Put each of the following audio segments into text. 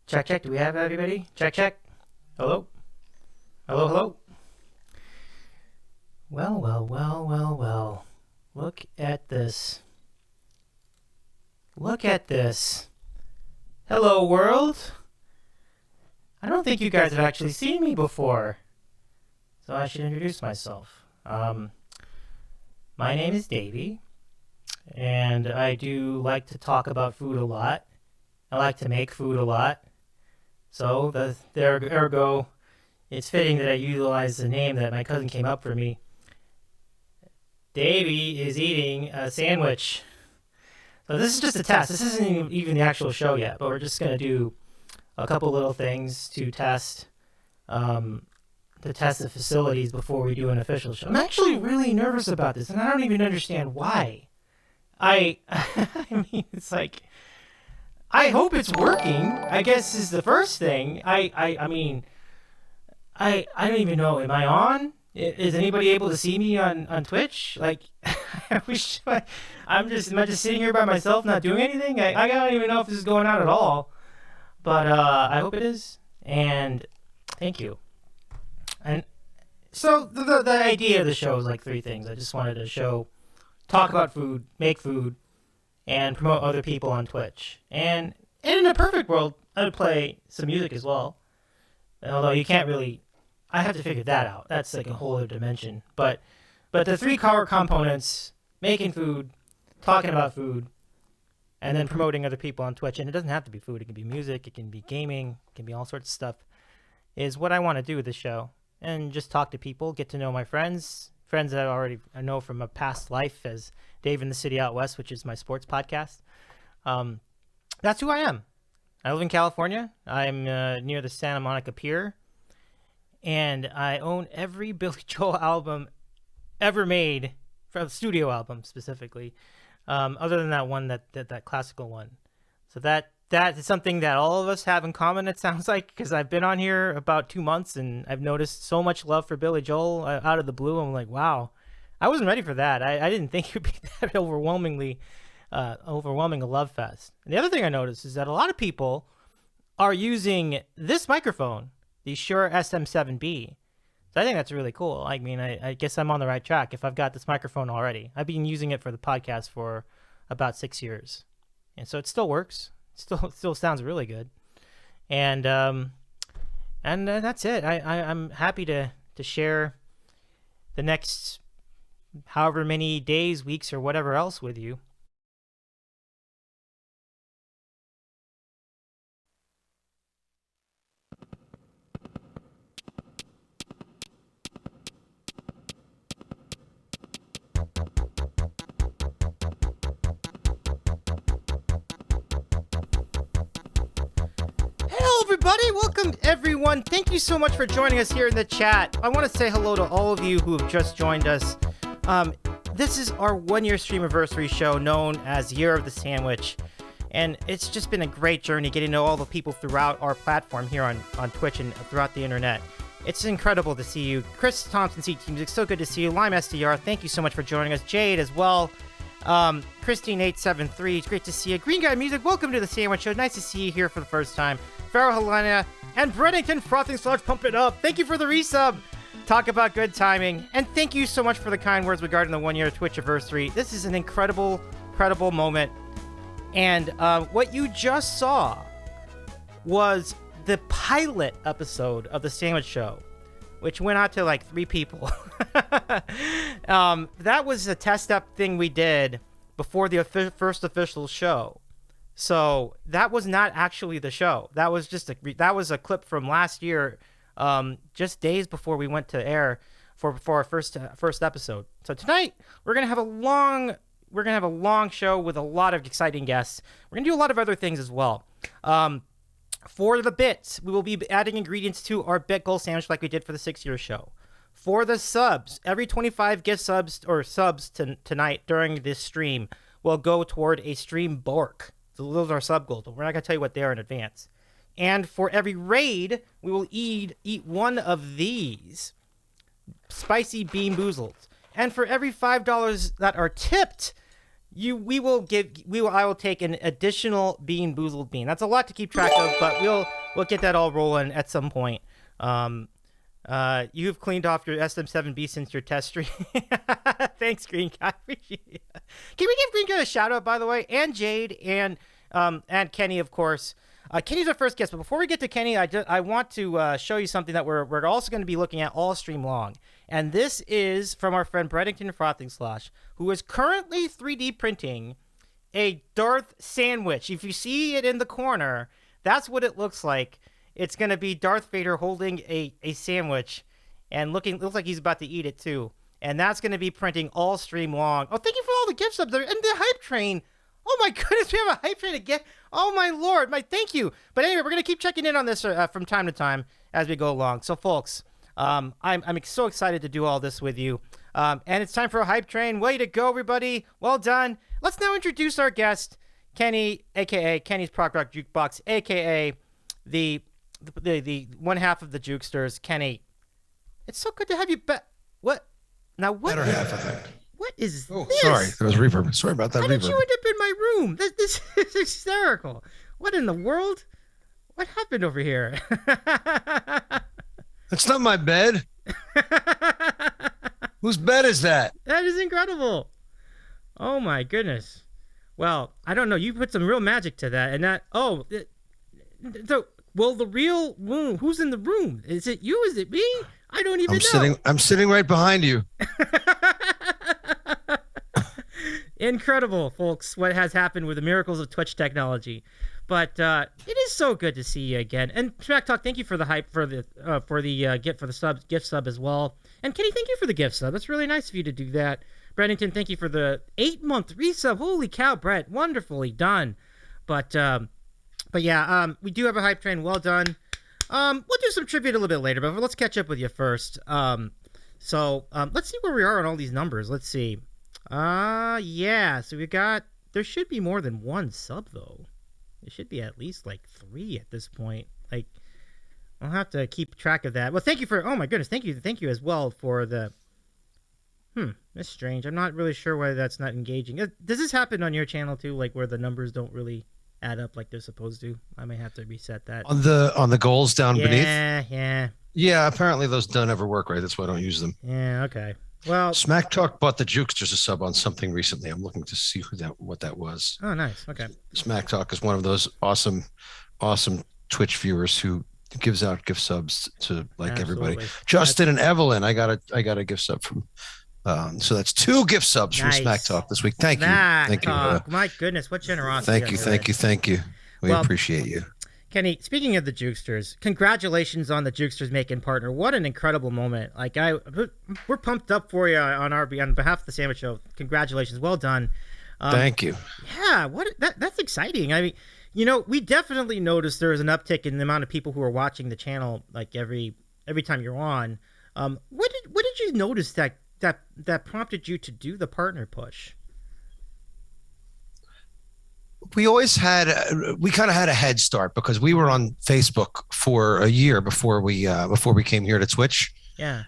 Check, check. Do we have everybody? Check, check. Hello? Hello, hello? Well, well, well, well, well. Look at this. Look at this. Hello, world. I don't think you guys have actually seen me before, so I should introduce myself. My name is Davey, and I do like to talk about food a lot. I like to make food a lot. So, ergo, it's fitting that I utilize the name that my cousin came up for me. Davey is eating a sandwich. So this is just a test. This isn't even the actual show yet, but we're just going to do a couple little things to test the facilities before we do an official show. I'm actually really nervous about this, and I don't even understand why. I mean, it's like, I hope it's working, I guess is the first thing. I mean, I don't even know. Am I on? Is anybody able to see me on Twitch? Like, I wish am I just sitting here by myself not doing anything? I don't even know if this is going on at all. But I hope it is. And thank you. And so the idea of the show is like three things. I just wanted to talk about food, make food, and promote other people on Twitch. And in a perfect world, I would play some music as well. Although you can't really, I have to figure that out. That's like a whole other dimension. But the three core components, making food, talking about food, and then promoting other people on Twitch, and it doesn't have to be food. It can be music, it can be gaming, it can be all sorts of stuff, is what I want to do with this show. And just talk to people, get to know my friends that I know from a past life as Dave in the City Out West, which is my sports podcast. That's who I am. I live in California. I'm near the Santa Monica Pier, and I own every Billy Joel album ever made, from studio album specifically, other than that one, that classical one. So that is something that all of us have in common, it sounds like, because I've been on here about 2 months, and I've noticed so much love for Billy Joel out of the blue. I'm like, wow, I wasn't ready for that. I didn't think it would be that overwhelming a love fest. And the other thing I noticed is that a lot of people are using this microphone, the Shure SM7B. So I think that's really cool. I mean, I guess I'm on the right track if I've got this microphone already. I've been using it for the podcast for about 6 years. And so it still works. Still sounds really good. And that's it. I'm happy to share the next however many days, weeks, or whatever else with you. Everybody, welcome everyone. Thank you so much for joining us here in the chat. I want to say hello to all of you who have just joined us. This is our 1-year streamiversary show known as Year of the Sandwich, and it's just been a great journey getting to know all the people throughout our platform here on Twitch and throughout the internet. It's incredible to see you. Chris Thompson, CT Music, so good to see you. Lime SDR, thank you so much for joining us. Jade as well. Christine873, it's great to see you. Green Guy Music, welcome to the Sandwich Show. Nice to see you here for the first time. Farrell Helena and Brennington Frothing Sludge, pump it up. Thank you for the resub. Talk about good timing. And thank you so much for the kind words regarding the 1-year Twitch anniversary. This is an incredible moment. And what you just saw was the pilot episode of the Sandwich Show, which went out to like 3 people. That was a test up thing we did before the first official show. So that was not actually the show. That was just that was a clip from last year, just days before we went to air for our first episode. So tonight we're gonna have a long show with a lot of exciting guests. We're gonna do a lot of other things as well. For the bits, we will be adding ingredients to our bit goal sandwich like we did for the 6-year show. For the subs, every 25 gift subs or subs tonight during this stream will go toward a stream bork. So those are sub goals. We're not going to tell you what they are in advance. And for every raid, we will eat one of these spicy bean boozled. And for every $5 that are tipped, I will take an additional Bean Boozled bean. That's a lot to keep track of, but we'll get that all rolling at some point. You've cleaned off your SM7B since your test stream. Thanks, Green Guy. Appreciate it. Can we give Green Guy a shout out, by the way, and Jade and Kenny, of course. Kenny's our first guest, but before we get to Kenny, I want to show you something that we're also going to be looking at all stream long. And this is from our friend Breddington Frothing Slosh, who is currently 3D printing a Darth sandwich. If you see it in the corner, that's what it looks like. It's going to be Darth Vader holding a sandwich and looks like he's about to eat it too. And that's going to be printing all stream long. Oh, thank you for all the gift subs and the hype train. Oh my goodness, we have a hype train again. Oh my lord, thank you. But anyway, we're going to keep checking in on this from time to time as we go along. So folks, I'm so excited to do all this with you. And it's time for a hype train. Way to go, everybody. Well done. Let's now introduce our guest, Kenny, a.k.a. Kenny's Prog Rock Jukebox, a.k.a. the one half of the Jukesters. Kenny, it's so good to have you back. What? Now what? Better half, I think. What is this? Sorry, there was reverb. Sorry about that. How did you end up in my room? This is hysterical. What in the world? What happened over here? That's not my bed. Whose bed is that? That is incredible. Oh my goodness. Well, I don't know. You put some real magic to that, and that. Well, the real room. Who's in the room? Is it you? Is it me? I don't even know. I'm sitting right behind you. Incredible, folks, what has happened with the miracles of Twitch technology. But it is so good to see you again. And Smack Talk, thank you for the hype for the gift sub as well. And Kenny, thank you for the gift sub. It's really nice of you to do that. Breddington, thank you for the 8-month resub. Holy cow, Brett, wonderfully done. But yeah, we do have a hype train. Well done. We'll do some tribute a little bit later, but let's catch up with you first. So let's see where we are on all these numbers. Let's see. Yeah, so there should be more than one sub, though. There should be at least, 3 at this point. I'll have to keep track of that. Well, thank you oh my goodness, thank you as well for the, that's strange. I'm not really sure why that's not engaging. Does this happen on your channel, too, where the numbers don't really add up like they're supposed to? I may have to reset that. On the goals down beneath? Yeah, apparently those don't ever work right. That's why I don't use them. Yeah, okay. Well, Smack Talk bought the Jukesters a sub on something recently. I'm looking to see what that was. Oh, nice. Okay. Smack Talk is one of those awesome Twitch viewers who gives out gift subs to everybody. Justin and Evelyn, I got a gift sub from. So that's 2 gift subs from Smack Talk this week. Thank you. Thank you. My goodness, what generosity. Thank you. We appreciate you. Kenny, speaking of the Jukesters, congratulations on the Jukesters making partner. What an incredible moment. We're pumped up for you on behalf of the Sandwich Show. Congratulations. Well done. Thank you. Yeah, that's exciting. I mean, we definitely noticed there was an uptick in the amount of people who are watching the channel every time you're on. What did you notice that prompted you to do the partner push? We kind of had a head start because we were on Facebook for a year before we came here to Twitch. Yeah.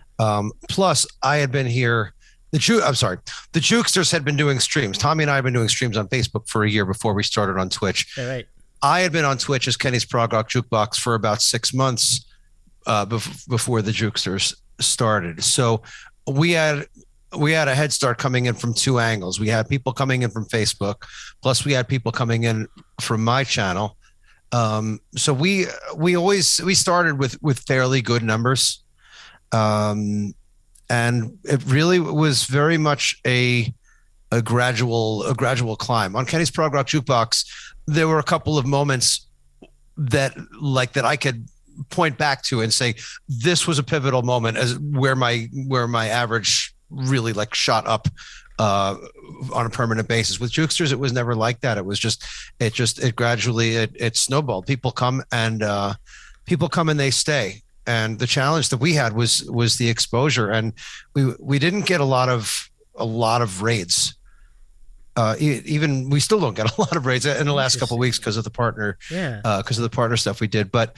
Plus I had been here. The Jukesters had been doing streams. Tommy and I had been doing streams on Facebook for a year before we started on Twitch. Yeah, right. I had been on Twitch as Kenny's Prog Rock Jukebox for about 6 months before the Jukesters started. So we had a head start coming in from 2 angles. We had people coming in from Facebook, plus we had people coming in from my channel. So we started with fairly good numbers, and it really was very much a gradual climb. On Kenny's Prog Rock Jukebox, there were a couple of moments that I could point back to and say this was a pivotal moment as where my average really shot up on a permanent basis. With Jukesters, it was never like that. It was it gradually snowballed. People come and they stay. And the challenge that we had was the exposure, and we didn't get a lot of raids. Even we still don't get a lot of raids in the last couple of weeks because of the partner stuff we did. But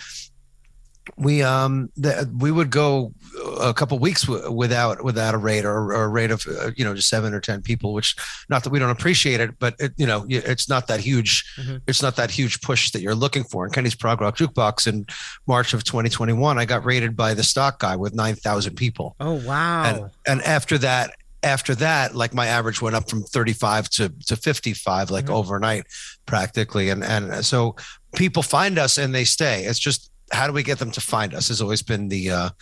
we would go a couple weeks without a raid or a raid of just 7 or 10 people, which, not that we don't appreciate it, but it's not that huge. Mm-hmm. It's not that huge push that you're looking for. In Kenny's Prog Rock Jukebox in March of 2021, I got raided by the stock guy with 9,000 people. Oh wow! And after that, like, my average went up from 35 to 55, like, overnight, practically. And so people find us and they stay. It's just, how do we get them to find us has always been the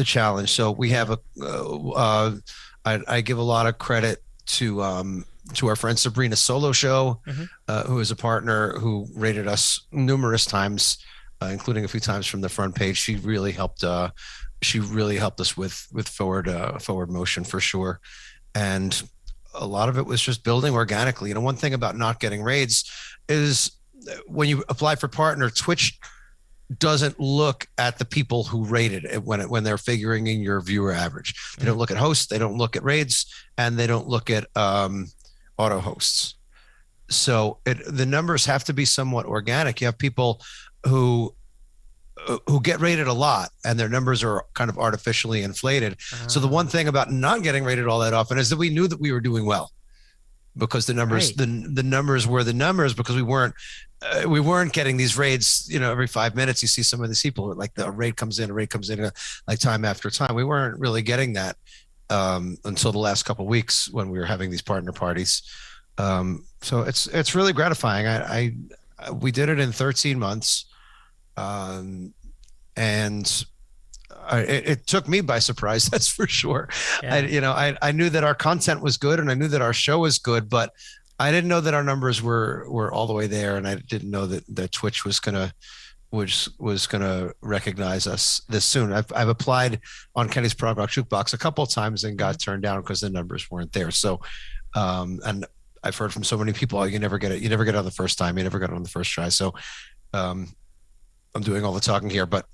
challenge. So we have I give a lot of credit to our friend Sabrina Solo Show, who is a partner who rated us numerous times, including a few times from the front page. She really helped us with forward motion, for sure. And a lot of it was just building organically. One thing about not getting raids is, when you apply for partner, Twitch doesn't look at the people who rated it when they're figuring in your viewer average. They don't look at hosts, they don't look at raids, and they don't look at auto hosts. So the numbers have to be somewhat organic. You have people who get rated a lot and their numbers are kind of artificially inflated. So the one thing about not getting rated all that often is that we knew that we were doing well, because the numbers, the numbers were the numbers, because we weren't getting these raids, every 5 minutes. You see some of these people, like, the raid comes in, like, time after time. We weren't really getting that until the last couple of weeks, when we were having these partner parties. So it's really gratifying. We did it in 13 months. And it took me by surprise, that's for sure. Yeah. I knew that our content was good, and I knew that our show was good, but I didn't know that our numbers were all the way there, and I didn't know that Twitch was gonna recognize us this soon. I've applied on Kenny's Prog Rock Jukebox a couple of times and got turned down because the numbers weren't there. So, and I've heard from so many people, you never get it. You never get it on the first time. You never get it on the first try. So, I'm doing all the talking here, but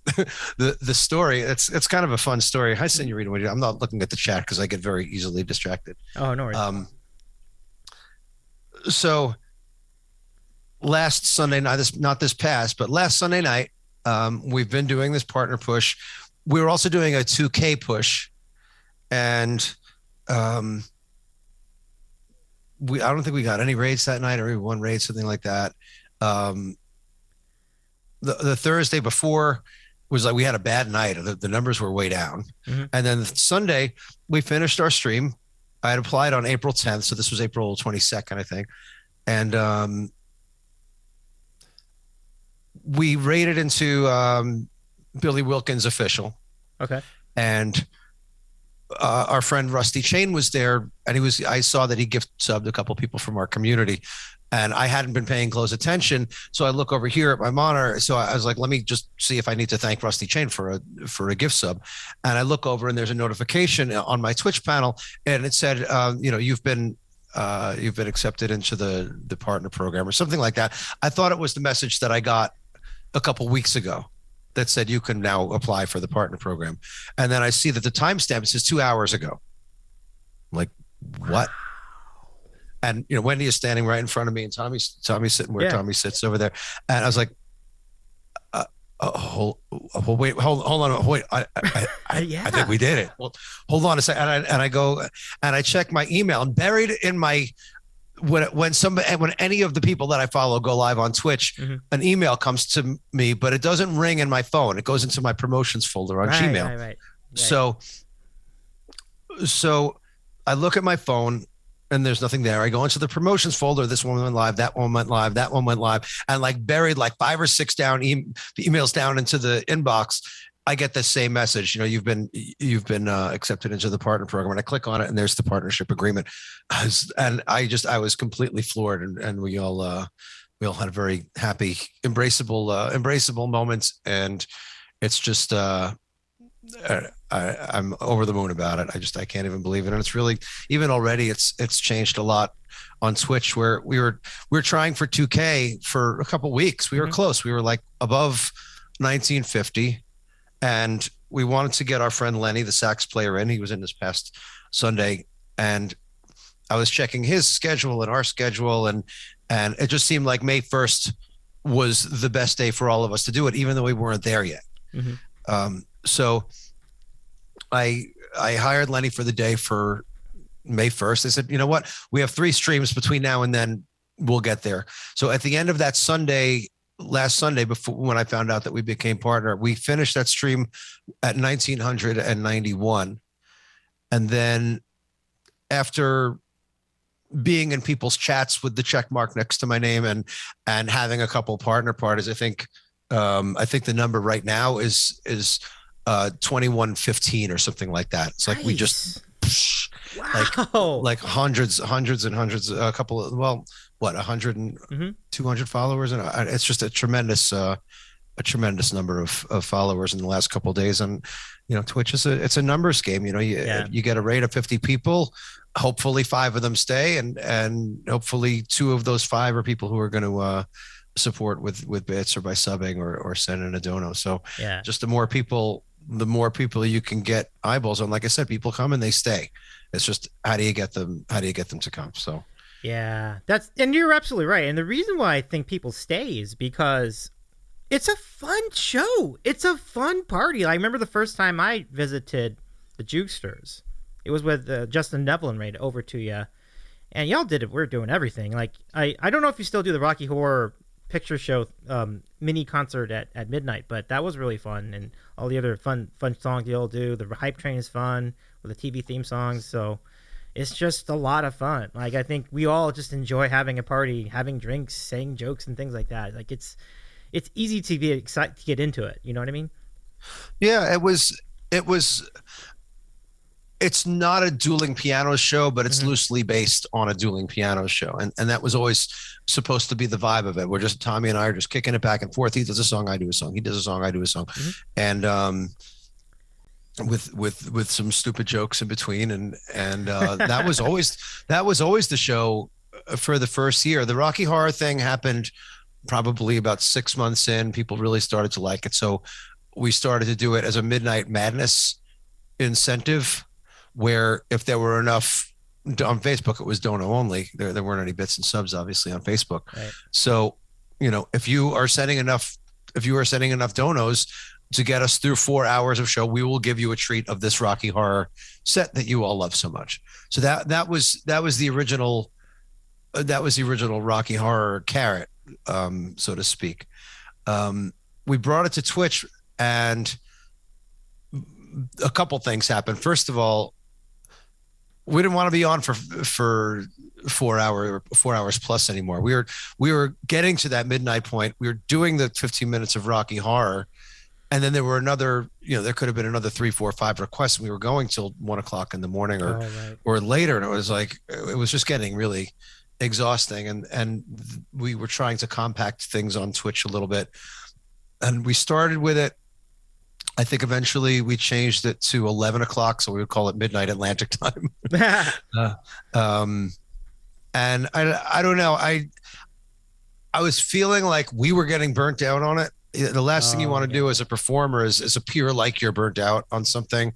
the story, it's kind of a fun story. Hi, Senorita. I'm not looking at the chat because I get very easily distracted. Oh, no worries. So last Sunday night, not this past, but last Sunday night, we've been doing this partner push. We were also doing a 2K push, and I don't think we got any raids that night, or maybe one raid, something like that. The Thursday before was like, we had a bad night. The numbers were way down. And then Sunday, we finished our stream. I had applied on April 10th. So this was April 22nd, I think. And we raided into Billy Wilkins official. Okay. And our friend Rusty Chain was there, and I saw that he gift subbed a couple people from our community. And I hadn't been paying close attention, so I look over here at my monitor. So I was like, let me just see if I need to thank Rusty Chain for a gift sub. And I look over, and there's a notification on my Twitch panel, and it said, you've been accepted into the partner program, or something like that. I thought it was the message that I got a couple weeks ago that said you can now apply for the partner program. And then I see that the timestamp says 2 hours ago. I'm like, what? And Wendy is standing right in front of me, and Tommy's sitting where Tommy sits over there. And I was like, hold on, wait, I think we did it. Well, hold on a second. And I go and I check my email, and buried in my when any of the people that I follow go live on Twitch, an email comes to me, but it doesn't ring in my phone. It goes into my promotions folder on Gmail. Right. So I look at my phone, and there's nothing there. I go into the promotions folder. This one went live. That one went live. That one went live. And buried 5 or 6 emails down into the inbox, I get the same message. You've been accepted into the partner program. And I click on it, and there's the partnership agreement. And I was completely floored. And we all had a very happy, embraceable moments. And it's just, I'm over the moon about it. I can't even believe it. And it's really, even already, it's changed a lot on Twitch, where we're trying for 2K for a couple of weeks. We were close. We were above 1950, and we wanted to get our friend Lenny, the sax player, in. He was in this past Sunday, and I was checking his schedule and our schedule, and it just seemed like May 1st was the best day for all of us to do it, even though we weren't there yet. So I hired Lenny for the day for May 1st. I said, you know what? We have 3 streams between now and then. We'll get there. So at the end of that Sunday, last Sunday, before when I found out that we became partner, we finished that stream at 1991. And then after being in people's chats with the check mark next to my name and having a couple partner parties, I think the number right now is 2115 or something like that. It's like we just wow. like hundreds and hundreds, a couple of, well, what, 100 and 200 followers, and it's just a tremendous number of followers in the last couple of days. And Twitch it's a numbers game. You get a rate of 50 people. Hopefully 5 of them stay, and hopefully 2 of those 5 are people who are going to support with bits or by subbing or sending a dono. So just the more people you can get eyeballs on. Like I said, people come and they stay. It's just how do you get them to come? So yeah, and you're absolutely right. And the reason why I think people stay is because it's a fun show. It's a fun party. I remember the first time I visited the Jukesters. It was with Justin Nevlin right over to you, and y'all did it. We're doing everything. Like I don't know if you still do the Rocky Horror Picture Show mini concert at midnight, but that was really fun, and all the other fun songs y'all do. The Hype Train is fun with the TV theme songs, so it's just a lot of fun. Like I think we all just enjoy having a party, having drinks, saying jokes, and things like that. Like it's easy to be excited to get into it. You know what I mean? Yeah, it was. It's not a dueling piano show, but it's loosely based on a dueling piano show. And that was always supposed to be the vibe of it. We're just, Tommy and I are just kicking it back and forth. He does a song, I do a song. He does a song, I do a song. And with some stupid jokes in between. And that was always the show for the first year. The Rocky Horror thing happened probably about 6 months in. People really started to like it. So we started to do it as a Midnight Madness incentive, where if there were enough on Facebook, it was dono only. There weren't any bits and subs, obviously, on Facebook. Right. So, if you are sending enough donos to get us through 4 hours of show, we will give you a treat of this Rocky Horror set that you all love so much. So that was the original Rocky Horror carrot, so to speak. We brought it to Twitch, and a couple things happened. First of all, we didn't want to be on for 4 hours plus anymore. We were getting to that midnight point. We were doing the 15 minutes of Rocky Horror, and then there were another, there could have been another 3, 4, 5 requests. And we were going till 1 o'clock in the morning or later. And it was just getting really exhausting. And we were trying to compact things on Twitch a little bit. And we started with it. I think eventually we changed it to 11 o'clock, so we would call it midnight Atlantic time. And I don't know. I was feeling like we were getting burnt out on it. The last thing you want to do as a performer is appear like you're burnt out on something.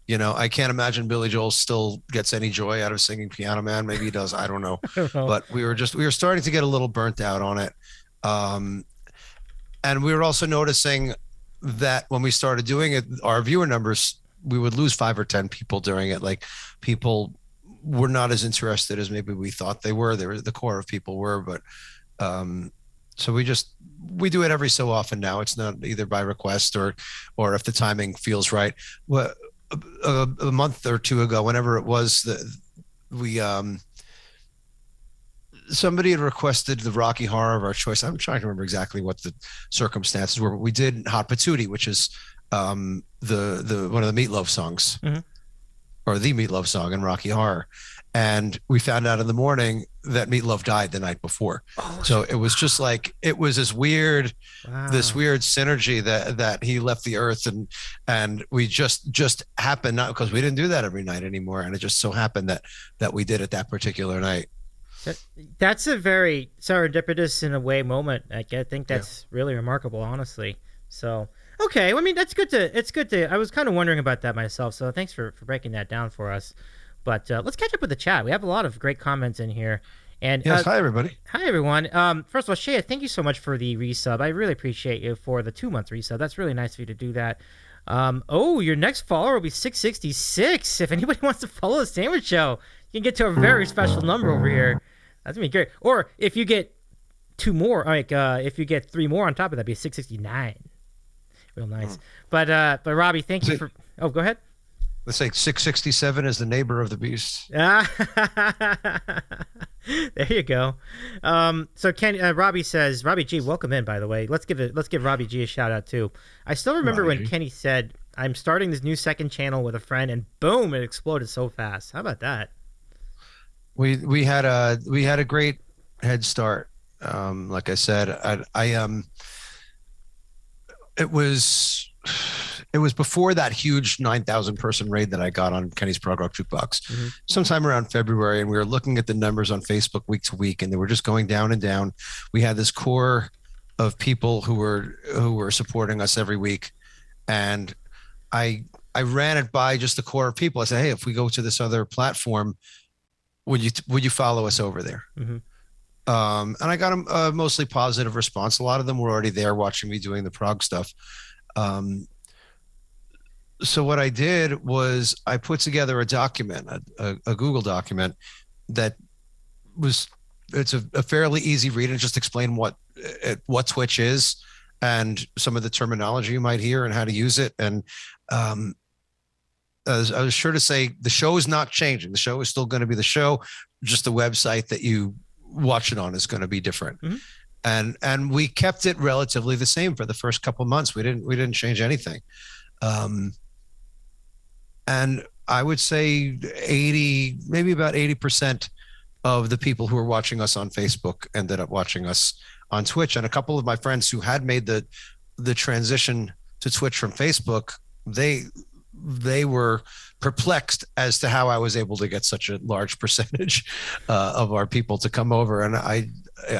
I can't imagine Billy Joel still gets any joy out of singing Piano Man. Maybe he does. I don't know. But we were starting to get a little burnt out on it. And we were also noticing that when we started doing it, our viewer numbers, we would lose 5 or 10 people during it. Like people were not as interested as maybe we thought they were. The core of people were, but so we do it every so often now. It's not either by request or if the timing feels right. Well, a month or 2 ago, whenever it was, somebody had requested the Rocky Horror of our choice. I'm trying to remember exactly what the circumstances were, but we did Hot Patootie, which is the one of the Meatloaf songs, or the Meatloaf song in Rocky Horror. And we found out in the morning that Meatloaf died the night before. So it was just like, it was this weird synergy that he left the earth, and we just happened, not because we didn't do that every night anymore. And it just so happened that we did it that particular night. That's a very serendipitous in a way moment. I think that's really remarkable, honestly. So, okay. Well, I mean, it's good to, I was kind of wondering about that myself. So thanks for breaking that down for us. But let's catch up with the chat. We have a lot of great comments in here. And yes, hi everybody. Hi everyone. First of all, Shea, thank you so much for the resub. I really appreciate you for the 2 month resub. That's really nice of you to do that. Oh, your next follower will be 666. If anybody wants to follow the Sandwich Show, you can get to a very special number over here. That's gonna be great. Or if you get two more, like if you get three more on top of that, it'd be 669. Real nice. But Robbie, thank you for. Oh, go ahead. Let's say 667 is the neighbor of the beast. There you go. So Robbie says, Robbie G, welcome in, by the way. Let's give Robbie G a shout out too. I still remember Robbie when G. Kenny said, I'm starting this new second channel with a friend, and boom, it exploded so fast. How about that? We had a great head start. Like I said, it was before that huge 9,000 person raid that I got on Kenny's Prog Rock Jukebox, sometime around February, and we were looking at the numbers on Facebook week to week, and they were just going down and down. We had this core of people who were supporting us every week, and I ran it by just the core of people. I said, hey, if we go to this other platform, would you follow us over there? And I got a mostly positive response. A lot of them were already there watching me doing the prog stuff. So what I did was I put together a document, a Google document it's a fairly easy read and just explain what Twitch is and some of the terminology you might hear and how to use it. And I was sure to say the show is not changing. The show is still going to be the show. Just the website that you watch it on is going to be different. And we kept it relatively the same for the first couple of months. We didn't change anything. And I would say maybe about 80% of the people who were watching us on Facebook ended up watching us on Twitch. And a couple of my friends who had made the transition to Twitch from Facebook, they were perplexed as to how I was able to get such a large percentage of our people to come over. And I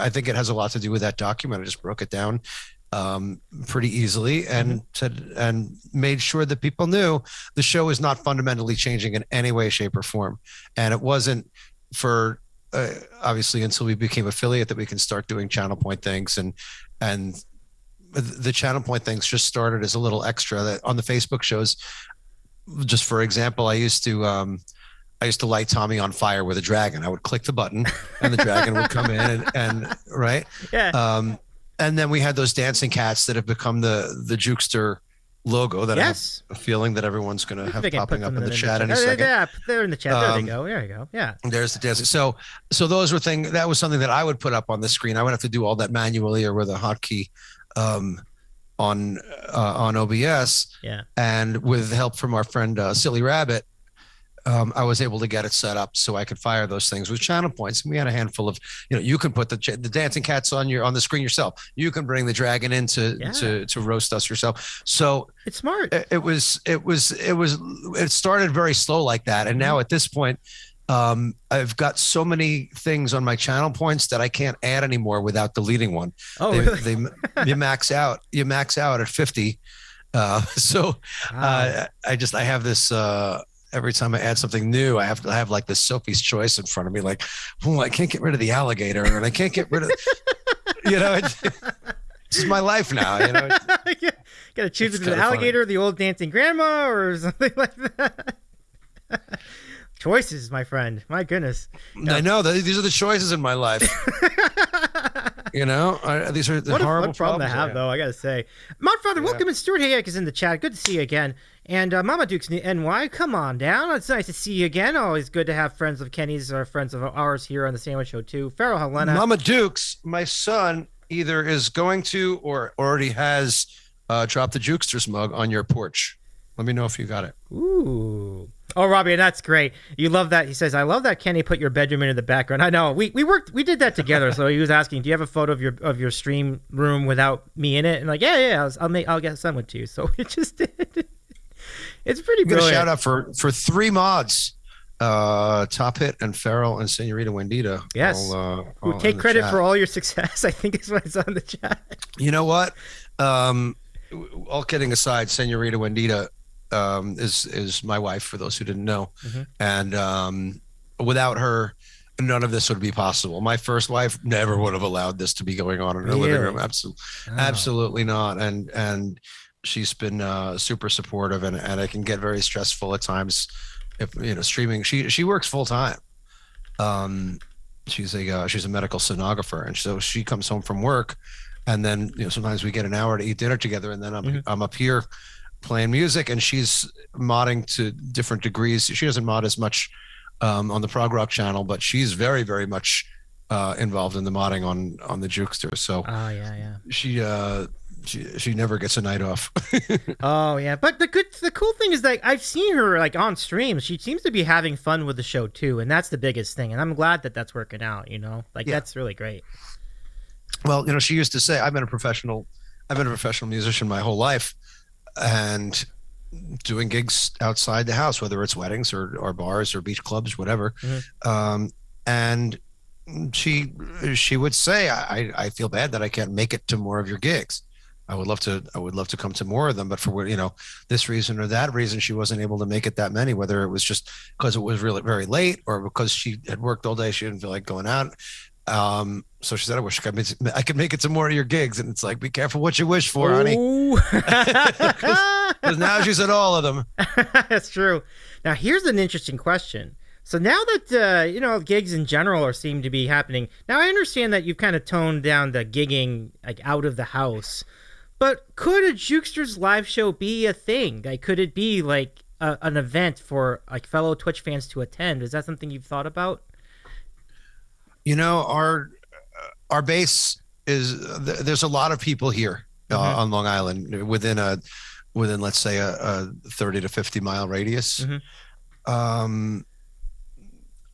think it has a lot to do with that document. I just broke it down pretty easily and said and made sure that people knew the show is not fundamentally changing in any way, shape, or form. And it wasn't for obviously until we became affiliate that we can start doing channel point things, and the channel point things just started as a little extra that on the Facebook shows. Just for example, I used to light Tommy on fire with a dragon. I would click the button and the dragon would come in and right. Yeah. And then we had those dancing cats that have become the Jukester logo that I have a feeling that everyone's going to have popping up in the chat any second. Yeah, they're in the chat. There they go. There you go. Yeah. There's the dancing. So those were things that was something that I would put up on the screen. I would have to do all that manually or with a hotkey on OBS. Yeah. And with help from our friend Silly Rabbit, I was able to get it set up so I could fire those things with channel points. And we had a handful of, you can put the dancing cats on the screen yourself. You can bring the dragon in to roast us yourself. So it's smart. It started very slow like that. And now at this point, I've got so many things on my channel points that I can't add anymore without deleting one. Oh, really? You max out at 50. So I have this, every time I add something new, I have to have like this Sophie's Choice in front of me. Like, I can't get rid of the alligator, and I can't get rid of, this is my life now. You gotta choose between the alligator, funny. The old dancing grandma, or something like that. Choices, my friend. My goodness. I know these are the choices in my life. These are the horrible problem to have, though. I gotta say, Modfather, welcome, and StewartHayek is in the chat. Good to see you again. And Mama Duke's NY, come on down. It's nice to see you again. Always good to have friends of Kenny's or friends of ours here on the Sandwich Show too. Farrell Helena. Mama Duke's, my son either is going to or already has dropped the Jukesters mug on your porch. Let me know if you got it. Ooh. Oh, Robbie, that's great. You love that. He says, I love that Kenny put your bedroom into the background. I know. We did that together. So he was asking, do you have a photo of your stream room without me in it? And like, yeah, I'll get someone to you. So we just did. It's pretty brilliant. Shout out for three mods, Top Hit and Farrell and Senorita Wendita. Yes. Who take credit for all your success, I think is what's on the chat. You know what? All kidding aside, Senorita Wendita is my wife, for those who didn't know. And without her, none of this would be possible. My first wife never would have allowed this to be going on in her living room. Absolutely not. And she's been super supportive, and it can get very stressful at times if streaming. She works full time. um she's a medical sonographer, and so she comes home from work, and then sometimes we get an hour to eat dinner together, and then I'm up here playing music, and she's modding to different degrees. She doesn't mod as much on the prog rock channel, but she's very, very much involved in the modding on the Jukester. So Oh yeah. she never gets a night off. Oh yeah, but the cool thing is that I've seen her like on streams. She seems to be having fun with the show too, and that's the biggest thing. And I'm glad that that's working out. Like Yeah. that's really great. Well, she used to say, I've been a professional musician my whole life, and doing gigs outside the house, whether it's weddings or bars or beach clubs, whatever. And she would say, I feel bad that I can't make it to more of your gigs. I would love to come to more of them, but for this reason or that reason, she wasn't able to make it that many, whether it was just because it was really very late or because she had worked all day. She didn't feel like going out. So she said, I wish I could make it to more of your gigs. And it's like, be careful what you wish for, honey. Because now she's at all of them. That's true. Now here's an interesting question. So now that gigs in general seem to be happening. Now I understand that you've kind of toned down the gigging like out of the house, but could a Jukester's live show be a thing? Like, could it be like an event for like fellow Twitch fans to attend? Is that something you've thought about? Our base is there's a lot of people here on Long Island within let's say a 30 to 50 mile radius.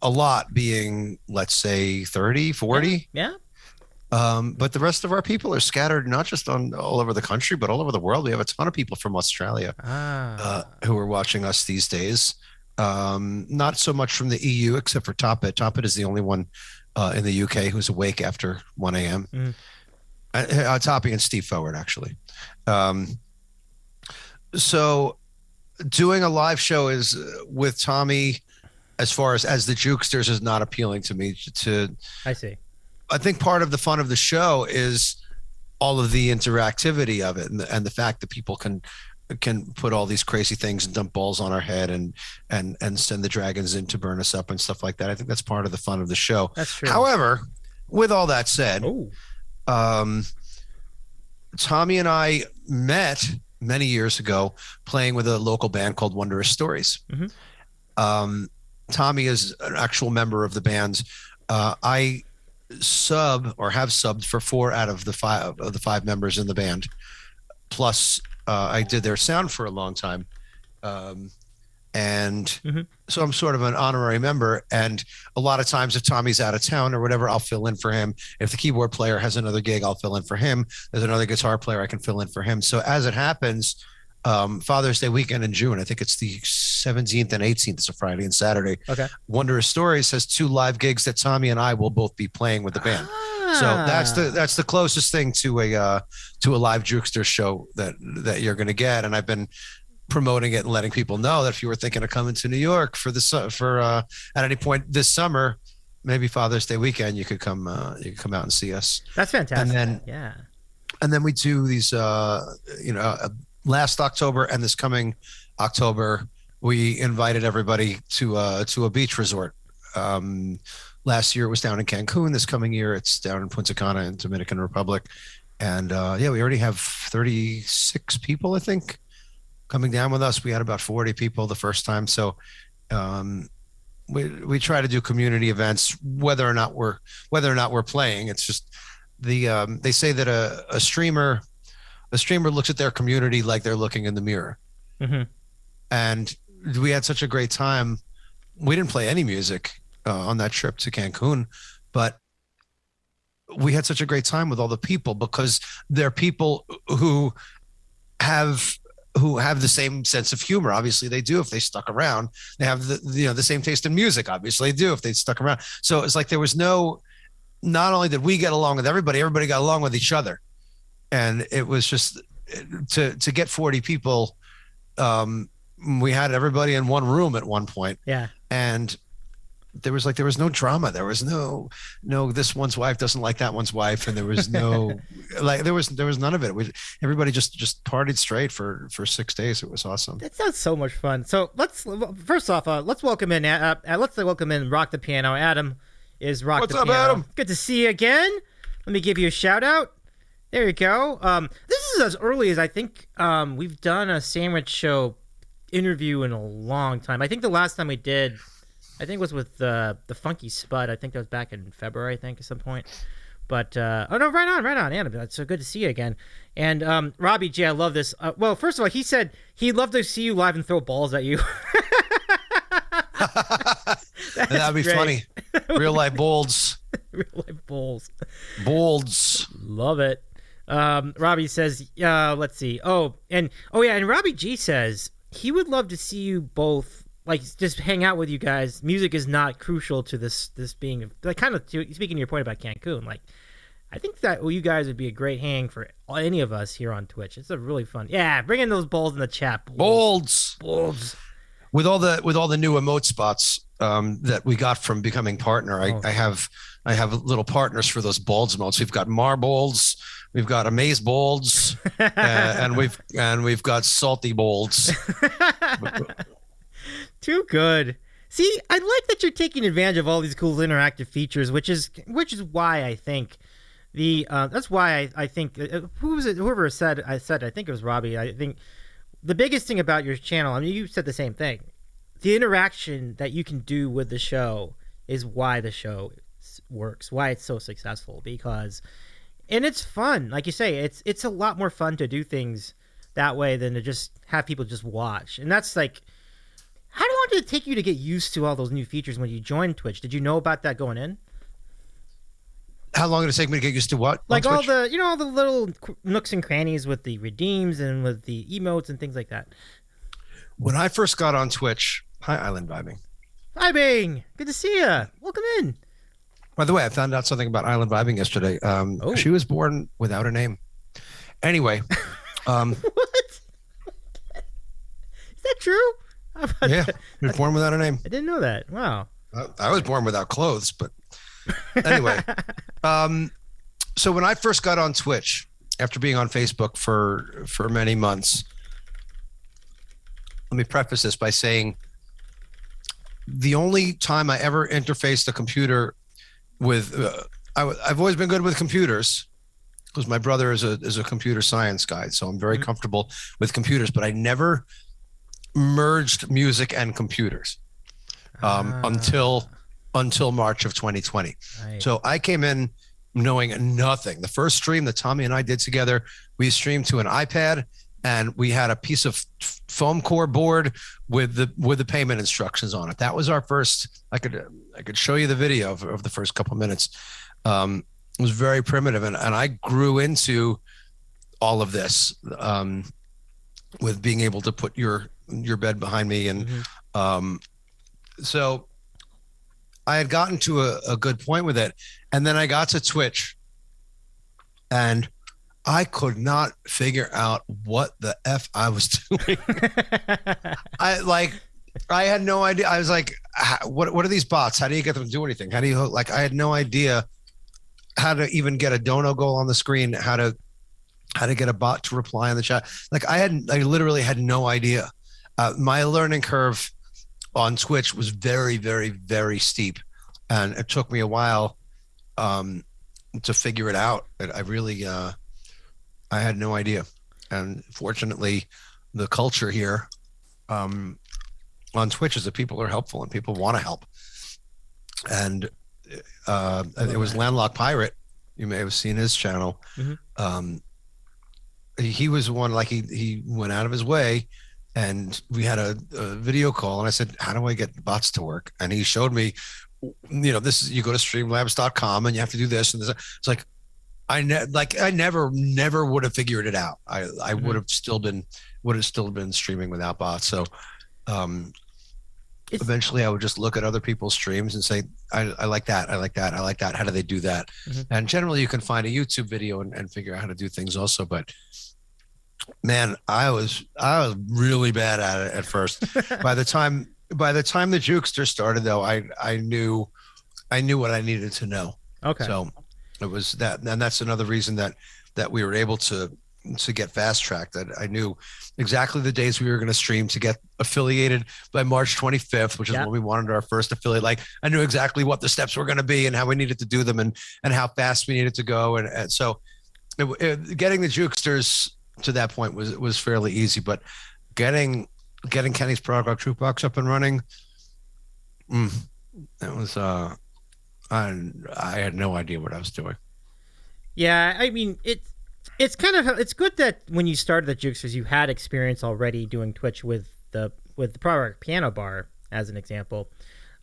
A lot being, let's say 30, 40. Yeah. But the rest of our people are scattered not just all over the country, but all over the world. We have a ton of people from Australia who are watching us these days. Not so much from the EU, except for Toppet. Toppet is the only one in the UK who's awake after 1 a.m. Toppy and Steve Forward, actually. So doing a live show is with Tommy, as far as the Jukesters, is not appealing to me. I see. I think part of the fun of the show is all of the interactivity of it, and the fact that people can put all these crazy things and dump balls on our head and send the dragons in to burn us up and stuff like that. I think that's part of the fun of the show. That's true. However, with all that said, Tommy and I met many years ago playing with a local band called Wondrous Stories. Tommy is an actual member of the band. I have subbed for 4 out of the 5 members in the band. Plus, I did their sound for a long time. So I'm sort of an honorary member. And a lot of times if Tommy's out of town or whatever, I'll fill in for him. If the keyboard player has another gig, I'll fill in for him. There's another guitar player, I can fill in for him. So as it happens, Father's Day weekend in June, I think it's the 17th and 18th. It's a Friday and Saturday. Okay. Wondrous Stories has 2 live gigs that Tommy and I will both be playing with the band. So that's the closest thing to a live Jukester show that you're going to get. And I've been promoting it and letting people know that if you were thinking of coming to New York for at any point this summer, maybe Father's Day weekend, you could come out and see us. That's fantastic. And then we do these last October and this coming October, we invited everybody to a beach resort. Last year it was down in Cancun. This coming year it's down in Punta Cana in Dominican Republic. And we already have 36 people, I think, coming down with us. We had about 40 people the first time. So we try to do community events, whether or not we're playing. It's just they say that a streamer looks at their community like they're looking in the mirror. And we had such a great time. We didn't play any music on that trip to Cancun, but we had such a great time with all the people because they're people who have the same sense of humor. Obviously they do if they stuck around. They have the same taste in music. Obviously they do if they stuck around. So it's like there was not only did we get along with everybody got along with each other. And it was just to get 40 people. We had everybody in one room at one point. Yeah. And there was no drama. There was no this one's wife doesn't like that one's wife, and there was no like there was none of it. Everybody just partied straight for 6 days. It was awesome. That sounds so much fun. So first off, let's welcome in Rock the Piano. Adam is Rock What's the up, Piano. Adam? Good to see you again. Let me give you a shout out. There you go. This is as early as I think we've done a sandwich show interview in a long time. I think the last time we did, I think was with the Funky Spud. I think that was back in February, I think, at some point. But oh no, right on, Anna. It's so good to see you again. And Robbie J, I love this. Well, first of all, he said he'd love to see you live and throw balls at you. That'd be funny. Real life bolds. Real life balls. Bolds. Love it. Robbie says, let's see. And Robbie G says he would love to see you both, like, just hang out with you guys. Music is not crucial to this being, like, kind of speaking to your point about Cancun. Like, I think that you guys would be a great hang for any of us here on Twitch. It's a really fun. Yeah, bring in those balls in the chat. Bolds. With all the new emote spots that we got from becoming partner, I have little partners for those balds emotes. We've got Marbolds, we've got Amaze Bolds, and we've got Salty Bolds. Too good. See, I like that you're taking advantage of all these cool interactive features, which is why I think that's why I think who was it? Whoever said I think it was Robbie. I think the biggest thing about your channel, I mean, you said the same thing. The interaction that you can do with the show is why the show works, why it's so successful, and it's fun. Like you say, it's a lot more fun to do things that way than to just have people just watch. And that's like, how long did it take you to get used to all those new features when you joined Twitch? Did you know about that going in? How long did it take me to get used to what? Like all the little nooks and crannies with the redeems and with the emotes and things like that. When I first got on Twitch, hi Island Vibing. Hi Bing, good to see you. Welcome in. By the way, I found out something about Island Vibing yesterday. She was born without a name. Anyway, what? Is that true? Yeah, she was born without a name. I didn't know that. Wow. I was born without clothes, but anyway. So when I first got on Twitch, after being on Facebook for many months, let me preface this by saying the only time I ever interfaced a computer with, I've always been good with computers because my brother is a computer science guy, so I'm very comfortable with computers, but I never merged music and computers until March of 2020. Right. So I came in knowing nothing. The first stream that Tommy and I did together, we streamed to an iPad, and we had a piece of foam core board with the payment instructions on it. That was our first. I could show you the video of the first couple of minutes. It was very primitive, and I grew into all of this with being able to put your bed behind me, and so I had gotten to a good point with it, and then I got to Twitch, and I could not figure out what the F I was doing. I had no idea. I was like, what are these bots? How do you get them to do anything? How do you I had no idea how to even get a dono goal on the screen, how to get a bot to reply in the chat. I literally had no idea. My learning curve on Twitch was very, very, very steep, and it took me a while to figure it out. I really I had no idea, and fortunately, the culture here on Twitch is that people are helpful and people want to help. And it was Landlocked Pirate. You may have seen his channel. He was one, like he went out of his way, and we had a video call, and I said, how do I get bots to work? And he showed me, this is, you go to streamlabs.com and you have to do this and this. It's like, I never would have figured it out. I would have still been streaming without bots. So eventually I would just look at other people's streams and say, I like that. I like that. I like that. How do they do that? And generally you can find a YouTube video and figure out how to do things also. But man, I was really bad at it at first. By the time by the time the Jukester started, though, I knew what I needed to know. Okay. So it was that, and that's another reason that we were able to get fast tracked. That I knew exactly the days we were going to stream to get affiliated by March 25th, which is when we wanted our first affiliate. Like I knew exactly what the steps were going to be and how we needed to do them and how fast we needed to go. And so getting the Jukesters to that point was fairly easy, but getting Kenny's Prog Rock Jukebox up and running, that was I had no idea what I was doing. Yeah, I mean it's kind of, it's good that when you started the Jukesters, you had experience already doing Twitch with the Prog Rock Piano Bar as an example.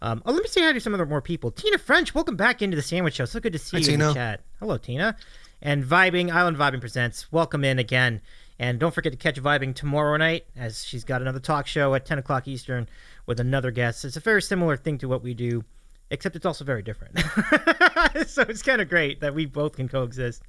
Let me say hi to some other more people. Tina French, welcome back into the Sandwich Show. So good to see you in the chat. Hello, Tina. And Island Vibing Presents, welcome in again. And don't forget to catch Vibing tomorrow night, as she's got another talk show at 10 o'clock Eastern with another guest. It's a very similar thing to what we do, except it's also very different. So it's kind of great that we both can coexist.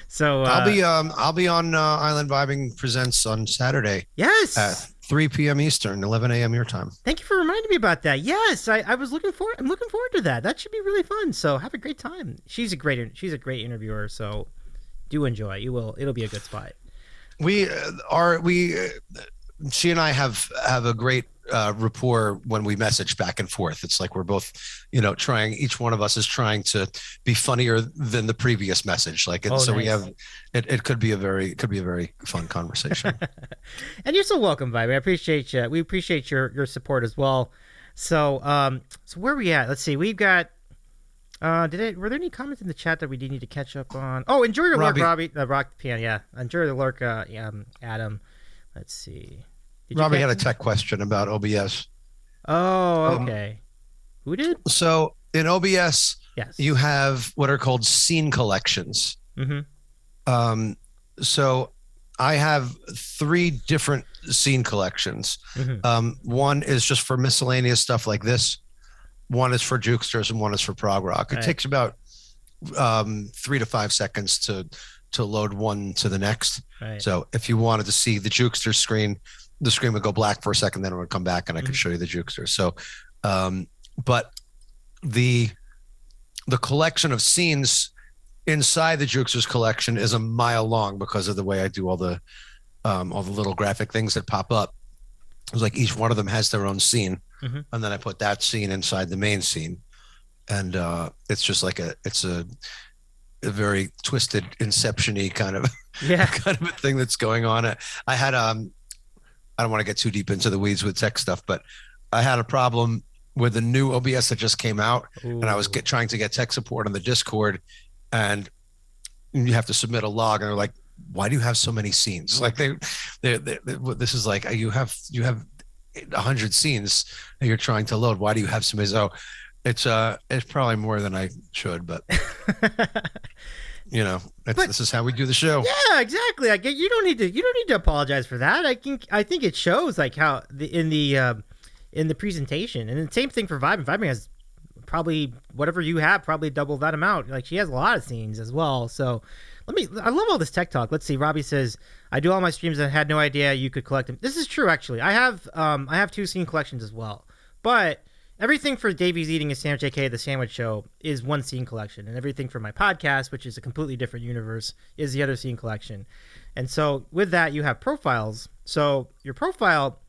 So I'll be on Island Vibing Presents on Saturday. Yes. At 3 p.m. Eastern, 11 a.m. your time. Thank you for reminding me about that. Yes, I'm looking forward to that. That should be really fun. So have a great time. She's a great interviewer. So do enjoy. It'll be a good spot. She and I have a great rapport when we message back and forth. It's like we're both, trying. Each one of us is trying to be funnier than the previous message. Like, so nice. We have. It could be a very fun conversation. And you're so welcome, Vibe. I appreciate you. We appreciate your support as well. So where are we at? Let's see. We've got. Were there any comments in the chat that we did need to catch up on? Oh, enjoy your lurk, Robbie. Rock Pan, yeah. Enjoy the lurk, Adam. Let's see. Robbie had a tech question about OBS. Oh, okay. Who did? So in OBS, yes, you have what are called scene collections. Mm-hmm. So I have 3 different scene collections. Mm-hmm. One is just for miscellaneous stuff like this. One is for Jukesters and one is for Prog Rock. It takes about 3 to 5 seconds to load one to the next. Right. So if you wanted to see the Jukester screen, the screen would go black for a second, then it would come back and I could show you the Jukester. So, but the collection of scenes inside the Jukesters collection is a mile long because of the way I do all the little graphic things that pop up. It's like each one of them has their own scene. Mm-hmm. And then I put that scene inside the main scene. And it's just like a very twisted inception-y kind of a thing that's going on. I had I don't want to get too deep into the weeds with tech stuff, but I had a problem with the new OBS that just came out. Ooh. And I was trying to get tech support on the Discord, and you have to submit a log, and they're like, why do you have so many scenes? Like they this is like you have 100 scenes that you're trying to load. Why do you have so many? So it's probably more than I should, but this is how we do the show. Yeah, exactly. You don't need to apologize for that. I think it shows like how in the presentation, and the same thing for Vibing. Vibing has probably whatever you have, probably double that amount. Like she has a lot of scenes as well. So I love all this tech talk. Let's see. Robbie says, I do all my streams and had no idea you could collect them. This is true, actually. I have 2 scene collections as well. But everything for Davey's Eating a Sandwich, aka The Sandwich Show, is one scene collection. And everything for my podcast, which is a completely different universe, is the other scene collection. And so with that, you have profiles. So your profile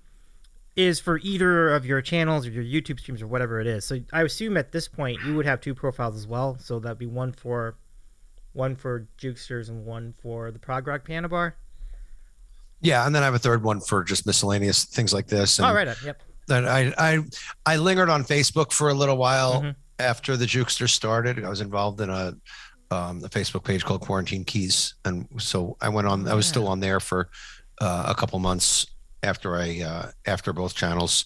is for either of your channels or your YouTube streams or whatever it is. So I assume at this point you would have 2 profiles as well. So that'd be one for Jukesters and one for the Prog Rock Piano Bar. Yeah, and then I have a third one for just miscellaneous things like this. And, right. Yep. And I lingered on Facebook for a little while after the Jukester started. I was involved in a Facebook page called Quarantine Keys, and so I went on. I was still on there for a couple months after both channels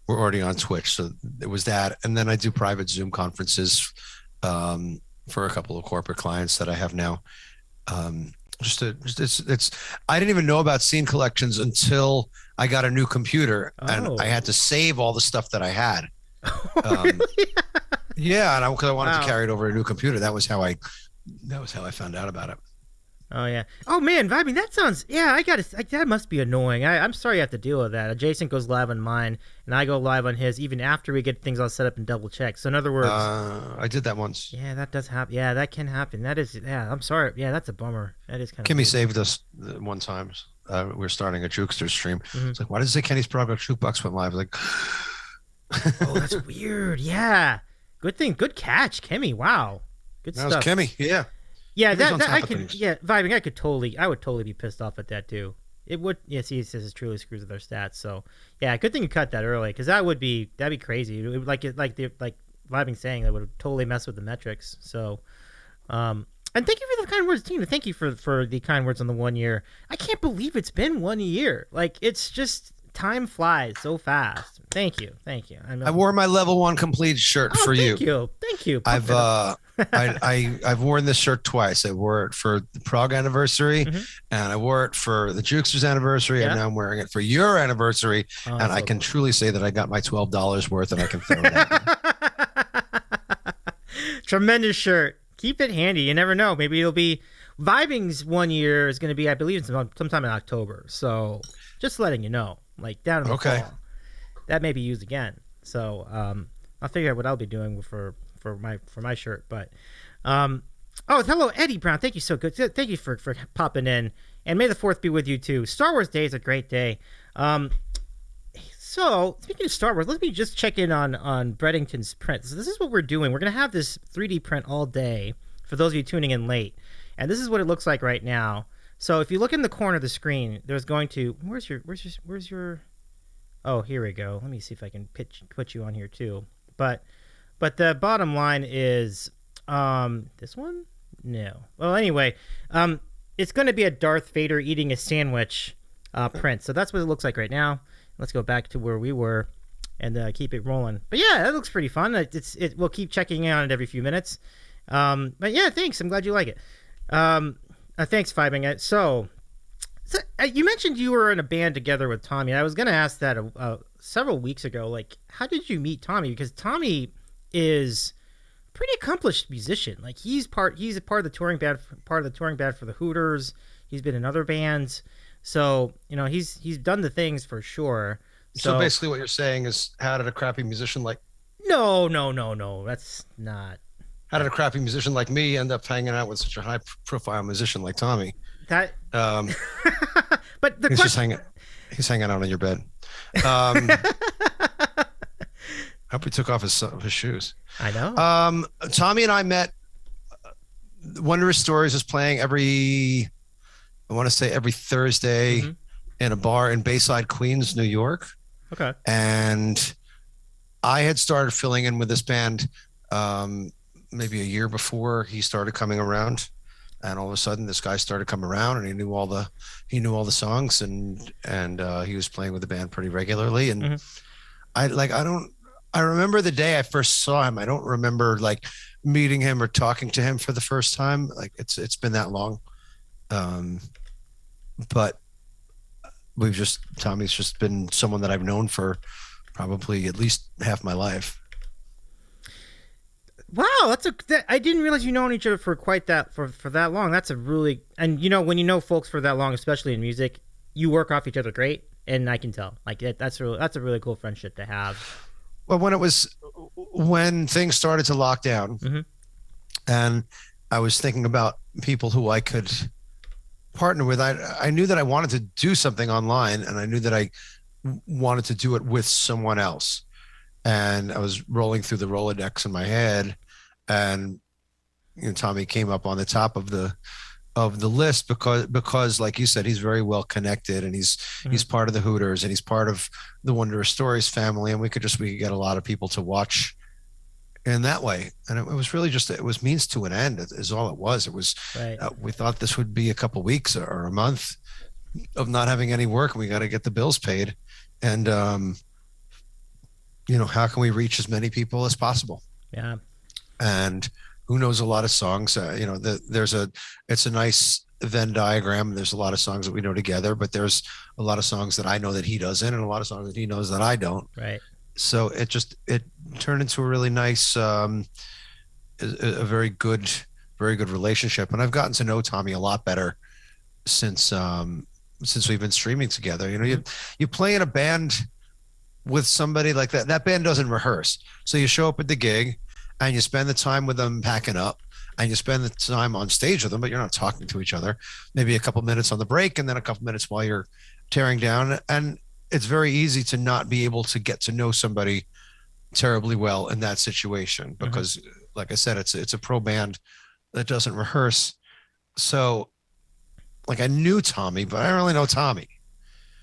were already on Twitch. So it was that, and then I do private Zoom conferences for a couple of corporate clients that I have now. It's I didn't even know about scene collections until I got a new computer and I had to save all the stuff that I had. Really? Yeah, and because I wanted to carry it over to a new computer. That was how I found out about it. Oh yeah. Oh man, vibing. That sounds. Yeah, that must be annoying. I'm sorry you have to deal with that. Jason goes live on mine, and I go live on his, even after we get things all set up and double check. So in other words, I did that once. yeah, that does happen. Yeah, that can happen. That is. Yeah, I'm sorry. Yeah, that's a bummer. That is kind of. Kimmy saved us one time. We were starting a Jukester stream. Mm-hmm. It's like, why does it say Kenny's Prog Rock Jukebox went live? Like, oh, that's weird. Yeah. Good thing. Good catch, Kimmy. Wow. Good that stuff. was Kimmy. Yeah. Yeah, that I can. Yeah, vibing. I would totally be pissed off at that too. It would. Yeah, see, he says it truly screws with their stats. So, yeah, good thing you cut that early because that'd be crazy. It would, like vibing saying that would totally mess with the metrics. So, and thank you for the kind words, Tina. Thank you for the kind words on the 1 year. I can't believe it's been 1 year. Like it's just time flies so fast. Thank you. I wore my level 1 complete shirt for you. Thank you. I've worn this shirt twice. I wore it for the Prague anniversary, and I wore it for the Jukesters anniversary, and now I'm wearing it for your anniversary. And I can truly say that I got my $12 worth, and I can throw it out. Tremendous shirt. Keep it handy. You never know. Maybe it'll be Vibing's 1 year is going to be, I believe, sometime in October. So just letting you know, like down in the fall, that may be used again. So I'll figure out what I'll be doing for my shirt. But hello Eddie Brown. Thank you so good. Thank you for popping in, and may the 4th be with you too. Star Wars Day is a great day. So speaking of Star Wars, let me just check in on Breddington's print. So this is what we're doing. We're gonna have this 3D print all day for those of you tuning in late, and this is what it looks like right now. So if you look in the corner of the screen, there's going to where's your oh, here we go. Let me see if I can put you on here too. But the bottom line is this one? No. Well, anyway, it's going to be a Darth Vader eating a sandwich print. So that's what it looks like right now. Let's go back to where we were and keep it rolling. But yeah, that looks pretty fun. We'll keep checking in on it every few minutes. But yeah, thanks. I'm glad you like it. Thanks, Vibing. So you mentioned you were in a band together with Tommy. I was going to ask that several weeks ago. Like, how did you meet Tommy? Because Tommy is a pretty accomplished musician. Like, he's a part of the touring band, for the Hooters. He's been in other bands. So, he's done the things for sure. So basically what you're saying is, how did a crappy musician like... No. That's not... How did a crappy musician like me end up hanging out with such a high-profile musician like Tommy? That... but he's hanging out on your bed. I hope he took off his shoes. I know. Tommy and I met. Wondrous Stories is playing every Thursday in a bar in Bayside, Queens, New York. Okay. And I had started filling in with this band maybe a year before he started coming around. And all of a sudden, this guy started coming around, and he knew all the songs, and he was playing with the band pretty regularly. And I remember the day I first saw him. I don't remember like meeting him or talking to him for the first time. Like it's been that long. But Tommy's just been someone that I've known for probably at least half my life. Wow, I didn't realize you known each other for quite that for that long. That's a really, and when you know folks for that long, especially in music, you work off each other great, and I can tell. Like that's a really cool friendship to have. Well, when things started to lock down, and I was thinking about people who I could partner with, I knew that I wanted to do something online, and I knew that I wanted to do it with someone else. And I was rolling through the Rolodex in my head, and Tommy came up on the top of the list because like you said, he's very well connected, and he's part of the Hooters, and he's part of the Wondrous Stories family, and we could get a lot of people to watch in that way. And it was really it was means to an end is all it was. It was right. We thought this would be a couple weeks or a month of not having any work, and we got to get the bills paid, and how can we reach as many people as possible? Yeah. And who knows a lot of songs? It's a nice Venn diagram. There's a lot of songs that we know together, but there's a lot of songs that I know that he doesn't, and a lot of songs that he knows that I don't. Right. So it turned into a really nice, a very good relationship. And I've gotten to know Tommy a lot better since we've been streaming together. You know, you play in a band with somebody like that. That band doesn't rehearse, so you show up at the gig, and you spend the time with them packing up, and you spend the time on stage with them, but you're not talking to each other. Maybe a couple minutes on the break, and then a couple minutes while you're tearing down. And it's very easy to not be able to get to know somebody terribly well in that situation because, like I said, it's a pro band that doesn't rehearse. So, like, I knew Tommy, but I don't really know Tommy.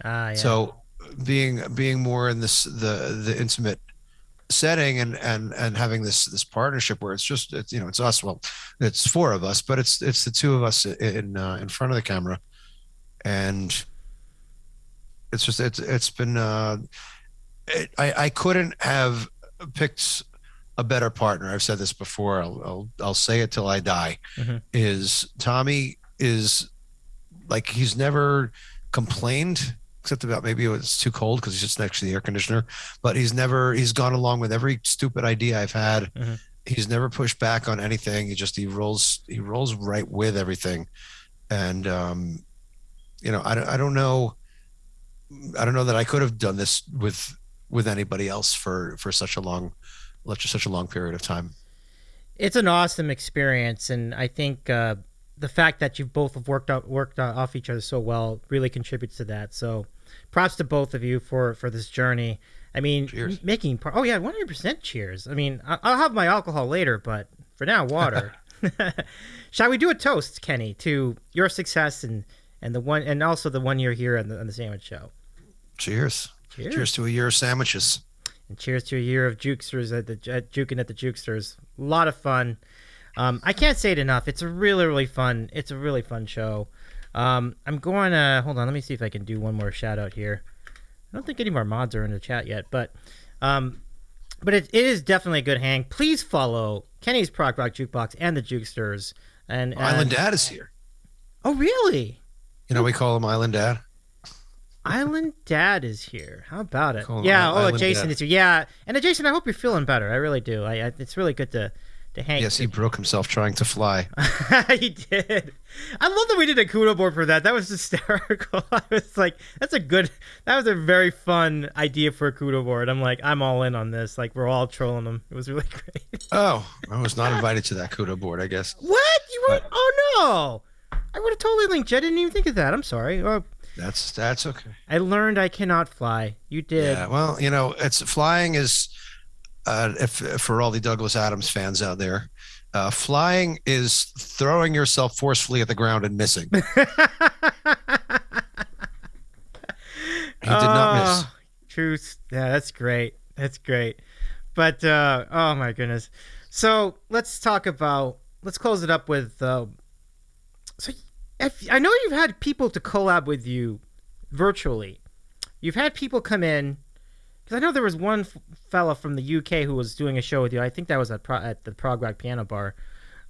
Yeah. So being more in the intimate setting and having this partnership where it's us. Well, it's four of us, but it's the two of us in front of the camera, and it's been I couldn't have picked a better partner. I've said this before. I'll say it till I die. Is Tommy is like, he's never complained except about maybe it was too cold because he's just next to the air conditioner, but he's gone along with every stupid idea I've had. He's never pushed back on anything. He rolls right with everything. And I don't know that I could have done this with anybody else for such a long period of time. It's an awesome experience, and I think the fact that you both have worked off each other so well really contributes to that. So props to both of you for this journey. I mean, cheers. 100% cheers. I mean, I'll have my alcohol later, but for now, water. Shall we do a toast, Kenny, to your success and also the 1 year here on the Sandwich Show? Cheers. Cheers to a year of sandwiches. And cheers to a year of jukesters juking at the jukesters. A lot of fun. I can't say it enough. It's a really fun show. I'm going to hold on. Let me see if I can do one more shout out here. I don't think any of our mods are in the chat yet, but it is definitely a good hang. Please follow Kenny's Prog Rock Jukebox and the Jukesters. And Island Dad is here. Oh, really? You know, we call him Island Dad. Island Dad is here. How about it? Yeah. Jason is here. Yeah. And Jason, I hope you're feeling better. I really do. It's really good to hang. Yes, he broke himself trying to fly. He did. I love that we did a kudo board for that. That was hysterical. I was like, that was a very fun idea for a kudo board. I'm like, I'm all in on this. Like, we're all trolling them. It was really great. Oh, I was not invited to that kudo board, I guess. What? You weren't? Oh, no. I would have totally linked you. I didn't even think of that. I'm sorry. That's okay. I learned I cannot fly. You did. Yeah, well, flying is, if for all the Douglas Adams fans out there, flying is throwing yourself forcefully at the ground and missing. He did not miss. Truth. Yeah, that's great. But oh my goodness. So let's close it up with. I know you've had people to collab with you virtually. You've had people come in, because I know there was one fella from the UK who was doing a show with you. I think that was at the Prog Rock Piano Bar.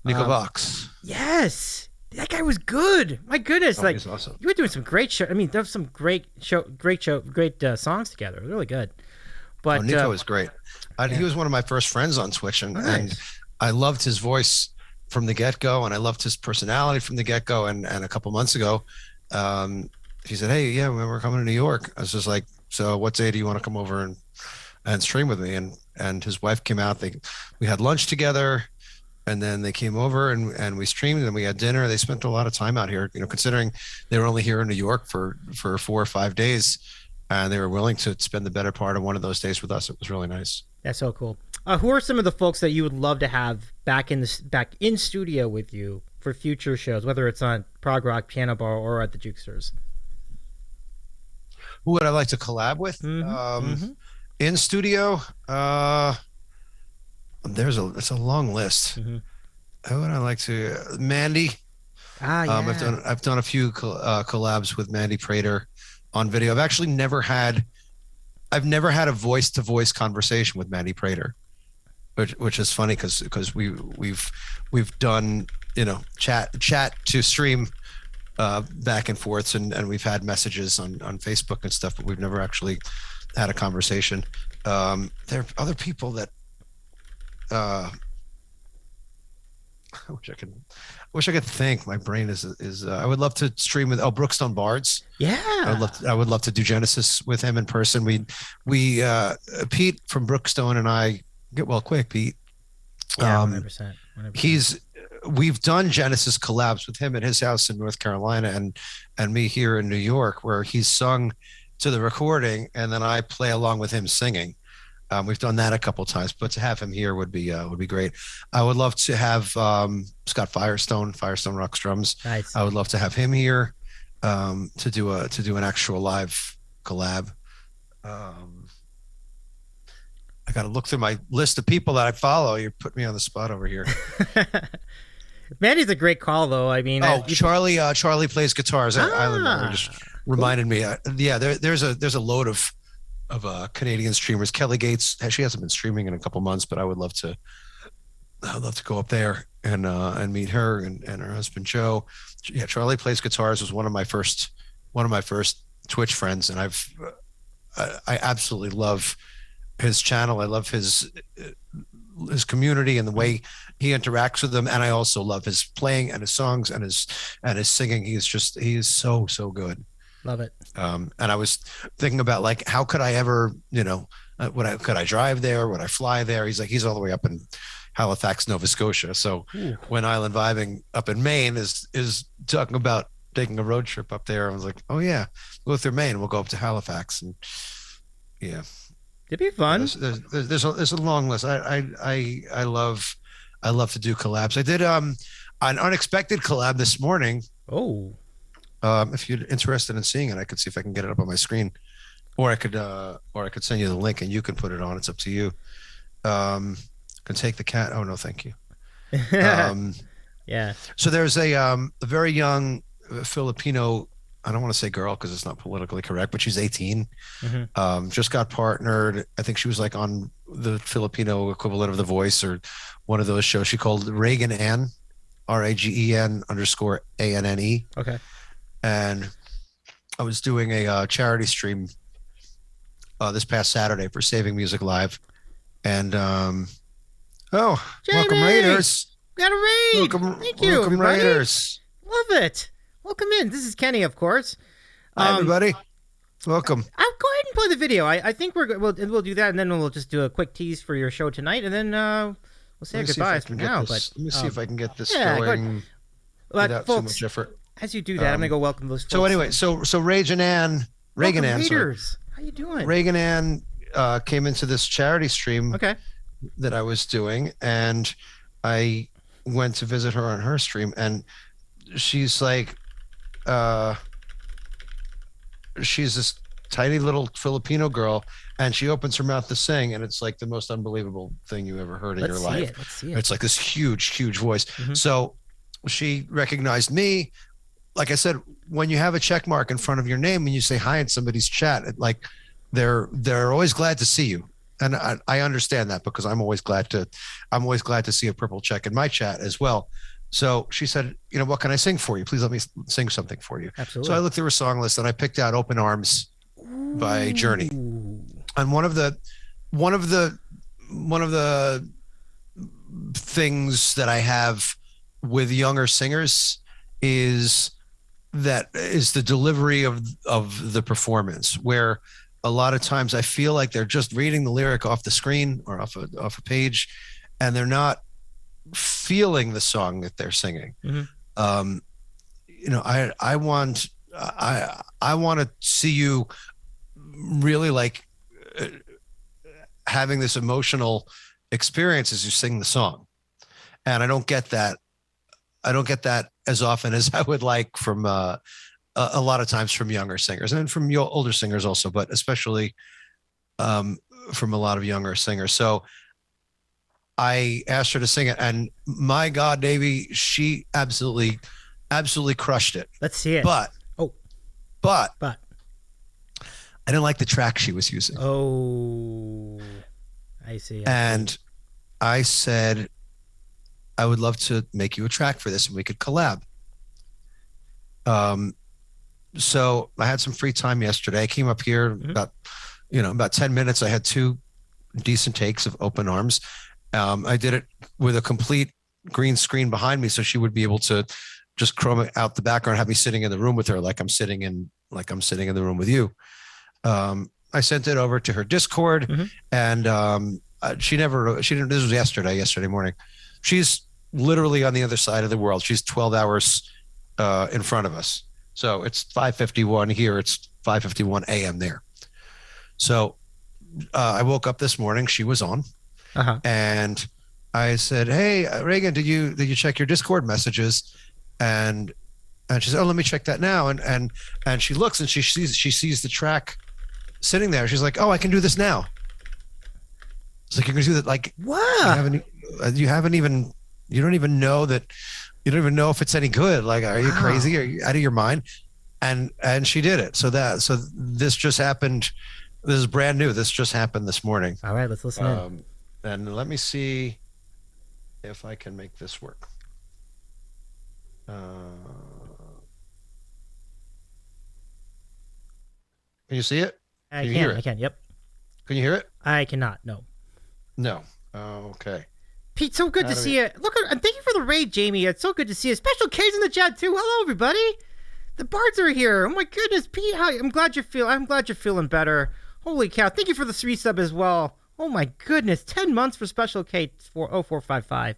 Nico Vox. Yes, that guy was good. My goodness, he's awesome. You were doing some great show. I mean, there was some great songs together. Really good. But Nico was great. He was one of my first friends on Twitch, and I loved his voice from the get-go, and I loved his personality from the get-go. And a couple months ago, he said, "Hey, yeah, we're coming to New York." I was just like, "So what day do you want to come over and stream with me?" And his wife came out. We had lunch together, and then they came over and we streamed, and we had dinner. They spent a lot of time out here, considering they were only here in New York for 4 or 5 days, and they were willing to spend the better part of one of those days with us. It was really nice. That's so cool. Who are some of the folks that you would love to have back in studio with you for future shows, whether it's on Prog Rock, Piano Bar, or at the Jukesters? Who would I like to collab with? In studio? It's a long list. Who would I like to? Mandy. Yeah. I've done a few collabs with Mandy Prater on video. I've actually never had a voice-to-voice conversation with Mandy Prater, which is funny because we've done chat to stream back and forths, and we've had messages on Facebook and stuff, but we've never actually had a conversation. There are other people that I wish I could think. My brain is. I would love to stream with Brookstone Bards. Yeah. I would love to do Genesis with him in person. We Pete from Brookstone and I get well quick. Pete. Yeah, 100%. We've done Genesis collabs with him at his house in North Carolina and me here in New York, where he's sung to the recording and then I play along with him singing. We've done that a couple of times, but to have him here would be great. I would love to have Scott Firestone Rocks Drums. Nice. I would love to have him here to do an actual live collab. I got to look through my list of people that I follow. You put me on the spot over here. Mandy's a great call, though. I mean, Charlie plays guitars. Island Mother just reminded me. There's a load of Canadian streamers. Kelly Gates, she hasn't been streaming in a couple months, but I'd love to go up there and meet her and her husband Joe. Yeah, Charlie plays guitars. Was one of my first Twitch friends, and I absolutely love his channel. I love his community and the way he interacts with them, and I also love his playing and his songs and his singing. He is so good. Love it. And I was thinking about, like, how could I ever, could I drive there? Would I fly there? He's all the way up in Halifax, Nova Scotia. So when Island Vibing up in Maine is talking about taking a road trip up there, I was like, oh yeah, we'll go through Maine. We'll go up to Halifax, and yeah, it'd be fun. There's a long list. I love to do collabs. I did an unexpected collab this morning. Oh. If you're interested in seeing it, I could see if I can get it up on my screen, or I could send you the link and you can put it on. It's up to you. Can take the cat. Oh no, thank you. Yeah. So there's a very young Filipino. I don't want to say girl because it's not politically correct, but she's 18. Mm-hmm. Just got partnered. I think she was like on the Filipino equivalent of The Voice or one of those shows. She called Reagan Ann, RAGEN_ANNE. Okay. And I was doing a charity stream this past Saturday for Saving Music Live. And Jamie! Welcome Raiders. Got a raid. Thank you, welcome everybody. Raiders. Love it. Welcome in. This is Kenny, of course. Hi, everybody. Welcome. I'll go ahead and play the video. I think we'll do that, and then we'll just do a quick tease for your show tonight, and then we'll say goodbyes for now. Let me see if I can get this yeah, going without folks, too much effort. As you do that, I'm gonna go welcome those folks. So anyway, so Reagan Ann, How you doing? Reagan Ann came into this charity stream that I was doing, and I went to visit her on her stream, and she's like, she's this tiny little Filipino girl, and she opens her mouth to sing, and it's like the most unbelievable thing you ever heard in your life. Let's see it. It's like this huge voice. Mm-hmm. So she recognized me. Like I said, when you have a check mark in front of your name and you say hi in somebody's chat, like they're always glad to see you. And I understand that because I'm always glad to see a purple check in my chat as well. So she said, what can I sing for you? Please let me sing something for you. Absolutely. So I looked through her song list and I picked out Open Arms by Journey. And one of the things that I have with younger singers is the delivery of the performance, where a lot of times I feel like they're just reading the lyric off the screen or off a page, and they're not feeling the song that they're singing. Mm-hmm. I want to see you really like having this emotional experience as you sing the song, and I don't get that as often as I would like from a lot of times from younger singers and from older singers also, but especially from a lot of younger singers. So I asked her to sing it, and my God, Davey, she absolutely crushed it. Let's see it. But I didn't like the track she was using. Oh, I see. And I said, I would love to make you a track for this and we could collab. So I had some free time yesterday. I came up here about 10 minutes. I had 2 decent takes of Open Arms. I did it with a complete green screen behind me, so she would be able to just chroma out the background, have me sitting in the room with her, like I'm sitting in the room with you. I sent it over to her Discord, and she didn't. This was yesterday morning. She's literally on the other side of the world. She's 12 hours in front of us. So it's 5:51 here. It's 5:51 a.m. there. So I woke up this morning. She was on, and I said, "Hey, Reagan, did you check your Discord messages?" And she said, "Oh, let me check that now." And she looks and she sees the track sitting there. She's like, "Oh, I can do this now." It's like, you can do that. Like, wow. You don't even know that. You don't even know if it's any good. Like, are you crazy? Are you out of your mind? And she did it. So this just happened. This is brand new. This just happened this morning. All right, let's listen in. And let me see if I can make this work. Can you see it? I can. Yep. Can you hear it? I cannot. No. No. Oh, okay. Pete, so good to see you. Look, and thank you for the raid, Jamie. It's so good to see you. Special K's in the chat too. Hello, everybody. The Bards are here. Oh my goodness, Pete. I'm glad you're feeling better. Holy cow! Thank you for the 3-sub as well. Oh my goodness, 10 months for Special K 40455.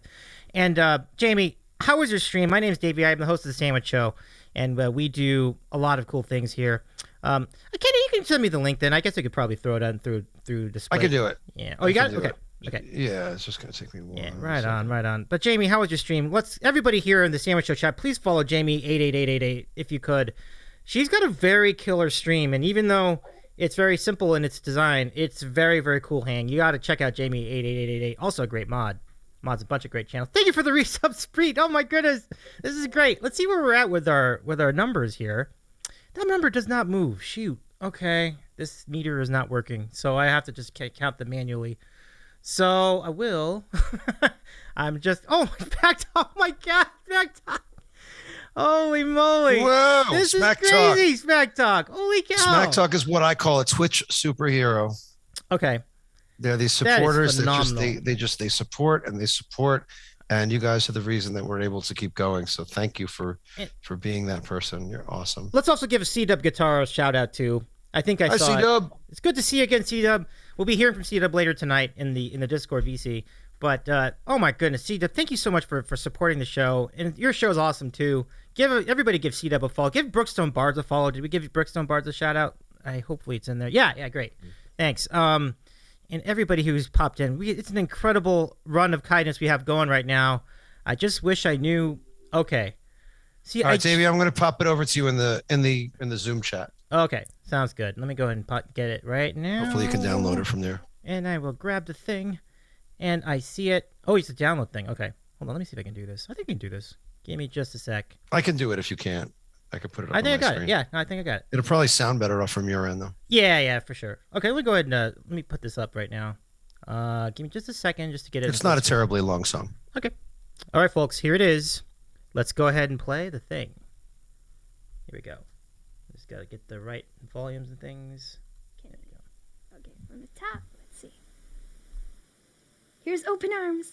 And Jamie, how was your stream? My name is Davey. I'm the host of the Sandwich Show, and we do a lot of cool things here. Kenny, you can send me the link then. I guess I could probably throw it on through display. I could do it. Yeah. Oh, you got it? Okay. Okay. Yeah, it's just gonna take me a while. Yeah, right on. But Jamie, how was your stream? Everybody here in the Sandwich Show chat, please follow Jamie 88888 if you could. She's got a very killer stream, and even though it's very simple in its design, it's very, very cool hang. You got to check out Jamie 88888. Also a great mod. Mod's a bunch of great channels. Thank you for the resub, Spreet. Oh my goodness, this is great. Let's see where we're at with our numbers here. That number does not move. Shoot. Okay, this meter is not working, so I have to just count them manually. So I will. I'm just. Oh, back. Oh my God, Smack Talk. Holy moly! Whoa! This Smack is crazy. Talk. Smack Talk. Holy cow! Smack Talk is what I call a Twitch superhero. Okay. They're these supporters that they support, and you guys are the reason that we're able to keep going. So thank you for being that person. You're awesome. Let's also give a C-Dub Guitar a shout out too. I think I saw C-Dub. It's good to see you again, C-Dub. We'll be hearing from C-Dub later tonight in the Discord VC. But oh my goodness, C-Dub, thank you so much for supporting the show. And your show is awesome too. Everybody give C-Dub a follow. Give Brookstone Bards a follow. Did we give Brookstone Bards a shout out? Hopefully it's in there. Yeah, great. Thanks. And everybody who's popped in. It's an incredible run of kindness we have going right now. I just wish I knew. Okay. See, all right, Davey, I'm going to pop it over to you in the Zoom chat. Okay, sounds good. Let me go ahead and get it right now. Hopefully you can download it from there. And I will grab the thing, and I see it. Oh, it's a download thing. Okay, hold on. Let me see if I can do this. I think I can do this. Give me just a sec. I can do it if you can't. I can put it up I think on my I got screen. it. Yeah, I think I got it. It'll probably sound better off from your end, though. Yeah, for sure. Okay, let me go ahead and let me put this up right now. Give me just a second just to get it. It's not a terribly long song. Okay. All right, folks, here it is. Let's go ahead and play the thing. Here we go. Just got to get the right volumes and things. Okay, from the top, let's see. Here's Open Arms.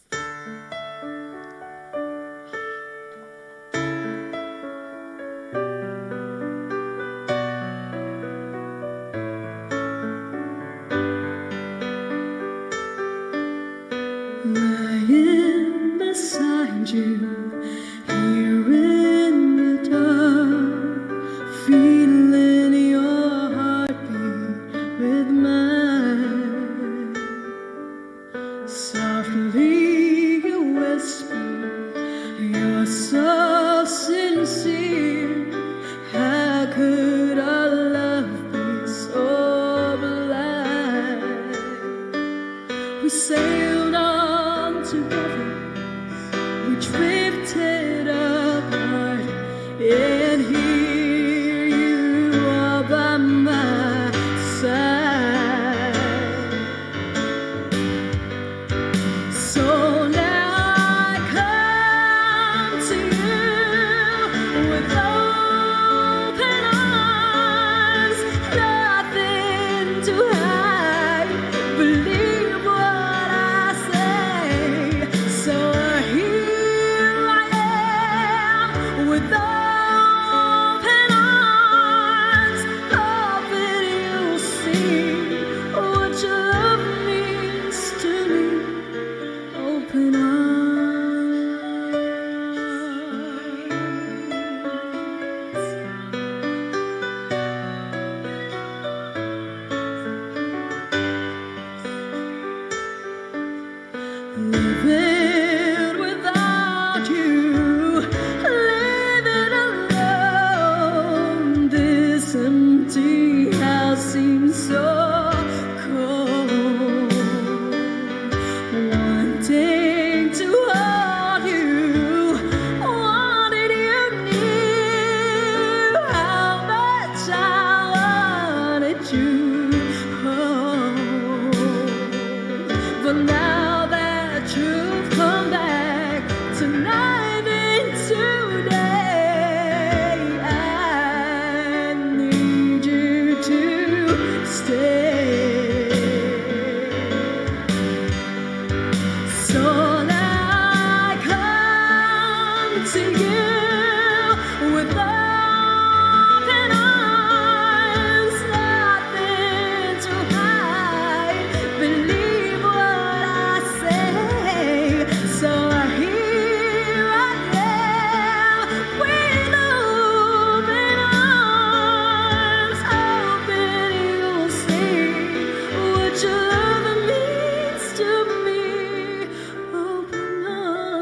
Lying beside you, here in the dark, feeling your heartbeat with mine. Softly you whisper, you're so sincere. How could our love be so blind? We sailed on together, we drifted apart, and here you are by my side. So now I come to you with open arms, nothing to hide. Believe what I say. So living without you, living alone. This empty house seems so cold. Wanting to hold you, wanted you near. How much I wanted you. But now that you've come back tonight and today, I need you to stay. So now I come to you with open arms, nothing to hide. Believe what I say. So here I am with open arms, hoping you'll see what your love means to me. Open arms.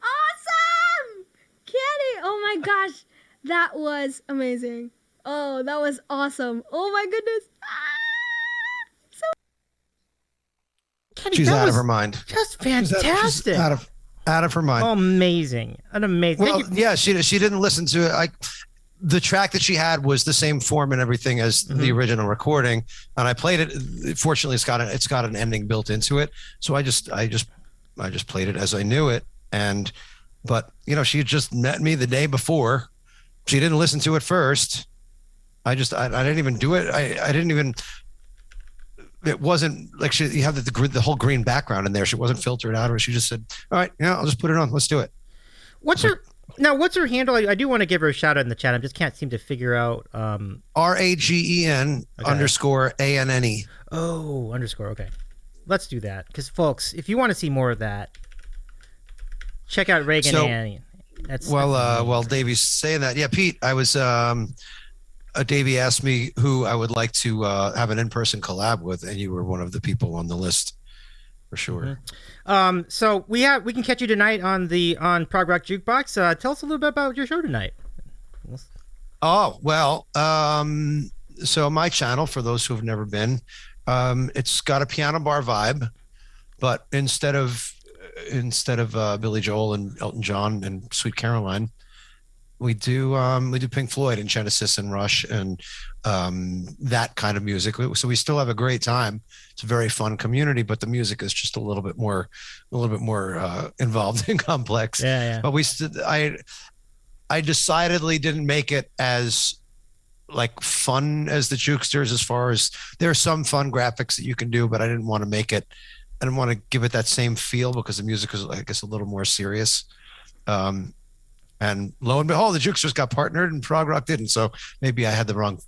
Awesome! Kenny! Oh my gosh. That was amazing. Oh, that was awesome. Oh my goodness. So Kenny, She's that out of was her mind. just She's fantastic. out of her mind. Amazing. An amazing. Well, Thank you. yeah, she didn't listen to it. The track that she had was the same form and everything as the original recording, and I played it. Fortunately, it's got an ending built into it, so I just played it as I knew it. But she had just met me the day before. She didn't listen to it first. I didn't even do it. I didn't even. It wasn't like you have the whole green background in there. She wasn't filtered out, or she just said, "All right, I'll just put it on. Let's do it." What's her handle? I do want to give her a shout out in the chat. I just can't seem to figure out. RAGEN Okay. _ANNE. Oh, underscore. Okay. Let's do that. Because, folks, if you want to see more of that, check out Reagan So, Annie. While Davey's saying that, yeah, Pete, I was, Davey asked me who I would like to have an in-person collab with, and you were one of the people on the list for sure. So we can catch you tonight on Prog Rock Jukebox. Tell us a little bit about your show tonight. Oh, well, so my channel, for those who have never been, it's got a piano bar vibe, but instead of Billy Joel and Elton John and Sweet Caroline, we do Pink Floyd and Genesis and Rush and that kind of music. So we still have a great time. It's a very fun community, but the music is just a little bit more involved and complex. Yeah. But I decidedly didn't make it as like fun as the Jukesters, as far as there are some fun graphics that you can do, but I didn't want to make it. I didn't want to give it that same feel because the music is, I guess, a little more serious. And lo and behold, the Jukesters got partnered and Prog Rock didn't. So maybe I had the wrong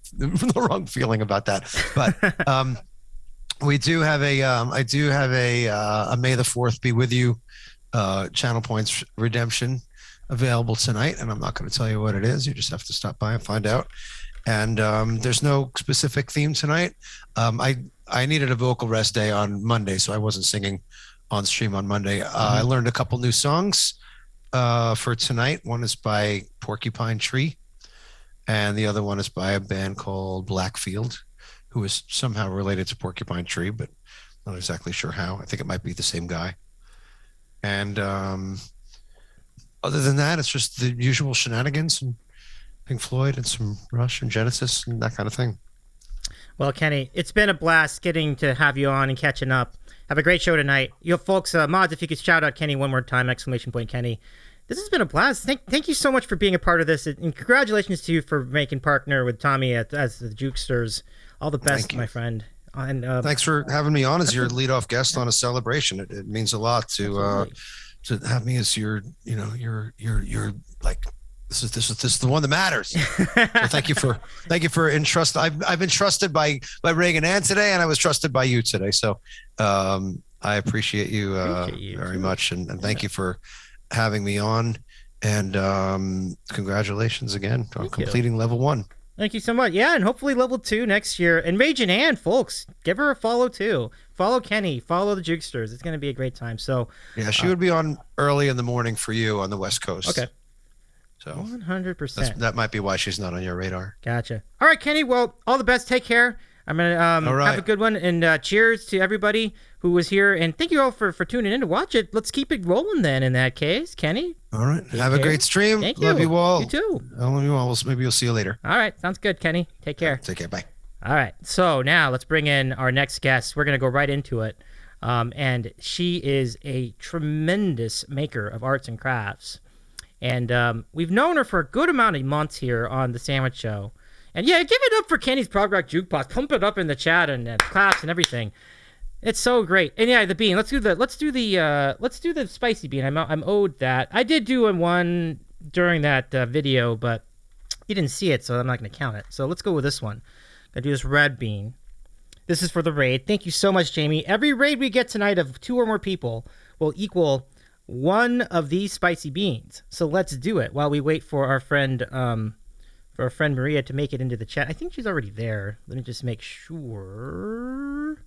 feeling about that. But I do have a May the 4th Be With You channel points redemption available tonight. And I'm not going to tell you what it is. You just have to stop by and find out. And there's no specific theme tonight. I needed a vocal rest day on Monday, so I wasn't singing on stream on Monday. I learned a couple new songs for tonight. One is by Porcupine Tree, and the other one is by a band called Blackfield, who is somehow related to Porcupine Tree, but not exactly sure how. I think it might be the same guy. And other than that, it's just the usual shenanigans and Pink Floyd and some Rush and Genesis and that kind of thing. Well, Kenny, it's been a blast getting to have you on and catching up. Have a great show tonight. You folks, mods, if you could shout out Kenny one more time, ! Kenny. This has been a blast. Thank you so much for being a part of this, and congratulations to you for making partner with Tommy as the Jukesters. All the best, my friend. And thanks for having me on as your leadoff guest on a celebration. It means a lot to have me as your like This is the one that matters. So thank you for entrust. I've been trusted by Reagan Ann today, and I was trusted by you today. So I appreciate you, very much, and thank you for having me on. And congratulations again on completing level 1. Thank you so much. Yeah, and hopefully level 2 next year. And Raging Ann, folks, give her a follow too. Follow Kenny. Follow the Jukesters. It's going to be a great time. So yeah, she would be on early in the morning for you on the West Coast. Okay. So 100%. That might be why she's not on your radar. Gotcha. All right, Kenny. Well, all the best. Take care. I'm gonna have a good one, and cheers to everybody who was here, and thank you all for tuning in to watch it. Let's keep it rolling then. In that case, Kenny. All right. Have a great stream. Thank you. Love you all. You too. I love you all. Maybe we'll see you later. All right. Sounds good, Kenny. Take care. Take care. Bye. All right. So now let's bring in our next guest. We're gonna go right into it, and she is a tremendous maker of arts and crafts, and we've known her for a good amount of months here on the Sandwich Show. And yeah, give it up for Kenny's Prog Rock Jukebox. Pump it up in the chat and claps and everything. It's so great. And yeah, the bean. Let's do the spicy bean. I'm owed that. I did do one during that video, but you didn't see it, so I'm not going to count it. So let's go with this one. Gonna do this red bean. This is for the raid. Thank you so much, Jamie. Every raid we get tonight of 2 or more people will equal 1 of these spicy beans. So let's do it while we wait for our friend Maria to make it into the chat. I think she's already there. Let me just make sure.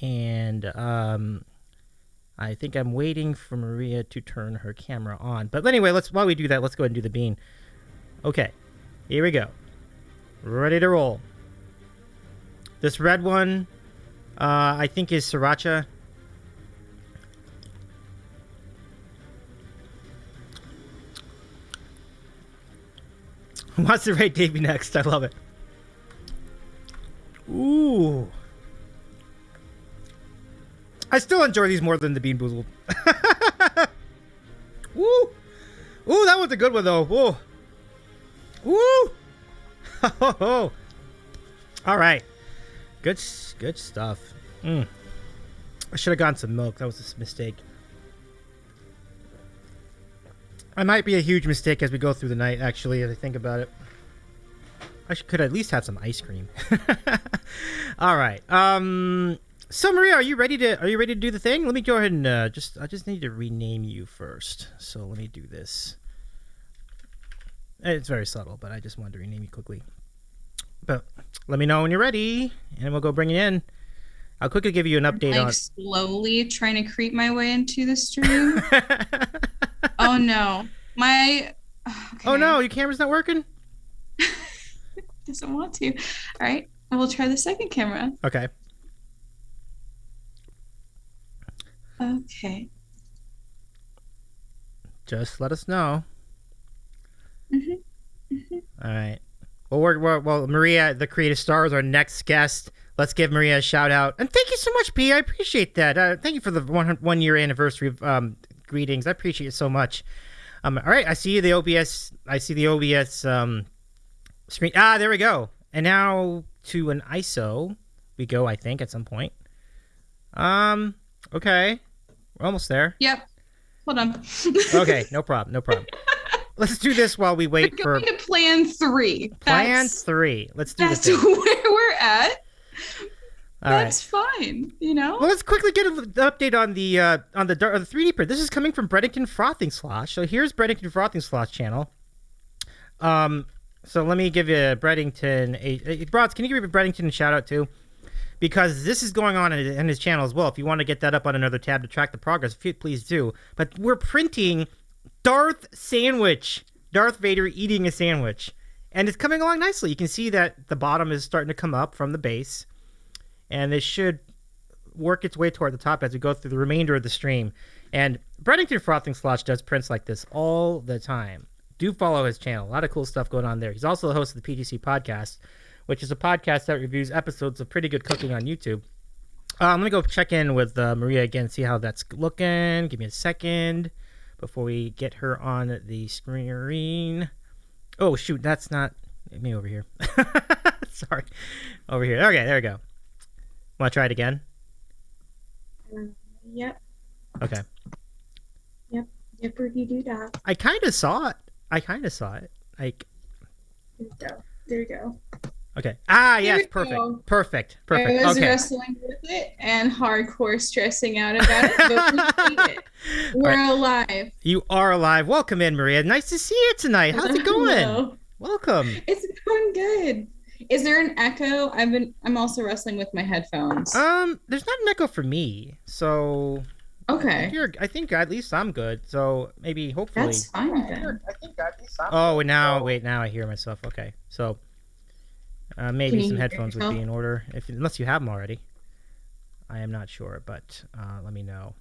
And I think I'm waiting for Maria to turn her camera on. But anyway, while we do that, let's go ahead and do the bean. Okay, here we go. Ready to roll. This red one, I think is sriracha. Who wants to rate Davey next? I love it. Ooh. I still enjoy these more than the Bean Boozled. Woo! Ooh, that was a good one, though. Whoa. Woo! All right. Good stuff. I should have gotten some milk. That was a mistake. I might be a huge mistake as we go through the night, actually, as I think about it. I could at least have some ice cream. All right. So Maria, are you ready to do the thing? Let me go ahead and I just need to rename you first. So let me do this. It's very subtle, but I just wanted to rename you quickly. But let me know when you're ready, and we'll go bring you in. I'll quickly give you an update on slowly trying to creep my way into the stream. Oh no. Okay. Oh no, your camera's not working? Doesn't want to. All right. We'll try the second camera. Okay. Okay. Just let us know. Mm-hmm. All right. Well, Maria, the creative star, is our next guest. Let's give Maria a shout out. And thank you so much, P. I appreciate that. Thank you for the 1 year anniversary of greetings. I appreciate it so much. All right. I see the OBS. Screen. There we go. And now to an ISO we go, I think, at some point. Okay. We're almost there. Yep. Hold on. Okay. No problem. Let's do this while we wait We're going to plan 3. Plan 3. Let's do this. That's where we're at. All That's fine, you know? Well, let's quickly get an update on the 3D print. This is coming from Breddington Frothing Slosh. So here's Breddington Frothing Slosh channel. So let me give you Breddington Brods, can you give Breddington a shout out too? Because this is going on in his channel as well. If you want to get that up on another tab to track the progress, please do. But we're printing Darth Vader eating a sandwich. And it's coming along nicely. You can see that the bottom is starting to come up from the base. And it should work its way toward the top as we go through the remainder of the stream. And Breddington Frothing Slosh does prints like this all the time. Do follow his channel. A lot of cool stuff going on there. He's also the host of the PGC Podcast, which is a podcast that reviews episodes of Pretty Good Cooking on YouTube. I'm going to go check in with Maria again, see how that's looking. Give me a second before we get her on the screen. Oh, shoot. That's not me over here. Sorry. Over here. Okay, there we go. Want to try it again? Yep. Okay. Yep. Yipperty-doo-dah. I kind of saw it. I kind of saw it. Like, There you go. okay. Ah, There yes, we perfect. go. Perfect. I Perfect. was Okay. wrestling with it and hardcore stressing out about it, but we made it. We're alive. You are alive. Welcome in, Maria. Nice to see you tonight. How's it going? Hello. Welcome. It's going good. Is there an echo? I'm also wrestling with my headphones. There's not an echo for me, so Okay. I think at least I'm good. So maybe, hopefully. That's fine then. Oh, and now I hear myself. Okay, so maybe Can you some hear headphones would yourself? be in order, unless you have them already. I am not sure, but let me know.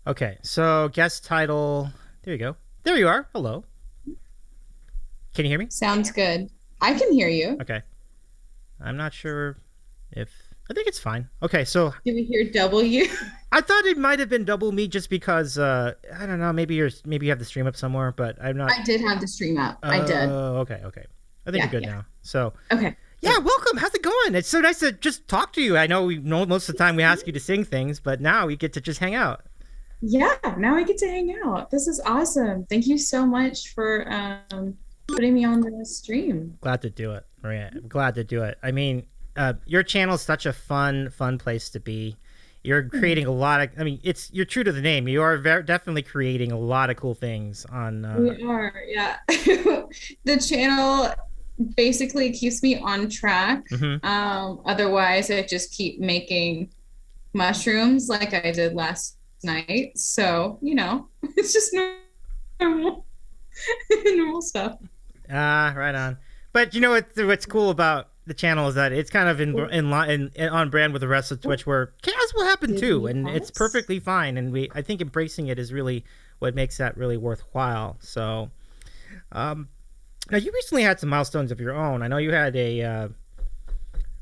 Okay, so guest title. There you go. There you are. Hello. Can you hear me? Sounds good. I can hear you. Okay. I'm not sure if I think it's fine. Okay, so Do we hear W? I thought it might have been double me just because I don't know, maybe you have the stream up somewhere, but I'm not. I did have the stream up. I did. Oh, okay. I think Yeah, you're good now. So Okay. yeah, welcome. How's it going? It's so nice to just talk to you. I know most of the time we ask you to sing things, but now we get to just hang out. Yeah, now I get to hang out. This is awesome. Thank you so much for putting me on the stream. Glad to do it, Maria. I'm glad to do it. I mean, your channel is such a fun place to be. You're creating a lot of. I mean, you're true to the name. You are definitely creating a lot of cool things on. We are, yeah. The channel basically keeps me on track. Mhm. Otherwise, I just keep making mushrooms like I did last night. So it's just normal, normal stuff. Right on. But you know what's cool about the channel is that it's kind of in line and on brand with the rest of Twitch, where chaos will happen too, and it's perfectly fine. And I think embracing it is really what makes that really worthwhile. So, now you recently had some milestones of your own. I know you had a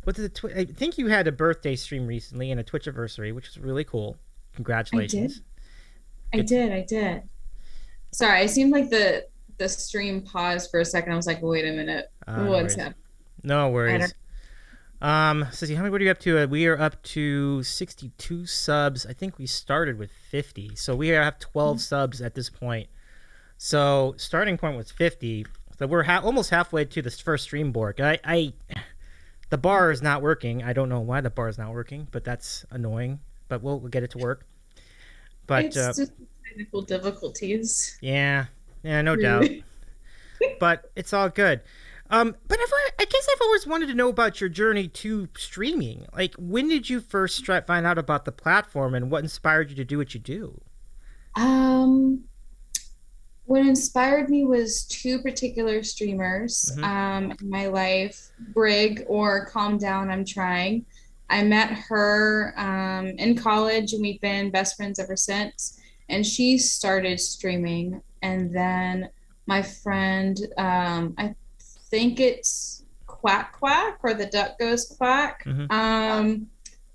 I think you had a birthday stream recently and a Twitch anniversary, which is really cool. Congratulations. I did. Sorry, it seemed like the stream paused for a second. I was like, wait a minute. What's happening? No worries. So how many what are you up to? We are up to 62 subs. I think we started with 50. So we have 12 subs at this point. So starting point was 50. So we're almost halfway to the first stream board. The bar is not working. I don't know why the bar is not working, but that's annoying. But we'll get it to work. But It's just technical difficulties. Yeah, no doubt. But it's all good. But I guess I've always wanted to know about your journey to streaming. Like, when did you first find out about the platform, and what inspired you to do what you do? What inspired me was two particular streamers in my life, Brig or Calm Down, I'm Trying. I met her in college, and we've been best friends ever since. And she started streaming, and then my friend, I think it's Quack Quack, or the duck goes quack.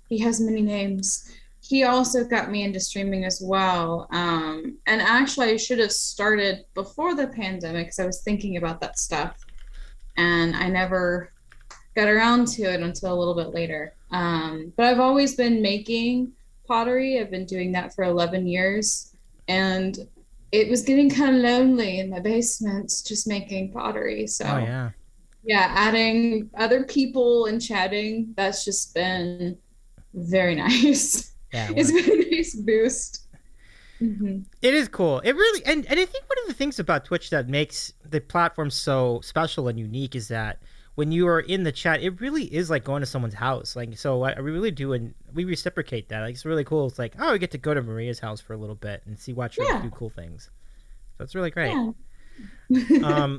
He has many names. He also got me into streaming as well. And actually, I should have started before the pandemic, because I was thinking about that stuff, and I never got around to it until a little bit later. But I've always been making pottery. I've been doing that for 11 years, and it was getting kind of lonely in my basement just making pottery. So adding other people and chatting, that's just been very nice. Yeah, it's been a nice boost. It is cool. It really, and I think one of the things about Twitch that makes the platform so special and unique is that when you are in the chat, it really is like going to someone's house. Like, so I really do, and we reciprocate that. Like, it's really cool. It's like, oh, we get to go to Maria's house for a little bit and watch her do cool things. So it's really great. Yeah.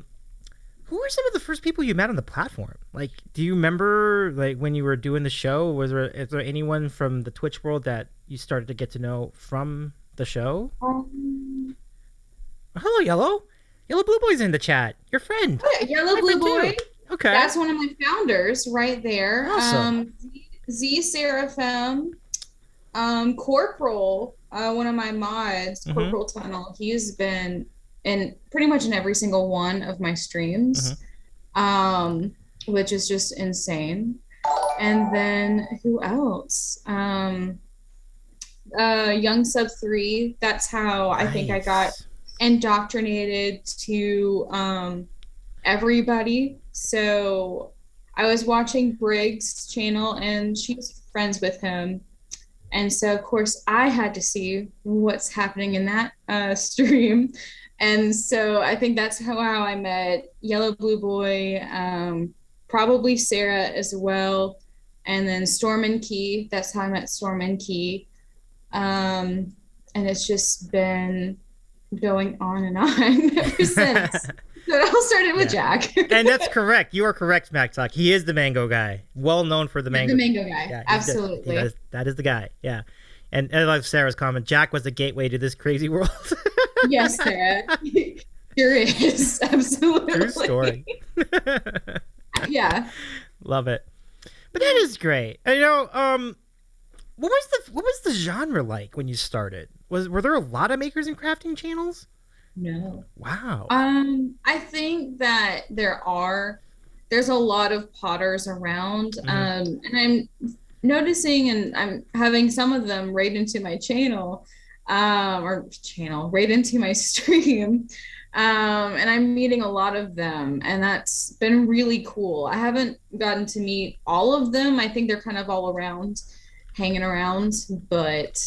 Who were some of the first people you met on the platform? Like, do you remember, like, when you were doing the show? Is there anyone from the Twitch world that you started to get to know from the show? Hello, Yellow Blue Boy's in the chat. Your friend. Oh, yeah, Yellow Blue Boy. Too. Okay. That's one of my founders right there. Awesome. Z Seraphim, Corporal, one of my mods, Corporal Tunnel. He's been in pretty much in every single one of my streams, which is just insane. And then who else? Young Sub 3. That's how I think I got indoctrinated to everybody. So I was watching Brig's channel and she's friends with him. And so, of course, I had to see what's happening in that stream. And so I think that's how I met Yellow Blue Boy, probably Sarah as well. And then Storm and Key. That's how I met Storm and Key. And it's just been going on and on ever since. So it all started with Jack. And that's correct. You are correct, Mac Talk. He is the mango guy. Well known for the mango. The mango guy. Yeah, absolutely. That is the guy. Yeah. And I like Sarah's comment. Jack was the gateway to this crazy world. Yes, Sarah. There is. Absolutely. True story. Yeah. Love it. But that is great. And, what was the genre like when you started? Were there a lot of makers and crafting channels? No. Wow. I think that there's a lot of potters around. And I'm noticing, and I'm having some of them right into my channel, right into my stream. And I'm meeting a lot of them, and that's been really cool. I haven't gotten to meet all of them. I think they're kind of all around, hanging around, but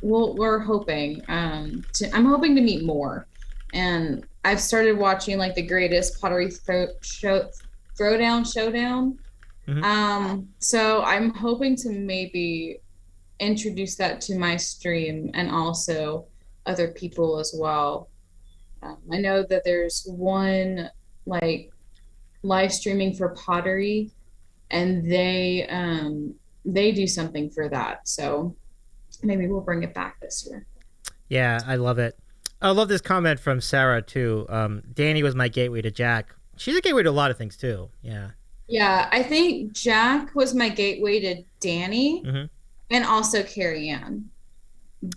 we're hoping. I'm hoping to meet more. And I've started watching like the greatest pottery throwdown showdown. So I'm hoping to maybe introduce that to my stream and also other people as well. I know that there's one like live streaming for pottery, and they do something for that. So maybe we'll bring it back this year. Yeah, I love it. I love this comment from Sarah too. Danny was my gateway to Jack. She's a gateway to a lot of things too. Yeah. Yeah, I think Jack was my gateway to Danny and also Carrie Ann.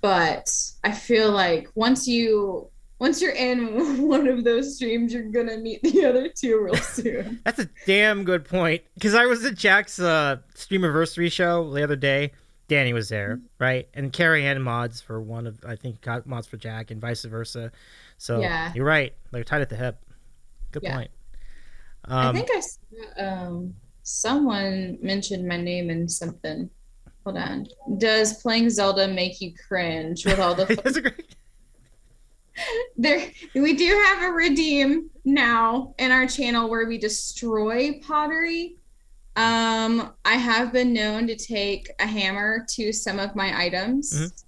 But I feel like once you're in one of those streams, you're gonna meet the other two real soon. That's a damn good point. Because I was at Jack's streamiversary show the other day. Danny was there, right? And Carrie Ann mods for one of, I think, got mods for Jack and vice versa. So you're right. They're tied at the hip. Good point. I think I saw someone mentioned my name in something. Hold on. Does playing Zelda make you cringe with all the That's a great... We do have a redeem now in our channel where we destroy pottery. I have been known to take a hammer to some of my items.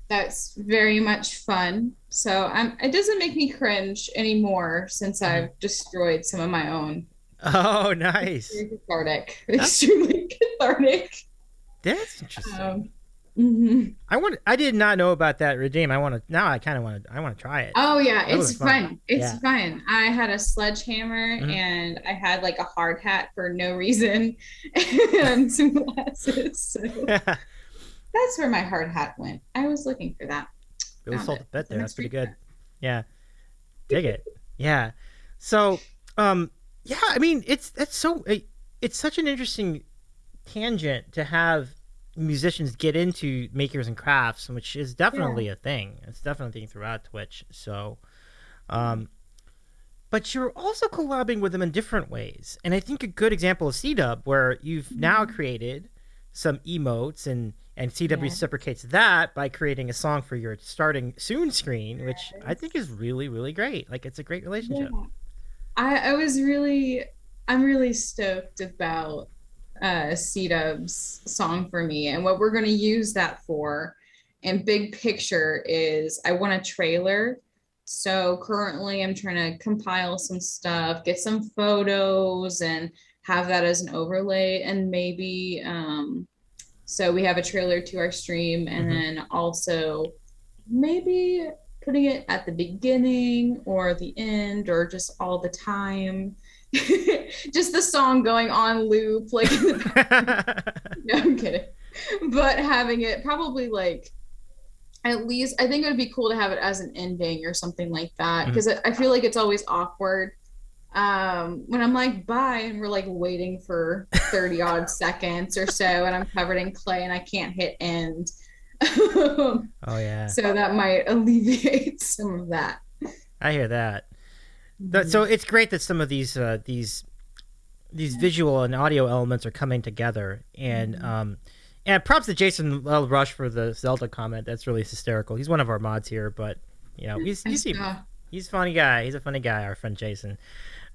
That's very much fun. So it doesn't make me cringe anymore since I've destroyed some of my own. Oh, nice. Very cathartic. Extremely cathartic. That's interesting. I did not know about that redeem. I want to try it. Oh yeah, it's fun. It's fun. I had a sledgehammer and I had like a hard hat for no reason and some glasses. So that's where my hard hat went. I was looking for that. Really sold a bit there. That's pretty good. Yeah. Dig it. Yeah. So, yeah, I mean, it's such an interesting tangent to have musicians get into makers and crafts, which is definitely a thing. It's definitely a thing throughout Twitch. So, but you're also collabing with them in different ways. And I think a good example is C-Dub, where you've now created some emotes, and C-Dub reciprocates that by creating a song for your starting soon screen, which I think is really, really great. Like, it's a great relationship. Yeah. I'm really stoked about C-Dub's song for me, and what we're going to use that for. And big picture is I want a trailer. So currently I'm trying to compile some stuff, get some photos, and have that as an overlay, and maybe so we have a trailer to our stream, and then also maybe putting it at the beginning or the end or just all the time. Just the song going on loop, like in the back. No, I'm kidding. But having it probably like, at least I think it would be cool to have it as an ending or something like that, because I feel like it's always awkward when I'm like bye and we're like waiting for 30 odd seconds or so and I'm covered in clay and I can't hit end. Oh yeah, So that might alleviate some of that. I hear that. So it's great that some of these visual and audio elements are coming together, and props to Jason L. Rush for the Zelda comment. That's really hysterical. He's one of our mods here, but he's a funny guy. He's a funny guy, our friend Jason.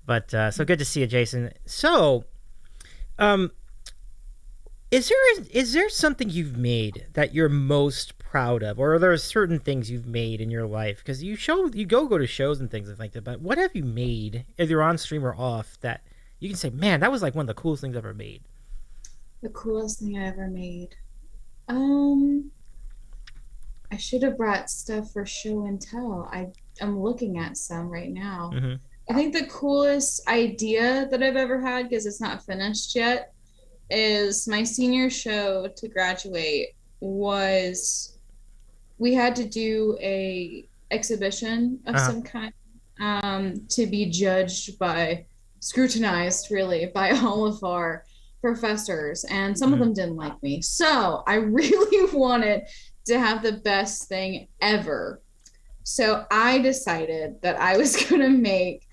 But so good to see you, Jason. So, is there something you've made that you're most proud of, or are there certain things you've made in your life? Because you go to shows and things like that. But what have you made, either on stream or off, that you can say, man, that was like one of the coolest things I've ever made? The coolest thing I ever made. I should have brought stuff for show and tell. I'm looking at some right now. Mm-hmm. I think the coolest idea that I've ever had, because it's not finished yet, is my senior show to graduate was we had to do a exhibition of some kind to be judged by, scrutinized really, by all of our professors, and some of them didn't like me. So I really wanted to have the best thing ever. So I decided that I was going to make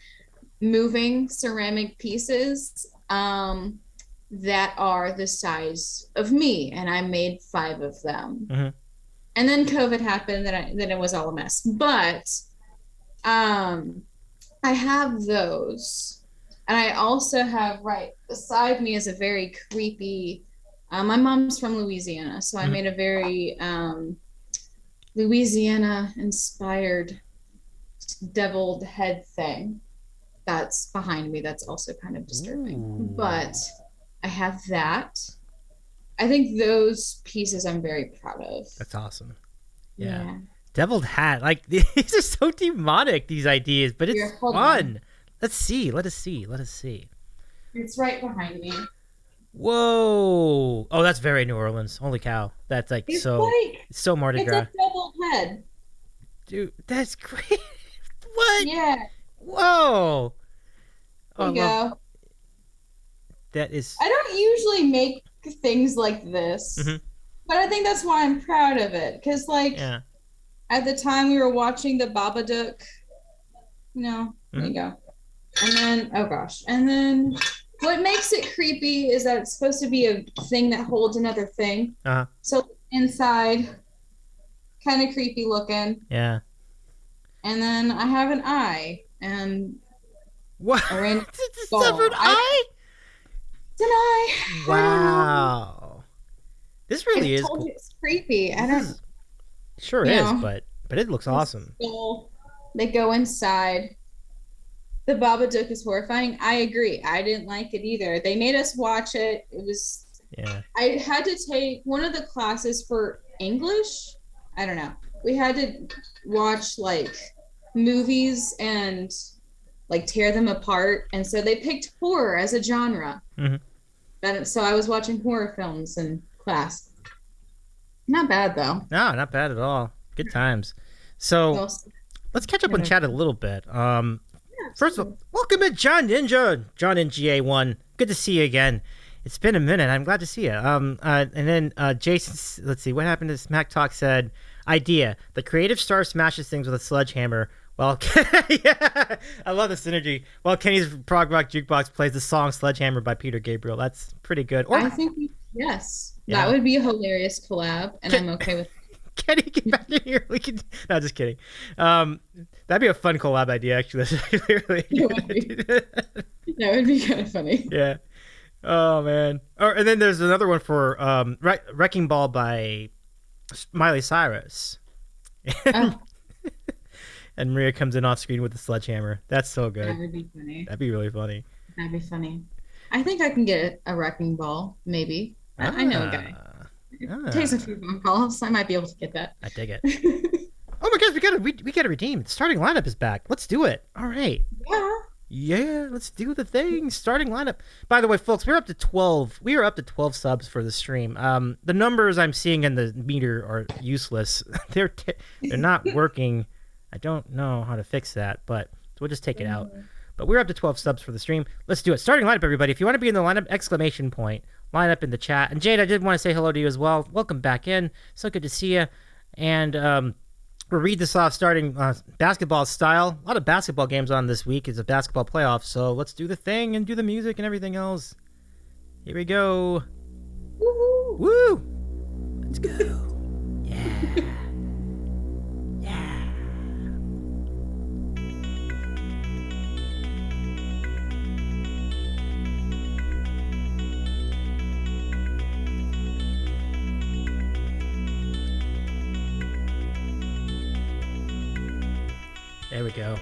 moving ceramic pieces that are the size of me, and I made 5 of them. Mm-hmm. And then COVID happened, then it was all a mess. But I have those. And I also have right beside me is a very creepy, my mom's from Louisiana, so I made a very Louisiana-inspired deviled head thing that's behind me that's also kind of disturbing. Ooh. But I have that. I think those pieces I'm very proud of. That's awesome. Yeah. Deviled hat. Like, these are so demonic, these ideas, but it's fun. Let's see. Let us see. It's right behind me. Whoa. Oh, that's very New Orleans. Holy cow. That's like it's so Mardi Gras. It's a double head. Dude, that's great. What? Yeah. Whoa. There you go. That is... I don't usually make things like this, but I think that's why I'm proud of it. Because, at the time we were watching the Babadook, there you go. And then, oh gosh. And then what makes it creepy is that it's supposed to be a thing that holds another thing. So inside, kind of creepy looking. Yeah. And then I have an eye. And what? It's a severed eye? It's an eye. Wow. This really is cool. It's creepy. I don't. Sure is, but it looks awesome. They go inside. The Babadook is horrifying. I agree. I didn't like it either. They made us watch it. It was. Yeah. I had to take one of the classes for English. I don't know. We had to watch like movies and like tear them apart, and so they picked horror as a genre. So I was watching horror films in class. Not bad though. No, not bad at all. Good times. So let's catch up on chat a little bit. First of all, welcome in John Ninja, John NGA1. Good to see you again. It's been a minute. I'm glad to see you. And then Jason, let's see, what happened to Smack Talk said, idea, the creative star smashes things with a sledgehammer. Well, yeah, I love the synergy. While Kenny's prog rock jukebox plays the song Sledgehammer by Peter Gabriel. That's pretty good. I think, that would be a hilarious collab, and I'm okay with it. Kenny, get back in here. We can. No, just kidding. That'd be a fun collab idea, actually. That would be kind of funny. Yeah. Oh man. And then there's another one for Wrecking Ball by Miley Cyrus. And Maria comes in off screen with the sledgehammer. That's so good. That would be funny. That'd be really funny. That'd be funny. I think I can get a Wrecking Ball, maybe. I know a guy. It takes a few phone calls. I might be able to get that. I dig it. Oh my gosh, we gotta redeem. The starting lineup is back. Let's do it. All right. Yeah, let's do the thing. Starting lineup. By the way, folks, we're up to 12. We are up to 12 subs for the stream. The numbers I'm seeing in the meter are useless. They're not working. I don't know how to fix that, but we'll just take it out. But we're up to 12 subs for the stream. Let's do it. Starting lineup, everybody. If you want to be in the lineup, exclamation point. lineup in the chat. And Jade, I did want to say hello to you as well. Welcome back in. So good to see you. And we'll read this off starting basketball style. A lot of basketball games on this week. It's a basketball playoff. So let's do the thing and do the music and everything else. Here we go. Woo-hoo. Woo! Let's go. Yeah. Yeah. There we go.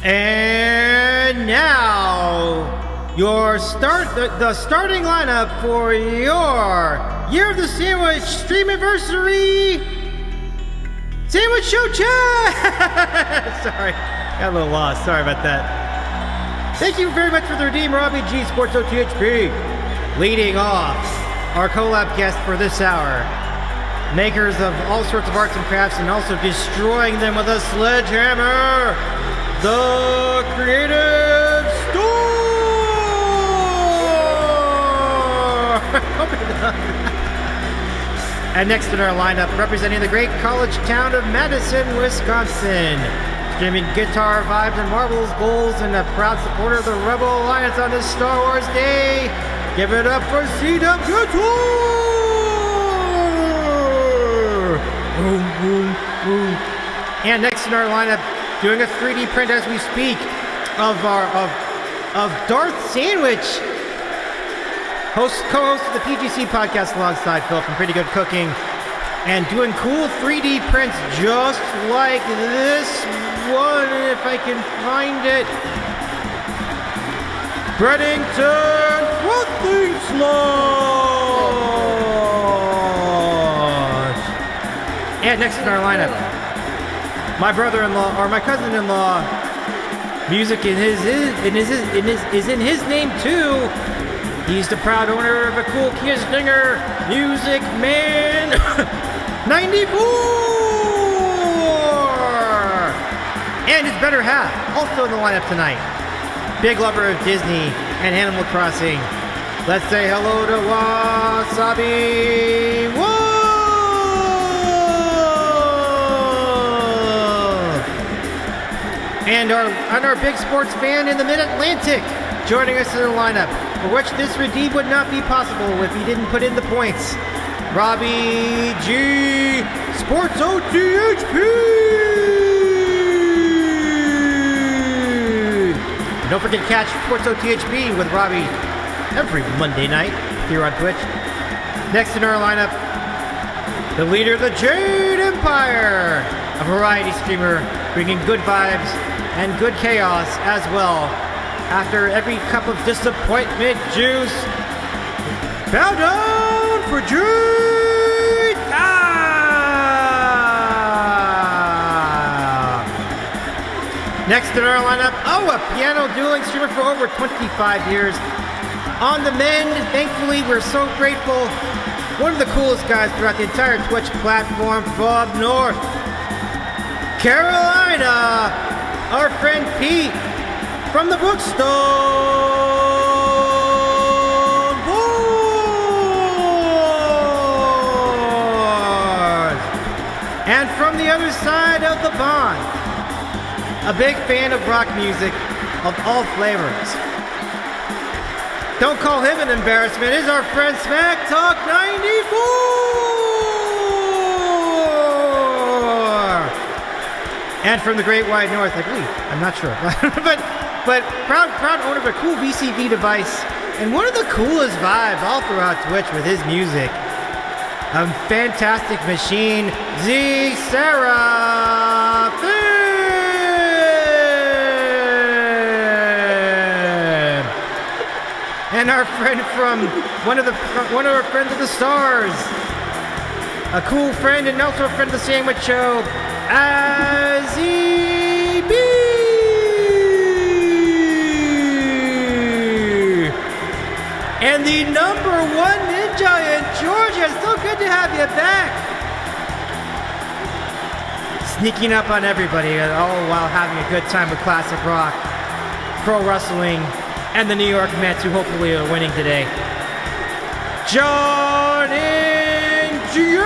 And now your the starting lineup for your Year of the Sandwich streamiversary sandwich show chat. Sorry, got a little lost. Sorry about that. Thank you very much for the Redeem Robbie G Sports OTHP. Leading off our collab guest for this hour, makers of all sorts of arts and crafts and also destroying them with a sledgehammer, the Creative Store! Open it up. And next in our lineup, representing the great college town of Madison, Wisconsin, streaming guitar vibes and marbles bowls, and a proud supporter of the Rebel Alliance on this Star Wars Day. Give it up for CW Boom, boom, boom. And next in our lineup, doing a 3D print as we speak of Darth Sandwich, co-host of the PGC podcast alongside Phil from Pretty Good Cooking, and doing cool 3D prints just like this one, if I can find it. Breddington Frothing Slush. And next in our lineup, my brother-in-law or my cousin-in-law. Music is in his name too. He's the proud owner of a cool Kia Stinger Music Man 94, and his better half also in the lineup tonight. Big lover of Disney and Animal Crossing. Let's say hello to Wasabi Wolf! And our big sports fan in the Mid-Atlantic joining us in the lineup, for which this redeem would not be possible if he didn't put in the points. Robbie G Sports OTHP! Don't forget to catch Sports OTHP with Robbie every Monday night here on Twitch. Next in our lineup, the leader of the Jade Empire, a variety streamer bringing good vibes and good chaos as well. After every cup of disappointment juice, bow down for Jade! Next in our lineup, a piano dueling streamer for over 25 years. On the mend, thankfully, we're so grateful. One of the coolest guys throughout the entire Twitch platform from North Carolina, our friend Pete from the Bookstone Boys. And from the other side of the pond, a big fan of rock music of all flavors. Don't call him an embarrassment. Is our friend Smack Talk 94. And from the Great Wide North, I believe. I'm not sure, but proud owner of a cool VCV device and one of the coolest vibes all throughout Twitch with his music. A fantastic machine, Z Sarah. And our friend from one of our friends of the stars, a cool friend and also a friend of the Sandwich Show, AZB. And the #1 ninja in Georgia. So good to have you back. Sneaking up on everybody, all while having a good time with classic rock, pro wrestling, and the New York Mets, who hopefully are winning today. John and G.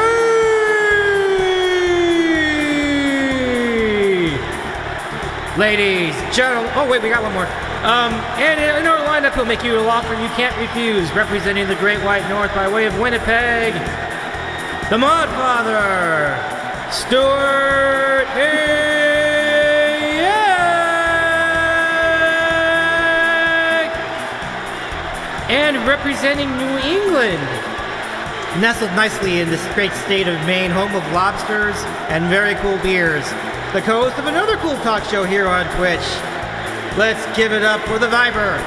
Ladies, gentlemen. Oh, wait, we got one more. And in our lineup, he'll make you an offer you can't refuse, representing the Great White North by way of Winnipeg, the Modfather, StewartHayek, and representing New England, nestled nicely in this great state of Maine, home of lobsters and very cool beers, the co-host of another cool talk show here on Twitch. Let's give it up for the Viber,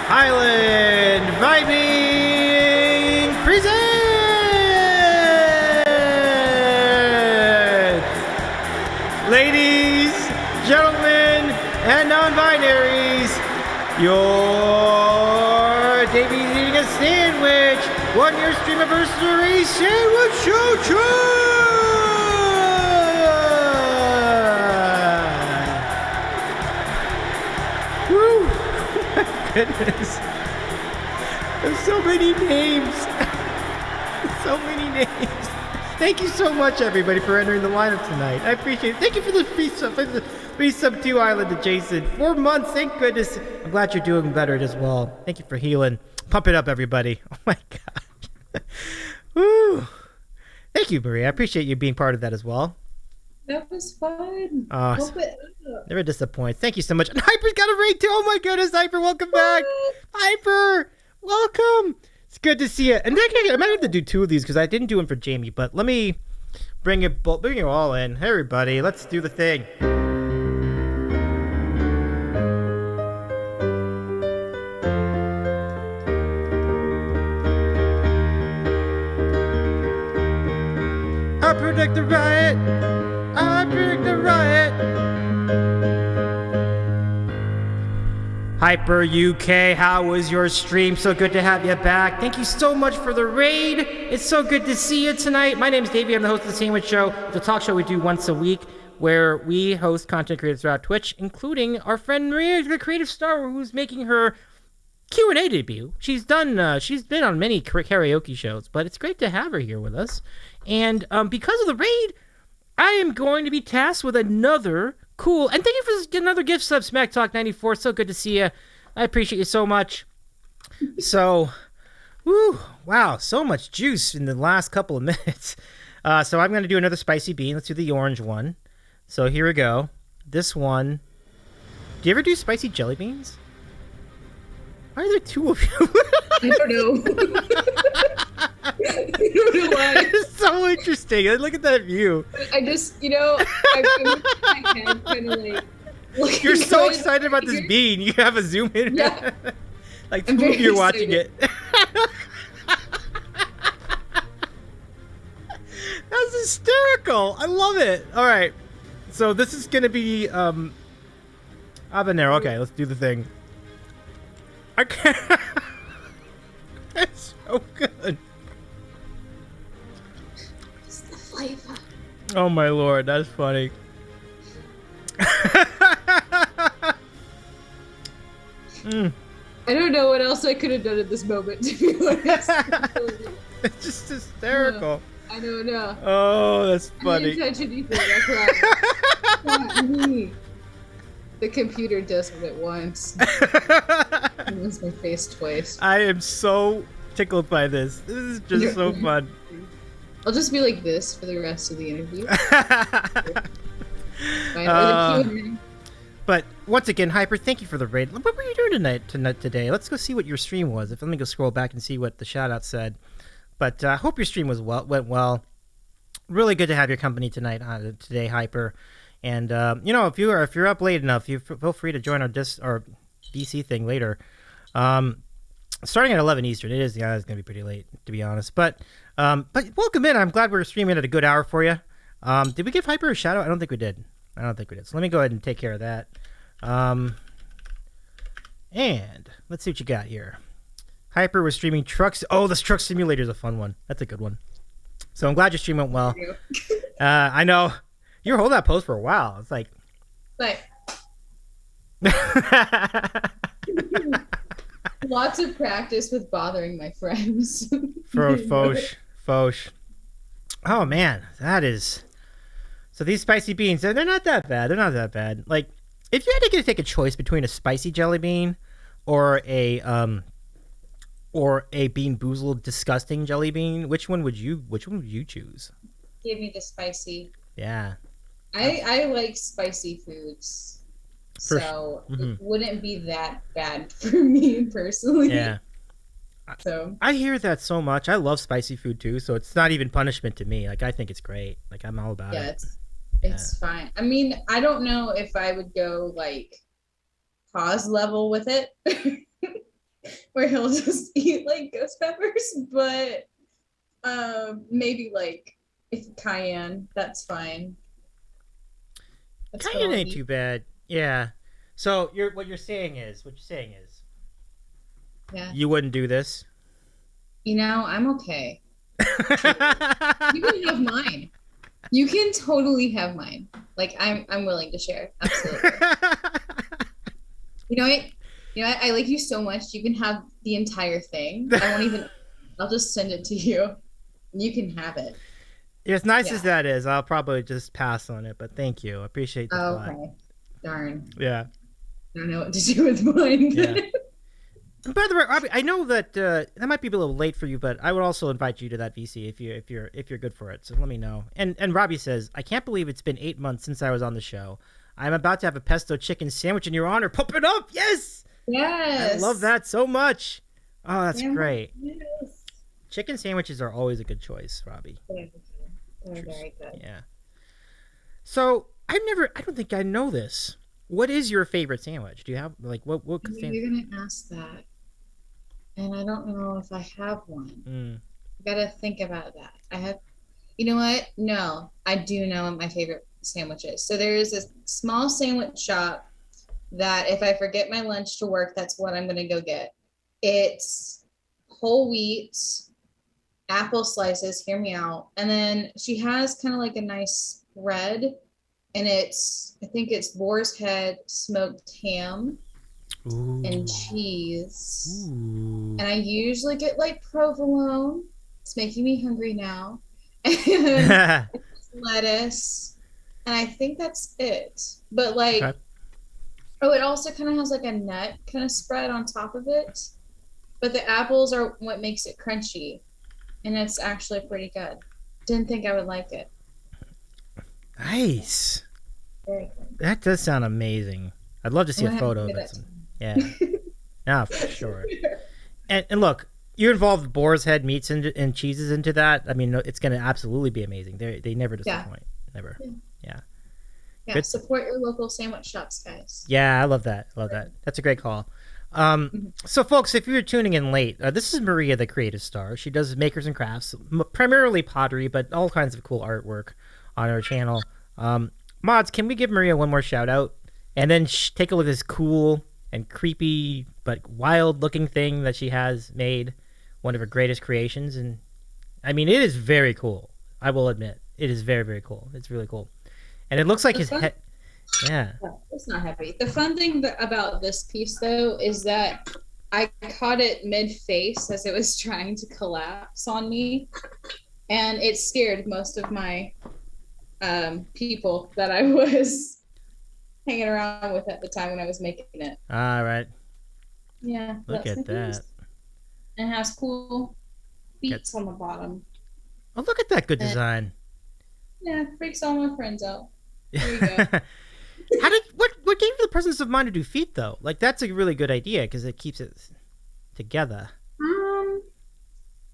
Highland Vibing Presents! Ladies, gentlemen, and non-binaries, your Davey's eating a sandwich, 1 year streamiversary sandwich show! Woo! My goodness. There's so many names. So many names. Thank you so much, everybody, for entering the lineup tonight. I appreciate it. Thank you for the free sub 2 Island to Jason. 4 months, thank goodness. I'm glad you're doing better as well. Thank you for healing. Pump it up, everybody. Oh my gosh. Woo. Thank you, Maria. I appreciate you being part of that as well. That was fun. Oh, never disappoint. Thank you so much. And Hyper's got a raid too. Oh my goodness, Hyper, welcome back. Hyper, welcome. It's good to see you. And I might have to do 2 of these because I didn't do them for Jamie, but let me bring you all in. Hey, everybody, let's do the thing. I predict the riot. I predict the riot. Hyper UK, how was your stream? So good to have you back. Thank you so much for the raid. It's so good to see you tonight. My name is Davey. I'm the host of The Sandwich Show. It's a talk show we do once a week where we host content creators throughout Twitch, including our friend Maria, the creative star, who's making her Q&A debut. She's been on many karaoke shows, but it's great to have her here with us. And because of the raid, I am going to be tasked with another cool, and thank you for another gift sub, Smack Talk 94. So good to see you. I appreciate you so much. So, woo, wow, so much juice in the last couple of minutes. So I'm going to do another spicy bean. Let's do the orange one. So here we go. This one. Do you ever do spicy jelly beans? Why are there 2 of you? I don't know. I don't know why. It's so interesting. Look at that view. I just, I'm my head kind of like looking. You're so excited about this bean. You have a zoom in. Yeah. Like 2 of you are watching it. That's hysterical. I love it. All right. So this is going to be habanero. Okay, let's do the thing. I can't. It's so good. What's the flavor? Oh my lord, that's funny. I don't know what else I could have done at this moment, to be honest. It's just hysterical. I don't know. Oh, that's I funny. didn't touch anything. That's right. Not me. The computer does it at once. It moves my face twice. I am so tickled by this. This is just so fun. I'll just be like this for the rest of the interview. But once again, Hyper, thank you for the raid. What were you doing today? Let's go see what your stream was. Let me go scroll back and see what the shout out said. But I hope your stream went well. Really good to have your company today, Hyper. And if you're up late enough, you feel free to join our DC thing later. Starting at 11 Eastern, it's going to be pretty late, to be honest. But welcome in. I'm glad we're streaming at a good hour for you. Did we give Hyper a shout out? I don't think we did. So let me go ahead and take care of that. And let's see what you got here. Hyper was streaming trucks. Oh, this truck simulator is a fun one. That's a good one. So I'm glad your stream went well. I know. You were holding that pose for a while. It's like... Lots of practice with bothering my friends. Foch. Oh man, that is. So these spicy beans, they're not that bad. They're not that bad. Like, if you had to take a choice between a spicy jelly bean or a Bean Boozled disgusting jelly bean, which one would you choose? Give me the spicy. Yeah. I like spicy foods. So it wouldn't be that bad for me personally. Yeah. So I hear that so much. I love spicy food too, so it's not even punishment to me. Like, I think it's great. Like, I'm all about it. It's fine. I mean, I don't know if I would go like pause level with it, where he'll just eat like ghost peppers, but maybe like if cayenne, that's fine. Cayenne ain't too bad. Yeah. So what you're saying is, yeah, you wouldn't do this. You know, I'm okay. You can have mine. You can totally have mine. Like, I'm willing to share. Absolutely. You know what? I like you so much. You can have the entire thing. I'll just send it to you. You can have it. As nice as that is, I'll probably just pass on it, but thank you. I appreciate the thought. Okay. Darn. Yeah. I don't know what to do with mine. Yeah. And by the way, Robbie, I know that that might be a little late for you, but I would also invite you to that VC if you're good for it. So let me know. And Robbie says, I can't believe it's been 8 months since I was on the show. I'm about to have a pesto chicken sandwich in your honor. Pump it up, yes. Yes. I love that so much. Oh, that's great. Yes. Chicken sandwiches are always a good choice, Robbie. They're very good. Yeah. So I don't think I know this. What is your favorite sandwich? Do you have like what sandwich? You're gonna ask that, and I don't know if I have one. I gotta think about that. I have. You know what? No, I do know what my favorite sandwich is. So there is a small sandwich shop that if I forget my lunch to work, that's what I'm gonna go get. It's whole wheat, apple slices, hear me out. And then she has kind of like a nice spread, and I think it's boar's head, smoked ham, and cheese. Ooh. And I usually get like provolone. It's making me hungry now. And lettuce. And I think that's it. But like, it also kind of has like a nut kind of spread on top of it. But the apples are what makes it crunchy. And it's actually pretty good. Didn't think I would like it. Nice. Very good. That does sound amazing. I'd love to see a photo of it. Yeah. Yeah, for sure. And look, you're involved with boar's head meats and cheeses into that. I mean, it's going to absolutely be amazing. They never disappoint. Never. Yeah. Yeah. Good. Support your local sandwich shops, guys. Yeah, I love that. That's a great call. So folks, if you're tuning in late, this is Maria, the creative star. She does makers and crafts, primarily pottery, but all kinds of cool artwork on her channel. Mods, can we give Maria one more shout out and then take a look at this cool and creepy but wild looking thing that she has made, one of her greatest creations. And I mean, it is very cool. I will admit, it is very, very cool. It's really cool. And it looks like his head. Yeah. It's not heavy. The fun thing about this piece, though, is that I caught it mid-face as it was trying to collapse on me. And it scared most of my people that I was hanging around with at the time when I was making it. All right. Yeah. Look at that. And it has cool beats on the bottom. Oh, look at that good design. Yeah, freaks all my friends out. There you go. What gave you the presence of mind to do feet though? Like, that's a really good idea because it keeps it together.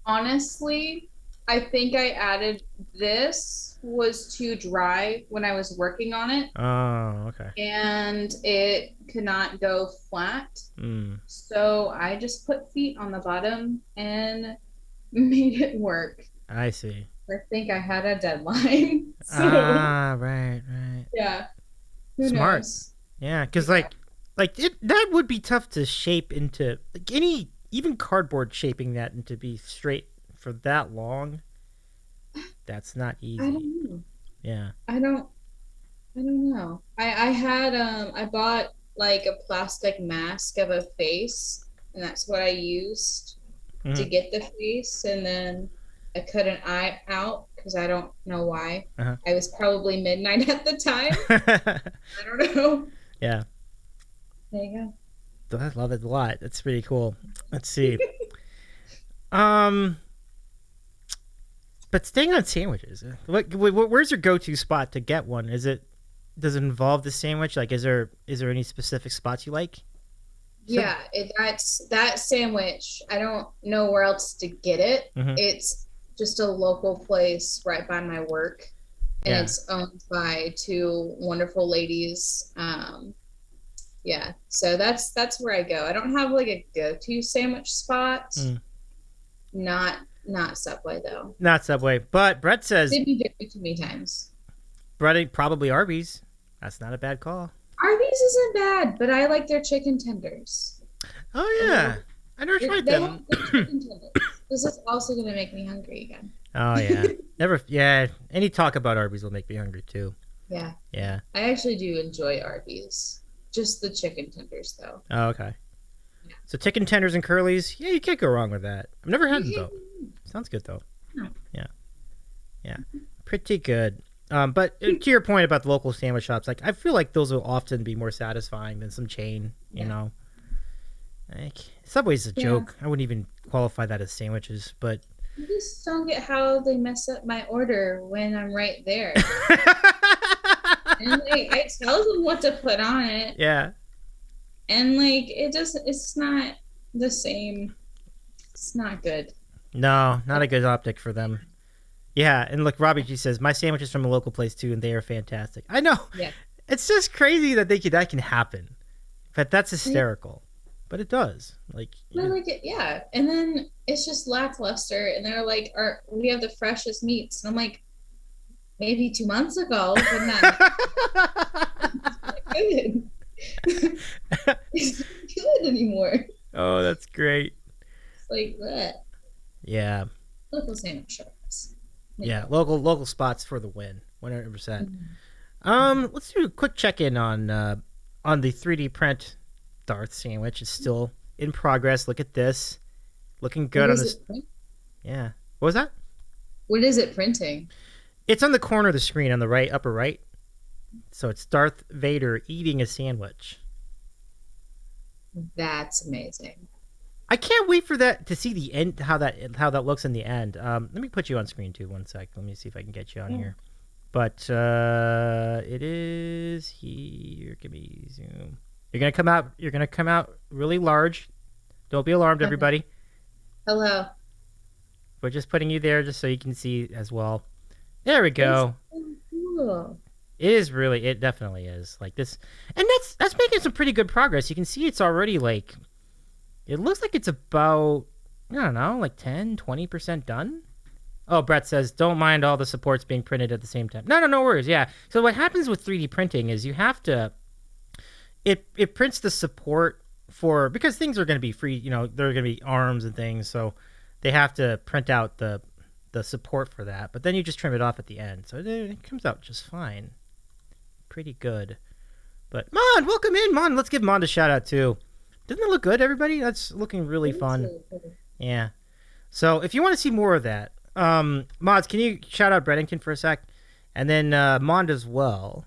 Honestly, I think I added this was too dry when I was working on it. Oh, okay. And it could not go flat. So I just put feet on the bottom and made it work. I see. I think I had a deadline. So, right. Yeah. Smart. Yeah, because that would be tough to shape into like even cardboard shaping that into be straight for that long. That's not easy. I don't know. Yeah. I don't know. I had I bought like a plastic mask of a face and that's what I used to Mhm. get the face, and then I cut an eye out because I don't know why. Uh-huh. I was probably midnight at the time. I don't know. Yeah. There you I love it a lot. That's pretty cool. Let's see. But staying on sandwiches, where's your go-to spot to get one? Does it involve the sandwich? Like, is there any specific spots you like? Yeah, that's that sandwich. I don't know where else to get it. Mhm. It's just a local place right by my work, and Yeah. it's owned by two wonderful ladies. Yeah, so that's where I go. I don't have like a go-to sandwich spot. Mm. Not Subway though. Not Subway, but Brett says They've been different too many times. Brett probably Arby's. That's not a bad call. Arby's isn't bad, but I like their chicken tenders. Oh yeah, I never tried They them. have good chicken tenders. This is also gonna make me hungry again. Oh yeah, never. Yeah, any talk about Arby's will make me hungry too. Yeah, Yeah. I actually do enjoy Arby's. Just the chicken tenders though. Oh okay. So chicken tenders and curlies, yeah, you can't go wrong with that. I've never had them though. Sounds good though. No. Yeah, pretty good. But to your point about the local sandwich shops, like I feel like those will often be more satisfying than some chain. You know, like Subway's a joke. I wouldn't even qualify that as sandwiches, but I just don't get how they mess up my order when I'm right there. And like I tell them what to put on it, yeah, and like it's not the same. It's not good. no, not a good optic for them. Yeah, and look, Robbie G says my sandwich is from a local place too, and they are fantastic. I know. Yeah. It's just crazy that that can happen, but that's hysterical. But it does. Like, But like it, yeah, and then it's just lackluster, and they're like, we have the freshest meats," and I'm like, maybe 2 months ago, but not good. It's not good anymore. oh, that's great. It's like that. Yeah, Local sandwich shops. yeah. Local spots for the win, 100%. Let's do a quick check in on the 3D print Darth sandwich. It's still in progress. Look at this, looking good on this. Yeah. What was that? What is it printing? It's on the corner of the screen on the right, upper right. So it's Darth Vader eating a sandwich. That's amazing. I can't wait for that to see the end, how that looks in the end. Let me put you on screen too. 1 sec. Let me see if I can get you on here. But it is here. Give me zoom. You're gonna come out really large. Don't be alarmed, everybody. Hello. We're just putting you there just so you can see as well. There we go. So cool. It definitely is like this, and that's making some pretty good progress. You can see it's already like, it looks like it's about, I don't know, like 10-20% done. Oh, Brett says don't mind all the supports being printed at the same time. No worries. Yeah. So what happens with 3D printing is you have to, it prints the support for, because things are going to be free. You know, there are going to be arms and things, so they have to print out the support for that. But then you just trim it off at the end, so it comes out just fine. Pretty good. But Mon, welcome in, Mon. Let's give Mon a shout out too. Doesn't it look good, everybody? That's looking really fun. Yeah. So if you want to see more of that, Mods, can you shout out Breddington for a sec? And then Mond as well.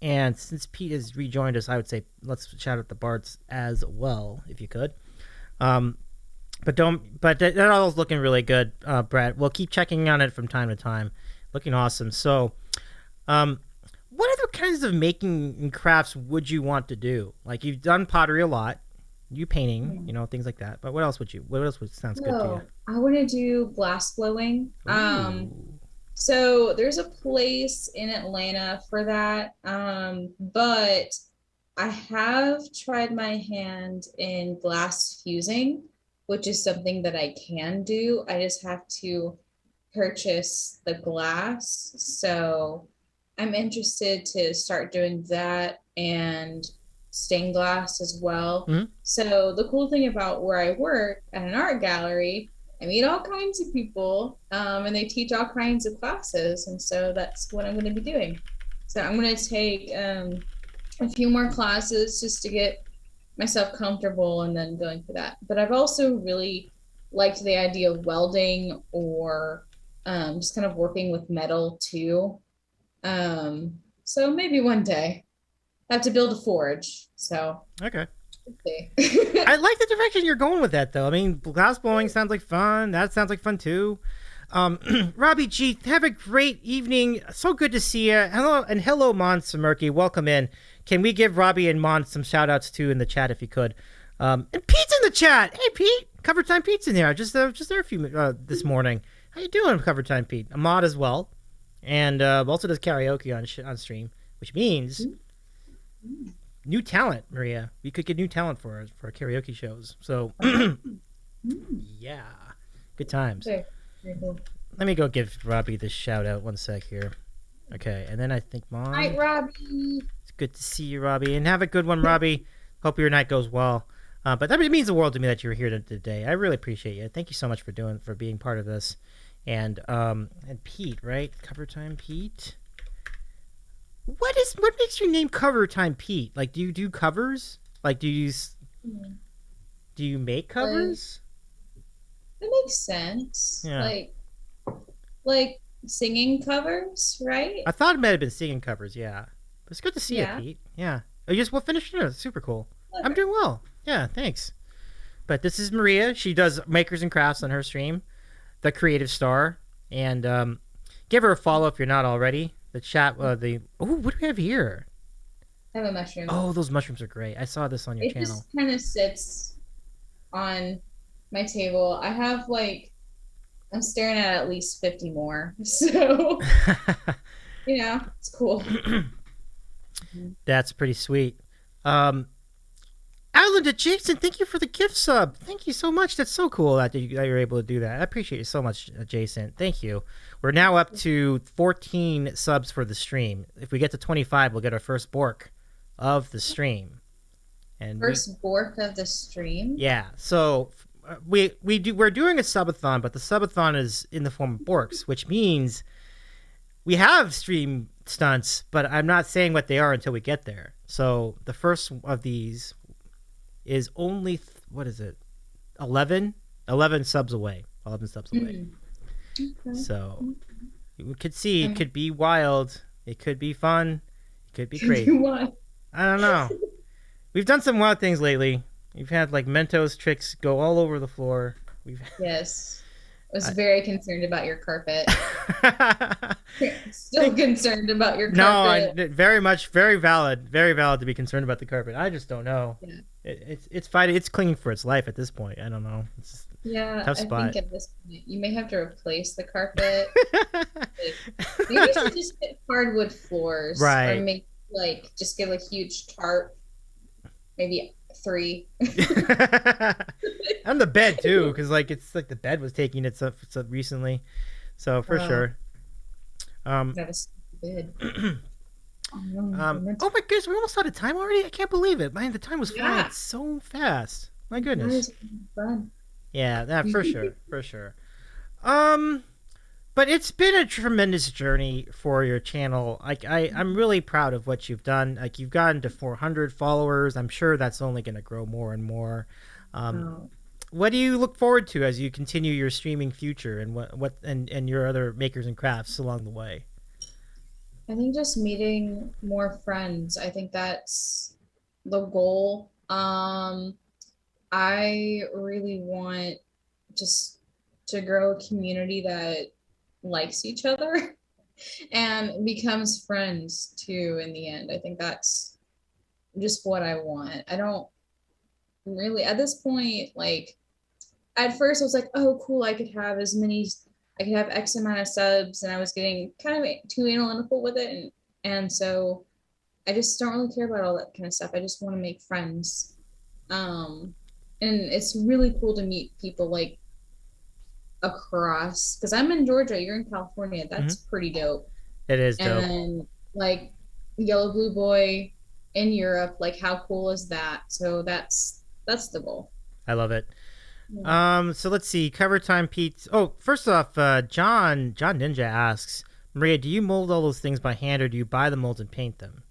And since Pete has rejoined us, I would say let's shout out the Bards as well, if you could. But that all's looking really good, Brett. We'll keep checking on it from time to time. Looking awesome. So, what other kinds of making and crafts would you want to do? Like, you've done pottery a lot, you painting, you know, things like that. But what else would sounds good to you? I want to do glass blowing. Ooh. So there's a place in Atlanta for that. But I have tried my hand in glass fusing, which is something that I can do. I just have to purchase the glass. So I'm interested to start doing that and stained glass as well. Mm-hmm. So the cool thing about where I work at an art gallery, I meet all kinds of people, and they teach all kinds of classes. And so that's what I'm going to be doing. So I'm going to take a few more classes just to get myself comfortable and then going for that. But I've also really liked the idea of welding or just kind of working with metal too. So maybe one day I have to build a forge. So Okay. let's see. I like the direction you're going with that, though. I mean, glass blowing sounds like fun. That sounds like fun too. Robbie G, have a great evening. So good to see you. Hello, Mon Murky. Welcome in. Can we give Robbie and Mon some shout outs too in the chat if you could? And Pete's in the chat. Hey, Pete. Cover Time Pete's in there. Just there a few this morning. How you doing, Cover Time Pete? A mod as well, and also does karaoke on stream, which means new talent, Maria. We could get new talent for karaoke shows. So yeah, good times. Okay. Very cool. Let me go give Robbie this shout out 1 sec here. Okay, and then I think Mom. Hi, Robbie. It's good to see you, Robbie, and have a good one, Robbie. Hope your night goes well. But that means the world to me that you're here today. I really appreciate you. Thank you so much for being part of this. And Pete, right? Cover Time Pete. What makes your name Cover Time Pete? Like, do you do covers? Like, do you make covers? That makes sense. Yeah. Like singing covers, right? I thought it might have been singing covers. Yeah, but it's good to see Yeah. you, Pete. Yeah. Oh, you just finished dinner. Super cool. Clever. I'm doing well. Yeah, thanks. But this is Maria. She does makers and crafts on her stream, the Creative Star, and give her a follow if you're not already. The chat. What do we have here? I have a mushroom. Oh, those mushrooms are great. I saw this on your It channel. just kind of sits on my table. I have I'm staring at least 50 more. So, it's cool. That's pretty sweet. Alan to Jason, thank you for the gift sub. Thank you so much. That's so cool that you're able to do that. I appreciate you so much, Jason. Thank you. We're now up to 14 subs for the stream. If we get to 25, we'll get our first Bork of the stream. And First Bork of the stream? Yeah. So we're doing a subathon, but the subathon is in the form of Borks, which means we have stream stunts, but I'm not saying what they are until we get there. So the first of these is only 11 subs away. 11 subs away. Okay. So we could see it could be wild, it could be fun, it could be crazy. What? I don't know. We've done some wild things lately. We've had Mentos tricks go all over the floor. Yes. I was very concerned about your carpet. Still concerned about your carpet. No, very valid to be concerned about the carpet. I just don't know. Yeah. It's fighting. It's clinging for its life at this point. I don't know. It's tough spot. I think at this point you may have to replace the carpet. Maybe you should just get hardwood floors, right? Or make just get a huge tarp, maybe 3. On the bed too, because it's the bed was taking it up recently, so for sure. That is bed. Oh my goodness, we're almost out of time already. I can't believe it, man. The time was flying so fast. My goodness. That is fun. Yeah, that for sure. But it's been a tremendous journey for your channel. I'm really proud of what you've done. You've gotten to 400 followers. I'm sure that's only going to grow more and more. What do you look forward to as you continue your streaming future, and and your other makers and crafts along the way? I think just meeting more friends. I think that's the goal. I really want just to grow a community that likes each other and becomes friends too in the end. I think that's just what I want. I don't really, at this point, at first I was like, oh cool, I could have X amount of subs, and I was getting kind of too analytical with it, and so I just don't really care about all that kind of stuff. I just want to make friends, and it's really cool to meet people across, because I'm in Georgia, you're in California. That's pretty dope. It is dope. And Yellow Blue Boy in Europe, how cool is that? So that's the goal. I love it. So let's see. Cover Time Pete. Oh, first off, John Ninja asks, Maria, do you mold all those things by hand, or do you buy the molds and paint them?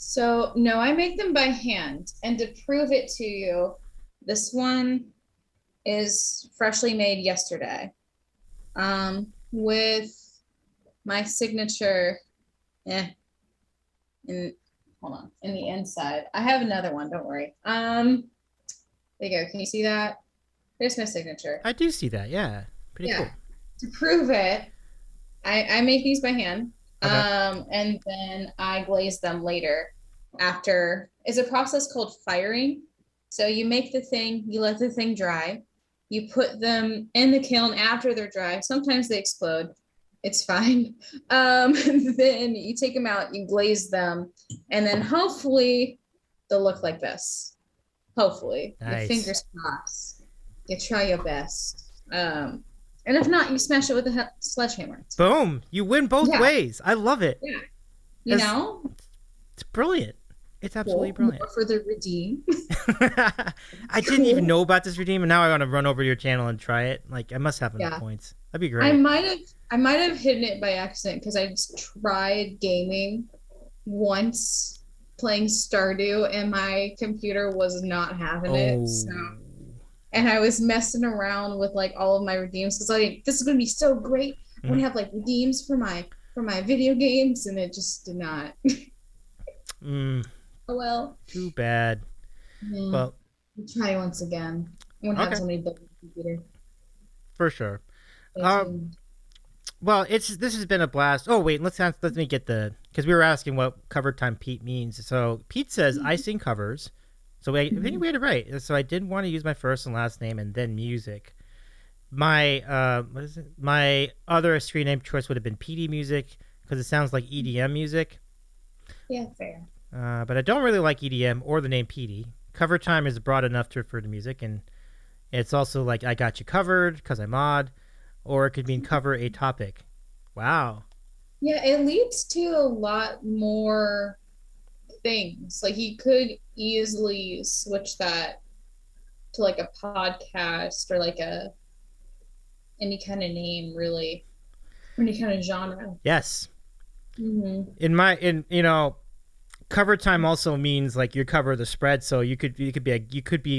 So no, I make them by hand. And to prove it to you, this one is freshly made yesterday. With my signature, in hold on, in the inside. I have another one, don't worry. There you go. Can you see that? There's my signature. I do see that. Yeah. Pretty cool. To prove it, I make these by hand. Okay. And then I glaze them later after. It's a process called firing. So you make the thing, you let the thing dry, you put them in the kiln after they're dry. Sometimes they explode. It's fine. Then you take them out, you glaze them, and then hopefully they'll look like this. Hopefully. Nice. Your fingers crossed. You try your best. And if not, you smash it with a sledgehammer. Boom. You win both ways. I love it. Yeah. You know? It's brilliant. It's absolutely Cool. brilliant. More for the redeem. I didn't even know about this redeem, and now I want to run over to your channel and try it. Like, I must have enough points. That'd be great. I might have hidden it by accident because I just tried gaming once, playing Stardew, and my computer was not having it. So, and I was messing around with like all of my redeems because like this is gonna be so great. I'm gonna have like redeems for my video games, and it just did not. Oh well. Too bad. Yeah. Well, we'll try once again. I'm gonna have somebody build a computer. For sure. Well, this has been a blast. Oh wait, let me get because we were asking what cover time Pete means. So Pete says I sing covers. So I think we had it right. So I didn't want to use my first and last name and then music. My what is it? My other screen name choice would have been PD Music because it sounds like EDM music. Yeah, fair. But I don't really like EDM or the name PD. Cover time is broad enough to refer to music, and it's also like I got you covered because I mod, or it could mean cover a topic. Wow. Yeah, it leads to a lot more things. Like you could easily switch that to like a podcast or like any kind of name, really, any kind of genre. Yes. In cover time also means like you cover the spread, so it could be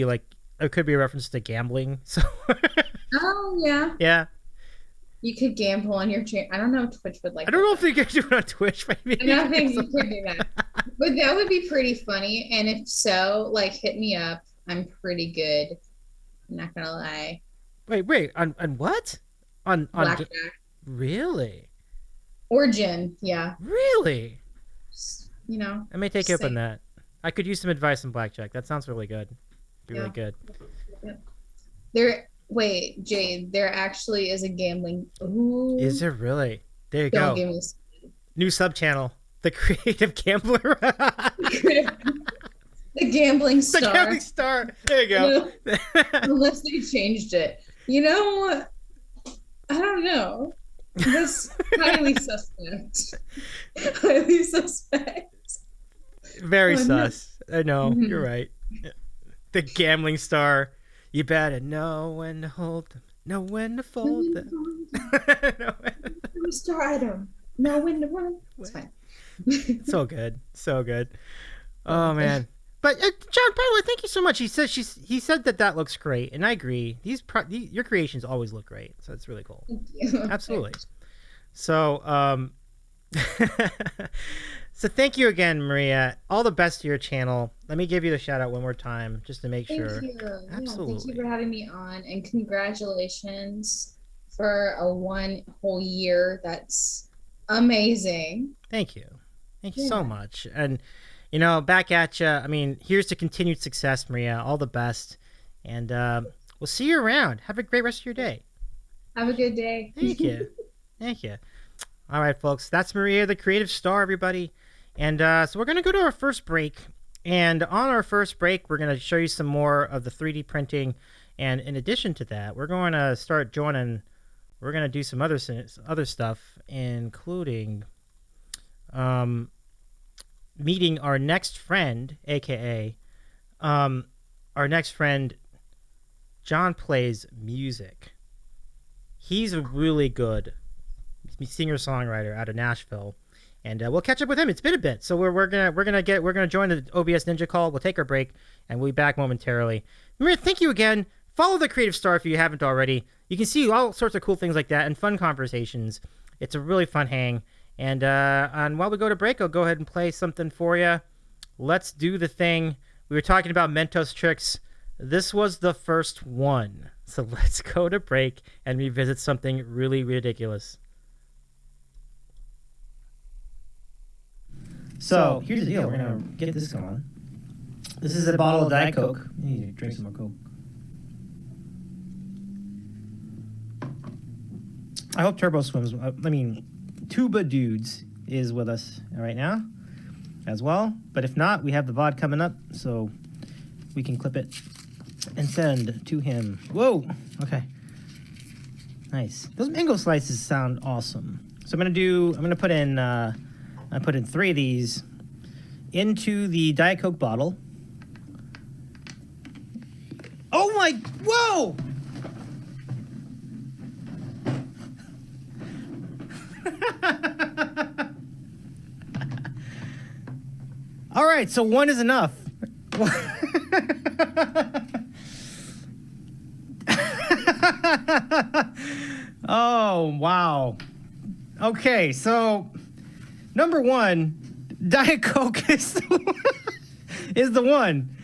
a reference to gambling. So. Oh yeah. Yeah. You could gamble on your channel. I don't know if Twitch would like. I don't know if they could do it on Twitch. Maybe. I don't think you could do that, but that would be pretty funny. And if so, like, hit me up. I'm pretty good. I'm not gonna lie. Wait. On what? On Blackjack. Really? Or gin. Yeah. Really? You know. I may take you up on that. I could use some advice on blackjack. That sounds really good. Really good. Wait, Jade, there actually is a gambling. Ooh. Is there really? There you Don't go. give me New sub channel. The Creative Gambler. The Gambling Star. The Gambling Star. There you go. Unless they changed it. You know, I don't know. That's highly suspect. Highly suspect. Very sus. I know. You're right. The Gambling Star. You better know when to hold them, know when to fold them. Star item. Know when to run. It's fine. So good. So good. Oh, man. But John, by the way, thank you so much. He said that looks great, and I agree. Your creations always look great, so it's really cool. Thank you. Absolutely. So, so thank you again, Maria. All the best to your channel. Let me give you the shout out one more time, just to make sure. Thank you. Absolutely. Yeah, thank you for having me on, and congratulations for a 1 whole year. That's amazing. Thank you. Thank you so much. And, back at you. I mean, here's to continued success, Maria. All the best. And we'll see you around. Have a great rest of your day. Have a good day. Thank you. Thank you. All right, folks. That's Maria, the Creative Star, everybody. And so we're going to go to our first break. And on our first break, we're going to show you some more of the 3D printing. And in addition to that, we're going to start joining. We're going to do some other stuff, including meeting our next friend, a.k.a. Our next friend, John Plays Music. He's a really good singer-songwriter out of Nashville. and we'll catch up with him. It's been a bit, so we're gonna join the OBS Ninja call. We'll take our break, and we'll be back momentarily. Remember, thank you again. Follow the Creative Star if you haven't already. You can see all sorts of cool things like that and fun conversations. It's a really fun hang. And while we go to break, I'll go ahead and play something for you. Let's do the thing. We were talking about Mentos tricks. This was the first one. So let's go to break and revisit something really ridiculous. So here's the deal. We're going to get this going. This is a bottle of Diet Coke. I need to drink some more Coke. I hope Turbo Swims, Tuba Dudes is with us right now as well. But if not, we have the VOD coming up, so we can clip it and send to him. Whoa! Okay. Nice. Those mango slices sound awesome. So I'm gonna put in 3 of these into the Diet Coke bottle. Oh my, whoa! All right, so 1 is enough. Oh, wow. Okay, so number 1, Diet Coke is the one.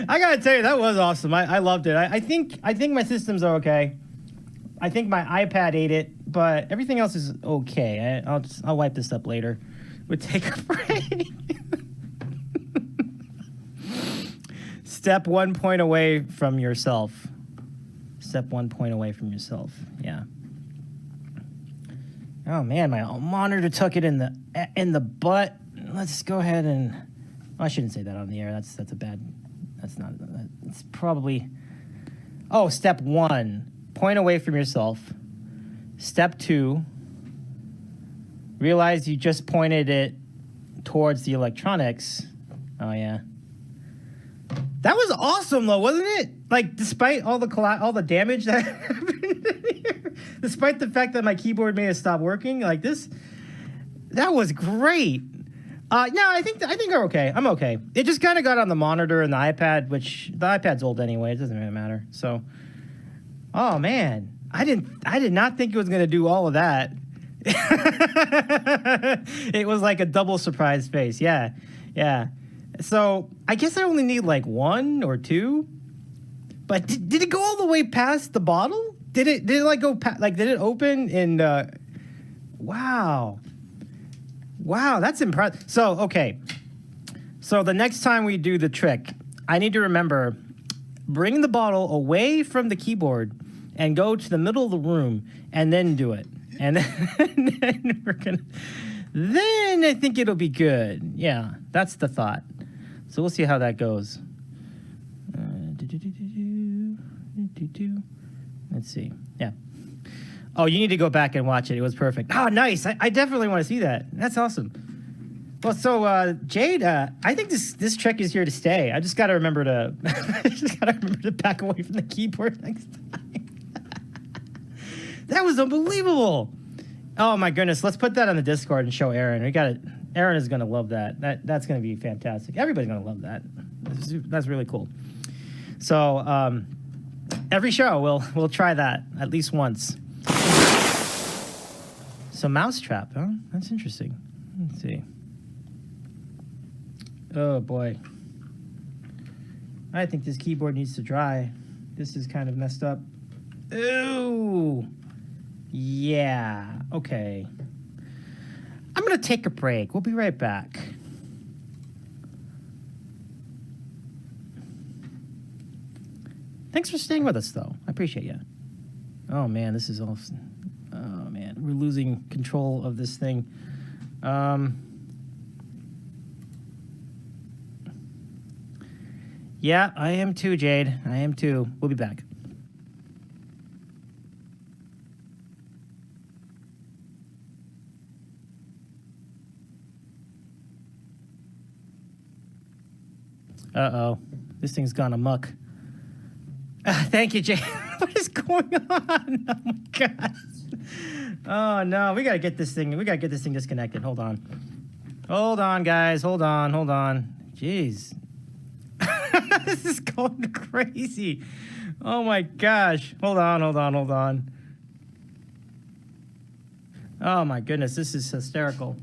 I gotta tell you, that was awesome. I loved it. I think my systems are okay. I think my iPad ate it, but everything else is okay. I'll wipe this up later. We'll take a break. Step 1 point away from yourself. Step 1 point away from yourself. Yeah. Oh man, my monitor took it in the butt. Let's go ahead and. I shouldn't say that on the air. That's a bad. That's not. It's probably. Oh, step 1. Point away from yourself. Step 2. Realize you just pointed it towards the electronics. Oh yeah. That was awesome though, wasn't it? Like, despite all the damage that happened here, despite the fact that my keyboard may have stopped working, like this, that was great. No, I think I'm okay. I'm okay. It just kind of got on the monitor and the iPad, which the iPad's old anyway. It doesn't really matter. So, oh man, I did not think it was gonna do all of that. It was like a double surprise face. Yeah. So I guess I only need like 1 or 2. But did it go all the way past the bottle? Did it like go did it open and wow, that's impressive. So okay, so the next time we do the trick, I need to remember, bring the bottle away from the keyboard and go to the middle of the room and then do it, and then then I think it'll be good. Yeah, that's the thought. So we'll see how that goes. Let's see. Yeah. Oh, you need to go back and watch it. It was perfect. Oh, nice. I definitely want to see that. That's awesome. Well, so Jade, I think this trick is here to stay. I just got to remember to back away from the keyboard next time. That was unbelievable. Oh my goodness. Let's put that on the Discord and show Aaron. We got it. Aaron is going to love that. That's going to be fantastic. Everybody's going to love that. That's really cool. So every show we'll try that at least once. So Mousetrap, huh? That's interesting. Let's see. Oh boy. I think this keyboard needs to dry. This is kind of messed up. Ooh. Yeah. Okay. I'm going to take a break. We'll be right back. Thanks for staying with us, though. I appreciate you. Oh, man, this is all... Oh, man, we're losing control of this thing. Yeah, I am too, Jade. I am too. We'll be back. Uh-oh. This thing's gone amok. Thank you, Jay. What is going on? Oh, my God. Oh no, we gotta get this thing disconnected. Hold on, guys. Hold on. Jeez. This is going crazy. Oh my gosh. Hold on. Oh my goodness, this is hysterical.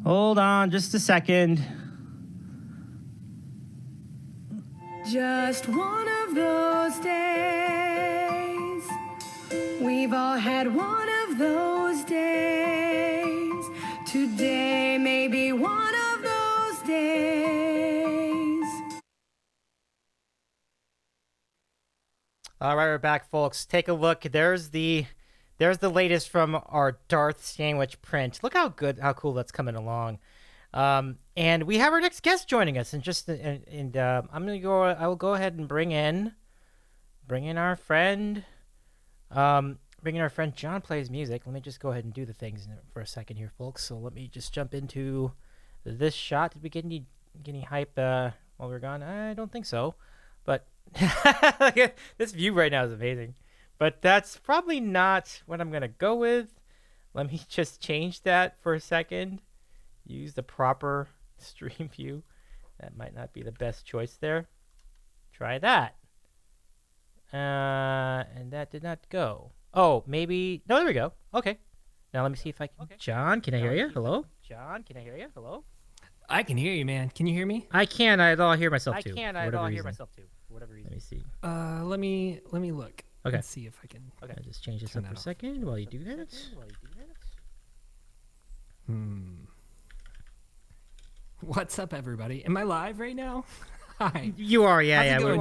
Hold on just a second. Just one of those days. We've all had one of those days. Today may be one of those days. All right, we're back, folks. Take a look. There's the latest from our Darth Sandwich print. Look how cool that's coming along. And we have our next guest joining us, and I will go ahead and bring in our friend John Plays Music. Let me just go ahead and do the things for a second here, folks. So let me just jump into this shot. Did we get any hype while we were gone? I don't think so, but this view right now is amazing. But that's probably not what I'm gonna go with. Let me just change that for a second. Use the proper stream view. That might not be the best choice there. Try that. And that did not go. Oh, maybe. No, there we go. Okay. Now let me see if I can. Okay. John, can I hear you? Hello? John, can I hear you? Hello? I can hear you, man. Can you hear me? I can. I'll hear myself too. I'll hear myself too. For whatever reason. Let me see. Let me look. Okay. Let's see if I can. Okay. I'll just change this up for a second while you do that. What's up, everybody? Am I live right now? Hi. You are, yeah. We're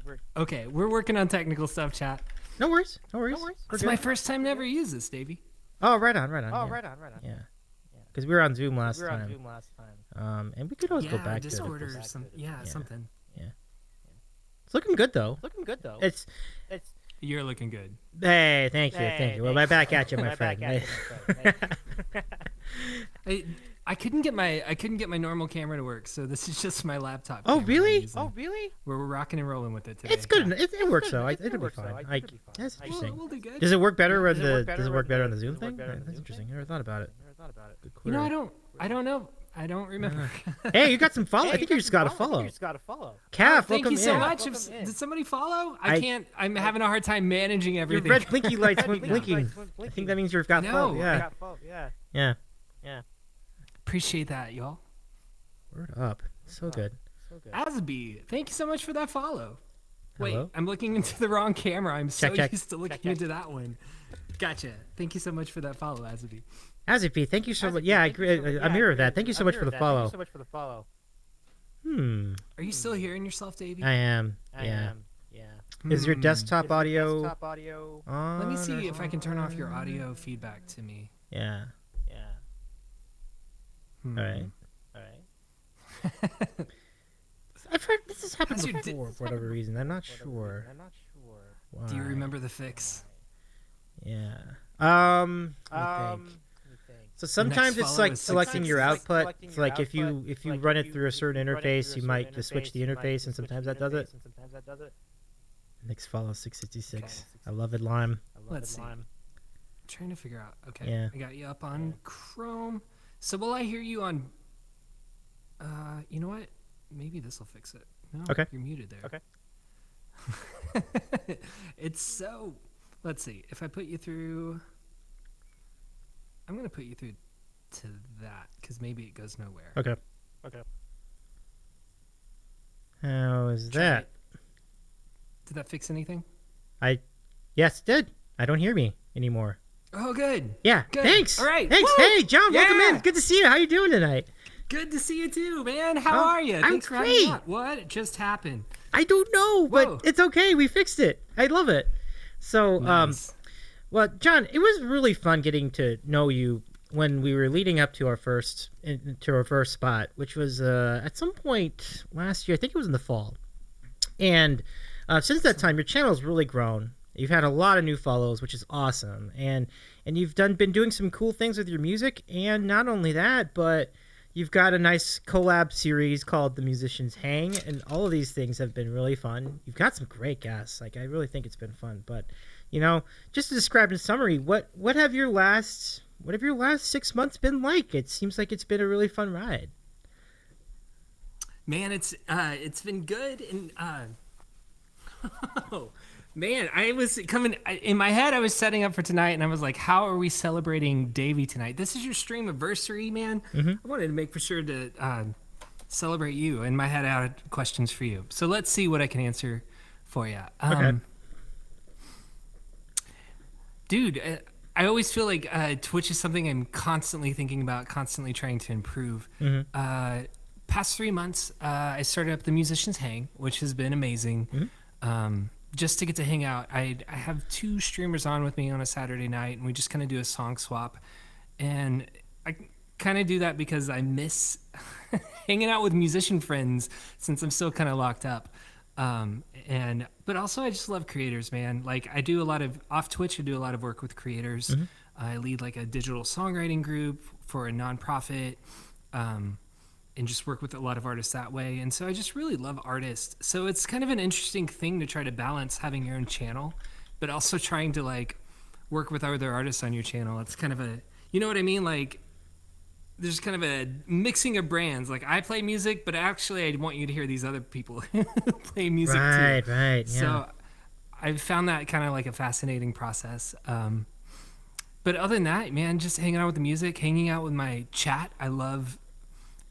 We're okay. We're working on technical stuff, chat. No worries. It's my first time to ever use this, Davey. Oh, right on. Oh, yeah. right on. Yeah. Because we were on Zoom last time. And we could always go back Discord to or something. Yeah, something. Yeah. It's looking good though. It's. You're looking good. Hey, thank you. Well, my back at you, my friend. I couldn't get my normal camera to work, so this is just my laptop. Oh really? We're rocking and rolling with it today. It's good. It works though. It'll be fine. That's interesting. We'll do good. Does it work better when does it work better on the Zoom thing? That's interesting. I never thought about it. You know, I don't know. I don't remember. Hey, you got some follow. I think you just got to follow. Calf, thank welcome you so in. much. Did somebody follow? I can't. I'm having a hard time managing Your everything. red blinky lights blinking. I think that means you've got follow. Yeah. Appreciate that, y'all. Word up. So good. Asby, thank you so much for that follow. Hello? Wait, I'm looking into the wrong camera. I'm so Check. used to looking into that one. Gotcha. Thank you so much for that follow, Asby. Azipi, thank you so much. Yeah, I agree. I'm here with that. Thank you so much for the follow. Are you still hearing yourself, Davey? I am. Yeah. Is your desktop audio on? Let me see if I can turn off your audio feedback to me. Yeah. All right. I've heard this has happened before for whatever reason. I'm not sure. Why. Do you remember the fix? Yeah. Let me think. So sometimes it's like selecting your output. It's like if you run it through a certain interface, you might just switch the interface, and sometimes that does it. Next follow 666. I love it, Lime. Let's see. I'm trying to figure out. Okay, yeah. I got you up on Chrome. So will I hear you on? You know what? Maybe this will fix it. No, okay. You're muted there. Okay. It's so. Let's see. If I put you through. I'm going to put you through to that because maybe it goes nowhere. Okay. How is that? Did that fix anything? Yes, it did. I don't hear me anymore. Oh, good. Yeah. Good. Thanks. All right. Thanks. Woo! Hey, John, welcome in. Good to see you. How you doing tonight? Good to see you too, man. How are you? I'm great. What just happened? I don't know, but it's okay. We fixed it. I love it. So, nice. well, John, it was really fun getting to know you when we were leading up to our first spot, which was at some point last year. I think it was in the fall. And since that time, your channel's really grown. You've had a lot of new follows, which is awesome. And you've been doing some cool things with your music. And not only that, but you've got a nice collab series called The Musicians Hang, and all of these things have been really fun. You've got some great guests. Like, I really think it's been fun. But, you know, just to describe in summary, what have your last 6 months been like? It seems like it's been a really fun ride. Man, it's been good, and oh, man, I was coming in my head. I was setting up for tonight, and I was like, "How are we celebrating Davey tonight? This is your streamiversary, man." Mm-hmm. I wanted to make for sure to celebrate you. In my head, I had questions for you. So let's see what I can answer for you, Okay. dude. I always feel like Twitch is something I'm constantly thinking about, constantly trying to improve. Mm-hmm. Past 3 months, I started up the Musicians Hang, which has been amazing. Mm-hmm. Just to get to hang out. I have 2 streamers on with me on a Saturday night, and we just kind of do a song swap. And I kind of do that because I miss hanging out with musician friends since I'm still kind of locked up. But also I just love creators, man. Like, I do a lot of off Twitch. I do a lot of work with creators. Mm-hmm. I lead like a digital songwriting group for a nonprofit, and just work with a lot of artists that way. And so I just really love artists. So it's kind of an interesting thing to try to balance having your own channel, but also trying to like work with other artists on your channel. It's kind of a, you know what I mean? Like, there's kind of a mixing of brands. Like, I play music, but actually I want you to hear these other people play music Right, too. yeah. So I've found that kind of like a fascinating process. But other than that, man, just hanging out with the music, hanging out with my chat.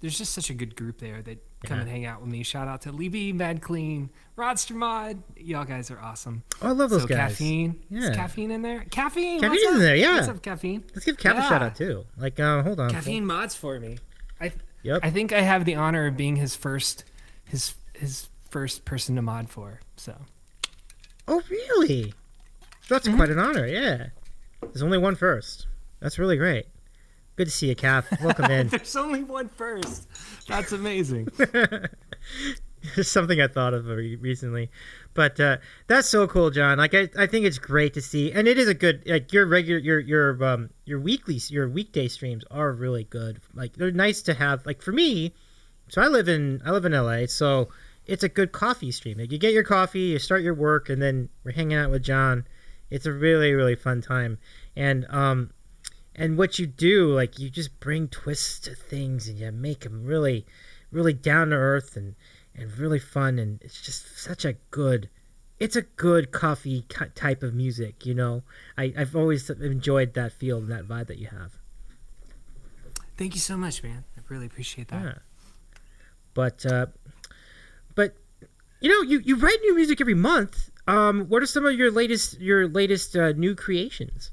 There's just such a good group there that come and hang out with me. Shout out to Libby, Mad Clean, Rodster Mod. Y'all guys are awesome. Oh, I love those guys. Caffeine. Yeah. Is Caffeine in there? Caffeine. Cafe's What's up? in there, yeah. What's up, Caffeine? Let's give Cap a shout out too. Like, hold on. Caffeine mods for me. Yep. I think I have the honor of being his first person to mod for. So. Oh, really? That's quite an honor. Yeah. There's only one first. That's really great. Good to see you, Cap. Welcome in. There's only one first. That's amazing. It's something I thought of recently, but that's so cool, John. Like, I think it's great to see, and it is a good, like, your weekday streams are really good. Like, they're nice to have. Like, for me, so I live in LA, so it's a good coffee stream. Like, you get your coffee, you start your work, and then we're hanging out with John. It's a really, really fun time, and what you do, like, you just bring twists to things, and you make them really, really down to earth and really fun, and it's just such a good coffee type of music, you know. I've always enjoyed that feel and that vibe that you have. Thank you so much, man. I really appreciate that. Yeah. But you know, you write new music every month. What are some of your latest new creations?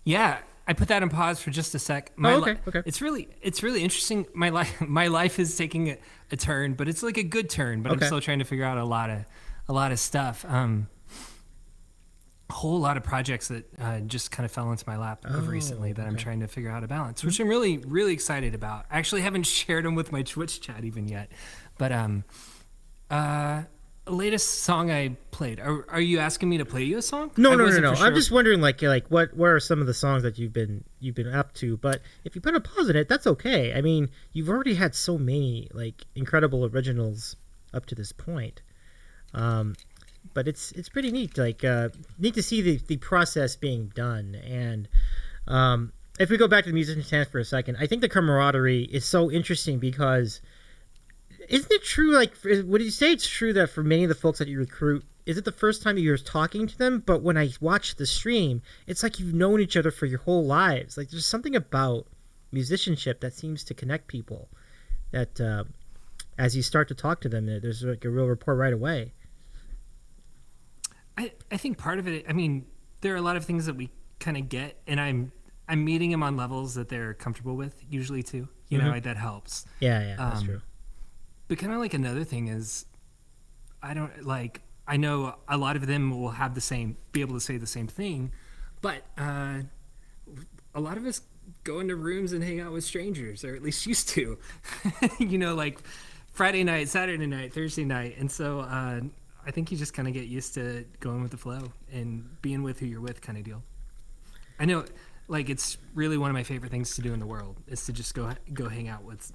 Yeah, I put that on pause for just a sec. Okay. It's really interesting. My life is taking a turn, but it's like a good turn. But I'm still trying to figure out a lot of stuff. A whole lot of projects that just kind of fell into my lap recently that I'm trying to figure out how to balance, which I'm really, really excited about. I actually haven't shared them with my Twitch chat even yet, but latest song I played. Are you asking me to play you a song? No. Sure. I'm just wondering, like what are some of the songs that you've been up to? But if you put a pause in it, that's okay. I mean, you've already had so many like incredible originals up to this point. But it's pretty neat. Like neat to see the process being done. And if we go back to the musician's hands for a second, I think the camaraderie is so interesting because. Isn't it true, like, would you say it's true that for many of the folks that you recruit, is it the first time you're talking to them? But when I watch the stream, it's like you've known each other for your whole lives. Like, there's something about musicianship that seems to connect people that as you start to talk to them, there's like a real rapport right away. I think part of it, I mean, there are a lot of things that we kind of get, and I'm meeting them on levels that they're comfortable with, usually, too. You know, that helps. Yeah, that's true. But kind of like another thing is, I know a lot of them will have be able to say the same thing, but a lot of us go into rooms and hang out with strangers, or at least used to. Like Friday night, Saturday night, Thursday night. And so I think you just kind of get used to going with the flow and being with who you're with kind of deal. I know, like, it's really one of my favorite things to do in the world is to just go hang out with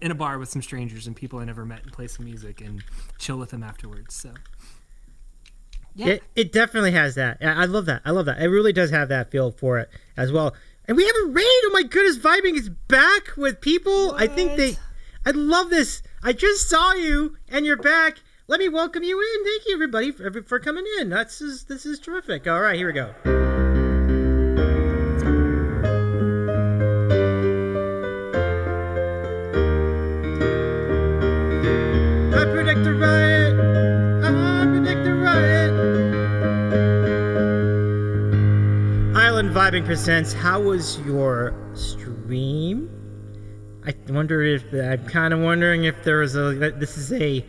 in a bar with some strangers and people I never met and play some music and chill with them afterwards. So yeah, it definitely has that. I love that. It really does have that feel for it as well. And we have a raid. Oh my goodness, Vibing is back with people. What? I love this. I just saw you and you're back. Let me welcome you in. Thank you everybody for coming in. This is terrific. All right, here we go. I predict a riot. Island Vibing presents. How was your stream? I'm kind of wondering if there is this is a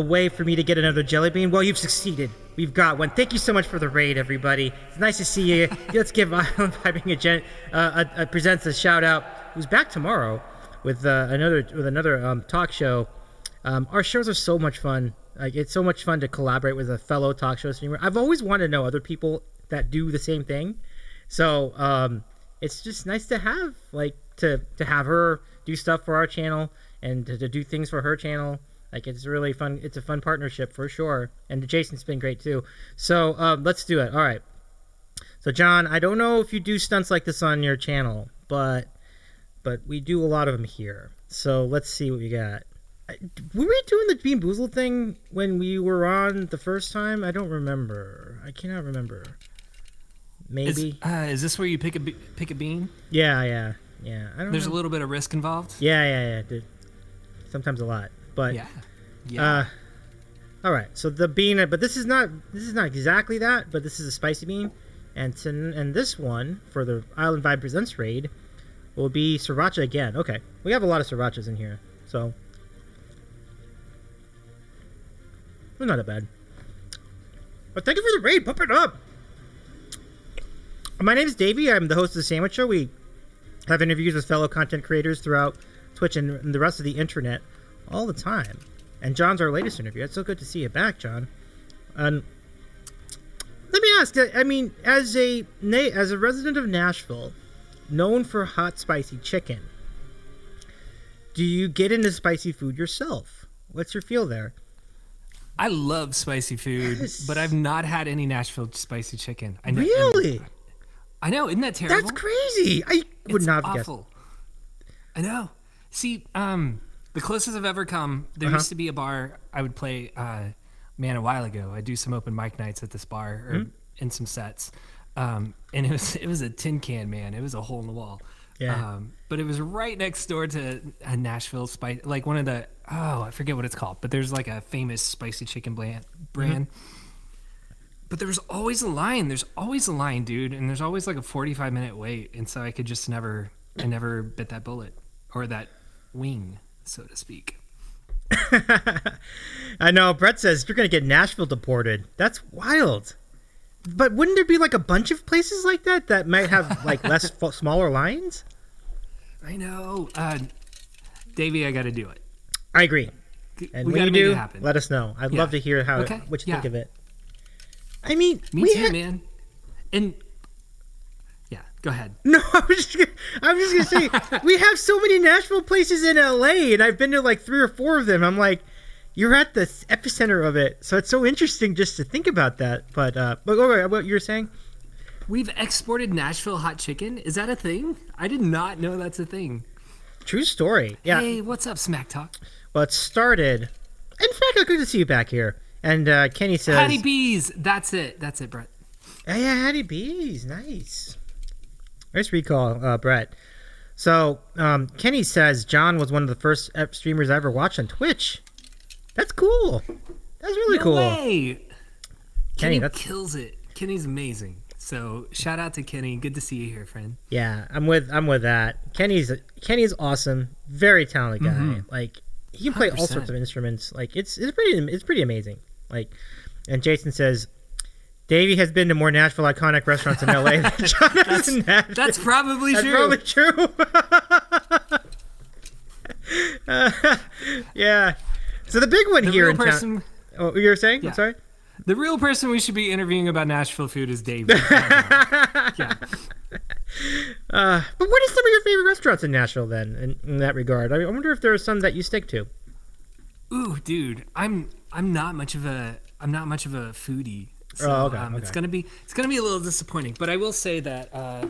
way for me to get another jelly bean. Well, you've succeeded. We've got one. Thank you so much for the raid, everybody. It's nice to see you. Let's give Island Vibing presents a shout out. Who's back tomorrow with another talk show. Our shows are so much fun. Like, it's so much fun to collaborate with a fellow talk show streamer. I've always wanted to know other people that do the same thing. So it's just nice to have to have her do stuff for our channel and to do things for her channel. Like, it's really fun. It's a fun partnership for sure. And Jason's been great too. So let's do it. All right. So John, I don't know if you do stunts like this on your channel, but we do a lot of them here. So let's see what we got. Were we doing the Bean Boozled thing when we were on the first time? I don't remember. I cannot remember. Maybe. Is this where you pick a bean? Yeah. I don't There's know. a little bit of risk involved. Yeah. Dude. Sometimes a lot, but yeah. All right. So the bean, but this is not exactly that, but this is a spicy bean, and this one for the Island Vibe Presents raid will be sriracha again. Okay, we have a lot of srirachas in here, so they're not that bad. But thank you for the raid. Pump it up. My name is Davey. I'm the host of The Sandwich Show. We have interviews with fellow content creators throughout Twitch and the rest of the internet all the time. And John's our latest interview. It's so good to see you back, John. Let me ask, I mean, as a resident of Nashville, known for hot, spicy chicken, do you get into spicy food yourself? What's your feel there? I love spicy food, but I've not had any Nashville spicy chicken. Really? I know, isn't that terrible? That's crazy. I would not have guessed. I know. See, the closest I've ever come, there used to be a bar I would play, a while ago. I do some open mic nights at this bar or in some sets. And it was a tin can, man. It was a hole in the wall. Yeah. But it was right next door to a Nashville spice, like one of the, I forget what it's called, but there's like a famous spicy chicken brand. But there was always a line. There's always a line, dude. And there's always like a 45-minute wait. And so I could just never bit that bullet or that wing, so to speak. I know. Brett says you're going to get Nashville deported. That's wild. But wouldn't there be like a bunch of places like that might have like less smaller lines? I know. Davey, I got to do it. I agree. And when you do, let us know. I'd love to hear what you think of it. I mean, me too, man. And yeah, go ahead. No, I was just gonna say we have so many Nashville places in LA, and I've been to like 3 or 4 of them. I'm like, you're at the epicenter of it, so it's so interesting just to think about that. But what you were saying? We've exported Nashville hot chicken. Is that a thing? I did not know that's a thing. True story. Yeah. Hey, what's up, Smack Talk? Well, it started. In fact, good to see you back here. And Kenny says, Hattie B's. That's it, Brett. Yeah, Hattie B's. Nice recall, Brett. So Kenny says John was one of the first streamers I ever watched on Twitch. That's cool. That's really cool. No way. Kenny kills it. Kenny's amazing. So shout out to Kenny. Good to see you here, friend. Yeah, I'm with that. Kenny's awesome. Very talented guy. Mm-hmm. Like, he can play 100%. All sorts of instruments. Like, it's pretty amazing. Like, and Jason says, Davey has been to more Nashville iconic restaurants in LA than John has in Nashville. That's probably That's true. probably true. Yeah. So the big one The here real in person, town. Oh, you were saying? Yeah. I'm sorry. the real person we should be interviewing about Nashville food is Dave. Yeah. But what are some of your favorite restaurants in Nashville then? In that regard, I wonder if there are some that you stick to. Ooh, dude, I'm not much of a foodie. So, okay. It's gonna be a little disappointing. But I will say that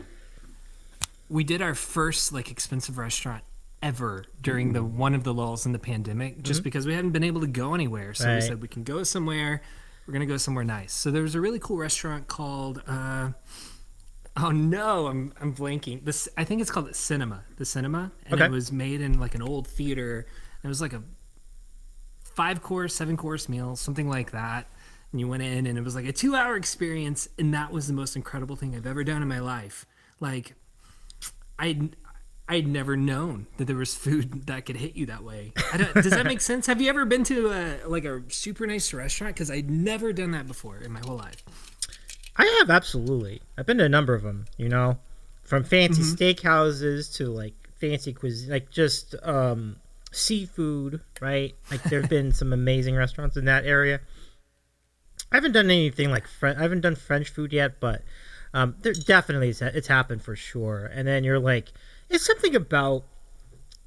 we did our first like expensive restaurant ever during the one of the lulls in the pandemic, just because we hadn't been able to go anywhere. So we said we can go somewhere. We're gonna go somewhere nice. So there was a really cool restaurant called. Oh no, I'm blanking. I think it's called the Cinema, and it was made in like an old theater. It was like a 5-course, 7-course meal, something like that. And you went in, and it was like a 2-hour experience, and that was the most incredible thing I've ever done in my life. Like, I'd never known that there was food that could hit you that way. Does that make sense? Have you ever been to a super nice restaurant? Because I'd never done that before in my whole life. I have, absolutely. I've been to a number of them, from fancy steakhouses to like fancy cuisine, like just seafood, right? Like there have been some amazing restaurants in that area. I haven't done anything like I haven't done French food yet, but there definitely it's happened for sure. And then you're like, there's something to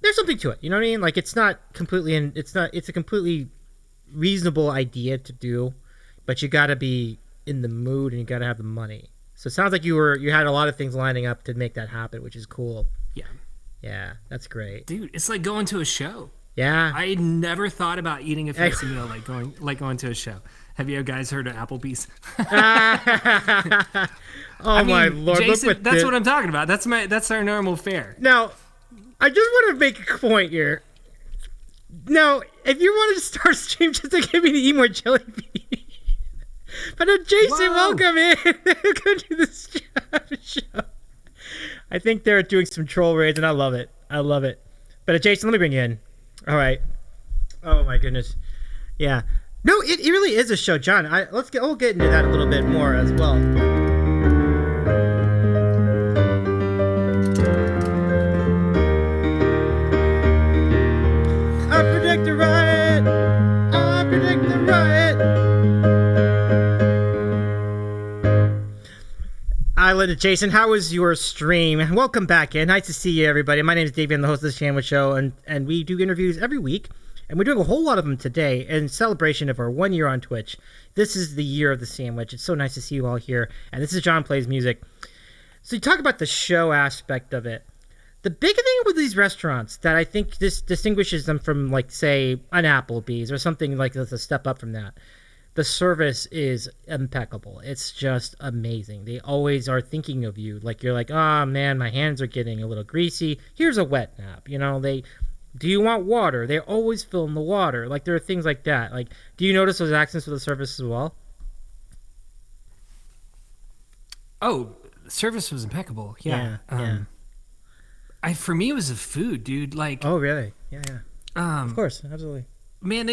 it. You know what I mean? Like it's not completely, it's a completely reasonable idea to do, but you got to be in the mood and you got to have the money. So it sounds like you had a lot of things lining up to make that happen, which is cool. Yeah, that's great, dude. It's like going to a show. Yeah, I never thought about eating a fancy meal like going to a show. Have you guys heard of Applebee's? My lord! Jason, that's what I'm talking about. That's our normal fare. Now, I just want to make a point here. Now, if you wanted to start a stream just to get me to eat more jelly beans, but Jason, welcome in. Welcome to this show. I think they're doing some troll raids, and I love it. But Jason, let me bring you in. All right. Oh my goodness. Yeah. No, it really is a show, John. We'll get into that a little bit more as well. I predict a riot. I predict the riot. Island Jason, how was your stream? Welcome back in. Nice to see you, everybody. My name is Davey. I'm the host of the Sandwich Show, and we do interviews every week. And we're doing a whole lot of them today in celebration of our 1 year on Twitch. This is the year of the sandwich. It's so nice to see you all here. And this is John Plays Music. So you talk about the show aspect of it. The big thing with these restaurants that I think this distinguishes them from, like, say, an Applebee's or something like that's a step up from that. The service is impeccable. It's just amazing. They always are thinking of you. Like, you're like, oh, man, my hands are getting a little greasy. Here's a wet nap. Do you want water? They always fill in the water. Like, there are things like that. Like, do you notice those accents with the service as well? Oh, the service was impeccable. Yeah. For me, it was the food, dude. Like, oh, really? Yeah. Of course, absolutely. Man,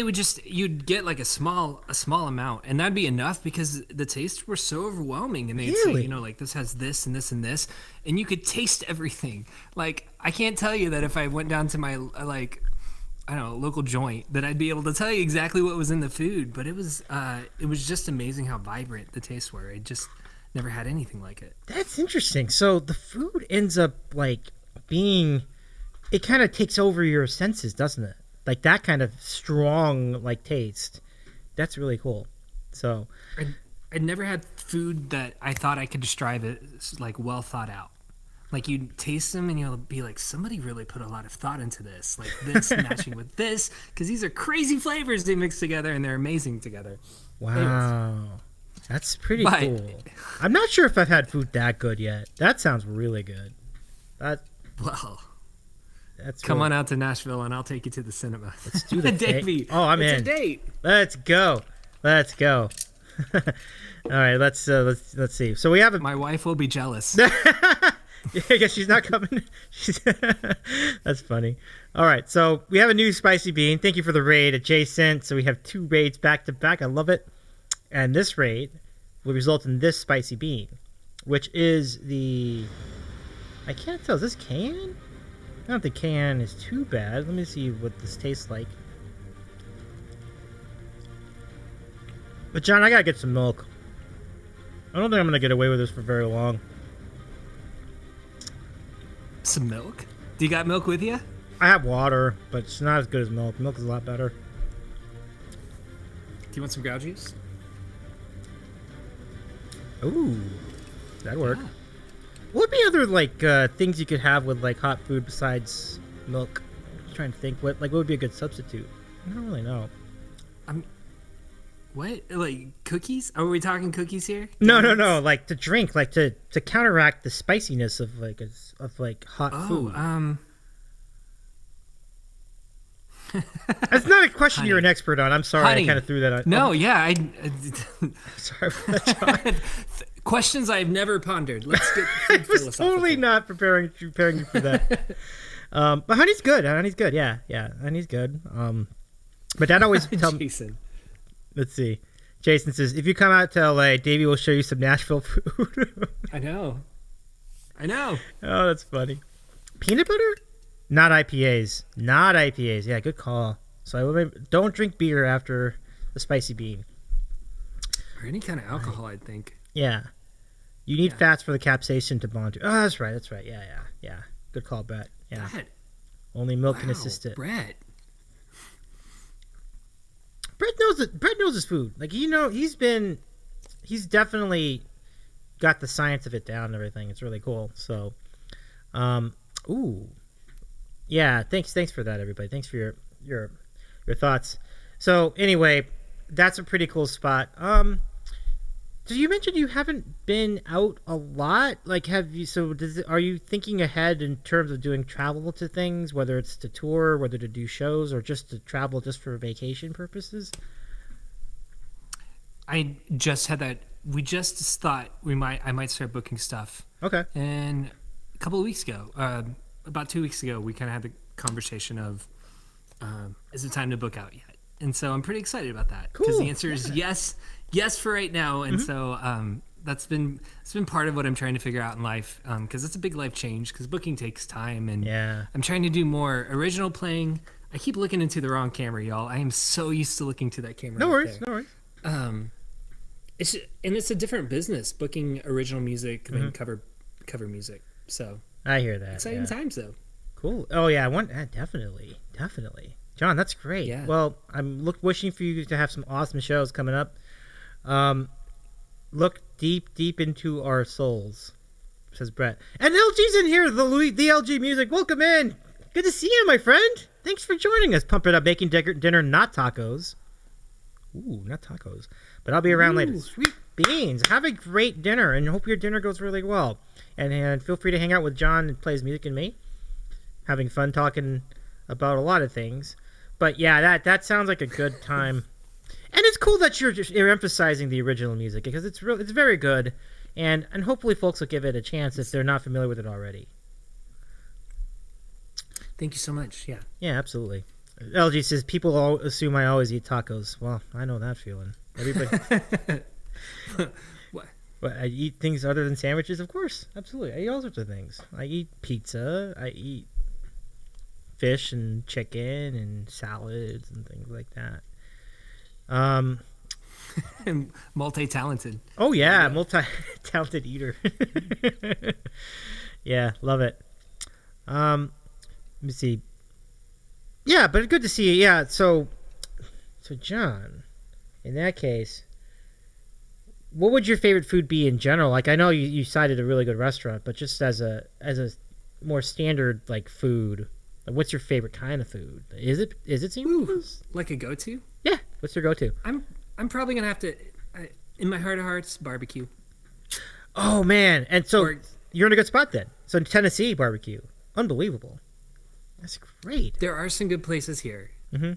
you'd get like a small amount, and that'd be enough because the tastes were so overwhelming. And they'd say, like this has this and this and this, and you could taste everything. Like, I can't tell you that if I went down to my local joint that I'd be able to tell you exactly what was in the food. But it was just amazing how vibrant the tastes were. I just never had anything like it. That's interesting. So the food ends up like being, it kind of takes over your senses, doesn't it? Like that kind of strong like taste. That's really cool. So I'd never had food that I thought I could describe as like well thought out. Like you'd taste them and you'll be like, somebody really put a lot of thought into this. Like this matching with this, because these are crazy flavors they mix together and they're amazing together. Wow. Anyways. That's pretty cool. I'm not sure if I've had food that good yet. That sounds really good. Come on out to Nashville and I'll take you to the cinema. Let's do the date. Oh, I'm in. It's a date. Let's go. All right, let's see. So we have My wife will be jealous. I guess she's not coming. That's funny. All right, so we have a new spicy bean. Thank you for the raid, adjacent. So we have 2 raids back to back. I love it. And this raid will result in this spicy bean, which is the... I can't tell. Is this cayenne? I don't think cayenne is too bad. Let me see what this tastes like. But John, I gotta get some milk. I don't think I'm gonna get away with this for very long. Some milk? Do you got milk with you? I have water, but it's not as good as milk. Milk is a lot better. Do you want some ground juice? Ooh, that'd work. Yeah. What would be other like things you could have with like hot food besides milk? I'm trying to think what would be a good substitute. I don't really know. What? Like cookies? Are we talking cookies here? No. Like to drink, like to counteract the spiciness of hot food. That's not a question you're an expert on. I'm sorry, Honey. I kind of threw that on. No, yeah, Sorry for that, John. questions I've never pondered. Let's get I was totally not preparing you for that. But honey's good. Honey's good. Yeah. Honey's good. But Dad always tell me. Jason. Let's see. Jason says, if you come out to LA, Davey will show you some Nashville food. I know. Oh, that's funny. Peanut butter? Not IPAs. Yeah, good call. So don't drink beer after the spicy bean. Or any kind of alcohol, I'd think. Yeah. You need fats for the capsaicin to bond to. Oh, that's right. Yeah. Good call, Brett. Yeah. Brett. Only milk can assist it. Brett knows it. Brett knows his food. Like, he's definitely got the science of it down and everything. It's really cool. So, yeah. Thanks for that, everybody. Thanks for your thoughts. So anyway, that's a pretty cool spot. So you mentioned you haven't been out a lot. Like, have you? So are you thinking ahead in terms of doing travel to things, whether it's to tour, whether to do shows, or just to travel just for vacation purposes? I just had that. We just thought I might start booking stuff. Okay. And a couple of weeks ago, about 2 weeks ago, we kind of had the conversation of, is it time to book out yet? And so I'm pretty excited about that because the answer is yes for right now. And so it's been part of what I'm trying to figure out in life because it's a big life change because booking takes time and I'm trying to do more original playing. I keep looking into the wrong camera, y'all. I am so used to looking to that camera. No worries. It's a different business booking original music than cover music. So I hear that. Exciting times though. Cool. Oh yeah, definitely. John, that's great. Yeah. Well, I'm wishing for you to have some awesome shows coming up. Look deep into our souls, says Brett. And LG's in here, the LG Music. Welcome in. Good to see you, my friend. Thanks for joining us. Pump it up, making dinner, not tacos. Ooh, not tacos. But I'll be around later. Sweet beans. Have a great dinner, and hope your dinner goes really well. And feel free to hang out with John and play his music and me. Having fun talking about a lot of things. But yeah, that sounds like a good time. And it's cool that you're emphasizing the original music because it's very good, and hopefully folks will give it a chance if they're not familiar with it already. Thank you so much. Yeah. Yeah, absolutely. LG says people all assume I always eat tacos. Well, I know that feeling. Everybody. What? But I eat things other than sandwiches, of course. Absolutely, I eat all sorts of things. I eat pizza. I eat fish and chicken and salads and things like that. Multi-talented. Oh yeah, multi-talented eater. Yeah, love it. Let me see. Yeah, but good to see you. Yeah, so John, in that case, what would your favorite food be in general? Like, I know you cited a really good restaurant, but just as a more standard like food. What's your favorite kind of food? Is it seamless? Like a go-to? Yeah. What's your go-to? I'm probably gonna have to, in my heart of hearts, barbecue. Oh man! And so you're in a good spot then. So Tennessee barbecue, unbelievable. That's great. There are some good places here. Mm-hmm.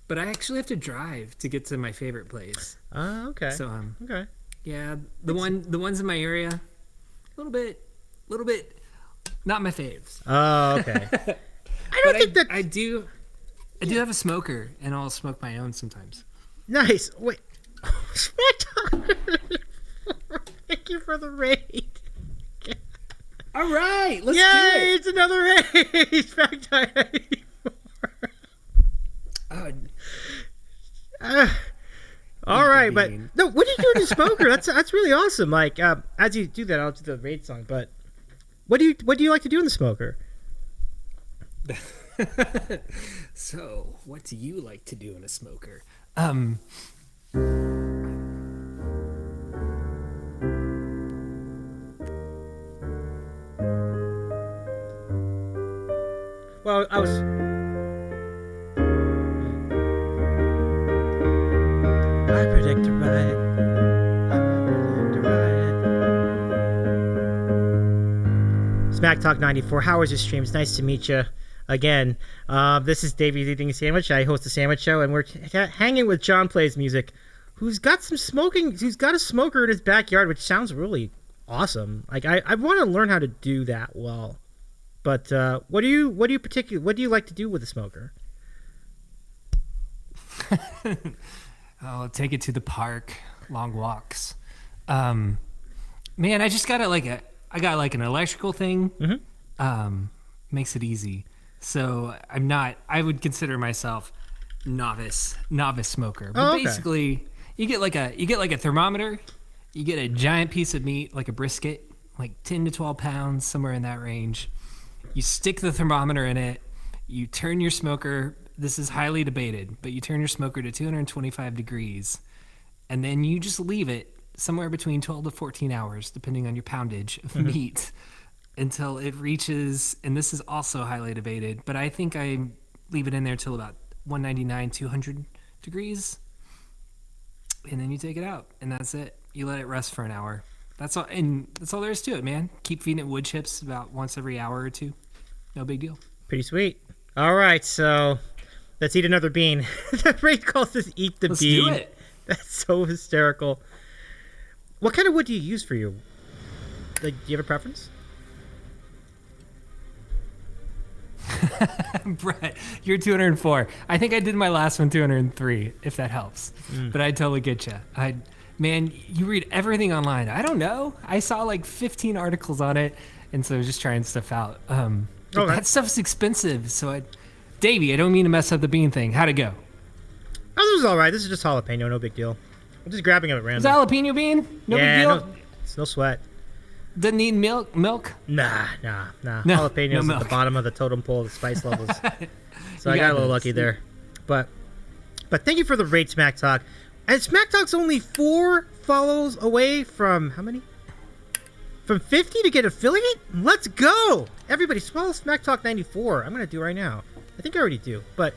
But I actually have to drive to get to my favorite place. Okay. So okay. Yeah, the ones in my area, a little bit, not my faves. Oh, okay. I do have a smoker, and I'll smoke my own sometimes. Nice. Wait. Thank you for the raid. All right, let's Yay, do it. it's another raid. StewartHayek. All right, but no, what are you doing to Smoker? That's really awesome. Like, as you do that, I'll do the raid song. But what do you like to do in the Smoker? So, what do you like to do in a smoker? Well, I was. I predict a riot. I predict a riot. Smack Talk 94. How was your stream? It's nice to meet you again. This is Davey Eating a Sandwich. I host a sandwich show, and we're hanging with John Plays Music, who's got some smoking. He's got a smoker in his backyard, which sounds really awesome. Like I want to learn how to do that well. But what do you like to do with a smoker? I'll take it to the park, long walks. Man, I just got an electrical thing. Mm-hmm. Makes it easy. So I would consider myself novice smoker. But okay. basically, you get like a thermometer, you get a giant piece of meat, like a brisket, like 10 to 12 pounds, somewhere in that range. You stick the thermometer in it, you turn your smoker, this is highly debated, but you turn your smoker to 225 degrees, and then you just leave it somewhere between 12 to 14 hours, depending on your poundage of meat, until it reaches, and this is also highly debated, but I think I leave it in there till about 199, 200 degrees, and then you take it out, and that's it. You let it rest for an hour. That's all there is to it, man. Keep feeding it wood chips about once every hour or two. No big deal. Pretty sweet. All right, so let's eat another bean. The raid calls this "eat the Let's bean." do it. That's so hysterical. What kind of wood do you use for your? Like, do you have a preference? Brett, you're 204. I think I did my last one 203, if that helps. But I totally get you. Man, you read everything online. I don't know. I saw like 15 articles on it, and so I was just trying stuff out. But that stuff's expensive. So, Davey, I don't mean to mess up the bean thing. How'd it go? Oh, this is all right. This is just jalapeno, no big deal. I'm just grabbing it at random. Is that jalapeno bean? No big deal? It's no sweat. Doesn't need milk? Nah. No, Jalapenos no at milk. the bottom of the totem pole of the spice levels. So I got a little lucky there. But thank you for the raid, Smack Talk. And Smack Talk's only 4 follows away from how many? From 50 to get affiliate? Let's go! Everybody, follow Smack Talk 94. I'm going to do it right now. I think I already do. But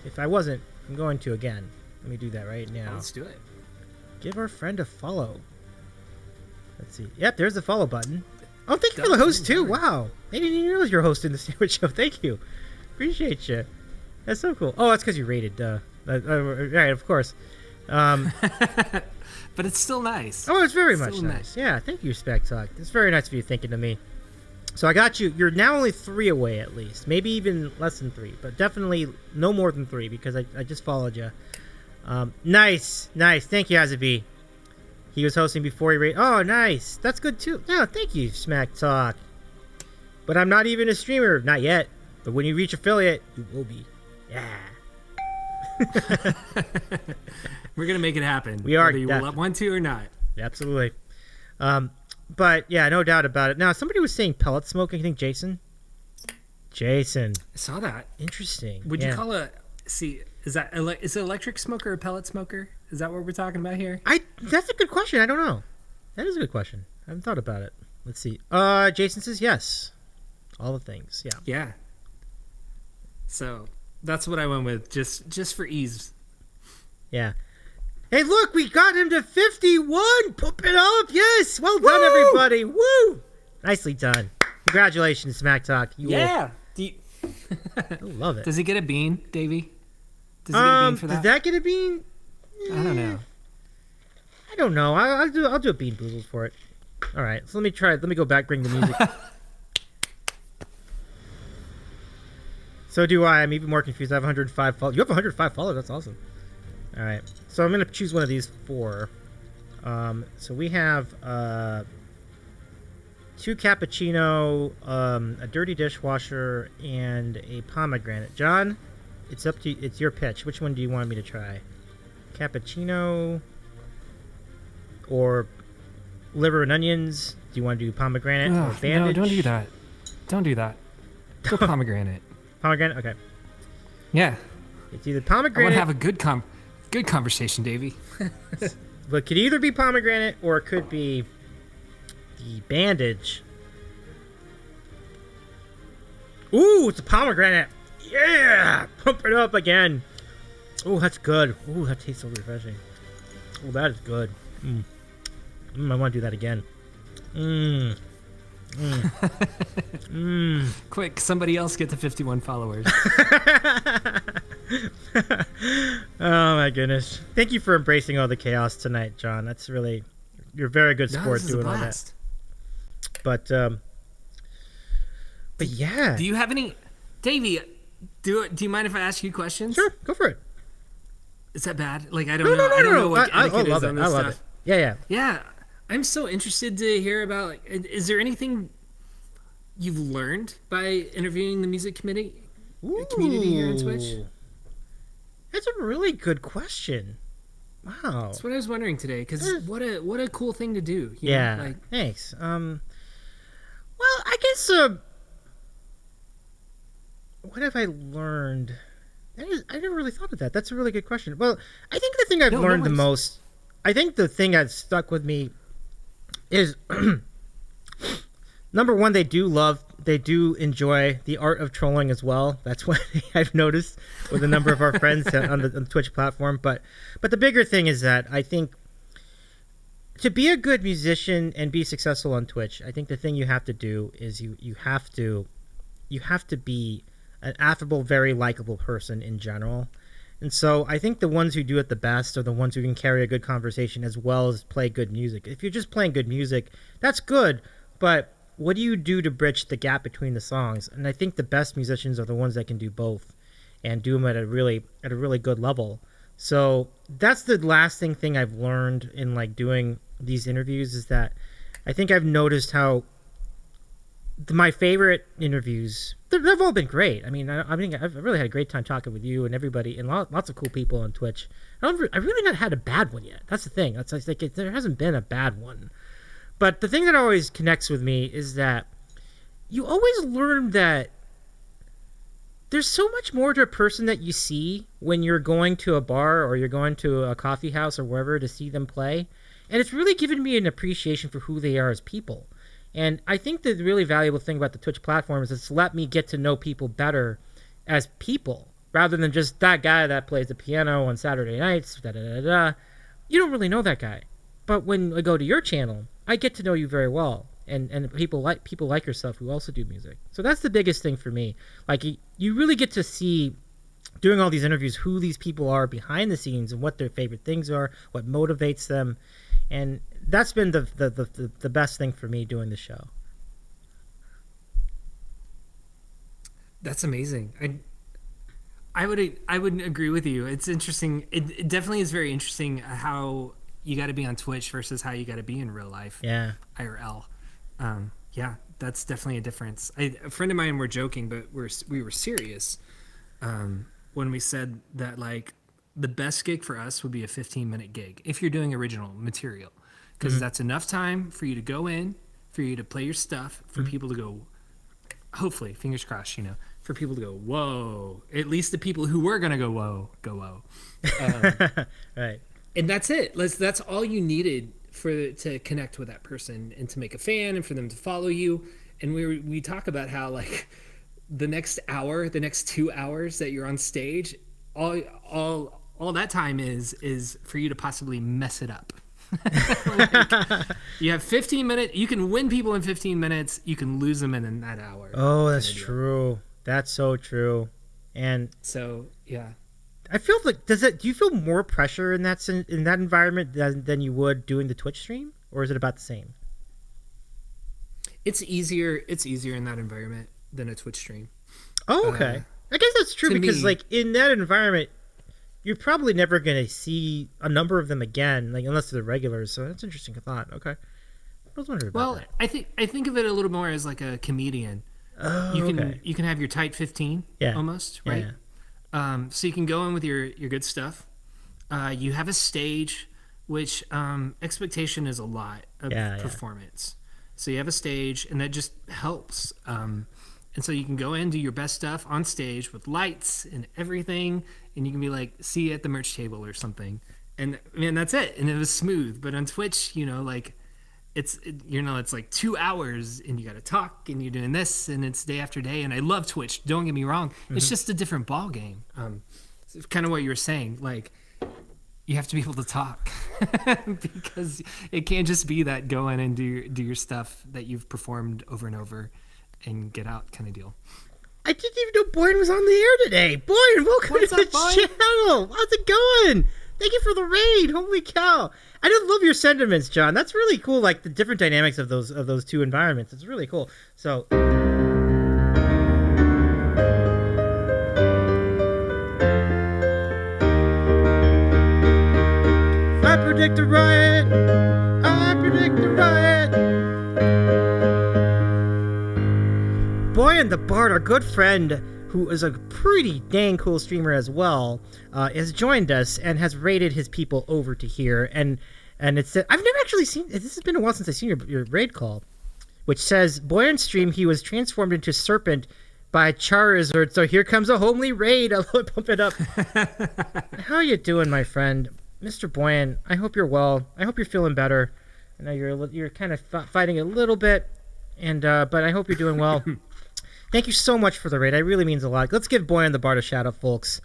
if I wasn't, I'm going to again. Let me do that right now. Let's do it. Give our friend a follow. Let's see. Yep, there's the follow button. Oh, thank you for the host, too. Wow. I didn't even realize you're hosting the Sandwich Show. Thank you. Appreciate you. That's so cool. Oh, that's because you rated. Right, of course. But it's still nice. Oh, it's very much nice. Yeah, thank you, Spec Talk. It's very nice of you thinking of me. So I got you. You're now only 3 away at least. Maybe even less than 3, but definitely no more than 3 because I just followed you. Nice. Thank you, Azabi. He was hosting before he rated. Oh, nice. That's good too. Yeah, thank you, Smack Talk. But I'm not even a streamer. Not yet. But when you reach affiliate, you will be. Yeah. We're going to make it happen. We are. Whether you want to or not. Absolutely. But yeah, no doubt about it. Now, somebody was saying pellet smoking. I think Jason. I saw that. Interesting. Would you call is it electric smoker or pellet smoker? Is that what we're talking about here? That's a good question. I don't know. That is a good question. I haven't thought about it. Let's see. Jason says yes. All the things. Yeah. Yeah. So that's what I went with, just for ease. Yeah. Hey, look, we got him to 51. Pump it up. Yes. Well done, everybody. Woo. Nicely done. Congratulations, Smack Talk. Yeah. I love it. Does he get a bean, Davey? Does he get a bean for that? Did that get a bean? I don't know. I don't know. I'll do a bean boozled for it. All right. So let me try it. Let me go back, bring the music. So do I. I'm even more confused. I have 105 followers. You have 105 followers. That's awesome. All right. So I'm going to choose one of these 4. So we have 2 cappuccino, a dirty dishwasher, and a pomegranate. John, it's up to you. It's your pitch. Which one do you want me to try? Cappuccino or liver and onions? Do you want to do pomegranate or bandage? No, don't do that. Don't do that. Go pomegranate. Pomegranate? Okay. Yeah. It's either I want pomegranate. to have a good conversation, Davey. But it could either be pomegranate or it could be the bandage. Ooh, it's a pomegranate. Yeah! Pump it up again. Oh, that's good. Ooh, that tastes so refreshing. Oh, that is good. I want to do that again. Quick, somebody else get to 51 followers. Oh my goodness. Thank you for embracing all the chaos tonight, John. That's really, you're a very good sport doing all that. But yeah. Do you have any, Davey? Do you mind if I ask you questions? Sure, go for it. Is that bad? Like I don't know. I don't know what etiquette is on this stuff. It. Yeah. Yeah, I'm so interested to hear about. Like, is there anything you've learned by interviewing the music community here on Twitch? That's a really good question. Wow. That's what I was wondering today. Because what a cool thing to do. You know? Like, thanks. Well, I guess. What have I learned? I never really thought of that. That's a really good question. Well, I think the thing I've learned the most. I think the thing that's stuck with me is number one, they do enjoy the art of trolling as well. That's what I've noticed with a number of our friends on the Twitch platform. But the bigger thing is that I think to be a good musician and be successful on Twitch, I think the thing you have to do is you have to be an affable, very likable person in general. And so I think the ones who do it the best are the ones who can carry a good conversation as well as play good music. If you're just playing good music, that's good, but what do you do to bridge the gap between the songs? And I think the best musicians are the ones that can do both and do them at a really good level. So that's the lasting thing I've learned in like doing these interviews is that I think I've noticed how my favorite interviews, they've all been great. I mean, I think I've really had a great time talking with you and everybody and lots of cool people on Twitch. I've really not had a bad one yet. That's the thing. That's like there hasn't been a bad one. But the thing that always connects with me is that you always learn that there's so much more to a person that you see when you're going to a bar or you're going to a coffee house or wherever to see them play. And it's really given me an appreciation for who they are as people. And I think the really valuable thing about the Twitch platform is it's let me get to know people better as people rather than just that guy that plays the piano on Saturday nights. You don't really know that guy. But when I go to your channel, I get to know you very well. And people like yourself who also do music. So that's the biggest thing for me. Like you really get to see doing all these interviews who these people are behind the scenes and what their favorite things are, what motivates them. And that's been the best thing for me doing the show. That's amazing. I would agree with you. It's interesting. It definitely is very interesting how you got to be on Twitch versus how you got to be in real life. Yeah. IRL. Yeah, that's definitely a difference. A friend of mine were joking, but we were serious when we said that like the best gig for us would be a 15-minute gig if you're doing original material, because that's enough time for you to go in, for you to play your stuff, for people to go, hopefully, fingers crossed, for people to go, whoa. At least the people who were going to go, whoa. Right. And that's it. That's all you needed to connect with that person and to make a fan and for them to follow you. And we talk about how like the next 2 hours that you're on stage, all that time is for you to possibly mess it up. Like, you have 15 minutes. You can win people in 15 minutes. You can lose them in that hour. Oh, that's true. That's so true. And so, yeah. I feel like do you feel more pressure in that environment than you would doing the Twitch stream, or is it about the same? It's easier in that environment than a Twitch stream. Oh, okay. I guess that's true because like in that environment, you're probably never going to see a number of them again, like unless they're regulars. So that's an interesting thought. Okay. was wondering about Well, that. I think of it a little more as like a comedian. Oh, You can have your tight 15 almost, right? Yeah. So you can go in with your good stuff. You have a stage, which expectation is a lot of performance. So you have a stage, and that just helps. And so you can go in, do your best stuff on stage with lights and everything, and you can be like, see you at the merch table or something. And man, that's it. And it was smooth. But on Twitch, like it's like 2 hours and you got to talk and you're doing this and it's day after day. And I love Twitch. Don't get me wrong. It's just a different ball game. It's kind of what you were saying. Like, you have to be able to talk because it can't just be that go in and do your stuff that you've performed over and over and get out kind of deal. I didn't even know Boyan was on the air today. Boyan, welcome What's to the up, Boyan? channel. How's it going? Thank you for the raid. Holy cow. I just love your sentiments, John. That's really cool, like the different dynamics of those two environments. It's really cool. So I predict a riot. I predict a riot. Boyan the Bard, our good friend, who is a pretty dang cool streamer as well, has joined us and has raided his people over to here. And it's I've never actually seen this. Has been a while since I've seen your raid call, which says Boyan's stream he was transformed into serpent by Charizard. So here comes a homely raid. I'll pump it up. How you doing, my friend, Mr. Boyan? I hope you're well. I hope you're feeling better. I know you're kind of fighting a little bit, and but I hope you're doing well. Thank you so much for the raid. It really means a lot. Let's give Boyan the Bard a shout out, folks.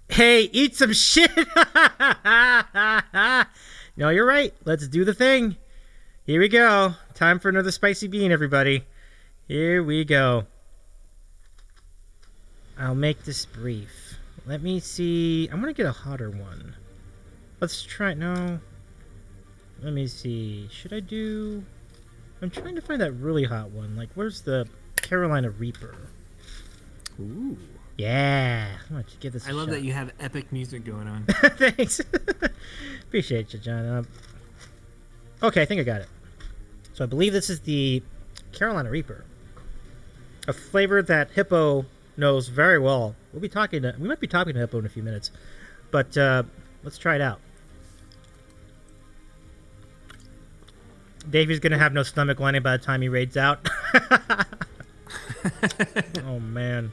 Hey, eat some shit. No, you're right. Let's do the thing. Here we go. Time for another spicy bean, everybody. Here we go. I'll make this brief. Let me see. I'm going to get a hotter one. Let's try. No. Let me see. Should I do... I'm trying to find that really hot one. Like, where's the Carolina Reaper? Ooh. Yeah. I'm going to give this a I love shot. that you have epic music going on. Thanks. Appreciate you, John. Okay, I think I got it. So I believe this is the Carolina Reaper. A flavor that Hippo knows very well. We might be talking to Hippo in a few minutes. But let's try it out. Davey's going to have no stomach lining by the time he raids out. Oh, man.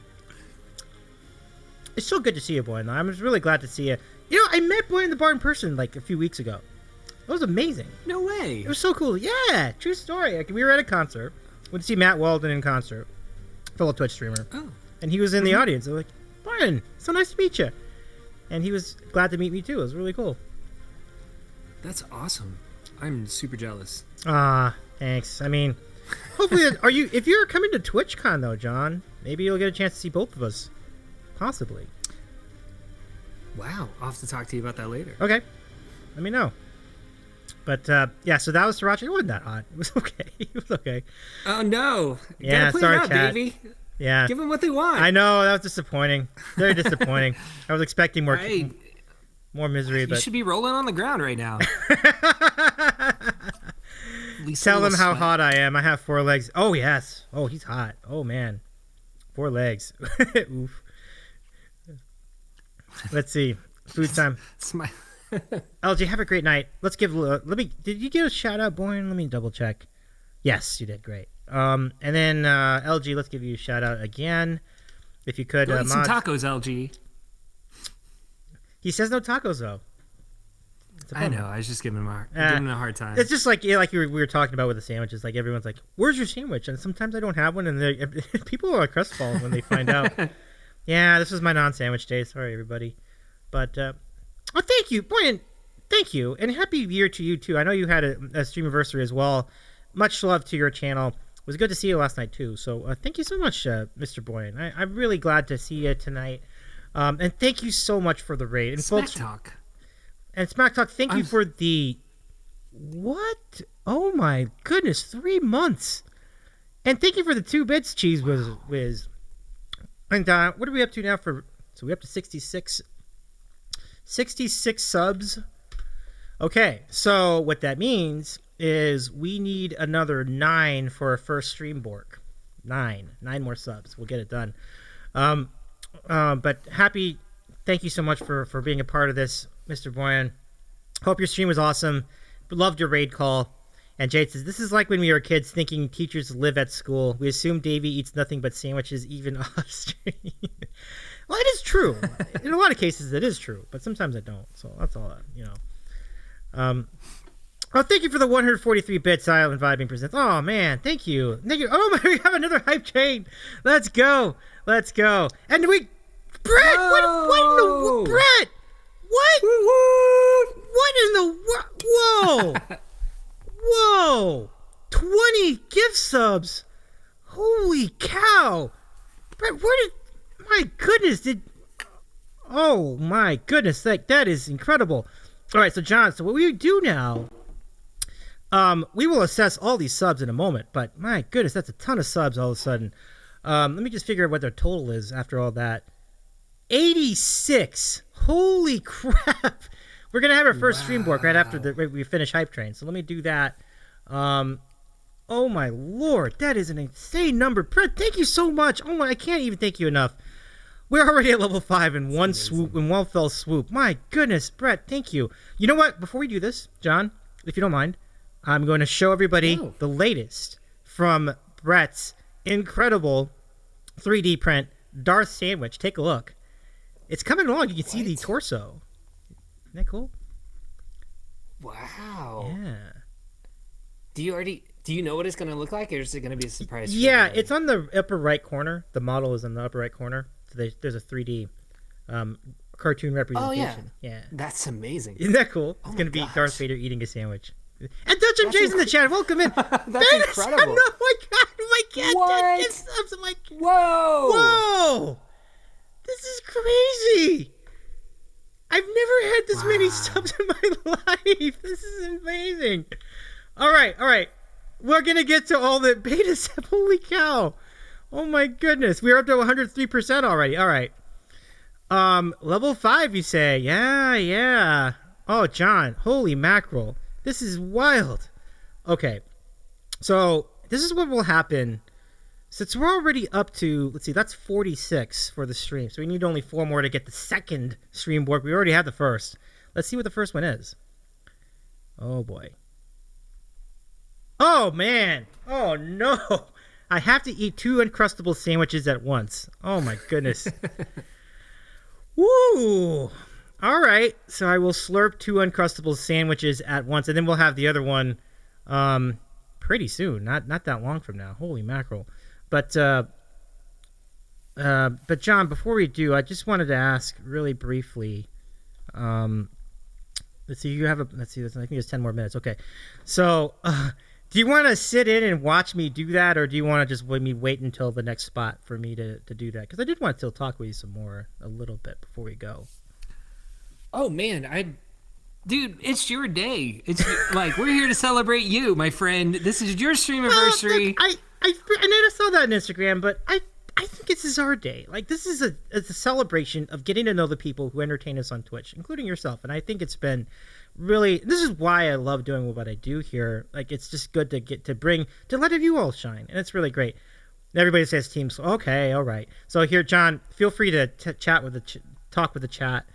It's so good to see you, Boyan. I'm just really glad to see you. You know, I met Boyan the Bar in person like a few weeks ago. That was amazing. No way. It was so cool. Yeah, true story. Like, we were at a concert. Went to see Matt Walden in concert, fellow Twitch streamer. Oh. And he was in the audience. They're like, Boyan, so nice to meet you. And he was glad to meet me too. It was really cool. That's awesome. I'm super jealous. Thanks. I mean, hopefully, if you're coming to TwitchCon though, John, maybe you'll get a chance to see both of us. Possibly. Wow. I'll have to talk to you about that later. Okay. Let me know. But, yeah, so that was Sriracha. It wasn't that hot. It was okay. It was okay. Oh, no. You Yeah, gotta play sorry, it out, chat. baby. Yeah. Give them what they want. I know. That was disappointing. Very disappointing. I was expecting more misery, You but should be rolling on the ground right now. At least a tell them little how sweat. hot I am. I have 4 legs. Oh, yes. Oh, he's hot. Oh, man. 4 legs. Oof. Let's see. Food time. It's my... LG, have a great night. Let's give. Did you give a shout out, Boyan? Let me double check. Yes, you did. Great. And then LG, let's give you a shout out again, if you could. Go eat some Mods. tacos, LG. He says no tacos though. It's a I bummer. know. I was just giving him a hard time. It's just like we were talking about with the sandwiches. Like everyone's like, "Where's your sandwich?" And sometimes I don't have one, and people are crestfallen when they find out. Yeah, this is my non-sandwich day. Sorry, everybody. But oh, thank you, Boyan. Thank you, and happy year to you too. I know you had a streamiversary as well. Much love to your channel. It was good to see you last night too. So thank you so much, Mr. Boyan. I'm really glad to see you tonight. And thank you so much for the raid. And Smack folks, talk. and Smack Talk, thank you for the what? Oh my goodness, 3 months. And thank you for the 2 bits, Cheese Whiz. And what are we up to now for? So we're up to 66 subs. Okay, so what that means is we need another 9 for our first stream bork. 9 more subs. We'll get it done. But thank you so much for being a part of this, Mr. Boyan. Hope your stream was awesome. Loved your raid call. And Jade says, this is like when we were kids thinking teachers live at school. We assume Davey eats nothing but sandwiches even off stream. Well, it is true. In a lot of cases, it is true. But sometimes I don't. So that's all, Oh, thank you for the 143 bit silent vibing presents. Oh, man. Thank you. Oh, my, we have another hype train. Let's go. And Brett, what in the, Brett, what? What in the, whoa. Whoa! 20 gift subs! Holy cow! Brett, my goodness, oh my goodness, that is incredible. Alright, so John, so what we do now, we will assess all these subs in a moment, but my goodness, that's a ton of subs all of a sudden. Let me just figure out what their total is after all that. 86! Holy crap! We're going to have our first stream bork right after we finish Hype Train. So let me do that. Oh, my Lord. That is an insane number. Brett, thank you so much. Oh, my, I can't even thank you enough. We're already at level 5 in one fell swoop. My goodness, Brett, thank you. You know what? Before we do this, John, if you don't mind, I'm going to show everybody the latest from Brett's incredible 3D print Darth sandwich. Take a look. It's coming along. You can see the torso. Isn't that cool? Wow. Yeah. Do you know what it's going to look like, or is it going to be a surprise? Yeah, it's on the upper right corner. The model is in the upper right corner. So there's a 3D cartoon representation. Oh, yeah. Yeah. That's amazing. Isn't that cool? It's going to be Darth Vader eating a sandwich. And Dutch MJ's in the chat. Welcome in. That's incredible. Oh my god. What? Whoa. This is crazy. I've never had this many subs in my life. This is amazing. All right. We're going to get to all the beta stuff. Holy cow. Oh my goodness. We're up to 103% already. All right. Level 5, you say? Yeah. Oh, John. Holy mackerel. This is wild. Okay. So this is what will happen. Since we're already up to, let's see, that's 46 for the stream. So we need only 4 more to get the second stream board. We already had the first. Let's see what the first one is. Oh, boy. Oh, man. Oh, no. I have to eat 2 Uncrustable sandwiches at once. Oh, my goodness. Woo. All right. So I will slurp 2 Uncrustable sandwiches at once, and then we'll have the other one pretty soon. Not that long from now. Holy mackerel. But John, before we do, I just wanted to ask really briefly. Let's see. I think there's 10 more minutes. Okay. So, do you want to sit in and watch me do that, or do you want to just let me wait until the next spot for me to do that? Because I did want to still talk with you some more a little bit before we go. Oh man, dude, it's your day. It's like we're here to celebrate you, my friend. This is your streamiversary. I just saw that on Instagram, but I think this is our day. Like, this is a celebration of getting to know the people who entertain us on Twitch, including yourself. And I think it's been really, this is why I love doing what I do here. Like, it's just good to get to let you all shine. And it's really great. Everybody says teams. Okay, all right. So here, John, feel free to talk with the chat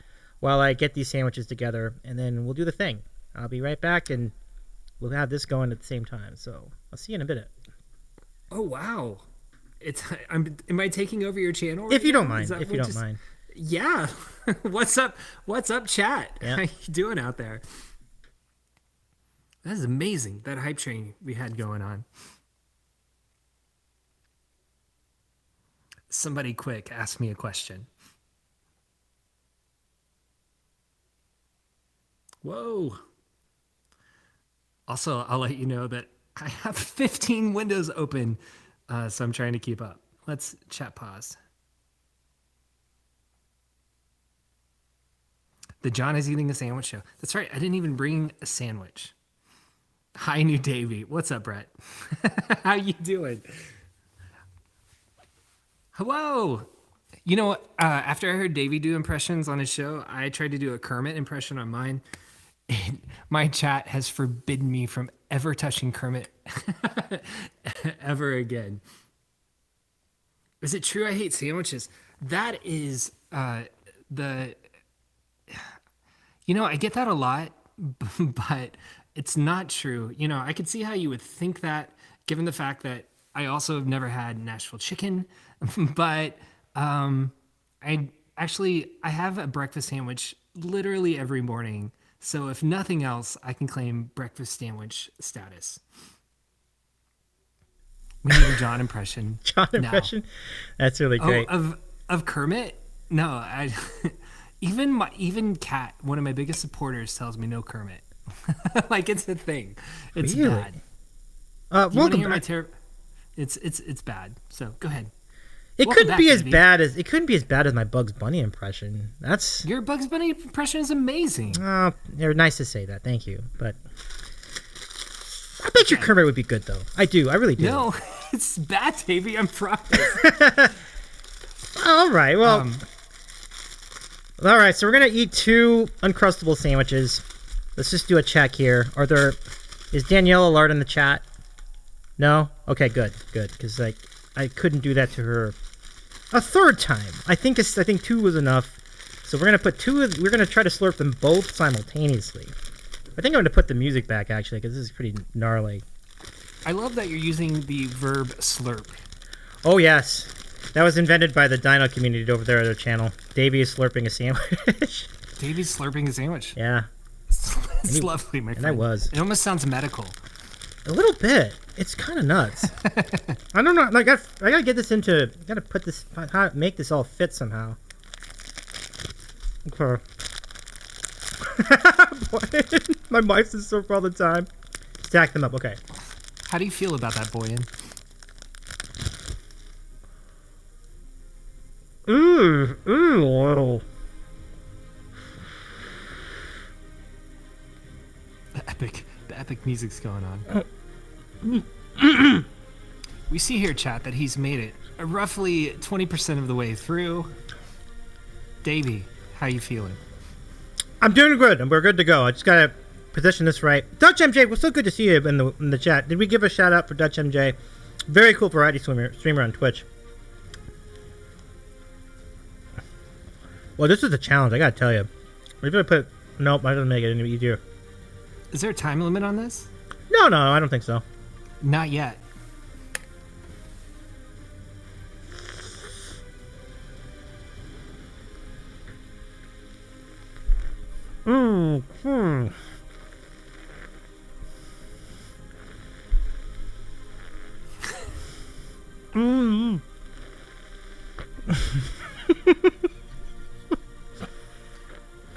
while I get these sandwiches together, and then we'll do the thing. I'll be right back, and we'll have this going at the same time. So I'll see you in a minute. Oh wow, am I taking over your channel? Right if you now? don't mind, if you don't mind. Yeah. What's up, chat? Yeah. How you doing out there? That is amazing. That hype train we had going on. Somebody quick, ask me a question. Whoa. Also, I'll let you know that I have 15 windows open, so I'm trying to keep up. Let's chat pause. The John is eating a sandwich show. That's right. I didn't even bring a sandwich. Hi, New Davey. What's up, Brett? How you doing? Hello. You know what? After I heard Davey do impressions on his show, I tried to do a Kermit impression on mine. And my chat has forbidden me from ever touching Kermit ever again. Is it true I hate sandwiches? That is I get that a lot, but it's not true. I could see how you would think that, given the fact that I also have never had Nashville chicken, but I have a breakfast sandwich literally every morning. So if nothing else, I can claim breakfast sandwich status. We need a John impression. John impression? That's really great. Of Kermit? No, even Kat, one of my biggest supporters, tells me no Kermit. Like it's a thing. It's really? Bad. Welcome back. It's bad. So go ahead. It couldn't be as bad as my Bugs Bunny impression. That's your Bugs Bunny impression is amazing. They're nice to say that. Thank you, but I bet your Kermit would be good though. I really do. No, it's bad, Davey. I'm proud. All right. Well. All right. So we're gonna eat 2 Uncrustable sandwiches. Let's just do a check here. Is Danielle alert in the chat? No. Okay. Good. Because I couldn't do that to her a third time. I think 2 was enough. So we're gonna put 2. We're gonna try to slurp them both simultaneously. I think I'm gonna put the music back actually because this is pretty gnarly. I love that you're using the verb slurp. Oh yes, that was invented by the Dino community over there at their channel. Davey is slurping a sandwich. Davey's slurping a sandwich. Yeah, it's lovely, my friend. And I was. It almost sounds medical. A little bit. It's kind of nuts. I don't know. Like I gotta get this into. I gotta put this. How make this all fit somehow. Okay. My wife is so all the time. Stack them up. Okay. How do you feel about that, Boyan? Ooh. The epic music's going on. We see here, chat, that he's made it roughly 20% of the way through. Davey, how you feeling? I'm doing good, and we're good to go. I just gotta position this right. Dutch MJ, we're so good to see you in the chat. Did we give a shout out for Dutch MJ? Very cool variety streamer on Twitch. Well, this is a challenge, I gotta tell you. We're gonna put. Nope, that doesn't make it any easier. Is there a time limit on this? No, I don't think so. Not yet.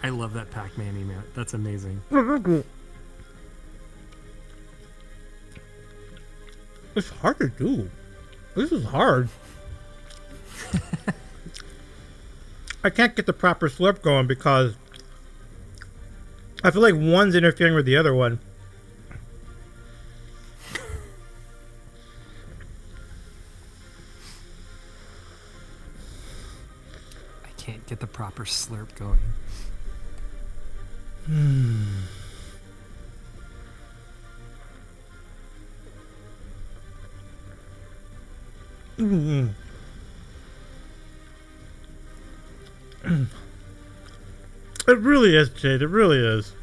I love that Pac-Man emote. That's amazing. It's hard to do. This is hard. I can't get the proper slurp going because I feel like one's interfering with the other one. I can't get the proper slurp going. It really is, Jade. It really is.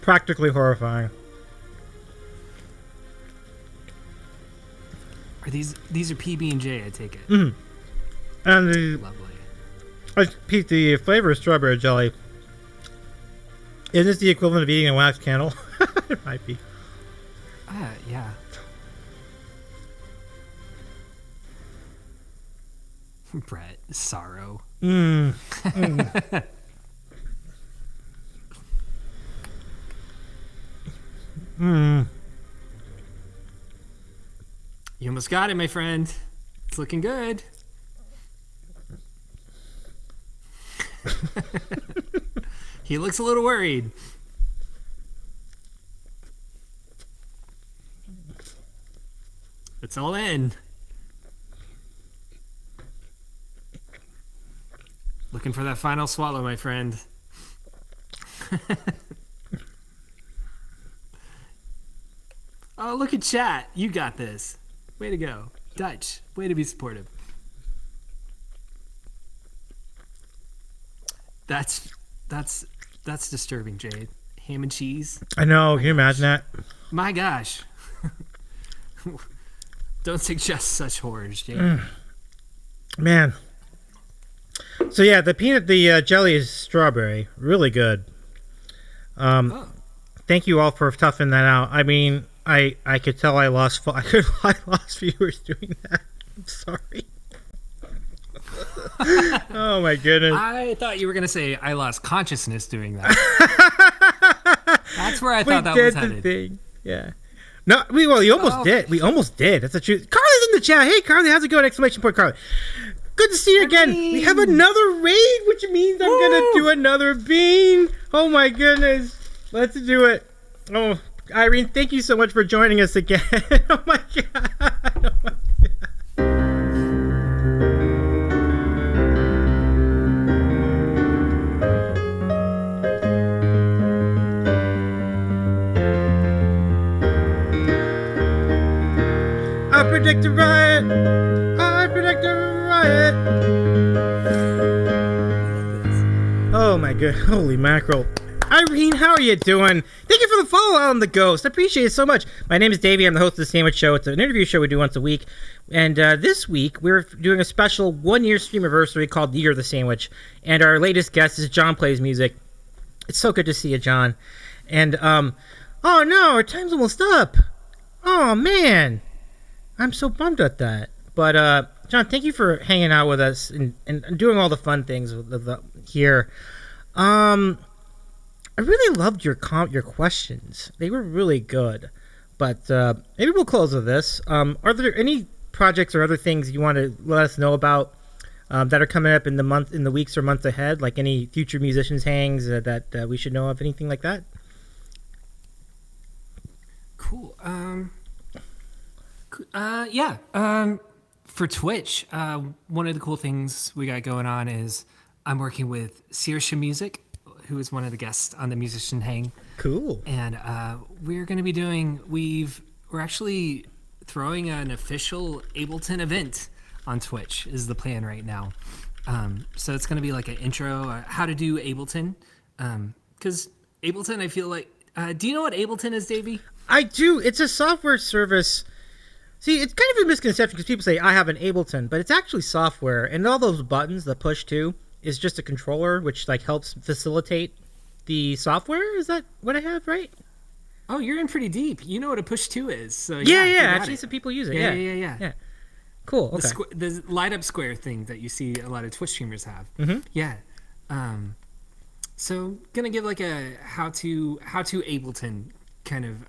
Practically horrifying. Are these are PB&J, I take it. And the Lovely. Pete, the flavor of strawberry jelly. Is this the equivalent of eating a wax candle? It might be. Yeah. Brett, sorrow. You almost got it, my friend. It's looking good. He looks a little worried. It's all in. Looking for that final swallow, my friend. Oh, look at chat. You got this. Way to go. Dutch, way to be supportive. That's disturbing, Jade. Ham and cheese. I know. Can you imagine that? My gosh. Don't suggest such horrors, Jade. Man. So yeah, the jelly is strawberry. Really good. Thank you all for toughing that out. I mean, I could tell I lost viewers doing that. I'm sorry. Oh my goodness. I thought you were gonna say I lost consciousness doing that. That's where I thought that was headed. Thing. Yeah. No, you almost did. We almost did. That's the truth. Carly's in the chat. Hey, Carly, how's it going? Exclamation point, Carly. Good to see you again. We have another raid, which means I'm going to do another bean. Oh, my goodness. Let's do it. Oh, Irene, thank you so much for joining us again. Oh, my God. Oh, my God. I predict a riot. I predict a riot. Oh my god! Holy mackerel! Irene, how are you doing? Thank you for the follow on the Ghost. I appreciate it so much. My name is Davey. I'm the host of the Sandwich Show. It's an interview show we do once a week. And this week we're doing a special 1-year streamiversary called The Year of the Sandwich. And our latest guest is John Plays Music. It's so good to see you, John. And oh no, our time's almost up. Oh man. I'm so bummed at that. But, John, thank you for hanging out with us and doing all the fun things here. I really loved your questions. They were really good. But maybe we'll close with this. Are there any projects or other things you want to let us know about that are coming up in the weeks or months ahead? Like any future musicians hangs that we should know of? Anything like that? Cool. Yeah. For Twitch, one of the cool things we got going on is I'm working with Saoirse Music, who is one of the guests on the Musician Hang. Cool. And we're going to be we're actually throwing an official Ableton event on Twitch is the plan right now. So it's going to be like an intro, how to do Ableton. Because Ableton, I feel like, do you know what Ableton is, Davey? I do. It's a software service. See, it's kind of a misconception because people say, I have an Ableton, but it's actually software. And all those buttons, the push to, is just a controller, which like helps facilitate the software. Is that what I have, right? Oh, you're in pretty deep. You know what a push to is. So yeah. I've seen some people use it. Yeah. Cool. Okay. The light up square thing that you see a lot of Twitch streamers have. Mm-hmm. Yeah. So gonna give like a how to Ableton kind of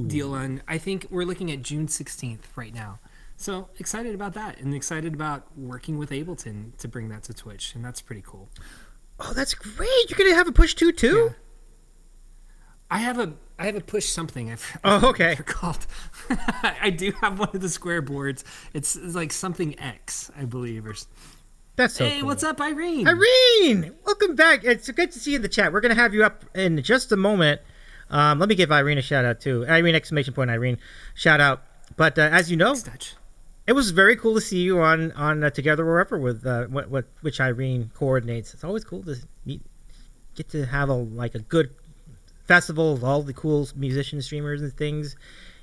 deal on. I think we're looking at June 16th right now. So excited about that and excited about working with Ableton to bring that to Twitch, and that's pretty cool. Oh, that's great! You're gonna have a push too? Yeah. I have a push something. Okay. They're called. I do have one of the square boards. It's like something X, I believe. That's so Hey, cool. What's up, Irene? Irene, welcome back. It's good to see you in the chat. We're gonna have you up in just a moment. Let me give Irene a shout out too. Irene exclamation point Irene, shout out. But as you know, it was very cool to see you on Together Wherever with which Irene coordinates. It's always cool to get to have a good festival of all the cool musicians, streamers, and things.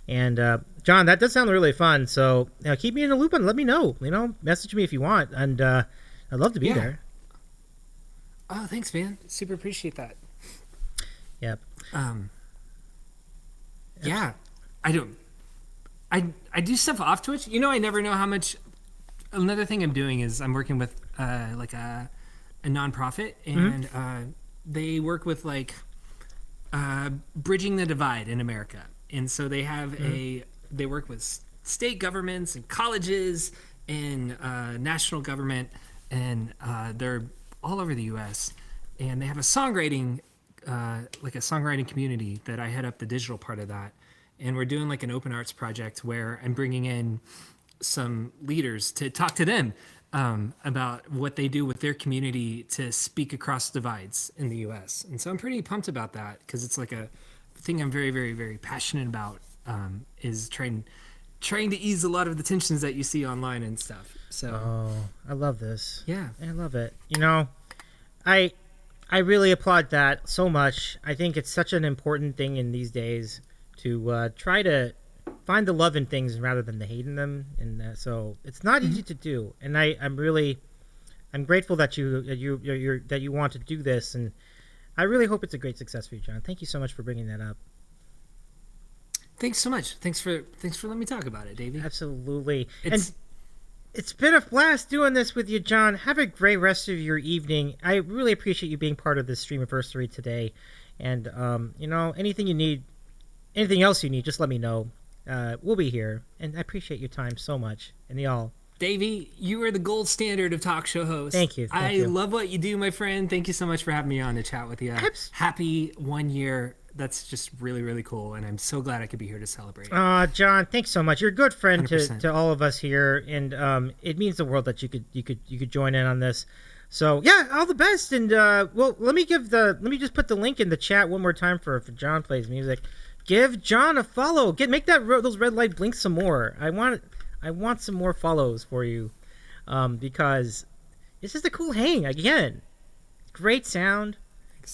And John, that does sound really fun. So keep me in the loop and let me know. Message me if you want, and I'd love to be there. Oh, thanks, man. Super appreciate that. Yep. Yeah, I do stuff off Twitch. I never know how much. Another thing I'm doing is I'm working with like a nonprofit, and they work with like bridging the divide in America, and so they have they work with state governments and colleges and national government, and they're all over the U.S. and they have a songwriting community that I head up the digital part of that. And we're doing like an open arts project where I'm bringing in some leaders to talk to them about what they do with their community to speak across divides in the U.S. And so I'm pretty pumped about that because it's like a thing I'm very, very, very passionate about. is trying to ease a lot of the tensions that you see online and stuff. So I love this. Yeah, I love it. I really applaud that so much. I think it's such an important thing in these days to try to find the love in things rather than the hate in them, and so it's not easy to do. And I'm grateful that you want to do this, and I really hope it's a great success for you, John. Thank you so much for bringing that up. Thanks so much. Thanks for letting me talk about it, Davey. Absolutely. It's been a blast doing this with you, John. Have a great rest of your evening. I really appreciate you being part of this streamiversary today. And anything you need, anything else you need, just let me know. We'll be here, and I appreciate your time so much. And y'all, Davey, you are the gold standard of talk show hosts. Thank you. I love what you do, my friend. Thank you so much for having me on to chat with you. Happy 1 year. That's just really, really cool, and I'm so glad I could be here to celebrate. John, thanks so much. You're a good friend 100%. to all of us here, and it means the world that you could join in on this. So yeah, all the best. And let me just put the link in the chat one more time for John Plays Music. Give John a follow. Make those red light blink some more. I want some more follows for you, because it's just a cool hang again. Great sound,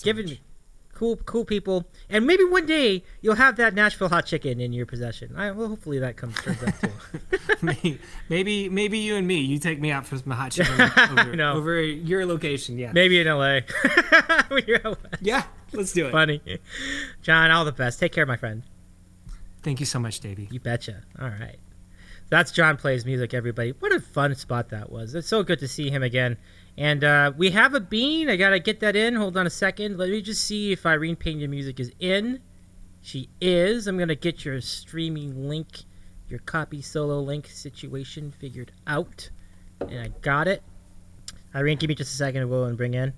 giving me cool people, and maybe one day you'll have that Nashville hot chicken in your possession. Hopefully that turns out too. maybe you and me. You take me out for some hot chicken over your location. Yeah, maybe in LA. Yeah, let's do it. Funny, John. All the best. Take care, my friend. Thank you so much, Davey. You betcha. All right. That's John Plays Music, everybody. What a fun spot that was. It's so good to see him again. And we have a bean. I got to get that in. Hold on a second. Let me just see if Irene Pena Music is in. She is. I'm going to get your streaming link, your copy solo link situation figured out. And I got it. Irene, give me just a second to go and bring in.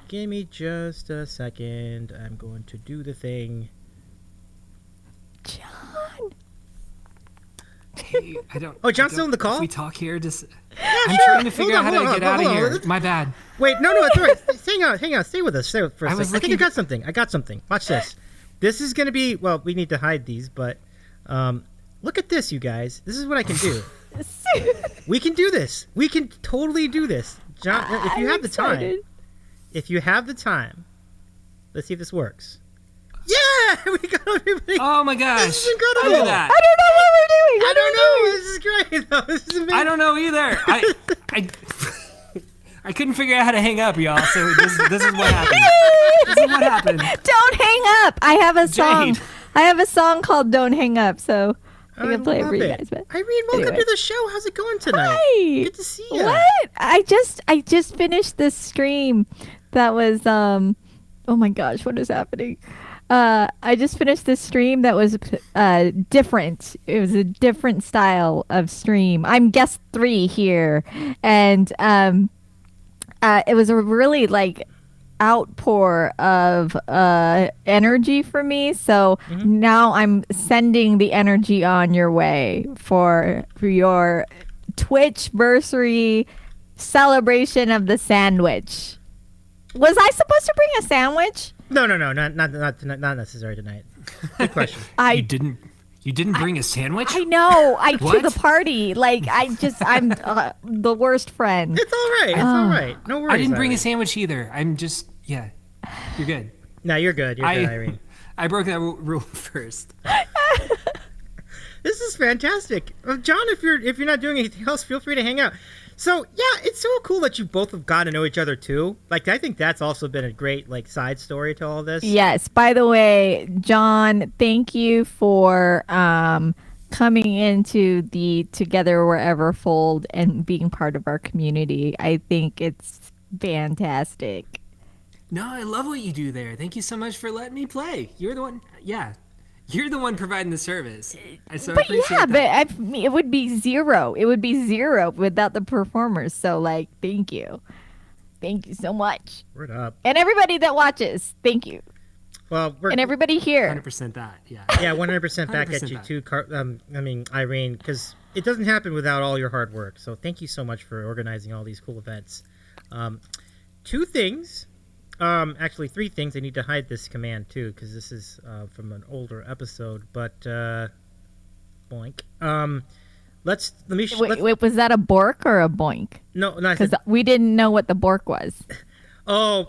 Give me just a second. I'm going to do the thing. John. Hey, John's still in the call? If we talk here, just... Yeah, I'm sure. trying to figure out how to get out of here. Hold on. My bad. Wait, no, it's all right. Hang on. Stay with us. For a second. I think I got something. Watch this. This is going to be... Well, we need to hide these, but... look at this, you guys. This is what I can do. We can do this. We can totally do this. John, if you have the time... If you have the time... Let's see if this works. Yeah! We got everybody. Oh my gosh. This is incredible. Look at that. I don't know what we're doing. I don't know. This is great, though. This is amazing. I don't know either. I couldn't figure out how to hang up, y'all. So this is what happened. This is what happened. Don't hang up. I have a song. Jade. I have a song called "Don't Hang Up," so I can play it for you guys. But Irene, welcome to the show. How's it going tonight? Hi. Good to see you. What? I just finished this stream. That was oh my gosh, what is happening? I just finished this stream that was different. It was a different style of stream. I'm guest 3 here, and it was a really outpour of energy for me. So now I'm sending the energy on your way for your Twitch-versary celebration of the sandwich. Was I supposed to bring a sandwich? No, not necessary tonight. Good question. You didn't bring a sandwich? I know. To What? the party. I'm the worst friend. It's all right. No worries. I didn't bring Irene. a sandwich either. I'm just, yeah. You're good. No, you're good. You're good, Irene. I broke that rule first. This is fantastic, John. If you're not doing anything else, feel free to hang out. So yeah, it's so cool that you both have gotten to know each other too. I think that's also been a great side story to all this. Yes. By the way, John, thank you for coming into the Together Wherever fold and being part of our community. I think it's fantastic. No, I love what you do there. Thank you so much for letting me play. You're the one. Yeah. You're the one providing the service. So I appreciate that. It would be zero. It would be zero without the performers. So, thank you. Thank you so much. Word up. And everybody that watches, thank you. Well, and everybody here. 100% that, yeah. Yeah, 100% back at you too, Irene, because it doesn't happen without all your hard work. So thank you so much for organizing all these cool events. 2 things. Actually, 3 things. I need to hide this command too because this is from an older episode. But boink. Let me. Wait, was that a bork or a boink? No, because we didn't know what the bork was. Oh,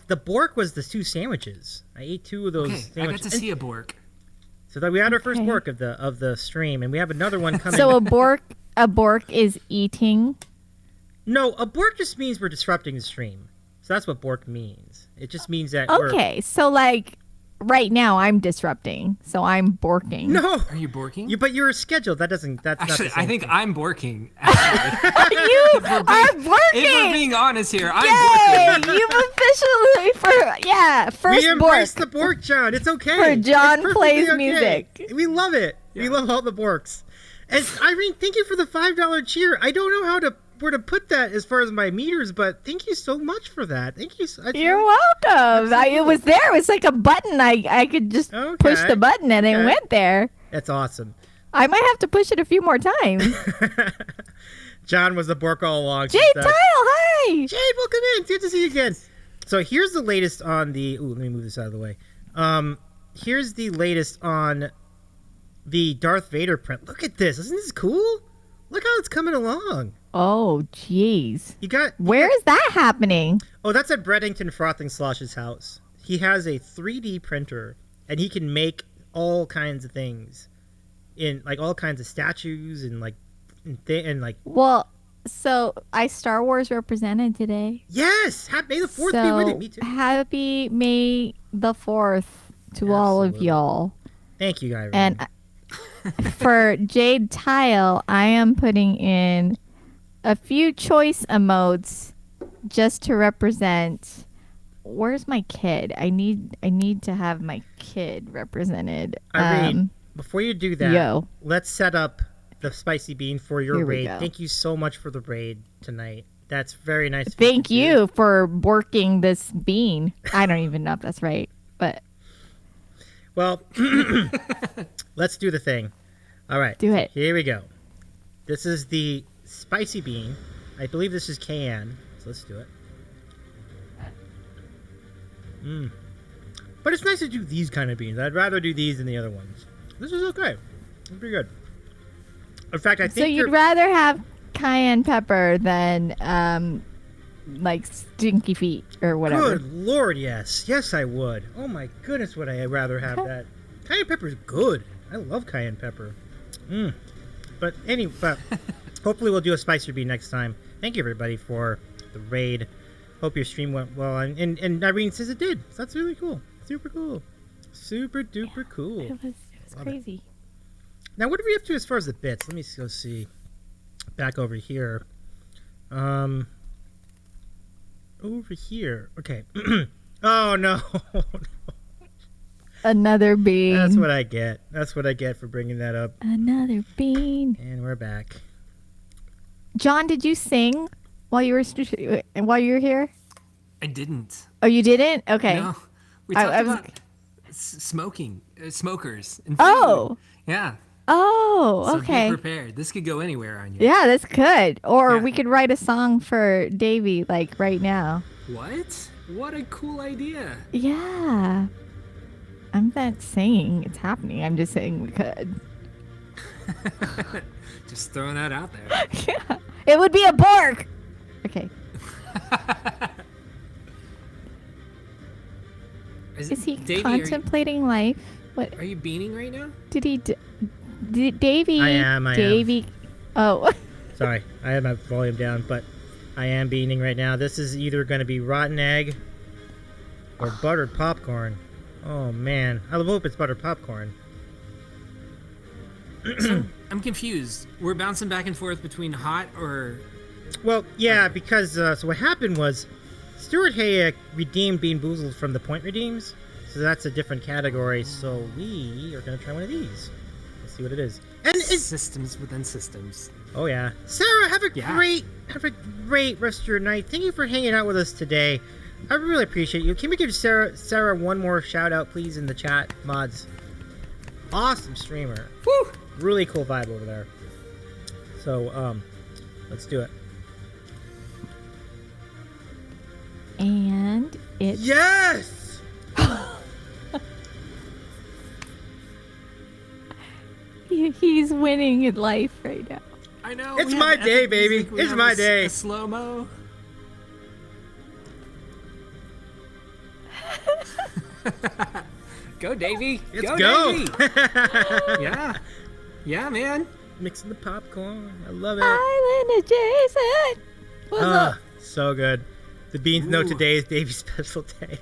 the bork was the 2 sandwiches. I ate 2 of those. Okay, sandwiches. I got to see a bork. So that we had our first bork of the stream, and we have another one coming. So a bork is eating. No, a bork just means we're disrupting the stream. So that's what bork means. It just means that. Okay, so like right now I'm disrupting, so I'm borking. No, are you borking? But you're scheduled. That's actually, not the same I think thing. I'm borking. You are borking. If we're being honest here, I'm Yay! borking. You've officially first we embrace bork. the bork, John. It's okay. For John It's perfectly plays okay. music. We love it. Yeah. We love all the borks. And Irene, thank you for the $5 cheer. I don't know where to put that as far as my meters, but thank you so much for that. Thank you. You're welcome. It was there. It was like a button. I could just push the button and it went there. That's awesome. I might have to push it a few more times. John was the bork all along. Jade Tile, hi! Jade, welcome in. It's good to see you again. So here's the latest on the... Ooh, let me move this out of the way. Here's the latest on the Darth Vader print. Look at this. Isn't this cool? Look how it's coming along. Oh, jeez. Where is that happening? Oh, that's at Breddington Frothing Slosh's house. He has a 3D printer, and he can make all kinds of things, in like all kinds of statues and like. Well, so I Star Wars represented today. Yes, May the 4th be with you. Me too. Happy May the 4th to all of y'all. Thank you, guys. And for Jade Tile, I am putting in a few choice emotes just to represent. Where's my kid? I need to have my kid represented. Irene, before you do that, yo. Let's set up the spicy bean for your Here we raid. go. Thank you so much for the raid tonight. That's very nice. Thank you for working this bean. I don't even know if that's right, but well, let's do the thing. All right, do it. Here we go. This is the spicy bean. I believe this is cayenne. So let's do it. But it's nice to do these kind of beans. I'd rather do these than the other ones. This is okay. It's pretty good. In fact, I think so you'd rather have cayenne pepper than like stinky feet or whatever. Good Lord, yes. Yes, I would. Oh my goodness, would I rather have that. Cayenne pepper is good. I love cayenne pepper. But hopefully we'll do a spicier bean next time. Thank you, everybody, for the raid. Hope your stream went well. And Irene says it did. So that's really cool. Super cool. Super duper cool. It was crazy. Now, what are we up to as far as the bits? Let me go see. Back over here. Over here. Okay. Oh, no. Another bean. That's what I get. That's what I get for bringing that up. Another bean. And we're back. John, did you sing while you were here? I didn't. Oh, you didn't? Okay. No. We talked about smoking, smokers. And oh. Yeah. Oh, so okay. Be prepared. This could go anywhere on you. Yeah, this could. Or we could write a song for Davey, like right now. What? What a cool idea. Yeah. I'm not saying it's happening. I'm just saying we could. Just throwing that out there. Yeah. It would be a bork. Okay. Is he Davey, contemplating life? What? Are you beaning right now? Did he... Davey... I am. Davey... Oh. Sorry. I have my volume down, but I am beaning right now. This is either going to be rotten egg or buttered popcorn. Oh, man. I hope it's buttered popcorn. So, I'm confused. We're bouncing back and forth between hot or... Well, yeah, because so what happened was StewartHayek redeemed Bean Boozled from the point redeems. So that's a different category. So we are going to try one of these. Let's see what it is. And systems within systems. Oh, yeah. Sarah, have a great rest of your night. Thank you for hanging out with us today. I really appreciate you. Can we give Sarah one more shout out, please, in the chat, mods? Awesome streamer. Woo! Really cool vibe over there. So, let's do it. And it. Yes! He's winning in life right now. I know. It's we my have day, epic baby. music, we It's have my a day. slow mo. Go, Davey. Let's go. go! Davey. Yeah. Yeah, man. Mixing the popcorn. I love it. Island adjacent. What's up? So good. The beans know Ooh. today is Davy's special day.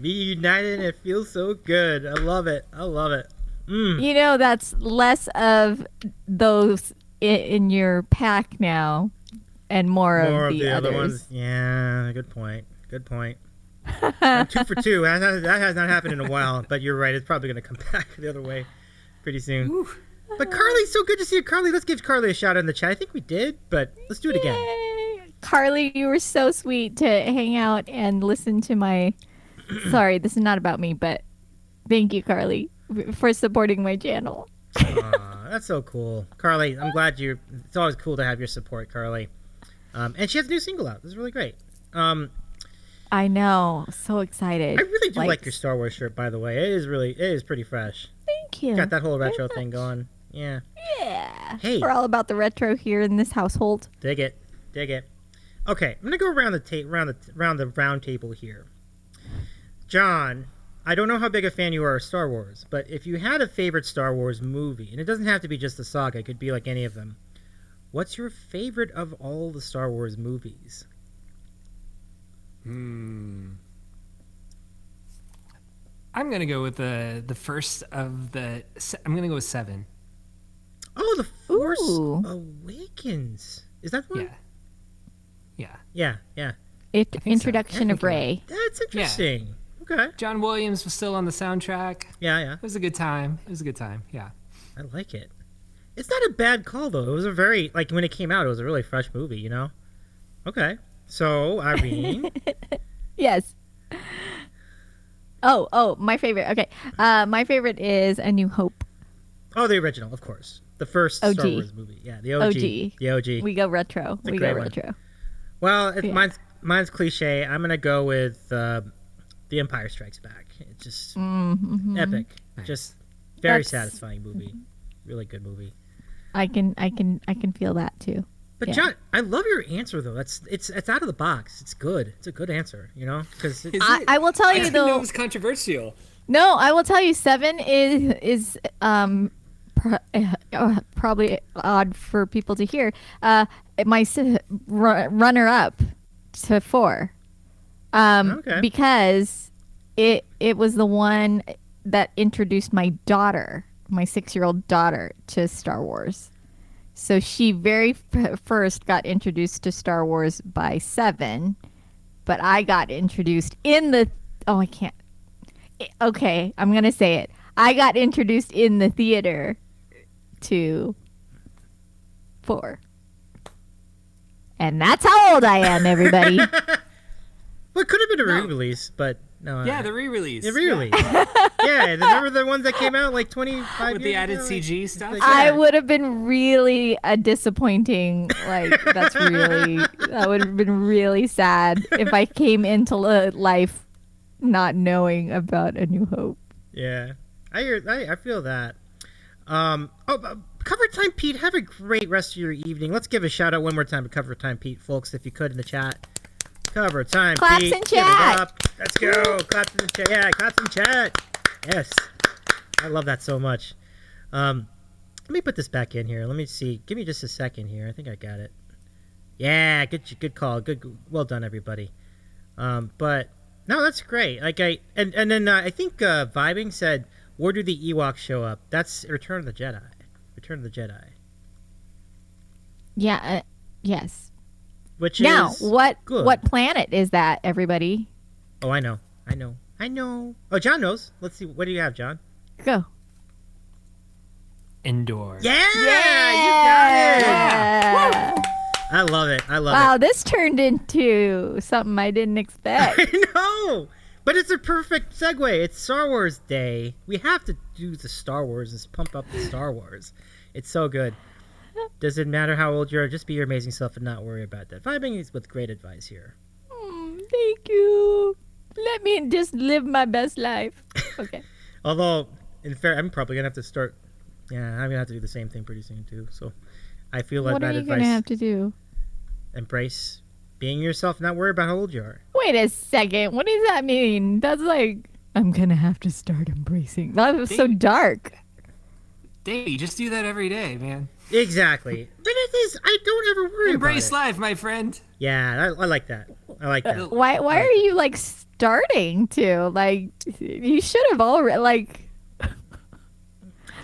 Be united and it feels so good. I love it. I love it. You know, that's less of those in your pack now, and more More of the other others. ones. Yeah, good point. Good point. I'm 2 for 2. That has not happened in a while, but you're right. It's probably going to come back the other way pretty soon. But Carly, so good to see you. Carly, let's give Carly a shout out in the chat. I think we did, but let's do it again. Yay. Carly, you were so sweet to hang out and listen to my. Sorry, this is not about me, but thank you, Carly, for supporting my channel. Aw, that's so cool. Carly, I'm glad you. It's always cool to have your support, Carly. And she has a new single out. This is really great. I know, so excited. I really do like your Star Wars shirt, by the way. It is pretty fresh. Thank you. Got that whole very retro much. thing going. Yeah. Yeah. Hey. We're all about the retro here in this household. Dig it. Dig it. Okay, I'm gonna go around the round table here. John, I don't know how big a fan you are of Star Wars, but if you had a favorite Star Wars movie, and it doesn't have to be just the saga, it could be like any of them. What's your favorite of all the Star Wars movies? I'm gonna go with the first of the. I'm gonna go with 7. Oh, The Force Ooh. Awakens. Is that one? Yeah. Yeah. Introduction of Rey. That's interesting. Okay. John Williams was still on the soundtrack. Yeah. It was a good time. Yeah. I like it. It's not a bad call though. It was a very when it came out, it was a really fresh movie. You know. Okay. So Irene. Yes. Oh, my favorite. Okay. My favorite is A New Hope. Oh, the original, of course. The first OG. Star Wars movie. Yeah, the OG. The OG. We go retro. a great one. Well, mine's cliche. I'm gonna go with The Empire Strikes Back. It's just epic. Nice. Just very That's- satisfying movie. Really good movie. I can feel that too. But Yeah. John, I love your answer though. It's out of the box. It's good. It's a good answer. You know, because I will tell I you didn't know it though. was controversial. No, I will tell you. 7 is probably odd for people to hear. My runner up to 4. Okay. Because it was the one that introduced my daughter, my 6-year-old daughter, to Star Wars. So she very first got introduced to Star Wars by 7, but I got introduced in the. Oh, I can't. Okay, I'm gonna say it. I got introduced in the theater to 4. And that's how old I am, everybody. well, it could have been a re-release, but no. Yeah, the re-release. The re-release. Yeah, remember the ones that came out like 25 With years the added ago? CG stuff. I would have been really disappointing. That would have been really sad if I came into life not knowing about A New Hope. Yeah, I feel that. Cover Time Pete, have a great rest of your evening. Let's give a shout out one more time to Cover Time Pete, folks, if you could in the chat. Cover Time Claps Pete. in Give it chat. up. Let's go. Claps in the chat. Yeah, claps in chat. Yes. I love that so much. Let me put this back in here. Let me see. Give me just a second here. I think I got it. Yeah, good call. Well done, everybody. But no, that's great. And then I think Vibing said, where do the Ewoks show up? That's Return of the Jedi. Return of the Jedi. Yeah. Yes. Which Now, is what good. planet is that, everybody? Oh, I know. Oh, John knows. Let's see. What do you have, John? Go. Endor. Yeah, you got it. Yeah. I love it. Wow, this turned into something I didn't expect. I know. But it's a perfect segue. It's Star Wars Day. We have to do the Star Wars and pump up the Star Wars. It's so good. Doesn't matter how old you are. Just be your amazing self and not worry about that. Vibing is with great advice here. Thank you. Let me just live my best life. Okay. Although, in fair, I'm probably gonna have to start. Yeah, I'm gonna have to do the same thing pretty soon too. So, I feel like What are bad you advice. gonna have to do? Embrace being yourself, not worry about how old you are. Wait a second. What does that mean? That's like I'm gonna have to start embracing. That was so dark. Davey, just do that every day, man. Exactly. But it is. I don't ever worry Embrace about it. life, my friend. Yeah, I like that. I like that. Why are you like starting to like? You should have already like.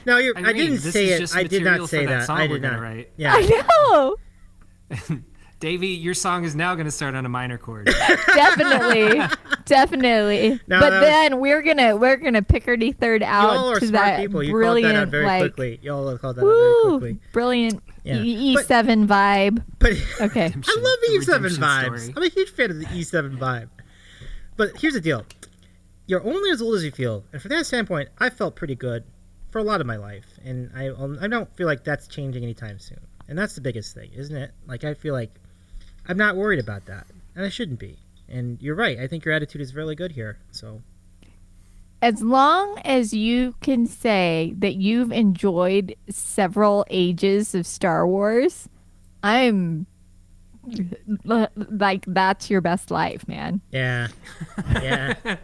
No, I Irene, didn't this say is it. just I did material not for say that that. song I we're did gonna not. write. Yeah. I know. Davey, your song is now going to start on a minor chord. Definitely. No, but that was- then we're gonna Picardy third out Y'all are to smart that people. You brilliant called that out very like quickly. Y'all called that out very woo, quickly. brilliant Yeah. E7 vibe. But Okay. I love the E7 Redemption vibes. story. I'm a huge fan of the E7 vibe. But here's the deal. You're only as old as you feel. And from that standpoint, I felt pretty good for a lot of my life. And I don't feel like that's changing anytime soon. And that's the biggest thing, isn't it? Like, I feel like I'm not worried about that. And I shouldn't be. And you're right. I think your attitude is really good here. So, As long as you can say that you've enjoyed several ages of Star Wars, I'm like that's your best life, man. yeah. Yeah.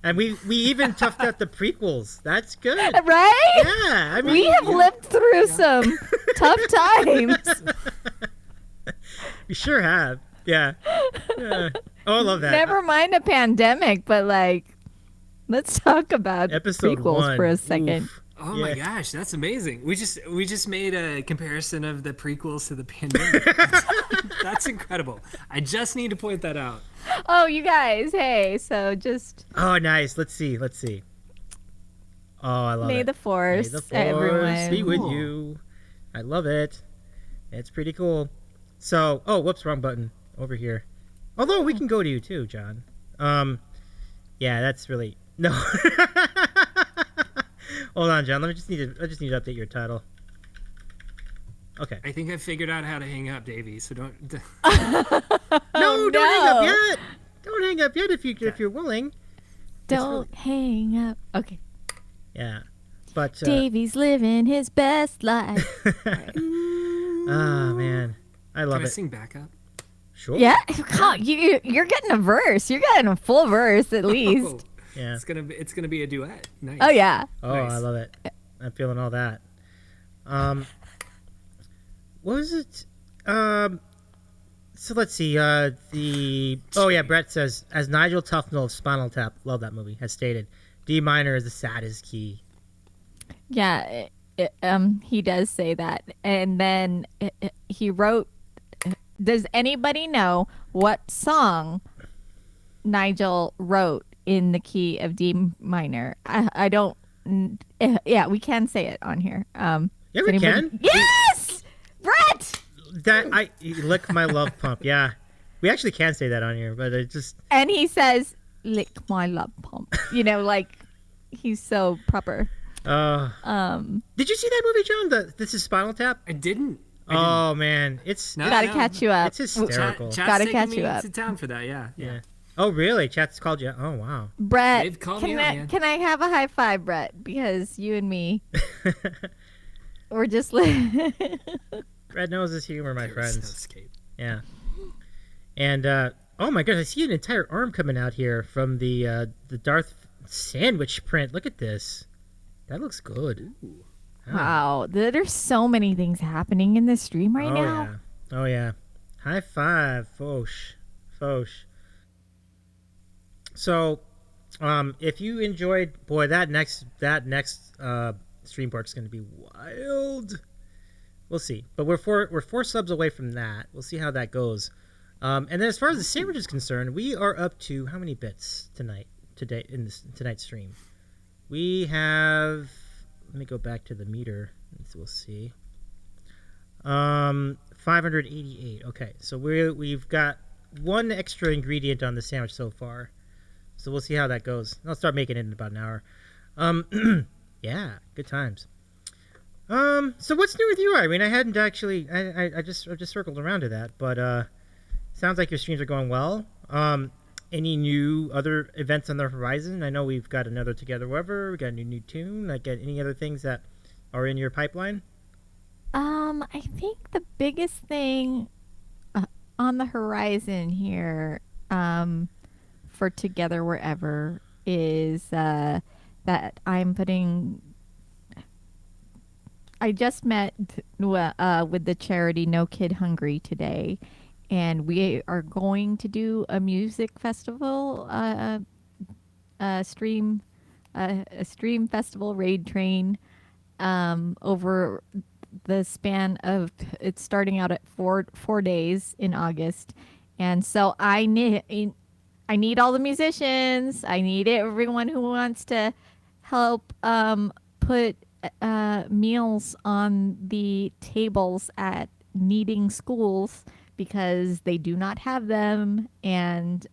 And we even toughed out the prequels. That's good. Right? Yeah. I mean, We have lived through some tough times. We sure have. Yeah. Yeah. Oh, I love that. Never mind a pandemic, but like, let's talk about Episode prequels 1. for a second. Oof. Oh Yeah. my gosh, that's amazing. We just made a comparison of the prequels to the pandemic. That's incredible. I just need to point that out. Oh, you guys, hey, so just Oh, nice. Let's see. Oh, I love May it. the Force, May the Force everyone. be with Cool. you. I love it. It's pretty cool. So, oh, whoops, wrong button. Over here. Although we can go to you too, John. Yeah, that's really no. Hold on, John. I just need to update your title. Okay. I think I figured out how to hang up, Davey. So don't. No, don't hang up no. yet. Don't hang up yet if you're willing. Don't hang up. Okay. Yeah, but Davey's living his best life. ah, man, I love Can I it. sing backup? Sure. Yeah, God, you're getting a verse. You're getting a full verse at least. Oh, Yeah. it's gonna be a duet. Nice. Oh yeah. Oh, Nice. I love it. I'm feeling all that. What was it? So let's see. Brett says, as Nigel Tufnell of Spinal Tap, love that movie, has stated, D minor is the saddest key. Yeah, he does say that. And then he wrote, does anybody know what song Nigel wrote in the key of D minor? I don't, yeah, we can say it on here. Yeah, does we anybody- can. Yes! Brett! You lick my love pump. Yeah, we actually can say that on here, but it just And he says, lick my love pump. You know, like, he's so proper. Did you see that movie, John? This is Spinal Tap. I didn't. Oh man, it's No, Gotta no. catch you up. it's hysterical. Chat's Gotta taking catch me you up. to town for that. Yeah. Yeah. Oh really? Chat's called you. Oh wow. Brett, They've called me can out, I man. can I have a high five, Brett? Because you and me, we're just Red knows his humor, my friends. Snowscape. Yeah. And oh my gosh, I see an entire arm coming out here from the Darth sandwich print. Look at this. That looks good. wow. There's so many things happening in this stream right Oh now. yeah. Oh yeah. High five, Foch. So, if you enjoyed, boy, that next stream part's going to be wild. We'll see, but we're four subs away from that. We'll see how that goes. And then as far as the sandwich is concerned, we are up to how many bits today in tonight's stream? We have. Let me go back to the meter. We'll see. 588. Okay, so we've got one extra ingredient on the sandwich so far. So we'll see how that goes. I'll start making it in about an hour. Yeah, good times. So what's new with you, Irene? I hadn't actually. I just circled around to that, but sounds like your streams are going well. any new other events on the horizon? I know we've got another Together Wherever, we got a new tune. Like any other things that are in your pipeline? I think the biggest thing on the horizon here for Together Wherever is that I just met with the charity No Kid Hungry today, and we are going to do a music festival, a stream festival raid train over the span of, it's starting out at four days in August, and so I need all the musicians. I need everyone who wants to help put meals on the tables at needing schools because they do not have them, and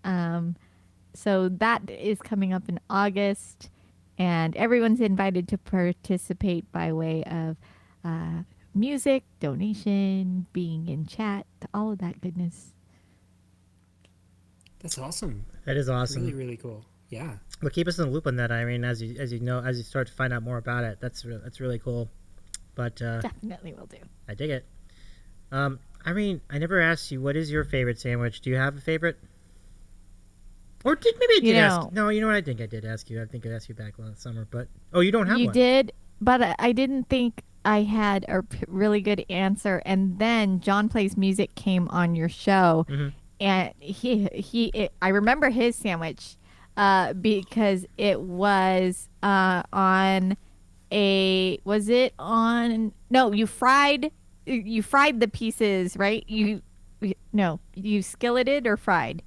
so that is coming up in August, and everyone's invited to participate by way of music, donation, being in chat, all of that goodness. That's awesome. That is awesome. Really, really cool. Yeah. But keep us in the loop on that, Irene, as you start to find out more about it. That's really cool. But Definitely will do. I dig it. Irene, I never asked you, what is your favorite sandwich? Do you have a favorite? Or maybe I did ask. No, you know what? I think I did ask you. I think I asked you back last summer. But you don't have one. You did, but I didn't think I had a really good answer. And then John Plays Music came on your show, and I remember his sandwich because it was on a. Was it on? No, you fried the pieces, right? You skilleted or fried.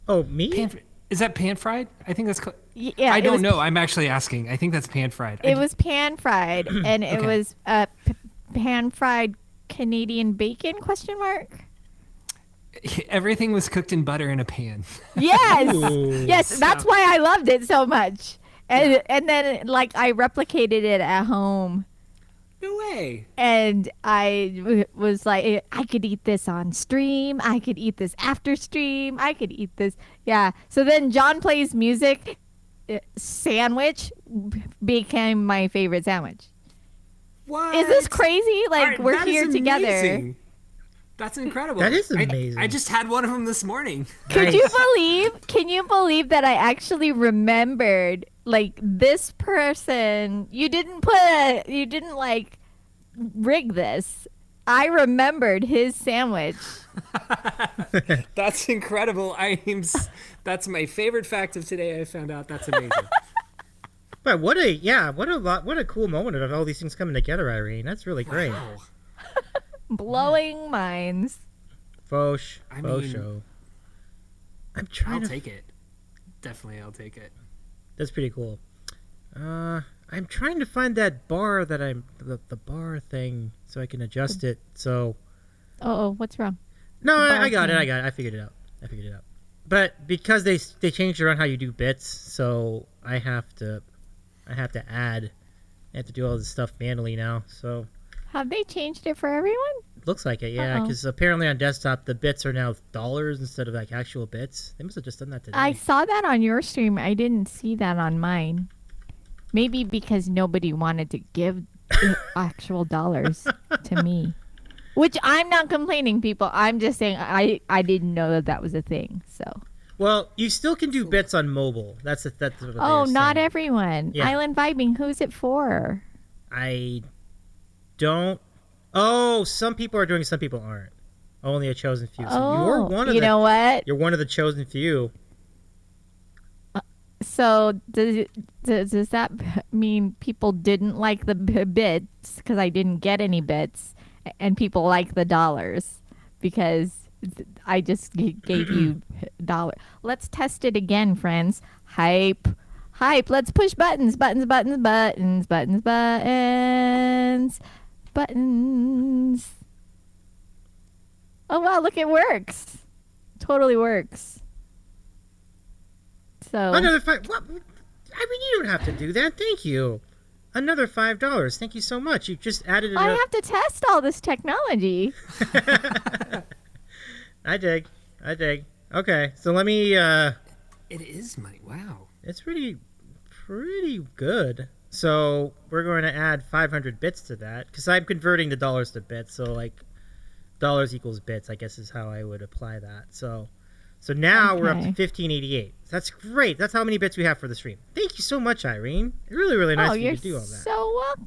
Oh, me? Is that pan fried? I think that's. Yeah, I don't know. I'm actually asking. I think that's pan fried. It was pan fried, and it was pan fried Canadian bacon ? Everything was cooked in butter in a pan. Yes, Ooh. yes. That's why I loved it so much, and then like I replicated it at home. No way. And I was like, I could eat this on stream. I could eat this after stream. I could eat this. Yeah. So then John Plays Music sandwich became my favorite sandwich. What? Is this crazy? Like, we're that here is together. amazing. That's incredible. That is amazing. I just had one of them this morning. Can you believe that I actually remembered, like, this person, you didn't like rig this. I remembered his sandwich. That's incredible. That's my favorite fact of today. I found out. That's amazing. But what a cool moment of all these things coming together, Irene. That's really great. Wow. Blowing minds. Faux show. I'll take it. Definitely, I'll take it. That's pretty cool. I'm trying to find that bar that the bar thing so I can adjust it. So. Oh, what's wrong? No, I got it. I figured it out. But because they changed around how you do bits, so I have to add. I have to do all this stuff manually now. So. Have they changed it for everyone? Looks like it, yeah. Because apparently on desktop the bits are now dollars instead of like actual bits. They must have just done that today. I saw that on your stream. I didn't see that on mine. Maybe because nobody wanted to give actual dollars to me. Which I'm not complaining, people. I'm just saying I didn't know that was a thing. So. Well, you still can do bits on mobile. That's what Oh, not saying. everyone. Yeah. Island Vibing. Who's it for? I don't. Oh, some people are doing, some people aren't. Only a chosen few. So you're one of you know what? You're one of the chosen few. So does that mean people didn't like the bits because I didn't get any bits, and people like the dollars because I just gave you $1? Let's test it again, friends. Hype. Let's push buttons. Oh wow, look, it works. Totally works. So Another $5. What? I mean, you don't have to do that. Thank you. Another $5. Thank you so much. You just added it. I have to test all this technology. I dig. Okay, so let me. It is money. Wow. It's pretty good. So we're going to add 500 bits to that because I'm converting the dollars to bits. So like, dollars equals bits, I guess is how I would apply that. So now we're up to 1588. That's great. That's how many bits we have for the stream. Thank you so much, Irene. Really, really nice of you to do all that. So welcome.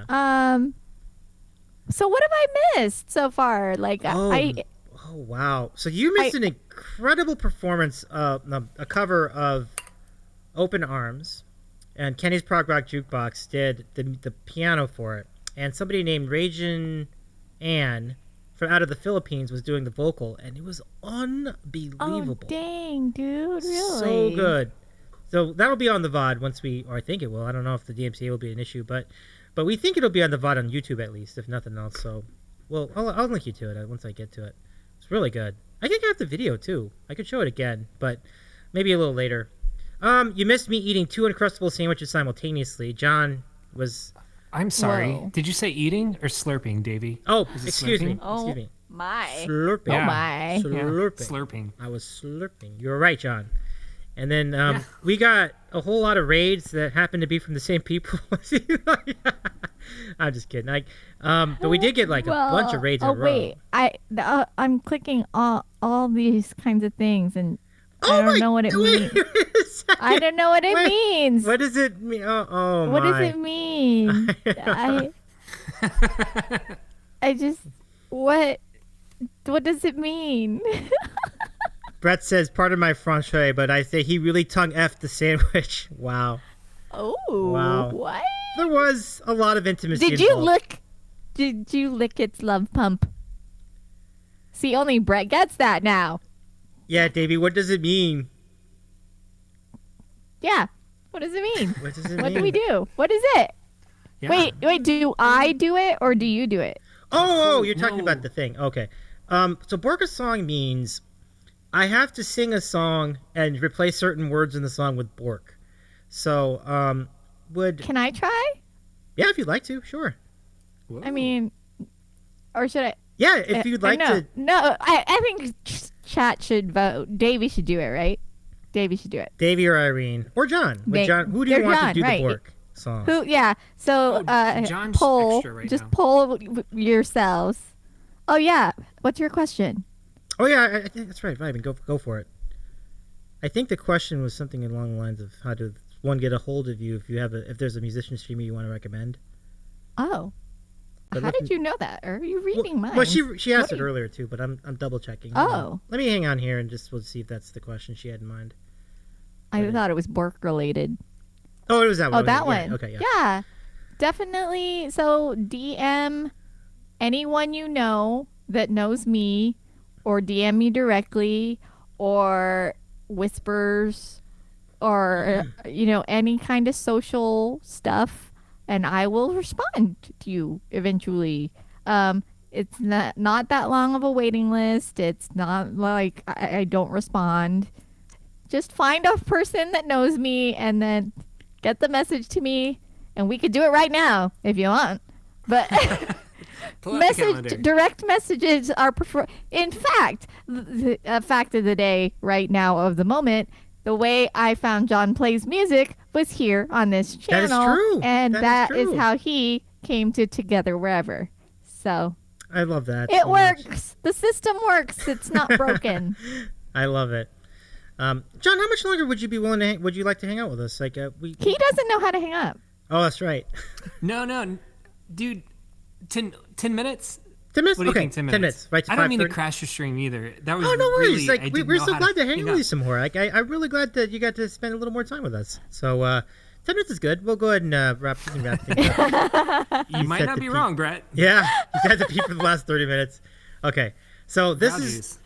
Yeah. So what have I missed so far? Like Oh wow. So you missed an incredible performance of a cover of Open Arms, and Kenny's Prog Rock Jukebox did the piano for it, and somebody named Ragin Ann from out of the Philippines was doing the vocal, and it was unbelievable. Oh dang, dude, really? So good. So that'll be on the VOD or I think it will. I don't know if the DMCA will be an issue, but we think it'll be on the VOD on YouTube at least, if nothing else. So, well, I'll link you to it once I get to it. It's really good. I think I have the video too. I could show it again, but maybe a little later. You missed me eating 2 Uncrustable sandwiches simultaneously. John was... I'm sorry. Whoa. Did you say eating or slurping, Davey? Oh, Is it excuse me. slurping? Oh Excuse me. my. Slurping. Oh Yeah. my. Slurping. Slurping. I was slurping. You were right, John. And then we got a whole lot of raids that happened to be from the same people. I'm just kidding. But we did get like a bunch of raids in a row. Wait, I'm clicking all these kinds of things, and I don't know what it means. I don't know what it means. What does it mean? Oh What my. does it mean? I just what does it mean? Brett says, "Pardon my Francais, but I say he really tongue effed the sandwich." Wow. Oh, Wow. what? There was a lot of intimacy. Did you involved. Did you lick its love pump? See, only Brett gets that now. Yeah, Davey. What does it mean? Yeah. What does it mean? What does it What mean? do we do? What is it? Yeah. Wait. Do I do it or do you do it? Oh, you're talking No. about the thing. Okay. So Borka song means I have to sing a song and replace certain words in the song with Bork. So, Can I try? yeah, if you'd like to, sure. I mean, or should I? Yeah, if you'd like no, to. No, I think chat should vote. Davey should do it, right? Davey should do it. Davey or Irene or John. Ma- John, who do you they're want John, to do right. the Bork song? Who? Yeah. So, John's poll. extra right Just now. poll yourselves. Oh yeah. What's your question? Oh yeah, I think that's right. Vibin, go for it. I think the question was something along the lines of how to one get a hold of you if there's a musician streamer you want to recommend. Oh. But How let did me- you know that? Or are you reading mine? Well, she asked What it are you- earlier too, but I'm double checking. Oh. Let me hang on here and we'll see if that's the question she had in mind. I thought it was Bork related. Oh, it was that one. Oh, that Yeah, one. okay, yeah. Yeah, definitely. So DM anyone you know that knows me, or DM me directly, or whispers, or any kind of social stuff, and I will respond to you eventually. It's not that long of a waiting list. It's not like I don't respond. Just find a person that knows me and then get the message to me, and we could do it right now if you want. But Pull out the calendar. direct messages are preferred. In fact, the fact of the day right now of the moment, the way I found John Plays Music was here on this That is channel. true. And That is that is true. how he came to Together Wherever. So I love that. it so much. works. The system works. It's not broken. I love it. John, how much longer would you be willing to? Would you like to hang out with us? Like we. He doesn't know how to hang up. Oh, that's right. No, dude. 10 minutes? 10 minutes. What do you Okay, think? 10 10 minutes. minutes. Right. To I don't mean to 5:30? crash your stream either. That was Oh, no worries. Really, I Like didn't we're know so how glad to hang hang out with you up. some more. Like I'm really glad that you got to spend a little more time with us. So 10 minutes is good. We'll go ahead and wrap things up. You might set not the be peak. wrong, Brett. Yeah, you had to pee for the last 30 minutes. Okay, so this Proud is. news.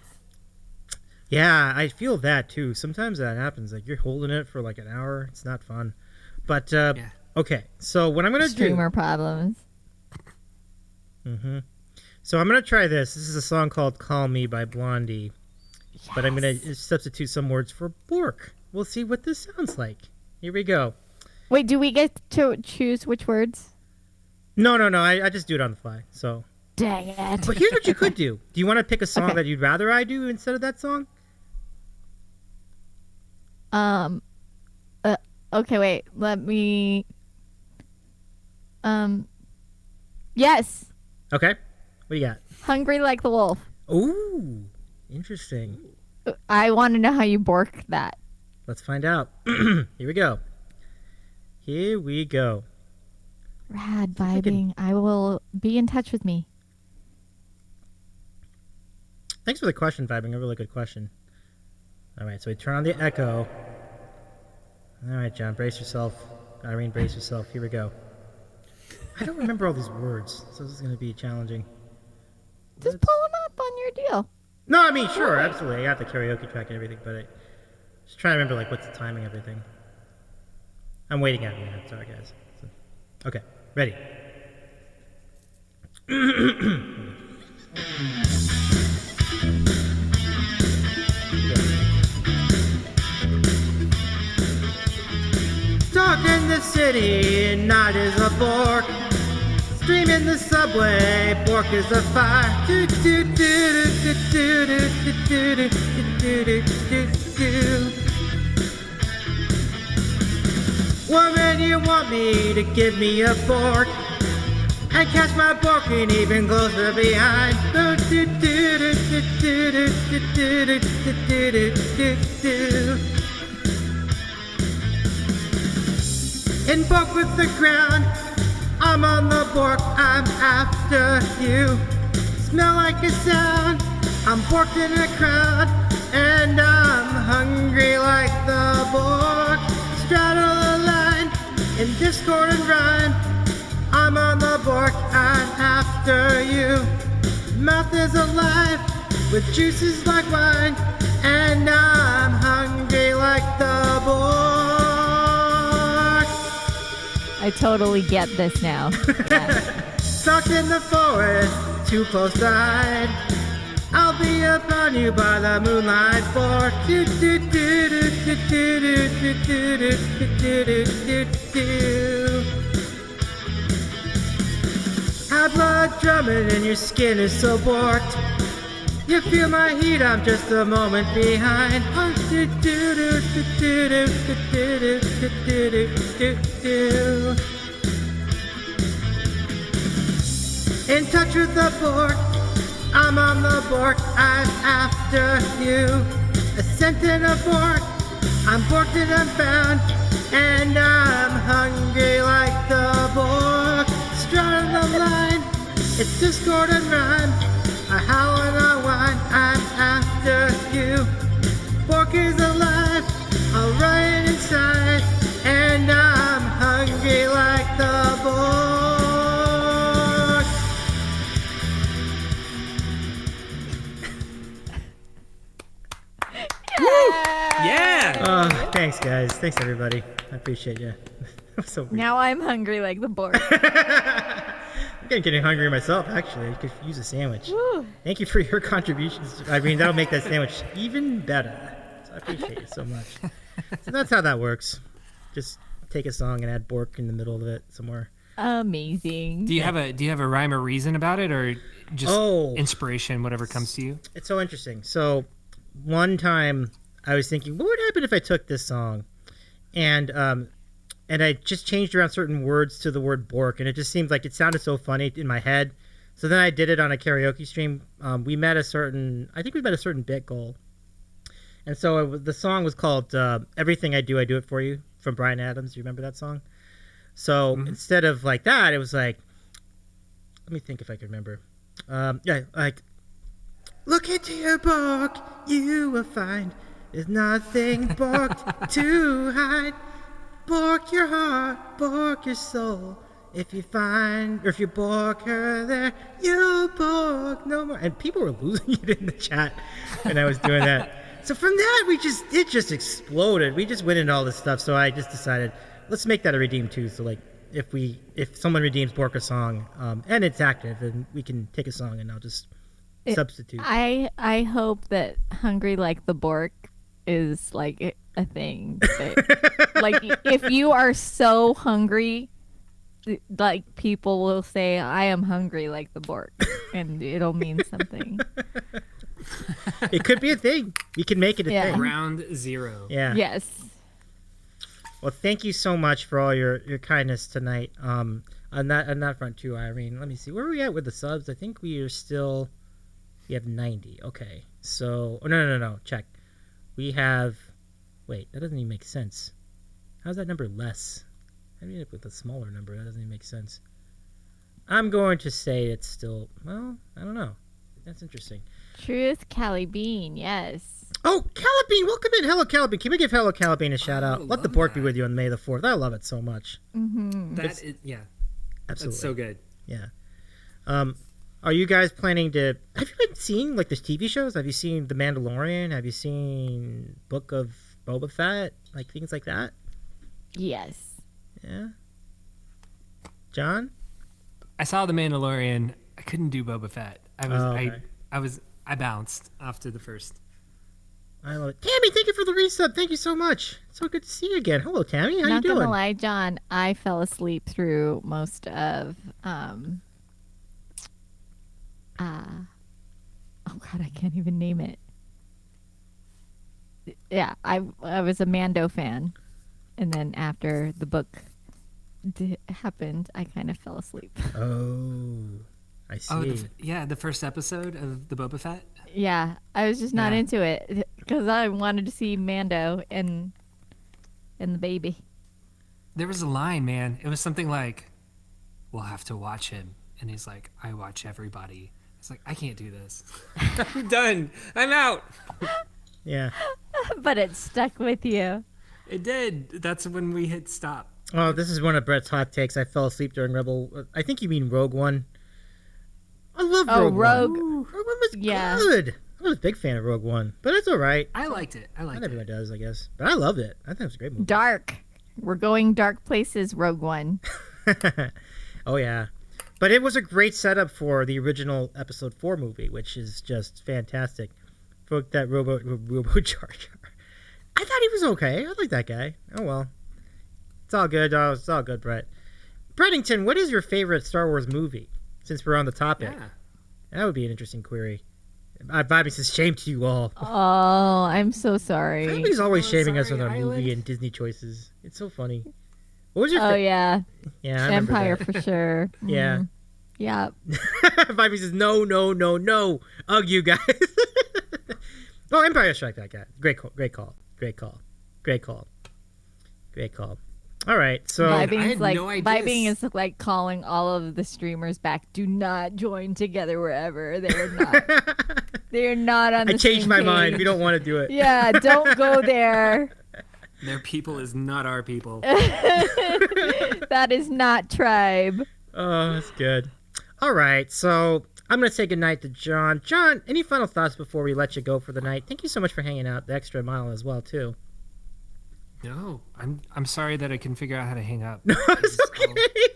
Yeah, I feel that too. Sometimes that happens. Like you're holding it for like an hour. It's not fun. But okay, so what I'm gonna Streamer problems. do. So I'm gonna try this. This is a song called "Call Me" by Blondie. But I'm gonna substitute some words for Bork. We'll see what this sounds like. Here we go. Wait, do we get to choose which words? No. I just do it on the fly. So. Dang it. But here's what you could do. Do you want to pick a song Okay. that you'd rather I do instead of that song? Um. Okay. Wait. Let me. Yes. Okay. What do you got? Hungry like the wolf. Ooh, interesting. I want to know how you bork that. Let's find out. Here we go. Here we go. Rad vibing. I will be in touch with me. Thanks for the question, Vibing. A really good question. All right, so we turn on the echo. All right, John, brace yourself. Irene, brace yourself. Here we go. I don't remember all these words, so this is going to be challenging. Just pull them up on your deal. No, I mean, sure, absolutely. I got the karaoke track and everything, but I just trying to remember, like, what's the timing and everything. I'm waiting out here. Sorry, guys. So, okay, ready. Dark in the city, night is a bork. Stream in the subway, bork is a fire. Do, do, do, do, do, do, do, do, do, do, do, do. Woman, you want me to give me a bork and catch my borking even closer behind. Do, do, do, do, do, do, do, do, do, do, do, do. In bork with the ground, I'm on the bork, I'm after you. Smell like a sound, I'm borked in a crowd, and I'm hungry like the bork. Straddle the line, in discord and rhyme, I'm on the bork, I'm after you. Mouth is alive, with juices like wine, and I'm hungry like the bork. I totally get this now. Yeah. Stuck in the forest, too close to hide. I'll be upon you by the moonlight bork. Do, do, do, do, do, do, do, do, do, do, do, do, do. High blood drumming and your skin is so borked. You feel my heat, I'm just a moment behind. Do, do, do, do, do, do, do, do, do, do, do. In touch with the bork, I'm on the bork, I'm after you. A scent in a bork, I'm borked and I'm bound, and I'm hungry like the bork. Straddle the line, it's discord and rhyme. I howl and I whine, I'm after you. Bork is alive, I'll ride inside, and I'm hungry like the bork. Yeah. Oh, thanks, guys. Thanks, everybody. I appreciate you. So weird. Now I'm hungry like the bork. I'm getting hungry myself, actually. I could use a sandwich. Woo. Thank you for your contributions. I mean, that'll make that sandwich even better. So I appreciate you so much. So that's how that works. Just take a song and add bork in the middle of it somewhere. Amazing. Do you have a rhyme or reason about it, or just inspiration, whatever comes to you? It's so interesting. So one time I was thinking, what would happen if I took this song and I just changed around certain words to the word bork, and it just seemed like it sounded so funny in my head. So then I did it on a karaoke stream. We met a certain bit goal. And so the song was called Everything I Do It For You from Bryan Adams. Do you remember that song? So instead of like that, it was like, let me think if I can remember. Like, look into your bork, you will find there's nothing borked to hide. Bork your heart, bork your soul. If you bork her there, you'll bork no more. And people were losing it in the chat when I was doing that. So from that, it just exploded. We just went into all this stuff. So I just decided, let's make that a redeem too. So like, if someone redeems bork a song, and it's active, then we can take a song and I'll just substitute. I hope that hungry like the bork is like a thing. Like if you are so hungry, like people will say, I am hungry like the bork, and it'll mean something. It could be a thing. We can make it a Yeah. thing. Round 0. Yeah. Yes. Well, thank you so much for all your kindness tonight. On that front too, Irene. Let me see. Where are we at with the subs? I think we have 90. Okay. So, no. Check. We have. Wait, that doesn't even make sense. How's that number less? I mean, with a smaller number, that doesn't even make sense. I'm going to say it's still. Well, I don't know. That's interesting. Truth, Callie Bean. Yes. Oh, Calabine, welcome in. Hello, Calabine. Can we give Hello Calabine a shout out? Let the pork be with you on May the 4th. I love it so much. Mm-hmm. Yeah. Absolutely. That's so good. Yeah. Are you guys planning to? Have you been seeing like the TV shows? Have you seen The Mandalorian? Have you seen Book of Boba Fett? Like things like that? Yes. Yeah. John? I saw The Mandalorian. I couldn't do Boba Fett. Okay. I bounced after the first. I love it. Tammy, thank you for the resub. Thank you so much. So good to see you again. Hello, Tammy. How Not you doing? gonna lie, John, I fell asleep through most of oh god, I can't even name it. Yeah, I was a Mando fan, and then after the book happened, I kind of fell asleep. Oh, I see. Oh, the first episode of the Boba Fett. Yeah, I was just not Yeah. into it because I wanted to see Mando and the baby. There was a line, man. It was something like, "We'll have to watch him," and he's like, "I watch everybody." It's like, I can't do this. I'm done. I'm out. Yeah. But it stuck with you. It did. That's when we hit stop. Oh, this is one of Brett's hot takes. I fell asleep during Rebel. I think you mean Rogue One. I love Rogue One. Rogue. Rogue One was Yeah. good. I was a big fan of Rogue One, but it's all right. I liked it. Not everyone does, I guess, but I loved it. I think it was a great movie. Dark. We're going dark places, Rogue One. Oh yeah, but it was a great setup for the original Episode 4 movie, which is just fantastic. For that Robo Jar Jar. I thought he was okay. I like that guy. Oh well, it's all good. Oh, it's all good, Brett. Brettington, what is your favorite Star Wars movie? Since we're on the topic, that would be an interesting query. Bobby says, "Shame to you all." Oh, I'm so sorry. Family's always shaming us with our sorry, movie Island. and Disney choices. It's so funny. What was your? Oh yeah, Yeah, I remember Empire that. for sure. Yeah. Mhm. Yeah. Bobby says, no. Ugh, you guys. Oh, Empire Strike Back. Great call. All right, so Vibing is like calling all of the streamers back. Do not join together wherever they're not. They're not on. I the changed same my page. mind. We don't want to do it. Yeah, don't go there. Their people is not our people. That is not tribe. Oh, that's good. All right, so I'm going to say goodnight to John. John, any final thoughts before we let you go for the night? Thank you so much for hanging out the extra mile as well, too. No, I'm sorry that I couldn't figure out how to hang up. No, it's okay.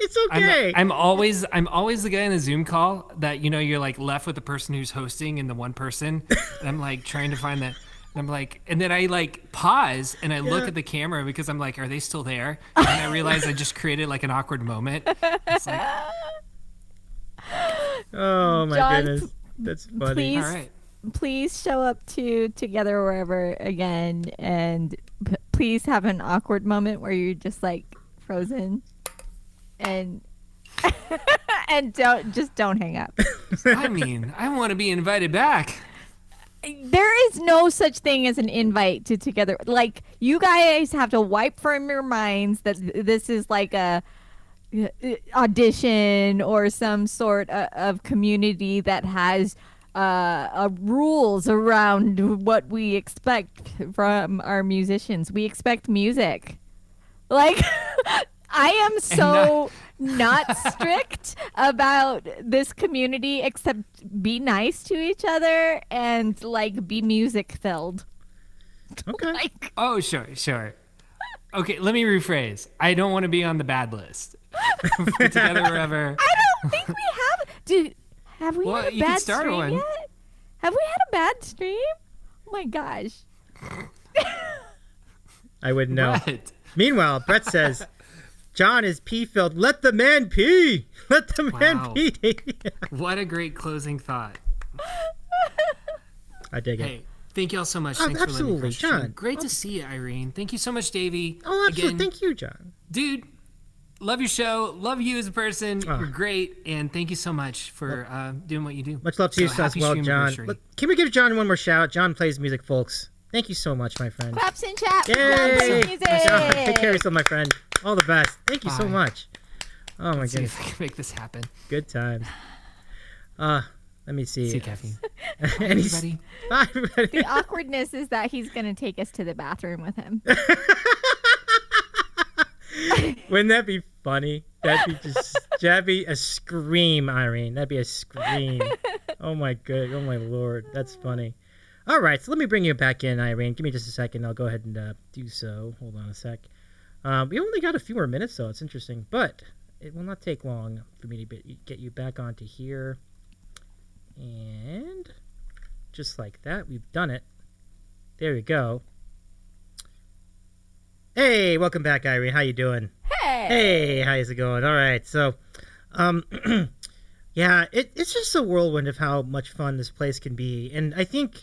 It's okay. I'm always the guy in the Zoom call that you're like left with the person who's hosting and the one person. And I'm like trying to find that. And I'm like, and then I like pause and I look at the camera because I'm like, are they still there? And I realize I just created like an awkward moment. It's like, oh my John, goodness, that's funny. Please, all right. please show up to Together Wherever again, and please have an awkward moment where you're just like frozen, and and don't hang up. I mean, I want to be invited back. There is no such thing as an invite to Together. Like, you guys have to wipe from your minds that this is like a audition or some sort of community that has rules around what we expect from our musicians. We expect music. Like, I am so not strict about this community, except be nice to each other and like be music filled. Okay. Like, Oh, sure. Okay, let me rephrase. I don't want to be on the bad list. For Together Wherever. I don't think we have. Have we Well, had a you can bad start stream one. yet? Have we had a bad stream? Oh my gosh. I wouldn't know. What? Meanwhile, Brett says, John is pee-filled. Let the man pee. Let the man Wow. pee. What a great closing thought. I dig it. Hey, thank y'all so much. Oh, Thanks for letting me absolutely, crash the show. John. Great to see you, Irene. Thank you so much, Davey. Oh, absolutely. Again, Thank you, John. dude. Love your show. Love you as a person. Oh. You're great, and thank you so much for doing what you do. Much love to you as happy well, John. Streamiversary. Look, can we give John one more shout out? John plays music, folks. Thank you so much, my friend. Claps in chat. Yay! Claps in music. John, take care of yourself, my friend. All the best. Thank you so Bye. much. Oh my Let's see goodness. if I can make this happen. Good times. Let me see. See you, Caffeine. And he's- Everybody. Bye, everybody. The awkwardness is that he's going to take us to the bathroom with him. Wouldn't that be funny? That'd be a scream, Irene. That'd be a scream. Oh my lord, that's funny. All right, so let me bring you back in, Irene. Give me just a second. I'll go ahead and do so. Hold on a sec. We only got a few more minutes, though. It's interesting, but it will not take long for me to get you back onto here. And just like that, we've done it. There we go. Hey, welcome back, Irene. How you doing? Hey, how's it going? All right, so, yeah, it's just a whirlwind of how much fun this place can be, and I think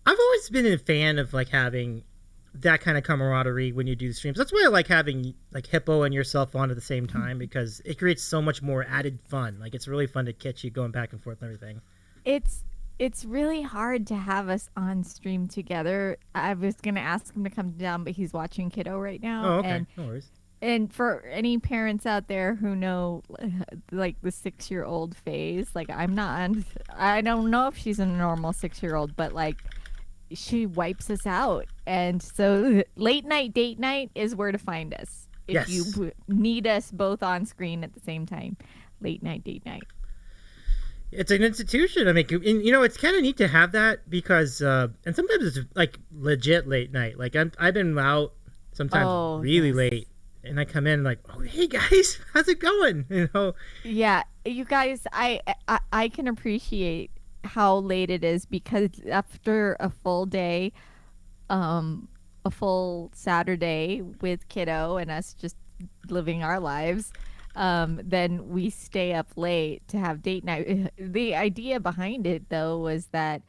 I've always been a fan of like having that kind of camaraderie when you do streams. That's why I like having like Hippo and yourself on at the same time, because it creates so much more added fun. Like it's really fun to catch you going back and forth and everything. It's really hard to have us on stream together. I was going to ask him to come down, but he's watching Kiddo right now. Oh, okay. No worries. And for any parents out there who know, like, the 6-year-old phase, like, I don't know if she's a normal 6-year-old, but, like, she wipes us out. And so late night, date night is where to find us. If you need us both on screen at the same time. Late night, date night. It's an institution. I mean, you know, it's kind of neat to have that because, and sometimes it's like legit late night. Like I've been out sometimes really late, and I come in like, oh, hey guys, how's it going? You know? Yeah, you guys, I can appreciate how late it is because after a full day, a full Saturday with Kiddo and us just living our lives. Then we stay up late to have date night. The idea behind it, though, was that,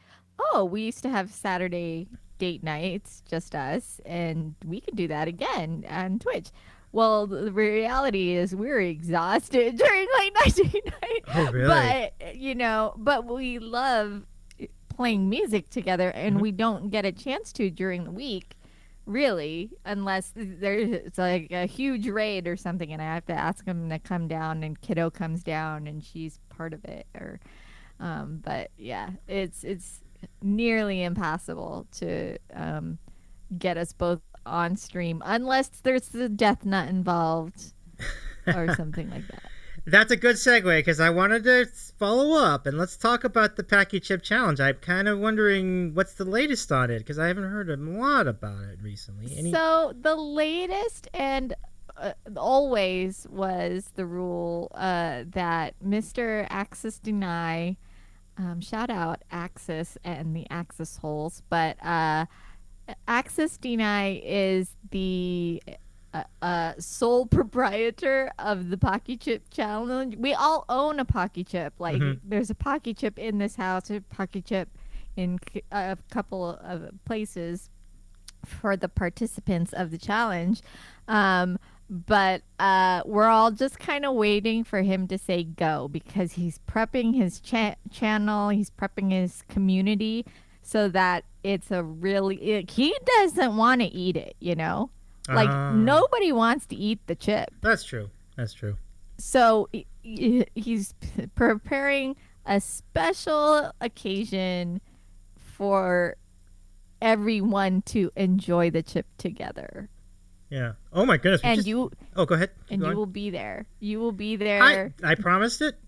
we used to have Saturday date nights, just us, and we could do that again on Twitch. Well, the reality is we're exhausted during late night date night. Oh, really? But we love playing music together, and we don't get a chance to during the week. Really, unless there's like a huge raid or something and I have to ask him to come down and Kiddo comes down and she's part of it, or but yeah, it's nearly impossible to get us both on stream unless there's the death nut involved or something like that. That's a good segue because I wanted to follow up and let's talk about the Packy Chip Challenge. I'm kind of wondering what's the latest on it because I haven't heard a lot about it recently. So the latest and always was the rule that Mr. Axis Deny, shout out Axis and the Axis holes, but Axis Deny is the sole proprietor of the Pocky Chip Challenge. We all own a Pocky Chip. Like there's a Pocky Chip in this house, a Pocky Chip in a couple of places for the participants of the challenge. But we're all just kind of waiting for him to say go because he's prepping his channel, he's prepping his community so that it's a really he doesn't want to eat it, you know? Like nobody wants to eat the chip. That's true. So he's preparing a special occasion for everyone to enjoy the chip together. Yeah. Oh my goodness. And go ahead. You will be there. You will be there. I promised it.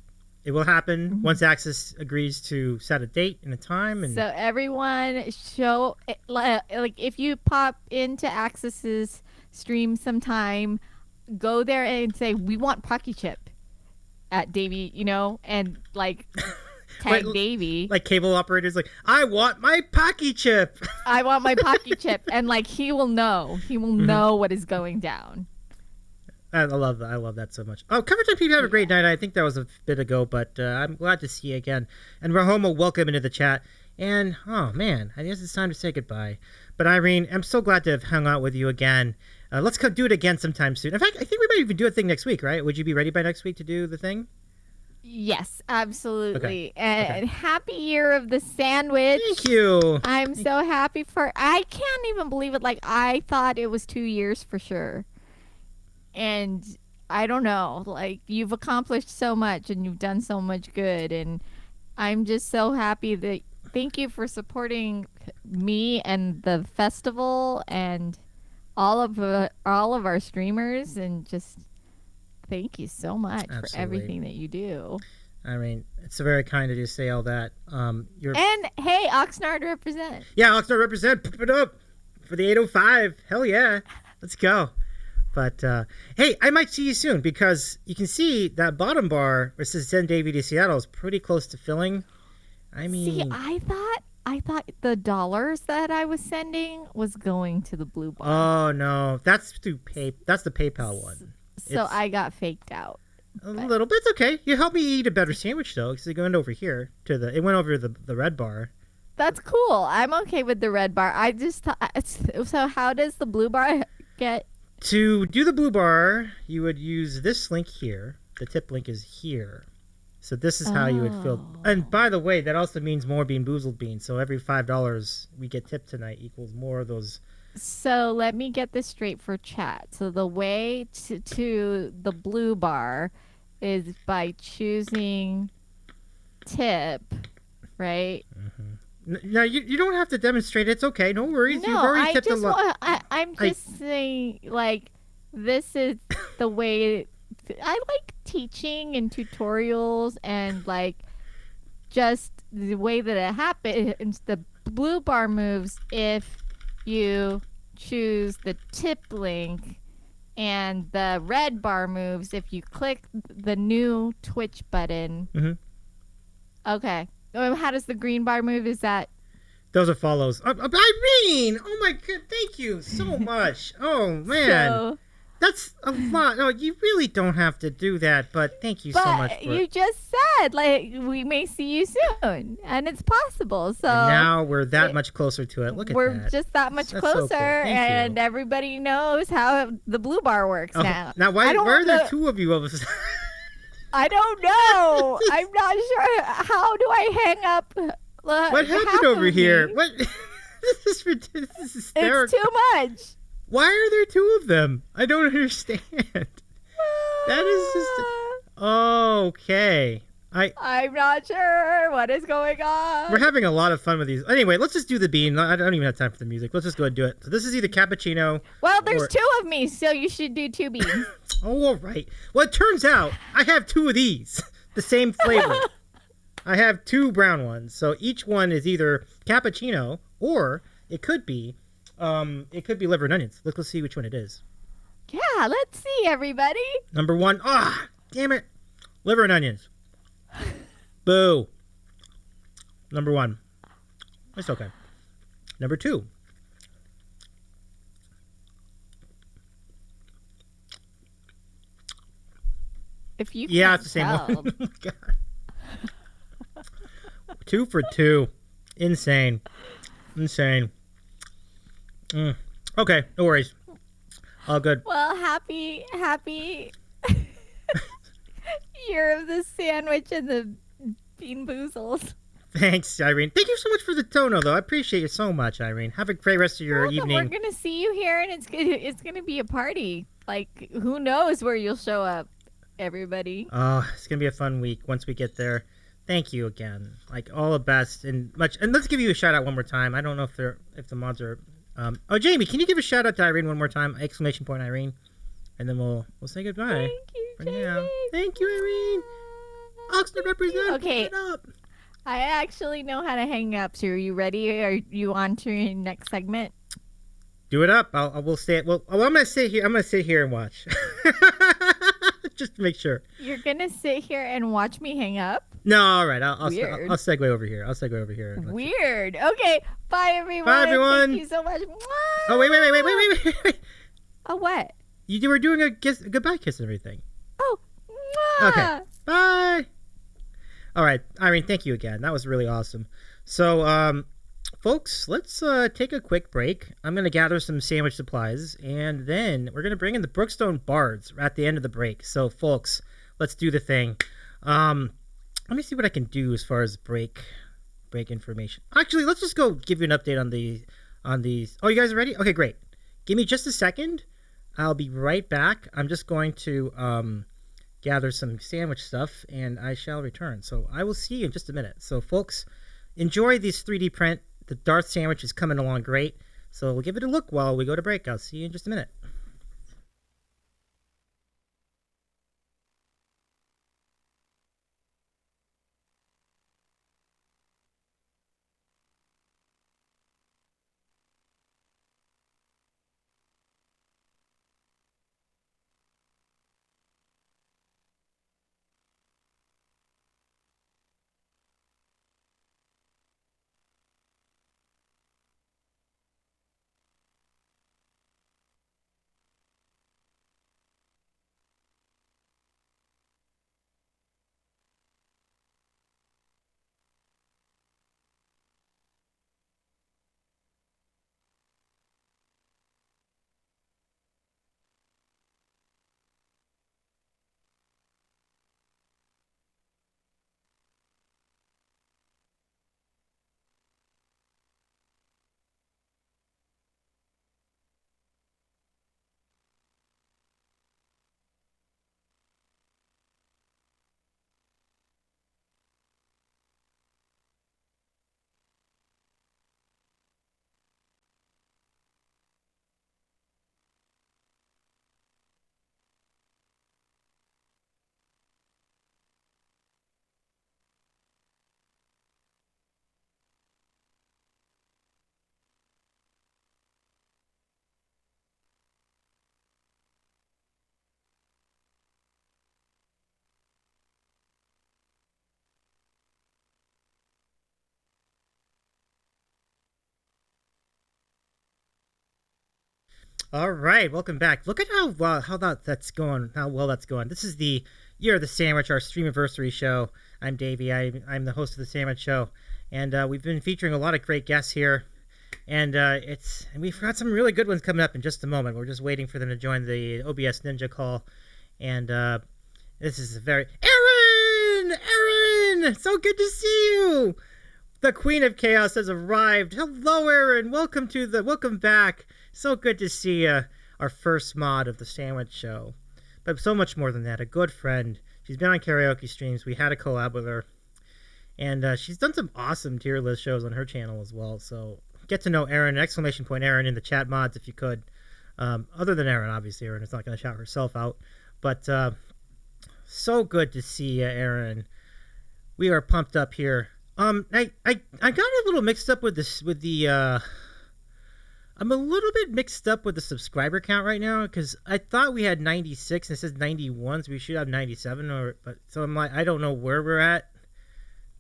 It will happen once Axis agrees to set a date and a time. And so everyone like if you pop into Axis's stream sometime, go there and say we want Pocky Chip at Davey, and like tag Davey. Like cable operators, like I want my Pocky Chip. I want my Pocky Chip, and like he will know. He will know what is going down. I love that. I love that so much. Oh, Cover Time people have a great night. I think that was a bit ago, but I'm glad to see you again. And Rahoma, welcome into the chat. And, oh, man, I guess it's time to say goodbye. But, Irene, I'm so glad to have hung out with you again. Let's do it again sometime soon. In fact, I think we might even do a thing next week, right? Would you be ready by next week to do the thing? Yes, absolutely. Okay. And happy year of the sandwich. Thank you. I'm so happy I can't even believe it. Like, I thought it was 2 years for sure. And I don't know. Like, you've accomplished so much and you've done so much good. And I'm just so happy that thank you for supporting me and the festival and all of our streamers, and just thank you so much for everything that you do. I mean, it's very kind of you to say all that. And hey, Oxnard represent. Yeah, Oxnard represent. Put it up for the 805. Hell yeah, let's go. But hey, I might see you soon, because you can see that bottom bar where it says send Davey to Seattle is pretty close to filling. I mean, see, I thought the dollars that I was sending was going to the blue bar. Oh no, that's through That's the PayPal one. So I got faked out. A little bit. It's okay. You helped me eat a better sandwich though, because it went over here it went over the red bar. That's cool. I'm okay with the red bar. I just thought, so how does the blue bar get? To do the blue bar, you would use this link here. The tip link is here. So this is how you would fill. And by the way, that also means more Bean Boozled beans. So every $5 we get tipped tonight equals more of those. So let me get this straight for chat. So the way to the blue bar is by choosing tip, right? Mm-hmm. Now you don't have to demonstrate. It's okay. No worries. No, You've already tipped a lot. I'm just saying, like, this is the way. I like teaching and tutorials, and like just the way that it happens. The blue bar moves if you choose the tip link, and the red bar moves if you click the new Twitch button. Mm-hmm. Okay. How does the green bar move? Is that? Those are follows. Irene! Oh my god, thank you so much. Oh man. So, that's a lot. No, you really don't have to do that, but thank you so much for you just said, like, we may see you soon, and it's possible. So and now we're that much closer to it. Look at that. We're just that much That's so closer, cool. and everybody knows how the blue bar works now. Now, why are there two of you? I don't know. I'm not sure. How do I hang up? What happened over here? What? This is ridiculous. This is hysterical. It's too much. Why are there two of them? I don't understand. That is just okay. I'm not sure what is going on. We're having a lot of fun with these. Anyway, let's just do the bean. I don't even have time for the music. Let's just go ahead and do it. So this is either cappuccino. Well, there's two of me, so you should do two beans. Oh, all right. Well, it turns out I have two of these, the same flavor. I have two brown ones, so each one is either cappuccino or it could be liver and onions. Let's see which one it is. Yeah, let's see, everybody. Number one. Damn it. Liver and onions. Boo. Number one. It's okay. Number two. If you it's the same one. God. 2 for 2. Insane. Okay, no worries. All good. Well, happy year of the sandwich and the Bean Boozles. Thanks, Irene. Thank you so much for the tono, though. I appreciate you so much, Irene. Have a great rest of your evening. We're gonna see you here, and it's gonna be a party. Like, who knows where you'll show up, everybody. Oh, it's gonna be a fun week once we get there. Thank you again. Like, all the best and much. And let's give you a shout out one more time. I don't know if the mods are. Jamie, can you give a shout out to Irene one more time? Exclamation point, Irene. And then we'll say goodbye. Thank you, Jamie. Thank you, Irene. Oxnard represent. Okay. It up. I actually know how to hang up. So are you ready? Are you on to your next segment? Do it up. We'll stay. I'm gonna sit here. I'm gonna sit here and watch, just to make sure. You're gonna sit here and watch me hang up? No, all right. I'll segue over here. Weird. Okay. Bye, everyone. Bye, everyone. Thank you so much. Oh, wait. Oh, what? You were doing a goodbye kiss and everything. Oh. Okay. Bye. All right, Irene. Thank you again. That was really awesome. So, folks, let's take a quick break. I'm going to gather some sandwich supplies, and then we're going to bring in the Brookstone Bards at the end of the break. So, folks, let's do the thing. Let me see what I can do as far as break information. Actually, let's just go give you an update on these. Oh, you guys are ready? Okay, great. Give me just a second. I'll be right back. I'm just going to gather some sandwich stuff, and I shall return. So I will see you in just a minute. So, folks, enjoy this 3D print. The Darth sandwich is coming along great. So we'll give it a look while we go to break. I'll see you in just a minute. All right, welcome back. Look at how that's going. How well that's going. This is the Year of the Sandwich, our streamiversary show. I'm Davey. I'm the host of the Sandwich Show, and we've been featuring a lot of great guests here. And we've got some really good ones coming up in just a moment. We're just waiting for them to join the OBS Ninja call, and this is a very Aaron, so good to see you. The Queen of Chaos has arrived. Hello, Aaron. Welcome back. So good to see our first mod of the Sandwich Show. But so much more than that, a good friend. She's been on karaoke streams. We had a collab with her. And she's done some awesome tier list shows on her channel as well. So get to know Aaron, !Aaron in the chat mods if you could. Other than Aaron, obviously. Aaron is not going to shout herself out. But so good to see you, Aaron. We are pumped up here. I got a little mixed up with the I'm a little bit mixed up with the subscriber count right now because I thought we had 96 and it says 91, so we should have 97. So I'm like, I don't know where we're at.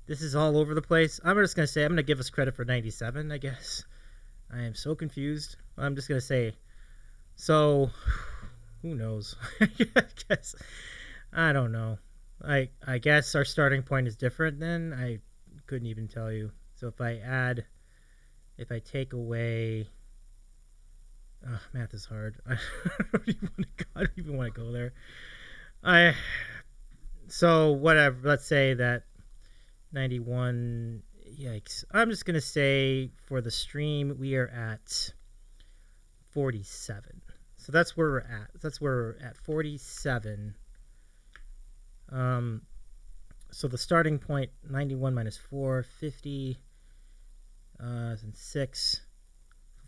This is all over the place. I'm just gonna say I'm gonna give us credit for 97. I guess I am so confused. I'm just gonna say. So who knows? I don't know. I guess our starting point is different then. I couldn't even tell you. So if I take away. Oh, math is hard. I don't even want to go there. So whatever. Let's say that 91. Yikes! I'm just gonna say for the stream we are at 47. So that's where we're at. That's where we're at 47. So the starting point 91 minus 4, 50, and 6.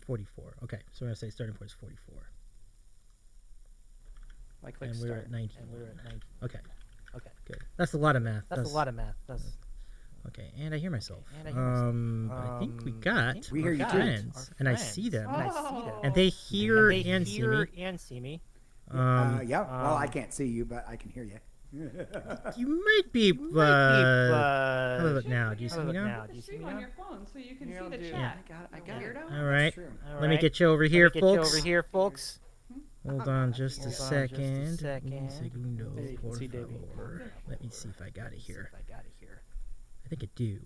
44. Okay, so we're gonna say starting point is 44. And we're at 19. Okay, good. That's a lot of math. Okay, and I hear myself. I think we got we hear you friends, and I see them, and they hear and see me. Yeah. Well, I can't see you, but I can hear you. You might be. How about now? Do you see me now? Stream on your phone so you can see the chat. I got it. All right. Let me get you over here, folks. Hold on just a second. Let me see if I got it here. I think I do.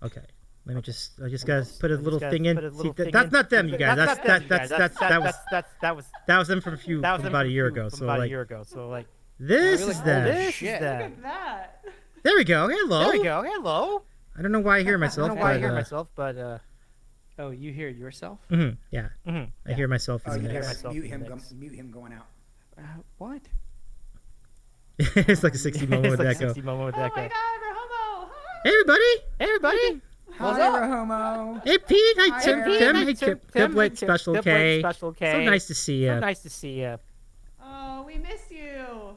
Okay. Let me just. I just gotta put a little thing in. See, that's not them, you guys. That was them from about a year ago. So like. This is them. Look at that. There we go. Hello. I don't know why I hear myself. But Oh, you hear yourself? Yeah. I hear myself. Oh, In you the gotta mix. mute him going out. What? It's like a 60 moment with Echo. Oh my God, we're homo. Hey everybody. Hi, Rahomo. Hey Pete. Hi Hi, Tim. Aaron. Tim. Hey Chip. Diblet Special K. So nice to see you. Oh, we miss you.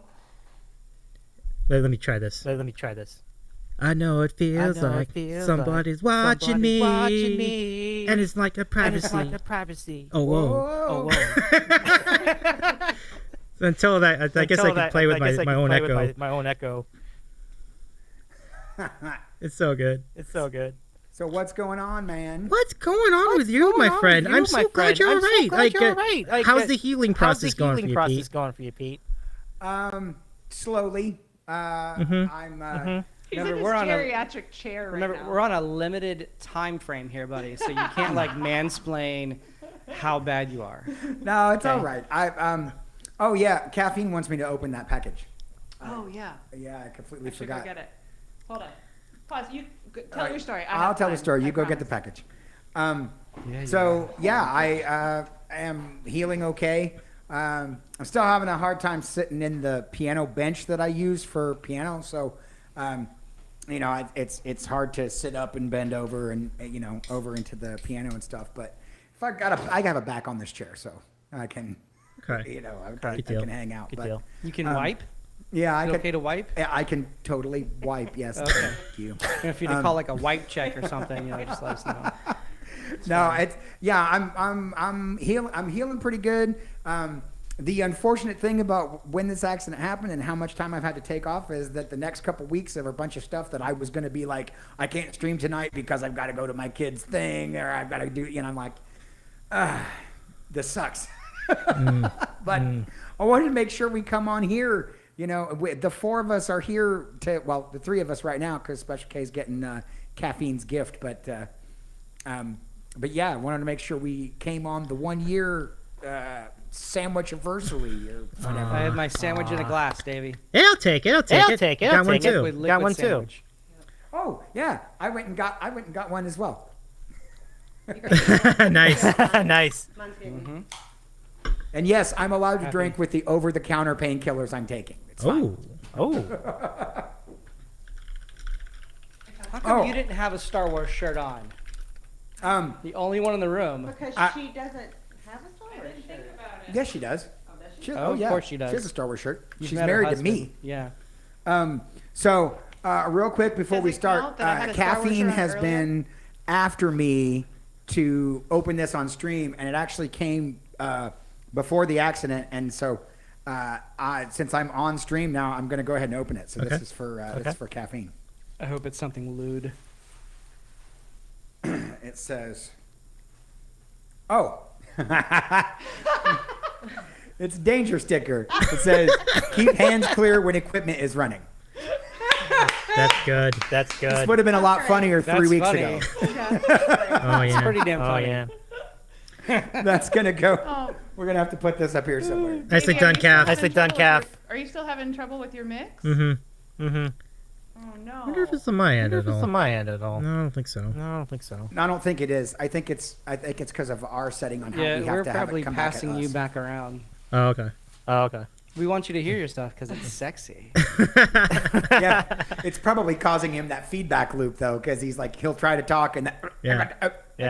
Let me try this. I know it feels like somebody's watching me, and it's like a privacy. Oh whoa. So until that, I guess I can play with my own echo. It's so good. So what's going on, man? What's going on with you, my friend? I'm so glad you're all right. How's the healing process going for you, Pete? Slowly. I'm. He's Remember, in we're his on a- geriatric chair right now. We're on a limited time frame here, buddy. So you can't like mansplain how bad you are. No, it's all right. Oh yeah, caffeine wants me to open that package. Oh yeah. Yeah, I completely I should forgot. go get it. Hold on. Pause. You tell your story. I'll tell the story. You go get the package. So yeah, I am healing okay. I'm still having a hard time sitting in the piano bench that I use for piano. So, it's hard to sit up and bend over and over into the piano and stuff. But if I have a back on this chair, so I can, I can hang out. But You can wipe. yeah, I Is it can. okay to wipe? Yeah, I can totally wipe. Yes, Okay. thank you. If you to call like a wipe check or something, just let us know. I'm healing pretty good. The unfortunate thing about when this accident happened and how much time I've had to take off is that the next couple weeks of a bunch of stuff that I was going to be like, I can't stream tonight because I've got to go to my kid's thing or I've got to do, I'm like, this sucks. But I wanted to make sure we come on here. The four of us are here the three of us right now because Special K is getting caffeine's gift. But yeah, I wanted to make sure we came on the 1 year sandwich anniversary or whatever. I have my sandwich in a glass, Davey. Yeah, I'll take it. Got one too. Got one too. Oh yeah, I went and got one as well. Nice. Mm-hmm. And yes, I'm allowed to drink with the over-the-counter painkillers I'm taking. It's fine. How come you didn't have a Star Wars shirt on? The only one in the room. Because she doesn't have a Star Wars shirt. Yes, she does. Of course she does. She has a Star Wars shirt. You've She's met her married to me. husband. Yeah. So real quick before Does we it start, count that I had a Star Wars caffeine shirt on has earlier? been after me to open this on stream, and it actually came before the accident, and so since I'm on stream now, I'm going to go ahead and open it. So this is for caffeine. I hope it's something lewd. It says, "Oh, it's a danger sticker." It says, "Keep hands clear when equipment is running." That's good. This would have been a lot funnier 3 weeks ago. Oh It's yeah. pretty damn funny. That's gonna go. We're gonna have to put this up here somewhere. Nicely done, Calf. Are you still having trouble with your mix? Mm-hmm. Oh no. I wonder if it's on my end at all. No, No, I don't think so. I don't think it is. I think it's because of our setting on how Yeah, we have we're to have probably it come back at passing you us. back around. Oh, okay. We want you to hear your stuff because it's sexy. Yeah, it's probably causing him that feedback loop though, because he'll try to talk and Like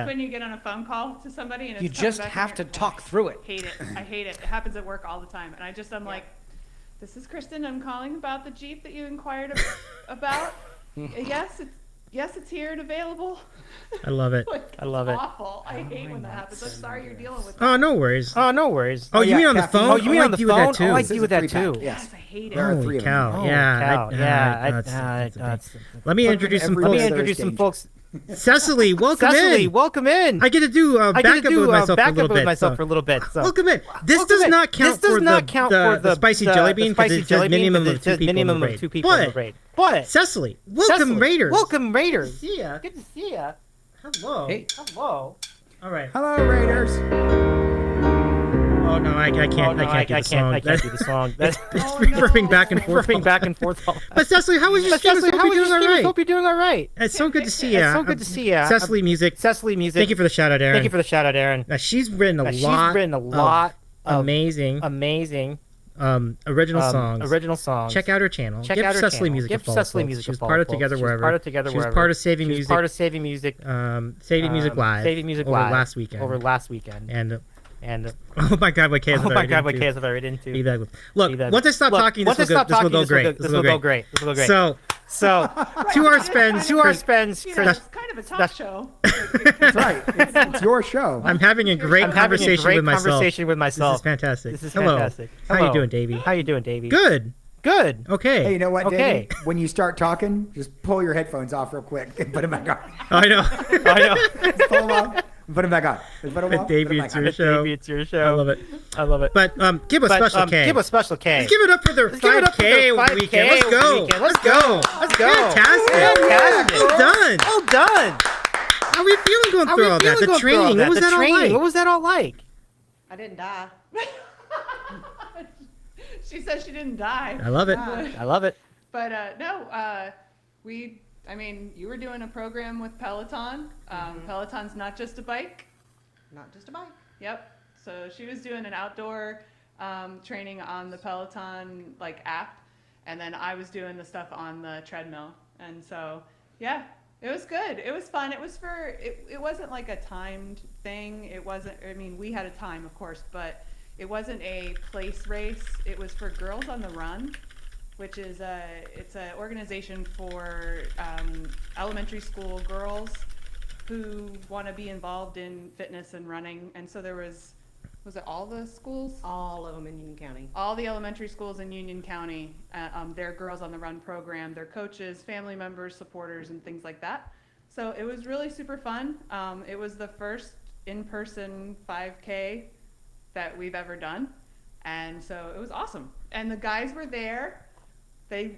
when you get on a phone call to somebody and it's You coming just back in have to your- talk through it. Hate it. I hate it. It happens at work all the time, and I'm like, this is Kristen. I'm calling about the Jeep that you inquired about. Yes, it's here and available. I love it. I love it. Awful. I hate when that happens. I'm sorry you're dealing with that. Oh, no worries. Oh, no worries. Oh, you mean on the phone? Oh, you mean on the phone? Too. Oh, I deal with that too. Yes, I hate it. There are three Holy of them. cow! Yeah. Let me introduce some folks. Cecily, welcome in. welcome in. I get to do backup with myself for a little bit. So. Welcome in. This does not count for the spicy jelly bean because it says minimum of 2 people in the raid. But Cecily, welcome Raiders. Welcome Raiders. Good to see ya. Good to see ya. Hello. Hey. Hello. All right. Hello, Raiders. Oh no, I can't. I can't do the song. It's reverbing back and forth. Back and forth. But Cecily, how was your stream? Hope you're doing all right. It's so good to see you. Cecily Music. Thank you for the shout out, Aaron. Now, she's written a lot of amazing original songs. Check out her channel. Give Cecily Music a follow. She was part of Together Wherever. She was part of Saving Music. Saving Music Live. Over last weekend. And oh my God, what chaos have I read into? Look, once I stop talking, this will go great. This will go great. So to our spends. Yeah, it's kind of a talk show. That's right. It's your show. I'm having a great conversation with myself. This is fantastic. Hello. How you doing, Davey? Good. Okay. Hey, you know what, Davey? When you start talking, just pull your headphones off real quick and put them back on. I know. Just pull them off. Put them back on. Davey, it's your show. It's your show. I love it. But give a special K. Let's give it up for their 5K weekend. Let's go. Fantastic. Well done. How are we feeling going through all that? The training. What was that all like? I didn't die. She says she didn't die. I love it. But you were doing a program with Peloton. Peloton's not just a bike. Yep. So she was doing an outdoor training on the Peloton app, and then I was doing the stuff on the treadmill. And so, yeah, it was good. It was fun. It was it wasn't like a timed thing. It wasn't. I mean, we had a time, of course, but it wasn't a place race. It was for Girls on the Run, which is it's an organization for elementary school girls who want to be involved in fitness and running. And so there was it all the schools? All of them in Union County. All the elementary schools in Union County, their Girls on the Run program, their coaches, family members, supporters, and things like that. So it was really super fun. It was the first in-person 5K that we've ever done. And so it was awesome. And the guys were there. And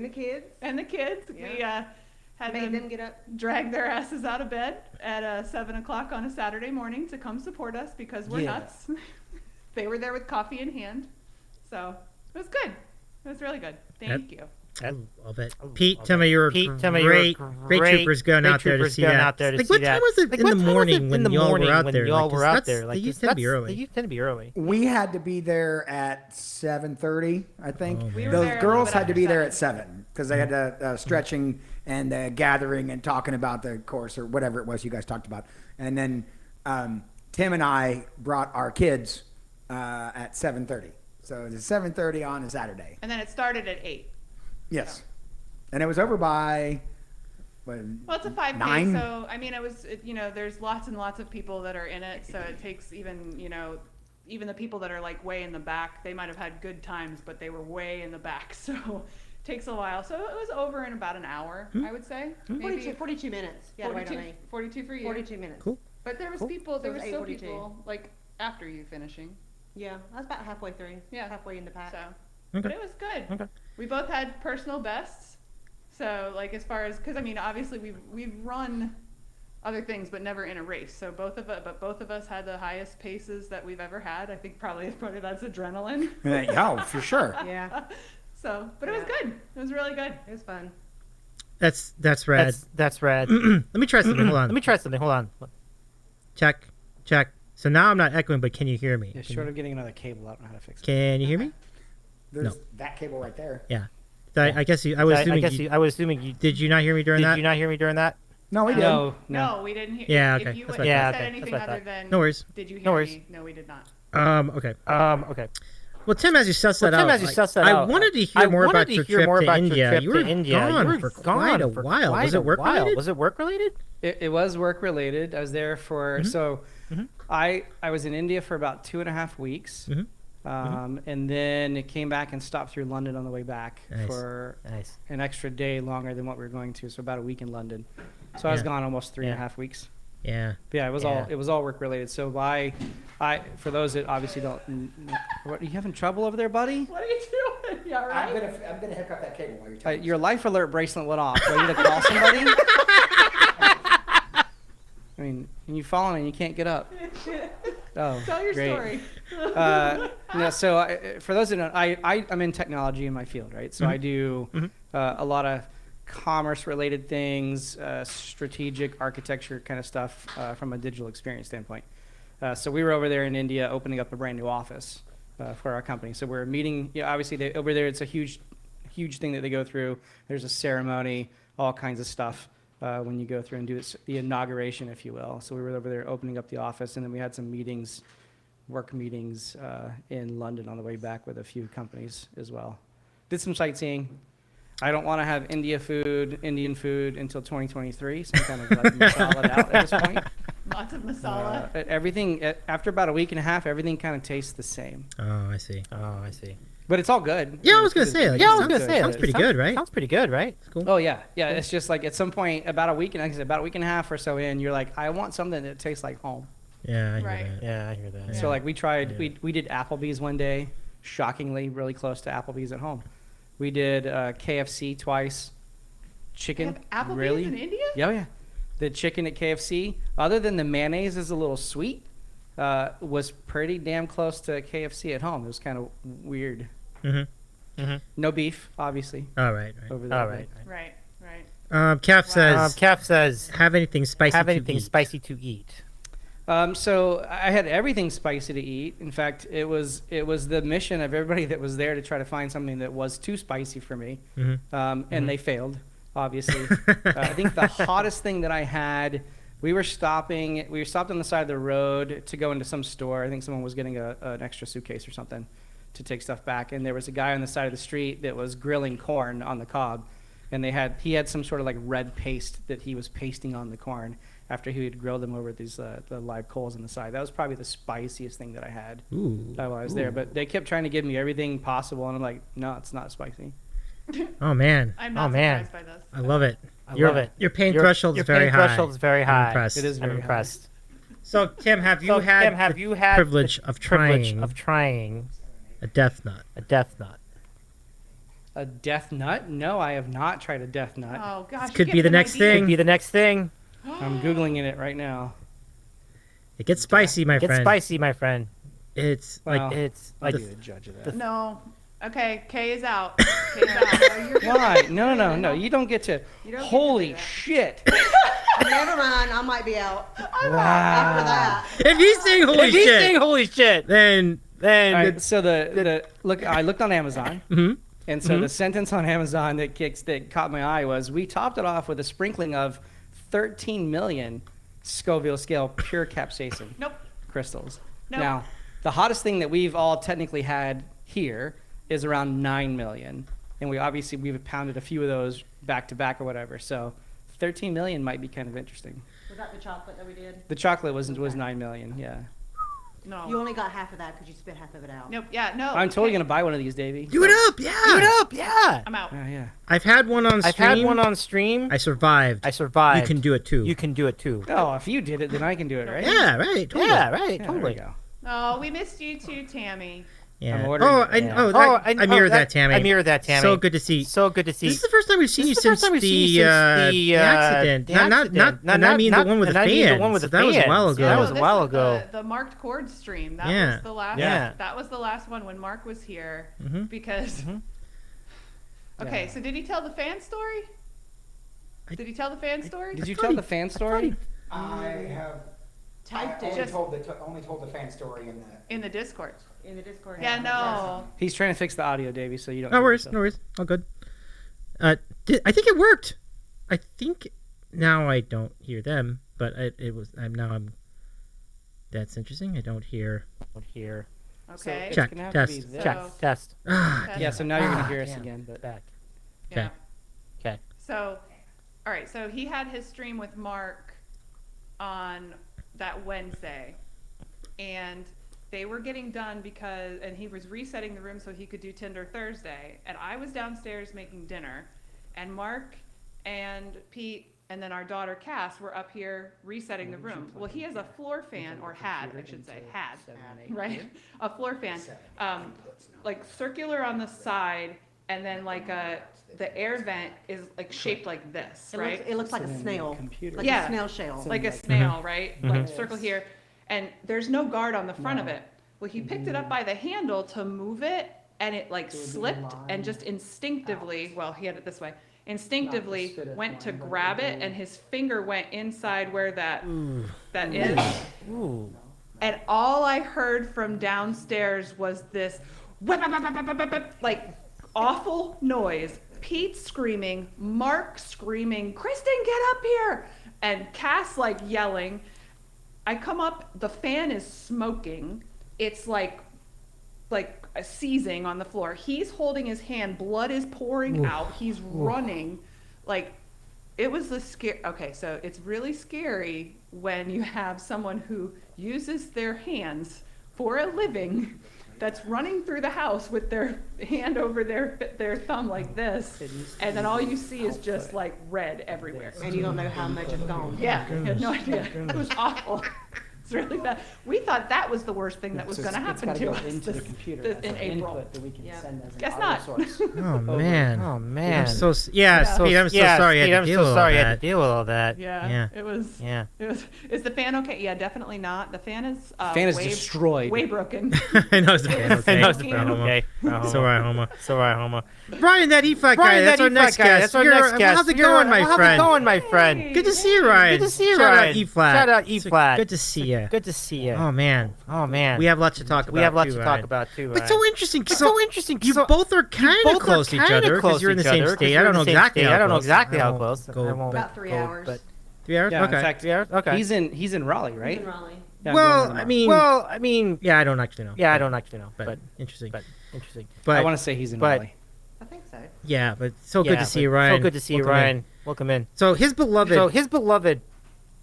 the kids. Yeah. We made them get up, drag their asses out of bed at 7 o'clock on a Saturday morning to come support us because we're nuts. They were there with coffee in hand. So it was good. It was really good. Thank you. I love it. Pete, tell me you were great troopers going out there to see that. What time was it in the morning when y'all were out there? They used to be early. We had to be there at 7:30, I think. We Those girls had to be there at 7 because they had stretching and gathering and talking about the course or whatever it was you guys talked about. And then Tim and I brought our kids at 7:30. So it was 7:30 on a Saturday. And then it started at 8. Yes. And it was over by well, it's a 5K, 9? so I mean, there's lots and lots of people that are in it, so it takes even the people that are way in the back, they might have had good times, but they were way in the back, so it takes a while. So it was over in about an hour, I would say. Maybe 42 minutes. Yeah, 42 for you. 42 minutes. Cool. But there was people, there were still people after you finishing. Yeah, I was about halfway through. Yeah, halfway in the pack. So, but it was good. Okay. We both had personal bests. So as far as, because obviously we've run other things, but never in a race. So both of us had the highest paces that we've ever had. I think probably that's adrenaline. Yeah, for sure. Yeah. So, but it was good. It was really good. It was fun. That's rad. That's rad. Let me try something. Hold on. Check. So now I'm not echoing, but can you hear me? Yeah, short of getting another cable, I don't know how to fix it. Can you hear me? There's that cable right there. Yeah. I guess I was assuming you. Did you not hear me during that? No, we did. No, we didn't hear. Yeah, okay. If you said anything other than no worries. Did you hear me? No, we did not. Okay. Well, Tim, as you suss that out, I wanted to hear more about your trip to India. You were gone for quite a while. Was it work related? It was work related. I was there for I was in India for about 2.5 weeks. And then it came back and stopped through London on the way back for an extra day longer than what we were going to, so about a week in London. So I was gone almost 3.5 weeks. Yeah. But yeah, it was all work related. So for those that obviously don't, what, are you having trouble over there, buddy? What are you doing? You all right? I'm gonna hook up that cable while you're talking. Your life alert bracelet went off. Ready to call somebody? I mean, and you've fallen and you can't get up. Oh, Tell your great. story. No, so for those that don't, I'm in technology in my field, right? So I do a lot of commerce-related things, strategic architecture kind of stuff from a digital experience standpoint. So we were over there in India opening up a brand new office for our company. So we're meeting. Obviously, over there it's a huge thing that they go through. There's a ceremony, all kinds of stuff. When you go through and do the inauguration, if you will. So we were over there opening up the office, and then we had some meetings, work meetings in London on the way back with a few companies as well. Did some sightseeing. I don't want to have Indian food until 2023, so I'm kind of letting masala out at this point. Lots of masala. Everything, after about a week and a half, everything kind of tastes the same. Oh, I see. But it's all good. Yeah, I was gonna say. Sounds pretty good, right? Sounds pretty good, right? It's cool. Oh yeah. It's just like at some point, about a week and a half or so in, you're like, I want something that tastes like home. Yeah, I hear Right. that. Yeah, I hear that. So like we tried, we did Applebee's one day, shockingly, really close to Applebee's at home. We did KFC twice. Chicken. They have Applebee's really? in India? Yeah. The chicken at KFC, other than the mayonnaise is a little sweet, was pretty damn close to KFC at home. It was kind of weird. No beef, obviously. All right. Over there. All right. Right. Calf says, have anything spicy to eat. So I had everything spicy to eat. In fact, it was the mission of everybody that was there to try to find something that was too spicy for me, and they failed, obviously. I think the hottest thing that I had, we were stopped on the side of the road to go into some store. I think someone was getting an extra suitcase or something to take stuff back, and there was a guy on the side of the street that was grilling corn on the cob, and he had some sort of like red paste that he was pasting on the corn after he had grilled them over these the live coals on the side. That was probably the spiciest thing that I had while I was there. But they kept trying to give me everything possible, and I'm like, no, it's not spicy. Oh man. I'm not surprised by this. I love it. Your pain threshold is very high. I'm impressed. It is very impressed. So Tim, have you had the privilege of trying a death nut? A death nut? No, I have not tried a death nut. Oh gosh. This could be the next thing. Could be the next thing. I'm Googling it right now. It gets spicy, my friend. It's Well, it's I'll like be the judge of that. No. Okay, Kay is out. Kay's out. Why? No. You don't get to. Holy shit! Never mind, I might be out. Wow. After that. if he's saying holy shit, then All right, so I looked on Amazon, and so the sentence on Amazon that caught my eye was, we topped it off with a sprinkling of 13 million Scoville scale pure capsaicin crystals. Nope. Now, the hottest thing that we've all technically had here is around 9 million, and we've pounded a few of those back to back or whatever. So 13 million might be kind of interesting. Was that the chocolate that we did? The chocolate was 9 million, yeah. No. You only got half of that because you spit half of it out. Nope. Yeah. No. I'm totally gonna buy one of these, Davey. do it up, yeah. I'm out. Yeah. I've had one on stream. I survived. You can do it too. Oh, if you did it, then I can do it, right? Yeah, right. Totally. Yeah, right. Yeah, Totally. there we go. Oh, we missed you too, Tammy. Yeah. I'm ordering it. I mirrored that, Tammy. I mirrored that, Tammy. So good to see. So good to see. This is the first time we've seen you since the accident. Not I mean the one with the fans. That was a while ago. That was a while ago. The marked chord stream. That Yeah. was the last. Yeah. That was the last one when Mark was here because. Okay, so did he tell the fan story? Did he tell the fan story? Did you tell the fan story? I have Typed only it told the fan story in the Discord. in the Discord. Yeah, no. He's trying to fix the audio, Davey, so you don't. No worries. All good. I think it worked. I think now I don't hear them, but it was. I'm. That's interesting. I don't hear. Okay. So Check, it's gonna have test, to be this. Check. Test. Yeah. So now you're gonna hear us damn. again, but Back. Yeah. Okay. So, all right. So he had his stream with Mark on that Wednesday, and they were getting done and he was resetting the room so he could do Tinder Thursday, and I was downstairs making dinner, and Mark and Pete and then our daughter Cass were up here resetting the room. Well, he has a floor fan, or had, I should say, had, right? A floor fan, like circular on the side, and then like the air vent is like shaped like this, right? It looks like a snail, like Yeah. a snail shell. Like a snail, right? Like circle here, and there's no guard on the front of it. Well, he picked it up by the handle to move it, and it like slipped and just instinctively, well, he had it this way, instinctively went to grab it, and his finger went inside where that is. Ooh. And all I heard from downstairs was this like awful noise. Pete screaming, Mark screaming, Kristen, get up here! And Cass like yelling. I come up, the fan is smoking. It's like a seizing on the floor. He's holding his hand, blood is pouring out. He's running. Like, it was the scare. Okay, so it's really scary when you have someone who uses their hands for a living that's running through the house with their hand over their thumb like this, and then all you see is just like red everywhere. And you don't know how much is gone. Yeah, I had no idea. It was awful. It's really bad. We thought that was the worst thing that was going to happen to us into the computer in April. That we can send as an Guess audio not. source. Oh man. Oh man. I'm so Pete, I'm so sorry. Pete, I I'm had to deal so with sorry all I had that. to deal with all that. Yeah. It was. Yeah. It was. Is the fan okay? Yeah, definitely not. The fan is. Fan is destroyed. Way broken. I know it's the fan. Okay. I know it's the fan. Okay. So right, Homo. So right, Homo. Brian, that E-Flat guy. That's our next guest. That's our next guest. How's it going, my friend? How's it going, my friend? Good to see you, Ryan. Good to see you, Shout Ryan. out E-Flat. Shout out E-Flat. Good to see you. Good to see you. Oh man. Oh man. We have lots to talk about. We have lots too, to Ryan. talk about too. But Ryan. so interesting. It's so interesting. You So- both are kind both of are close to each kinda other close because you're in the to each same other, 'cause state. you're I in don't the know same exactly state. how I don't know close. exactly how won't close. go- I won't but- About 3 hours. But 3 hours. Yeah, Okay. in fact, 3 hours. Okay. he's in Raleigh, right? In Raleigh. Yeah, well, going I to mean, yeah, I don't actually know. Yeah, I don't actually know. but interesting. But interesting. But I want to say he's in but- Raleigh. I think so. yeah, but so good Yeah, to see but you, Ryan. So good to see you, Welcome in. Ryan. Welcome in. So his beloved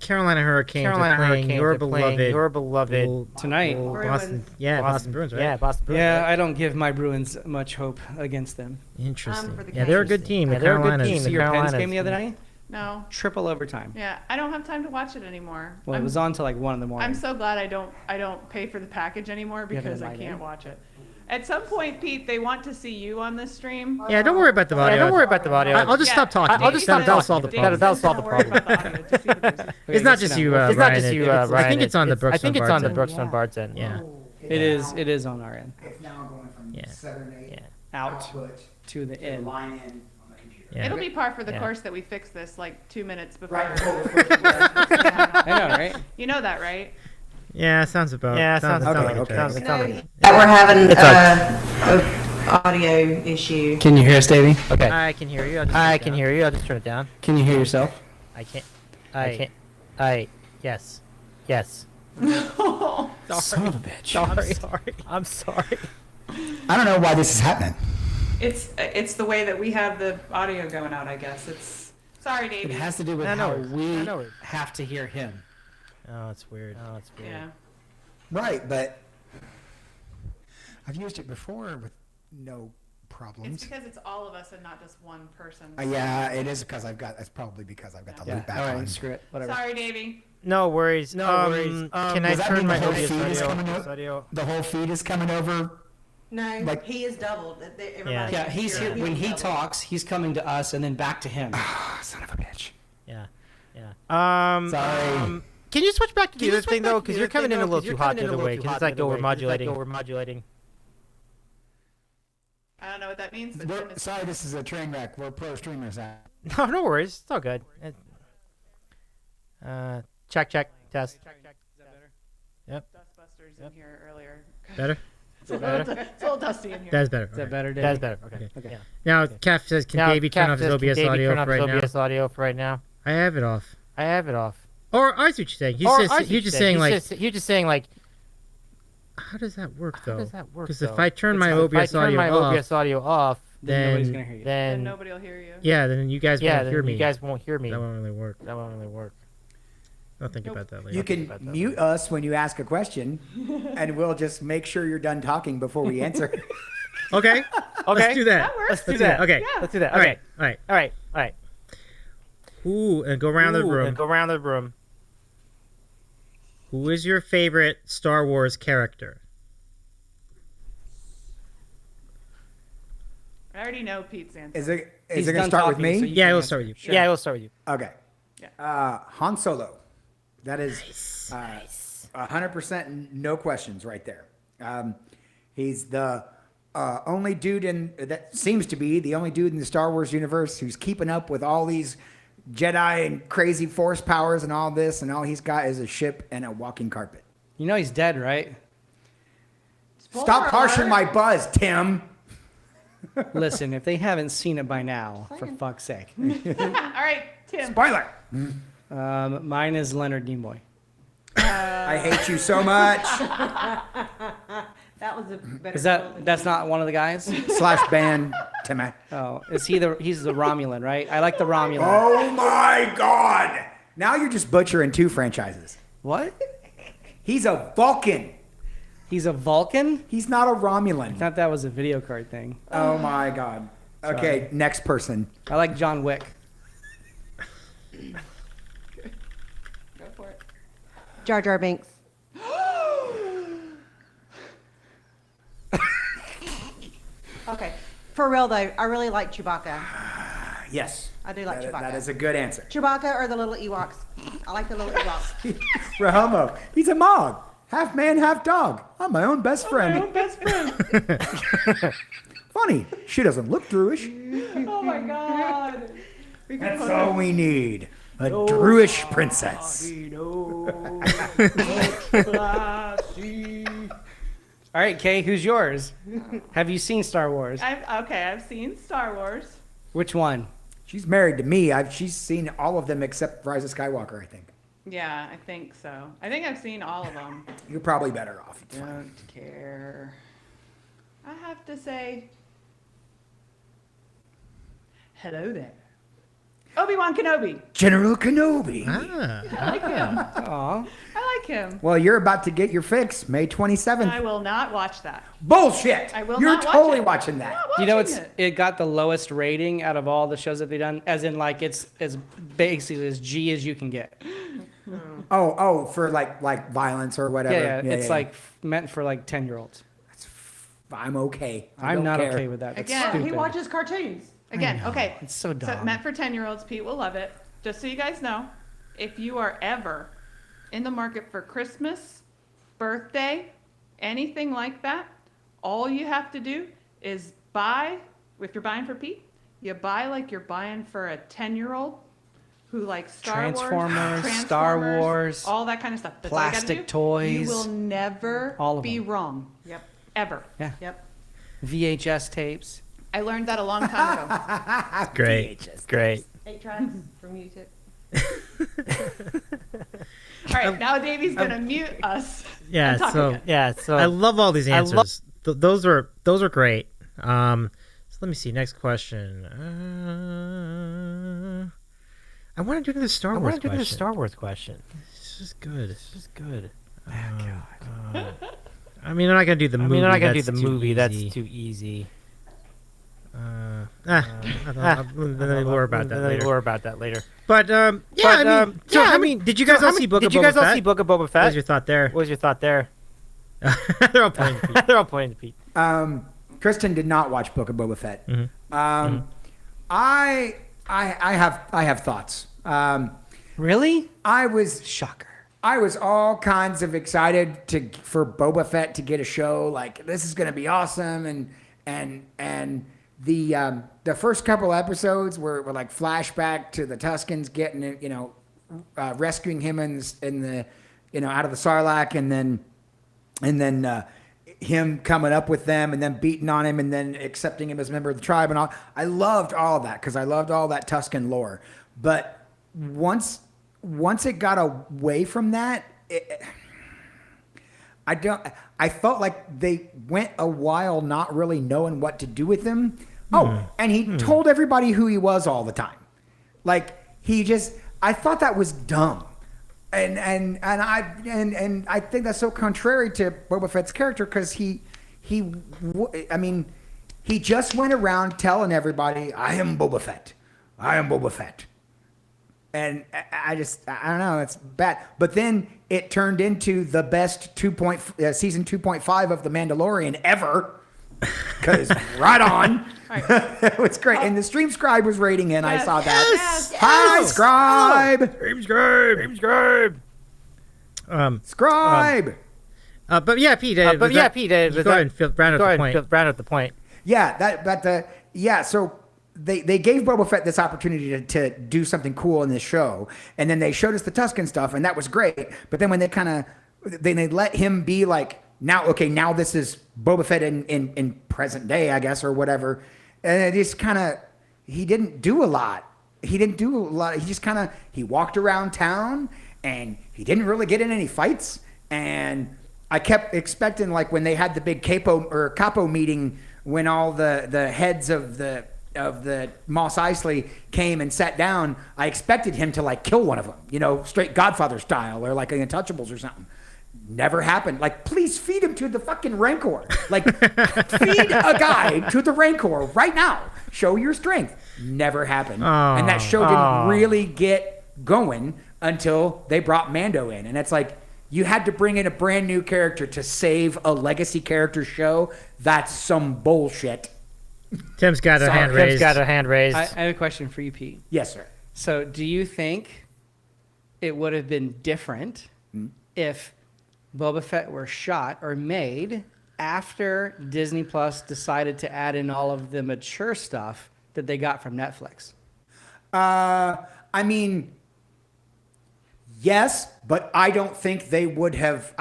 Carolina Hurricanes Carolina are playing Hurricanes your are playing beloved your beloved little- Tonight. little Bruins. Boston, Boston Bruins, right? Yeah, Boston Bruins. Yeah, right? I don't give my Bruins much hope against them. Interesting. for the Yeah, they're a good Canes. team. Yeah, The they're a good Carolinas. team. See The your Pens Carolinas. game the other night? No. Triple overtime. Yeah, I don't have time to watch it anymore. Well, it was on till like 1 in the morning. I'm so glad I don't pay for the package anymore You have it because I invited? can't watch it. At some point, Pete, they want to see you on this stream. Yeah, don't worry about the audio. Yeah, don't worry about the audio. I'll just stop talking. I'll just stop That'll talking. solve the That'll problem. solve the problem. It's not just you, It's Ryan. not just you, Ryan. I think it's on the Brooks. I think it's on the Barnes Brooks end. on Bart's end. Yeah. It is on our end. It's now going from Yeah. 7-8 Yeah. Out output to the to end. line in on the computer. Yeah. It'll be par for the Yeah. course that we fix this like 2 minutes before. Right before the first I know, right? You know that, right? Yeah, sounds about. Yeah, sounds like okay, it okay. does. That we're having a audio issue. Can you hear us, Davey? Okay. I can hear you. I'll just I turn it can down. hear you. I'll just turn it down. Can you hear yourself? I can't. I can't. Yes. Yes. Son of a bitch. Sorry. I'm sorry. I don't know why this is happening. It's the way that we have the audio going out, I guess. It's sorry, It Davey. has to do with I know how it. we I know it. have to hear him. Oh, it's weird. Oh, it's weird. Yeah. Right, but I've used it before with no problems. It's because it's all of us and not just one person. Yeah, it is because it's probably because I've got the Yeah. loop back All on. right, screw it. Whatever. Sorry, Davey. No worries. No worries. Can I Does that turn mean my the whole OBS feed is coming audio? up? audio? The whole feed is coming over. No, Like- he is doubled. Everybody Yeah. Yeah, he's here. When he doubled. talks, he's coming to us and then back to him. Ah, son of a bitch. Yeah. Yeah. Sorry. Can you switch back to the other thing though? Because you're coming in a little too hot the other way. Because it's like over modulating. I don't know what that means, but Sorry, this is a train wreck. We're pro streamers. No, no worries. It's all good. Check. Test. Yep. Dustbusters in here earlier. Better. It's a little dusty in here. That's better. Is that better, Davey? That's better. Okay. Okay. Yeah. Now, Calf says, "Can Davey turn off his OBS audio for right now?" OBS audio for right now. I have it off. I have it off. Or I see what you're saying. He's just saying like, you're just saying like, how does that work how though? does that work? Because though? if I turn my If I OBS turn audio my off, OBS audio off, Then nobody's then gonna hear you. And then nobody will hear you. yeah, then you guys yeah, won't hear then me. you guys won't hear me. That won't really work. That won't really work. I'll think Nope. about that later. You can about that mute us when you ask a question, and we'll just make sure you're done talking before we answer. Okay. Okay. Let's do that. That works. Let's do that. Okay. Yeah. Let's do that. All Okay. right. All right. All right. All right. Ooh, and go around the room. Who is your favorite Star Wars character? I already know Pete's answer. Is it He's going to done start with talking, me? so you Yeah, can it'll answer. start with you. Sure. Yeah, it'll start with you. Okay. Han Solo. That is 100% no questions right there. He's the only dude that seems to be the only dude in the Star Wars universe who's keeping up with all these Jedi and crazy force powers and all this, and all he's got is a ship and a walking carpet. You know he's dead, right? Stop harshing my buzz, Tim. Listen, if they haven't seen it by now, for fuck's sake. All right, Tim. Spoiler. Mine is Leonard Nimoy. I hate you so much. That was a better. Is that's not one of the guys? / ban Timmy. Oh, is he he's the Romulan, right? I like the Romulan. Oh my God. Now you're just butchering 2 franchises. What? He's a Vulcan. He's a Vulcan? He's not a Romulan. I thought that was a video card thing. Oh my God. Okay, next person. I like John Wick. Go for it. Jar Jar Binks. Okay. For real though, I really like Chewbacca. Yes. I do like Chewbacca. That is a good answer. Chewbacca or the little Ewoks. I like the little Ewoks. Rahomo. He's a Mog. Half man, half dog. I'm my own best friend. Funny. She doesn't look Druish. Oh my God. That's all we need. A Druish princess. All right, Kay, who's yours? Have you seen Star Wars? I've seen Star Wars. Which one? She's married to me. She's seen all of them except Rise of Skywalker, I think. Yeah, I think so. I think I've seen all of them. You're probably better off. Don't care. I have to say, hello there. Obi-Wan Kenobi. General Kenobi. I like him. Aw. I like him. Well, you're about to get your fix May 27th. I will not watch that. Bullshit. I will You're not watch totally it. watching that. You know, it got the lowest rating out of all the shows that they've done, as in like it's as basically as G as you can get. Oh, for like violence or whatever. Yeah, it's like meant for like 10-year-olds. I'm okay. I'm not okay with that. That's Again, stupid. He watches cartoons. Again, okay. It's so dumb. So meant for 10-year-olds. Pete will love it. Just so you guys know, if you are ever in the market for Christmas, birthday, anything like that, all you have to do is buy, if you're buying for Pete, you buy like you're buying for a 10-year-old who likes Transformers, Star Wars, all that kind of stuff. That's all you gotta plastic do. toys. You will never all of be them. wrong. Yep. Ever. Yeah. Yep. VHS tapes. I learned that a long time ago. Great. 8 tracks from YouTube. All right, now Davey's gonna mute us. Yeah, and talk so again. I love all these answers. Those are great. So let me see. Next question. I want to do the Star Wars question. This is good. I mean, I'm not gonna do the movie. That's too easy. We'll worry about that later. But I mean, did you guys all see Book of Boba Fett? What was your thought there? They're all pointing to Pete. Kristen did not watch Book of Boba Fett. Mm-hmm. I have thoughts. Really? Shocker. I was all kinds of excited for Boba Fett to get a show. Like, this is going to be awesome. And the first couple episodes were like flashback to the Tuskens getting it, rescuing him in the out of the Sarlacc, and then him coming up with them and then beating on him and then accepting him as a member of the tribe and all. I loved all of that because I loved all that Tusken lore. But once it got away from that, I felt like they went a while not really knowing what to do with him. Oh, and he told everybody who he was all the time. Like, I thought that was dumb. And I think that's so contrary to Boba Fett's character, because he just went around telling everybody, I am Boba Fett. And I don't know, it's bad. But then it turned into the best season 2.5 of The Mandalorian ever. Because right on. It was great. And the Stream Scribe was rating in. I saw that. Yes. Hi, Scribe. Scribe. Scribe. But yeah, Pete. Go ahead and round out the point. Yeah, so they gave Boba Fett this opportunity to do something cool in this show, and then they showed us the Tusken stuff, and that was great. But then when they let him be like, now this is Boba Fett in present day, I guess, or whatever, and it just he didn't do a lot. He just he walked around town, and he didn't really get in any fights, and I kept expecting, like, when they had the big capo meeting, when all the heads of the Mos Eisley came and sat down, I expected him to, like, kill one of them, straight Godfather style, or like the Untouchables or something. Never happened. Like, please feed him to the fucking Rancor. Like, feed a guy to the Rancor right now. Show your strength. Never happened. And that show didn't really get going until they brought Mando in. And it's like, you had to bring in a brand new character to save a legacy character show. That's some bullshit. Tim's got a hand raised. I have a question for you, Pete. Yes, sir. So do you think it would have been different if Boba Fett were shot or made after Disney Plus decided to add in all of the mature stuff that they got from Netflix? I mean, yes, but I don't think they would have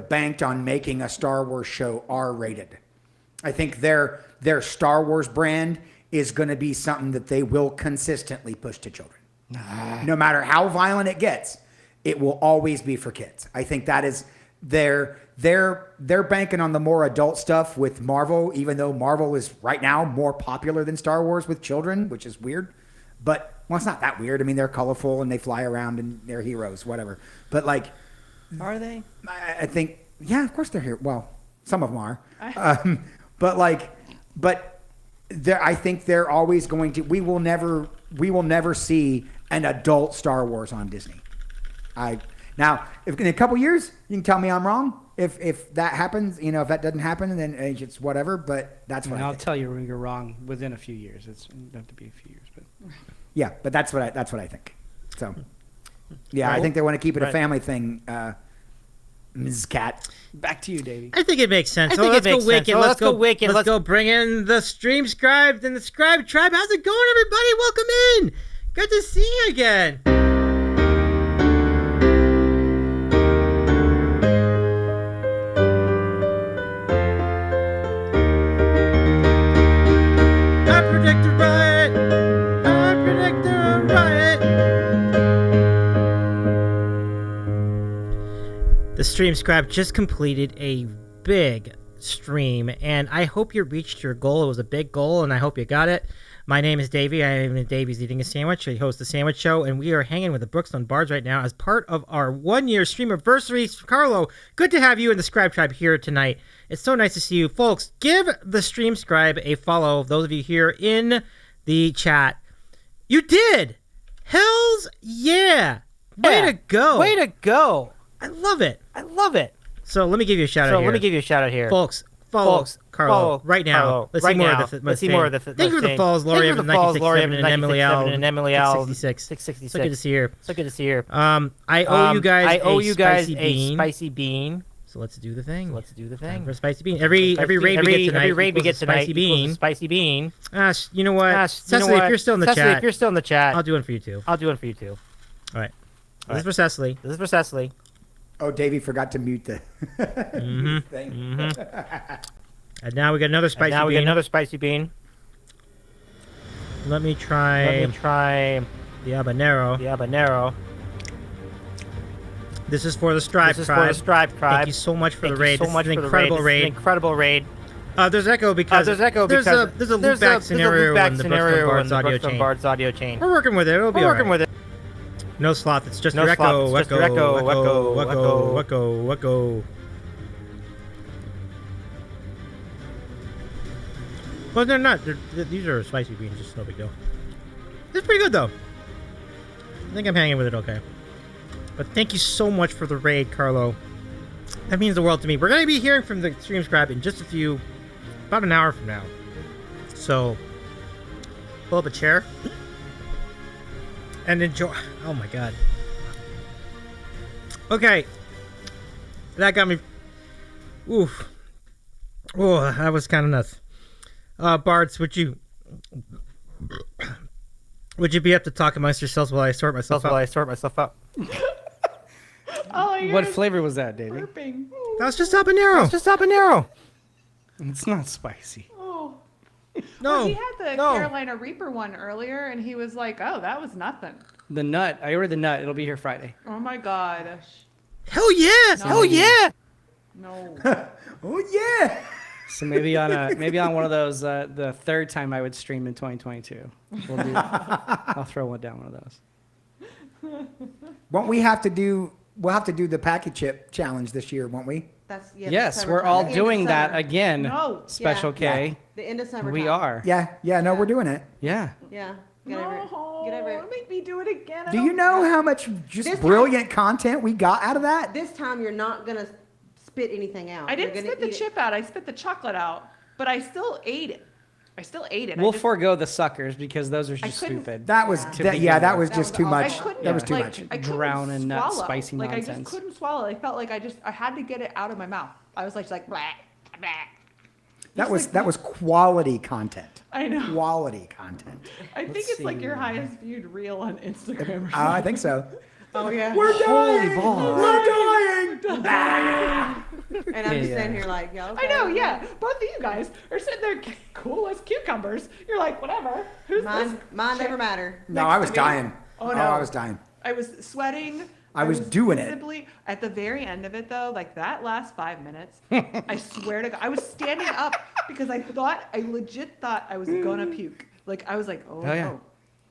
banked on making a Star Wars show R-rated. I think their Star Wars brand is going to be something that they will consistently push to children. No matter how violent it gets, it will always be for kids. I think that is they're banking on the more adult stuff with Marvel, even though Marvel is right now more popular than Star Wars with children, which is weird. But well, it's not that weird. I mean, they're colorful and they fly around and they're heroes, whatever. But like, are they? I think, yeah, of course they're here. Well, some of them are. I think they're always going to. We will never see an adult Star Wars on Disney. Now, if in a couple years you can tell me I'm wrong. If that happens, if that doesn't happen, then it's whatever. But that's what I'll tell you you're wrong within a few years. It doesn't have to be a few years, but yeah, but that's what I think. So yeah, I think they want to keep it a family thing. Ms. Cat, back to you, Davey. I think it makes sense. Let's go bring in the Stream Scribes and the Scribe Tribe. How's it going, everybody? Welcome in. Good to see you again. The Stream Scribe just completed a big stream, and I hope you reached your goal. It was a big goal, and I hope you got it. My name is Davey. I am Davey's Eating a Sandwich. I host the Sandwich Show, and we are hanging with the Brookstone Bards right now as part of our 1-year streamiversary. Carlo, good to have you in the Scribe Tribe here tonight. It's so nice to see you. Folks, give the Stream Scribe a follow. Those of you here in the chat. You did! Hells yeah! Way to go! Way to go! I love it. I love it. So let me give you a shout out here. Folks, follow Carlo right now. Let's see more of the Thank you for the follows, Laurie, of 1967 and Emily L. 666. So good to see you. I owe you guys a spicy bean. So let's do the thing. Time for a spicy bean. Every raid we get tonight equals a spicy bean. You know what? Cecily, if you're still in the chat, I'll do one for you too. All right. This is for Cecily. Oh, Davey forgot to mute the thing. And now we got another spicy bean. Let me try the habanero. This is for the Stripe Tribe. Thank you so much for the raid. This is an incredible raid. There's echo because there's a loopback scenario in the Brookstone Bards audio chain. We're working with it. It'll be all right. No sloth, it's just your echo. Well, they're not. These are spicy beans, just no big deal. It's pretty good, though. think I'm hanging with it okay. But thank you so much for the raid, Carlo. That means the world to me. We're going to be hearing from the stream scribe in just about an hour from now. So, pull up a chair and enjoy. Oh my god. Okay. That got me. Oof. Oh, that was kind of nuts. Bards, would you be up to talk amongst yourselves while I sort myself out? What flavor was that, Davey? Burping. That was just habanero. It's not spicy. Oh. No. Well, he had the Carolina Reaper one earlier, and he was like, "Oh, that was nothing." The nut. I ordered the nut. It'll be here Friday. Oh my god. Hell yeah! No. Hell yeah! No. Oh yeah! So maybe on one of those, the third time I would stream in 2022. I'll throw one down one of those. Won't we have to do? We'll have to do the packet chip challenge this year, won't we? That's Yes, we're all doing that again. No. Special K. Yeah. The end of summer. We are. Yeah. No, we're doing it. Yeah. Yeah. Don't make me do it again. Do you know how much just brilliant content we got out of that? This time you're not gonna spit anything out. I didn't spit the chip out. I spit the chocolate out, but I still ate it. We'll forego the suckers because those are just stupid. That was that was just too much. That was too much. I Drown in that spicy nonsense. I just couldn't swallow. I felt like I had to get it out of my mouth. I was like blah, blah. That was quality content. I know. Quality content. I think it's like your highest viewed reel on Instagram or something. I think so. Oh yeah. We're dying. We're dying. And I'm just sitting here like, yeah. Okay. I know, yeah. Both of you guys are sitting there cool as cucumbers. You're like, whatever. Who's this? Mine never matter. No, I was dying. Oh no, I was dying. I was sweating. I was doing it. Visibly, at the very end of it, though, like that last 5 minutes, I swear to God, I was standing up because I legit thought I was gonna puke. Like I was like, oh yeah. no,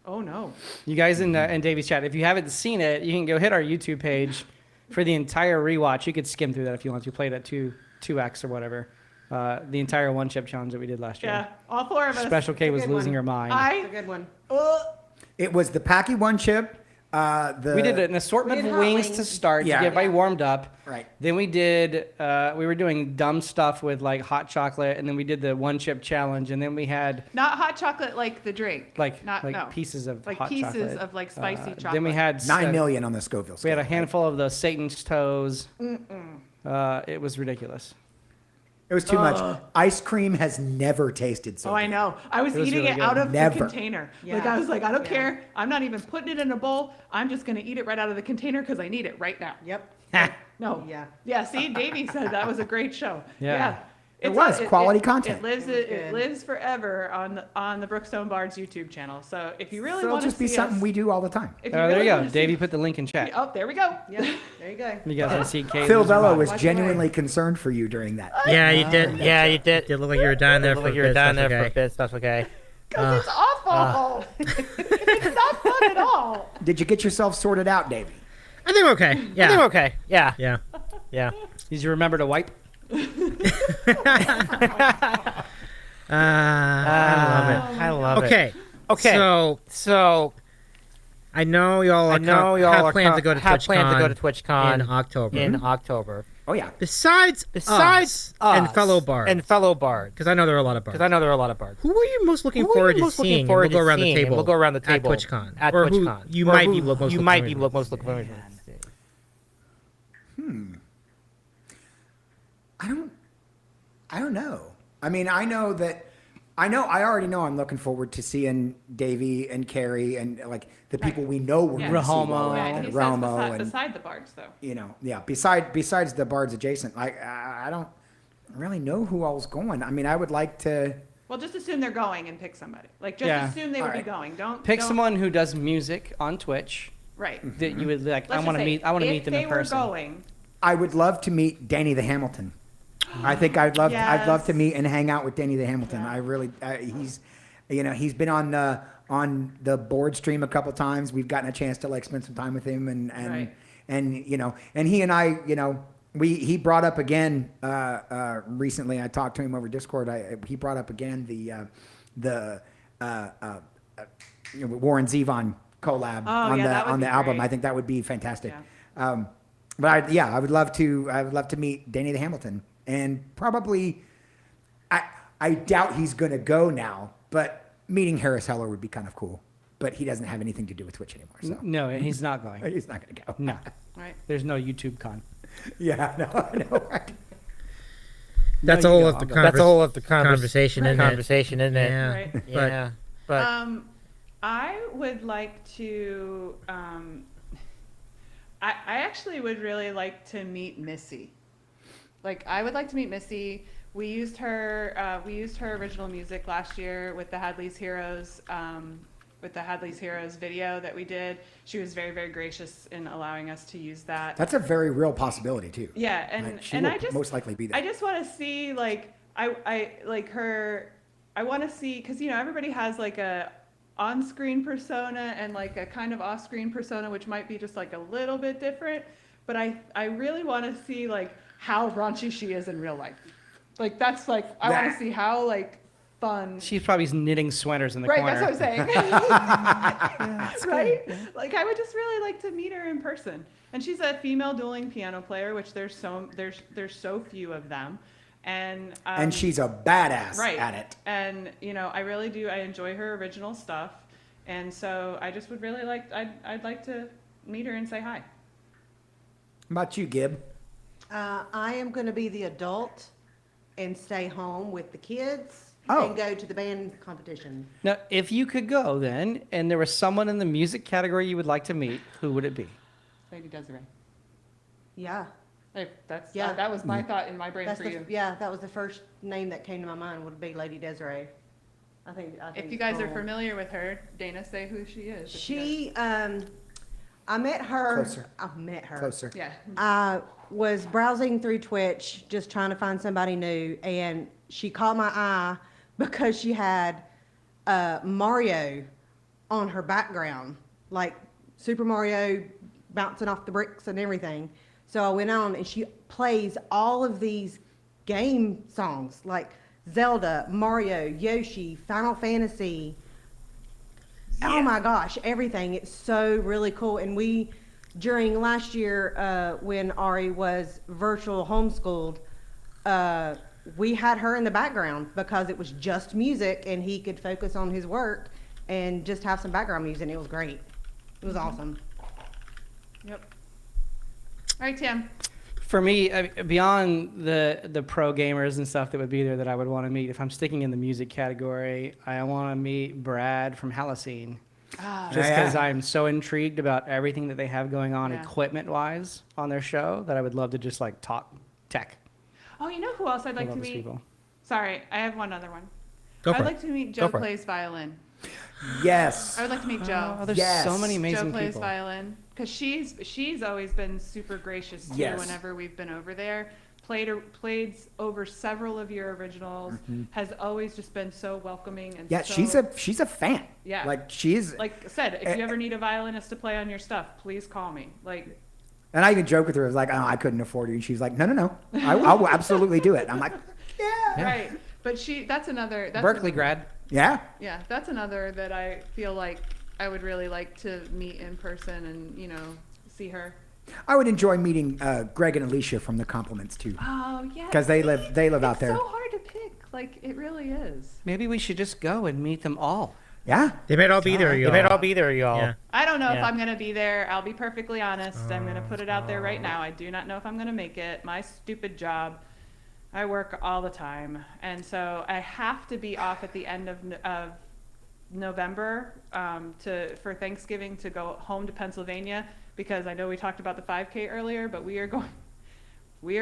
oh no. You guys in Davey's chat, if you haven't seen it, you can go hit our YouTube page for the entire rewatch. You could skim through that if you want to. Play it at 2x or whatever. The entire one chip challenge that we did last year. Yeah, all four of us. Special K was losing her mind. It's a good one. It was the Packy one chip. We did an assortment of wings to start to get everybody warmed up. Right. Then we did. We were doing dumb stuff with like hot chocolate, and then we did the one chip challenge, and then we had not hot chocolate like the drink. Pieces of like hot pieces chocolate. of like spicy chocolate. Then we had 9 million on the Scoville scale. We had a handful of the Satan's toes. It was ridiculous. It was too much. Ice cream has never tasted so good. I know. I was eating really it good. out of Never. the container. Yeah. Like I was like, I don't care. I'm not even putting it in a bowl. I'm just gonna eat it right out of the container because I need it right now. Yep. No. Yeah. Yeah. See, Davey said that was a great show. Yeah. It was quality content. It lives forever on the Brookstone Bards YouTube channel. So if you really So want it'll to just be see something us, we do all the time. if There really you go. wanna see- Davey put the link in chat. Oh, there we go. Yeah. There you go. You guys want to see Kate? Phil Bello was Watch genuinely concerned for you during that. Yeah, you did. Yeah, you did. You look like you were dying there for a bit. for a bit. That's okay. Because it's awful. It's not fun at all. Did you get yourself sorted out, Davey? I think we're okay. Yeah. I think we're okay. Yeah. Yeah. Yeah. Did you remember to wipe? I love it. Okay. So I know y'all have plans to go to TwitchCon in October. Oh yeah. Besides us and fellow bards. Because I know there are a lot of bards. Who are you most looking forward to seeing? We'll go around the table. We'll go around the table at TwitchCon. At Or TwitchCon. who you might be most looking forward to. I don't know. I mean, I already know I'm looking forward to seeing Davey and Carrie and like the people we know we're going to see. Rahomo. And He says Romo and beside the bards, though. you know, yeah. Besides the bards adjacent, like I don't really know who all's going. I mean, I would like to. Well, just assume they're going and pick somebody. Like, just Yeah. assume they would be Alright. going. Don't Pick don't- someone who does music on Twitch Right. that you would like. Let's I want to just say, meet. I want to meet them in If they person. were going, I would love to meet Danny the Hamilton. I think I'd love to meet and hang out with Danny the Hamilton. Yeah. I really he's been on the board stream a couple times. We've gotten a chance to like spend some time with him and he and I, he brought up again recently. I talked to him over Discord. He brought up again the Warren Zevon collab Oh, on yeah, that would the be album. great. I think that would be fantastic. Yeah. But I would love to meet Danny the Hamilton, and probably I doubt he's gonna go now, but meeting Harris Heller would be kind of cool. But he doesn't have anything to do with Twitch anymore, so No, he's not going. he's not gonna go. No, Right. there's no YouTube con. Yeah, no, I know. Right? That's No, a you whole go. other That's a whole other conversation, isn't it? isn't it? Yeah. Right. Yeah. But I would like to. I actually would really like to meet Missy. Like, I would like to meet Missy. We used her. We used her original music last year with the Hadley's Heroes. With the Hadley's Heroes video that we did, she was very, very gracious in allowing us to use that. That's a very real possibility too. Yeah, Like, she and will I just most likely be there. I just want to see like I like her. I want to see because everybody has like a on-screen persona and like a kind of off-screen persona, which might be just like a little bit different. But I really want to see like how raunchy she is in real life. Like that's like I want to see how like fun. She's probably knitting sweaters in the Right, corner. that's what I'm saying. Right? Like I would just really like to meet her in person. And she's a female dueling piano player, which there's so few of them. And she's a badass right. at it. And I really do. I enjoy her original stuff, and so I just would really like. I'd like to meet her and say hi. How about you, Gib? I am going to be the adult and stay home with the kids Oh. and go to the band competition. Now, if you could go then, and there was someone in the music category you would like to meet, who would it be? Lady Desiree. Yeah. Hey, Yeah. that was my thought in my brain That's for you. that was the first name that came to my mind would be Lady Desiree. I think If you guys are cool. familiar with her, Dana, say who she is. if you guys- She, I met her. Closer. I met her. Closer. Yeah. I was browsing through Twitch, just trying to find somebody new, and she caught my eye because she had Mario on her background, like Super Mario bouncing off the bricks and everything. So I went on, and she plays all of these game songs, like Zelda, Mario, Yoshi, Final Fantasy. Oh my gosh, everything. It's so really cool. And we, during last year, when Ari was virtual homeschooled, we had her in the background because it was just music and he could focus on his work and just have some background music. And it was great. It was awesome. Yep. All right, Tim. For me, beyond the pro gamers and stuff that would be there that I would want to meet, if I'm sticking in the music category, I want to meet Brad from Halocene. Just because I'm so intrigued about everything that they have going on Yeah. equipment-wise on their show that I would love to just like talk tech. Oh, you know who else I'd like with to all those meet? people. Sorry, I have one other one. Go for I'd it. like to meet Go Joe for it. Plays Violin. Yes. I would like to meet Joe. Oh, there's Yes. so many amazing Joe plays people. violin because she's always been super gracious too. Yes. Whenever we've been over there, played over several of your originals. Has always just been so welcoming and Yeah, so, she's a fan. Yeah. Like she's like I said, if you ever need a violinist to play on your stuff, please call me. Like and I even joke with her. I was like, oh, I couldn't afford you. And she's like, no. I will absolutely do it. I'm like, yeah. right, but that's another Berkeley grad. Yeah. Yeah, that's another that I feel like I would really like to meet in person and see her. I would enjoy meeting Greg and Alicia from the Compliments too. Oh yeah. Because they live out there. It's so hard to pick. Like it really is. Maybe we should just go and meet them all. Yeah. They might all be there, y'all. Yeah. I don't know if Yeah. I'm gonna be there. I'll be perfectly honest. I'm gonna put it out there right now. I do not know if I'm gonna make it. My stupid job. I work all the time, and so I have to be off at the end of November for Thanksgiving to go home to Pennsylvania because I know we talked about the 5K earlier, but we are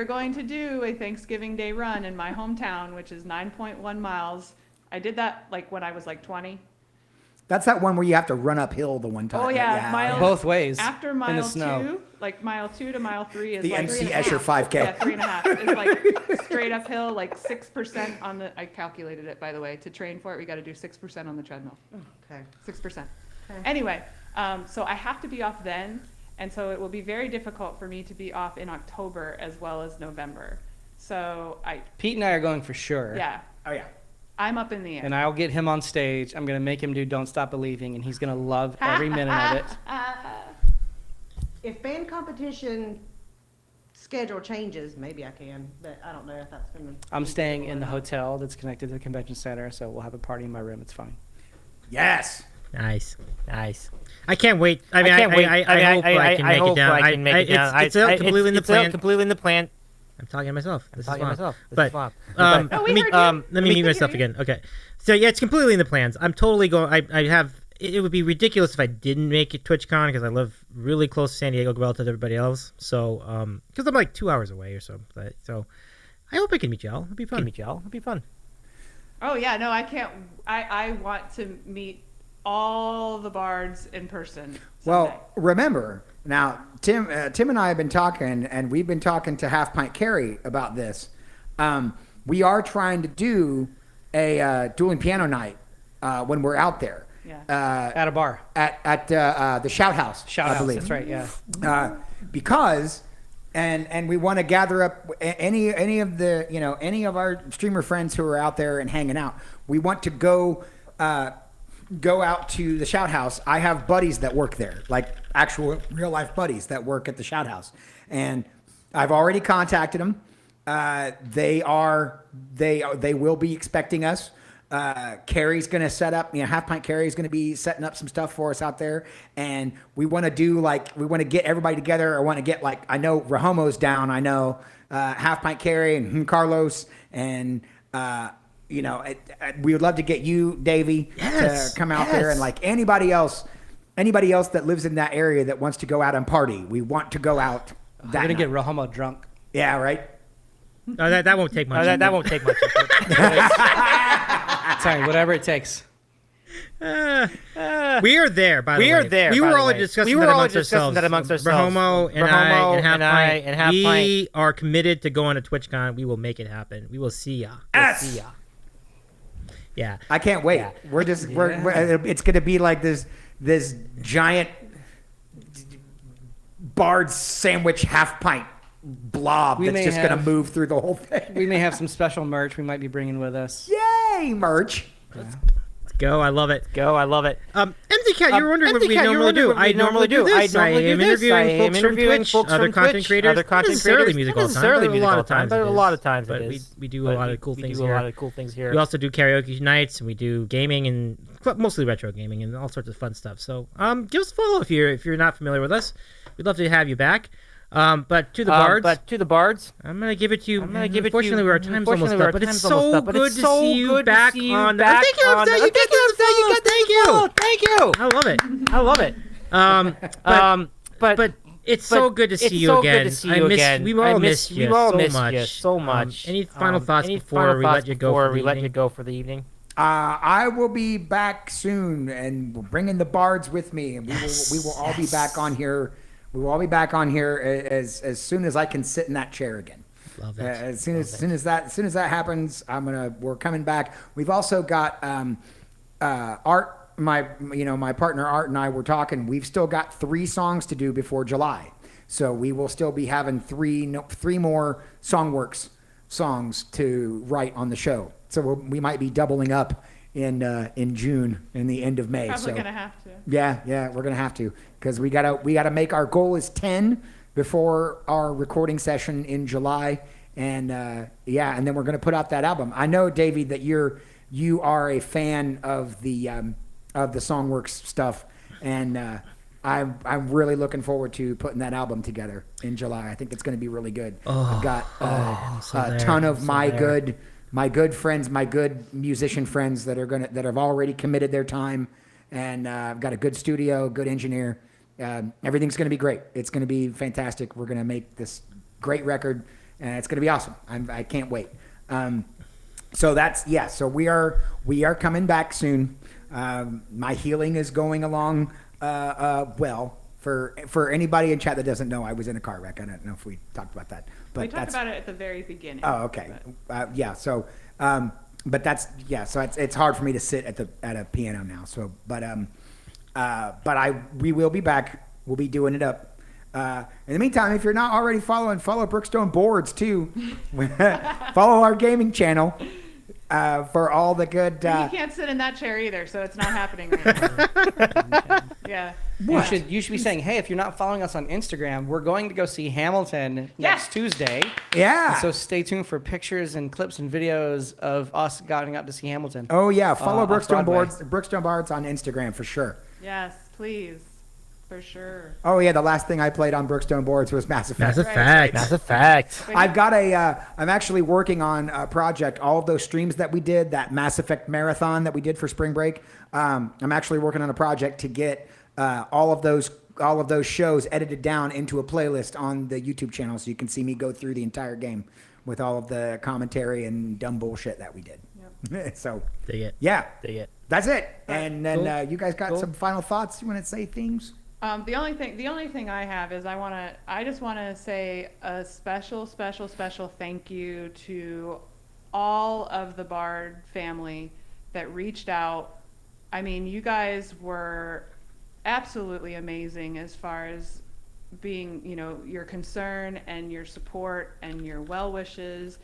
going to do a Thanksgiving Day run in my hometown, which is 9.1 miles. I did that like when I was like 20. That's that one where you have to run uphill the one time. Oh yeah, mile Both ways. After in the mile snow. 2, like mile 2 to mile 3 is The like MC 3.5. Escher 5K. Yeah, 3.5. It's like straight uphill, like 6% on the. I calculated it by the way. To train for it, we got to do 6% on the treadmill. Okay. 6%. Anyway, so I have to be off then, and so it will be very difficult for me to be off in October as well as November. So Pete and I are going for sure. yeah. Oh yeah. I'm up in the air. And I'll get him on stage. I'm going to make him do Don't Stop Believing, and he's going to love every minute of it. If band competition schedule changes, maybe I can, but I don't know if that's going to. I'm staying in the hotel that's connected to the convention center, so we'll have a party in my room. It's fine. Yes. Nice. I can't wait. I mean, I hope I can make it down. It's completely in the plan. Completely in the plan. I'm talking to myself. This is myself. But let me mute myself again. Okay. So yeah, it's completely in the plans. I'm totally going. I have. It would be ridiculous if I didn't make it TwitchCon because I live really close to San Diego relative to everybody else. So because I'm like 2 hours away or so. So I hope I can meet y'all. It'll be fun. Oh yeah, no, I can't. I want to meet all the bards in person someday. Well, remember now, Tim and I have been talking, and we've been talking to Half Pint Carrie about this. We are trying to do a dueling piano night when we're out there. Yeah. At a bar. At the Shout House. I believe. That's right. Yeah. Because. And we want to gather up any of the any of our streamer friends who are out there and hanging out. We want to go out to the Shout House. I have buddies that work there, like actual real life buddies that work at the Shout House, and I've already contacted them. They will be expecting us. Carrie's going to set up, Half Pint Carrie's going to be setting up some stuff for us out there. And we want to get everybody together. I want to get I know Rahomo's down. I know, Half Pint Carrie and Carlos. And, we would love to get you, Davey, to come out there. And anybody else that lives in that area that wants to go out and party. We want to go out. We're going to get Rahomo drunk. Yeah, right. No, that won't take much. That won't take much. Sorry, whatever it takes. We are there, by the way. We are there. We were all discussing that amongst ourselves. Rahomo and I and Half Pint. We are committed to going to TwitchCon. We will make it happen. We will see ya. Yes. Yeah. I can't wait. Yeah. It's going to be like this giant bard sandwich half pint blob that's just going to move through the whole thing. We may have some special merch we might be bringing with us. Yay, merch. Let's go. I love it. Empty Cat, you were wondering what we normally do. I normally do this. I am interviewing folks from Twitch, other content creators. Not necessarily music all the time, but a lot of times it is. We do a lot of cool things here. We also do karaoke nights, and we do gaming, and mostly retro gaming, and all sorts of fun stuff. So give us a follow if you're not familiar with us. We'd love to have you back. But to the bards, I'm gonna give it to you. Unfortunately, our time's almost up. But it's so good to see you back on. Thank you. I love it. But it's so good to see you again. We all miss you so much. Any final thoughts before we let you go for the evening? I will be back soon, and we're bringing the bards with me, and we will all be back on here. We will all be back on here as soon as I can sit in that chair again. Love it. As soon as that happens, we're coming back. We've also got Art. My partner Art and I were talking. We've still got 3 songs to do before July, so we will still be having 3 more Songworks songs to write on the show. So we might be doubling up in June and the end of May. Probably gonna have to. Yeah, we're gonna have to, because we gotta make our goal is 10 before our recording session in July, and and then we're gonna put out that album. I know, Davey, that you are a fan of the Songworks stuff, and I'm really looking forward to putting that album together in July. I think it's gonna be really good. I've got a ton of my good friends, my good musician friends that have already committed their time, and I've got a good studio, good engineer. Everything's going to be great. It's going to be fantastic. We're going to make this great record, and it's going to be awesome. I can't wait. So we are coming back soon. My healing is going along well. For anybody in chat that doesn't know, I was in a car wreck. I don't know if we talked about that. But we talked about it at the very beginning. Oh, okay. So it's hard for me to sit at a piano now. So, we will be back. We'll be doing it up. In the meantime, if you're not already follow Brookstone Boards too. Follow our gaming channel. for all the good. He can't sit in that chair either, so it's not happening right now. Yeah. You should be saying, hey, if you're not following us on Instagram, we're going to go see Hamilton next Tuesday. Yeah. So stay tuned for pictures and clips and videos of us going out to see Hamilton. Oh yeah, follow Brookstone Brookstone Bards on Instagram for sure. Yes, please. For sure. Oh yeah, the last thing I played on Brookstone Boards was Mass Effect. Mass Effect. I've got I'm actually working on a project. All of those streams that we did, that Mass Effect marathon that we did for spring break. I'm actually working on a project to get all of those shows edited down into a playlist on the YouTube channel, so you can see me go through the entire game with all of the commentary and dumb bullshit that we did. Yep. So dig it. Yeah, dig it. That's it. And then you guys got some final thoughts? You want to say things? The only thing I have is I just want to say a special thank you to all of the Bard family that reached out. I mean, you guys were absolutely amazing as far as being, your concern and your support and your well wishes.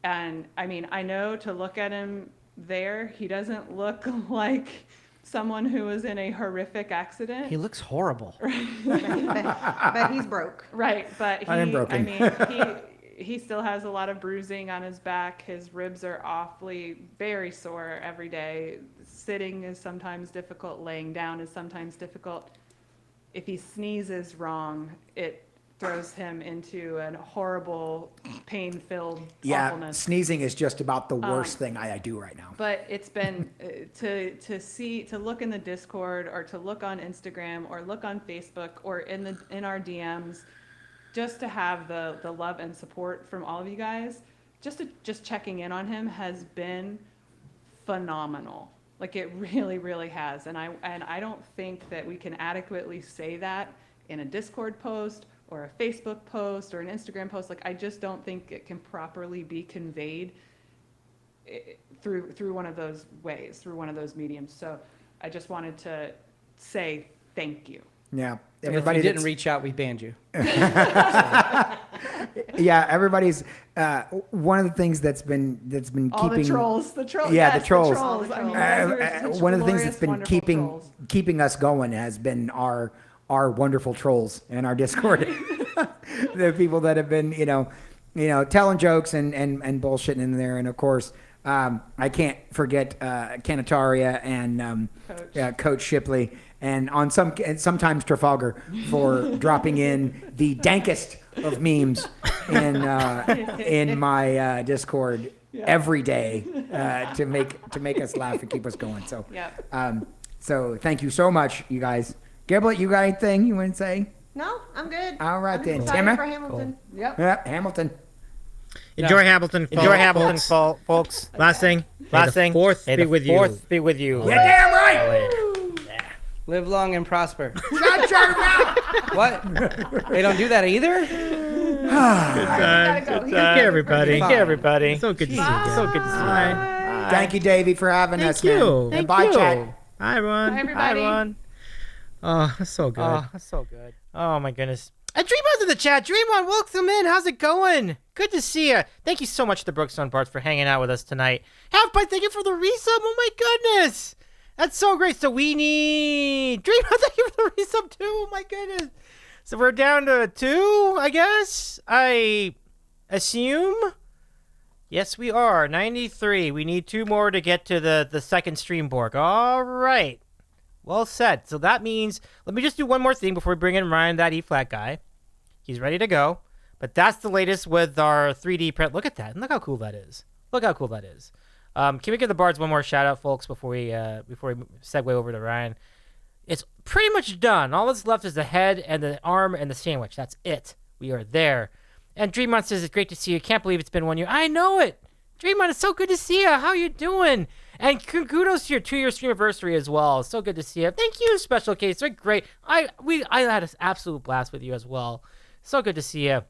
And I mean, I know to look at him there, he doesn't look like someone who was in a horrific accident. He looks horrible. But he's broke. Right, but I am broken. I mean, he still has a lot of bruising on his back. His ribs are very sore every day. Sitting is sometimes difficult. Laying down is sometimes difficult. If he sneezes wrong, it throws him into a horrible, pain-filled awfulness. Sneezing is just about the worst thing I do right now. But it's been to look in the Discord or to look on Instagram or look on Facebook or in our DMs, just to have the love and support from all of you guys, just checking in on him has been phenomenal. Like it really, really has. And I don't think that we can adequately say that in a Discord post or a Facebook post or an Instagram post. Like I just don't think it can properly be conveyed through one of those ways, through one of those mediums. So I just wanted to say thank you. Yeah. Everybody didn't reach out, we banned you. Yeah, everybody's one of the things that's been all keeping the trolls. Yeah, the trolls. I mean, one of the things that's been keeping us going has been our wonderful trolls in our Discord. The people that have been, telling jokes and bullshitting in there. And of course, I can't forget Canataria and Coach Shipley, and sometimes Trafalgar for dropping in the dankest of memes in my Discord every day to make us laugh and keep us going. So, so thank you so much, you guys. Giblet, you got anything you want to say? No, I'm good. All right, I'm then. excited Timmer? for Hamilton. Cool. Yep, Hamilton. Enjoy Hamilton. Enjoy Hamilton, folks. Last thing. May the fourth be with you. Fourth be with you. You're damn right. Live long and prosper. Shut your mouth. What? They don't do that either? Good times. Good times. Everybody. Fine. Everybody. So good to see you. So good to see you. Thank you, Davey, for having us. Thank you. Man. Thank Bye, you. chat. Hi, everyone. Bye, everybody. Hi, everyone. Oh, that's so good. Oh, that's so good. Oh my goodness. Dreamon's in the chat. Dreamon, welcome in. How's it going? Good to see you. Thank you so much to Brookstone Bards for hanging out with us tonight. Halfbite, thank you for the resub. Oh my goodness. That's so great. So we need Dreamon, thank you for the resub too. Oh my goodness. So we're down to 2, I guess. I assume. Yes, we are. 93. We need 2 more to get to the second stream borg. All right. Well said. So that means, let me just do one more thing before we bring in Ryan, that E-flat guy. He's ready to go. But that's the latest with our 3D print. Look at that. Look how cool that is. Look how cool that is. Can we give the Bards one more shout out, folks, before we segue over to Ryan? It's pretty much done. All that's left is the head and the arm and the sandwich. That's it. We are there. And Dreamon says, it's great to see you. Can't believe it's been 1 year. I know it. Dreamon, it's so good to see you. How you doing? And kudos to your 2-year streamiversary as well. So good to see you. Thank you, Special Case. They're great. I had an absolute blast with you as well. So good to see you.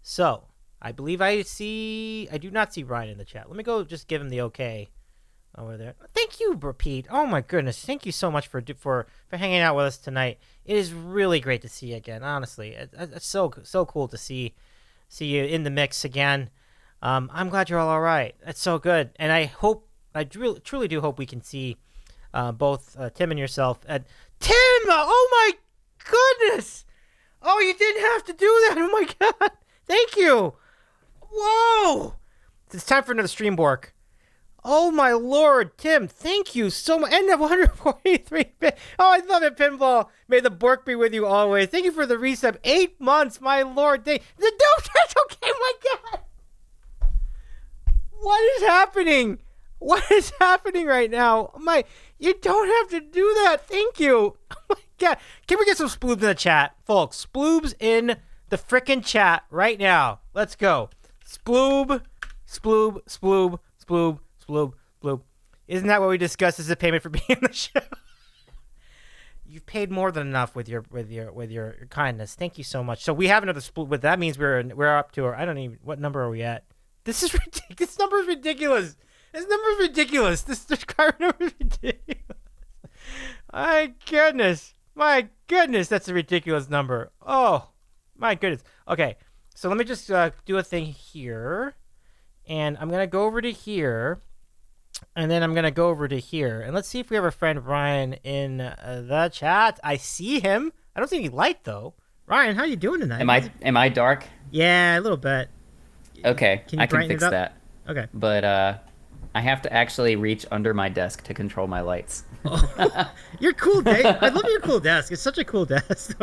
So, I believe I do not see Ryan in the chat. Let me go just give him the okay over there. Thank you, Pete. Oh my goodness. Thank you so much for hanging out with us tonight. It is really great to see you again, honestly. It's so cool to see you in the mix again. I'm glad you're all right. That's so good. And I truly do hope we can see both Tim and yourself. Tim! Oh my goodness! Oh, you didn't have to do that. Oh my God. Thank you. Whoa. It's time for another stream bork. Oh my Lord, Tim, thank you so much. And the 143 bit. Oh, I love it, Pinball. May the bork be with you always. Thank you for the resub. 8 months, my Lord. The that's okay, my God. What is happening? What is happening right now? You don't have to do that. Thank you. Oh my God. Can we get some sploobs in the chat? Folks, sploobs in the frickin' chat right now. Let's go. Sploob, sploob, sploob, sploob, sploob, sploob. Isn't that what we discussed as a payment for being on the show? You've paid more than enough with your kindness. Thank you so much. So we have another sploob, but that means we're up to I don't even, what number are we at? This is ridiculous. This number is ridiculous. This card number is ridiculous. My goodness, that's a ridiculous number. Oh, my goodness. Okay, so let me just do a thing here. And I'm going to go over to here. And then I'm going to go over to here. And let's see if we have our friend Ryan in the chat. I see him. I don't see any light, though. Ryan, how you doing tonight? Am I dark? Yeah, a little bit. Okay, I can fix that. Okay. But I have to actually reach under my desk to control my lights. You're cool, Dave. I love your cool desk. It's such a cool desk.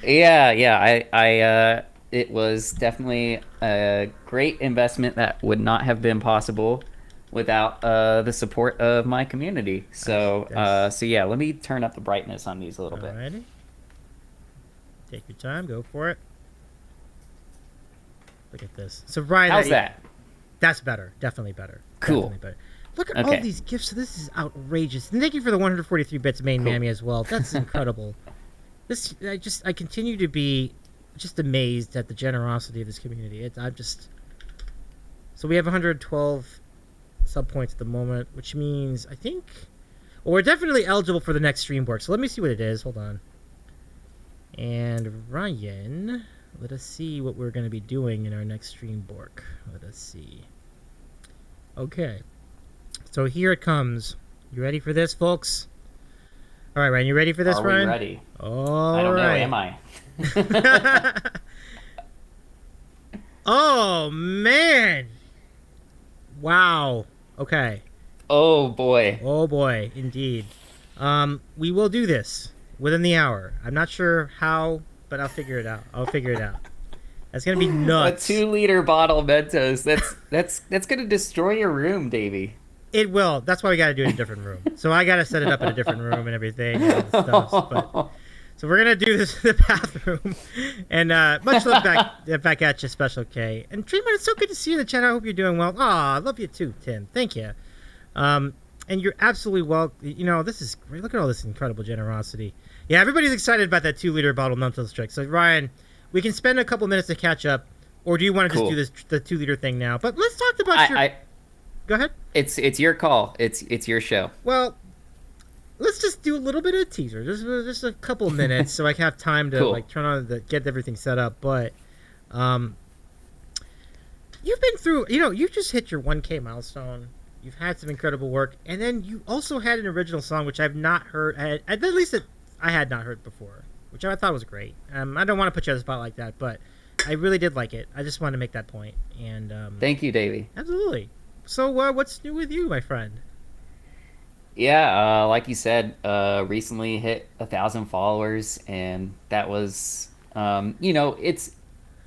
Yeah. It was definitely a great investment that would not have been possible without the support of my community. So yeah, let me turn up the brightness on these a little bit. Alrighty. Take your time. Go for it. Look at this. So Ryan, how's that? That's better. Definitely better. Cool. Definitely better. Look at all these gifts. This is outrageous. And thank you for the 143 bits main mammy as well. That's incredible. I continue to be just amazed at the generosity of this community. So we have 112 sub points at the moment, which means we're definitely eligible for the next stream board. So let me see what it is. Hold on. And Ryan, let us see what we're going to be doing in our next stream bork. Let us see. Okay. So here it comes. You ready for this, folks? All right, Ryan, you ready for this, Ryan? Are we ready? I don't know, am I? Oh, man. Wow. Okay. Oh, boy. Oh, boy, indeed. We will do this within the hour. I'm not sure how, but I'll figure it out. That's gonna be nuts. A 2-liter bottle of Mentos. That's gonna destroy your room, Davey. It will. That's why we gotta do it in a different room. So I gotta set it up in a different room and everything and stuff. So we're gonna do this in the bathroom. And much love back at you, Special K. And Dreamer, it's so good to see you in the chat. I hope you're doing well. I love you too, Tim. Thank you. And you're absolutely well. This is great. Look at all this incredible generosity. Yeah, everybody's excited about that 2-liter bottle Mentos trick. So Ryan, we can spend a couple minutes to catch up, or do you want to just do the 2-liter thing now? But let's talk about Go ahead. It's your call. It's your show. Well, let's just do a little bit of teaser, just a couple minutes, so I can have time to turn on get everything set up. But you've been through, you've just hit your 1K milestone. You've had some incredible work, and then you also had an original song which I've not heard. At least I had not heard before, which I thought was great. I don't want to put you on the spot like that, but I really did like it. I just wanted to make that point. And thank you, Davey. Absolutely. So what's new with you, my friend? Yeah, like you said, recently hit 1,000 followers, and that was,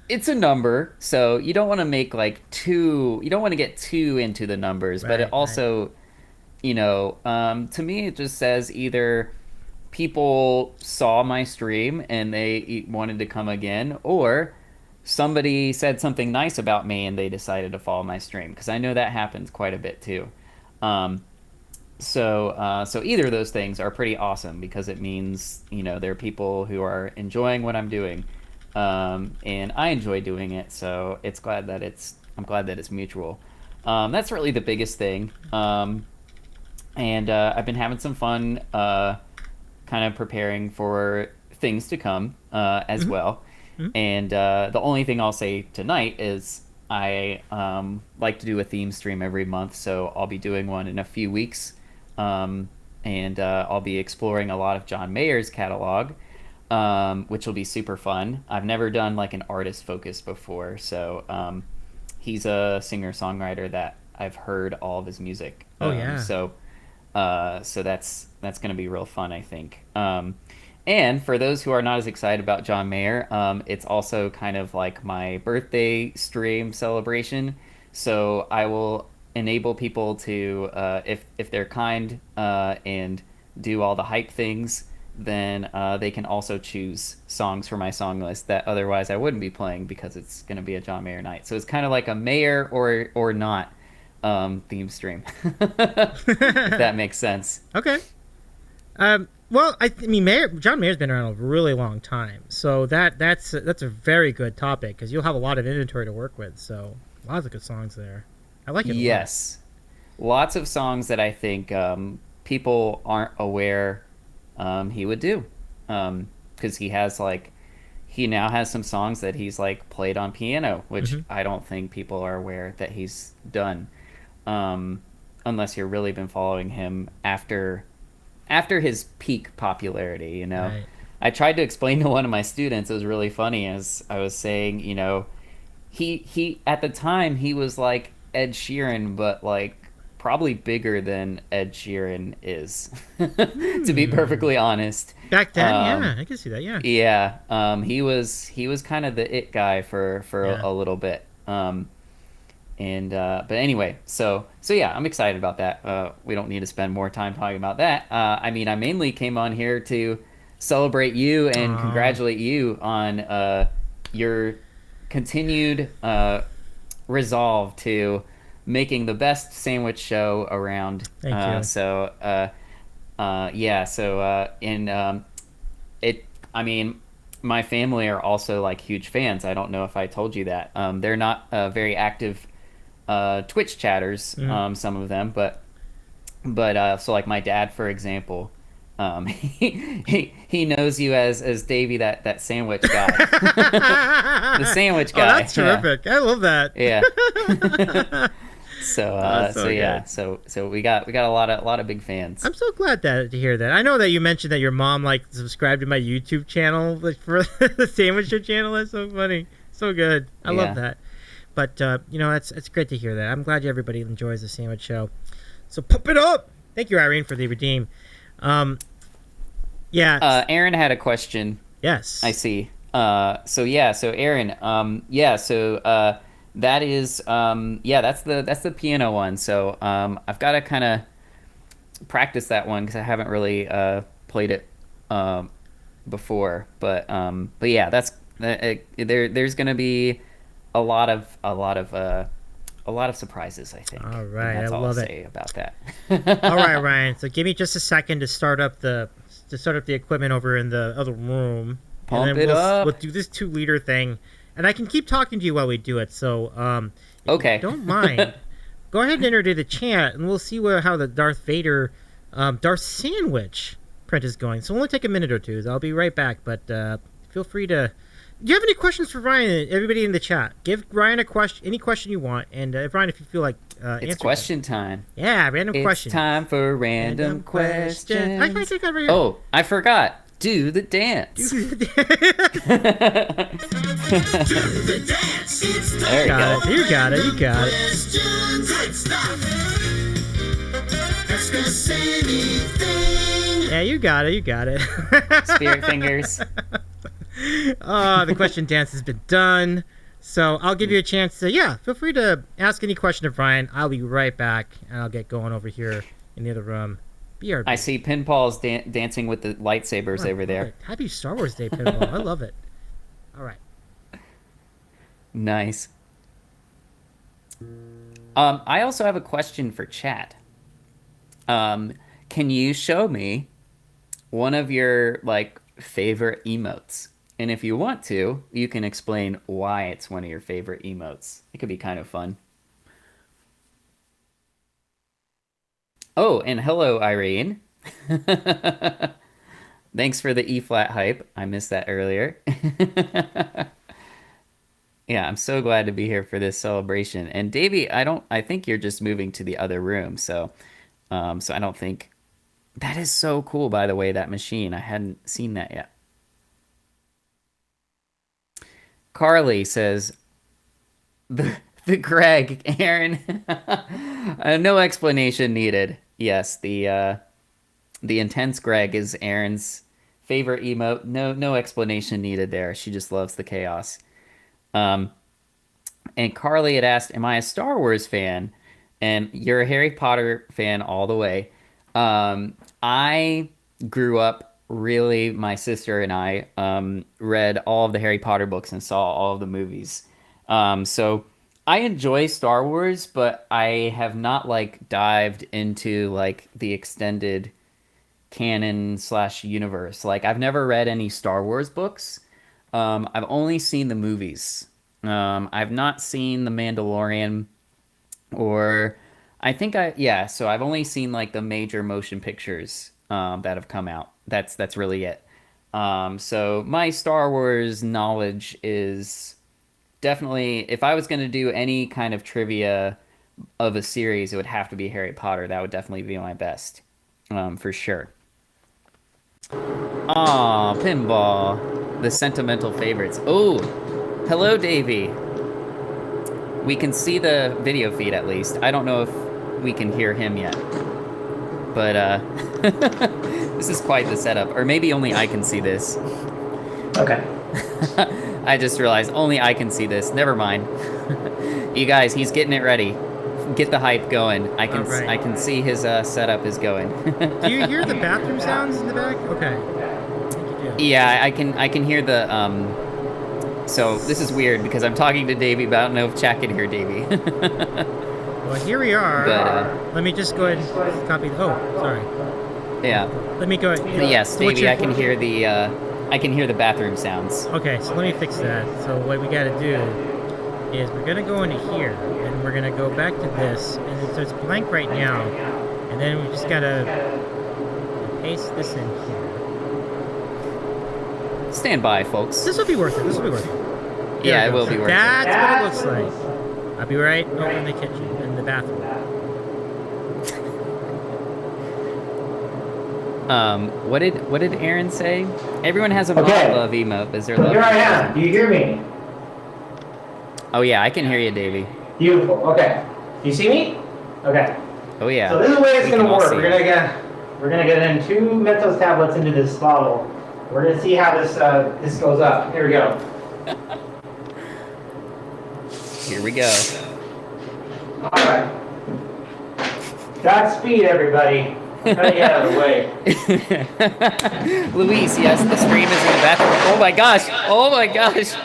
it's a number, so you don't want to make you don't want to get too into the numbers, but it also, to me, it just says either people saw my stream and they wanted to come again, or somebody said something nice about me and they decided to follow my stream, because I know that happens quite a bit too. So either of those things are pretty awesome, because it means, there are people who are enjoying what I'm doing. And I enjoy doing it, so I'm glad that it's mutual. That's really the biggest thing. And I've been having some fun, kind of preparing for things to come, as well. Mm-hmm. And the only thing I'll say tonight is I like to do a theme stream every month, so I'll be doing one in a few weeks. And I'll be exploring a lot of John Mayer's catalog, which will be super fun. I've never done like an artist focus before, so he's a singer-songwriter that I've heard all of his music. Oh, yeah. So that's going to be real fun, I think. And for those who are not as excited about John Mayer, it's also kind of like my birthday stream celebration. So I will enable people to, if they're kind and do all the hype things, then they can also choose songs for my song list that otherwise I wouldn't be playing because it's going to be a John Mayer night. So it's kind of like a Mayer or not theme stream, if that makes sense. Okay. Well, I mean, John Mayer's been around a really long time, so that's a very good topic because you'll have a lot of inventory to work with. So lots of good songs there. I like it. Yes, lots of songs that I think people aren't aware he would do, because he now has some songs that he's like played on piano, which I don't think people are aware that he's done, unless you've really been following him after his peak popularity, you know. Right. I tried to explain to one of my students, it was really funny, as I was saying, you know, he at the time he was like Ed Sheeran, but like probably bigger than Ed Sheeran is, to be perfectly honest. Back then, yeah, I can see that, yeah. Yeah, he was kind of the it guy for a little bit. But anyway, so yeah, I'm excited about that. We don't need to spend more time talking about that. I mean, I mainly came on here to celebrate you and congratulate you on your continued resolve to making the best sandwich show around. Thank you. I mean, my family are also like huge fans. I don't know if I told you that. They're not very active Twitch chatters, some of them, but so like my dad, for example, he knows you as Davey, that sandwich guy. The sandwich guy. Oh, that's terrific. I love that. Yeah. So we got a lot of big fans. I'm so glad to hear that. I know that you mentioned that your mom like subscribed to my YouTube channel, like for the sandwich show channel. That's so funny. So good. I love that. But you know, it's great to hear that. I'm glad everybody enjoys the sandwich show. So pump it up. Thank you, Irene, for the redeem. Yeah. Aaron had a question. Yes. I see. So Aaron, that is that's the piano one. So I've got to kind of practice that one because I haven't really played it before. But yeah, that's there's gonna be a lot of surprises, I think. All right, that's I all love I'll it. say about that. All right, Ryan. So give me just a second to start up the equipment over in the other room. Pump and then it up. We'll do this 2-liter thing, and I can keep talking to you while we do it. So okay, don't mind. Go ahead and enter to the chat, and we'll see how the Darth Vader, Darth Sandwich print is going. So it'll only take a minute or two. So I'll be right back. But feel free to. Do you have any questions for Ryan? Everybody in the chat, give Ryan a question, any question you want, and Ryan, if you feel like it's question time. Yeah, random question. It's time for random question. Right oh, I forgot. Do the dance. Do the dance. There you go. You got it. Yeah, you got it. Spirit fingers. The question dance has been done. So I'll give you a chance to, feel free to ask any question of Ryan. I'll be right back, and I'll get going over here in the other room. BRB. I see Pinball's dancing with the lightsabers over there. Right. Happy Star Wars Day, Pinball. I love it. All right. Nice. I also have a question for chat. Can you show me one of your favorite emotes? And if you want to, you can explain why it's one of your favorite emotes. It could be kind of fun. Oh, and hello, Irene. Thanks for the E-flat hype. I missed that earlier. Yeah, I'm so glad to be here for this celebration. And Davey, I think you're just moving to the other room, so I don't think that is so cool, by the way, that machine. I hadn't seen that yet. Carly says the Greg, Aaron. No explanation needed. Yes, the intense Greg is Aaron's favorite emote. No explanation needed there. She just loves the chaos. And Carly had asked, "Am I a Star Wars fan?" And you're a Harry Potter fan all the way. I grew up really. My sister and I read all of the Harry Potter books and saw all of the movies. So I enjoy Star Wars, but I have not like dived into like the extended canon / universe. Like I've never read any Star Wars books. I've only seen the movies. I've not seen The Mandalorian, or so I've only seen like the major motion pictures that have come out. That's really it. So my Star Wars knowledge is definitely, if I was going to do any kind of trivia of a series, it would have to be Harry Potter. That would definitely be my best, for sure. Aw, Pinball, the sentimental favorites. Oh, hello, Davey. We can see the video feed at least. I don't know if we can hear him yet, but this is quite the setup. Or maybe only I can see this. Okay. I just realized only I can see this. Never mind. You guys, he's getting it ready. Get the hype going. I can see his setup is going. Do you hear the bathroom sounds in the back? Okay. Yeah, I can hear the So this is weird because I'm talking to Davey, but I don't know if chat can hear Davey. Well, here we are. But, let me just go ahead and copy. Oh, sorry. Yeah. Let me go ahead. Yes, Davey, I can hear the bathroom sounds. Okay, so let me fix that. So what we got to do is we're gonna go into here, and we're gonna go back to this, and so it's blank right now, and then we just gotta paste this in here. Stand by, folks. This will be worth it. This will be worth it. Yeah, it will be worth it. That's what it looks like. I'll be right over in the kitchen, in the bathroom. What did Aaron say? Everyone has a mod love emote. Is there love? Here I am. Do you hear me? Oh yeah, I can hear you, Davey. Beautiful. Okay. Do you see me? Okay. Oh yeah. So this is the way it's gonna work. We're gonna get in 2 Mentos tablets into this bottle. We're gonna see how this goes up. Here we go. Here we go. All right. Godspeed, everybody. Cut you out of the way. Luis, yes, the stream is in the bathroom. Oh my gosh! Oh my gosh!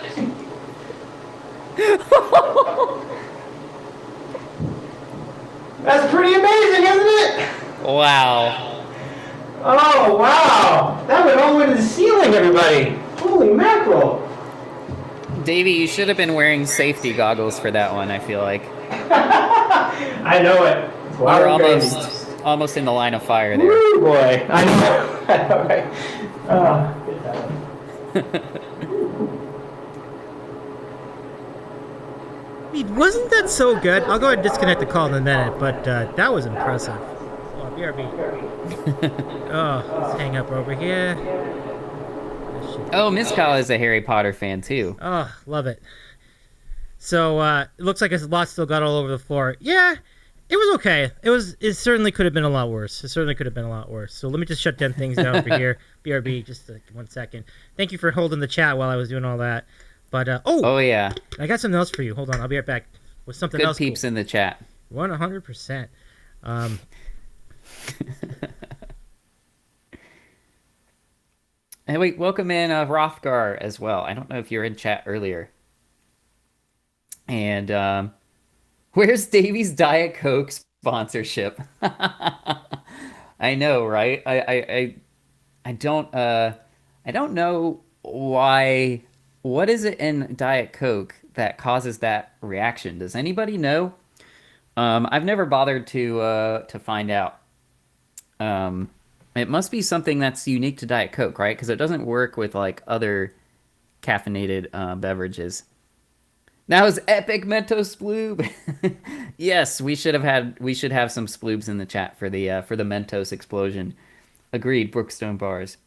That's pretty amazing, isn't it? Wow. Oh, wow. That went all the way to the ceiling, everybody. Holy mackerel. Davey, you should have been wearing safety goggles for that one, I feel like. I know it. We're almost in the line of fire there. Woo, boy. I know. All right. Good time. I mean, wasn't that so good? I'll go ahead and disconnect the call in a minute, but that was impressive. Oh, BRB. Oh, let's hang up over here. Oh, Miss Kyle is a Harry Potter fan too. Oh, love it. So it looks like a lot still got all over the floor. Yeah, it was okay. It certainly could have been a lot worse. So let me just shut down things down over here. BRB, just 1 second. Thank you for holding the chat while I was doing all that. But oh yeah, I got something else for you. Hold on, I'll be right back with something else. Good peeps in the chat. 100%. Hey, wait, welcome in Rothgar as well. I don't know if you're in chat earlier. And where's Davey's Diet Coke sponsorship? I know, right? I don't know why. What is it in Diet Coke that causes that reaction? Does anybody know? I've never bothered to find out. It must be something that's unique to Diet Coke, right? Because it doesn't work with like other caffeinated beverages. That was epic, Mentos sploob. Yes, we should have some sploobs in the chat for the Mentos explosion. Agreed. Brookstone Bards.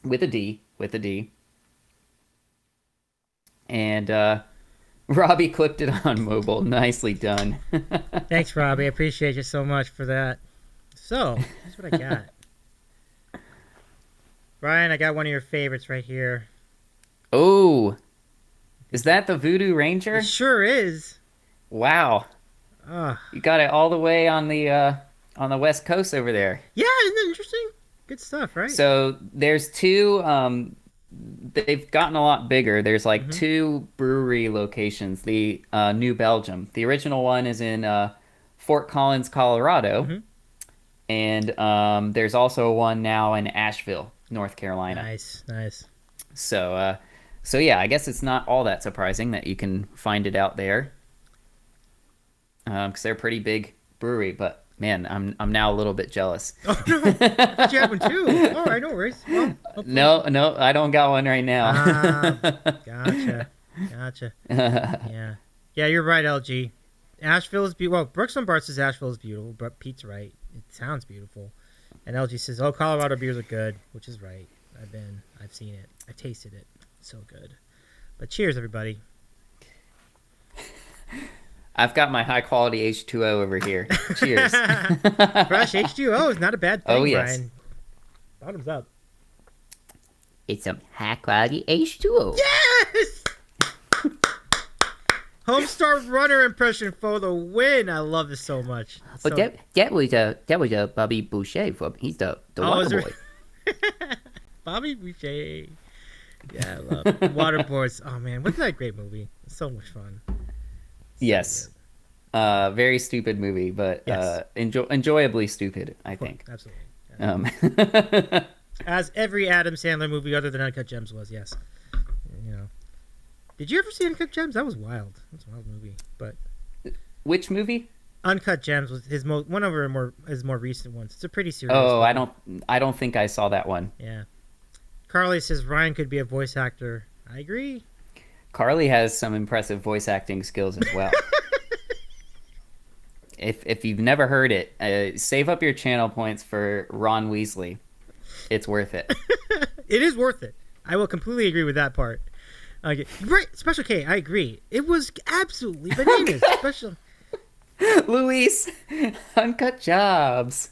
With a D. And Robbie clipped it on mobile. Nicely done. Thanks, Robbie. I appreciate you so much for that. So, here's what I got. Brian, I got one of your favorites right here. Oh, is that the Voodoo Ranger? It sure is. Wow. You got it all the way on the West Coast over there. Yeah, isn't that interesting? Good stuff, right? So there's two. They've gotten a lot bigger. There's like two brewery locations. The New Belgium. The original one is in Fort Collins, Colorado, and there's also one now in Asheville, North Carolina. Nice. So yeah, I guess it's not all that surprising that you can find it out there, because they're a pretty big brewery. But man, I'm now a little bit jealous. Oh no, but you have one too. All right, no worries. Well, no, I don't got one right now. Gotcha. Yeah, you're right, LG. Asheville is beautiful. Well, Brooks on Bart says Asheville is beautiful, but Pete's right. It sounds beautiful. And LG says, "Oh, Colorado beers are good," which is right. I've seen it. I tasted it. So good. But cheers, everybody. I've got my high quality H2O over here. Cheers. Fresh H2O is not a bad thing, yes. Brian. Bottoms up. It's some high quality H2O. Yes! Homestar Runner impression for the win. I love this so much. But that was a Bobby Boucher from he's the water boy. Bobby Boucher. Yeah, I love Waterboards. Oh man, wasn't that a great movie? It's so much fun. Yes. Very stupid movie, but yes. Enjoyably stupid, I think. Absolutely. As every Adam Sandler movie other than Uncut Gems was, yes. You know. Did you ever see Uncut Gems? That was wild. That's a wild movie. But which movie? Uncut Gems was one of his more recent ones. It's a pretty serious. Oh, movie. I don't think I saw that one. Yeah. Carly says Ryan could be a voice actor. I agree. Carly has some impressive voice acting skills as well. If you've never heard it, save up your channel points for Ron Weasley. It's worth it. It is worth it. I will completely agree with that part. Okay. Right, Special K, I agree. It was absolutely bananas. Special Luis, Uncut Jobs.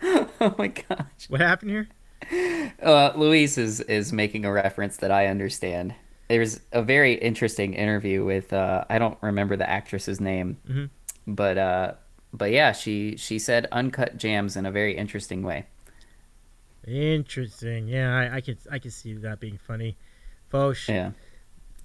Oh my gosh. What happened here? Luis is making a reference that I understand. There's a very interesting interview with I don't remember the actress's name, but yeah, she said uncut jams in a very interesting way. Interesting. Yeah, I could see that being funny. Foch. Yeah.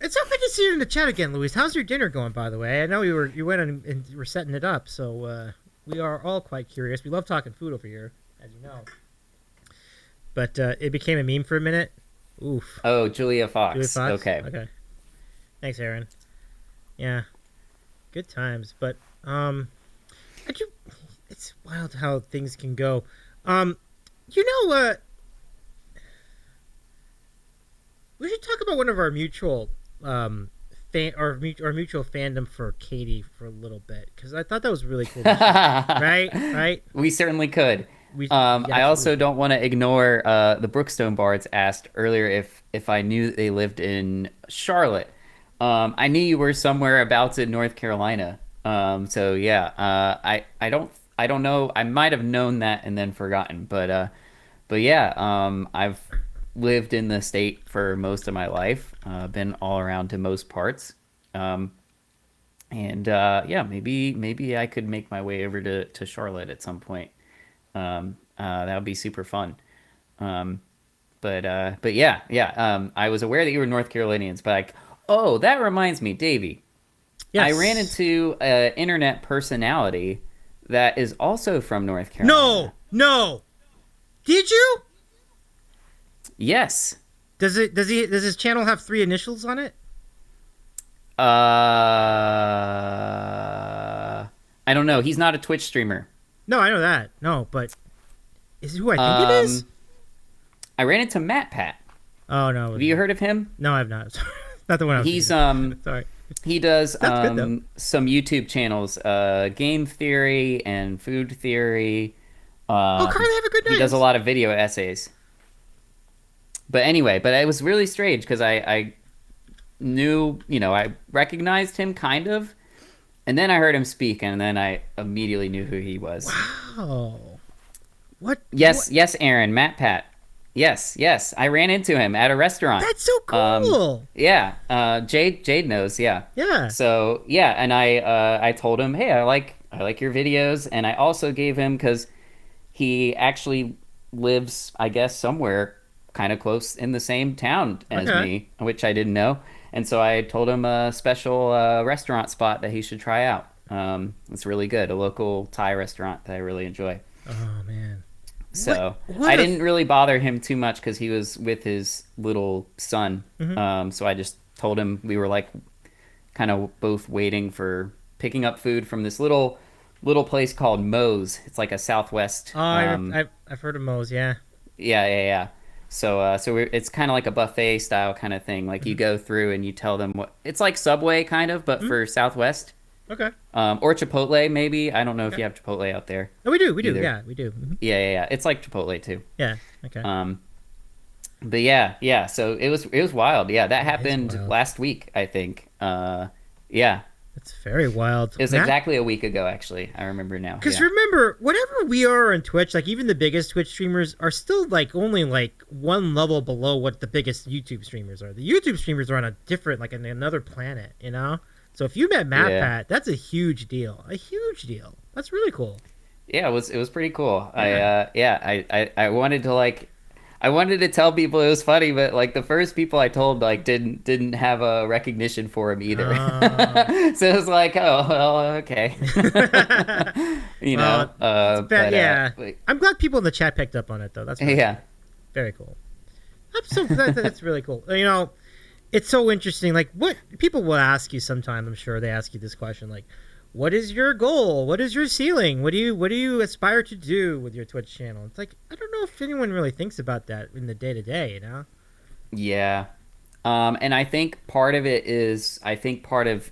It's so good to see you in the chat again, Luis. How's your dinner going, by the way? I know you went and were setting it up, so we are all quite curious. We love talking food over here, as you know. But it became a meme for a minute. Oof. Oh, Julia Fox. Okay. Thanks, Aaron. Yeah. Good times. But it's wild how things can go. We should talk about one of our mutual mutual fandom for Katie for a little bit, because I thought that was really cool. Right? We certainly could. I also don't want to ignore the Brookstone Bards asked earlier if I knew they lived in Charlotte. I knew you were somewhere about in North Carolina. So yeah, I don't know. I might have known that and then forgotten, but yeah, I've lived in the state for most of my life. Been all around to most parts. And yeah, maybe I could make my way over to Charlotte at some point. That would be super fun. But yeah. I was aware that you were North Carolinians, but that reminds me, Davey. Yes. I ran into an internet personality that is also from North Carolina. No. Did you? Yes. Does his channel have 3 initials on it? I don't know. He's not a Twitch streamer. No, I know that. No, but is it who I think it is? I ran into Matt Pat. Oh no. Have you heard of him? No, I've not. Not the one I was He's Sorry. He does That's good, though. some YouTube channels, game theory and food theory. Carl, they have a good name. He does a lot of video essays. But anyway, it was really strange because I knew, I recognized him kind of, and then I heard him speak, and then I immediately knew who he was. Wow. What? Yes, Aaron, Matt Pat. Yes, I ran into him at a restaurant. That's so cool. Yeah, Jade knows. Yeah. Yeah. So yeah, and I told him, hey, I like your videos, and I also gave him, because he actually lives, I guess, somewhere kind of close in the same town as me, which I didn't know. And so I told him a special restaurant spot that he should try out. It's really good, a local Thai restaurant that I really enjoy. Oh man. So I didn't really bother him too much because he was with his little son. So I just told him we were like kind of both waiting for picking up food from this little place called Moe's. It's like a Southwest. Oh, I've heard of Moe's. Yeah. Yeah. So it's kind of like a buffet style kind of thing. Like you go through and you tell them what it's like Subway kind of, but for Southwest. Okay. Or Chipotle maybe. I don't know if you have Chipotle out there. Oh, we do. Either. Yeah, we do. Yeah. It's like Chipotle too. Yeah. Okay. But yeah. So it was wild. Yeah, that happened last week, I think. Yeah. It's very wild. It was exactly a week ago, actually. I remember now. Because remember, whatever we are on Twitch, like even the biggest Twitch streamers are still like only like one level below what the biggest YouTube streamers are. The YouTube streamers are on a different, like another planet, So if you met Matt Pat, that's a huge deal. A huge deal. That's really cool. Yeah, it was pretty cool. I wanted to I wanted to tell people it was funny, but like the first people I told didn't have a recognition for him either. So it was like, oh well, okay. I'm glad people in the chat picked up on it though. That's really cool. Very cool. That's really cool. It's so interesting. Like what people will ask you sometimes, I'm sure they ask you this question, like, what is your goal? What is your ceiling? What do you aspire to do with your Twitch channel? It's like, I don't know if anyone really thinks about that in the day-to-day, Yeah. And I think part of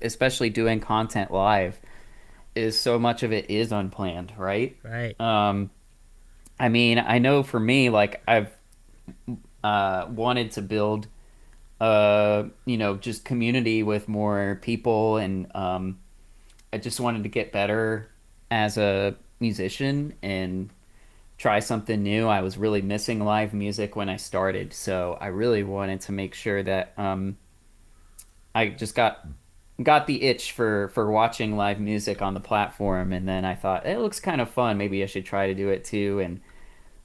especially doing content live is so much of it is unplanned, right? Right. I mean, I know for me, like I've wanted to build just community with more people, and I just wanted to get better as a musician and try something new. I was really missing live music when I started, so I really wanted to make sure that I just got the itch for watching live music on the platform, and then I thought it looks kind of fun. Maybe I should try to do it too and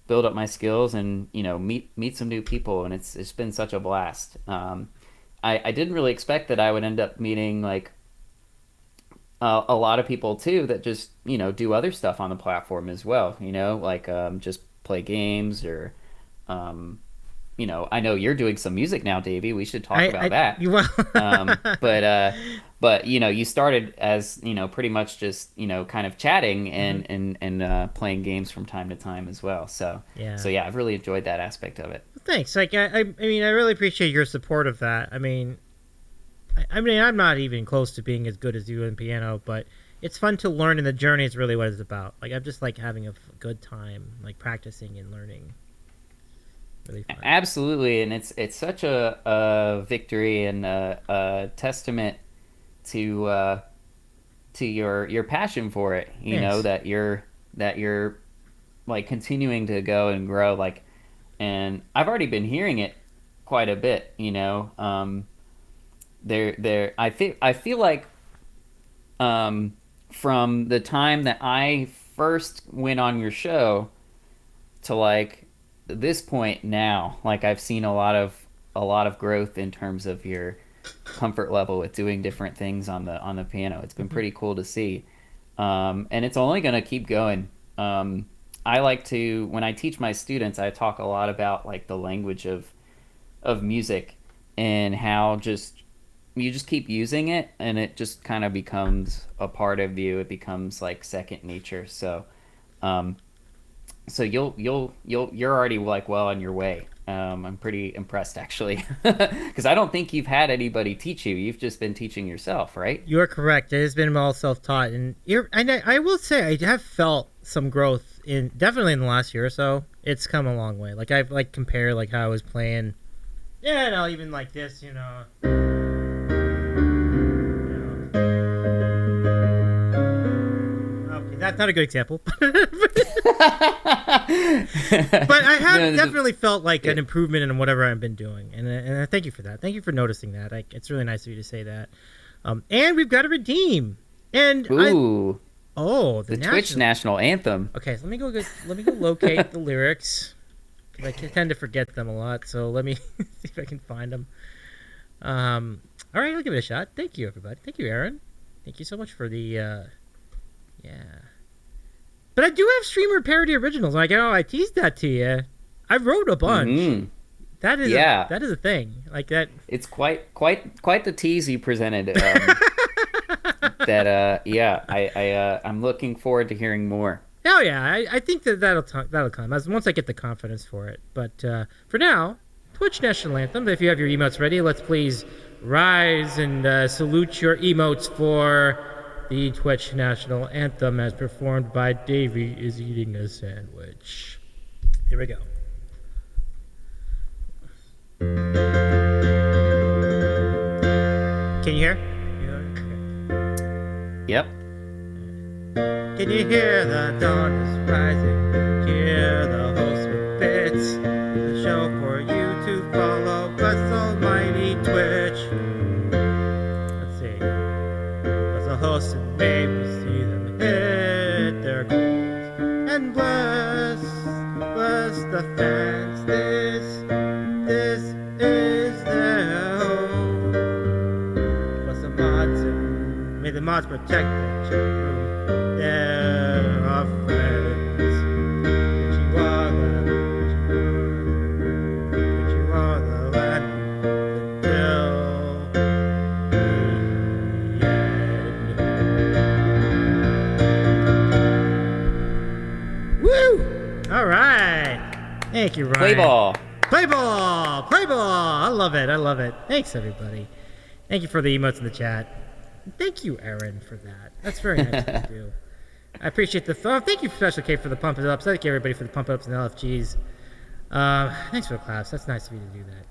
build up my skills and meet some new people, and it's been such a blast. I didn't really expect that I would end up meeting like a lot of people too that just do other stuff on the platform as well, like just play games or I know you're doing some music now, Davey. We should talk about that. But you started as pretty much just kind of chatting and playing games from time to time as well. So yeah, I've really enjoyed that aspect of it. Thanks. Like I mean, I really appreciate your support of that. I mean, I'm not even close to being as good as you in piano, but it's fun to learn, and the journey is really what it's about. Like I'm just like having a good time, like practicing and learning. Really fun. Absolutely, and it's such a victory and a testament to your passion for it. You know that you're like continuing to go and grow. Like, and I've already been hearing it quite a bit. I feel like from the time that I first went on your show to like this point now, like I've seen a lot of growth in terms of your comfort level with doing different things on the piano. It's been pretty cool to see, and it's only going to keep going. I like to, when I teach my students, I talk a lot about like the language of music and how you just keep using it and it just kind of becomes a part of you. It becomes like second nature. So you're already like well on your way. I'm pretty impressed, actually, because I don't think you've had anybody teach you. You've just been teaching yourself, right? You are correct. It has been all self-taught, and I will say I have felt some growth definitely in the last year or so. It's come a long way. Like I've compared how I was playing. Yeah, no, even like this, Okay, that's not a good example. But I have definitely felt like an improvement in whatever I've been doing, and I thank you for that. Thank you for noticing that. It's really nice of you to say that. And we've got a redeem. And ooh, the Twitch national anthem. Okay, so let me go locate the lyrics. I tend to forget them a lot, so let me see if I can find them. All right, I'll give it a shot. Thank you, everybody. Thank you, Aaron. Thank you so much for the But I do have streamer parody originals. I teased that to you. I wrote a bunch. Mm-hmm. That is a thing. Like that. It's quite the tease you presented. I'm looking forward to hearing more. Oh yeah, I think that'll come once I get the confidence for it. But for now, Twitch National Anthem. If you have your emotes ready, let's please rise and salute your emotes for the Twitch National Anthem as performed by Davey is eating a sandwich. Here we go. Can you hear? Yep. Can you hear the dawn is rising? Hear the host with bits. The show for you to follow. Bless almighty Twitch. Let's see. As a host and maybe see them hit their goals. And bless the fans. This is their hope. Bless the mods and may the mods protect the chat room. There are friends. But you are the land until the end. Woo! All right. Thank you, Ryan. Play ball. Play ball. Play ball. I love it. Thanks, everybody. Thank you for the emotes in the chat. Thank you, Aaron, for that. That's very nice of you to do. I appreciate the thank you, Special K, for the pump it ups. Thank you, everybody, for the pump it ups and LFGs. Thanks for the claps. That's nice of you to do that.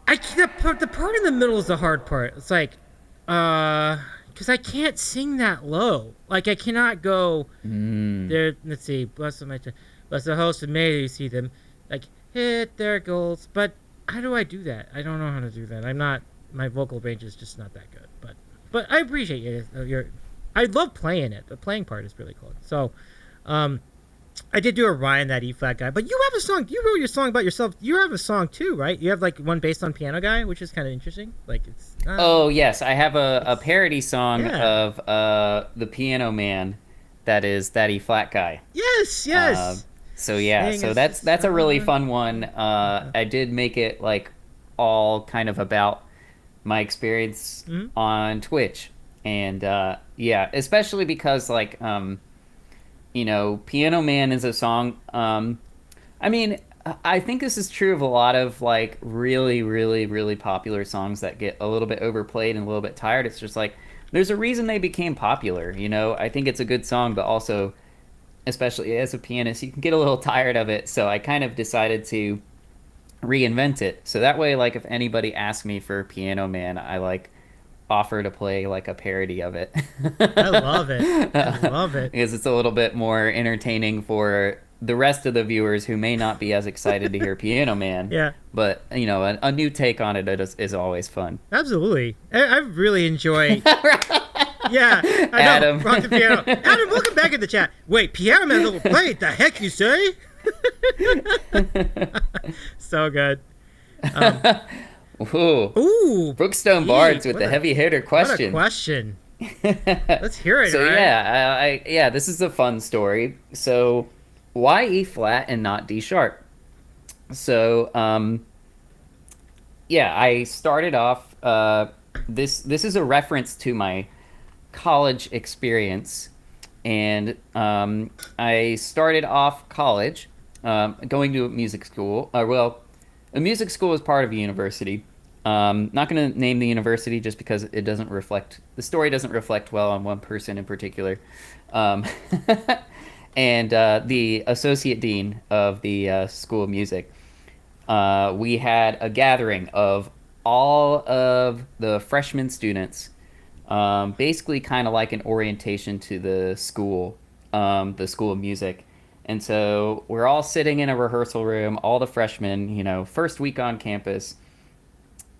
The part in the middle is the hard part. It's because I can't sing that low. I cannot go there. Let's see. Bless the host and may you see them hit their goals. But how do I do that? I don't know how to do that. My vocal range is just not that good. But I appreciate you. I love playing it. The playing part is really cool. So, I did do a Ryan, that E flat guy. But you have a song. You wrote your song about yourself. You have a song too, right? You have one based on Piano Guy, which is kind of interesting. Oh yes, I have a parody song of the Piano Man, that is that E flat guy. Yes. So that's a really fun one. I did make it all kind of about my experience on Twitch, and especially because Piano Man is a song. I think this is true of a lot of really, really, really popular songs that get a little bit overplayed and a little bit tired. It's just there's a reason they became popular. I think it's a good song, but also, especially as a pianist, you can get a little tired of it. So I kind of decided to reinvent it. So that way, if anybody asks me for Piano Man, I offer to play a parody of it. I love it. Because it's a little bit more entertaining for the rest of the viewers who may not be as excited to hear Piano Man. Yeah. But, a new take on it is always fun. Absolutely. I really enjoy... Yeah, I know. Adam. Rock the piano. Adam, welcome back in the chat. Wait, Piano Man will play? The heck you say? So good. Ooh. Brookstone Bards with the heavy hitter question. What a question. Let's hear it. So right? This is a fun story. So why E flat and not D sharp? So I started off. This is a reference to my college experience, and I started off college going to a music school. A music school is part of a university. Not going to name the university just because it doesn't reflect, the story doesn't reflect well on one person in particular. And the associate dean of the School of Music, we had a gathering of all of the freshman students, basically kind of like an orientation to the School of Music. And so we're all sitting in a rehearsal room, all the freshmen, first week on campus.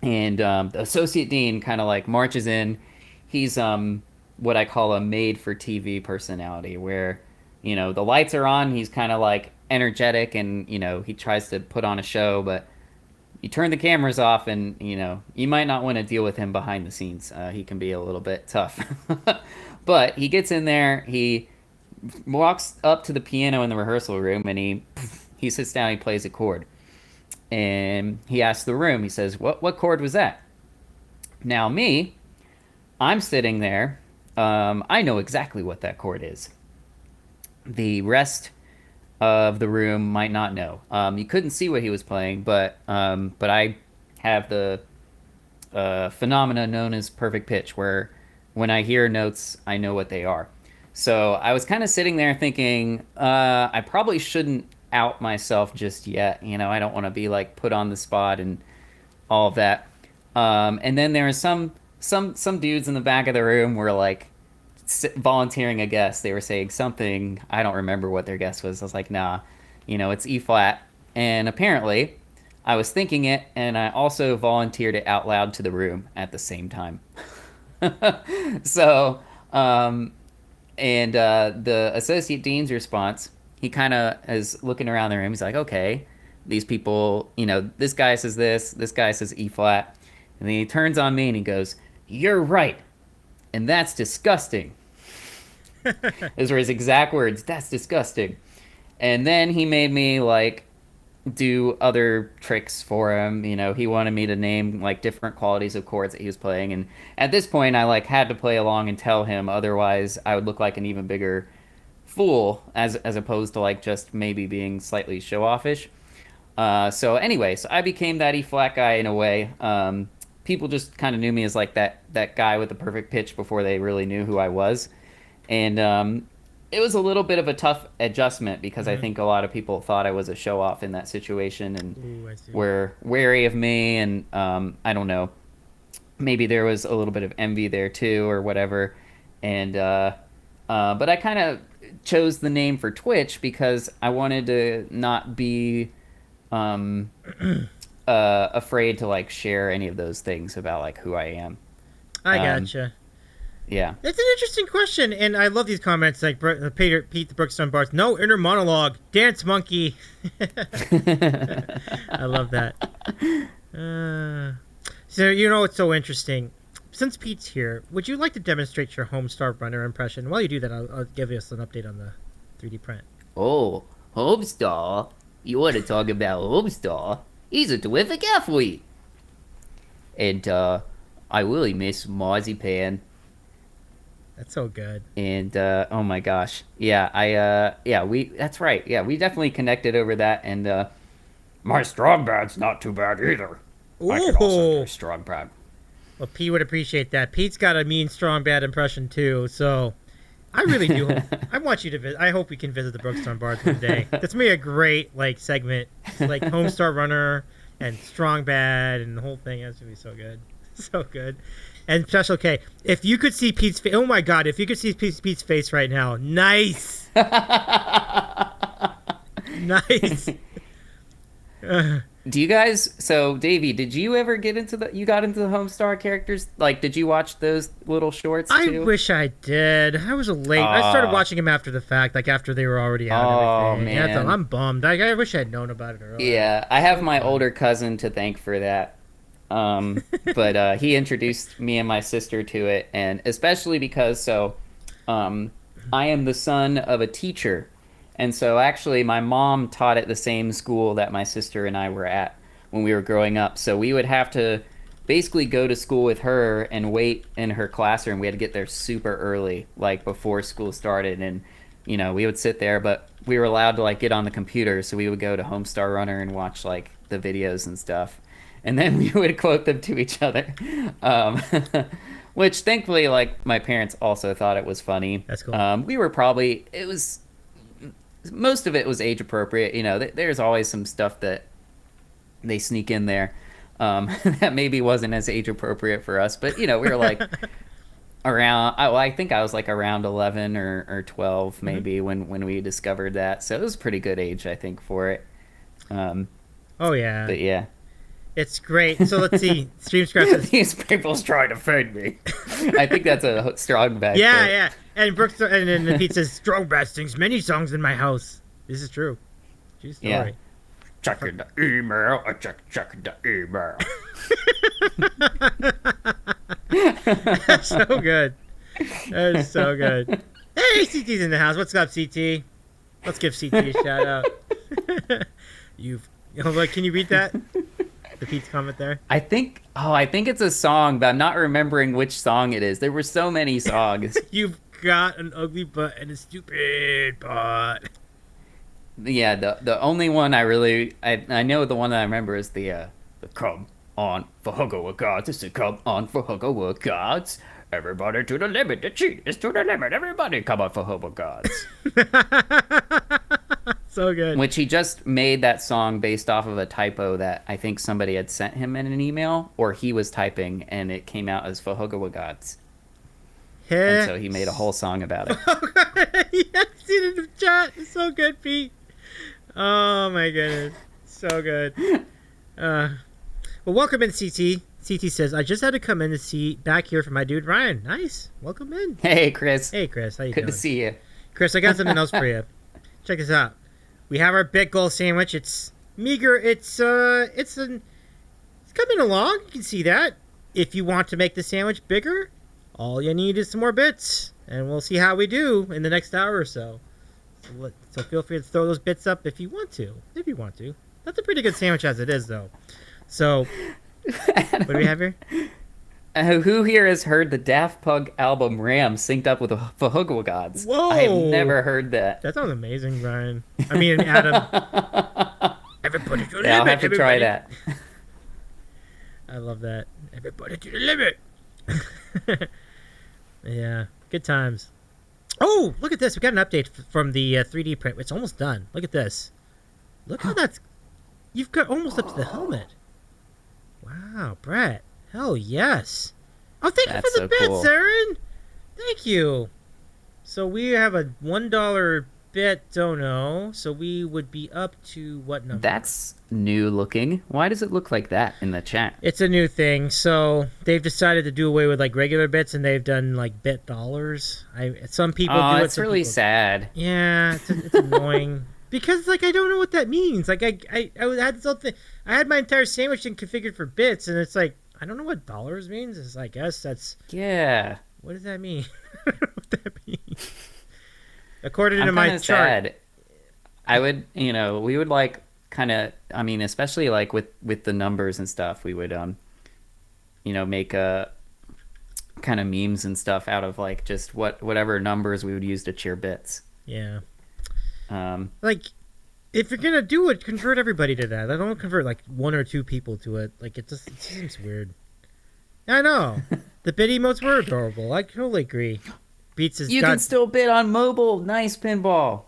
And the associate dean kind of like marches in. He's what I call a made-for-TV personality, where, the lights are on, he's kind of like energetic and, he tries to put on a show, but you turn the cameras off and, you might not want to deal with him behind the scenes. He can be a little bit tough. But he gets in there, he walks up to the piano in the rehearsal room, and he sits down, he plays a chord. And he asks the room, he says, what chord was that? Now I'm sitting there, I know exactly what that chord is. The rest of the room might not know. You couldn't see what he was playing, but I have the phenomena known as perfect pitch, where when I hear notes, I know what they are. So I was kind of sitting there thinking, I probably shouldn't out myself just yet. I don't want to be like put on the spot and all of that. And then there was some dudes in the back of the room were like volunteering a guess. They were saying something, I don't remember what their guess was. I was like, nah, it's E flat. And apparently I was thinking it, and I also volunteered it out loud to the room at the same time. So, and the associate dean's response, he kind of is looking around the room. He's like, okay, these people, this guy says this guy says E flat. And then he turns on me and he goes, you're right. And that's disgusting. Those were his exact words. That's disgusting. And then he made me like do other tricks for him. He wanted me to name like different qualities of chords that he was playing. And at this point I like had to play along and tell him, otherwise I would look like an even bigger fool as opposed to like just maybe being slightly show-offish. So anyway, so I became that E flat guy in a way. People just kind of knew me as like that guy with the perfect pitch before they really knew who I was. And it was a little bit of a tough adjustment because I think a lot of people thought I was a show-off in that situation and were wary of me. And I don't know, maybe there was a little bit of envy there too or whatever. And but I kind of chose the name for Twitch because I wanted to not be afraid to like share any of those things about like who I am. I gotcha. Yeah, it's an interesting question, and I love these comments like Pete the Brookstone Bars. No inner monologue, dance monkey. I love that. So it's so interesting. Since Pete's here, would you like to demonstrate your Homestar Runner impression? While you do that, I'll give us an update on the 3D print. Oh, Homestar? You want to talk about Homestar? He's a terrific athlete. And I really miss Marzipan. That's so good. And oh my gosh, yeah, that's right. Yeah, we definitely connected over that. And my strong bad's not too bad either. Ooh. I can also do strong bad. Well, Pete would appreciate that. Pete's got a mean strong bad impression too, so I really do. I want you to visit. I hope we can visit the Brookstone Bars one day. That's gonna be a great like segment, like Homestar Runner and strong bad and the whole thing. That's gonna be so good, so good. And Special K, if you could see Pete's face, oh my God, if you could see Pete's face right now, nice. Nice. Do you guys, so Davey, did you ever get into the Homestar characters? Like, did you watch those little shorts too? I wish I did. I was late. I started watching them after the fact, like after they were already out and everything. Man. I'm bummed. I wish I had known about it earlier. Yeah, I have my older cousin to thank for that. But he introduced me and my sister to it, and especially because I am the son of a teacher, and so actually my mom taught at the same school that my sister and I were at when we were growing up. So we would have to basically go to school with her and wait in her classroom. We had to get there super early, like before school started, and we would sit there, but we were allowed to like get on the computer, so we would go to Homestar Runner and watch like the videos and stuff, and then we would quote them to each other, which thankfully like my parents also thought it was funny. That's cool. We were probably most of it was age appropriate. There's always some stuff that they sneak in there that maybe wasn't as age appropriate for us, but we were like around, I think I was like around 11 or 12 maybe when we discovered that, so it was a pretty good age I think for it. Oh yeah, but yeah, it's great. So let's see. Stream Scrap says, these people's trying to fade me. I think that's a strong bad yeah, quote. yeah. And Brooks, and then Pete says, Strong Bad sings many songs in my house. This is true. True story. Yeah. Checking the email. Check the email. That's so good. That is so good. Hey, CT's in the house. What's up, CT? Let's give CT a shout out. Can you read that? The Pete's comment there. I think it's a song, but I'm not remembering which song it is. There were so many songs. You've got an ugly butt and a stupid butt. Yeah, the only one I know, the one that I remember is the come on for Hugger with Gods. It's the come on for Hugger with Gods. Everybody to the limit. The cheat is to the limit. Everybody come on for Hugger Gods. So good. Which he just made that song based off of a typo that I think somebody had sent him in an email, or he was typing, and it came out as for Hugger with Gods. And so he made a whole song about it. Yeah, I've seen it in the chat. It's so good, Pete. Oh my goodness, so good. Well, welcome in, CT. CT says, I just had to come in to see back here for my dude Ryan. Nice, welcome in. Hey, Chris. Hey, Chris. How you Good doing? to see you. Chris, I got something else for you. Check this out. We have our big goal sandwich. It's meager. It's coming along. You can see that. If you want to make the sandwich bigger, all you need is some more bits, and we'll see how we do in the next hour or so. So feel free to throw those bits up if you want to. That's a pretty good sandwich as it is, though. So, what do we have here? Who here has heard the Daft Punk album Ram synced up with For Hugger Gods? Whoa! I have never heard that. That sounds amazing, Brian. I mean, Adam. Everybody to the limit. I'll have to try that. I love that. Everybody to the limit. Yeah, good times. Oh, look at this. We got an update from the 3D print. It's almost done. Look at this. Look how that's... You've got almost up to the helmet. Wow, Brett. Hell yes. Oh, thank you for the bits, Aaron. Thank you. So we have a $1 bit dono. So we would be up to what number? That's new looking. Why does it look like that in the chat? It's a new thing. So they've decided to do away with like regular bits, and they've done like bit dollars. Some people do it. It's really sad. Yeah, it's annoying. Because like I don't know what that means. Like I had something. I had my entire sandwich thing configured for bits, and it's like I don't know what dollars means. It's I guess that's What does that mean? I don't know what that means. According to my chart, sad. I would, we would like kind of. I mean, especially like with the numbers and stuff, we would make a kind of memes and stuff out of like just whatever numbers we would use to cheer bits. Yeah. Like, if you're gonna do it, convert everybody to that. I don't convert like one or two people to it. Like, it seems weird. I know. The bit emotes were adorable. I totally agree. Beats is. You can still bid on mobile. Nice, Pinball.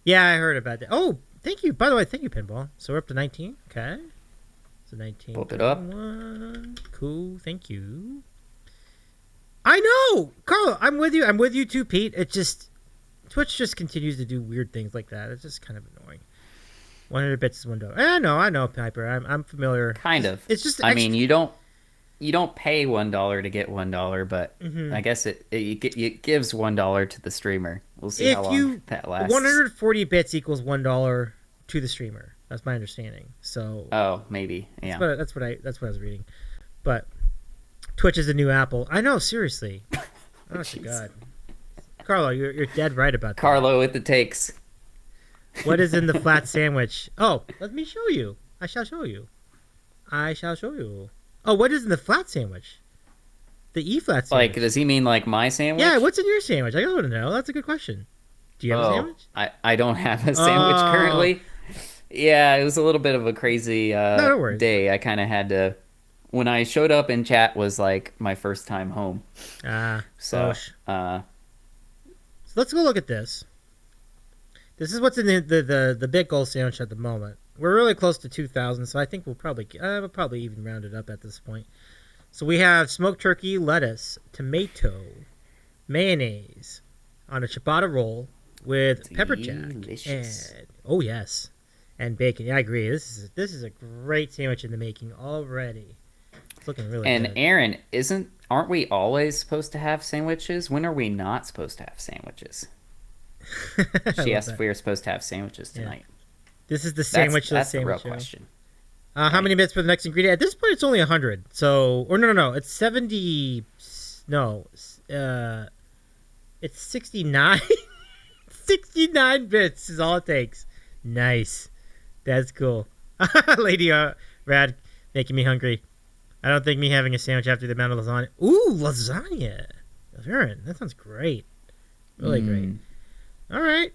Yeah, I heard about that. Oh, thank you. By the way, thank you, Pinball. So we're up to 19. Okay. So 19. Pump it up. Cool. Thank you. I know, Carl. I'm with you. I'm with you too, Pete. It just. Twitch just continues to do weird things like that. It's just kind of annoying. 100 bits is $1. I know, Piper. I'm familiar. Kind of. It's just. I mean, you don't pay $1 to get $1, but I guess it gives $1 to the streamer. We'll see how long that lasts. 140 bits equals $1 to the streamer. That's my understanding. So. Oh, maybe. Yeah. That's what I was reading. But Twitch is the new Apple. I know. Seriously. Oh my God. Carlo, you're dead right about that. Carlo with the takes. What is in the flat sandwich? Oh, let me show you. I shall show you. Oh, what is in the flat sandwich? The E flat sandwich. Like, does he mean like my sandwich? Yeah, what's in your sandwich? I want to know. That's a good question. Do you have a sandwich? I don't have a sandwich currently. Yeah, it was a little bit of a crazy day. I kind of had to. When I showed up in chat was like my first time home. So let's go look at this. This is what's in the big goal sandwich at the moment. We're really close to 2,000, so I think we'll probably even round it up at this point. So we have smoked turkey, lettuce, tomato, mayonnaise on a ciabatta roll with pepper jack. And, oh yes, and bacon. Yeah, I agree. This is a great sandwich in the making already. It's looking really good. And Aaron, aren't we always supposed to have sandwiches? When are we not supposed to have sandwiches? She asked if we were supposed to have sandwiches tonight. Yeah. This is the sandwich. That's the real question. How many bits for the next ingredient? At this point, it's only 100. So, or no, it's 70. No, it's 69. 69 bits is all it takes. Nice. That's cool. Lady Rad, making me hungry. I don't think me having a sandwich after the amount of lasagna. Ooh, lasagna. Aaron, that sounds great. Really great. All right.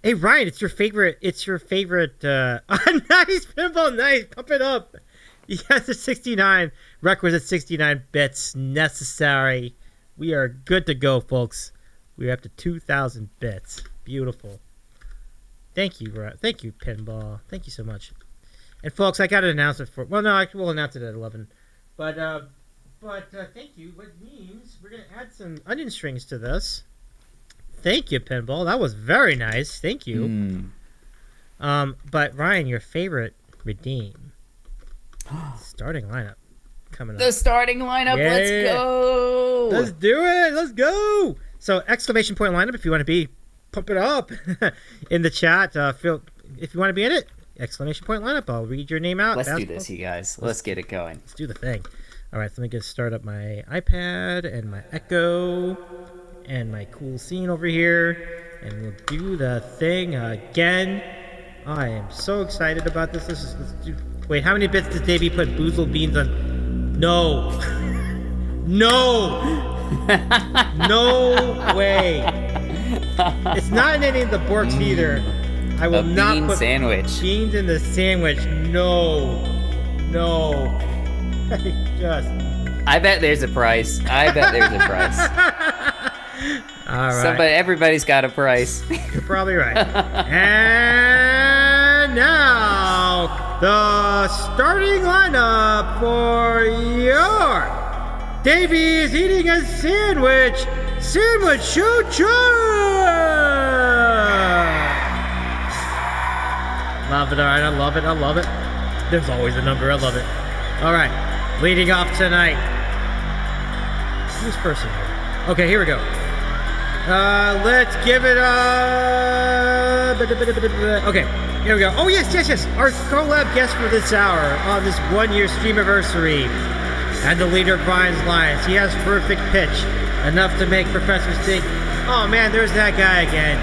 Hey, Ryan, it's your favorite. Nice, Pinball, nice. Pump it up. Yes, it's 69. Requisite 69 bits necessary. We are good to go, folks. We're up to 2,000 bits. Beautiful. Thank you, Pinball. Thank you so much. And, folks, I got an announcement for... Well, no, we'll announce it at 11. But thank you. What means we're going to add some onion strings to this. Thank you, Pinball. That was very nice. Thank you. But Ryan, your favorite redeem. Starting lineup coming up. The starting lineup. Yeah. Let's go. Let's do it. Let's go. So exclamation point lineup. If you want to be, pump it up in the chat. If you want to be in it, exclamation point lineup. I'll read your name out. Let's do this, you guys. Let's get it going. Let's do the thing. All right. So let me start up my iPad and my Echo. And my cool scene over here, and we'll do the thing again. I am so excited about this. Let's do. Wait, how many bits does Davey put boozled beans on? No, no way. It's not in any of the Borks either. I will not put beans in the sandwich. No. I bet there's a price. All right. Everybody's got a price. You're probably right. And now, the starting lineup for your Davey's eating a sandwich show Love it, all right, I love it. There's always a number, I love it. All right, leading off tonight. Who's first? Okay, here we go. Let's give it a... Okay, here we go. Oh, yes. Our collab guest for this hour on this 1-year streamiversary. And the leader of Ryan's Lions. He has perfect pitch. Enough to make professors think, oh, man, there's that guy again.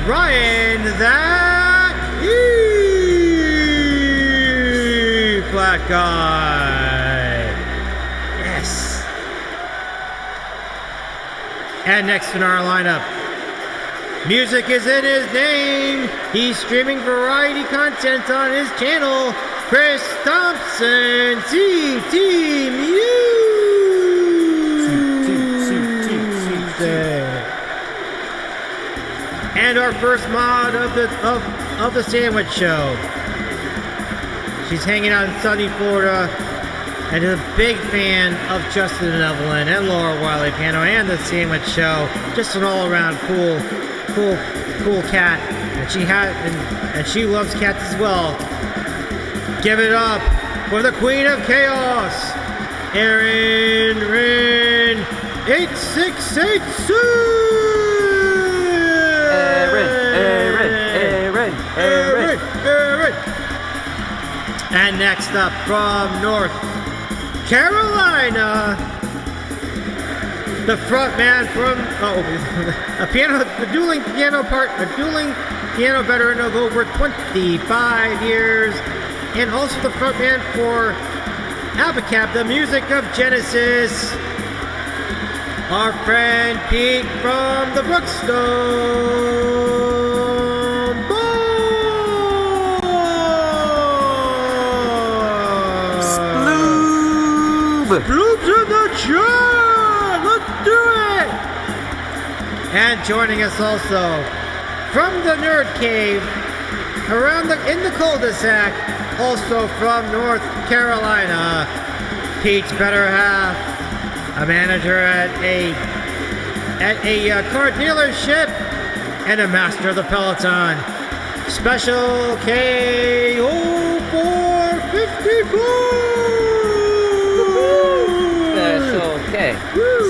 Ryan, black guy. Yes. And next in our lineup, music is in his name. He's streaming variety content on his channel. Chris Thompson, CT Music. And our first mod of the sandwich show. She's hanging out in sunny Florida. And is a big fan of Justin and Evelyn and Laura Wiley Pano and the Sandwich Show. Just an all-around cool cat. And she loves cats as well. Give it up for the Queen of Chaos, Erin 868 Erin. And next up from North Carolina, the front man from a dueling piano veteran of over 25 years, and also the front man for Abacab, the music of Genesis, our friend Pete from the Brookstone Boys. Sploobs in the chat! Let's do it! And joining us also from the Nerd Cave, in the cul-de-sac, also from North Carolina, Pete's better half, a manager at a car dealership, and a master of the Peloton. Special K 0454. Special K.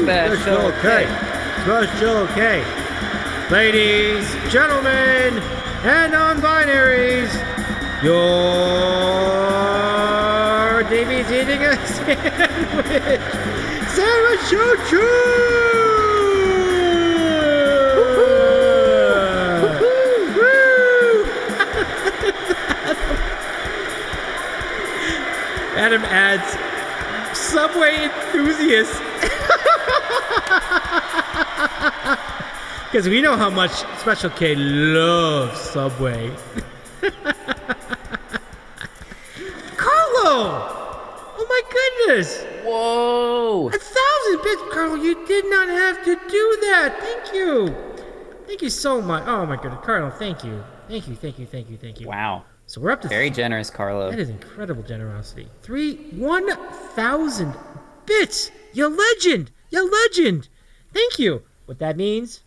Special K. Special K. Ladies, gentlemen, and non-binaries, your Davey's eating a sandwich. Sandwich choo-choo! Adam adds Subway enthusiast. Because we know how much Special K loves Subway. Carlo! Oh my goodness! Whoa! 1,000 bits, Carlo. You did not have to do that. Thank you. Thank you so much. Oh my goodness, Carlo. Thank you. Thank you. Wow. So we're up to very generous, Carlo. That is incredible generosity. 1,000 bits. You legend. Thank you. What that means?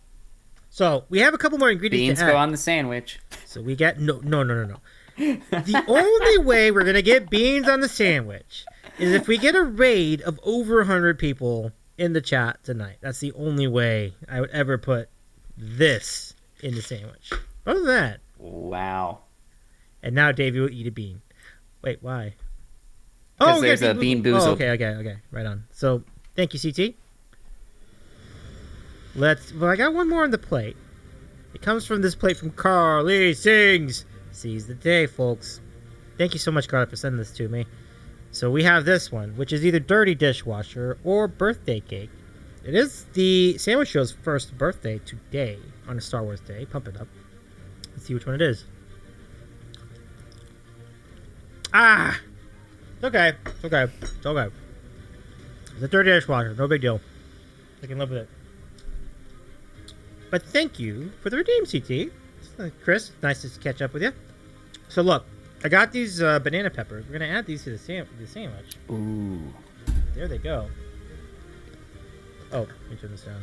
So we have a couple more ingredients. Beans to add. go on the sandwich. So we get no. The only way we're gonna get beans on the sandwich is if we get a raid of over 100 people in the chat tonight. That's the only way I would ever put this in the sandwich. Other than that, wow. And now Davey will eat a bean. Wait, why? Because there's a bean boozled. Oh, okay. Right on. So thank you, CT. I got one more on the plate. It comes from this plate from Carly Sings. Seize the day, folks. Thank you so much, Carly, for sending this to me. So we have this one, which is either dirty dishwasher or birthday cake. It is the Sandwich Show's first birthday today on a Star Wars day. Pump it up. Let's see which one it is. It's okay. It's a dirty dishwasher. No big deal. I can live with it. But thank you for the redeem, CT. Chris, nice to catch up with you. So look, I got these banana peppers. We're going to add these to the sandwich. Ooh. There they go. Oh, let me turn this down.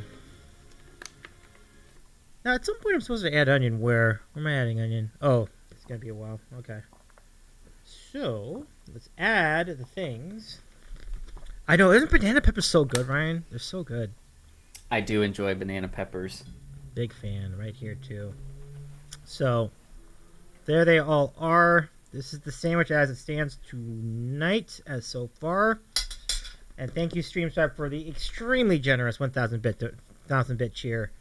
Now, at some point I'm supposed to add onion. Where am I adding onion? Oh, it's going to be a while. Okay. So, let's add the things. I know, isn't banana peppers so good, Ryan? They're so good. I do enjoy banana peppers. Big fan right here, too. So, there they all are. This is the sandwich as it stands tonight, as so far. And thank you, StreamStar, for the extremely generous 1,000 bit cheer.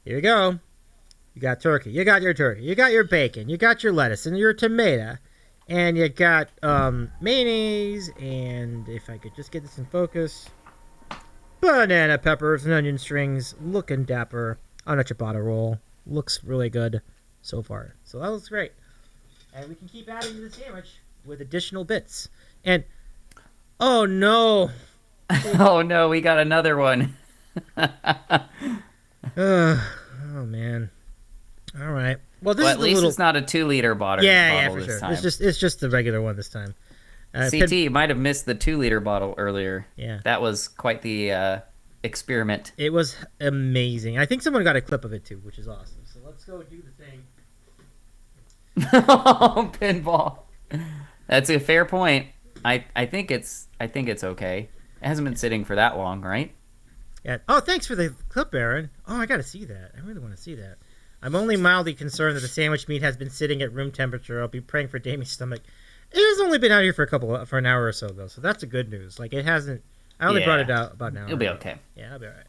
Here you go. You got turkey. You got your turkey. You got your bacon. You got your lettuce and your tomato. And you got mayonnaise. And if I could just get this in focus. Banana peppers and onion strings. Looking dapper on a ciabatta roll. Looks really good so far. So that looks great. And we can keep adding to the sandwich with additional bits. And, oh no. Oh no, we got another one. Oh man. All right. Well, at least it's not a 2-liter bottle. Yeah, for this sure. time. It's just the regular one this time. CT, you might have missed the 2-liter bottle earlier. Yeah. That was quite the experiment. It was amazing. I think someone got a clip of it too, which is awesome. So let's go do the thing. Oh, pinball. That's a fair point. I think it's okay. It hasn't been sitting for that long, right? Yeah. Oh, thanks for the clip, Aaron. Oh, I got to see that. I really want to see that. I'm only mildly concerned that the sandwich meat has been sitting at room temperature. I'll be praying for Dami's stomach. It has only been out here for an hour or so though, so that's a good news. Like it hasn't. I only brought it out about an hour. It'll be okay. Yeah, I'll be all right.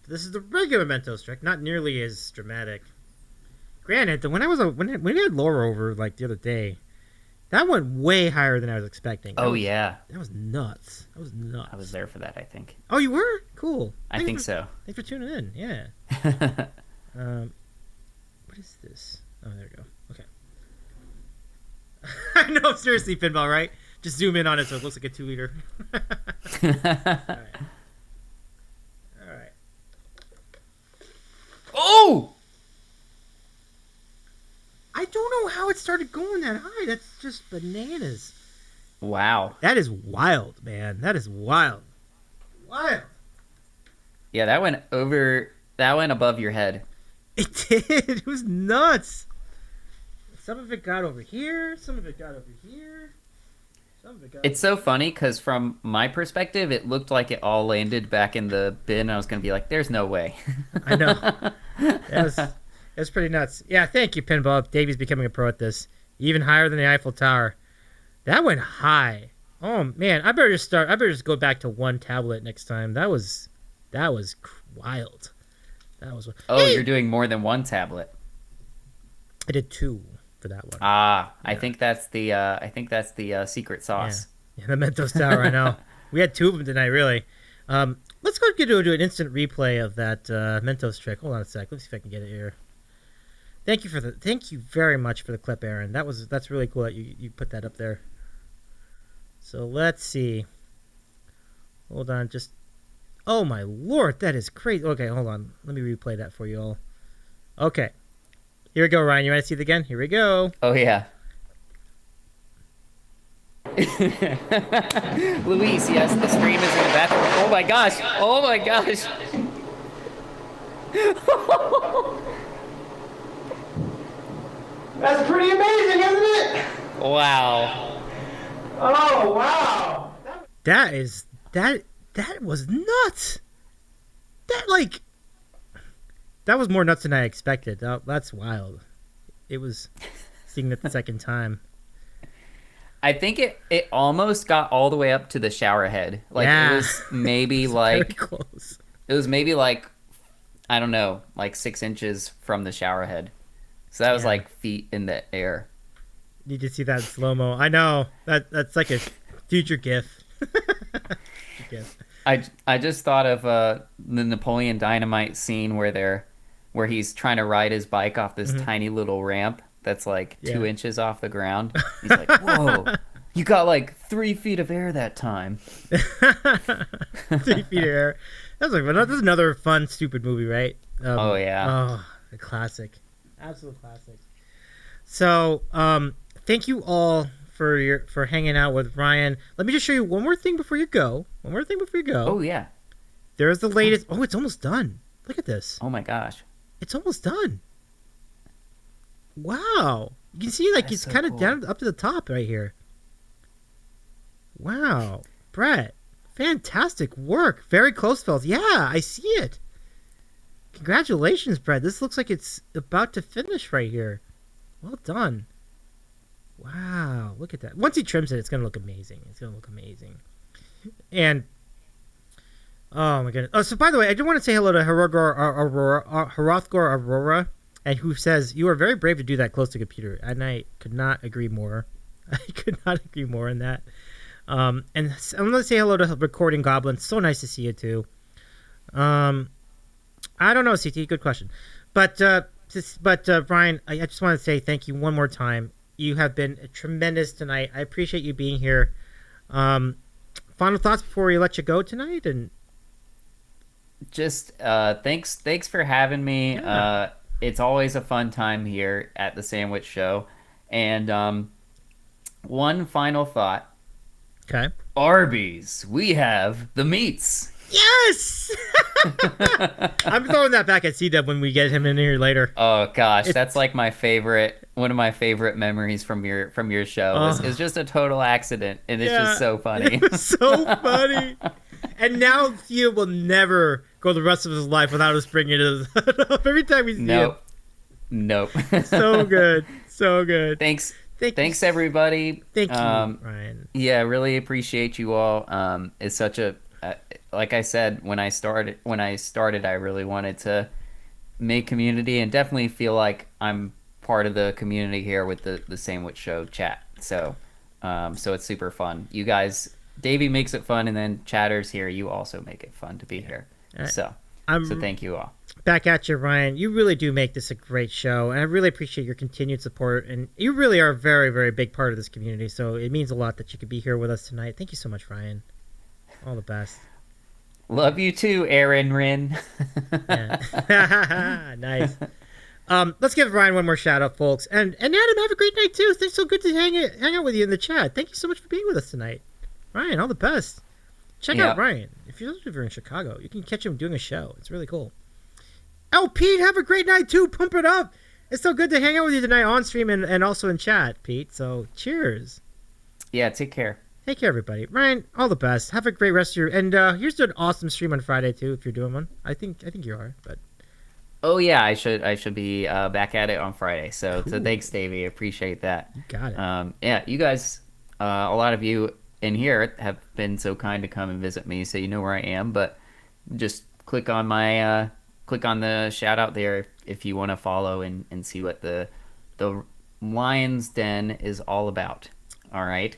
This is the regular Mentos trick, not nearly as dramatic. Granted, when we had Laura over like the other day, That went way higher than I was expecting. Oh, yeah. That was nuts. That was nuts. I was there for that, I think. Oh, you were? Cool. I think so. Thanks for tuning in. Yeah. What is this? Oh, there we go. Okay. I know, seriously, Pinball, right? Just zoom in on it so it looks like a 2-liter. All right. Oh! I don't know how it started going that high. That's just bananas. Wow. That is wild, man. That is wild. Wild. Yeah, that went above your head. It did. It was nuts. Some of it got over here. Some of it got over here. Some of it got It's so funny because from my perspective, it looked like it all landed back in the bin. I was going to be like, there's no way. I know. It was pretty nuts. Yeah, thank you, Pinball. Davey's becoming a pro at this. Even higher than the Eiffel Tower. That went high. Oh, man. I better just go back to one tablet next time. That was wild. That was. Oh, hey! You're doing more than one tablet. I did 2 for that one. Ah, yeah. I think that's the secret sauce. Yeah, the Mentos Tower. I know. We had 2 of them tonight, really. Let's go do an instant replay of that Mentos trick. Hold on a sec. Let's see if I can get it here. Thank you very much for the clip, Aaron. That's really cool that you put that up there. So let's see. Hold on, oh my lord, that is crazy. Okay, hold on. Let me replay that for you all. Okay. Here we go, Ryan. You want to see it again? Here we go. Oh, yeah. Luis, yes, the stream is in the bathroom. Oh my gosh. Oh my gosh. That's pretty amazing, isn't it? Wow. Oh, wow. That was nuts. That was more nuts than I expected. That's wild. It was seeing it the second time. I think it almost got all the way up to the shower head. Like, yeah. It was maybe very close. It was maybe like, I don't know, like 6 inches from the shower head. So that was like feet in the air. Need to see that in slow-mo. I know. That's like a future GIF. I just thought of the Napoleon Dynamite scene where he's trying to ride his bike off this tiny little ramp that's like 2 inches off the ground. He's like, whoa, you got like 3 feet of air that time. 3 feet of air. That's another fun, stupid movie, right? Oh, yeah. Oh, a classic. Absolute classic. So, thank you all for hanging out with Ryan. Let me just show you one more thing before you go. Oh, yeah. There's the latest. Oh, it's almost done. Look at this. Oh, my gosh. It's almost done. Wow. You can see, like, it's so kind of down up to the top right here. Wow. Brett, fantastic work. Very close, fellas. Yeah, I see it. Congratulations, Brett. This looks like it's about to finish right here. Well done. Wow, look at that. Once he trims it, it's going to look amazing. And, oh my goodness. Oh, so by the way, I do want to say hello to Hrothgar Aurora, and who says, you are very brave to do that close to computer. And I could not agree more. In that. And I'm going to say hello to Recording Goblin. So nice to see you too. I don't know, CT. Good question. But Brian, I just want to say thank you one more time. You have been tremendous tonight. I appreciate you being here. Final thoughts before we let you go tonight, and just thanks for having me. Yeah. It's always a fun time here at the Sandwich Show. And one final thought. Okay. Arby's, we have the meats. Yes! I'm throwing that back at C-Dub when we get him in here later. Oh gosh, that's like one of my favorite memories from your show. It's just a total accident, and it's just so funny. It was so funny. And now Theo will never go the rest of his life without us bringing it up every time we see him. Nope. So good. So good. Thanks everybody. Thank you, Ryan. Yeah, really appreciate you all. It's such a like I said when I started, I really wanted to make community and definitely feel like I'm part of the community here with the Sandwich Show chat. So so it's super fun. You guys, Davey makes it fun, and then chatters here, you also make it fun to be here. So thank you all. Back at you, Ryan. You really do make this a great show, and I really appreciate your continued support. And you really are a very, very big part of this community. So it means a lot that you could be here with us tonight. Thank you so much, Ryan. All the best. Love you too, Aaron Rin. Nice. Let's give Ryan one more shout out, folks. And Adam, have a great night too. It's so good to hang out with you in the chat. Thank you so much for being with us tonight. Ryan, all the best. Check out Ryan. If you're in Chicago, you can catch him doing a show. It's really cool. Pete, have a great night too. Pump it up. It's so good to hang out with you tonight on stream and also in chat, Pete. So cheers. Yeah, take care. Take care, everybody. Ryan, all the best. Have a great rest of your... And here's an awesome stream on Friday too, if you're doing one. I think you are, but... Oh yeah, I should be back at it on Friday. So thanks, Davey. Appreciate that. You got it. Yeah, you guys, a lot of you in here have been so kind to come and visit me, so you know where I am. But just click on my click on the shout out there if you want to follow and see what the Lion's Den is all about. All right.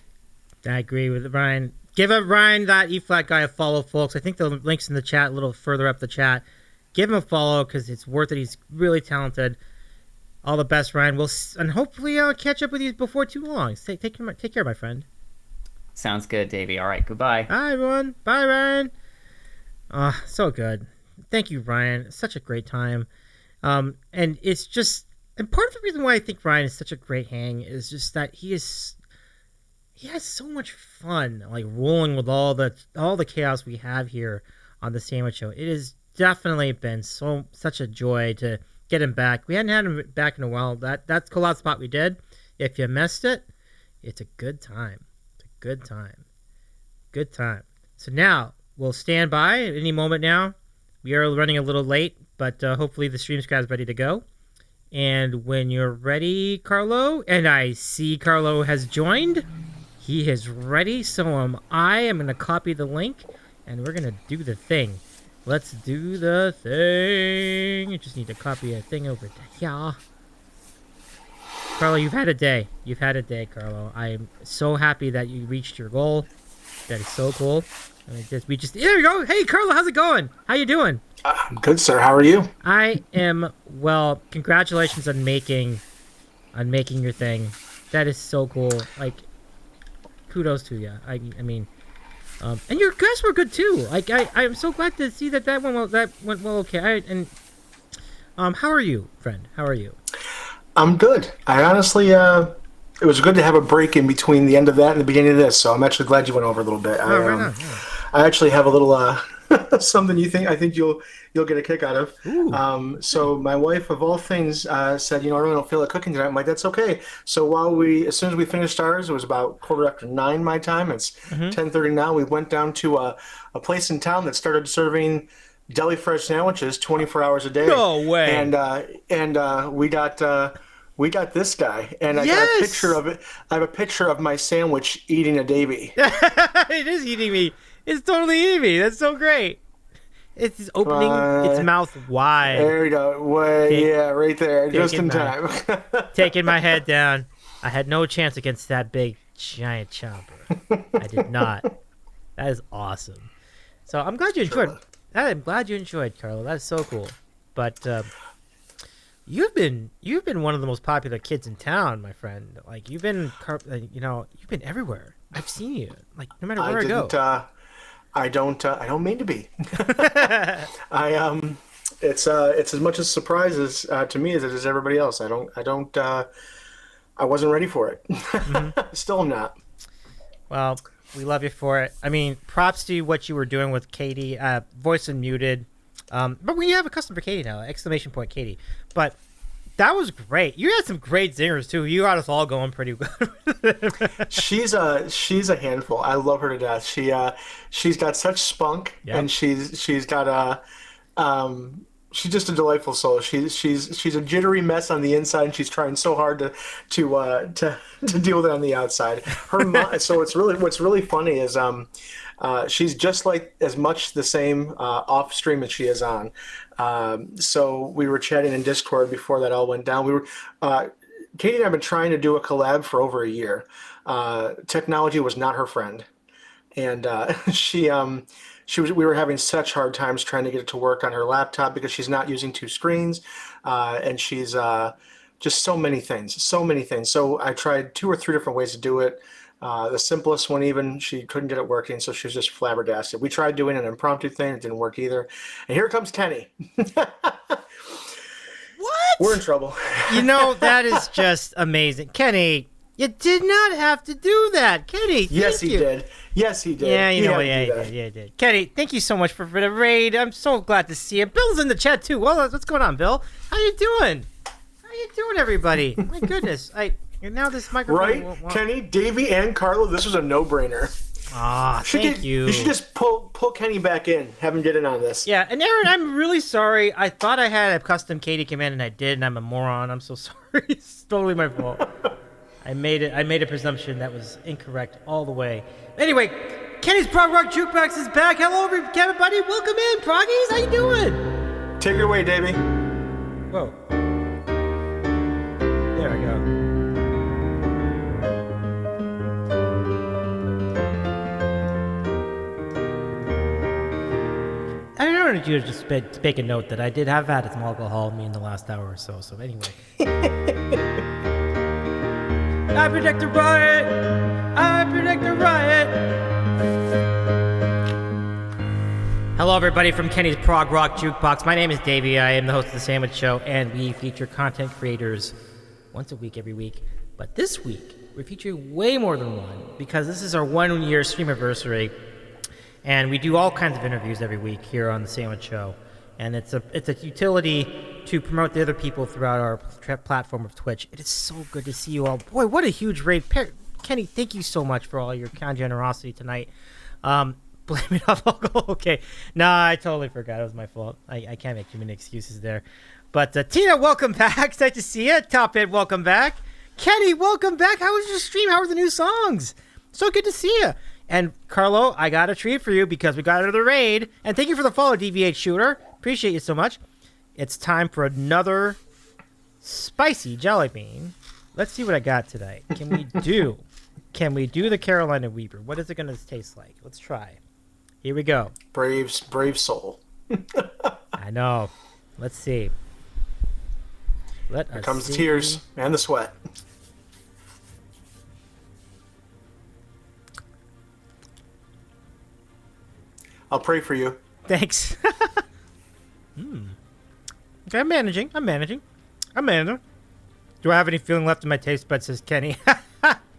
I agree with Ryan. Give up Ryan, that E-flat guy, a follow, folks. I think the link's in the chat, a little further up the chat. Give him a follow because it's worth it. He's really talented. All the best, Ryan. And hopefully I'll catch up with you before too long. Take care, my friend. Sounds good, Davey. All right, goodbye. Bye, everyone. Bye, Ryan. So good. Thank you, Ryan. Such a great time. And it's just... And part of the reason why I think Ryan is such a great hang is just that he has so much fun, like rolling with all the chaos we have here on the Sandwich Show. It has definitely been such a joy to get him back. We hadn't had him back in a while. That's collab spot we did. If you missed it, it's a good time. It's a good time. Good time. So now we'll stand by at any moment now. We are running a little late, but hopefully the stream scribe is ready to go. And when you're ready, Carlo, and I see Carlo has joined. He is ready, so am I. I'm going to copy the link, and we're going to do the thing. Let's do the thing. You just need to copy a thing over to here. Carlo, you've had a day. You've had a day, Carlo. I am so happy that you reached your goal. That is so cool. There you go. Hey, Carlo, how's it going? How you doing? Good, sir. How are you? I am well. Congratulations on making your thing. That is so cool. Like, kudos to you. I mean, and your guests were good too. Like, I'm so glad to see that went well. Okay. How are you, friend? How are you? I'm good. I honestly, it was good to have a break in between the end of that and the beginning of this. So I'm actually glad you went over a little bit. I actually have a little something I think you'll get a kick out of. So my wife, of all things, said, I really don't feel like cooking tonight. I'm like, that's okay. So as soon as we finished ours, it was about 9:15 my time. It's 10:30 now. We went down to a place in town that started serving deli fresh sandwiches 24 hours a day. No way. And we got this guy, and I got a picture of it. I have a picture of my sandwich eating a Davy. It is eating me. It's totally eating me. That's so great. It's opening its mouth wide. There you go. Right there. Just in time. Taking my head down. I had no chance against that big, giant chomper. I did not. That is awesome. So I'm glad you enjoyed. I'm glad you enjoyed, Carlo. That is so cool. But you've been one of the most popular kids in town, my friend. Like you've been everywhere. I've seen you. Like no matter where I go. I don't mean to be. It's as much a surprise as to me as it is everybody else. I wasn't ready for it. Still am not. Well, we love you for it. I mean, props to what you were doing with Katie. Voice unmuted. But we have a custom for Katie now. ! Katie. But that was great. You had some great zingers too. You got us all going pretty good. She's a handful. I love her to death. She's got such spunk, and she's got she's just a delightful soul. She's a jittery mess on the inside, and she's trying so hard to deal with it on the outside. So what's really funny is she's just like as much the same off stream as she is on. So we were chatting in Discord before that all went down. Katie and I have been trying to do a collab for over a year. technology was not her friend, and we were having such hard times trying to get it to work on her laptop because she's not using two screens, and she's just so many things. So I tried 2 or 3 different ways to do it. The simplest one, even, she couldn't get it working, so she was just flabbergasted. We tried doing an impromptu thing, it didn't work either. And here comes Kenny. What? We're in trouble. You know, that is just amazing. Kenny, you did not have to do that. Kenny, Yes, thank he you. did. Yes, he did. Yeah, you know had what? to Yeah, do he that. did. Yeah, he did. Kenny, thank you so much for the raid. I'm so glad to see you. Bill's in the chat too. Well, what's going on, Bill? How you doing? How you doing, everybody? My goodness, now this microphone. Right, Kenny, Davey, and Carlo. This was a no-brainer. Ah, thank you. You should just pull Kenny back in. Have him get in on this. Yeah, and Aaron, I'm really sorry. I thought I had a custom Katie command, and I did, and I'm a moron. I'm so sorry. It's totally my fault. I made a presumption that was incorrect all the way. Anyway, Kenny's Prog Rock Jukebox is back. Hello, everybody. Welcome in, Proggies. How you doing? Take it away, Davey. Whoa. There we go. I wanted you to just make a note that I did have had some alcohol in me in the last hour or so. So anyway. I predict the riot. I predict the riot. Hello, everybody from Kenny's Prog Rock Jukebox. My name is Davey. I am the host of The Sandwich Show, and we feature content creators once a week, every week. But this week, we're featuring way more than one because this is our 1 year streamiversary. And we do all kinds of interviews every week here on The Sandwich Show. And it's a utility to promote the other people throughout our platform of Twitch. It is so good to see you all. Boy, what a huge raid. Kenny, thank you so much for all your kind generosity tonight. Blame it off alcohol. Okay. Nah, I totally forgot. It was my fault. I can't make too many excuses there. But Tina, welcome back. It's nice to see you. Top Hit, welcome back. Kenny, welcome back. How was your stream? How were the new songs? So good to see you. And Carlo, I got a treat for you because we got out of the raid. And thank you for the follow, DV8 Shooter. Appreciate you so much. It's time for another spicy jelly bean. Let's see what I got today. Can we do the Carolina Reaper? What is it going to taste like? Let's try. Here we go. Brave soul. I know. Let's see. Here comes the tears and the sweat. I'll pray for you. Thanks. Okay, I'm managing. Do I have any feeling left in my taste buds, says Kenny.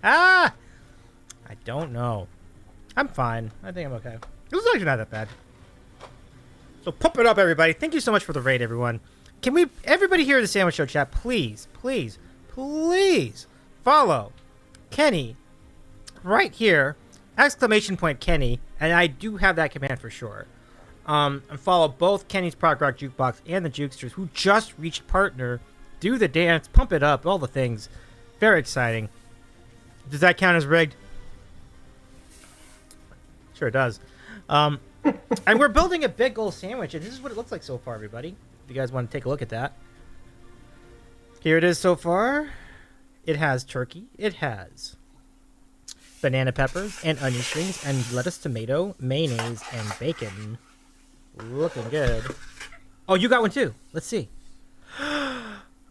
I don't know. I'm fine. I think I'm okay. It was actually not that bad. So pump it up, everybody. Thank you so much for the raid, everyone. Can we, everybody here at the Sandwich Show chat, please follow Kenny right here. Exclamation point Kenny, and I do have that command for sure. And follow both Kenny's Prog Rock Jukebox and the Jukesters, who just reached partner. Do the dance, pump it up, all the things. Very exciting. Does that count as rigged? Sure it does. And we're building a big old sandwich, and this is what it looks like so far, everybody. If you guys want to take a look at that. Here it is so far. It has turkey. It has banana peppers and onion strings and lettuce, tomato, mayonnaise, and bacon. Looking good. Oh, you got one too. Let's see.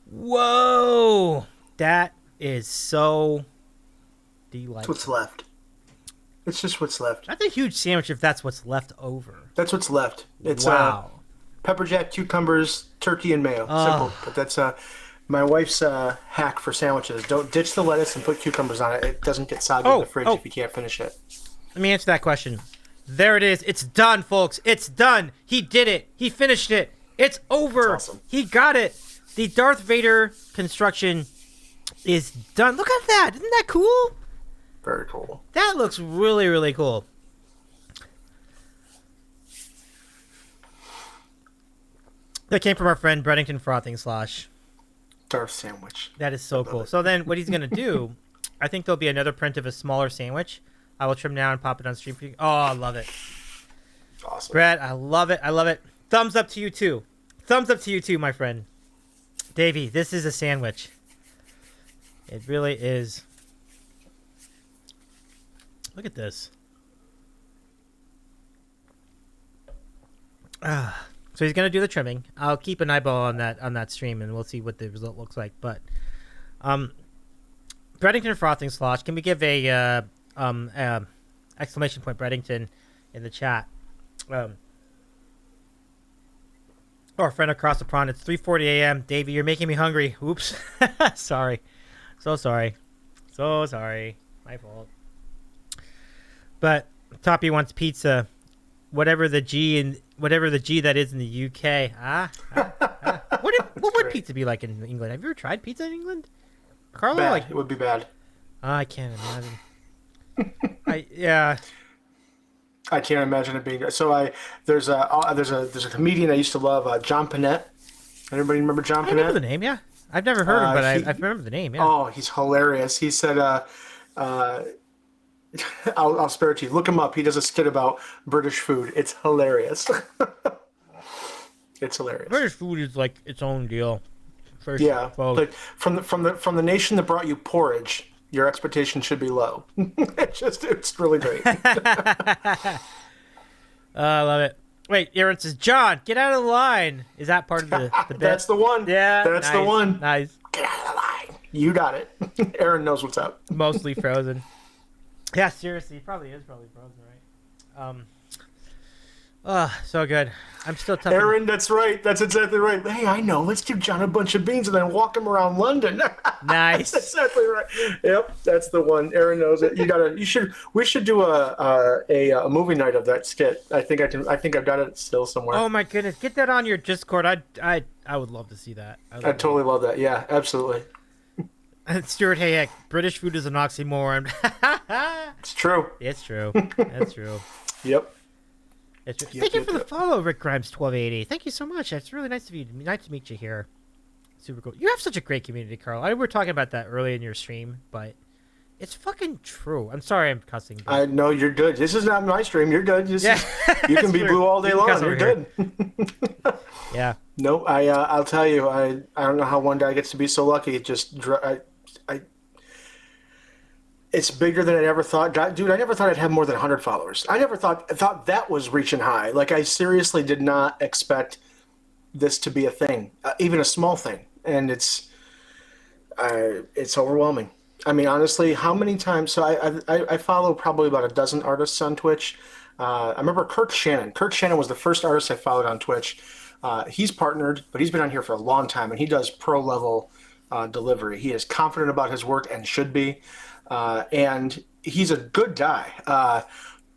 Whoa! That is so delightful. That's what's left. It's just what's left. That's a huge sandwich if that's what's left over. That's what's left. It's wow. Pepper jack, cucumbers, turkey, and mayo. Simple. But that's my wife's hack for sandwiches. Don't ditch the lettuce and put cucumbers on it. It doesn't get soggy in the fridge if you can't finish it. Let me answer that question. There it is. It's done, folks. It's done. He did it. He finished it. It's over. That's awesome. He got it. The Darth Vader construction is done. Look at that. Isn't that cool? Very cool. That looks really, really cool. That came from our friend Breddington Frothing Slosh. Darth sandwich. That is so cool. So then what he's going to do, I think there'll be another print of a smaller sandwich. I will trim down and pop it on stream for you. Oh, I love it. Awesome. Brad, I love it. I love it. Thumbs up to you too. Thumbs up to you too, my friend. Davey, this is a sandwich. It really is. Look at this. So he's gonna do the trimming. I'll keep an eyeball on that stream, and we'll see what the result looks like. But, Breddington frothing slosh. Can we give a exclamation point Breddington in the chat? Or a friend across the pond. It's 3:40 a.m. Davey, you're making me hungry. Oops. Sorry. So sorry. So sorry. My fault. But Toppy wants pizza. Whatever the G that is in the UK. What would pizza be like in England? Have you ever tried pizza in England? Carlo, Bad. It would be bad. I can't imagine. I can't imagine it being good. So there's a comedian I used to love, John Panette. Anybody remember John Panette? I remember the name, yeah. I've never heard him, but I remember the name, yeah. Oh, he's hilarious. He said, I'll spare it to you. Look him up. He does a skit about British food. It's hilarious. It's hilarious. British food is like its own deal. Like from the nation that brought you porridge, your expectation should be low. It's really great. I love it. Wait, Aaron says, John, get out of the line. Is that part of the bit? That's the one. Yeah, that's the one. Nice. Get out of the line. You got it. Aaron knows what's up. Mostly frozen. Yeah, seriously, he probably is frozen, right? So good. I'm still tough. Aaron, that's right. That's exactly right. Hey, I know. Let's give John a bunch of beans and then walk him around London. Nice. That's exactly right. Yep, that's the one. Aaron knows it. We should do a movie night of that skit. I think I've got it still somewhere. Oh my goodness, get that on your Discord. I would love to see that. I totally love that. Yeah, absolutely. StewartHayek, British food is an oxymoron. It's true. It's true. That's true. Yep. Thank you for the follow, Rick Grimes 1280. Thank you so much. It's really nice of you. Nice to meet you here. Super cool. You have such a great community, Carl. We were talking about that early in your stream, but it's fucking true. I'm sorry I'm cussing. But... I know you're good. This is not my stream. You're good. You can be blue all day long. You're good. Yeah. No, I'll tell you. I don't know how one guy gets to be so lucky. It just it's bigger than I ever thought. Dude, I never thought I'd have more than 100 followers. I never thought that was reaching high. Like, I seriously did not expect this to be a thing, even a small thing. And it's overwhelming. I mean, honestly, how many times? So I follow probably about a dozen artists on Twitch. I remember Kirk Shannon. Kirk Shannon was the first artist I followed on Twitch. He's partnered, but he's been on here for a long time, and he does pro-level delivery. He is confident about his work and should be. And he's a good guy,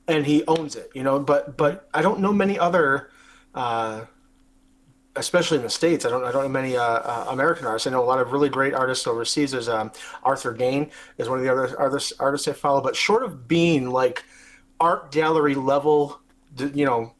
and he owns it, but I don't know many other, especially in the States. I don't know many American artists. I know a lot of really great artists overseas. There's Arthur Gain is one of the other artists I follow, but short of being like art gallery level,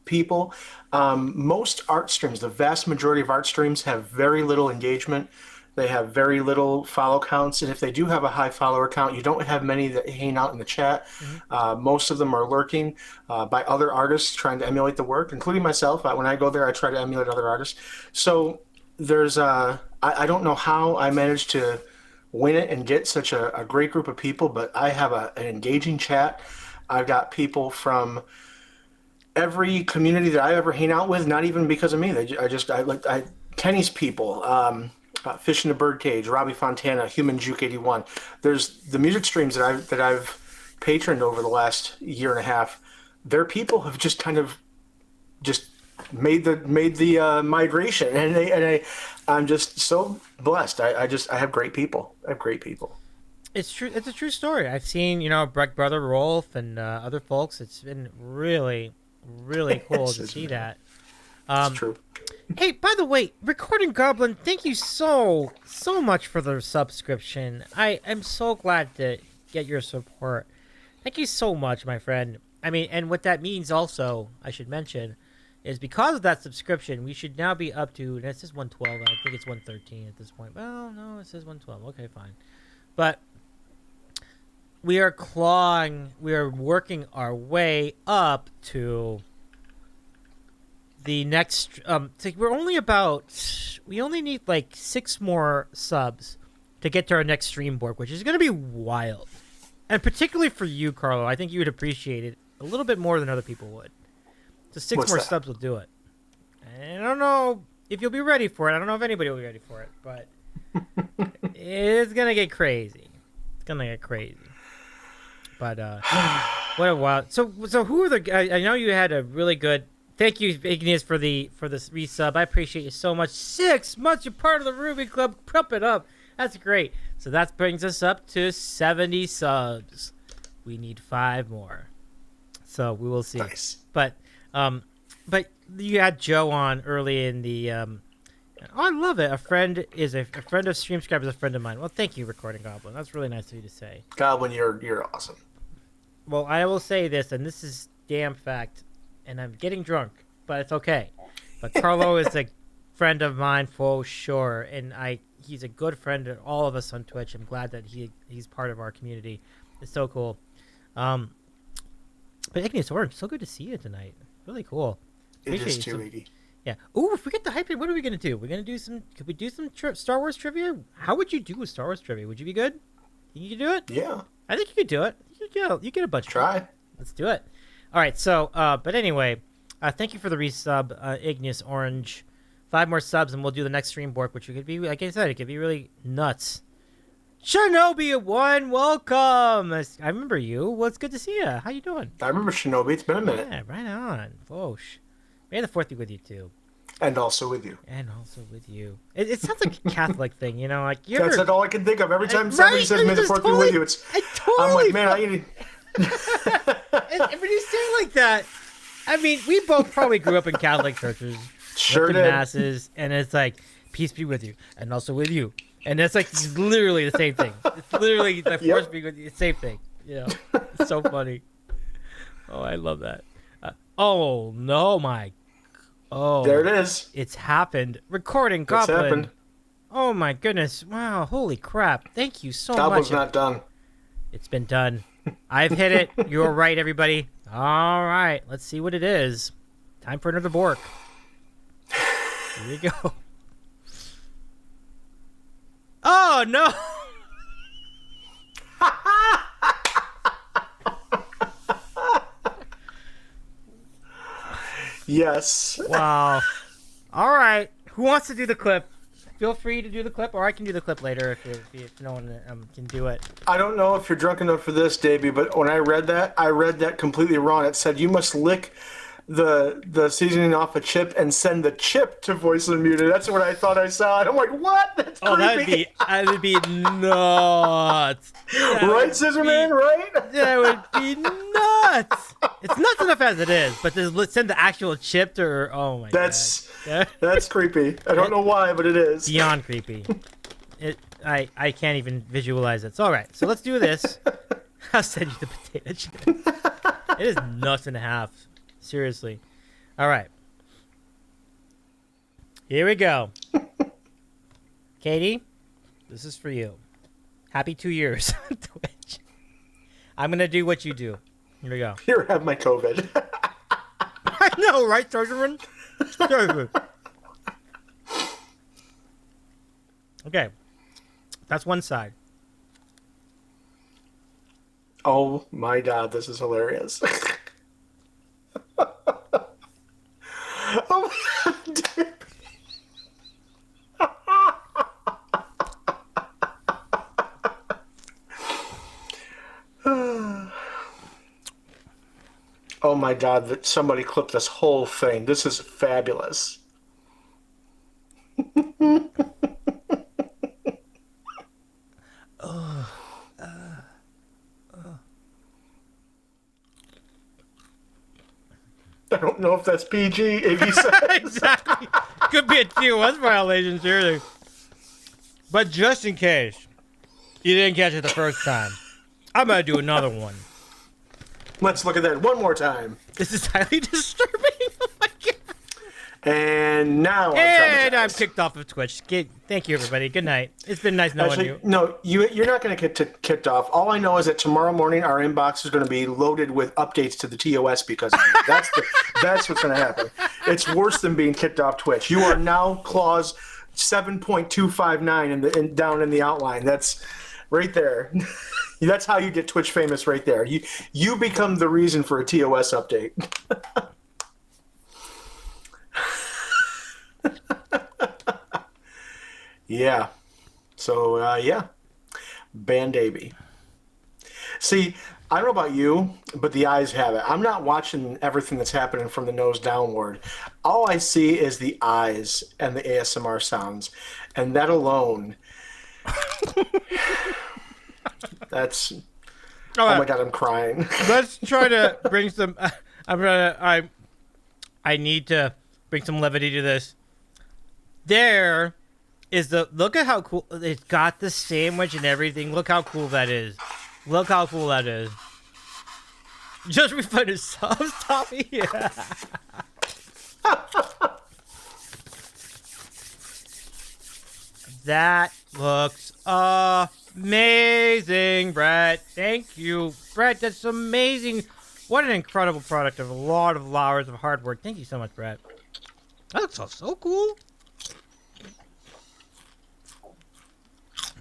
people, most art streams, the vast majority of art streams have very little engagement. They have very little follow counts, and if they do have a high follower count, you don't have many that hang out in the chat. Mm-hmm. Most of them are lurking by other artists trying to emulate the work, including myself. When I go there, I try to emulate other artists. So there's I don't know how I managed to win it and get such a great group of people, but I have an engaging chat. I've got people from every community that I ever hang out with, not even because of me. Kenny's people. Fish in the Birdcage, Robbie Fontana, Human Juke 81. There's the music streams that I've patroned over the last year and a half. Their people have just kind of just made the migration, and I'm just so blessed. I have great people. I have great people. It's true. It's a true story. I've seen Breck Brother Rolf and other folks. It's been really, really cool to see that. It's true. Hey, by the way, Recording Goblin, thank you so much for the subscription. I am so glad to get your support. Thank you so much, my friend. I mean, and what that means also, I should mention, is because of that subscription, we should now be up to, and it says 112, I think it's 113 at this point. Well, no, it says 112. Okay, fine. But we are working our way up to the next we only need like 6 more subs to get to our next stream board, which is going to be wild. And particularly for you, Carlo, I think you would appreciate it a little bit more than other people would. Just 6 What's more that? subs will do it. And I don't know if you'll be ready for it. I don't know if anybody will be ready for it, but it's gonna get crazy. It's gonna get crazy. But what a wild. So who are the? I know you had a really good. Thank you, Igneous, for this resub. I appreciate you so much. 6 months, you're part of the Ruby Club. Prop it up. That's great. So that brings us up to 70 subs. We need 5 more. So we will see. Nice. But you had Joe on early in the. Oh, I love it. A friend of StreamScribe is a friend of mine. Well, thank you, Recording Goblin. That's really nice of you to say. Goblin, you're awesome. Well, I will say this, and this is damn fact, and I'm getting drunk, but it's okay. But Carlo is a friend of mine for sure, and he's a good friend to all of us on Twitch. I'm glad that he's part of our community. It's so cool. But Igneous Orange, so good to see you tonight. Really cool. It Appreciate is you too, so- Iggy. Yeah. Ooh, if we get the hype in, what are we gonna do? We're gonna do some. Could we do some Star Wars trivia? How would you do with Star Wars trivia? Would you be good? Think you could do it? Yeah. I think you could do it. You get a bunch. Try. Let's do it. All right. So, but anyway, thank you for the resub, Igneous Orange. 5 more subs, and we'll do the next stream bork, which could be, like I said, it could be really nuts. Shinobi 1, welcome. I remember you. Well, it's good to see you. How you doing? I remember Shinobi. It's been a minute. Yeah, right on. Whoosh. May the 4th be with you too. And also with you. And also with you. It sounds like a Catholic thing, you know, like you That's ever... all I can think of. Every time somebody says "May the Fourth be with you," I'm like, man, I need. And when you say it like that, I mean, we both probably grew up in Catholic churches, Sure went to did. masses, and it's like, peace be with you, and also with you, and it's like literally the same thing. It's literally the force being with you, same thing. You know, it's so funny. Oh, I love that. Oh no, my. Oh, There it is. It's happened. Recording It's Goblin. happened. Oh my goodness! Wow, holy crap! Thank you so Goblin's much. not done. It's been done. I've hit it. You're right, everybody. All right, let's see what it is. Time for another bork. Here we go. Oh no! Yes. Wow. All right. Who wants to do the clip? Feel free to do the clip, or I can do the clip later if no one can do it. I don't know if you're drunk enough for this, Davey, but when I read that completely wrong. It said you must lick the seasoning off a chip and send the chip to voice unmuted. That's what I thought I saw. And I'm like, what? That's creepy. That'd be nuts. Right, Scissorman? Right? That would be nuts. It's nuts enough as it is, but to send the actual chip to oh my god. That's creepy. I don't know why, but it is. Beyond creepy. I can't even visualize it. So all right, so let's do this. I'll send you the potato chip. It is nuts and a half. Seriously. All right. Here we go. Katie, this is for you. Happy 2 years on Twitch. I'm going to do what you do. Here we go. Here, have my COVID. I know, right, Sergeant? Okay. That's one side. Oh my god, this is hilarious. Oh my god, dude. Oh my god, that somebody clipped this whole thing. This is fabulous. I don't know if that's PG, Iggy says. Exactly. Could be a TOS violation, surely. But just in case you didn't catch it the first time, I'm going to do another one. Let's look at that one more time. This is highly disturbing. Oh my god. And now I'm kicked off of Twitch. Thank you, everybody. Good night. It's been nice knowing Actually, you. no, you're not going to get kicked off. All I know is that tomorrow morning our inbox is going to be loaded with updates to the TOS because of you. That's what's going to happen. It's worse than being kicked off Twitch. You are now clause 7.259 down in the outline. That's right there. That's how you get Twitch famous right there. You become the reason for a TOS update. Yeah. So, yeah. Bandaby. See, I don't know about you, but the eyes have it. I'm not watching everything that's happening from the nose downward. All I see is the eyes and the ASMR sounds. And that alone... That's... Oh my God, I'm crying. Let's try to bring some... I need to bring some levity to this. There is the... Look at how cool... It's got the sandwich and everything. Look how cool that is. Look how cool that is. Just refunded subs, Tommy. Yeah. That looks amazing, Brett. Thank you, Brett. That's amazing. What an incredible product of a lot of hours of hard work. Thank you so much, Brett. That looks so cool.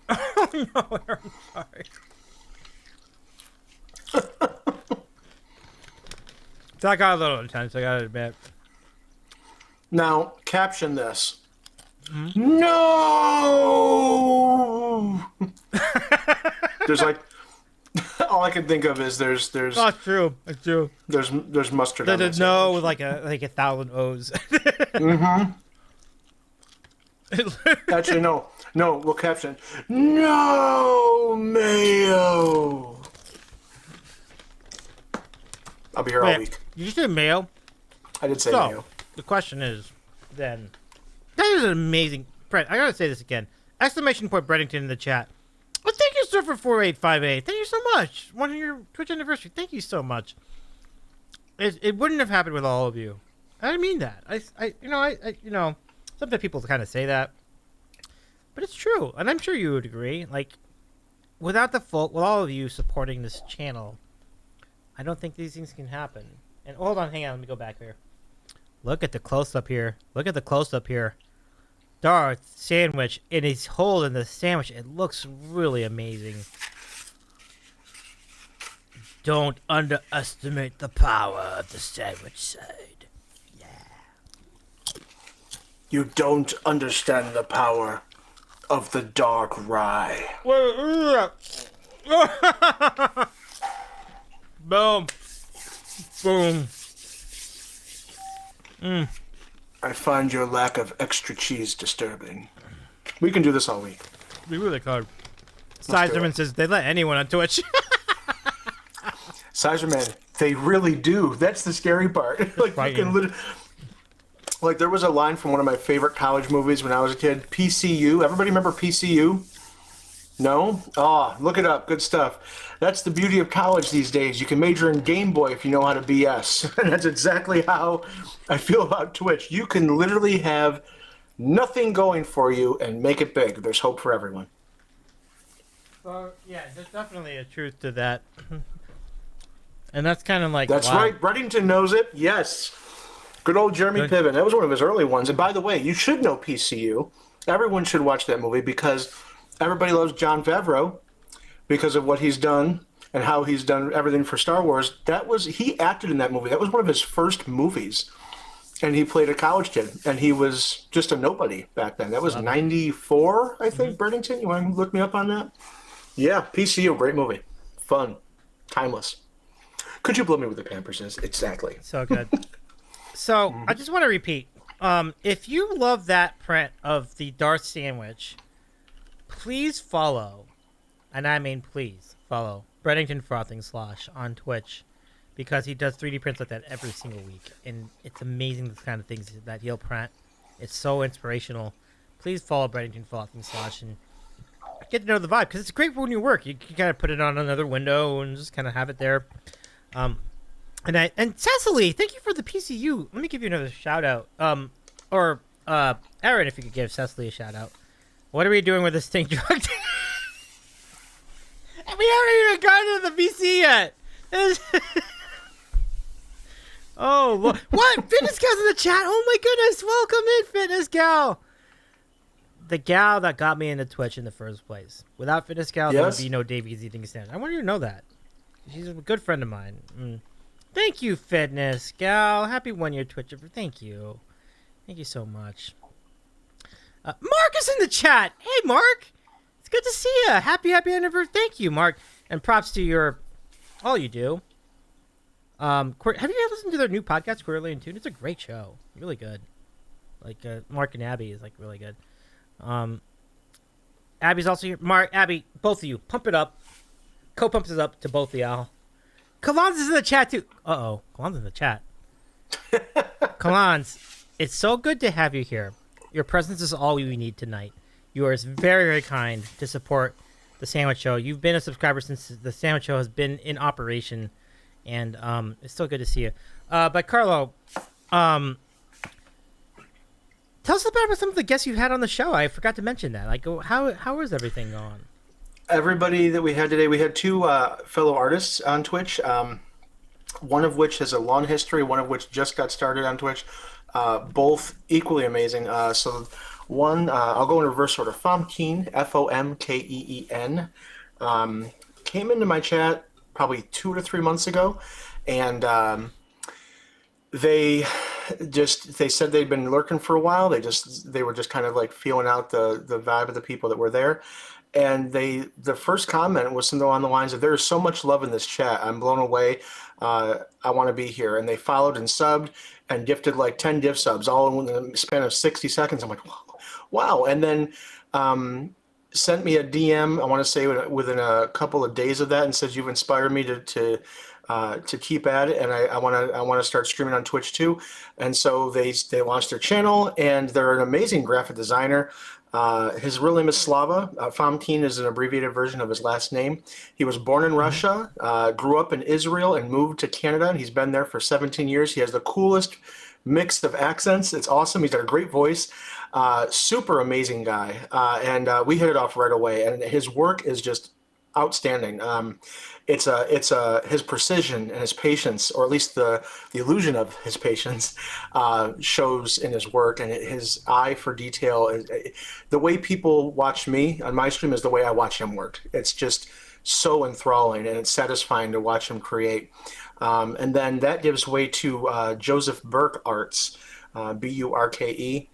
Oh no, I'm sorry. That got a little intense, I gotta admit. Now, caption this. No! There's like... All I can think of is there's... Oh, it's true. It's true. There's mustard on There's that no sandwich. like 1,000 O's. Mm-hmm. Actually, no. No, we'll caption. No mayo. I'll be here all week. Did you say mayo? I did say so, mayo. The question is, then, that is an amazing... Brett, I gotta say this again. Exclamation point Breddington in the chat. Well, thank you, sir, for 4858. Thank you so much. 1 year Twitch anniversary. Thank you so much. It wouldn't have happened with all of you. I mean that. I sometimes people kind of say that, but it's true, and I'm sure you would agree. Like, with all of you supporting this channel, I don't think these things can happen. And hold on, hang on, let me go back here. Look at the close up here. Look at the close up here. Darth sandwich, and he's holding the sandwich. It looks really amazing. Don't underestimate the power of the sandwich side. You don't understand the power of the dark rye. Boom. Boom. I find your lack of extra cheese disturbing. We can do this all week. We really could. Sizerman says they let anyone on Twitch. Sizerman, they really do. That's the scary part. Like, you can literally... Like, there was a line from one of my favorite college movies when I was a kid. PCU. Everybody remember PCU? No? Oh, look it up. Good stuff. That's the beauty of college these days. You can major in Game Boy if you know how to BS. And that's exactly how I feel about Twitch. You can literally have nothing going for you and make it big. There's hope for everyone. Well, yeah, there's definitely a truth to that. And that's kind of like... That's right. Breddington knows it. Yes. Good old Jeremy Piven. That was one of his early ones. And by the way, you should know PCU. Everyone should watch that movie because everybody loves Jon Favreau because of what he's done and how he's done everything for Star Wars. He acted in that movie. That was one of his first movies. And he played a college kid. And he was just a nobody back then. That was 94, I think, Breddington. You want to look me up on that? Yeah, PCU, great movie. Fun. Timeless. Could you blow me with the Pamperses? Exactly. So good. So, I just want to repeat. If you love that print of the Darth sandwich, please follow, and I mean please, follow Breddington Frothing Slosh on Twitch, because he does 3D prints like that every single week, and it's amazing the kind of things that he'll print. It's so inspirational. Please follow Breddington Frothing Slosh and get to know the vibe, because it's great for when you work. You can kind of put it on another window and just kind of have it there. And Cecily, thank you for the PCU. Let me give you another shout out. Or Aaron, if you could give Cecily a shout out. What are we doing with this thing, drug? We haven't even gotten to the VC yet. Oh, what? Fitness Gal's in the chat. Oh my goodness! Welcome in, Fitness Gal. the gal that got me into Twitch in the first place. Without Fitness Gal, there would Yes? be no Davey's Eating Sandwich. I want you to know that. She's a good friend of mine. Thank you, Fitness Gal. Happy 1-year Twitcher. Thank you. Thank you so much. Mark is in the chat. Hey, Mark. It's good to see you. Happy anniversary. Thank you, Mark. And props to all you do. Have you ever listened to their new podcast, Queerly in Tune? It's a great show. Really good. Like, Mark and Abby is, like, really good. Abby's also here. Mark, Abby, both of you, pump it up. Co-pumps it up to both of y'all. Kalans is in the chat, too. Uh-oh. Kalans in the chat. Kalans, it's so good to have you here. Your presence is all we need tonight. You are very, very kind to support the Sandwich Show. You've been a subscriber since the Sandwich Show has been in operation, and it's so good to see you. But Carlo, tell us about some of the guests you had on the show. I forgot to mention that. Like, how is everything going? Everybody that we had today, we had two fellow artists on Twitch. One of which has a long history, one of which just got started on Twitch. Both equally amazing. So one, I'll go in reverse order. Fomkeen, Fomkeen, came into my chat probably 2 to 3 months ago, and they said they'd been lurking for a while. They were just kind of like feeling out the vibe of the people that were there. And the first comment was something along the lines of, "There is so much love in this chat. I'm blown away. I want to be here." And they followed and subbed and gifted like 10 gift subs all in the span of 60 seconds. I'm like, wow. And then sent me a DM, I want to say within a couple of days of that, and says, "You've inspired me to keep at it, and I want to start streaming on Twitch too." And so they launched their channel, and they're an amazing graphic designer. His real name is Slava. Fomkeen is an abbreviated version of his last name. He was born in Russia, grew up in Israel, and moved to Canada. And he's been there for 17 years. He has the coolest mix of accents. It's awesome. He's got a great voice. Super amazing guy. And we hit it off right away. And his work is just outstanding. It's his precision and his patience, or at least the illusion of his patience, shows in his work, and his eye for detail. The way people watch me on my stream is the way I watch him work. It's just so enthralling, and it's satisfying to watch him create. And then that gives way to Joseph Burke Arts, Burke.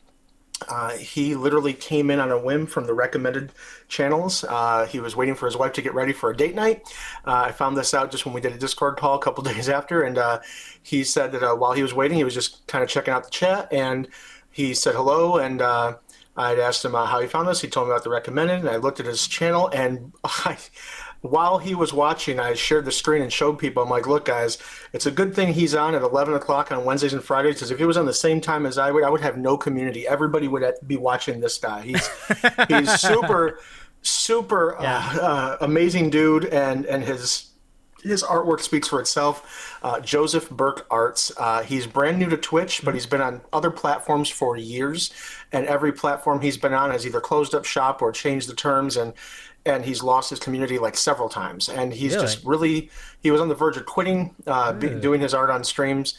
He literally came in on a whim from the recommended channels. He was waiting for his wife to get ready for a date night. I found this out just when we did a Discord call a couple days after, and he said that while he was waiting, he was just kind of checking out the chat, and he said hello, and I had asked him how he found us. He told me about the recommended, and I looked at his channel, and while he was watching, I shared the screen and showed people. I'm like, "Look, guys, it's a good thing he's on at 11 o'clock on Wednesdays and Fridays, because if he was on the same time as I would have no community. Everybody would be watching this guy. He's super amazing dude, and his artwork speaks for itself. Joseph Burke Arts. He's brand new to Twitch, but he's been on other platforms for years, and every platform he's been on has either closed up shop or changed the terms, and he's lost his community like several times. And he's just really, he was on the verge of quitting doing his art on streams.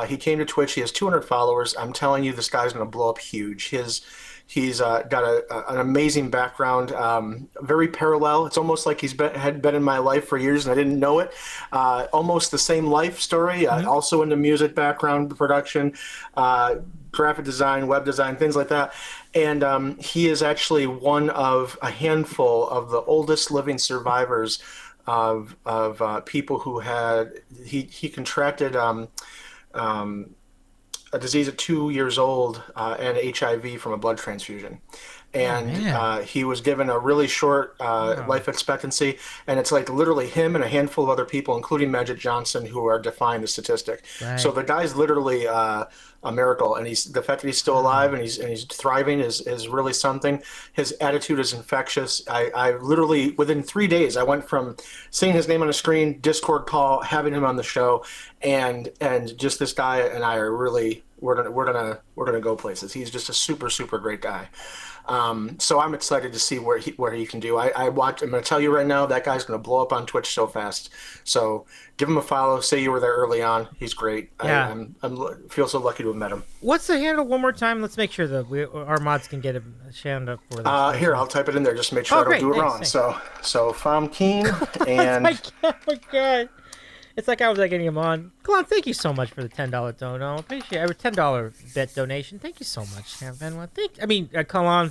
He came to Twitch. He has 200 followers. I'm telling you, this guy's going to blow up huge. He's got an amazing background, very parallel. It's almost like had been in my life for years and I didn't know it. Almost the same life story, also into music background, production, graphic design, web design, things like that. And he is actually one of a handful of the oldest living survivors of people who he contracted a disease at 2 years old and HIV from a blood transfusion. And he was given a really short life expectancy, and it's like literally him and a handful of other people, including Magic Johnson, who are defying the statistic. Right. So the guy's literally a miracle, and the fact that he's still alive and he's thriving is really something. His attitude is infectious. I literally within 3 days I went from seeing his name on a screen, Discord call, having him on the show, and just this guy and I are really we're gonna go places. He's just a super super great guy. So I'm excited to see where he can do. I'm gonna tell you right now, that guy's gonna blow up on Twitch so fast. So give him a follow. Say you were there early on. He's great. Yeah. I feel so lucky to have met him. What's the handle one more time? Let's make sure that our mods can get a shout out for this. Here, I'll type it in there just to make sure I don't do it wrong. Thanks. So Fam Keen and Oh my god. It's like I was getting him on. Kalon, thank you so much for the $10 dono. Appreciate it. $10 bet donation. Thank you so much, Fenwa. Kalon.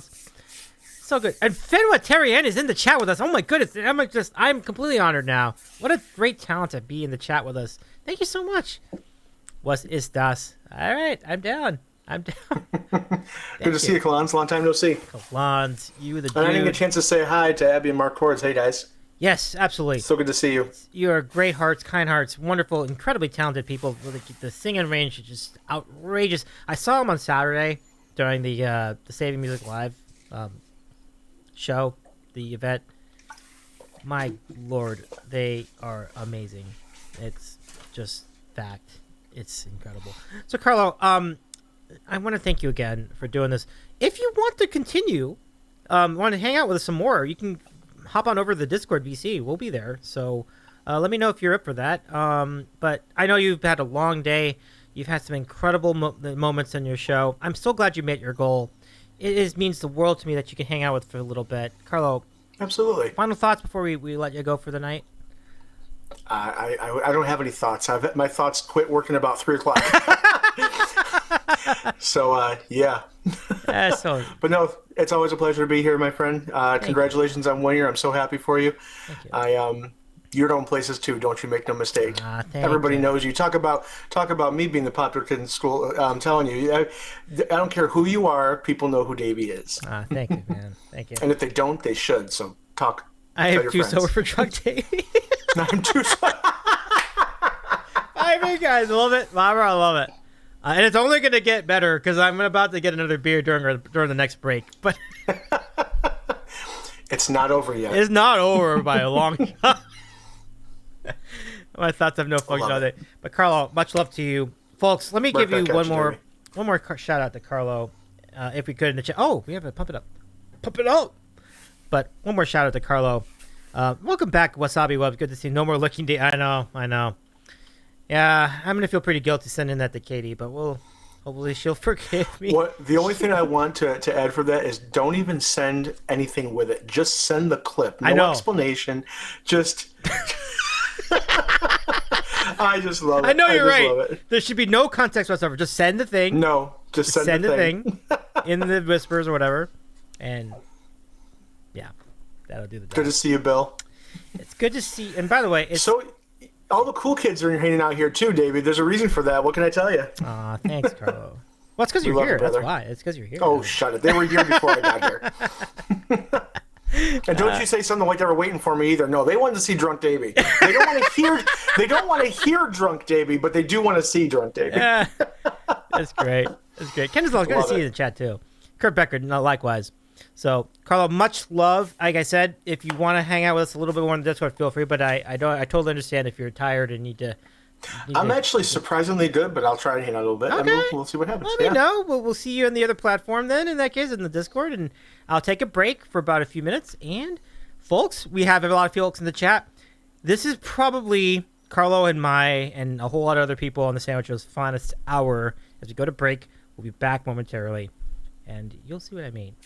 So good. And Fenwa Terrian is in the chat with us. Oh my goodness. I'm completely honored now. What a great talent to be in the chat with us. Thank you so much. Was is das? All right, I'm down. Good to see you, Kalons. Long time no see. Kalons, you the dude. And I didn't get a chance to say hi to Abby and Mark Cords. Hey guys. Yes, absolutely. So good to see you. You are great hearts, kind hearts, wonderful, incredibly talented people. The singing range is just outrageous. I saw them on Saturday during the Saving Music Live show, the event. My lord, they are amazing. It's just fact. It's incredible. So, Carlo, I want to thank you again for doing this. If you want to continue, want to hang out with us some more, you can hop on over to the Discord VC. We'll be there. So let me know if you're up for that. But I know you've had a long day. You've had some incredible moments in your show. I'm so glad you met your goal. It means the world to me that you can hang out with for a little bit. Carlo. Absolutely. Final thoughts before we let you go for the night? I don't have any thoughts. My thoughts quit working about 3 o'clock. So, yeah. But no, it's always a pleasure to be here, my friend. Congratulations on 1 year. I'm so happy for you. Thank you. You're going places too. Don't you make no mistake. Everybody knows you. Talk about me being the popular kid in school. I'm telling you, I don't care who you are. People know who Davey is. Thank you, man. Thank you. And if they don't, they should. So talk. I am too sober for drunk Davey. I'm too sober. I mean, guys, love it. Barbara, I love it. And it's only going to get better because I'm about to get another beer during the next break. But it's not over yet. It's not over by a long shot. My thoughts have no functionality. But Carlo, much love to you, folks. Let me give you one more shout out to Carlo, if we could in the chat. Oh, we have to pump it up. But one more shout out to Carlo. Welcome back, Wasabi Web. Good to see you. No more looking day. I know. Yeah, I'm gonna feel pretty guilty sending that to Katie, but hopefully she'll forgive me. The only thing I want to add for that is don't even send anything with it. Just send the clip. No explanation. Just. I just love it. I know you're right. There should be no context whatsoever. Just send the thing. No, just send the thing in the whispers or whatever, and yeah, that'll do the job. Good to see you, Bill. It's good to see. And by the way, so all the cool kids are hanging out here too, David. There's a reason for that. What can I tell you? Aw, thanks, Carlo. Well, it's because you're here. That's why. It's because you're here. Oh, shut it. They were here before I got here. And don't you say something like they were waiting for me either. No, they wanted to see Drunk Davey. They don't want to hear. They don't want to hear Drunk Davey, but they do want to see Drunk Davey. Yeah, that's great. That's great. Ken is good to see you in the chat too. Kurt Becker, likewise. So, Carlo, much love. Like I said, if you want to hang out with us a little bit more on the Discord, feel free. But I totally understand if you're tired and need to. I'm actually surprisingly good, but I'll try to hang out a little bit. Okay. And we'll see what happens. Let me know. We'll see you on the other platform then, in that case, in the Discord. And I'll take a break for about a few minutes. And, folks, we have a lot of folks in the chat. This is probably Carlo and a whole lot of other people on the Sandwich Show's finest hour. As we go to break, we'll be back momentarily. And you'll see what I mean.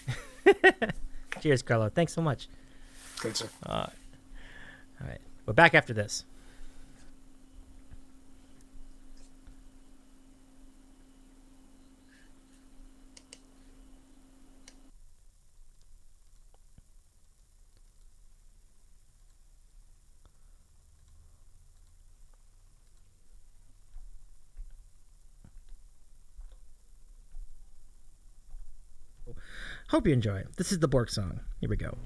Cheers, Carlo. Thanks so much. Thanks, sir. All right. We're back after this. Hope you enjoy. This is the Bork song. Here we go.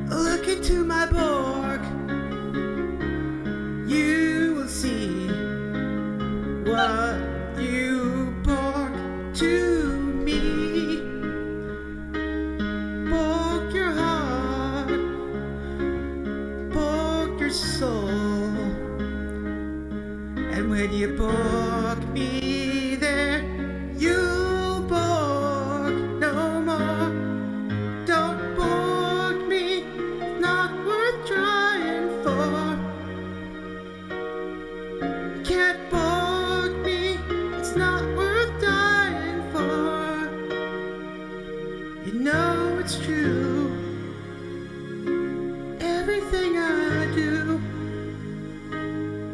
Look into my Bork. When you book me there, you book no more. Don't book me, it's not worth trying for. Can't book me, it's not worth dying for. You know it's true. Everything I do,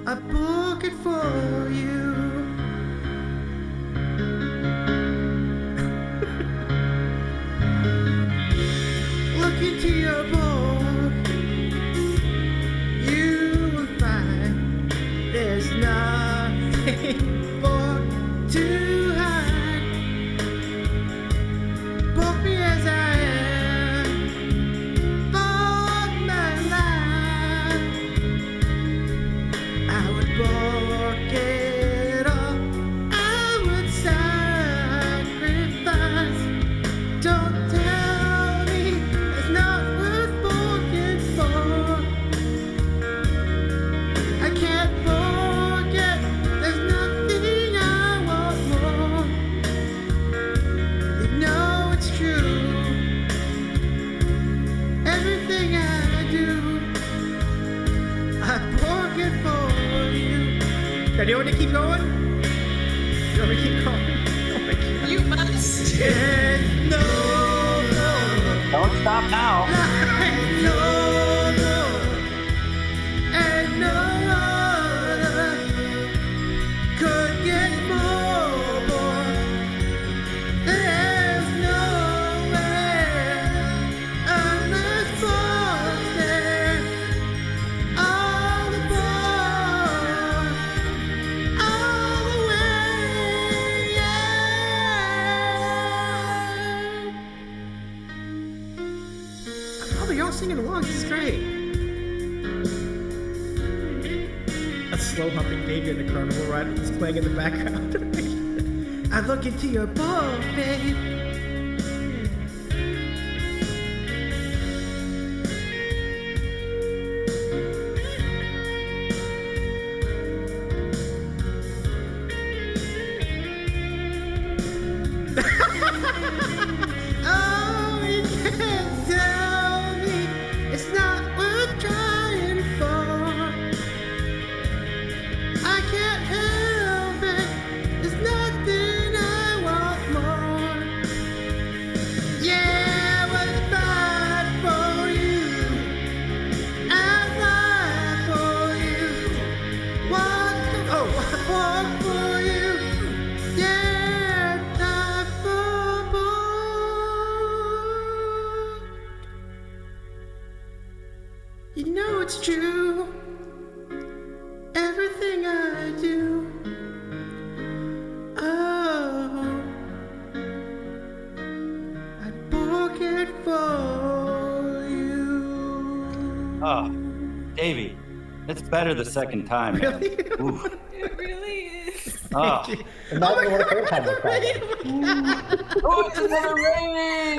I book it for you. Look into your book, you will find there's nothing more to hide. Book me as I am, book my life. I would book it all, I would sacrifice. Don't tell me it's not worth booking for. I can't forget, there's nothing I want more. You know it's true. Everything I do, I book it for you. Now, do you want to keep going? Do you want me to keep going? Oh my God. You must. And no, Don't stop now. no, no, and no other could get more. There's nowhere unless book's there. All the bar, all the way, yeah. Oh, but y'all singing along. This is great. A slow humping baby in the carnival ride is playing in the background. I look into your book, babe. Oh, you can't tell me it's not worth trying for. I can't help it. There's nothing I want more. Yeah, I would fight for you. I'd fight for you. Walk for you. Yeah, die for both. You know it's true. Everything I do. Oh, I book it for you. Oh, Davey, it's better the second time, man. Ooh. It really is. Oh. Imagine what a third time was that. Oh, it's another rain!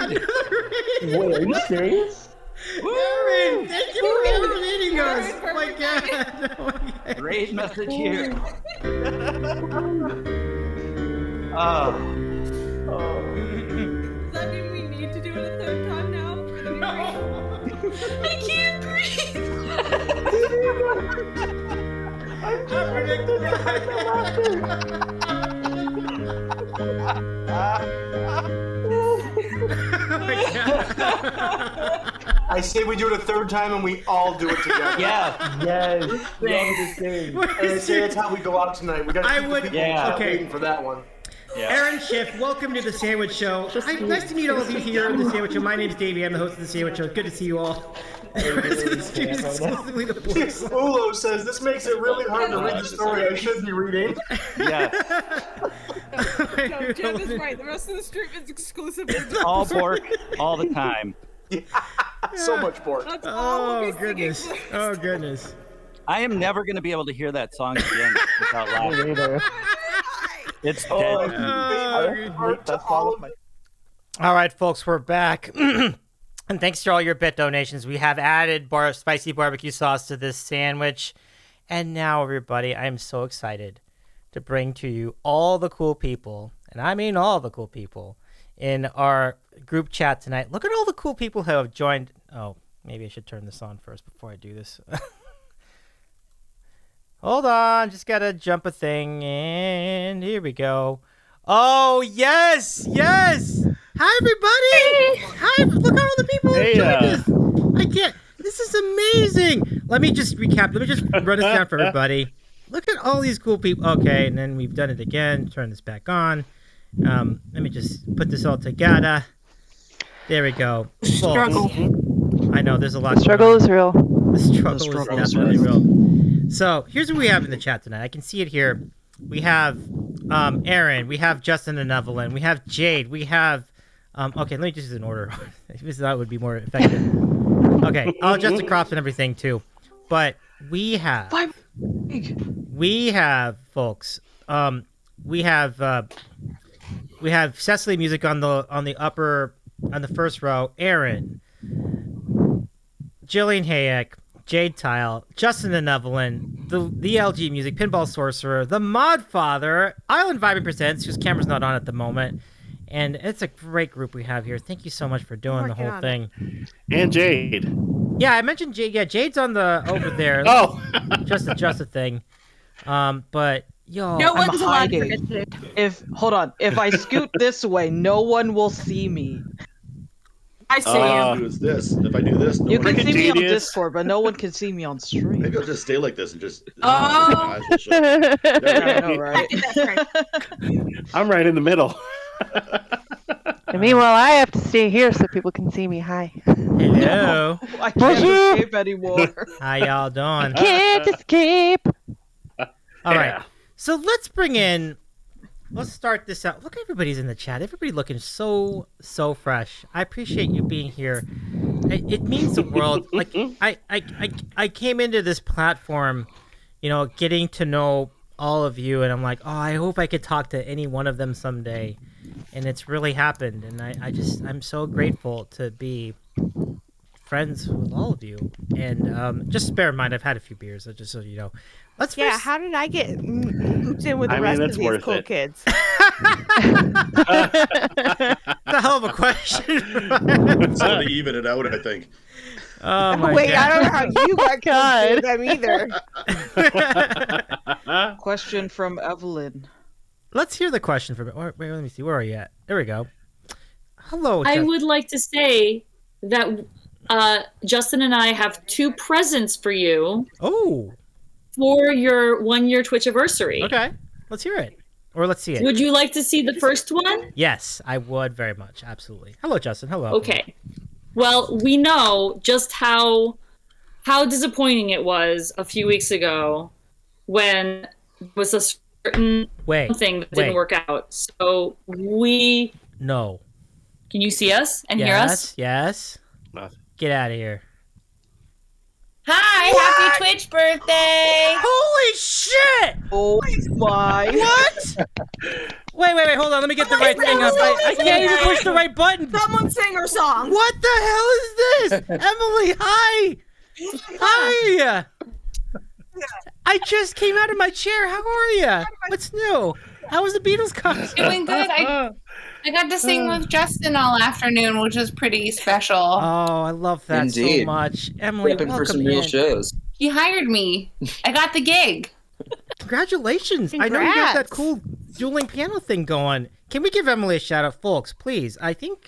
Wait, are you serious? Aaron, thank you for reading us. Oh my God. Oh my God. Great message here. Oh. Does that mean we need to do it a third time now? For the no. I can't breathe. I'm predicting I say we do it a third time and we all do it together. Yeah. Yes. We all do the same. And I say that's how we go out tonight. We got to keep the people waiting for that one. Yeah. Aaron Schiff, welcome to the Sandwich Show. Nice to meet all of you here in the Sandwich Show. My name is Davey. I'm the host of the Sandwich Show. Good to see you all. Ulo says this makes it really hard to read the story I should be reading. Yeah. No, Jeff is right. The rest of the stream is exclusively All pork, all the time. Yeah. So much pork. Oh, goodness. Oh, goodness. I am never going to be able to hear that song again without laughing. Either. It's dead. All right, folks, we're back. And thanks to all your bit donations, we have added spicy barbecue sauce to this sandwich. And now, everybody, I am so excited to bring to you all the cool people, and I mean all the cool people, in our group chat tonight. Look at all the cool people who have joined. Oh, maybe I should turn this on first before I do this. Hold on, just gotta jump a thing, and here we go. Oh, yes! Hi, everybody! Hi, look at all the people who joined us! I can't, this is amazing! Let me just recap, let me just run this down for everybody. Look at all these cool people. Okay, and then we've done it again. Turn this back on. Let me just put this all together. There we go. Struggle. I know, there's a lot. The struggle is real. The struggle is definitely real. So, here's what we have in the chat tonight. I can see it here. We have Aaron. We have Justin and Evelyn. We have Jade. We have... okay, let me just do an order. That would be more effective. Okay, I'll adjust the crops and everything, too. But we have... folks. We have Cecily music on the first row. Aaron, Gillian Hayek, Jade Tile, Justin and Evelyn, the LG music, Pinball Sorcerer, the Modfather, Island Vibing Presents, whose camera's not on at the moment, and it's a great group we have here. Thank you so much for doing the whole thing. And Jade. Yeah, I mentioned Jade. Yeah, Jade's on the over there. Oh, just a thing. But yo, No one's allowed to hiding. forget to. If I scoot this way, no one will see me. I see you. Do is this. If I do this, no You one can see me on Genius. Discord, but no one can see me on stream. Maybe I'll just stay like this and just. Oh. Yeah, I know, right? I'm right in the middle. And meanwhile, I have to stay here so people can see me. Hi. Hello. I can't escape anymore. How y'all doing? Can't escape. All right. So let's start this out. Look, everybody's in the chat. Everybody looking so fresh. I appreciate you being here. It means the world. Like I came into this platform, getting to know all of you, and I'm like, oh, I hope I could talk to any one of them someday. And it's really happened, and I'm so grateful to be friends with all of you. And just bear in mind, I've had a few beers, just so you know. How did I get moved in with the rest of these cool kids? That's a hell of a question. It's going to even it out, I think. Oh my Wait, God. I don't know how you got close to them either. Question from Evelyn. Let's hear the question from. Wait, let me see. Where are you at? There we go. Hello. I would like to say that Justin and I have 2 presents for you. Oh. For your 1-year Twitch anniversary. Okay, let's hear it, or let's see it. Would you like to see the first one? Yes, I would very much. Absolutely. Hello, Justin. Hello. Okay. Well, we know just how disappointing it was a few weeks ago when there was a certain thing that didn't work out. So No. Can you see us and hear us? Yes. Get out of here. Hi, happy Twitch birthday! Holy shit! Oh my! What? Wait, hold on. Let me get the right thing up. I can't even push the right button. Someone sing her song. What the hell is this? Emily, hi! Hi! I just came out of my chair. How are you? What's new? How was the Beatles concert? Doing good. I got to sing with Justin all afternoon, which is pretty special. Oh, I love that so much. Emily, Prepping welcome for some real in. shows. He hired me. I got the gig. Congratulations. I know you got that cool dueling piano thing going. Can we give Emily a shout out, folks, please? I don't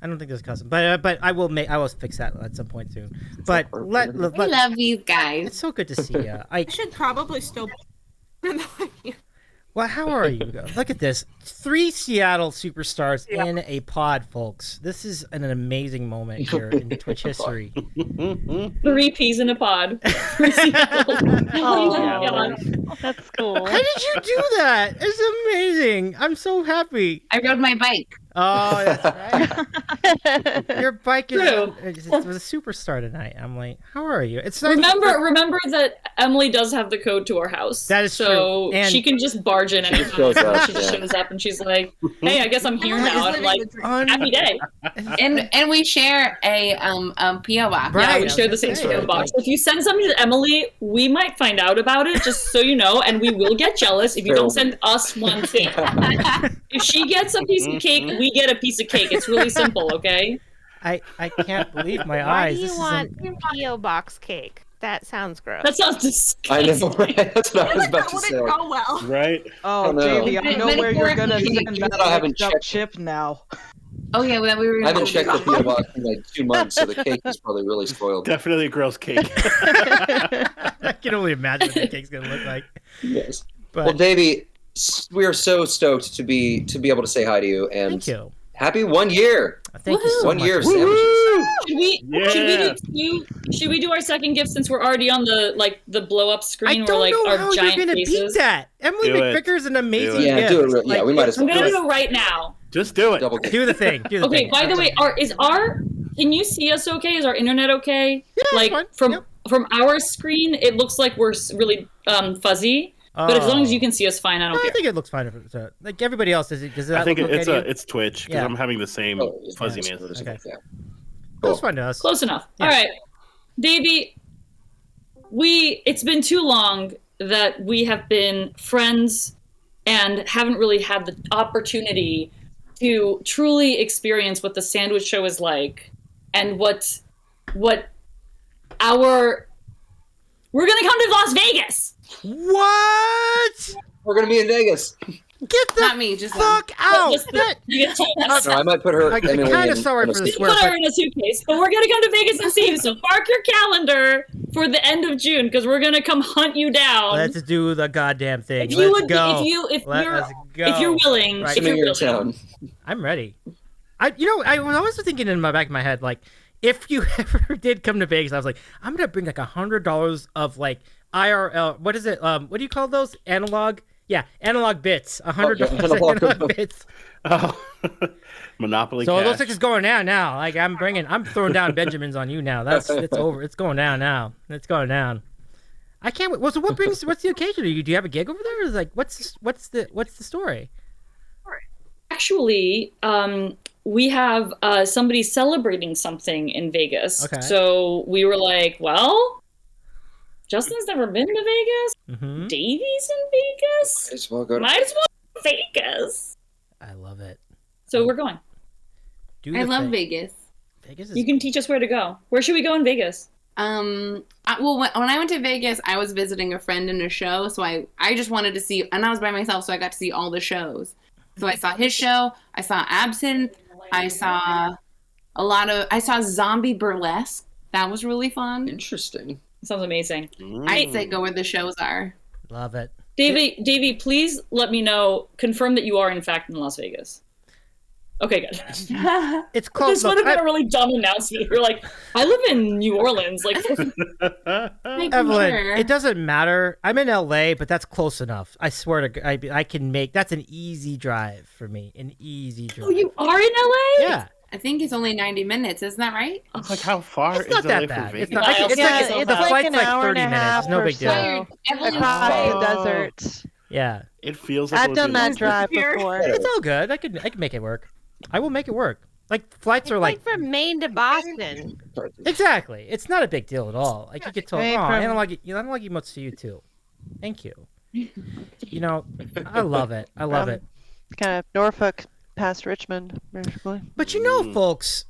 think there's a custom, but I will fix that at some point soon. But we love these guys. It's so good to see you. I should probably still. Well, how are you? Look at this. 3 Seattle superstars in a pod, folks. This is an amazing moment here in Twitch history. 3 peas in a pod. Oh, that's cool. How did you do that? It's amazing. I'm so happy. I rode my bike. Oh, that's right. Your bike is it was a superstar tonight, Emily. How are you? It's nice Remember that Emily does have the code to our house. That is so true. And she can just barge in anytime. shows up, She just yeah. shows up and she's like, "Hey, I guess I'm here now." I'm like, "Happy day." And we share a PO box. Yeah, we share the same PO box. If you send something to Emily, we might find out about it, just so you know, and we will get jealous if you don't send us one thing. If she gets a piece of cake, we get a piece of cake. It's really simple, okay? I can't believe my Why eyes. do This you is want P.O. box cake? That sounds gross. That sounds I disgusting. know, right? That's what I was about to say. well. Right? Oh, no. Davey, I know where you're gonna Metaphorically, send that that I haven't mixed up checked. chip now. Oh yeah, well, we were. I haven't checked the PO box in like 2 months, so the cake is probably really spoiled. Definitely a gross cake. I can only imagine what the cake's gonna look like. Yes. But Well, Davey, we are so stoked to be able to say hi to you, and thank you. happy 1 year. Thank you so 1 much. year of sandwiches. Should we do our second gift since we're already on the blow up screen I where don't like know our how giant you're gonna faces? beat that. Emily Do it. McVicker is an amazing Yeah, gift. do it. Yeah, we might as I'm well. gonna do it right now. Just do it. Do the thing. Do the Okay, thing. by the way, can you see us okay? Is our internet okay? Yeah, like fine. from our screen, it looks like we're really fuzzy. But as long as you can see us fine, I don't No, care. I think it looks fine. Like everybody else, does it? I think look okay to you? it's Twitch because Yeah. I'm having the same fuzziness. Okay. That's fine to us. Close enough. Yeah. All right, Davey. It's been too long that we have been friends and haven't really had the opportunity to truly experience what the Sandwich Show is like and what we're gonna come to Las Vegas. What? We're gonna be in Vegas. Get the Not me, just fuck out! No, I might put her. I'm Emily kind in- of sorry in a for the suit. swear. Put her but in a suitcase, but we're gonna come to Vegas and see you. So mark your calendar for the end of June because we're gonna come hunt you down. Let's do the goddamn thing. If you Let's would, go. if Let you're us go. if you're willing, Right. if you're Assuming you're in willing. town. I'm ready. I was always thinking in my back of my head, like, if you ever did come to Vegas, I was like, I'm gonna bring like $100 of like IRL. What is it? What do you call those? Analog? Yeah, analog bits. $100 analog bits. Oh, Monopoly. So it cash. looks like it's going down now. Like I'm throwing down Benjamins on you now. It's over. It's going down now. It's going down. I can't wait. Well, so what's the occasion? Do you have a gig over there? Or is like what's the story? Actually, we have somebody celebrating something in Vegas. Okay. So we were like, well, Justin's never been to Vegas. Mm-hmm. Davey's in Vegas. Might as well go to Might as well go to Vegas. I love it. So we're going. I love Vegas. Vegas is. You can teach us where to go. Where should we go in Vegas? When I went to Vegas, I was visiting a friend in a show, so I just wanted to see, and I was by myself, so I got to see all the shows. So I saw his show, I saw Absinthe, I saw Zombie Burlesque. That was really fun. Interesting. Sounds amazing. I'd say go where the shows are. Love it. Davey, please let me know. Confirm that you are in fact in Las Vegas. Okay, good. It's close. This would have been a really dumb announcement. You're like, I live in New Orleans. Like, Evelyn, it doesn't matter. I'm in LA, but that's close enough. I swear to I can make. That's an easy drive for me. An easy drive. oh, you are in LA? Yeah. I think it's only 90 minutes, isn't that right? Like how far It's not is that LA bad. from It's Vegas? not. The like flight's an like hour 30 and a minutes. half No or big deal. so. Evelyn, Across the Oh. desert. Yeah. It feels like I've done that drive Here. before. It's all good. I can make it work. I will make it work. Like flights are Like from Maine to Boston. exactly. It's not a big deal at all. Like you get told, Right, oh, from- analog emotes to you too. Thank you. You know, I love it. I love it. Kind of Norfolk past Richmond, basically. But you know, folks,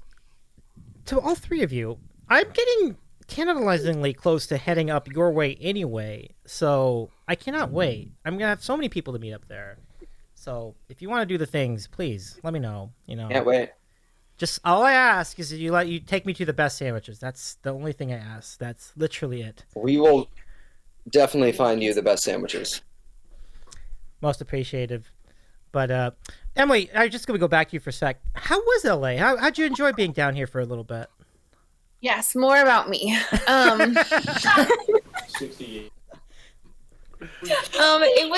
to all three of you, I'm getting tantalizingly close to heading up your way anyway. So I cannot wait. I'm gonna have so many people to meet up there. So if you want to do the things, please let me know. You know, Can't wait. just all I ask is that you take me to the best sandwiches. That's the only thing I ask. That's literally it. We will definitely find you the best sandwiches. Most appreciative. But Emily, I'm just gonna go back to you for a sec. How was LA? How'd you enjoy being down here for a little bit? Yes, more about me. It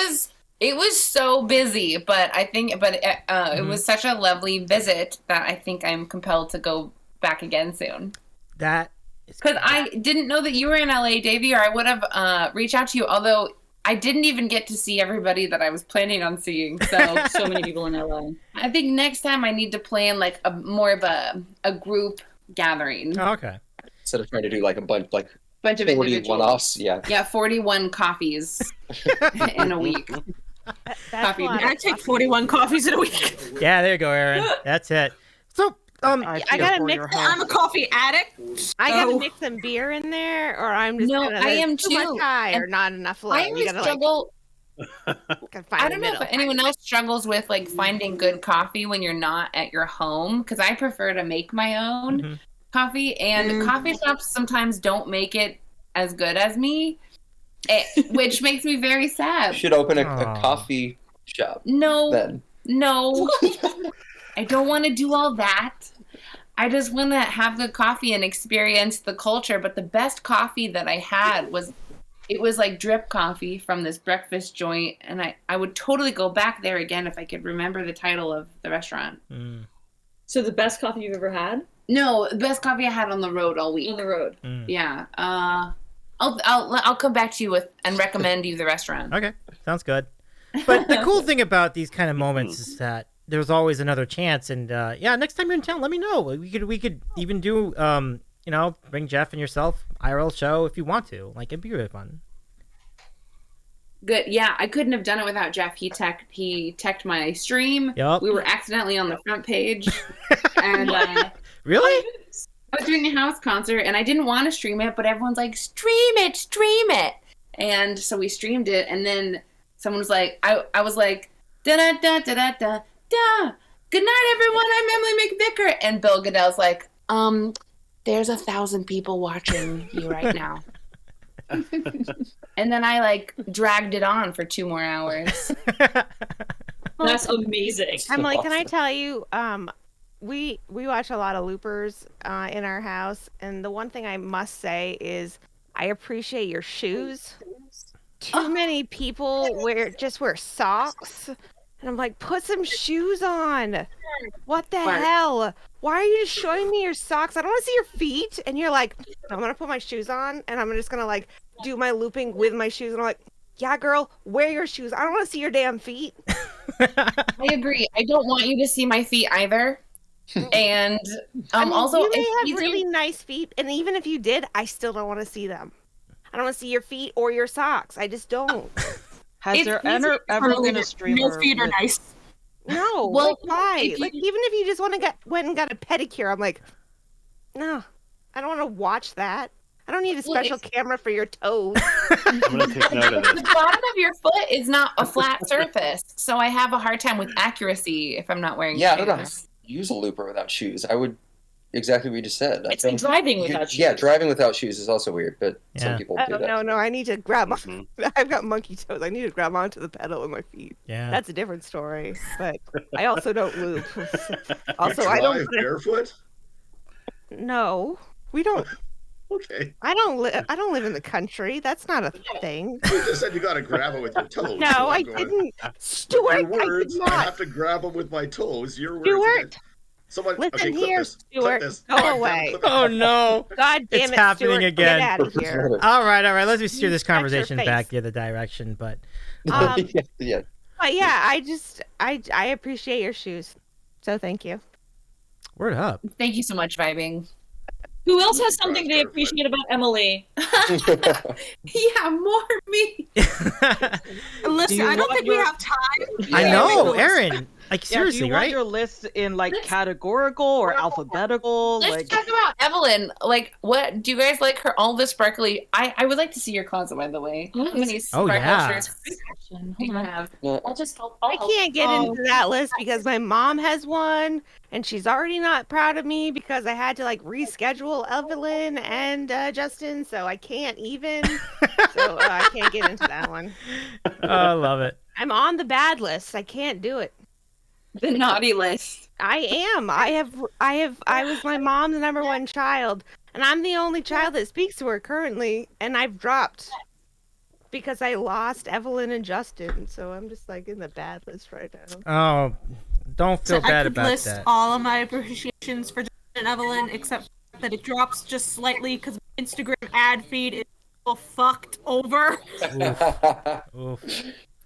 It was so busy, but it was such a lovely visit that I think I'm compelled to go back again soon. That because I didn't know that you were in LA, Davey, or I would have reached out to you. Although I didn't even get to see everybody that I was planning on seeing. So many people in LA. I think next time I need to plan like more of a group gathering. Oh, okay. Instead of trying to do like a bunch of 41 one-offs, yeah. Yeah, 41 coffees in a week. Coffee. I take 41 coffees in a week. Yeah, there you go, Aaron. That's it. So, I gotta mix. I'm a coffee addict. I gotta mix some beer in there, or I'm just No, I am too too. much high or not enough love. I always struggle. Gotta find I the don't know middle. if anyone else struggles with like finding good coffee when you're not at your home, because I prefer to make my own coffee, and coffee shops sometimes don't make it as good as me, which makes me very sad. You should open a coffee shop. No, Then. no, I don't want to do all that. I just want to have good coffee and experience the culture. But the best coffee that I had was like drip coffee from this breakfast joint, and I would totally go back there again if I could remember the title of the restaurant. So the best coffee you've ever had? No, the best coffee I had on the road all week. On the road. Yeah. I'll come back to you and recommend you the restaurant. Okay, sounds good. But the cool thing about these kind of moments is that there's always another chance, and next time you're in town, let me know. We could even do bring Jeff and yourself IRL show if you want to. Like, it'd be really fun. Good. Yeah, I couldn't have done it without Jeff. He teched my stream. Yep. We were accidentally on the front page. And really? I was doing a house concert and I didn't want to stream it, but everyone's like, stream it. And so we streamed it, and then someone was like, I was like, da da da da da da da. Good night, everyone. I'm Emily McVicker. And Bill Goodell's like, there's 1,000 people watching you right now. And then I like dragged it on for 2 more hours. That's amazing. Emily, can I tell you, we watch a lot of loopers in our house, and the one thing I must say is I appreciate your shoes. Too many people wear socks, and I'm like, put some shoes on. What the hell? Why are you just showing me your socks? I don't want to see your feet. And you're like, I'm gonna put my shoes on, and I'm just gonna like do my looping with my shoes. And I'm like, yeah, girl, wear your shoes. I don't want to see your damn feet. I agree. I don't want you to see my feet either. And I mean, also, you may have really nice feet, and even if you did, I still don't want to see them. I don't want to see your feet or your socks. I just don't. Has there ever been a streamer? No feet are nice. No. Well, like, why? Like, even if you just went and got a pedicure, I'm like, no, I don't want to watch that. I don't need a special camera for your toes. I'm gonna take note of this. The bottom of your foot is not a flat surface, so I have a hard time with accuracy if I'm not wearing shoes. I don't know how to use a looper without shoes. I would exactly what you just said. It's like driving without shoes. Yeah, driving without shoes is also weird, but some people do that. No, I need to grab on. I've got monkey toes. I need to grab onto the pedal with my feet. Yeah. That's a different story. But I also don't loop. Also, You I don't drive barefoot? No, we don't. Okay. I don't live in the country. That's not a thing. You just said you got to grab it with your toes. No, So I I'm going, didn't. Stuart, Your words, I did I not. have to grab them with my toes. Your words. Stuart, Someone, listen okay, clip here, this. Stuart. Clip this. Go Clip away. it. Oh no! God damn it's it, happening Stuart, again. get out of here. All right. Let's steer this Respect your conversation face. back the other direction. But yeah. But yeah, I appreciate your shoes. So thank you. word up. Thank you so much, Vibing. Who else has something they appreciate about Emily? Yeah, more me. Listen, you I don't want think we your- have time. I know, Aaron. Like do seriously, you want right? your lists in like categorical or alphabetical? Let's Like, talk about Evelyn. Like, what do you guys like? Her all the sparkly. I would like to see your closet, by the way. How many Oh, sparkle yeah. shirts do you have? I'll just help. I can't get into that list because my mom has one, and she's already not proud of me because I had to like reschedule Evelyn and Justin, so I can't even. So I can't get into that one. Oh, I love it. I'm on the bad list. I can't do it. The naughty list. I am. I was my mom's number one child, and I'm the only child that speaks to her currently, and I've dropped because I lost Evelyn and Justin, so I'm just like in the bad list right now. Oh, don't feel So bad I could about list that. all of my appreciations for Justin and Evelyn, except that it drops just slightly because my Instagram ad feed is all fucked over.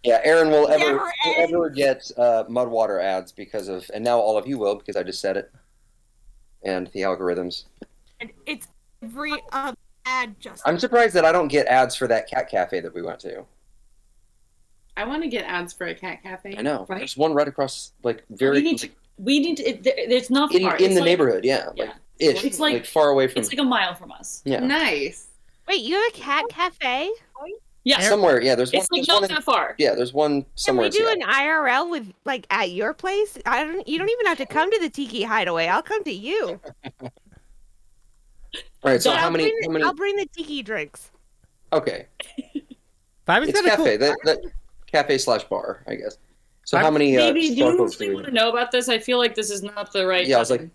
Yeah, Aaron will Never ever get Mudwater ads because of, and now all of you will because I just said it, and the algorithms. And it's every ad just. I'm surprised that I don't get ads for that cat cafe that we went to. I want to get ads for a cat cafe. I know. Right? There's one right across, like very We need to. It's not in, far. in It's the like- neighborhood. Yeah, like ish. It's like far away from. It's like a mile from us. Yeah. Nice. Wait, you have a cat cafe? Yeah. Somewhere. Yeah, there's one. It's like there's not one in- that far. Yeah, there's one Can somewhere. we in do Seattle. an IRL with like at your place? You don't even have to come to the Tiki Hideaway. I'll come to you. All right. So But how many? How many? I'll bring the tiki drinks. Okay. Vibing's It's got a cool- cafe. That cafe/bar, I guess. So how many? Maybe do you sparkles really do we want to know about this? I feel like this is not the right. Yeah, I was like,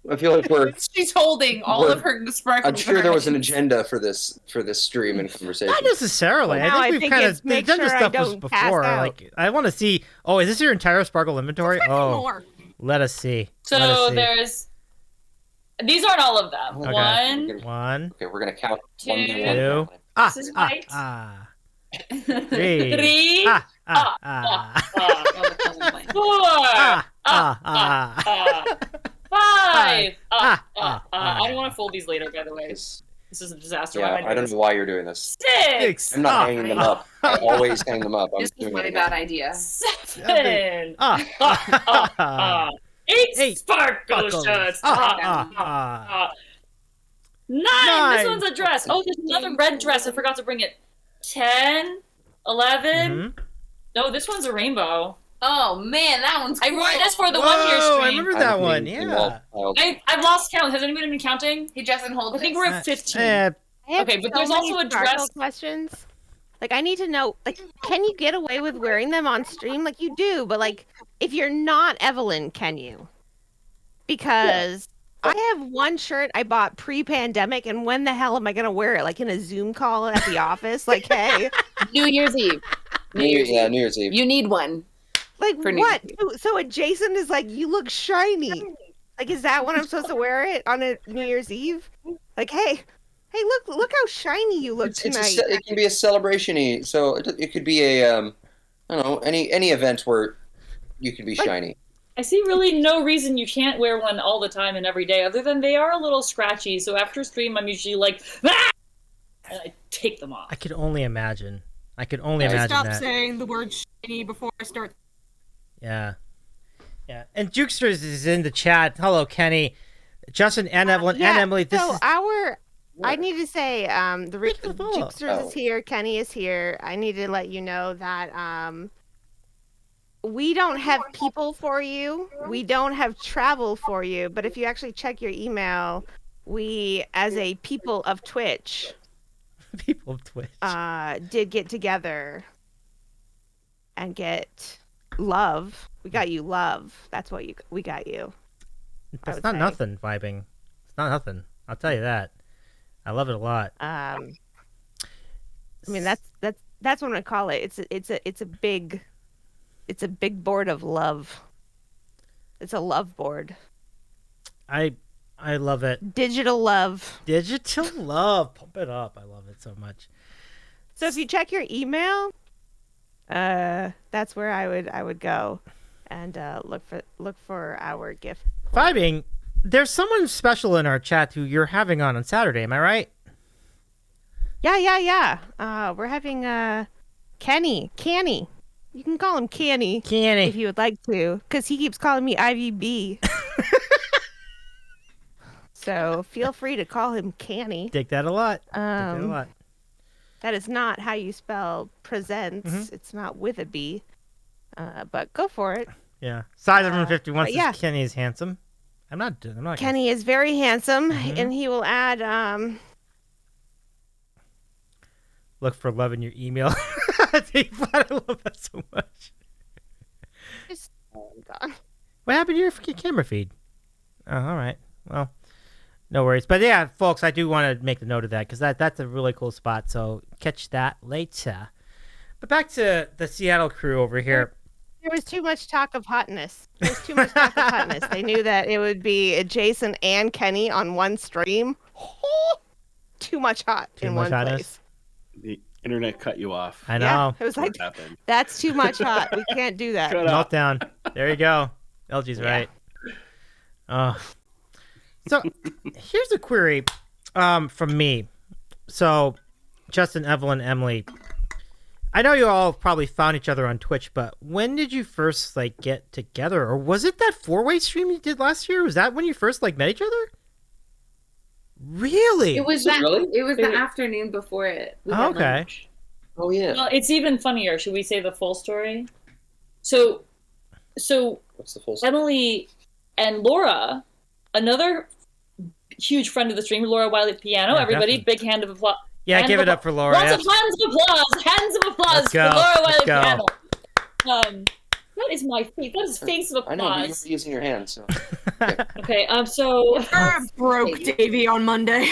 I feel like we're. She's holding all of her sparkles. I'm sure there was an agenda for this stream and conversation. Not necessarily. Well, now I I think we've think kind it's of make done this sure I stuff was don't pass before. out. Like, I want to see. Oh, is this your entire Sparkle inventory? Oh, more. let us see. Let So us see. there's. These aren't all of them. Okay. One, One, Okay, we're gonna count. two. One by two. one. Ah, This is ah, white. ah. Three. Three. Ah, ah, ah. Four. Five. I don't want to fold these later, by the way. This is a disaster. Yeah, Why am I don't doing know why you're doing this. this? Six. I'm not hanging them up. I always hang them up. I'm This is doing my it bad again. idea. Seven. Eight sparkle shirts. Nine. This one's a dress. Oh, there's another red dress. I forgot to bring it. 10, 11. No, this one's a rainbow. Oh man, that one's. I wrote this for the Whoa, 1 year stream. I remember that one. Yeah. I've lost count. Has anybody been counting? He doesn't hold. I think we're at 15. I have Okay, but so there's many also a Sparkle dress. questions. Like, I need to know, like, can you get away with wearing them on stream? Like, you do, but like, if you're not Evelyn, can you? Because I have one shirt I bought pre-pandemic, and when the hell am I gonna wear it? Like in a Zoom call at the office? Like, hey, New Year's Eve. New Year's Eve. You need one. like For New what? So Jason is like, you look shiny. Like, is that when I'm supposed to wear it on a New Year's Eve? Like, hey, look how shiny you look tonight. It can be a celebration-y. So it could be a I don't know, any event where you could be shiny. I see really no reason you can't wear one all the time and every day, other than they are a little scratchy. So after stream, I'm usually like, ah! And I take them off. I could only imagine. I could only Just imagine stop that. saying the word shiny before I start. Yeah. Yeah. And Jukesters is in the chat. Hello, Kenny. Justin and Evelyn and Emily. This so is I need to say, the Jukesters Oh. is here, Kenny is here. I need to let you know that we don't have people for you. We don't have travel for you. But if you actually check your email, we, as a people of Twitch, people of Twitch, did get together and get love. We got you love. That's what we got you. That's not nothing, Vibing. It's not nothing. I'll tell you that. I love it a lot. I mean, that's what I call it. It's a big board of love. It's a love board. I love it. Digital love. Digital love. Pump it up. I love it so much. So if you check your email, that's where I would go and look for our gift. Vibing, there's someone special in our chat who you're having on Saturday. Am I right? Yeah. We're having Kenny. You can call him Kenny if you would like to, because he keeps calling me IVB. So feel free to call him Kenny. Dig that a lot. Dig that a lot. That is not how you spell presents. Mhm. It's not with a B. But go for it. Yeah. Size of 51 but says yeah. Kenny is handsome. I'm not. Kenny is very handsome, Mhm. and he will add. Look for love in your email. I love that so much. Oh God. What happened to your camera feed? Oh, all right. Well, No worries. But yeah, folks, I do want to make the note of that because that's a really cool spot. So catch that later. But back to the Seattle crew over here. There was too much talk of hotness. There was too much talk of hotness. They knew that it would be Jason and Kenny on one stream. Too much hot in one place. The internet cut you off. I know. Yeah, it was like, that's too much hot. We can't do that. Meltdown. There you go. LG's right. So here's a query from me. So Justin, Evelyn, Emily, I know you all probably found each other on Twitch, but when did you first get together? Or was it that 4-way stream you did last year? Was that when you first met each other? Really? It was It was the afternoon before it. We had okay. lunch. Oh yeah. Well, it's even funnier. Should we say the full story? So what's the full story? Emily and Laura, another huge friend of the stream, Laura Wiley at the piano. Yeah, everybody, definitely. big hand of applause. Yeah, give it up for Laura. Lots of hands of applause. Hands of applause Let's for go. Laura Wiley Let's go. piano. That is my face. That is face of I know, but applause. you're using your hands. So. Okay, so broke Davey on Monday.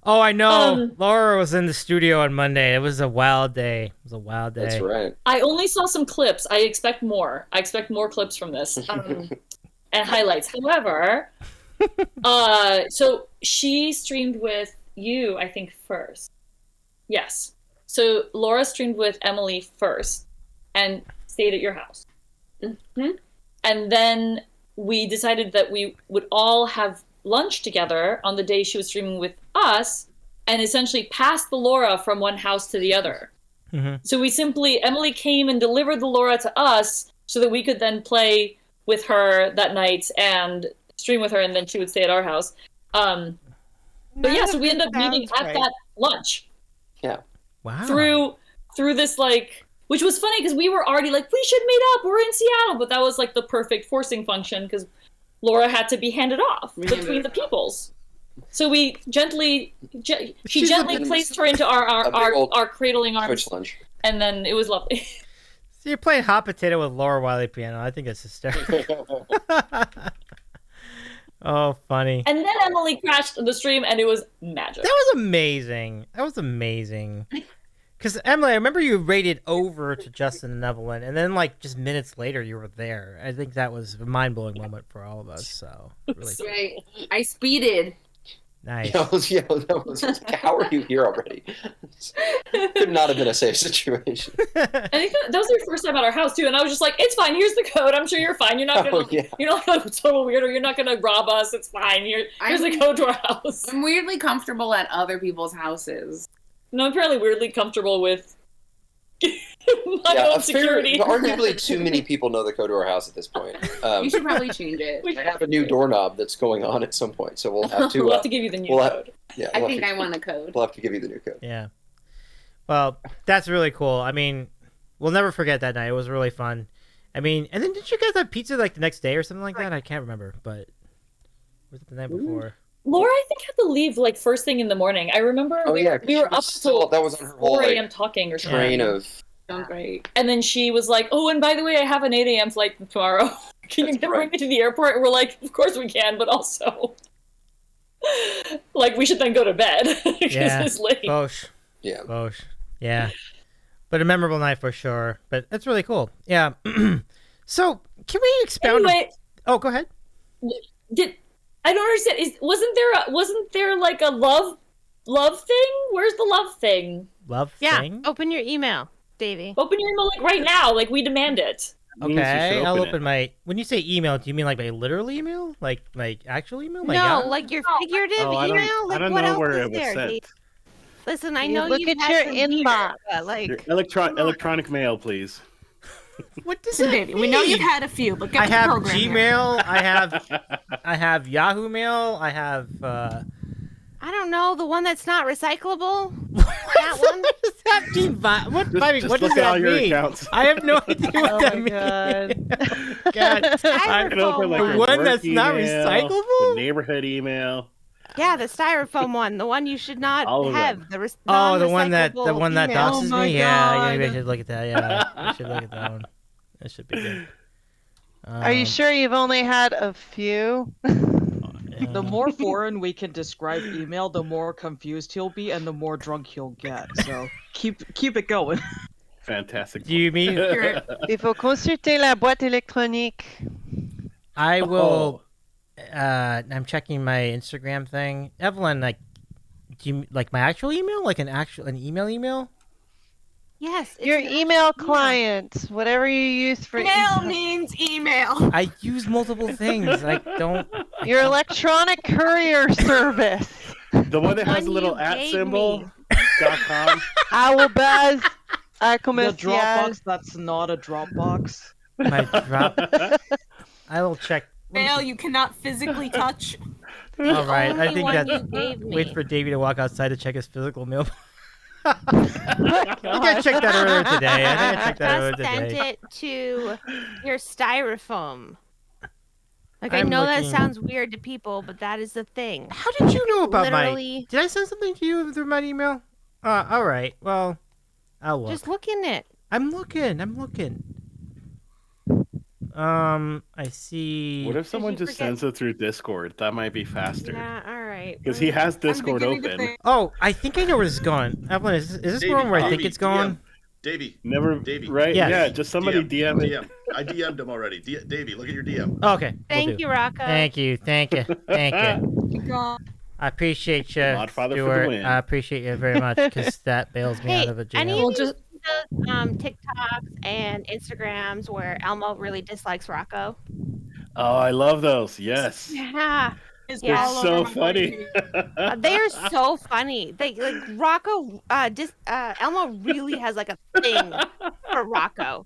Oh, I know. Laura was in the studio on Monday. It was a wild day. That's right. I only saw some clips. I expect more. I expect more clips from this and highlights. However, so she streamed with you, I think, first. Yes. So Laura streamed with Emily first and stayed at your house. Mm-hmm. And then we decided that we would all have lunch together on the day she was streaming with us and essentially passed the Laura from one house to the other. Mm-hmm. So Emily came and delivered the Laura to us so that we could then play with her that night and stream with her, and then she would stay at our house. But yeah, so we ended up meeting at that lunch. Yeah. Wow. Through this which was funny because we were already we should meet up. We're in Seattle, but that was the perfect forcing function because Laura had to be handed off between the peoples. So we gently placed her into our cradling arms, and then it was lovely. So you're playing hot potato with Laura Wiley piano. I think that's hysterical. Oh, funny. And then Emily crashed the stream, and it was magic. That was amazing. Because Emily, I remember you raided over to Justin and Evelyn, and then just minutes later you were there. I think that was a mind-blowing moment for all of us. So really, Right. I speeded. Nice. That was, how are you here already? Could not have been a safe situation. I think that was your first time at our house too, and I was just like, "It's fine. Here's the code. I'm sure you're fine. You're not gonna, you're not a total weirdo. You're not gonna rob us. It's fine. Here's the code to our house." I'm weirdly comfortable at other people's houses. No, I'm apparently weirdly comfortable with my own security. Arguably, too many people know the code to our house at this point. You should probably change it. I have a new doorknob that's going on at some point, so we'll have to. We'll have to give you the new code. Yeah, I think I want a code. We'll have to give you the new code. Yeah. Well, that's really cool. I mean, we'll never forget that night. It was really fun. I mean, and then did you guys have pizza the next day or something like that? I can't remember, but was it the night before? Laura, I think, had to leave first thing in the morning. I remember we were up till that was on her whole 4 a.m. talking or something. Train of. Sounds great. And then she was like, "Oh, and by the way, I have an 8 a.m. flight tomorrow. Can you bring me to the airport?" And we're like, "Of course we can, but also, we should then go to bed because it's late." Bosh. Yeah. Bosh. Yeah. But a memorable night for sure. But that's really cool. Yeah. So can we expound? Anyway, oh, go ahead. I don't understand. Wasn't there a love thing? Where's the love thing? Love Yeah. thing? Open your email, Davey. Open your email right now. We demand it. Okay, I'll open my. When you say email, do you mean my literal email, like my actual email? No, Yahoo? your figurative I don't- email. I don't what know else where is it was there, sent. Dave? Listen, I You know look you've at had your some here, inbox. but, Your electronic mail, please. What does So, that Davey, mean? we know you've had a few, but get I the have program here. Gmail. I have Yahoo Mail. I have. I don't know, the one that's not recyclable. That one. What does that mean? What does look at all that your mean? accounts. I have no idea what that means. God, I can open the your one work that's not email, recyclable. the neighborhood email. Yeah, the styrofoam one, the one you should not All of have. The Oh, the one that non-recyclable email. doxes me. Yeah, maybe I should look at that. Yeah, I should look at that one. That should be good. Are you sure you've only had a few? The more foreign we can describe email, the more confused he'll be and the more drunk he'll get. So keep it going. Fantastic. Do you mean? Il faut consulter la boîte électronique. I will. I'm checking my Instagram thing. Evelyn, like, do you like my actual email? Like an email? Yes. Your email client, whatever you use for Email means email. I use multiple things. I don't. Your electronic courier service. The one that has a little @ symbol. .com. Awabaz. The Dropbox, that's not a Dropbox. My drop. I will check. Mail you cannot physically touch. All right, I think one that. you gave me. Wait for Davey to walk outside to check his physical mail. I think I checked that earlier today. Just sent it to your styrofoam. Like, I I'm know looking- that sounds weird to people, but that is the thing. How did you know about Literally, my? Did I send something to you through my email? All right. Well, I'll look. Just look in it. I'm looking. I see. What if someone just sends it through Discord? That might be faster. Yeah, all right. Because he has Discord open. Oh, I think I know where this is going. Evelyn, is this Davey, going where I think Davey, it's going? Davey. Never. Davey. Right? Yes. Yeah, just somebody DM it. DM. I DM'd him already. Davey, look at your DM. Oh, okay. will Thank do. you, Rocco. Thank you. I appreciate you, Modfather for the Stewart. win. I appreciate you very much because that bails me out of a jam. Any of you the TikToks and Instagrams where Elmo really dislikes Rocco? Oh, I love those. Yes. Yeah. They're so funny. They are so funny. They like Rocco. Elmo really has like a thing for Rocco.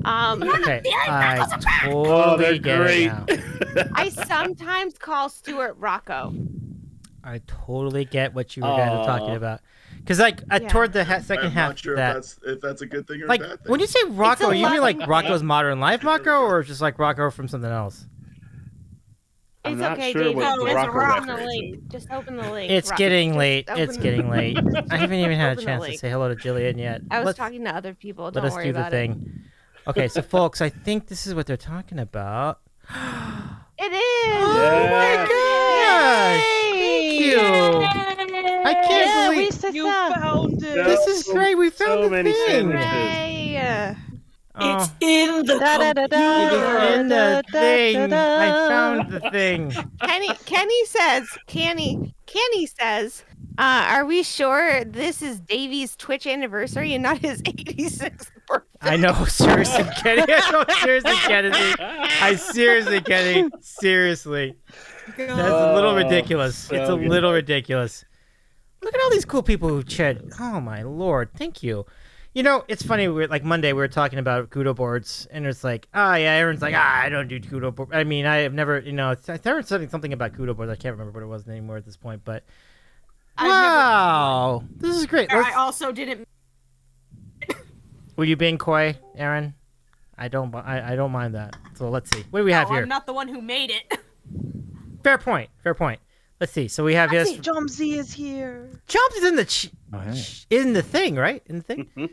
Okay, I Oh, totally they're get great. it now. I sometimes call Stewart Rocco. I totally get what you were kind of talking about. Because like toward the second I'm half not sure of that, if that's a good thing or like a bad thing. when you say Rocco, you mean like loving Rocco's Modern Life Rocco, or just like Rocco from something else? I'm It's not okay, sure David. what Just Rocco open the reference link. Just open the link. It's Rocco. getting Just late. open It's the- getting late. I haven't even had a Open the chance to link. say hello to Gillian yet. I was Let's- talking to other people. Let Don't us worry do the about thing. Okay, so folks, I think this is what they're talking about. It is. Oh my gosh! Thank you. I can't believe You found it. this is great. We found the many thing. Hooray. It's in the It's in the thing. I found the thing. Kenny says, are we sure this is Davey's Twitch anniversary and not his 86th birthday? I know, seriously, Kenny. I know, seriously, Kenny. Seriously. That's a little ridiculous. so It's a good. little ridiculous. Look at all these cool people who chat. Oh my lord, thank you. You know, it's funny. Like Monday, we were talking about Kudo boards, and it's like, yeah, Aaron's like, I don't do Kudo boards. I mean, I have never, Aaron said something about Kudo boards. I can't remember what it was anymore at this point, but wow, this is great. I also didn't. Were you being coy, Aaron? I don't mind that. So let's see. What do we have here? I'm not the one who made it. Fair point. Let's see. So we have yes. Jomsy is here. Jumps in the in the thing, right? In the thing.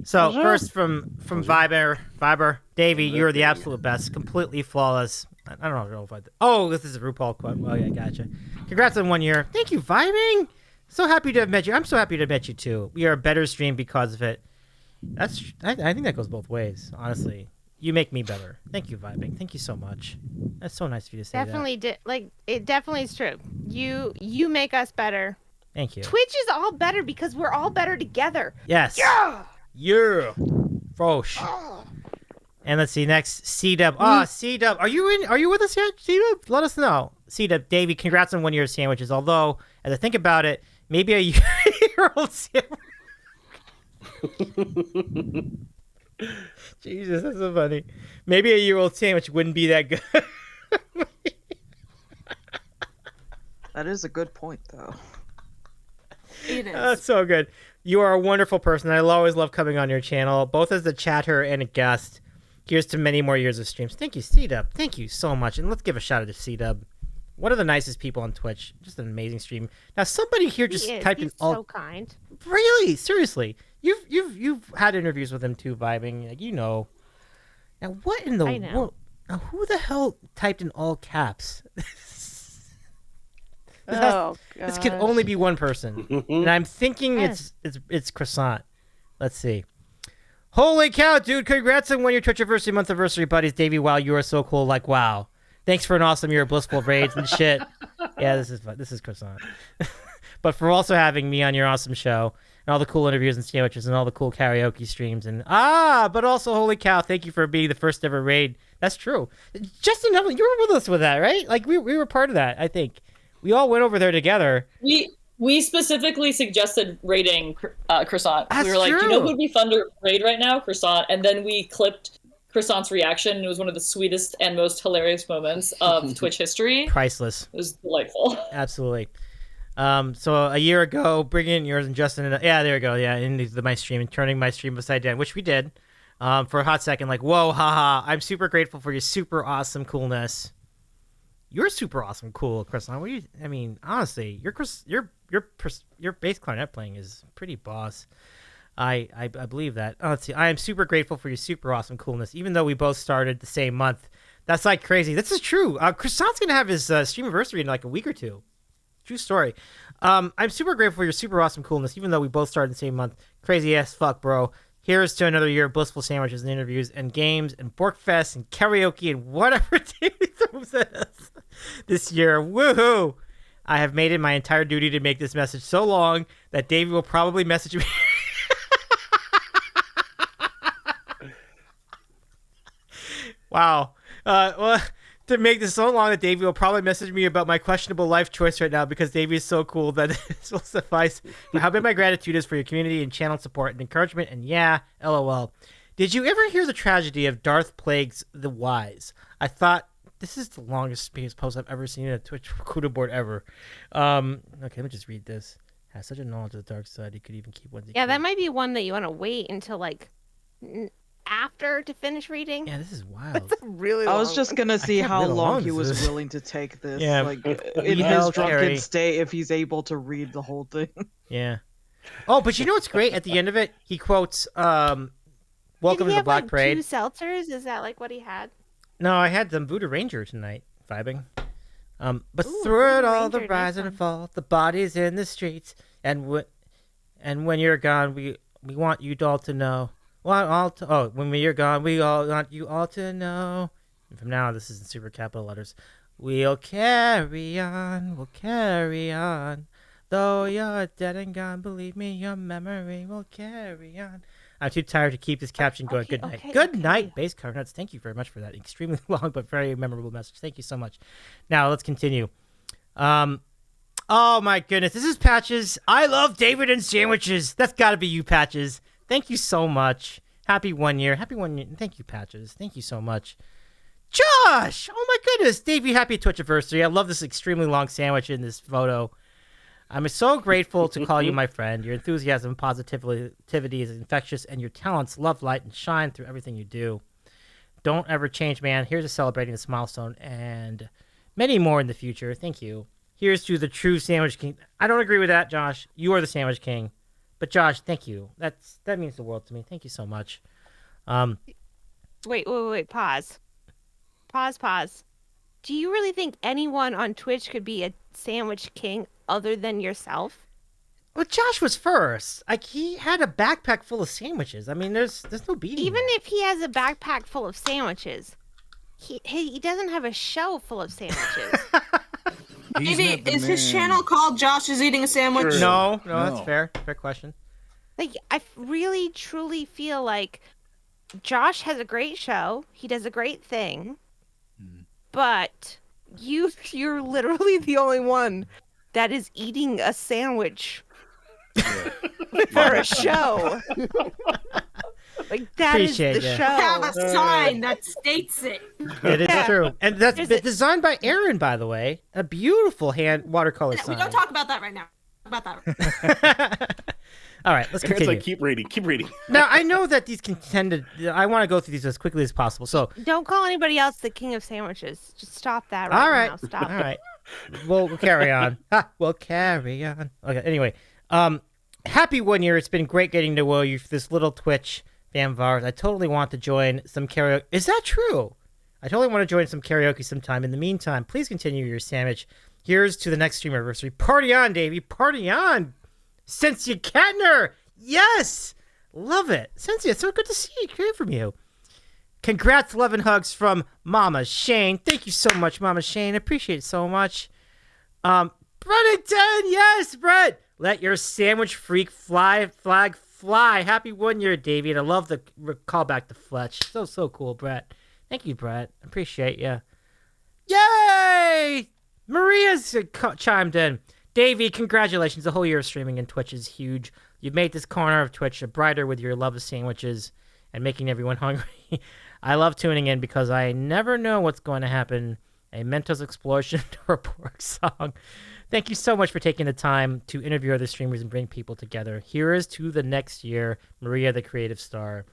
So first from Viber, Davey, you're the absolute best, completely flawless. I don't know if I. Oh, this is a RuPaul quote. Oh yeah, gotcha. Congrats on 1 year. Thank you, Vibing. So happy to have met you. I'm so happy to have met you too. We are a better stream because of it. I think that goes both ways. Honestly, you make me better. Thank you, Vibing. Thank you so much. That's so nice of you to say Definitely it definitely is true. You make us better. Thank you. Twitch is all better because we're all better together. Yes. Yeah. Frosh. And let's see next. C-Dub. C-Dub. Are you with us yet, C-Dub? Let us know. C-Dub, Davey, congrats on 1 year of sandwiches. Although, as I think about it, maybe a year-old sandwich. Jesus, that's so funny. Maybe a year-old sandwich wouldn't be that good. That is a good point, though. It is. That's so good. You are a wonderful person. I always love coming on your channel, both as a chatter and a guest. Here's to many more years of streams. Thank you, C-Dub. Thank you so much. And let's give a shout out to C-Dub. One of the nicest people on Twitch. Just an amazing stream. Now, somebody here just typed in all. So kind. Really? Seriously? You've had interviews with him too, Vibing. Like, Now, what in the I know. world? Now, who the hell typed in all caps? Oh, Can only be one person, and I'm thinking it's croissant. Let's see. Holy cow, dude! Congrats on 1 year Twitchiversary month anniversary, buddies. Davey, wow, you are so cool. Like, wow. Thanks for an awesome year of blissful raids and shit. Yeah, this is fun. This is croissant. But for also having me on your awesome show and all the cool interviews and sandwiches and all the cool karaoke streams but also holy cow, thank you for being the first ever raid. That's true. Justin, you were with us with that, right? Like we were part of that. I think we all went over there together. We specifically suggested raiding Croissant. That's we were like, true. you know who would be fun to raid right now? Croissant. And then we clipped Croissant's reaction, and it was one of the sweetest and most hilarious moments of Twitch history. Priceless. It was delightful. Absolutely. So a year ago, bringing in yours and Justin, there we go, into my stream and turning my stream upside down, which we did for a hot second. Like, whoa, haha! I'm super grateful for your super awesome coolness. You're super awesome, cool, Croissant. What do you? I mean, honestly, your bass clarinet playing is pretty boss. I believe that. Oh, let's see. I am super grateful for your super awesome coolness, even though we both started the same month. That's like crazy. This is true. Croissant's gonna have his streamiversary in like a week or two. True story. I'm super grateful for your super awesome coolness, even though we both started the same month. Crazy ass fuck, bro. Here's to another year of blissful sandwiches and interviews and games and Borkfest and karaoke and whatever Davey throws at us this year. Woohoo! I have made it my entire duty to make this message so long that Davey will probably message me. Wow. Well, to make this so long that Davey will probably message me about my questionable life choice right now because Davey is so cool that this will suffice for how big my gratitude is for your community and channel support and encouragement. And yeah, LOL. Did you ever hear the tragedy of Darth Plague's The Wise? I thought this is the longest space post I've ever seen in a Twitch Kuda board ever. Okay, let me just read this. Has such a knowledge of the dark side, he could even keep one. Yeah, that might be one that you want to wait until like after to finish reading. Yeah, this is wild. That's really I long. was just gonna see how long he was this. willing to take this. Yeah, like we in his held drunken Carrie. state, if he's able to read the whole thing. Yeah. Oh, but you know what's great? At the end of it, he quotes, "Welcome Did to he the have, Black like, Parade." 2 seltzers? Is that like what he had? No, I had some Voodoo Ranger tonight, vibing. But Ooh, through it Voodoo all, the Ranger, rise nice and fall, the bodies in the streets, and when you're gone, we want you all to know. When you're gone, we all want you all to know. And from now on, this is in super capital letters. We'll carry on, though you're dead and gone. Believe me, your memory will carry on. I'm too tired to keep this caption going. Good night. Good night, Base Cover Nuts. Thank you very much for that extremely long but very memorable message. Thank you so much. Now, let's continue. Oh, my goodness. This is Patches. I love David and sandwiches. That's got to be you, Patches. Thank you so much. Happy 1 year. Happy 1 year. Thank you, Patches. Thank you so much. Josh! Oh, my goodness. Davey, happy Twitchiversary. I love this extremely long sandwich in this photo. I'm so grateful to call you my friend. Your enthusiasm and positivity is infectious, and your talents love light and shine through everything you do. Don't ever change, man. Here's to celebrating this milestone and many more in the future. Thank you. Here's to the true Sandwich King. I don't agree with that, Josh. You are the Sandwich King. But Josh, thank you. That means the world to me. Thank you so much. Wait. Pause. Do you really think anyone on Twitch could be a Sandwich King other than yourself? Well, Josh was first. Like, he had a backpack full of sandwiches. I mean, there's no beating. Even if he has a backpack full of sandwiches, he doesn't have a show full of sandwiches. Maybe is his channel called Josh is Eating a Sandwich? No, that's fair. Fair question. Like, I really, truly feel like Josh has a great show. He does a great thing. But you're literally the only one that is eating a sandwich for a show. Like, that Appreciate is the ya. show. Have a sign that states it. It is true. And that's designed by Aaron, by the way. A beautiful hand watercolor sign. We don't talk about that right now. All right, let's Aaron's continue. like, keep reading. Now, I know that these contended... I want to go through these as quickly as possible, so... Don't call anybody else the king of sandwiches. Just stop that right now. Stop. All right. We'll carry on. We'll carry on. Okay, anyway. Happy 1 year. It's been great getting to know you for this little Twitch fan of ours. I totally want to join some karaoke. Is that true? I totally want to join some karaoke sometime. In the meantime, please continue your sandwich Here's to the next stream anniversary. Party on, Davey. Party on. Cynthia Kettner. Yes. Love it. Cynthia, it's so good to see you. Great from you. Congrats, love and hugs from Mama Shane. Thank you so much, Mama Shane. Appreciate it so much. Brenington, yes, Brett. Let your sandwich freak flag fly. Happy 1 year, Davey. And I love the callback to Fletch. So cool, Brett. Thank you, Brett. Appreciate you. Yay! Maria's chimed in. Davey, congratulations. The whole year of streaming in Twitch is huge. You've made this corner of Twitch brighter with your love of sandwiches and making everyone hungry. I love tuning in because I never know what's going to happen. A Mentos explosion or a pork song. Thank you so much for taking the time to interview other streamers and bring people together. Here is to the next year, Maria, the creative star.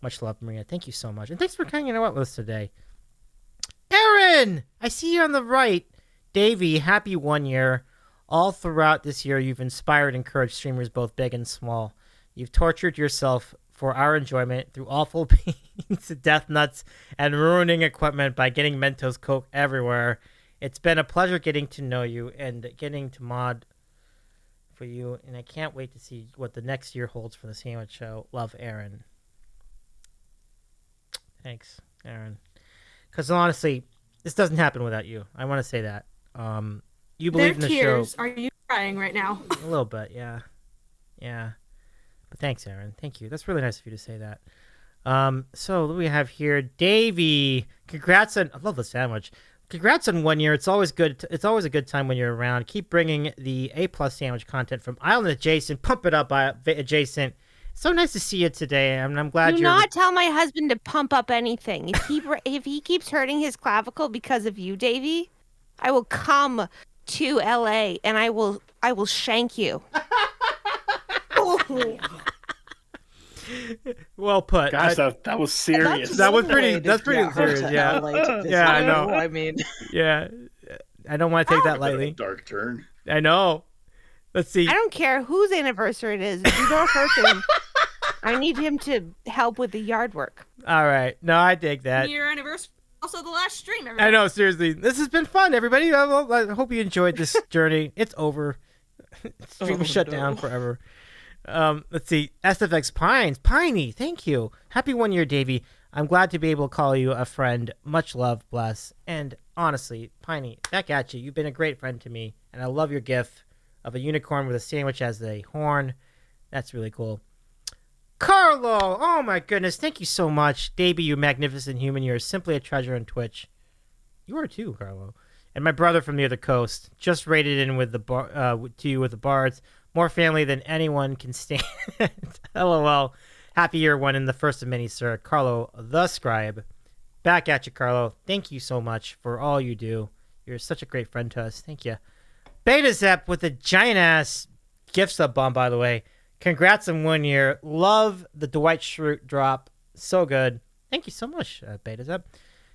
Much love, Maria. Thank you so much. And thanks for hanging out with us today. Aaron! I see you on the right. Davey, happy 1 year. All throughout this year, you've inspired and encouraged streamers both big and small. You've tortured yourself for our enjoyment through awful pains, death nuts, and ruining equipment by getting Mentos Coke everywhere. It's been a pleasure getting to know you and getting to mod for you, and I can't wait to see what the next year holds for the Sandwich Show. Love, Aaron. Thanks, Aaron. Because honestly, this doesn't happen without you. I want to say that. You believe in the tears. show. Are you crying right now? A little bit, yeah. Yeah. But thanks, Aaron. Thank you. That's really nice of you to say that. So what do we have here? Davey, congrats on... I love the sandwich. Congrats on 1 year. It's always good. It's always a good time when you're around. Keep bringing the A+ sandwich content from Island Adjacent. Pump it up by Adjacent. So nice to see you today. I'm glad Do you're... not tell my husband to pump up anything. If he keeps hurting his clavicle because of you, Davey, I will come to LA and I will shank you. Well put. Gosh, that was serious. That's pretty serious. Yeah. Yeah, I know. I mean, yeah. I don't want to take that lightly. Dark turn. I know. Let's see. I don't care whose anniversary it is. If you don't hurt him, I need him to help with the yard work. All right. No, I dig that. Your anniversary, also the last stream. Everybody. I know, seriously. This has been fun, everybody. I hope you enjoyed this journey. It's over. Stream shut down forever. Let's see. SFX Pines. Piney, thank you. Happy 1 year, Davey. I'm glad to be able to call you a friend. Much love, bless. And honestly, Piney, back at you. You've been a great friend to me. And I love your gif of a unicorn with a sandwich as a horn. That's really cool. Carlo! Oh my goodness, thank you so much. Davey, you magnificent human. You're simply a treasure on Twitch. You are too, Carlo. And my brother from the other coast just raided in with to you with the bards. More family than anyone can stand. LOL. Happy year one and the first of many, sir. Carlo, the scribe. Back at you, Carlo. Thank you so much for all you do. You're such a great friend to us. Thank you. Beta Zep with a giant-ass gift sub bomb, by the way. Congrats on 1 year. Love the Dwight Schrute drop. So good. Thank you so much, Beta Zep.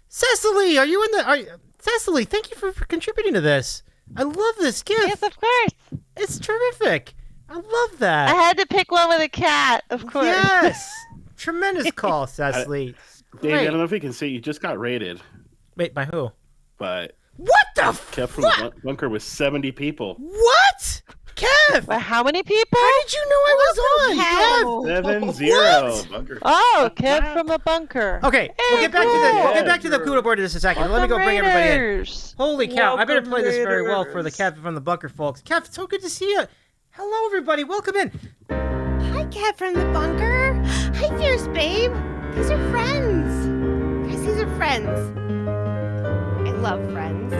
Cecily, are you in the... Cecily, thank you for contributing to this. I love this gift. Yes, of course. It's terrific. I love that. I had to pick one with a cat, of course. Yes. Tremendous call, Cecily. Dave, I don't know if you can see. You just got raided. Wait, by who? But what the Kev from the bunker with 70 people. What? Kev! Well, how many people? How did you know I was on? Kev? 7-0. Bunker. Oh, Kev from a bunker. Okay, we'll get back to the Kudo board in just a second. Let me go bring everybody in. Holy cow! I better play this very well for the Kev from the bunker folks. Kev, so good to see you. Hello, everybody. Welcome in. Hi, Kev from the bunker. Hi, Fierce Babe. These are friends. Guys, these are friends. I love friends.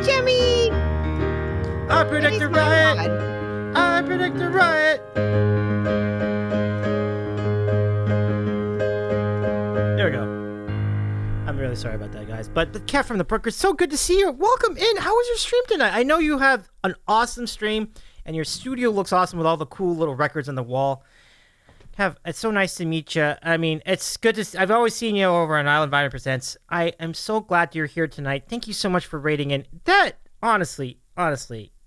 Jimmy! I predict a riot. I predict a riot. There we go. I'm really sorry about that, guys. But the Kev from the bunker, so good to see you. Welcome in. How was your stream tonight? I know you have an awesome stream, and your studio looks awesome with all the cool little records on the wall. Kev, it's so nice to meet you. I mean, it's good to... I've always seen you over on Island Viner Presents. I am so glad you're here tonight. Thank you so much for rating in. That, honestly,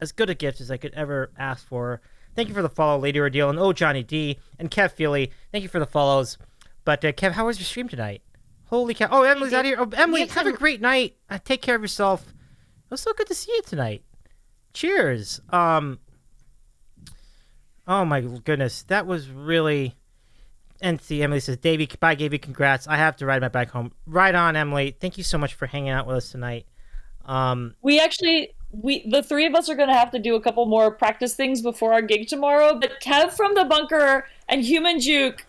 as good a gift as I could ever ask for. Thank you for the follow, Lady Ordeal, and Johnny D, and Kev Feely. Thank you for the follows. But, Kev, how was your stream tonight? Holy cow. Oh, Emily's out here. Oh, Emily, have a great night. Take care of yourself. was so good to see you tonight. Cheers. Oh my goodness, that was really. And see, Emily says, "Davey, bye, Davey. Congrats. I have to ride my bike home." Right on, Emily. Thank you so much for hanging out with us tonight. The three of us are going to have to do a couple more practice things before our gig tomorrow, but Kev from the Bunker and Human Juke,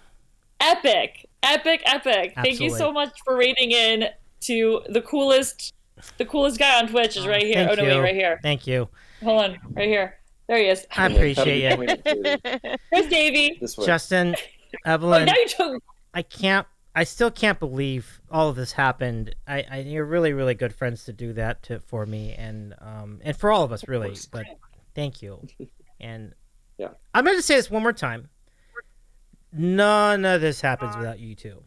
epic. Thank you so much for rating in to the coolest guy on Twitch is right here. Thank you. Wait, right here. Thank you. Hold on, right here. There he is. I appreciate it. There's Davey. Justin, Evelyn, now you took... I still can't believe all of this happened. You're really, really good friends to do that for me and for all of us, really. But thank you. And yeah, I'm going to say this one more time. None of this happens without you two,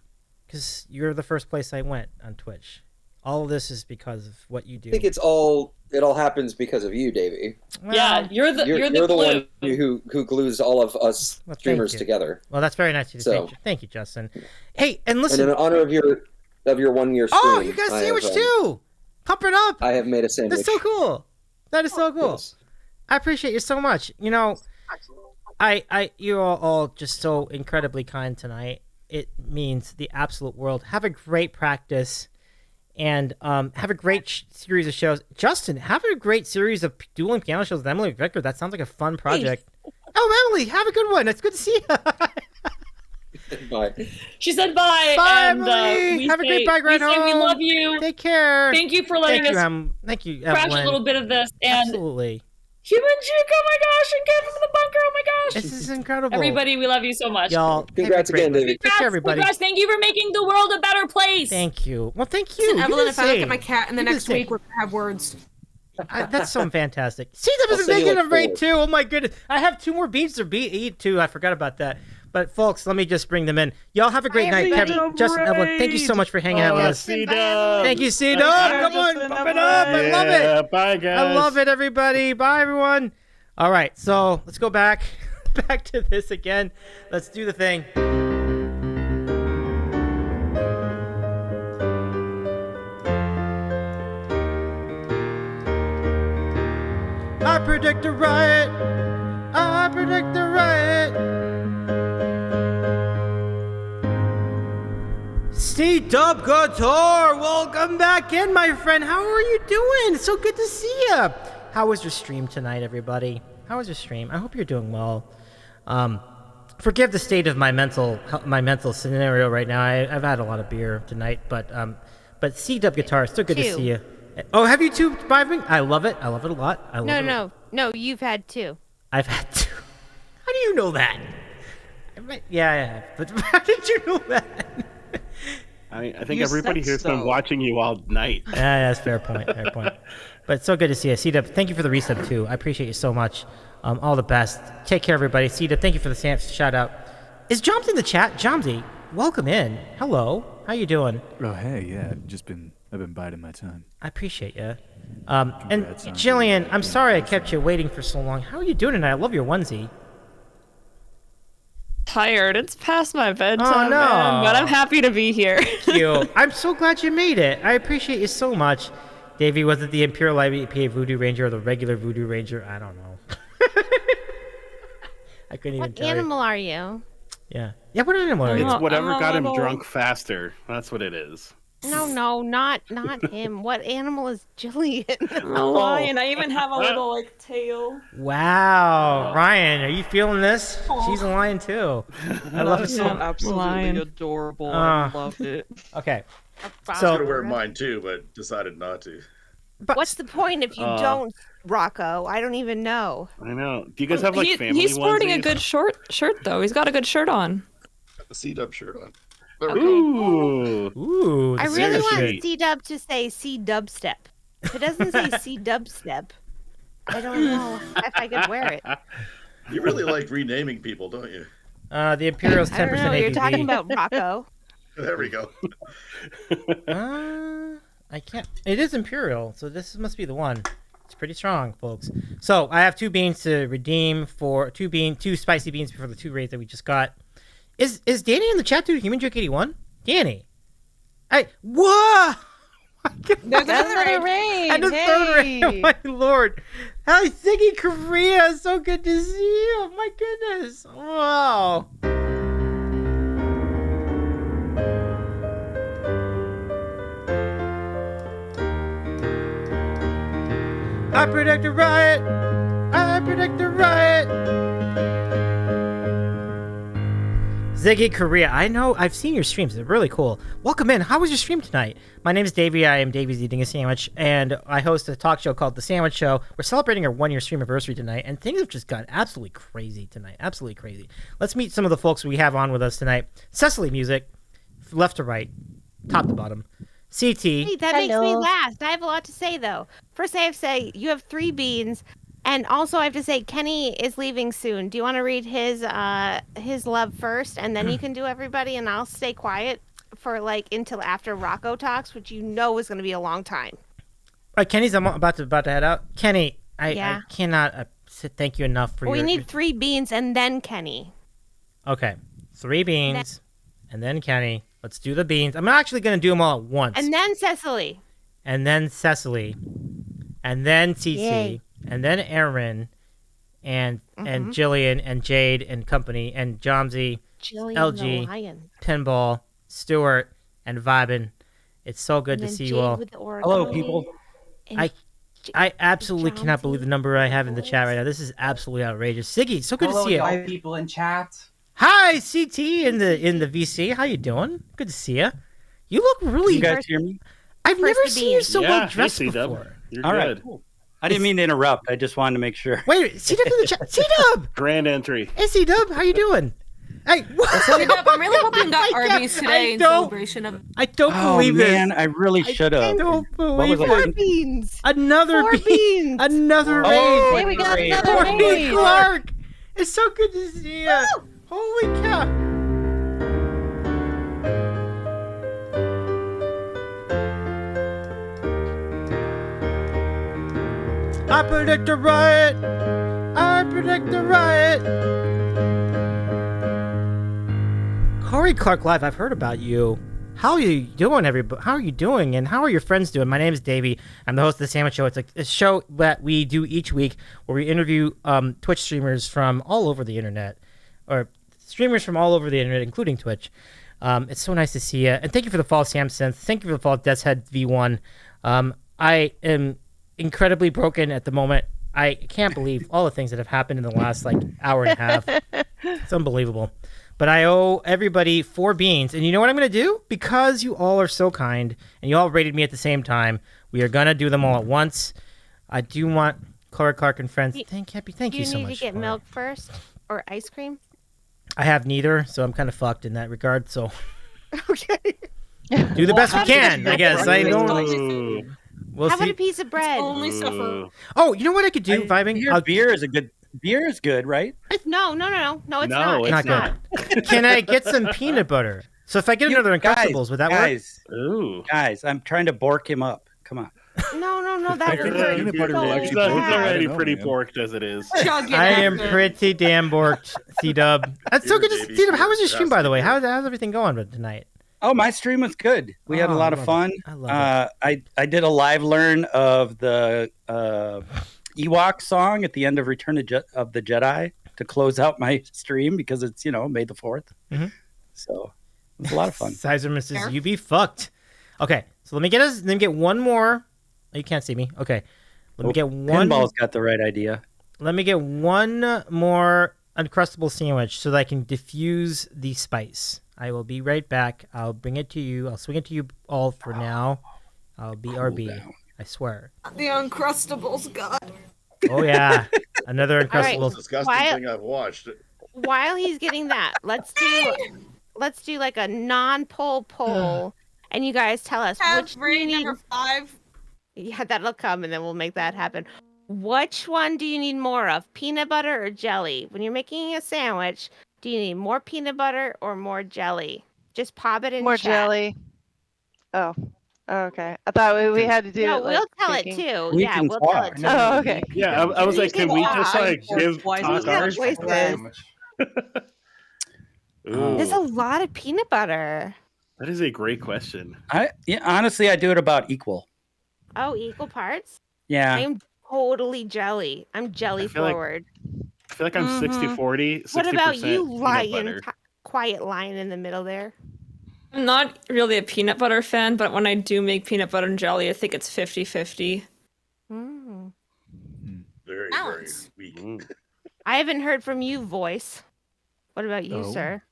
because you're the first place I went on Twitch. All of this is because of what you do. I think it all happens because of you, Davey. Well, yeah, you're the one who glues all of us streamers together. Well, that's very nice of you. So, thank you, Justin. Hey, and listen. And in honor of your 1 year stream. Oh, you got a sandwich too. Pump it up. I have made a sandwich. That's so cool. That is so cool. Yes. I appreciate you so much. You know, you're all just so incredibly kind tonight. It means the absolute world. Have a great practice. And have a great series of shows. Justin, have a great series of dueling piano shows with Emily Vicker. That sounds like a fun project. Oh, Emily, have a good one. It's good to see you. Bye. She said bye. Bye, and, Emily. Have a great bike ride home. We love you. Take care. Thank you for letting us Thank you, crash Evelyn. a little bit of this. And absolutely. Human Juke, oh my gosh, and Kevin from the Bunker, oh my gosh. This is incredible. Everybody, we love you so much. Y'all, congrats again, David. Take care, everybody. Congrats, thank you for making the world a better place. Thank you. Well, thank you. Listen, You Evelyn, did if I look say- at my cat in the you did next say- week, we're going to have words. That's so fantastic. See, that was I'll send you making like a raid 4. too. Oh my goodness. I have 2 more beans to eat too. I forgot about that. But folks, let me just bring them in. Y'all have a great night. Kevin, Justin, Evelyn, thank you so much for hanging out with us. C-Dub. Thank you, C-Dub. Come on, pump it up. I love it. Bye, guys. I love it, everybody. Bye, everyone. All right, so let's go back to this again. Let's do the thing. I predict a riot. I predict a riot. C-Dub Guitar, welcome back in, my friend. How are you doing? It's so good to see you. How was your stream tonight, everybody? How was your stream? I hope you're doing well. Forgive the state of my mental scenario right now. I've had a lot of beer tonight, but C-Dub Guitar, still good to see you. Oh, have you two vibing? I love it. I love it a lot. I love it. No, you've had 2. I've had 2. How do you know that? Yeah, I have. But how did you know that? I think everybody here's been watching you all night. Yeah, that's fair point. Fair point. But it's so good to see you. C-Dub, thank you for the resub too. I appreciate you so much. All the best. Take care, everybody. C-Dub, thank you for the shout out. Is Jomsy in the chat? Jomsy, welcome in. Hello. How you doing? Oh, hey, yeah. I've been biding my time. I appreciate you. And Gillian, I'm sorry I kept you waiting for so long. How are you doing tonight? I love your onesie. Tired. It's past my bedtime, Oh, no. man, but I'm happy to be here. Thank you. I'm so glad you made it. I appreciate you so much. Davey, was it the Imperial IPA Voodoo Ranger or the regular Voodoo Ranger? I don't know. I couldn't even What tell you. animal are you? Yeah. Yeah, what animal are you? It's whatever got him drunk faster. That's what it is. No, not him. What animal is Gillian? A lion. I even have a little like tail. Wow. Ryan, are you feeling this? She's a lion too. I love it so much. Absolutely adorable. I loved it. Okay. I was gonna wear mine too, but decided not to. What's the point if you don't, Rocco? I don't even know. I know. Do you guys have like family He's sporting a onesies? good shirt though. He's got a good shirt on. Got the C-Dub shirt on. Ooh. I really want C-Dub to say C-Dubstep. If it doesn't say C-Dubstep, I don't know if I could wear it. You really like renaming people, don't you? The Imperial's 10% I don't know. You're ABV. talking about Rocco. There we go. I can't. It is Imperial, so this must be the one. It's pretty strong, folks. So I have 2 beans to redeem for 2 spicy beans for the 2 raids that we just got. Is Danny in the chat too? Human Joke 81? Danny. Whoa! Another raid. And the third raid. Oh my lord. Hi, Ziggy Korea. So good to see you. My goodness. Wow. I predict a riot. I predict a riot. Ziggy Korea, I know, I've seen your streams. They're really cool. Welcome in. How was your stream tonight? My name is Davey. I am Davey's Eating a Sandwich, and I host a talk show called The Sandwich Show. We're celebrating our 1-year streamiversary tonight, and things have just gone absolutely crazy tonight. Absolutely crazy. Let's meet some of the folks we have on with us tonight. Cecily Music, left to right, top to bottom. CT. Hey, that makes me last. I have a lot to say, though. First, I have to say, you have 3 beans. And also, I have to say, Kenny is leaving soon. Do you want to read his love first? And then you can do everybody, and I'll stay quiet for, like, until after Rocco talks, which you know is going to be a long time. All right, Kenny's about to head out. Kenny, I cannot thank you enough for We need 3 beans and then Kenny. Okay, 3 beans and then Kenny. Let's do the beans. I'm actually going to do them all at once. And then Cecily. And then Cecily. And then TC. Yay. And then Aaron. And Gillian and Jade and company. And Jomsy. Gillian LG. the Lion. Pinball. Stewart. And Vibin. It's so good to see you all. Hello, people. I absolutely cannot believe the number I have in the chat right now. This is absolutely outrageous. Siggy, so good to see you. Hello, people in chat. Hi, CT in the VC. How you doing? Good to see you. You look really. You guys hear me? I've never seen you so well dressed C-Dub. before. You're All good. right. Cool. I didn't mean to interrupt. I just wanted to make sure. Wait, C-Dub in the chat. C-Dub! Grand entry. Hey, C-Dub, how you doing? Hey, I'm really hoping you got Arby's today in celebration of. I don't believe this. Man, I really should have. I don't believe What was it. Beans. Another 4 bean. beans. Another raid. Hey, we got another Courtney raid. Clark. It's so good to see you. Holy cow. I predict a riot. I predict a riot. Corey Clark Live, I've heard about you. How are you doing, everybody? How are you doing, and how are your friends doing? My name is Davey. I'm the host of The Sandwich Show. It's like a show that we do each week where we interview Twitch streamers from all over the internet, or streamers from all over the internet, including Twitch. It's so nice to see you, and thank you for the fall, Samson. Thank you for the fall, Deathshead V1. I am incredibly broken at the moment. I can't believe all the things that have happened in the last hour and a half. It's unbelievable. But I owe everybody 4 beans. And you know what I'm going to do? Because you all are so kind and you all rated me at the same time, we are going to do them all at once. I do want Clara Clark and friends. Thank you so much. Do you need to get milk first or ice cream? I have neither, so I'm kind of fucked in that regard. So Okay. do the best we can, I guess. I don't. We'll How about see. a piece of bread? Only suffer. Oh, you know what I could do, Vibing? Beer is a good. Beer is good, right? No, it's not. Not good. Can I get some peanut butter? So if I get another Uncrustables, would that work? Guys, I'm trying to bork him up. Come on. No, that would hurt. He's already pretty borked as it is. I am pretty damn borked, C-Dub. That's so good to see C-Dub. How was your stream, by the way? How's everything going tonight? Oh, my stream was good. We had a lot of fun. I love it. I did a live learn of the Ewok song at the end of Return of the Jedi to close out my stream because it's, May the 4th. Mm-hmm. So it was a lot of fun. Sizerman says, you be fucked. Okay, so let me get one more. Oh, you can't see me. Okay. Let me get one. Pinball's got the right idea. Let me get one more Uncrustable sandwich so that I can diffuse the spice. I will be right back. I'll bring it to you. I'll swing it to you all for now. I'll be RB. I swear. The Uncrustables, God. Oh, yeah. Another Uncrustables. All right. Disgusting thing I've watched. While he's getting that, let's do like a non-poll poll, and you guys tell us which raid number 5. Yeah, that'll come, and then we'll make that happen. Which one do you need more of, peanut butter or jelly? When you're making a sandwich, do you need more peanut butter or more jelly? Just pop it in More chat. jelly. Oh, okay. I thought we had to do No, it. we'll tell it too. We Yeah, can we'll tell talk. it too. Oh, okay. Yeah, I was like, can we just give Why talk ours? There's a lot of peanut butter. That is a great question. Honestly, I do it about equal. Oh, equal parts? Yeah. I'm totally jelly. I'm jelly I feel like- forward. I feel like I'm 60-40, 60% What about you, peanut lion? butter. Quiet lion in the middle there. I'm not really a peanut butter fan, but when I do make peanut butter and jelly, I think it's 50-50. Mm. Very, Balance. very weak. I haven't heard from you, voice. What about you, Oh. sir?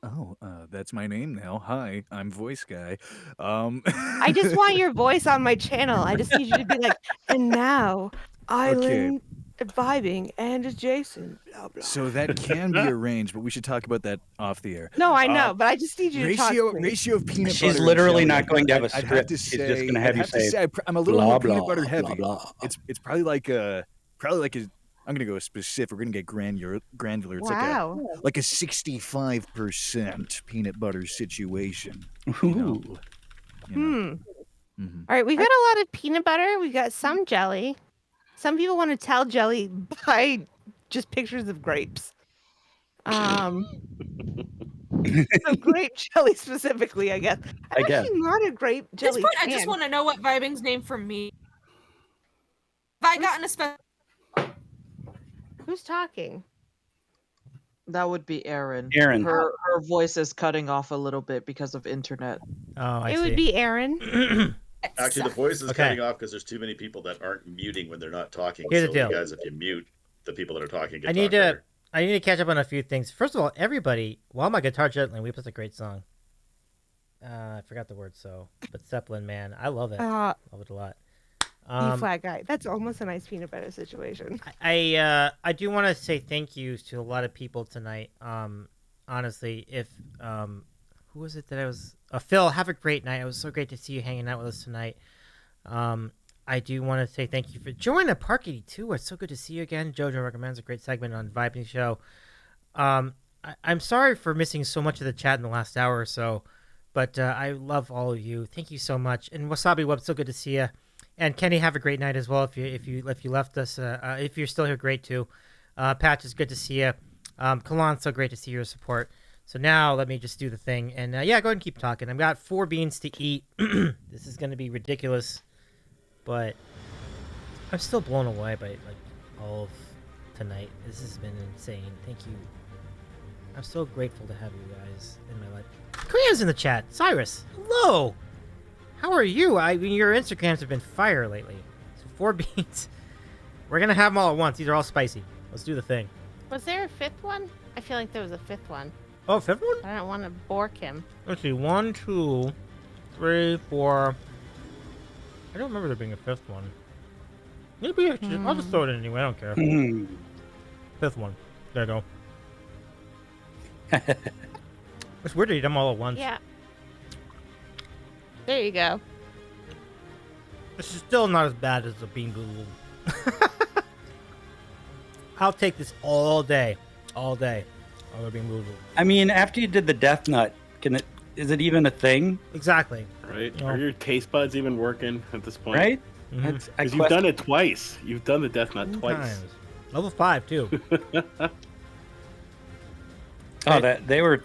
Oh, that's my name now. Hi, I'm Voice Guy. I just want your voice on my channel. I just need you to be like, and now, Island vibing and adjacent. Blah, blah. So that can be arranged, but we should talk about that off the air. No, I know, but I just need you to talk to me. Ratio of peanut butter. She's and literally jelly. not going to have a I'd script. to She's say, just going to have I'd you to say, I'm a little blah, more blah, peanut butter blah, heavy. blah. It's probably like a I'm gonna go specific. We're gonna get granular. It's Wow. like a 65% peanut butter situation. Ooh. All right, we got a lot of peanut butter. We got some jelly. Some people want to tell jelly by just pictures of grapes. So grape jelly specifically, I guess. I'm actually not a grape At this jelly point, fan. I just want to know what vibing's name for me. Have I gotten a special? Who's talking? That would be Erin. Erin. Her voice is cutting off a little bit because of internet. Oh, It would be Erin. Actually, the voice is Okay. cutting off because there's too many people that aren't muting when they're not talking. Here's the so deal. you guys, if you mute the people that are talking, get I need talk better. to catch up on a few things. First of all, everybody, while my guitar gently weeps, is a great song. I forgot the word, but Zeppelin, man, I love it. Love it a lot. E flat guy. That's almost a nice peanut butter situation. I do want to say thank yous to a lot of people tonight. Honestly, if who was it that I was? Phil, have a great night. It was so great to see you hanging out with us tonight. I do want to say thank you for joining Park 82. It's so good to see you again. Jojo recommends a great segment on Vibing Show. I'm sorry for missing so much of the chat in the last hour or so, but I love all of you. Thank you so much. And Wasabi Web, so good to see you. And Kenny, have a great night as well. If you left us, if you're still here, great too. Patch, it's good to see you. Kalan, so great to see your support. So now let me just do the thing, and go ahead and keep talking. I've got 4 beans to eat. This is going to be ridiculous, but I'm still blown away by all of tonight. This has been insane. Thank you. I'm so grateful to have you guys in my life. Korea's in the chat. Cyrus, hello. How are you? I mean, your Instagrams have been fire lately. So 4 beans. We're gonna have them all at once. These are all spicy. Let's do the thing. Was there a 5th one? I feel like there was a 5th one. Oh, 5th one? I don't want to bork him. Let's see. 1, 2, 3, 4. I don't remember there being a 5th one. Maybe I'll just throw it in anyway. I don't care. 5th one. There you go. It's weird to eat them all at once. Yeah. There you go. This is still not as bad as the bean boozled. I'll take this all day. All day. All the bean boozled. I mean, after you did the death nut, is it even a thing? Exactly. Right? No. Are your taste buds even working at this point? Right? Because you've done it twice. You've done the death nut twice. Times. Level 5 too. They were.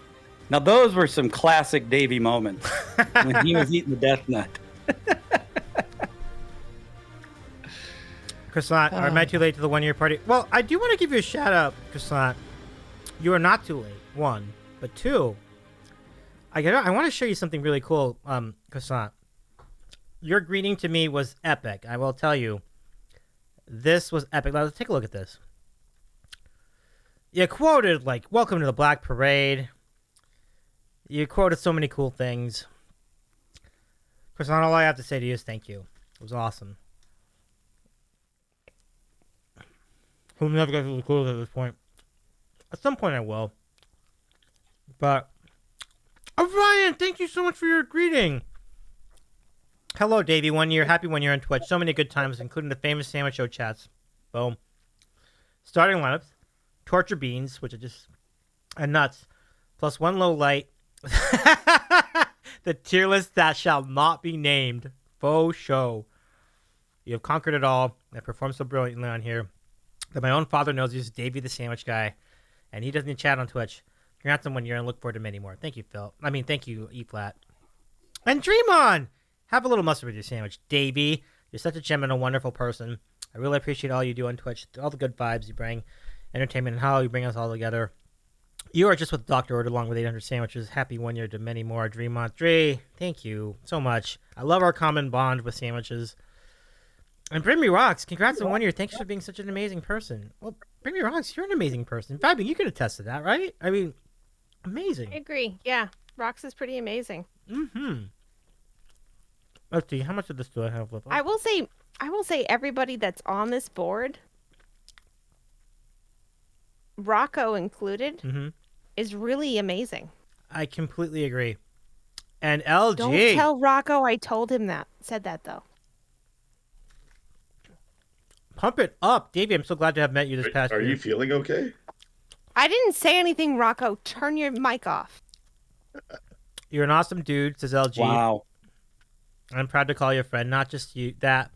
Now those were some classic Davey moments when he was eating the death nut. Croissant, am I too late to the 1-year party? Well, I do want to give you a shout out, Croissant. You are not too late, 1. But 2, I want to show you something really cool, Croissant. Your greeting to me was epic. I will tell you. This was epic. Let's take a look at this. You quoted, welcome to the Black Parade. You quoted so many cool things. Croissant, all I have to say to you is thank you. It was awesome. Who never got to the cool at this point. At some point I will. But Orion, thank you so much for your greeting. Hello, Davey. 1 year. Happy 1 year on Twitch. So many good times, including the famous Sandwich Show chats. Boom. Starting lineups. Torture beans, which are just... and nuts. Plus 1 low light. The tier list that shall not be named. Faux show. You have conquered it all. I performed so brilliantly on here that my own father knows he's Davey the Sandwich Guy, and he doesn't chat on Twitch. Congrats on 1 year and look forward to many more. Thank you, Phil. Thank you, E-Flat. And dream on. Have a little mustard with your sandwich, Davey. You're such a gem and a wonderful person. I really appreciate all you do on Twitch, all the good vibes you bring, entertainment, and how you bring us all together. You are just what the doctor ordered along with 800 sandwiches. Happy 1 year to many more. Dream on. Dre, thank you so much. I love our common bond with sandwiches. And Bring Me Rocks, congrats on 1 year. Thanks for being such an amazing person. Well, Bring Me Rocks, you're an amazing person. Fabi, you can attest to that, right? I mean, amazing. I agree. Yeah, Rox is pretty amazing. Mm-hmm. Let's see, how much of this do I have left? I will say everybody that's on this board, Rocco included, is really amazing. I completely agree. And LG. Don't tell Rocco I told him that. Said that though. Pump it up. Davey, I'm so glad to have met you this past year. Are you feeling okay? I didn't say anything, Rocco. Turn your mic off. You're an awesome dude, says LG. Wow. I'm proud to call you a friend, not just you that,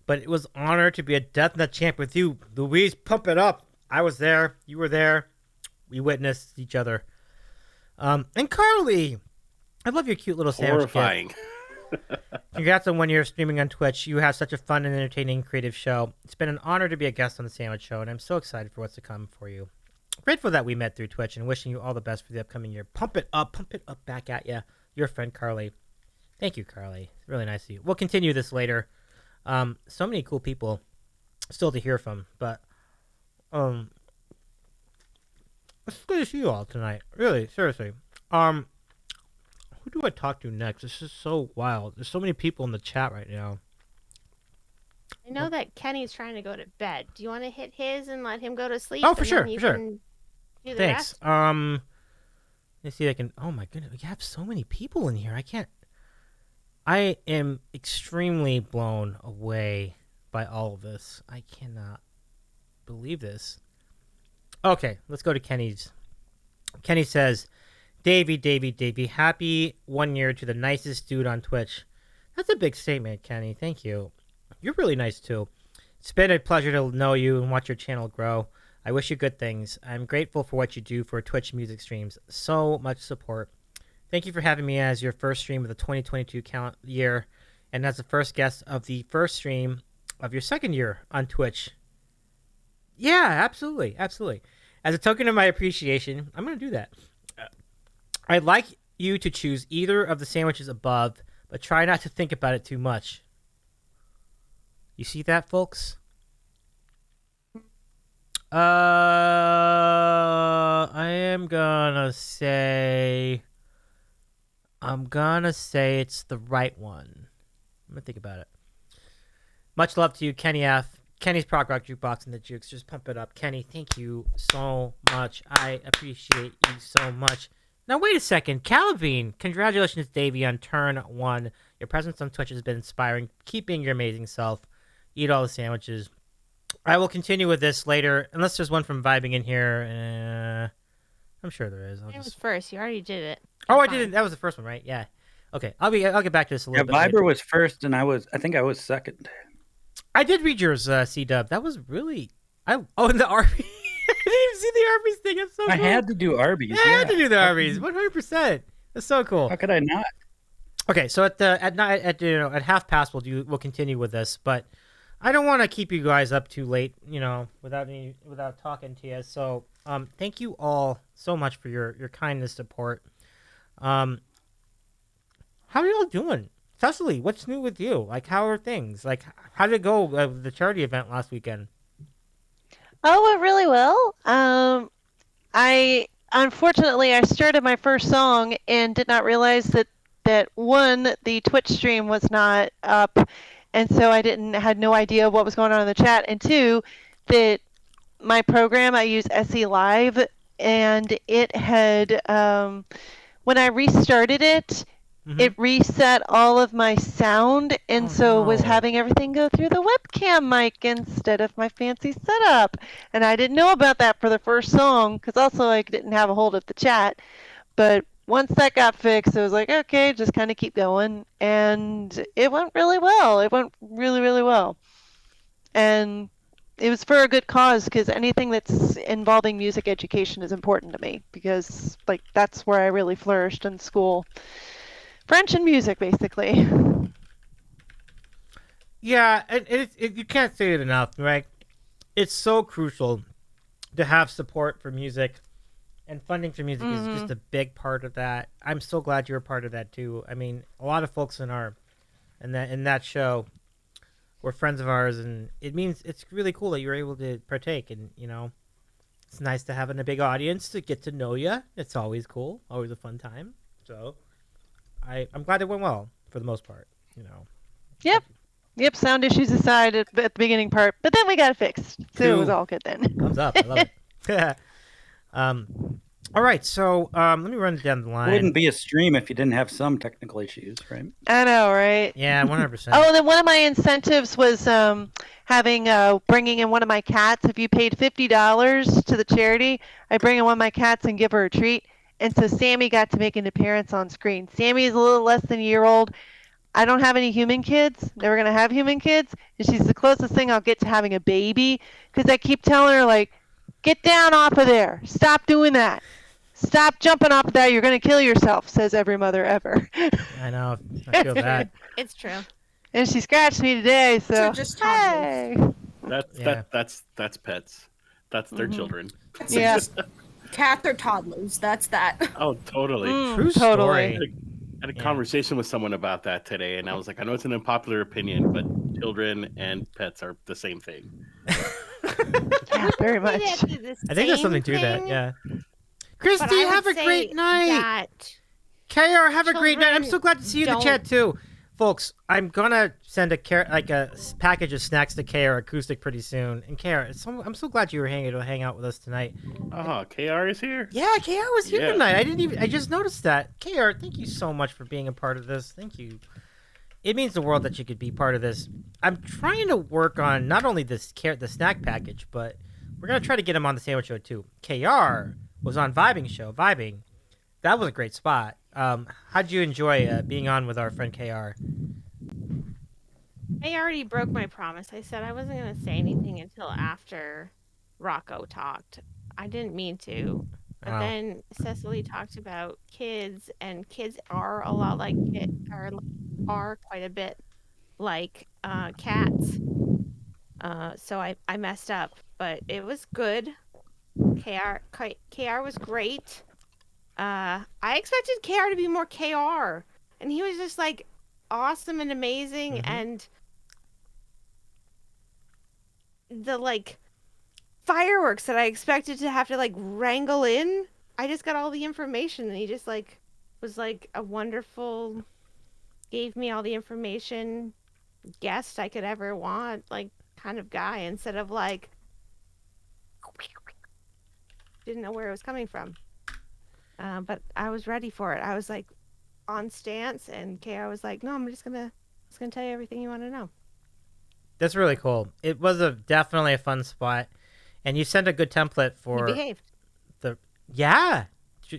but it was an honor to be a Death Nut champ with you. Louise, pump it up. I was there. You were there. We witnessed each other. And Carly, I love your cute little sandwich. Horrifying. Congrats on 1 year of streaming on Twitch. You have such a fun and entertaining creative show. It's been an honor to be a guest on the Sandwich Show, and I'm so excited for what's to come for you. Grateful that we met through Twitch and wishing you all the best for the upcoming year. Pump it up back at you. Your friend Carly. Thank you, Carly. It's really nice of you. We'll continue this later. So many cool people still to hear from, but it's good to see you all tonight. Really, seriously. Who do I talk to next? This is so wild. There's so many people in the chat right now. I know that Kenny's trying to go to bed. Do you want to hit his and let him go to sleep? Oh, for and sure, then you for sure. can do the Thanks. rest? Let's see if I can. Oh my goodness, we have so many people in here. I am extremely blown away by all of this. I cannot believe this. Okay, let's go to Kenny's. Kenny says, Davey, happy 1 year to the nicest dude on Twitch. That's a big statement, Kenny. Thank you. You're really nice, too. It's been a pleasure to know you and watch your channel grow. I wish you good things. I'm grateful for what you do for Twitch music streams. So much support. Thank you for having me as your first stream of the 2022 year and as the first guest of the first stream of your second year on Twitch. Yeah, absolutely. As a token of my appreciation, I'm going to do that. I'd like you to choose either of the sandwiches above, but try not to think about it too much. You see that, folks? I'm gonna say it's the right one. I'm gonna think about it. Much love to you, Kenny F. Kenny's Prog Rock Jukebox and the Jukes. Just pump it up. Kenny, thank you so much. I appreciate you so much. Now, wait a second. Calvin, congratulations, Davey, on turn 1. Your presence on Twitch has been inspiring. Keep being your amazing self. Eat all the sandwiches. I will continue with this later, unless there's one from Vibing in here. I'm sure there is. It was first. You already did it. Oh, I did it. That was the first one, right? Yeah. Okay. I'll get back to this a little bit. Viber later. was first, and I think I was second. I did read yours, C-Dub. That was really... and the Arby's. I didn't even see the Arby's thing. It's so cool. I had to do Arby's. Yeah, I had to do the Arby's. 100%. That's so cool. How could I not? Okay, so at half past we'll continue with this, but I don't want to keep you guys up too late, without talking to you. So, thank you all so much for your kindness, support. How are you all doing? Cecily, what's new with you? Like, how are things? Like, how did it go the charity event last weekend? Oh, it went really well. Unfortunately I started my first song and did not realize that one, the Twitch stream was not up, and so I had no idea what was going on in the chat, and two, that my program, I use SE Live, and it had when I restarted it, it reset all of my sound, and so was having everything go through the webcam mic instead of my fancy setup. And I didn't know about that for the first song, because also I didn't have a hold of the chat. But once that got fixed, I was like, okay, just kind of keep going. And it went really well. It went really, really well. And it was for a good cause, because anything that's involving music education is important to me, because that's where I really flourished in school French and music, basically. Yeah, you can't say it enough, right? It's so crucial to have support for music, and funding for music is just a big part of that. I'm so glad you're a part of that too. I mean, a lot of folks in that show were friends of ours, and it's really cool that you're able to partake. And it's nice to have a big audience to get to know you. It's always cool, always a fun time. So I'm glad it went well for the most part. Yep, sound issues aside at the beginning part, but then we got it fixed, so it was all good then. Thumbs up, I love it. All right, so let me run down the line. It wouldn't be a stream if you didn't have some technical issues, right? I know, right? Yeah, 100%. Oh, then one of my incentives was bringing in one of my cats. If you paid $50 to the charity, I bring in one of my cats and give her a treat. And so Sammy got to make an appearance on screen. Sammy is a little less than a year old. I don't have any human kids. Never going to have human kids. And she's the closest thing I'll get to having a baby. Because I keep telling her, like, get down off of there. Stop doing that. Stop jumping off of that. You're going to kill yourself, says every mother ever. I know. I feel that. It's true. And she scratched me today, so just hey. That's pets. That's their children. Yeah. Cats are toddlers. That's that. Oh, totally. True totally. story. I had a conversation with someone about that today, and I was like, I know it's an unpopular opinion, but children and pets are the same thing. Yeah, very much. I think there's something to that, yeah. Christy, have a great night. KR, have a great night. I'm so glad to see you in the chat, too. Folks, I'm going to send a package of snacks to KR Acoustic pretty soon. And KR, I'm so glad you were hang out with us tonight. Oh, KR is here? Yeah, KR was here tonight. I just noticed that. KR, thank you so much for being a part of this. Thank you. It means the world that you could be part of this. I'm trying to work on not only the snack package, but we're going to try to get him on the sandwich show, too. KR was on Vibing. That was a great spot. How'd you enjoy being on with our friend KR? I already broke my promise. I said I wasn't going to say anything until after Rocco talked. I didn't mean to. But then Cecily talked about kids, and kids are a lot like are quite a bit like cats. So I messed up, but it was good. KR was great. I expected KR to be more KR, and he was just like awesome and amazing, and the like fireworks that I expected to have to like wrangle in, I just got all the information, and he just like was like a wonderful, gave me all the information guest I could ever want, like kind of guy, instead of like didn't know where it was coming from. But I was ready for it. I was like on stance, and KR was like, "No, I'm just gonna tell you everything you want to know." That's really cool. It was definitely a fun spot, and you sent a good template for. He behaved.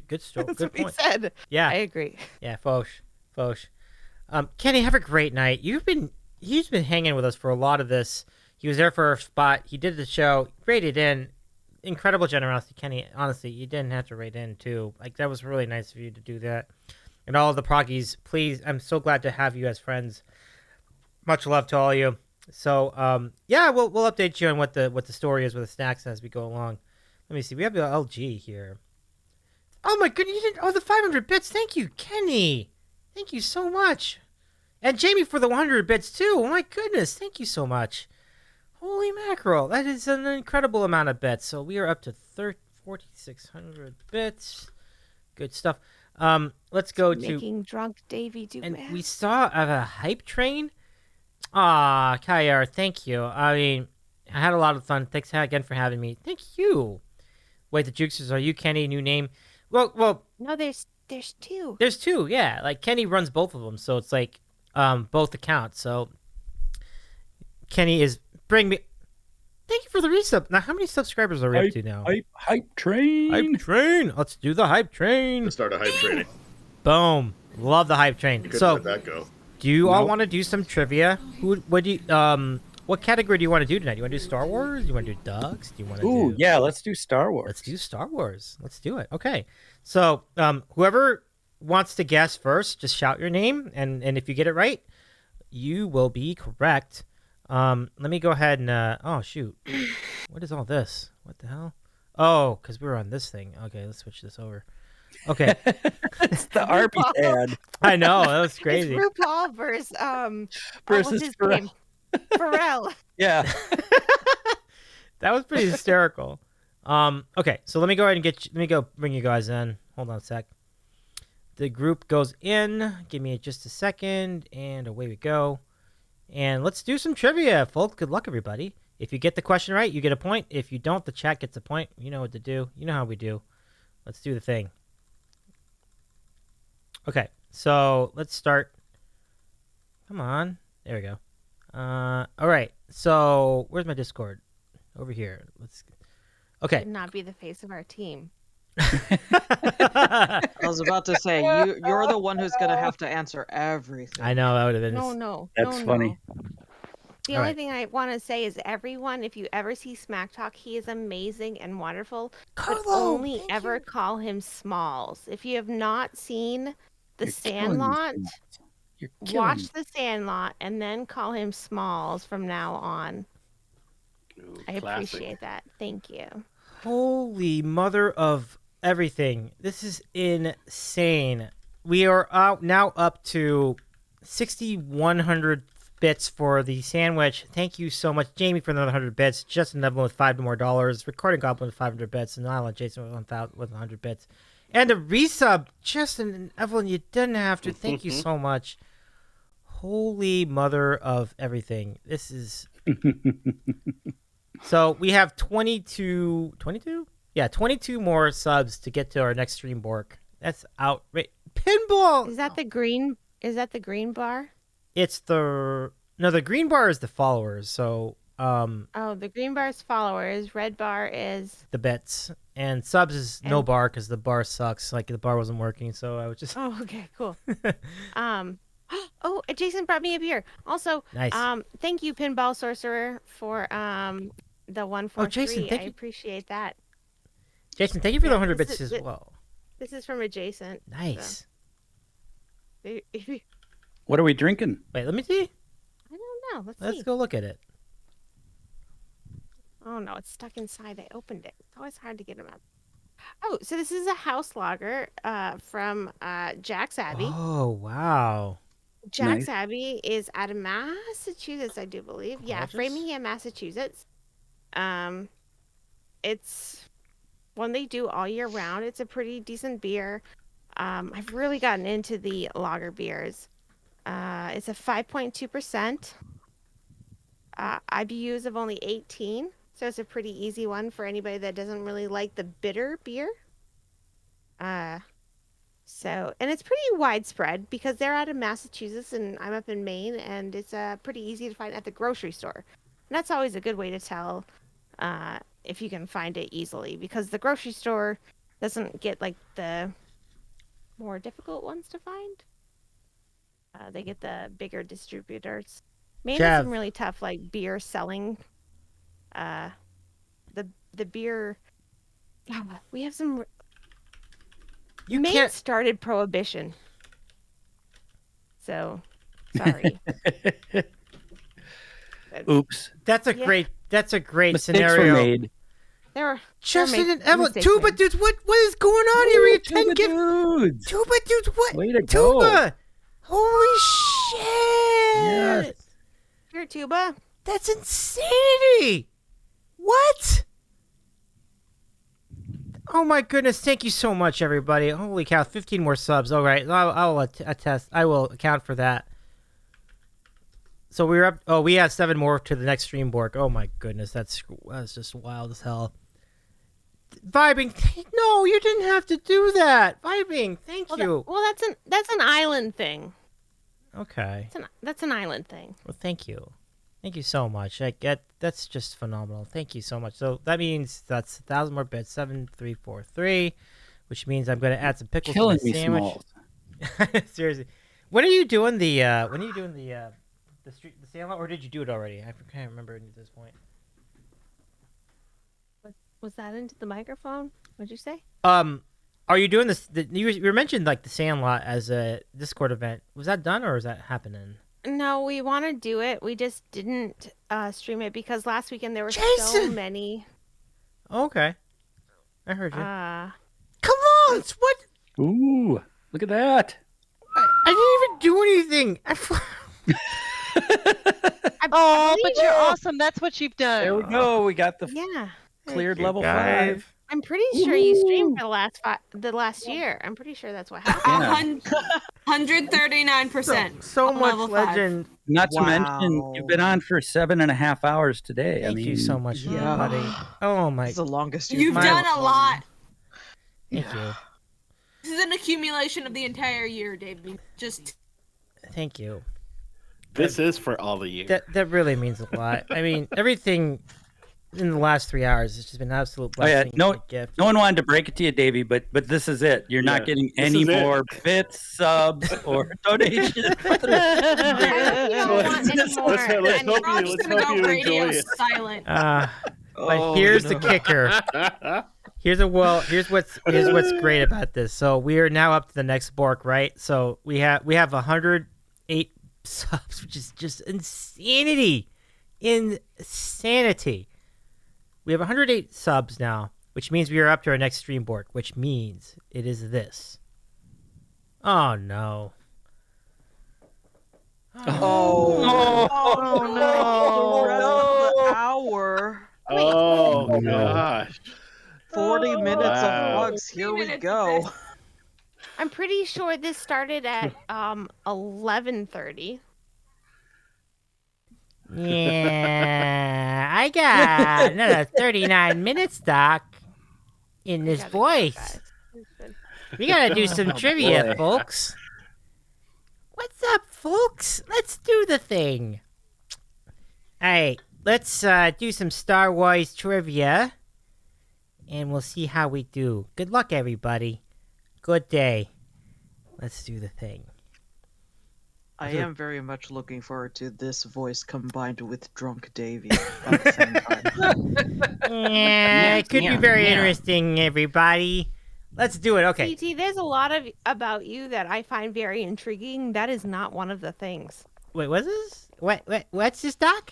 Good story. That's good what point. he said. Yeah, I agree. Yeah, Foch. Kenny, have a great night. He's been hanging with us for a lot of this. He was there for our spot. He did the show, rated in. Incredible generosity, Kenny. Honestly, you didn't have to write in too. Like, that was really nice of you to do that. And all of the proggies, please. I'm so glad to have you as friends. Much love to all of you. So, we'll update you on what the story is with the snacks as we go along. Let me see. We have the LG here. Oh my goodness! You did the 500 bits. Thank you, Kenny. Thank you so much. And Jamie for the 100 bits too. Oh my goodness! Thank you so much. Holy mackerel, that is an incredible amount of bits. So we are up to 4,600 bits. Good stuff. Let's go Making drunk Davey do and math. we saw a hype train. Ah, KR, thank you. I mean, I had a lot of fun. Thanks again for having me. Thank you. Wait, the Jukesters, are you Kenny? New name? Well. No, there's two. There's two, yeah. Like, Kenny runs both of them, so it's like both accounts. So Kenny is... Bring me. Thank you for the resub. Now, how many subscribers are we up to now? Hype train. Hype train. Let's do the hype train. Let's start a hype training. Boom. Love the hype train. You couldn't So, let that go. do you all want to do some trivia? What category do you want to do tonight? Do you want to do Star Wars? Do you want to do Ducks? Do you want to Ooh, yeah, let's do Star Wars. Let's do Star Wars. Let's do it. Okay. So, whoever wants to guess first, just shout your name, and if you get it right, you will be correct. Let me go ahead and oh shoot, what is all this? What the hell? Oh, because we were on this thing. Okay, let's switch this over. Okay, it's the Arby's ad. I know, that was crazy. It's RuPaul versus Versus what's his Pharrell. name? Pharrell. Yeah. That was pretty hysterical. Okay, so let me go ahead and let me go bring you guys in. Hold on a sec. The group goes in. Give me just a second, and away we go. And let's do some trivia, folks. Good luck, everybody. If you get the question right, you get a point. If you don't, the chat gets a point. You know what to do. You know how we do. Let's do the thing. Okay, so let's start. Come on. There we go. All right. So where's my Discord? Over here. Okay. Should not be the face of our team. I was about to say you're the one who's gonna have to answer everything. I know that would have been. No. That's no, funny. No. The only thing I want to say is everyone, if you ever see Smack Talk, he is amazing and wonderful. But only ever call him Smalls. If you have not seen The Sandlot, watch The Sandlot and then call him Smalls from now on. Ooh, I classic. appreciate that. Thank you. Holy mother of everything. This is insane. We are now up to 6,100 bits for the sandwich. Thank you so much, Jamie, for another 100 bits. Justin Evelyn with $5 more. Recording Goblin with 500 bits. And Nyla Jason with 100 bits. And a resub. Justin and Evelyn, you didn't have to. Thank you so much. Holy mother of everything. This is... So we have 22? Yeah, 22 more subs to get to our next stream bork. That's outrageous. Pinball! Is that the green? Is that the green bar? It's the green bar is the followers. So Oh, the green bar is followers. Red bar is the bets, and subs is no bar because the bar sucks. Like the bar wasn't working, so I was just. Oh, okay, cool. Oh, Jason brought me a beer. Also, Nice. Thank you, Pinball Sorcerer, for the 143. Oh, Jason, thank I you. appreciate that. Jason, thank you for the 100 this bits is- as well. This is from Adjacent. Nice. So. I What are we drinking? Wait, let me see. don't know. Let's Let's see. go look at it. Oh no, it's stuck inside. I opened it. It's always hard to get them out. Oh, so this is a house lager from Jack's Abbey. Oh wow. Jack's Nice. Abbey is out of Massachusetts, I do believe. Yeah, Gorgeous. Framingham, Massachusetts. It's one they do all year round. It's a pretty decent beer. I've really gotten into the lager beers. It's a 5.2%. IBUs of only 18, so it's a pretty easy one for anybody that doesn't really like the bitter beer. So, and it's pretty widespread because they're out of Massachusetts and I'm up in Maine, and it's pretty easy to find at the grocery store. And that's always a good way to tell if you can find it easily, because the grocery store doesn't get like the more difficult ones to find. They get the bigger distributors. Maine has Jeff. some really tough like beer selling. The beer. We have some. Maine can't- started prohibition. So, sorry. Oops. That's a Yeah. great Mistakes scenario. were made. There were Justin there and were Evelyn, mistakes Tuba made. dudes, what is going on here? We have 10 Tuba gift dudes. Tuba dudes, what? Way to go. Tuba! Holy shit! Yes. Here, Tuba. That's insanity! What? Oh my goodness! Thank you so much, everybody. Holy cow! 15 more subs. All right, I'll attest. I will account for that. So we're up. Oh, we have 7 more to the next stream bork. Oh my goodness, that's just wild as hell. Vibing. No, you didn't have to do that. Vibing. Thank you. That's an island thing. Okay. That's an island thing. Well, thank you. Thank you so much. That's just phenomenal. Thank you so much. So that means that's 1,000 more bits. 7,343, which means I'm going to add some pickles Killing to my me, sandwich. Smalls. Seriously, when are you doing the sandwich, or did you do it already? I can't remember at this point. Was that into the microphone? What'd you say? Are Are you doing this? You mentioned like the Sandlot as a Discord event. Was that done or is that happening? No, we want to do it. We just didn't stream it because last weekend there were so Jason! many. Okay, I heard you. Come on, what? Ooh, look at that. I didn't even do anything. Oh, but you're awesome. That's what you've done. There we go. We got the cleared level 5. I'm pretty sure you streamed for the last year. I'm pretty sure that's what happened. 139%. So much level 5. legend. Not to mention, you've been on for 7.5 hours today. Thank you so much, Yeah. buddy. Oh my! It's the longest You've done a lot. Thank you. This is an accumulation of the entire year, David. Just Thank you. This is for all the year. That really means a lot. I mean, everything in the last 3 hours has just been an absolute Oh yeah, blessing. no, and a gift. no one wanted to break it to you, Davey, but this is it. You're not getting this any is it. more bits, subs, or donations. Let's hope you enjoy it. silent. But here's the kicker. Here's what's great about this. So we are now up to the next Bork, right? So we have 108 subs, which is just insanity. We have 108 subs now, which means we are up to our next stream Bork, which means it is this. Oh no. Oh no. The hour. Oh gosh. 40 minutes Wow. of bugs. Here we go. I'm pretty sure this started at 11:30. Yeah, I got another 39 minutes, Doc, in this voice. We gotta do some trivia, folks. What's up, folks? Let's do the thing. Alright, let's do some Star Wars trivia, and we'll see how we do. Good luck, everybody. Good day. Let's do the thing. I am very much looking forward to this voice combined with Drunk Davy at the same time. Yeah, it could be very interesting, everybody. Let's do it. Okay. CT, there's a lot about you that I find very intriguing. That is not one of the things. Wait, what's this? What's this, Doc?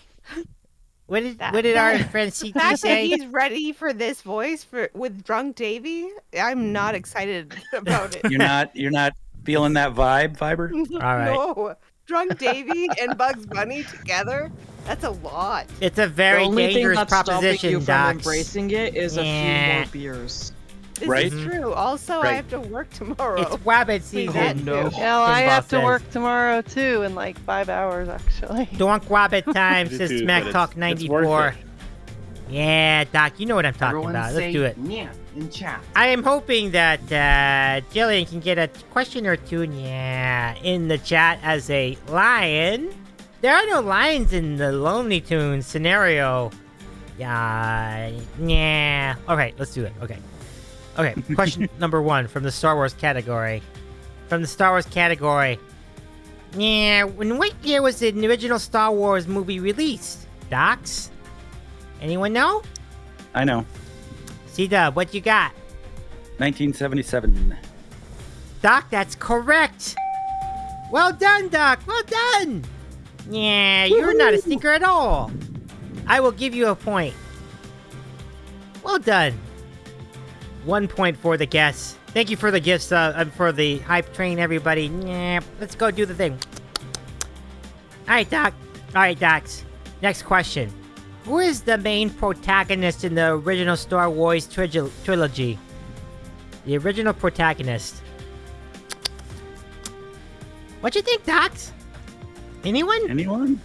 What did our friend The CT fact that say? he's ready for this voice with Drunk Davy, I'm not excited about it. You're not feeling that vibe, Fiber? All right. No, Drunk Davy and Bugs Bunny together, that's a lot. It's a very the only dangerous thing that's stopping proposition, you from Doc. embracing it is a few more beers. This Right? is true. Also, I Right. have to work tomorrow. It's Wabbit See season. that too. Well, I have to says. work tomorrow too in like 5 hours actually. Donk Wabbit time, Me says too, Smack but Talk it's 94. worth Yeah, Doc, you know what I'm talking Everyone about. say Let's do it. Yeah, in chat. I am hoping that Gillian can get a question or two, yeah, in the chat as a lion. There are no lions in the Lonely Tunes scenario. Yeah. Okay, let's do it. Okay, question number 1 from the Star Wars category. Yeah, in what year was the original Star Wars movie released, Docs? Anyone know? I know. C-Dub, what you got? 1977. Doc, that's correct. Well done, Doc. Well done. Yeah, you're not a stinker at all. I will give you a point. Well done. 1 point for the guess. Thank you for the gifts, for the hype train, everybody. Yeah, let's go do the thing. All right, Doc. All right, Docs. Next question. Who is the main protagonist in the original Star Wars trilogy? The original protagonist. What you think, Docs? Anyone? Anyone?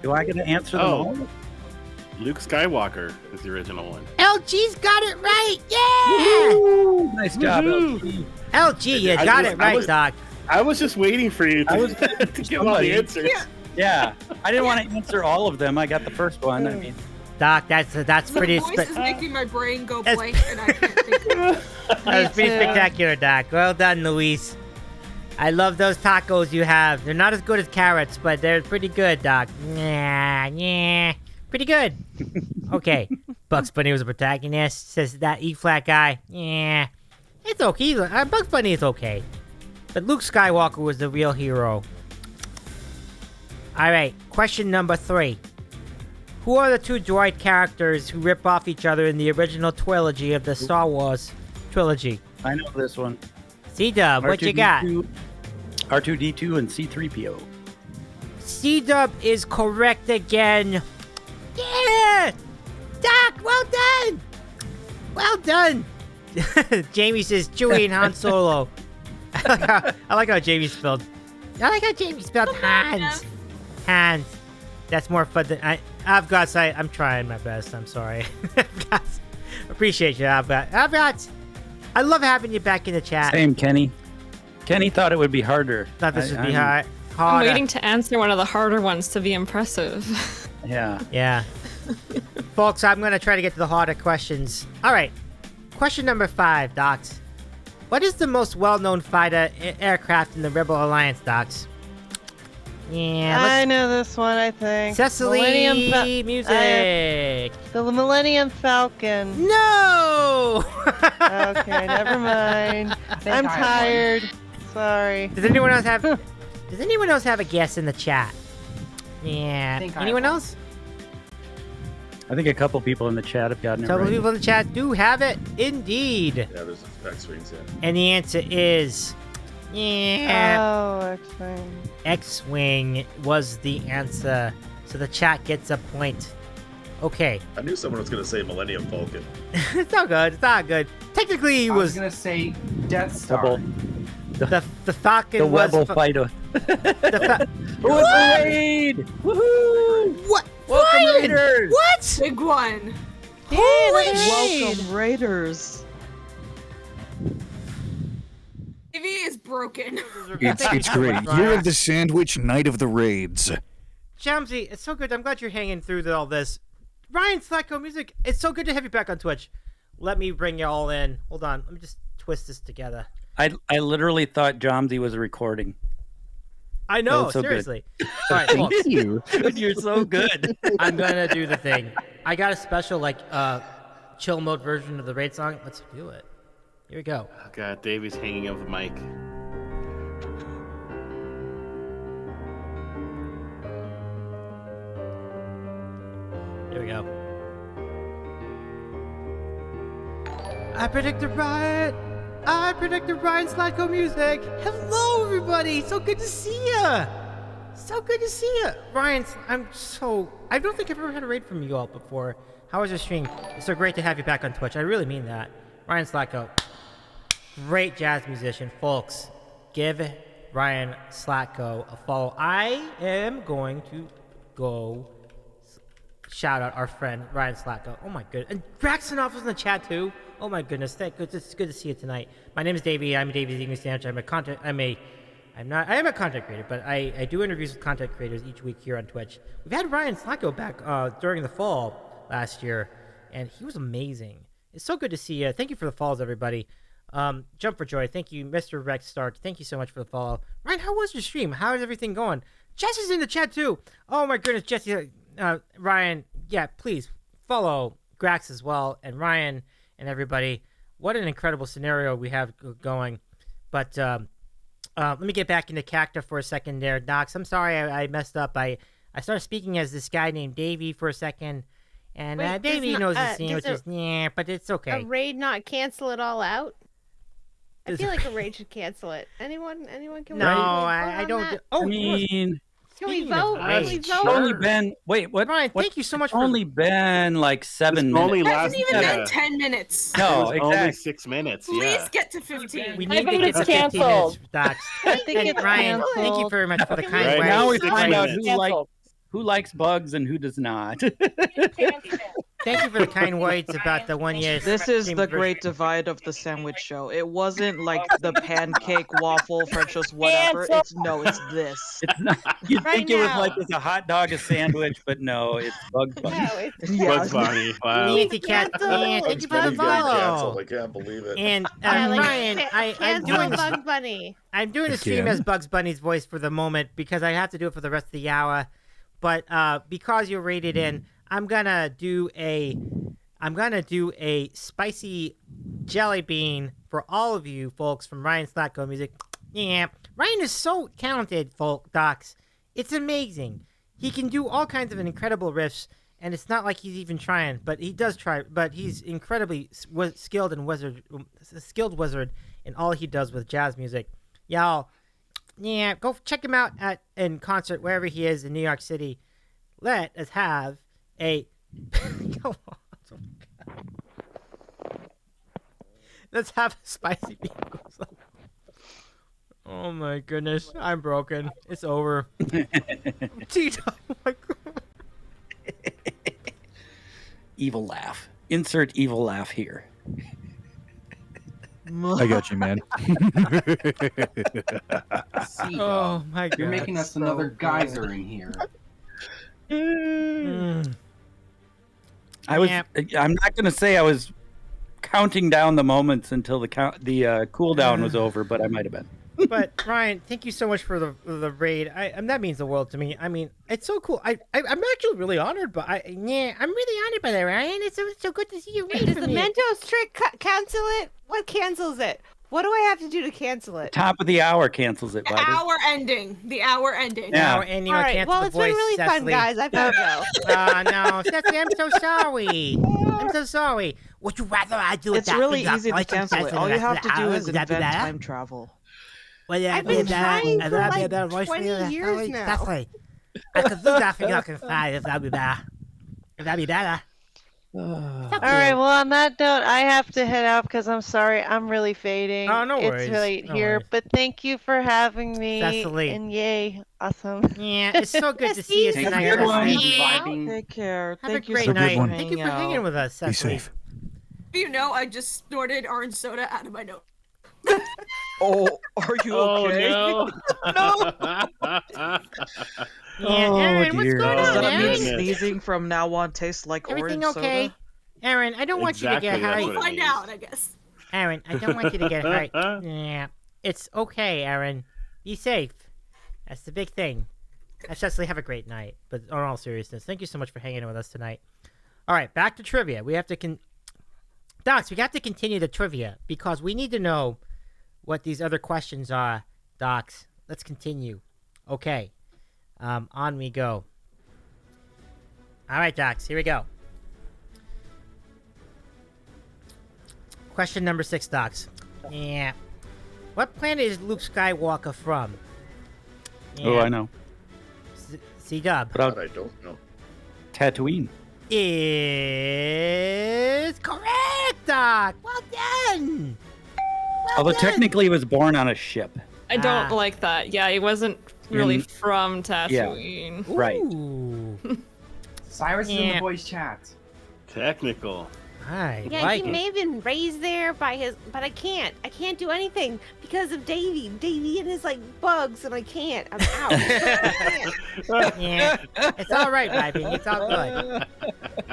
Do I get to answer them all? Luke Skywalker is the original one. LG's got it right! Yeah! Woo! Nice job, Woohoo! LG. LG, you got it right, Doc. I was just waiting for you to, to give all the answers. Yeah, I didn't want to answer all of them. I got the first one. I mean, Doc, that's pretty. The voice is making my brain go blank, and I can't think of it. That was pretty spectacular, Doc. Well done, Luis. I love those tacos you have. They're not as good as carrots, but they're pretty good, Doc. Yeah, pretty good. Okay, Bugs Bunny was a protagonist. Says that E-flat guy. Yeah, It's okay. Bugs Bunny is okay. But Luke Skywalker was the real hero. Alright, question number 3. Who are the 2 droid characters who rip off each other in the original trilogy of the Star Wars trilogy? I know this one. C-Dub, what you got? R2-D2 and C-3PO. C-Dub is correct again. Yeah! Doc, well done! Well done! Jamie says Chewie and Han Solo. I like how Jamie spelled Hans. Hans. That's more fun than I've got. I'm trying my best. I'm sorry. Appreciate you, I've got. I love having you back in the chat. Same, Kenny. Kenny thought it would be harder. Thought this would be hard. I'm waiting to answer one of the harder ones to be impressive. Yeah. Yeah. Folks, I'm going to try to get to the harder questions. All right. Question number 5, Docs. What is the most well-known fighter aircraft in the Rebel Alliance, Docs? Yeah, I know this one, I think. Cecily Music. The Millennium Falcon. No! Okay, never mind. I'm tired. Sorry. Does anyone else have a guess in the chat? Yeah. Anyone else? I think a couple people in the chat have gotten it Several right. people in the chat do have it, indeed. Yeah, there's X-Wings, yeah. And the answer is... Yeah. Oh, X-Wing. X-Wing was the answer. So the chat gets a point. Okay. I knew someone was going to say Millennium Falcon. It's all good. It's all good. Technically, he I was going to say Death Star. The Falcon the was... Rebel fighter. What? Raid! Woohoo! What? Welcome, Ryan! Raiders! What? Big one. Holy Welcome, Raiders. TV is broken. It's great. Year of the Sandwich, Night of the Raids. Jamsy, it's so good. I'm glad you're hanging through all this. Ryan Slacko Music, it's so good to have you back on Twitch. Let me bring you all in. Hold on. Let me just twist this together. I literally thought Jomsy was recording. I know, That was so seriously. good. All right, Thank folks. you. Dude, you're so good. I'm gonna do the thing. I got a special chill mode version of the raid song. Let's do it. Here we go. Oh, God, Davey's hanging up the mic. Here we go. I predicted Ryan. I predicted Ryan Slacko Music. Hello, everybody. So good to see ya. So good to see ya. Ryan, I don't think I've ever had a raid from you all before. How was your stream? It's so great to have you back on Twitch. I really mean that. Ryan Slacko, great jazz musician. Folks, give Ryan Slacko a follow. I am going to go shout out our friend Ryan Slacko. Oh my goodness. And Braxtonoff was in the chat too. Oh my goodness. It's good to see you tonight. My name is Davey. I'm Davey's English Sandwich. I am a content creator, but I do interviews with content creators each week here on Twitch. We've had Ryan Slacko back during the fall last year, and he was amazing. It's so good to see you. Thank you for the follows, everybody. Jump for Joy. Thank you, Mr. Rex Stark. Thank you so much for the follow. Ryan, how was your stream? How is everything going? Jesse's in the chat too. Oh my goodness, Jesse. Ryan, yeah, please follow Grax as well, and Ryan and everybody. What an incredible scenario we have going. But let me get back into Cacta for a second there, Docs. I'm sorry I messed up. I started speaking as this guy named Davey for a second, and Wait, Davey knows his name, which is yeah, but it's okay. A raid not cancel it all out? I feel like a raid should cancel it. Anyone can. No, I don't. I mean, can we vote? Can we It's vote? only been Ryan, thank you so much. It's only been like 7 minutes. only It hasn't last- even yeah. been 10 minutes. No, It was only exactly. 6 minutes. Please Yeah. get to 15. We need to get to 15 minutes, Docs. I think And it's Ryan, canceled. thank you very much for the kind Right, words. Now we 6 find out minutes. who likes bugs and who does not. Thank you for the kind words about the 1 year. This is stream the version. great divide of the sandwich show. It wasn't like the pancake, waffle, French toast, whatever. It's this. It's not. You'd Right think it was now. like it's a hot dog, a sandwich, but no, it's Bugs Bunny. No, it's Bugs Bunny. Wow. Nancy Cat, yeah, thank you for the Bunny's getting follow. canceled. I can't believe it. And yeah, like, Ryan, I'm cancel doing Bugs Bunny. I'm doing the stream Again? as Bugs Bunny's voice for the moment because I have to do it for the rest of the hour. But because you're rated in, I'm gonna do a I'm gonna do a spicy jelly bean for all of you folks from Ryan Slatko Music. Yeah, Ryan is so talented, docs. It's amazing. He can do all kinds of incredible riffs, and it's not like he's even trying, but he does try. But he's incredibly skilled wizard in all he does with jazz music. Y'all, yeah, go check him out in concert wherever he is in New York City. Let us have a. Let's have a spicy bean. Oh my goodness, I'm broken. It's over. Tito, oh my God. Evil laugh. Insert evil laugh here. I got you, man. Oh my God. You're making us another geyser in here. I'm not gonna say I was counting down the moments until the cooldown was over, but I might have been. But Ryan, thank you so much for the raid. That means the world to me. I mean, it's so cool. I'm actually really honored, but I'm really honored by that, Ryan. It's so good to see you raid Does for the me. Mentos trick cancel it? What cancels it? What do I have to do to cancel it? Top of the hour cancels it. The Bobby. hour ending. The hour ending. Yeah. Hour ending. All right. Cancel Well, the it's been voice, really fun, Cecily. guys. I've got to go. No, Cecily, I'm so sorry. I'm so sorry. Would you rather I do it It's that really way? easy to cancel it. All you have to do is invent time travel. I've been trying for like 20 years now. Cecily, I could do that for you. I can find if that'd be better. If that'd be better. All right. Well, on that note, I have to head out because I'm sorry. I'm really fading. Oh, no worries. It's late No here, worries. but thank you for having me. Cecily. And yay, awesome. Yeah, it's so good to see you Take tonight. care, Cecily. Take care. Have Thank a you great so much night. for Thank you hanging for hanging out. with us, Be Cecily. safe. You know, I just snorted orange soda out of my nose. Oh, are you okay? Oh, no. Yeah, Oh, Aaron, what's dear. going Does on, that mean Aaron? sneezing from now on tastes like Everything orange okay? soda? Aaron, I don't want you to get Exactly, that's hurt. what We'll it find means. out, I guess. Aaron, I don't want you to get hurt. Yeah, it's okay, Aaron. Be safe. That's the big thing. Cecily, have a great night. But in all seriousness, thank you so much for hanging with us tonight. All right, back to trivia. We have to Docs, we have to continue the trivia because we need to know what these other questions are, Docs. Let's continue. Okay. On we go. All right, Docs, here we go. Question number 6, Docs. Yeah. What planet is Luke Skywalker from? Oh, I know. C-Dub. But I don't know. Tatooine. Is correct, Doc. Well done. Although technically he was born on a ship. I don't like that. Yeah, he wasn't really In- from Tatooine. Right. Cyrus is in the voice chat. Technical. I Yeah, he may have been raised there by his, but I can't. I can't do anything because of Davy. Davy and his like bugs, and I can't. I'm out. Yeah, it's all right, Vibing. It's all good.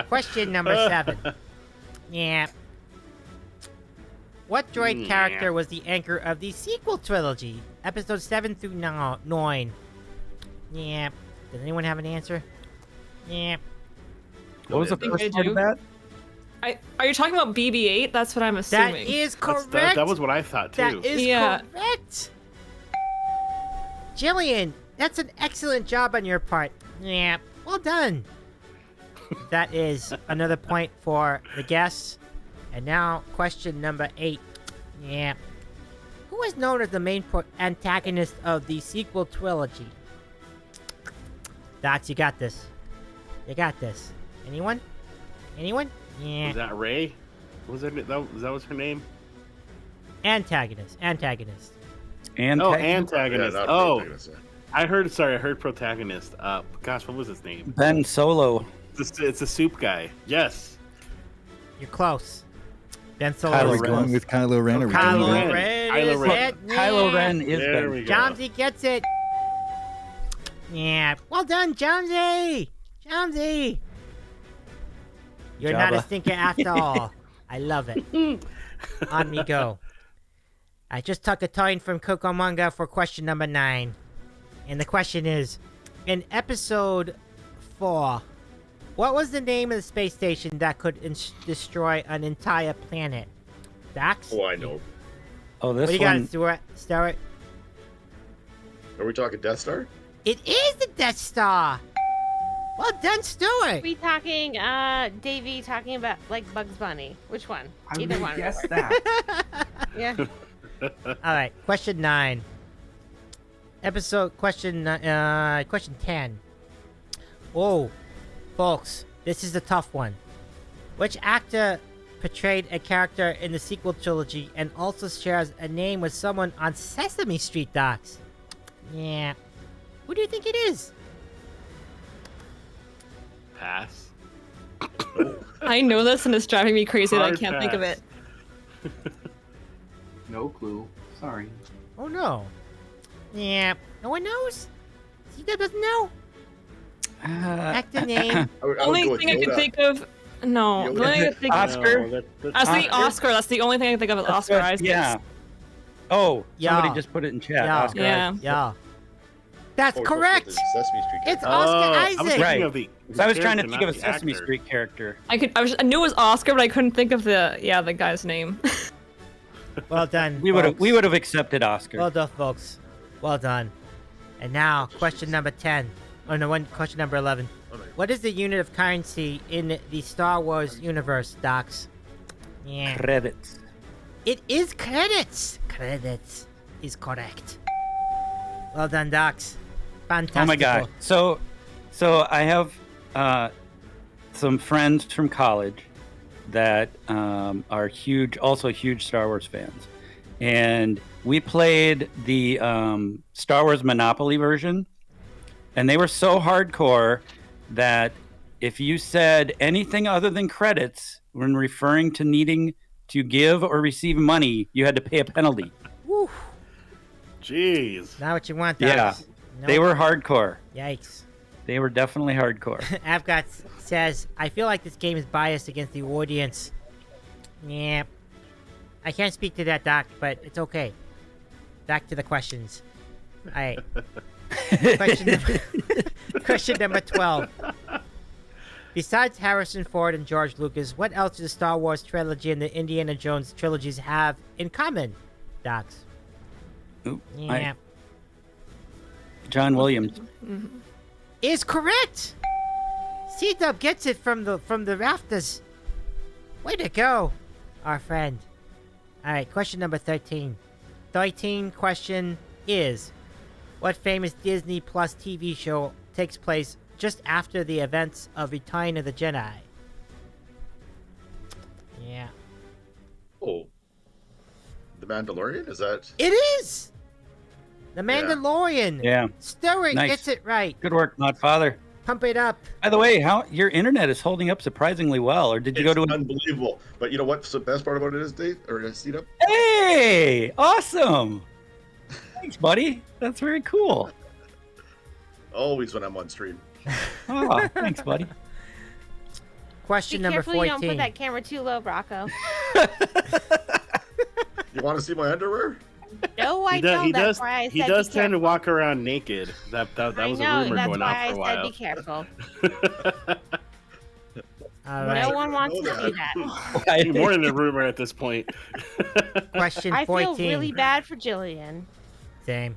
Question number 7. Yeah. What droid character was the anchor of the sequel trilogy, episodes 7 through 9? Yeah. Does anyone have an answer? Yeah. What was the think first I part do. of that? Are you talking about BB-8? That's what I'm assuming. That is That's- correct. That was what I thought too. That is correct. Gillian, that's an excellent job on your part. Yeah, well done. That is another point for the guests. And now, question number 8. Yeah. Who is known as the main antagonist of the sequel trilogy? Docs, you got this. You got this. Anyone? Anyone? Yeah. Was that Ray? Was that was her name? Antagonist. Oh, antagonist. Yeah, not Oh, protagonist, yeah. I heard protagonist. Gosh, what was his name? Ben Solo. It's a soup guy. Yes. You're close. Ben Solo. Are we going with Kylo Ren? Or Kylo we going Ren Kylo is Ren. it. Kylo Ren is There Ben. we go. Jomsy gets it. Yeah. Well done, Jomsy. Jomsy. You're not a Jabba. stinker after all. I love it. On we go. I just took a turn from Kokomanga for question number 9. And the question is, in episode 4, What was the name of the space station that could destroy an entire planet? Dax? Oh, I know. Oh, this what do you one. got, Stewart? Stewart? Are we talking Death Star? It is the Death Star! Well done, Stewart! We talking, Davey talking about, like, Bugs Bunny. Which one? I Either would one. guess would work. that. Yeah. Alright, question 9. Question 10. Oh, folks, this is the tough one. Which actor portrayed a character in the sequel trilogy and also shares a name with someone on Sesame Street, Docs? Yeah. Who do you think it is? Pass. I know this and it's driving me crazy that I Hard can't think of pass. it. No clue. Sorry. Oh no. Yeah. No one knows? C-Dub doesn't know? Actor name. Only thing I can think of. No, the only thing I can think of. Oscar. That's the Oscar. That's the only thing I can think of is Oscar Isaac. Yeah. Oh, somebody Yeah. just put it in chat. Yeah. Oscar Yeah. Isaac. Yeah. That's Oh, correct! Sesame Street. It's Oh, Oscar I was Isaac! thinking Right. of the So I was trying to character, think of a not the Sesame actor. Street character. I knew it was Oscar, but I couldn't think of the guy's name. Well done. We would have folks. accepted Oscar. Well done, folks. Well done. And now, question number 10. Oh no, question number 11. What is the unit of currency in the Star Wars universe, Docs? Yeah. Credits. It is credits! Credits is correct. Well done, Docs. Fantastic. Oh my god. So I have some friends from college that are also huge Star Wars fans. And we played the Star Wars Monopoly version. And they were so hardcore that if you said anything other than credits when referring to needing to give or receive money, you had to pay a penalty. Woo. Jeez. Not what you want, Yeah. Docs. They were hardcore. Yikes. They were definitely hardcore. Avgot says, I feel like this game is biased against the audience. Yeah. I can't speak to that, Doc, but it's okay. Back to the questions. Alright. Question number 12. Besides Harrison Ford and George Lucas, what else do the Star Wars trilogy and the Indiana Jones trilogies have in common, Docs? Oop, Yeah. John Williams. Is correct. C-Dub gets it from the rafters. Way to go, our friend. All right, question number 13. 13 question is, what famous Disney Plus TV show takes place just after the events of Return of the Jedi? Yeah. Oh. The Mandalorian? Is that? It is! The Mandalorian! Yeah. Stewart Nice. gets it right. Good work, Modfather. Pump it up. By the way, how your internet is holding up surprisingly well, or did you go to Unbelievable. But you know what's the best part about it is, Dave? Or C-Dub? Hey! Awesome! Thanks, buddy. That's very cool. Always when I'm on stream. Oh, thanks, buddy. Question Be number careful 14. you don't put that camera too low, Rocco. You want to see my underwear? No, I He don't. does. That's why I He said does be tend to careful. walk around naked. That was I know, a rumor that's going why on for a I said while. be careful. All No right. one wants to see that. More than a rumor at this point. Question I 14. feel really bad for Gillian. Same.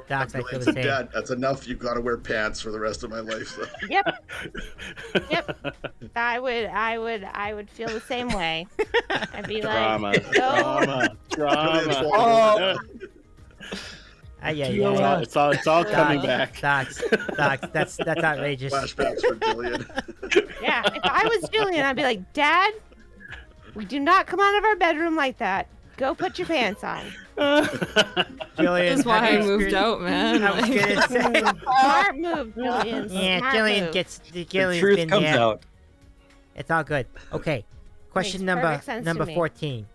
Docs, I feel the same. Dad, that's enough. You've got to wear pants for the rest of my life. So. Yep. I would feel the same way. I'd be Drama. like, go. Drama. Oh. It's all coming back. Docs, that's outrageous. Flashbacks for Gillian. Yeah, if I was Gillian, I'd be like, Dad, we do not come out of our bedroom like that. Go put your pants on. Gillian, That's why have I you moved experienced- out, man. I was gonna say. Smart move, Gillian. Yeah, Smart Gillian move. gets. The Gillian's truth been comes there. out. It's all good. Okay. Question Makes perfect sense to me. 14.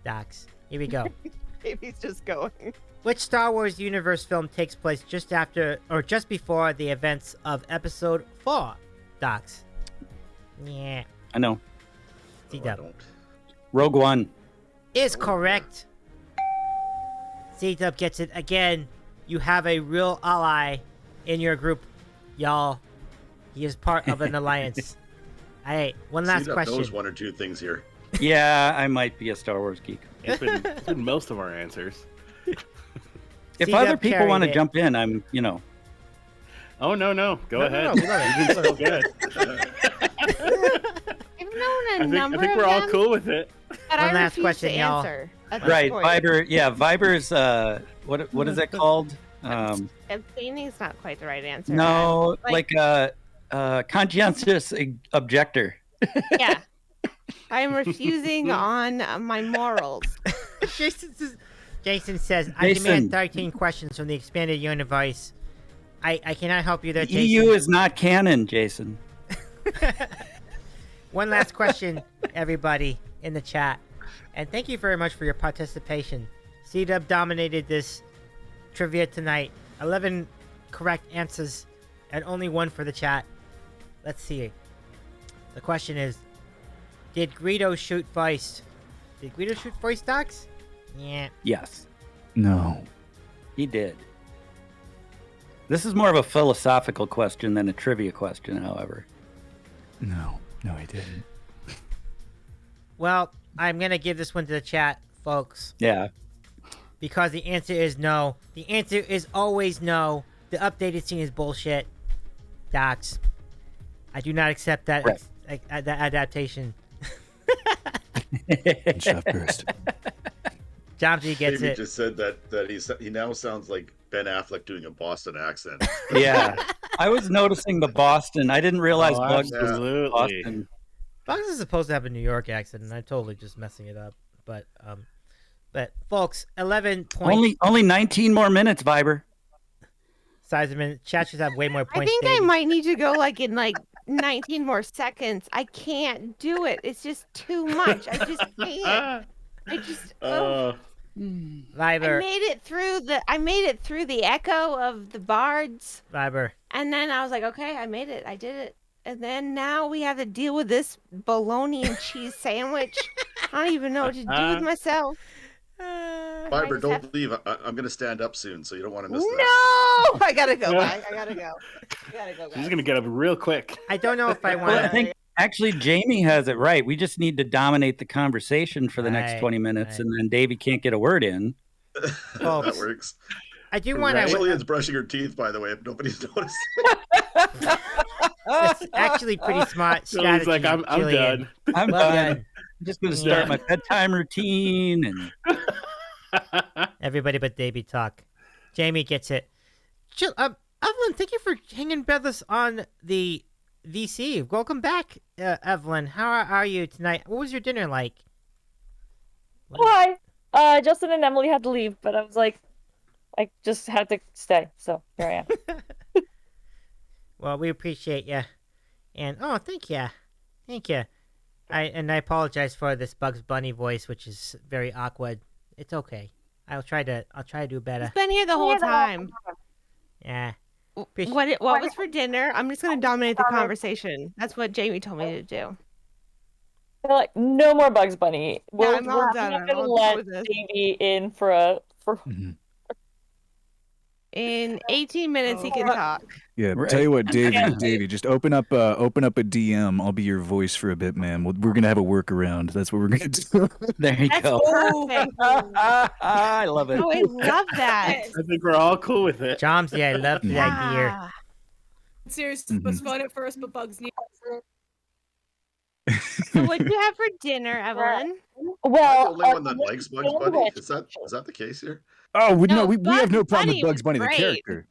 Docs. Here we go. Baby's just going. Which Star Wars universe film takes place just after or just before the events of Episode 4? Docs. Yeah. I know. C-Dub. Rogue One. Is correct. C-Dub gets it again. You have a real ally in your group, y'all. He is part of an alliance. All right, one last Cena question. knows one or two things here. Yeah, I might be a Star Wars geek. It's been most of our answers. If C-Dub other people want to carried it. jump in, I'm, you know. Oh no, go No, ahead. no, we love it. You can still get it. I've known a I number think of we're all them, cool with it. but One I last refuse question, to y'all. answer. at this Right, point. Viber. Yeah, Viber's. What is it called? Abstaining is not quite the right answer. No, like conscientious objector. Yeah. I'm refusing on my morals. Jason says, I demand 13 questions from the expanded universe. I cannot help you there, Jason. EU is not canon, Jason. One last question, everybody in the chat. And thank you very much for your participation. C-Dub dominated this trivia tonight. 11 correct answers and only one for the chat. Let's see. The question is, did Greedo shoot Feist? Did Greedo shoot Feist, Docs? Yeah. Yes. No. He did. This is more of a philosophical question than a trivia question, however. No, he didn't. Well, I'm going to give this one to the chat, folks. Yeah. Because the answer is no. The answer is always no. The updated scene is bullshit. Docs. I do not accept that, that adaptation. Chef burst. Jomsy gets Davey it. just said that he now sounds like Ben Affleck doing a Boston accent. Yeah. I was noticing the Boston. I didn't realize Bugs was absolutely. Boston. Bugs is supposed to have a New York accent, and I'm totally just messing it up. But folks, 11 points. Only 19 more minutes, Viber. Sizeman, chat should have way more points. I think I might need to go in 19 more seconds. I can't do it. It's just too much. I just can't. I just Viber. I made it through the echo of the bards. Viber. And then I was like, okay, I made it. I did it. And then now we have to deal with this bologna and cheese sandwich. I don't even know what to do with myself. Viber, don't leave. I'm going to stand up soon, so you don't want to miss that. No! I gotta go. I gotta go. She's gonna get up real quick. I don't know if I want. Well, I think actually Jamie has it right. We just need to dominate the conversation for the next 20 minutes, and then Davey can't get a word in. That works. I do want to. Gillian's brushing her teeth, by the way, if nobody's noticed. It's actually pretty smart strategy. He's like, I'm Gillian. done. I'm Well done. done. I'm just going to start my bedtime routine and Everybody but Davey talk. Jamie gets it. Evelyn, thank you for hanging with us on the VC. Welcome back, Evelyn. How are you tonight? What was your dinner like? Hi. Justin and Emily had to leave, but I was like, I just had to stay, so here I am. Well, we appreciate you. And thank you. I apologize for this Bugs Bunny voice, which is very awkward. It's okay. I'll try to do better. He's been here the whole time. Yeah. What was for dinner? I'm just gonna dominate the conversation. That's what Jamie told me to do. They're like, no more Bugs Bunny. We're I'm all done. not I'm gonna all let done with this. Davey in for. In 18 minutes, he can talk. Yeah, Right. tell you what, Davey, just open up a DM. I'll be your voice for a bit, man. We're gonna have a workaround. That's what we're gonna do. There you That's go. perfect. I love it. Oh, I love that. I think we're all cool with it. Chomsy, I love the idea. Ah. Seriously, it was fun at first, but Bugs need. So what'd you have for dinner, Evelyn? I'm the Well, only one that likes Bugs Bunny. Is that the case here? Oh, we No, we have no Bugs problem Bunny with Bugs was Bunny, the great. character.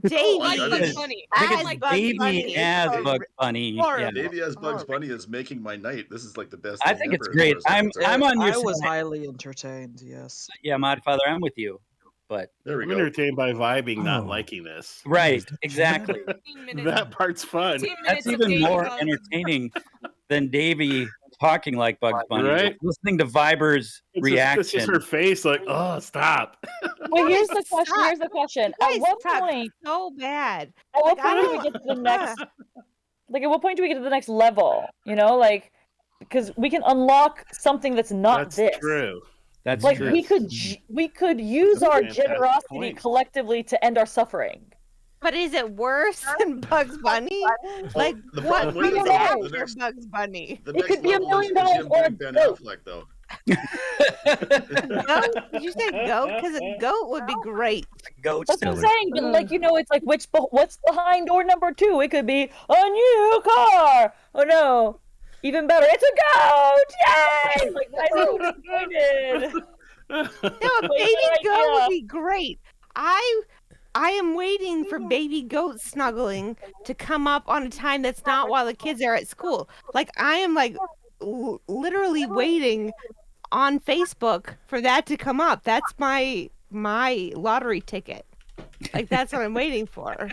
Davey. I like Bugs Bunny. I think as it's Bugs Davey Bunny as is Bugs Bunny. horrible. Yeah. Davey as Bugs Bunny is making my night. This is like the best. I thing think it's ever, great. as far as I'm concerned. on your I was side. highly entertained. Yes. Yeah, Modfather, I'm with you. But There we I'm go. entertained by vibing, not Oh. liking this. right, exactly. 15 minutes. That part's fun. 15 That's minutes of even Davey more Bugs. entertaining than Davey talking like Bugs Bunny. Right? Listening to Viber's It's reaction. just her face, like, oh, stop. Well, here's the Stop. question. Here's the question. You At guys what suck point? so bad. At what Like, I point do we don't- get to the next? Like, at what point do we get to the next level? You know, like, because we can unlock something that's not That's this. true. That's Like true. we could use That's a our fantastic generosity point. collectively to end our suffering. But is it worse than Bugs Bunny? Like, the what problem with comes it, though, after the next- Bugs Bunny? The It next could be $1 level is million him or doing Ben goat. Affleck, though. Goat? Did you say goat? Because a goat would be great. Goat. That's what I'm saying. But like, it's like what's behind door number 2? It could be a new car. Oh no, even better, it's a goat! Yay! Like, why is everyone excited? No, a baby goat would be great. I am waiting for baby goat snuggling to come up on a time that's not while the kids are at school. Like, I am like literally waiting on Facebook for that to come up. That's my lottery ticket. Like, that's what I'm waiting for.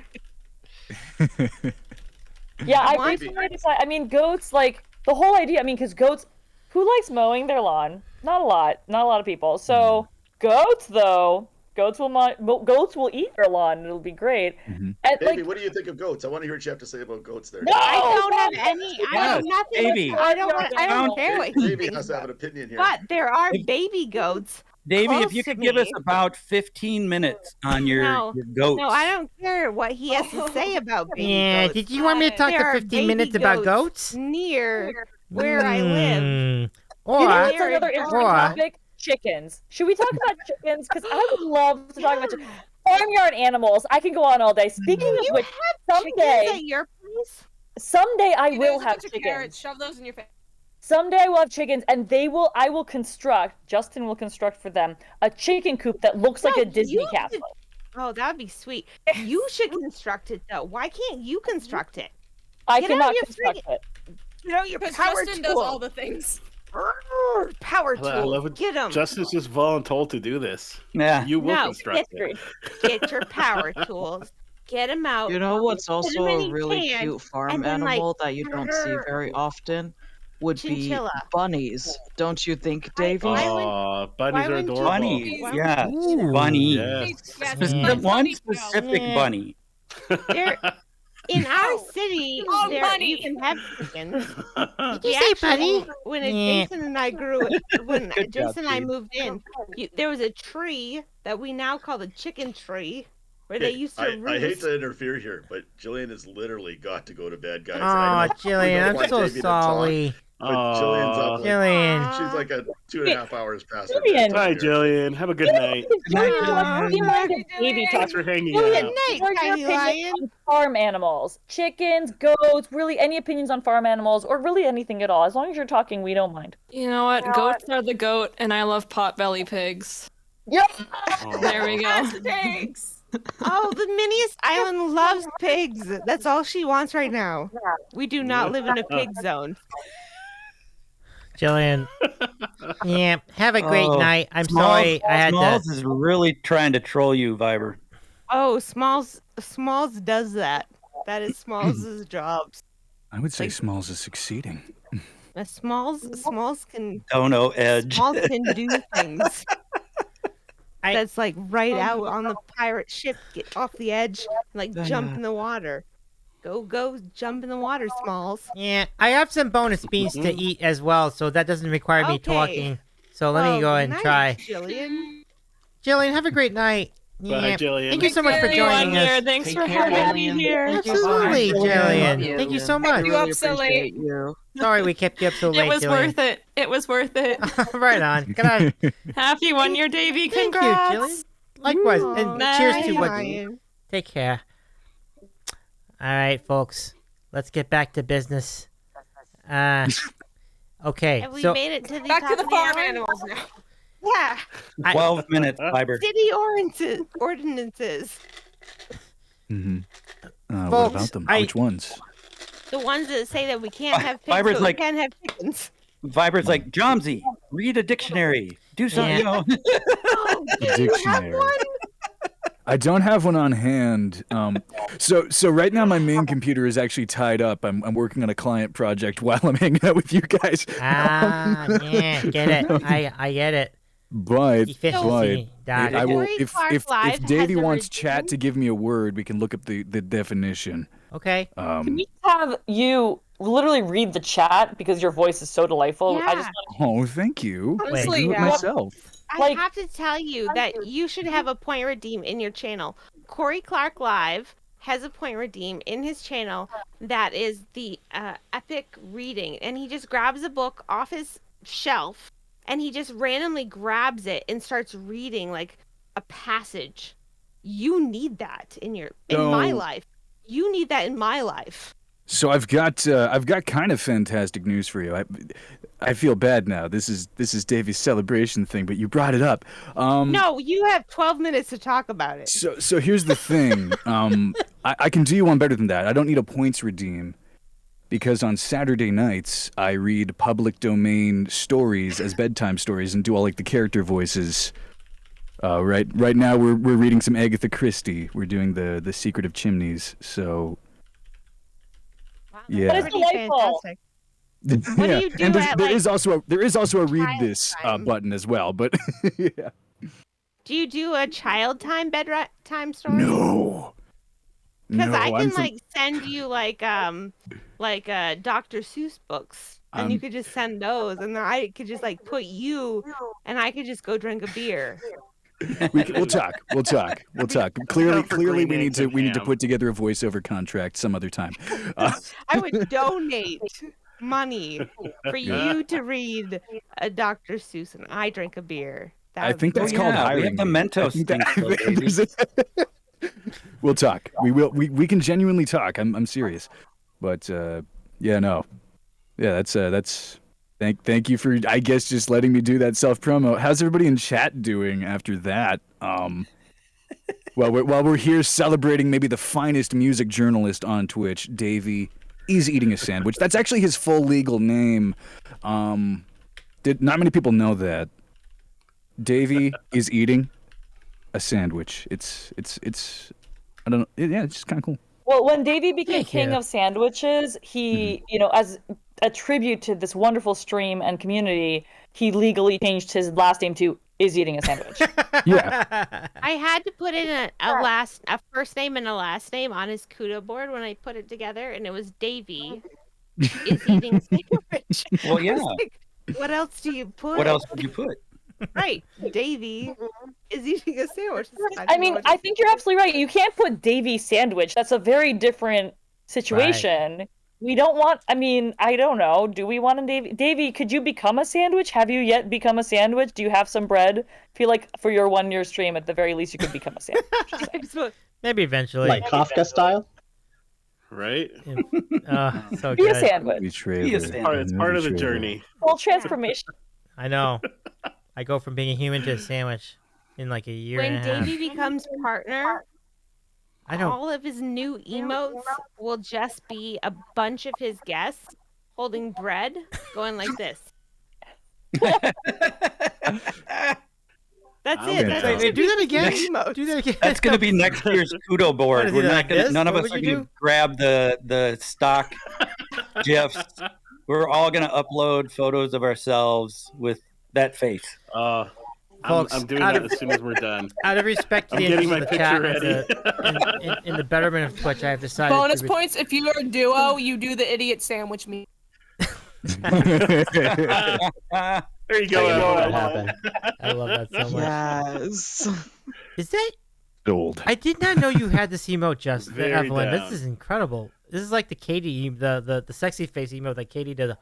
Yeah, I recently decided. I mean, goats, like the whole idea. I mean, because goats, who likes mowing their lawn? Not a lot of people. So goats, though, goats will eat their lawn. It'll be great. And, Baby, what do you think of goats? I want to hear what you have to say about goats there. No! I don't have any. I have nothing. Baby. I don't care what he Baby thinks has to have about an opinion here. But there are baby goats. Davey, if close you to could give us me. about 15 minutes on your goats. No, I don't care what he has to say about baby Yeah, goats. did you want me to talk There for are 15 baby minutes about goats? near where I live. Or, you know what's another or- interesting topic? Chickens. Should we talk about chickens? Because I would love to talk about farmyard animals. I can go on all day. Speaking of which, someday at your place? Someday I will There's a have bunch of chickens. carrots. Shove those in your face. Someday I will have chickens, and I will construct, Justin will construct for them, a chicken coop that looks like a Disney castle. Oh, that would be sweet. You should construct it, though. Why can't you construct it? I Get cannot out your construct friggin- it. You know, your Because power Justin tool. does all the things. Power I tool. love it. Get them. Justin's just voluntold to do this. Yeah. You will No, construct it. Get your power tools. Get them out. You know what's put 'em also in a really can, cute farm and then, animal like, that you don't see very often would Chinchilla. be bunnies. Don't you think, Davey? Aw, bunnies are wouldn't you- adorable. Bunny. Yeah. Bunny. Yes. One specific bunny. There, in our city, Oh, there bunny. you can have chickens. Did you say bunny? When Yeah. Jason and I when Good job, Jason and I Steve. moved in, there was a tree that we now call the chicken tree, where they Okay, used to I roost. hate to interfere here, but Jillian has literally got to go to bed, guys. Aw, Jillian, I'm so sorry. But Jillian's up. Like, Jillian. She's like 2.5 hours past her Jillian. bedtime Hi, here. Jillian. Have a good night. Baby Thanks for hanging Jillian, out. Night, what are tiny your opinions lion. on farm animals? Chickens, goats, really any opinions on farm animals, or really anything at all. As long as you're talking, we don't mind. You know what? Goats are the goat, and I love potbelly pigs. Yeah. There we go. Thanks. Oh, the miniest island loves pigs. That's all she wants right now. We do not live in a pig zone. Jillian. Yeah, have a great Oh, night. I'm Smalls- sorry I had Smalls to. is really trying to troll you, Viber. Oh, Smalls does that. That is Smalls' job. I would say Smalls is succeeding. Smalls can Dono Edge. Smalls can do things. That's like right out on the pirate ship, get off the edge, like jump in the water. Go, jump in the water, Smalls. Yeah, I have some bonus beans to eat as well, so that doesn't require me Okay. talking. So let me go ahead and nice, try. Jillian. Jillian, have a great night. Yeah. Jillian. Thank you so much for joining us. Here. Thanks Take for care, having me Jillian. here. Absolutely, Bye. Jillian. Love you. Thank you so I much. you really up so appreciate late. you. Sorry we kept you up so late, It was Jillian. worth it. It was worth it. Right on. Good on. Happy 1 year, Davey. Thank you, Congrats. Jillian. Likewise. And Nice. cheers to what. Ryan. Take care. All right, folks. Let's get back to business. Okay. Have we So made it to the Back top to the of farm hour? animals now. Yeah. 12 minutes, Viber. City ordinances. Mm-hmm. What Folks, about them? I- Which ones? The ones that say that we can't have pigs, Viber's but like- we can have chickens. Viber's like, Jomsy, read a dictionary. Do something, Yeah. you know. Dictionary. I don't have one on hand. So right now my main computer is actually tied up. I'm working on a client project while I'm hanging out with you guys. yeah, get it. I get it. But Efficiency, Doc. I will. Corey If Clark if Live if Davey has a wants chat regime. to give me a word, we can look up the definition. Okay. Can we have you literally read the chat because your voice is so delightful? I just Oh, thank you. I Honestly, do it yeah. myself. I have to tell you that you should have a point redeem in your channel. Corey Clark Live has a point redeem in his channel that is the epic reading, and he just grabs a book off his shelf and he just randomly grabs it and starts reading like a passage. You need that in my life. You need that in my life. So I've got kind of fantastic news for you. I feel bad now. This is Davey's celebration thing, but you brought it up. No, you have 12 minutes to talk about it. So here's the thing. I can do you one better than that. I don't need a points redeem, because on Saturday nights I read public domain stories as bedtime stories and do all like the character voices. Right now we're reading some Agatha Christie. We're doing the Secret of Chimneys. So yeah. That is delightful. What do you do and at, there like, is also a read this time? button as well, but yeah. Do you do a child time bedtime story? No. Because No, I I'm can from- like send you like Dr. Seuss books, and you could just send those, and then I could just like put you, and I could just go drink a beer. We'll talk. Clearly, green we need eggs to and ham. put together a voiceover contract some other time. I would donate money for you to read a Dr. Seuss, and I drink a beer. I think that's called we hiring. have the me. Mentos I think thing still, baby. We'll talk. We will. We can genuinely talk. I'm serious. But yeah, no. Yeah, that's. Thank you for, I guess, just letting me do that self promo. How's everybody in chat doing after that? While we're here celebrating maybe the finest music journalist on Twitch, Davey is eating a sandwich. That's actually his full legal name. Not many people know that. Davey is eating a sandwich. It's I don't know. Yeah, it's just kind of cool. Well, when Davey became Thank king you. of sandwiches, he, as a tribute to this wonderful stream and community, he legally changed his last name to is eating a sandwich. Yeah. I had to put in a first name and a last name on his Kudo board when I put it together, and it was Davey is eating a sandwich. Well, I yeah. was like, what else do you put? What else would you put? Right, Davey is eating a sandwich. I mean, I think you're absolutely right. You can't put Davey sandwich. That's a very different situation. We don't want, I don't know. Do we want a Davey? Davey, could you become a sandwich? Have you yet become a sandwich? Do you have some bread? I feel like for your 1 year stream, at the very least, you could become a sandwich. Maybe eventually. Like Kafka style? Right? So Be good. a sandwich. It's part of the journey. Full transformation. I know. I go from being a human to a sandwich in like a year When and a half. Davey becomes partner, I don't- all of his new emotes will just be a bunch of his guests holding bread, going like this. That's I'm it. gonna That's try. it. Wait, do that again. Next- Emotes. Do that again. That's going to be next year's Kudo board. What, is We're it not like gonna, this? none of What us would are you going do? to grab the stock gifs. We're all going to upload photos of ourselves with that face. Folks, I'm doing out that of- as soon as we're done. Out of respect to I'm the getting interest my of the chat picture and ready. in the betterment of Twitch, I have decided Bonus to points if you're a duo, you do the idiot sandwich me. There you go. What I love that so much. Yes. Is that old? I did not know you had this emote, just Very Evelyn. down. This is incredible. This is like the Katie, the sexy face emote that Katie did.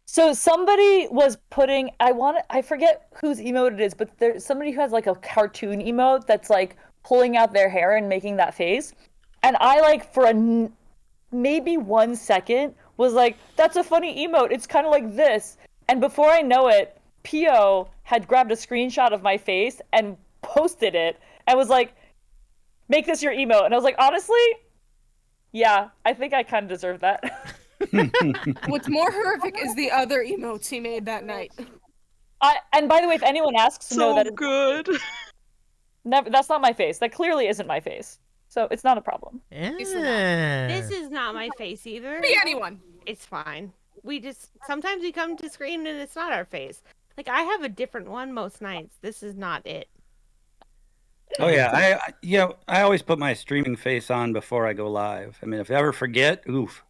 So somebody was putting, I forget whose emote it is, but there's somebody who has like a cartoon emote that's like pulling out their hair and making that face. And I like for maybe 1 second was like, that's a funny emote. It's kind of like this. And before I know it, Pio had grabbed a screenshot of my face and posted it and was like, make this your emote. And I was like, honestly, yeah, I think I kind of deserve that. What's more horrific is the other emotes he made that night. And by the way, if anyone asks, So no, that is good. never. That's not my face. That clearly isn't my face. So it's not a problem. This is not my face either. Be anyone. It's fine. Sometimes we come to screen and it's not our face. Like, I have a different one most nights. This is not it. Oh yeah, I always put my streaming face on before I go live. I mean, if I ever forget, oof.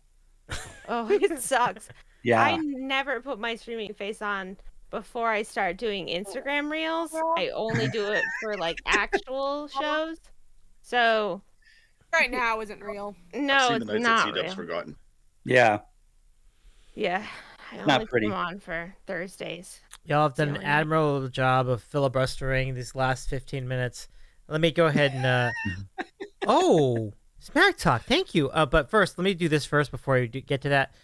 Oh, it sucks. Yeah. I never put my streaming face on before I start doing Instagram reels. I only do it for like actual shows. So right now isn't real. No, I've seen it's the nights not at C-Dub's real. Forgotten. Yeah. Yeah, I Not only pretty. come on for Thursdays. Y'all have done an admirable job of filibustering these last 15 minutes. Let me go ahead and oh, Smack Talk. Thank you. But first, let me do this first before we get to that.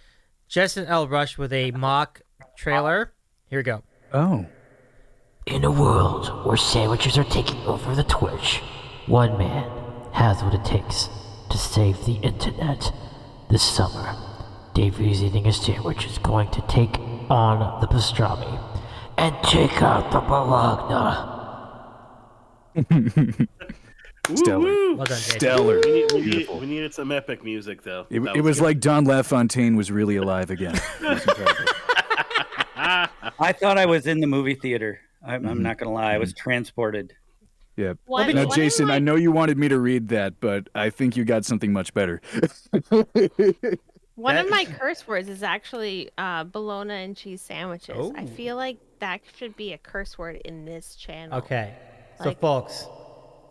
Justin L. Rush with a mock trailer. Here we go. Oh. In a world where sandwiches are taking over the Twitch, one man has what it takes to save the internet. This summer, Davey's Eating a Sandwich is going to take on the pastrami and take out the bologna. Stellar. Well done, Jason. Stellar. We needed some epic music, though. It was like Don LaFontaine was really alive again. It was incredible. I thought I was in the movie theater. I'm not gonna lie, I was transported. Yeah. One- Now, one Jason, of my- I know you wanted me to read that, but I think you got something much better. One of my curse words is actually bologna and cheese sandwiches. I Oh. feel like that should be a curse word in this channel. Okay. So, Like- folks,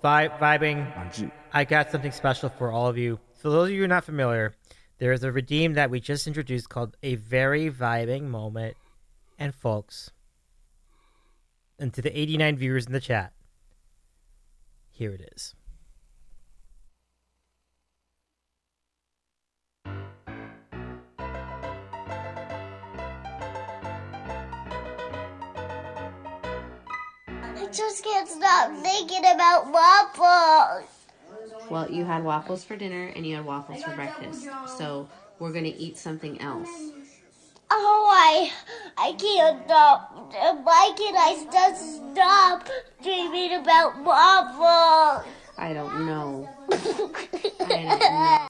vibing, I got something special for all of you. For those of you who are not familiar, there is a redeem that we just introduced called A Very Vibing Moment. And, folks, and to the 89 viewers in the chat, here it is. I just can't stop thinking about waffles. Well, you had waffles for dinner and you had waffles for breakfast. So we're gonna eat something else. Oh, I can't stop. Why can't I just stop dreaming about waffles? I don't know. I don't know.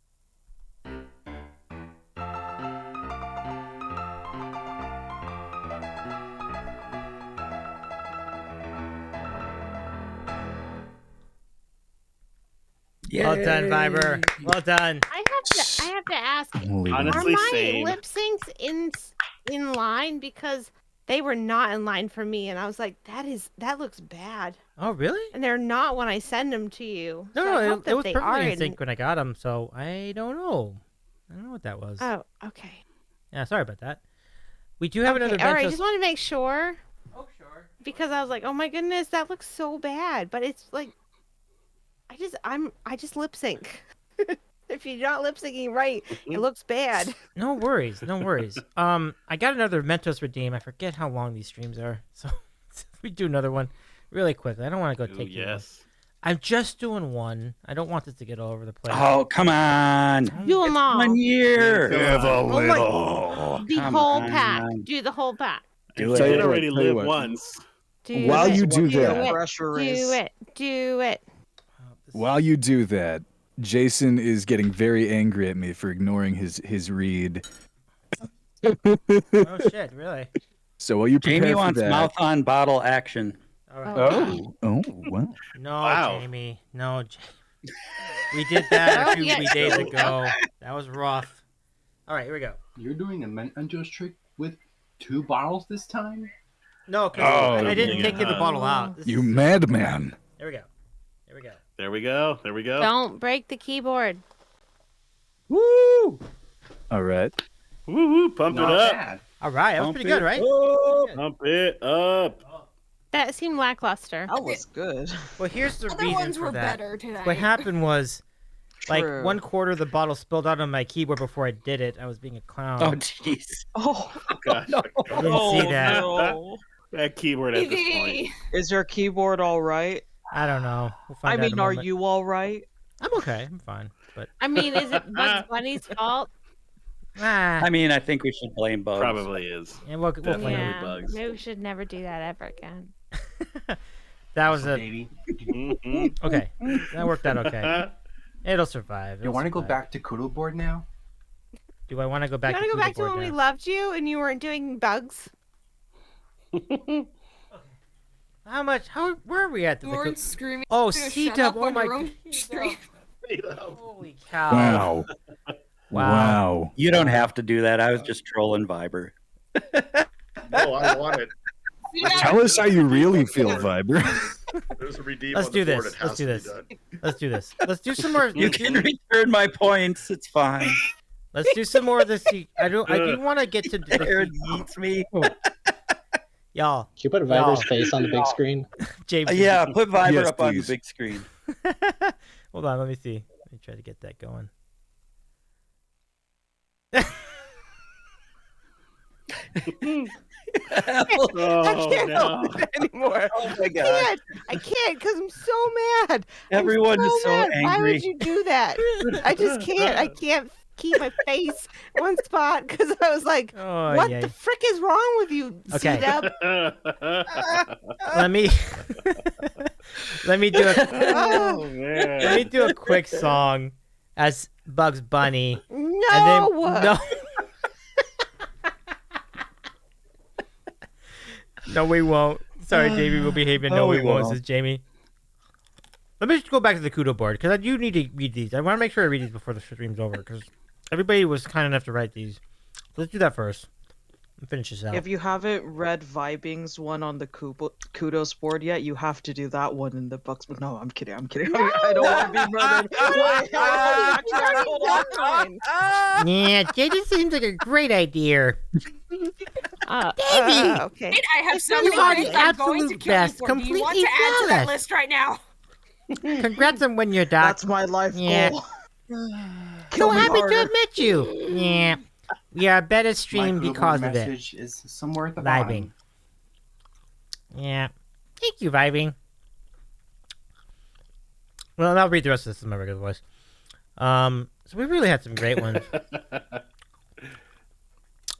Well done, Viber. Well done. I have to ask. Honestly, are my same. lip syncs in line because they were not in line for me, and I was like, that looks bad. Oh, really? And they're not when I send them to you. No, So I hope it that was they are perfectly in sync when I got them, so I don't know. I don't know what that was. Oh, okay. Yeah, sorry about that. We do have another All right, Bentos- just want to make sure. Oh, sure. Because I was like, oh my goodness, that looks so bad. But it's like, I just lip sync. If you're not lip syncing right, it looks bad. No worries, no worries. I got another Mentos redeem. I forget how long these streams are, so we do another one really quickly. I don't want to go take too long. Yes. I'm just doing one. I don't want this to get all over the place. Oh, come on. Do them all. 1 year. Have a Oh my- little. The Come whole on. pack. Do the whole pack. Do Tell you You what, already tell you live what. once. Do While it. you do do that- it. Pressure Do is- it. Do it. While you do that, Jason is getting very angry at me for ignoring his read. Oh shit, really? So while you prepare Jamie for wants that, mouth on bottle action. All right. oh, wow. No, Wow. Jamie. No, we did that a Oh, few yeah. days ago. That was rough. All right, here we go. You're doing a Mentos trick with 2 bottles this time? No, because Oh, I didn't yeah. take the bottle out. This You is- madman. Here we go. Here we go. There we go. There we go. Don't break the keyboard. Woo! All right. Woo woo! Pump Not it up. bad. All right, that was Pump pretty good, it right? up. Pump it up. That seemed lackluster. That was good. Well, here's the Other reason ones for were that. better tonight. What happened was, like, True. 1/4 of the bottle spilled out on my keyboard before I did it. I was being a clown. Oh, jeez. Oh, Gosh. I didn't see that. no. That keyboard at this point. Evie. Is your keyboard all right? I don't know. We'll I find out in mean, a are moment. you all right? I'm okay. I'm fine. But I mean, is it Bugs Bunny's fault? ah, I mean, I think we should blame Bugs. Probably is. yeah, we'll Definitely. find out. Yeah, Bugs. maybe we should never do that ever again. That was a Baby. Mhm. okay. That worked out okay. It'll survive. You It'll want to go survive. back to Kudo board now? Do I want to go You back? want to go back to Kudo when we now? loved you and you weren't doing bugs? How much? Where are we at? You weren't screaming. Oh, to shut C-Dub. up Oh on my your own god. stream. Holy cow. Wow. Wow. You don't have to do that. I was just trolling Viber. No, I want it. Tell us how you really feel, Viber. There's a redeem Let's on do the board. this. It has Let's do to be this. done. Let's do this. Let's do some more. You can return my points. It's fine. Let's do some more of this. I do want to get to. Aaron eats me. Y'all. Can you put Viber's face on the big screen? James. Yeah, put Viber Yes, up on the please. big screen. Hold on. Let me see. Let me try to get that going. I can't help it anymore. Oh my god. I can't because I'm so mad. Everyone I'm is so mad. Why angry. would you do that? I just can't. I can't keep my face in one spot because I was like, Oh, what yay. the frick is wrong with you, Okay. C-Dub? Let me do a Oh, let me do a quick song as Bugs Bunny. No. And then, no. No, we won't. Sorry, Davey, we'll behave. No, we won't, says Jamie. Let me just go back to the Kudo board, because I do need to read these. I want to make sure I read these before the stream's over, because everybody was kind enough to write these. Let's do that first. And finish this out. If you haven't read Vibing's one on the Kudos board yet, you have to do that one in the Bucks. No, I'm kidding. I'm kidding. I don't want to be murdered. Yeah, this seems like a great idea. Davey! Okay. I have so You many are things the I'm going to absolute kill you best, for. Do you want completely to add to that flawless. list right now? Congrats on winning your doc. That's my life goal. So me happy harder. to admit you. Yeah. We are a better stream My because of it. message is somewhere at the Vibing. bottom. Yeah. Thank you, Vibing. Well, I'll read the rest of this in my regular voice. So we really had some great ones.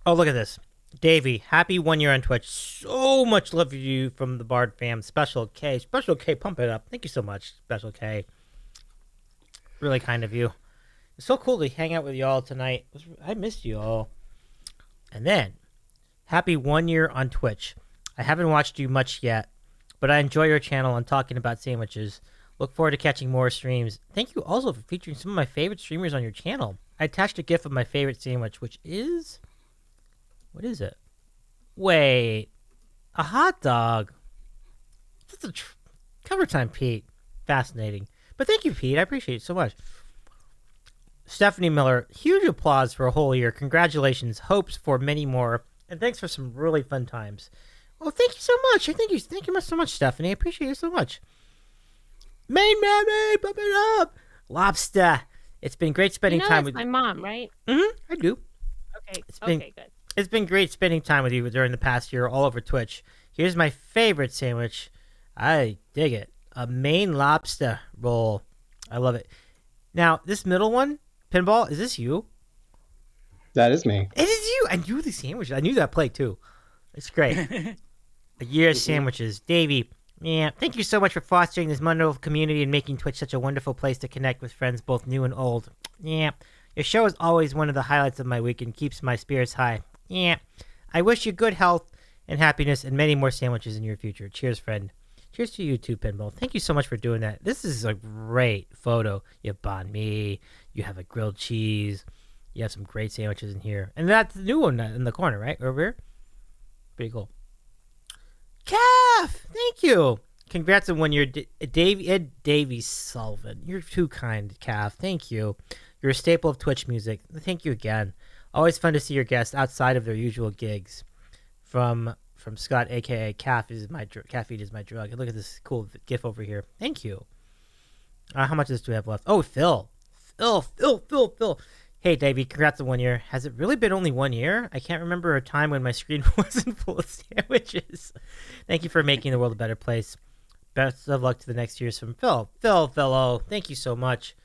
Oh, look at this. Davey, happy 1 year on Twitch. So much love for you from the Bard fam. Special K. Special K, pump it up. Thank you so much, Special K. Really kind of you. It's so cool to hang out with y'all tonight. I missed you all. And then, happy 1 year on Twitch. I haven't watched you much yet, but I enjoy your channel and talking about sandwiches. Look forward to catching more streams. Thank you also for featuring some of my favorite streamers on your channel. I attached a GIF of my favorite sandwich, which is... What is it? Wait. A hot dog. That's a cover time, Pete. Fascinating. But thank you, Pete. I appreciate it so much. Stephanie Miller, huge applause for a whole year. Congratulations. Hopes for many more. And thanks for some really fun times. Well, thank you so much. Thank you so much, Stephanie. I appreciate it so much. Main Mammy, pump it up. Lobster. It's been great spending time with my mom, right? I do. Okay. been- Okay, good. It's been great spending time with you during the past year all over Twitch. Here's my favorite sandwich. I dig it. A Maine lobster roll. I love it. Now, this middle one, Pinball, is this you? That is me. It is you. I knew the sandwich. I knew that play too. It's great. A year of sandwiches. Davey, yeah, thank you so much for fostering this wonderful community and making Twitch such a wonderful place to connect with friends both new and old. Yeah, your show is always one of the highlights of my week and keeps my spirits high. Yeah, I wish you good health and happiness and many more sandwiches in your future. Cheers, friend. Cheers to you too, Pinball. Thank you so much for doing that. This is a great photo. You have banh mi. You have a grilled cheese. You have some great sandwiches in here. And that's the new one in the corner, right? Over here? Pretty cool. Calf! Thank you. Congrats on 1 year. Ed Davies Sullivan. You're too kind, Calf. Thank you. You're a staple of Twitch music. Thank you again. Always fun to see your guests outside of their usual gigs. From Scott, a.k.a. Calf is my drug. Look at this cool GIF over here. Thank you. How much of this do we have left? Oh, Phil. Hey, Davey, congrats on 1 year. Has it really been only 1 year? I can't remember a time when my screen wasn't full of sandwiches. Thank you for making the world a better place. Best of luck to the next years from Phil. Phil, thank you so much.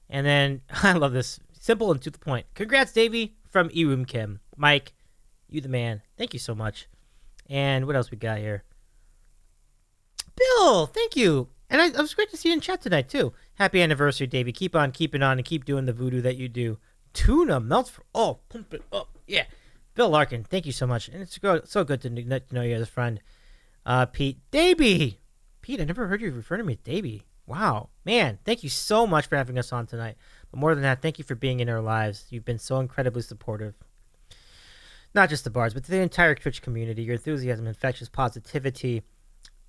And then, I love this. Simple and to the point. Congrats, Davey, from Eroom Kim. Mike, you the man. Thank you so much. And what else we got here? Bill, thank you. And it was great to see you in chat tonight, too. Happy anniversary, Davey. Keep on keeping on and keep doing the voodoo that you do. Tuna melts for... Oh, pump it up. Yeah. Bill Larkin, thank you so much. And it's so good to know you as a friend. Pete, Davey. Pete, I never heard you refer to me as Davey. Wow. Man, thank you so much for having us on tonight. But more than that, thank you for being in our lives. You've been so incredibly supportive. not just the bards, but to the entire Twitch community. Your enthusiasm, infectious positivity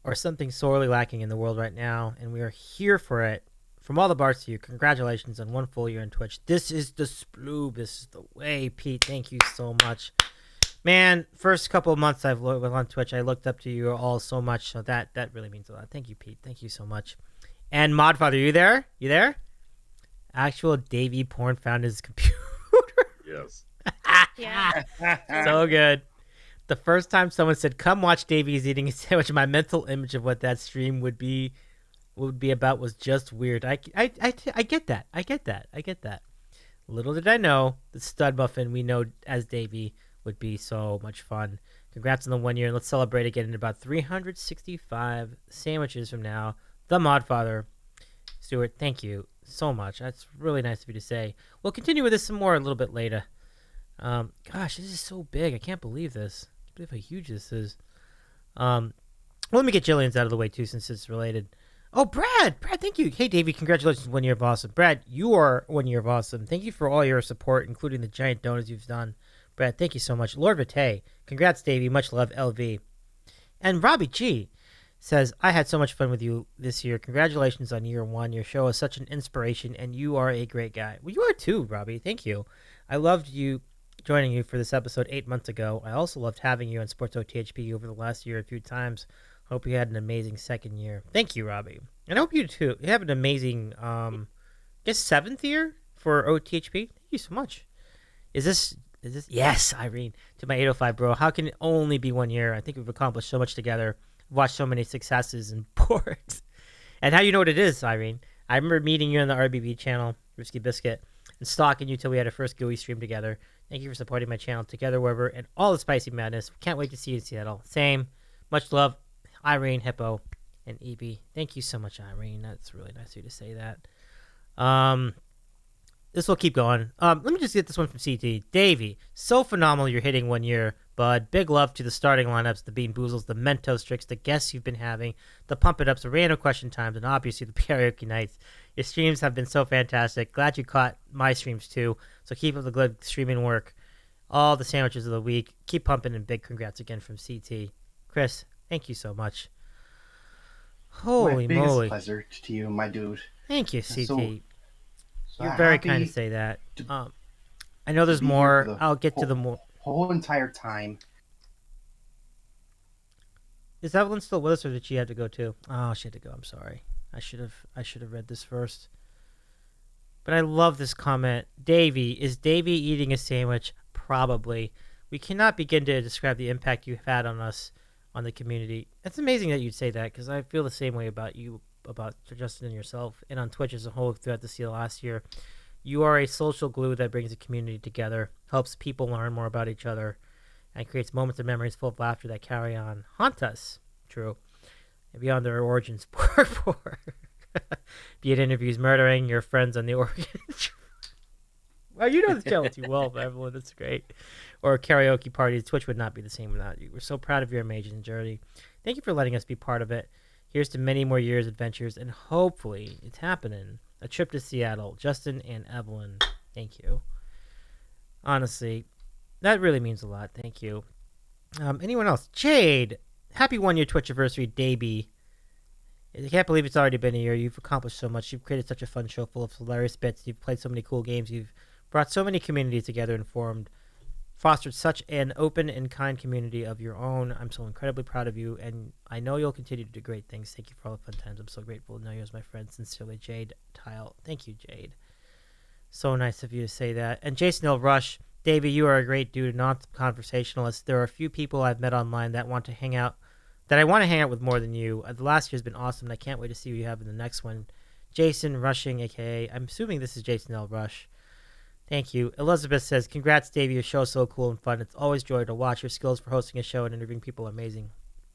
are something sorely lacking in the world right now, and we are here for it. From all the bards to you, congratulations on 1 full year on Twitch. This is the sploob. This is the way, Pete. Thank you so much. Man, first couple of months I've looked on Twitch, I looked up to you all so much, so that really means a lot. Thank you, Pete. Thank you so much. And Modfather, you there? You there? Actual Davey porn found his computer. Yes. Yeah. So good. The first time someone said, "Come watch Davey's eating a sandwich," my mental image of what that stream would be about was just weird. I get that. I get that. Little did I know the stud muffin we know as Davey would be so much fun. Congrats on the 1 year, and let's celebrate again in about 365 sandwiches from now. The Modfather. Stewart, thank you so much. That's really nice of you to say. We'll continue with this some more a little bit later. Gosh, this is so big. I can't believe this. I can't believe how huge this is. Well, let me get Gillian's out of the way, too, since it's related. Oh, Brad, thank you. Hey, Davey, congratulations, 1 year of awesome. Brad, you are 1 year of awesome. Thank you for all your support, including the giant donuts you've done. Brad, thank you so much. Lord Vite, congrats, Davey. Much love, LV. And Robbie G says, I had so much fun with you this year. Congratulations on year 1. Your show is such an inspiration, and you are a great guy. Well, you are too, Robbie. Thank you. I loved joining you for this episode 8 months ago. I also loved having you on Sports OTHP over the last year a few times. Hope you had an amazing second year. Thank you, Robbie. And I hope you too. You have an amazing, I guess 7th year for OTHP. Thank you so much. Is this? Yes, Irene. To my 805 bro. How can it only be 1 year? I think we've accomplished so much together. Watched so many successes and boards. And how you know what it is, Irene? I remember meeting you on the RBB channel, Risky Biscuit, and stalking you till we had our first GUI stream together. Thank you for supporting my channel, Together Wherever, and all the spicy madness. Can't wait to see you in Seattle. Same. Much love, Irene, Hippo, and EB. Thank you so much, Irene. That's really nice of you to say that. This will keep going. Let me just get this one from CT. Davey, so phenomenal you're hitting 1 year, bud. Big love to the starting lineups, the Bean Boozles, the Mentos tricks, the guests you've been having, the Pump It Ups, the random question times, and obviously the karaoke nights. Your streams have been so fantastic. Glad you caught my streams too. So keep up the good streaming work. All the sandwiches of the week. Keep pumping, and big congrats again from CT. Chris, thank you so much. Holy my biggest moly. Pleasure to you, my dude. Thank you, CT. So You're very kind to say that. I know there's more. I'll get to the more. Whole entire time. Is Evelyn still with us, or did she have to go too? Oh, she had to go. I'm sorry. I should have read this first. But I love this comment. Davey, is Davey eating a sandwich? Probably. We cannot begin to describe the impact you've had on us, on the community. It's amazing that you'd say that, because I feel the same way about you, about Justin and yourself, and on Twitch as a whole throughout the last year. You are a social glue that brings the community together, helps people learn more about each other, and creates moments of memories full of laughter that carry on, haunt us. True. And beyond their origins, be it interviews, murdering your friends on the Oregon. Well, you know the channel too well, Evelyn. That's great. Or karaoke parties. Twitch would not be the same without you. We're so proud of your amazing journey. Thank you for letting us be part of it. Here's to many more years, adventures, and hopefully it's happening. A trip to Seattle. Justin and Evelyn, thank you. Honestly, that really means a lot. Thank you. Anyone else? Jade, happy 1 year Twitch anniversary, Davey. I can't believe it's already been a year. You've accomplished so much. You've created such a fun show full of hilarious bits. You've played so many cool games. You've brought so many communities together and fostered such an open and kind community of your own. I'm so incredibly proud of you, and I know you'll continue to do great things. Thank you for all the fun times. I'm so grateful to know you as my friend. Sincerely, Jade Tile. Thank you, Jade. So nice of you to say that. And Jason L. Rush, Davey, you are a great dude, not conversationalist. There are a few people I've met online that I want to hang out with more than you. The last year's been awesome, and I can't wait to see what you have in the next one. Jason Rushing, a.k.a. I'm assuming this is Jason L. Rush. Thank you. Elizabeth says, congrats, Davey. Your show is so cool and fun. It's always joy to watch. Your skills for hosting a show and interviewing people are amazing.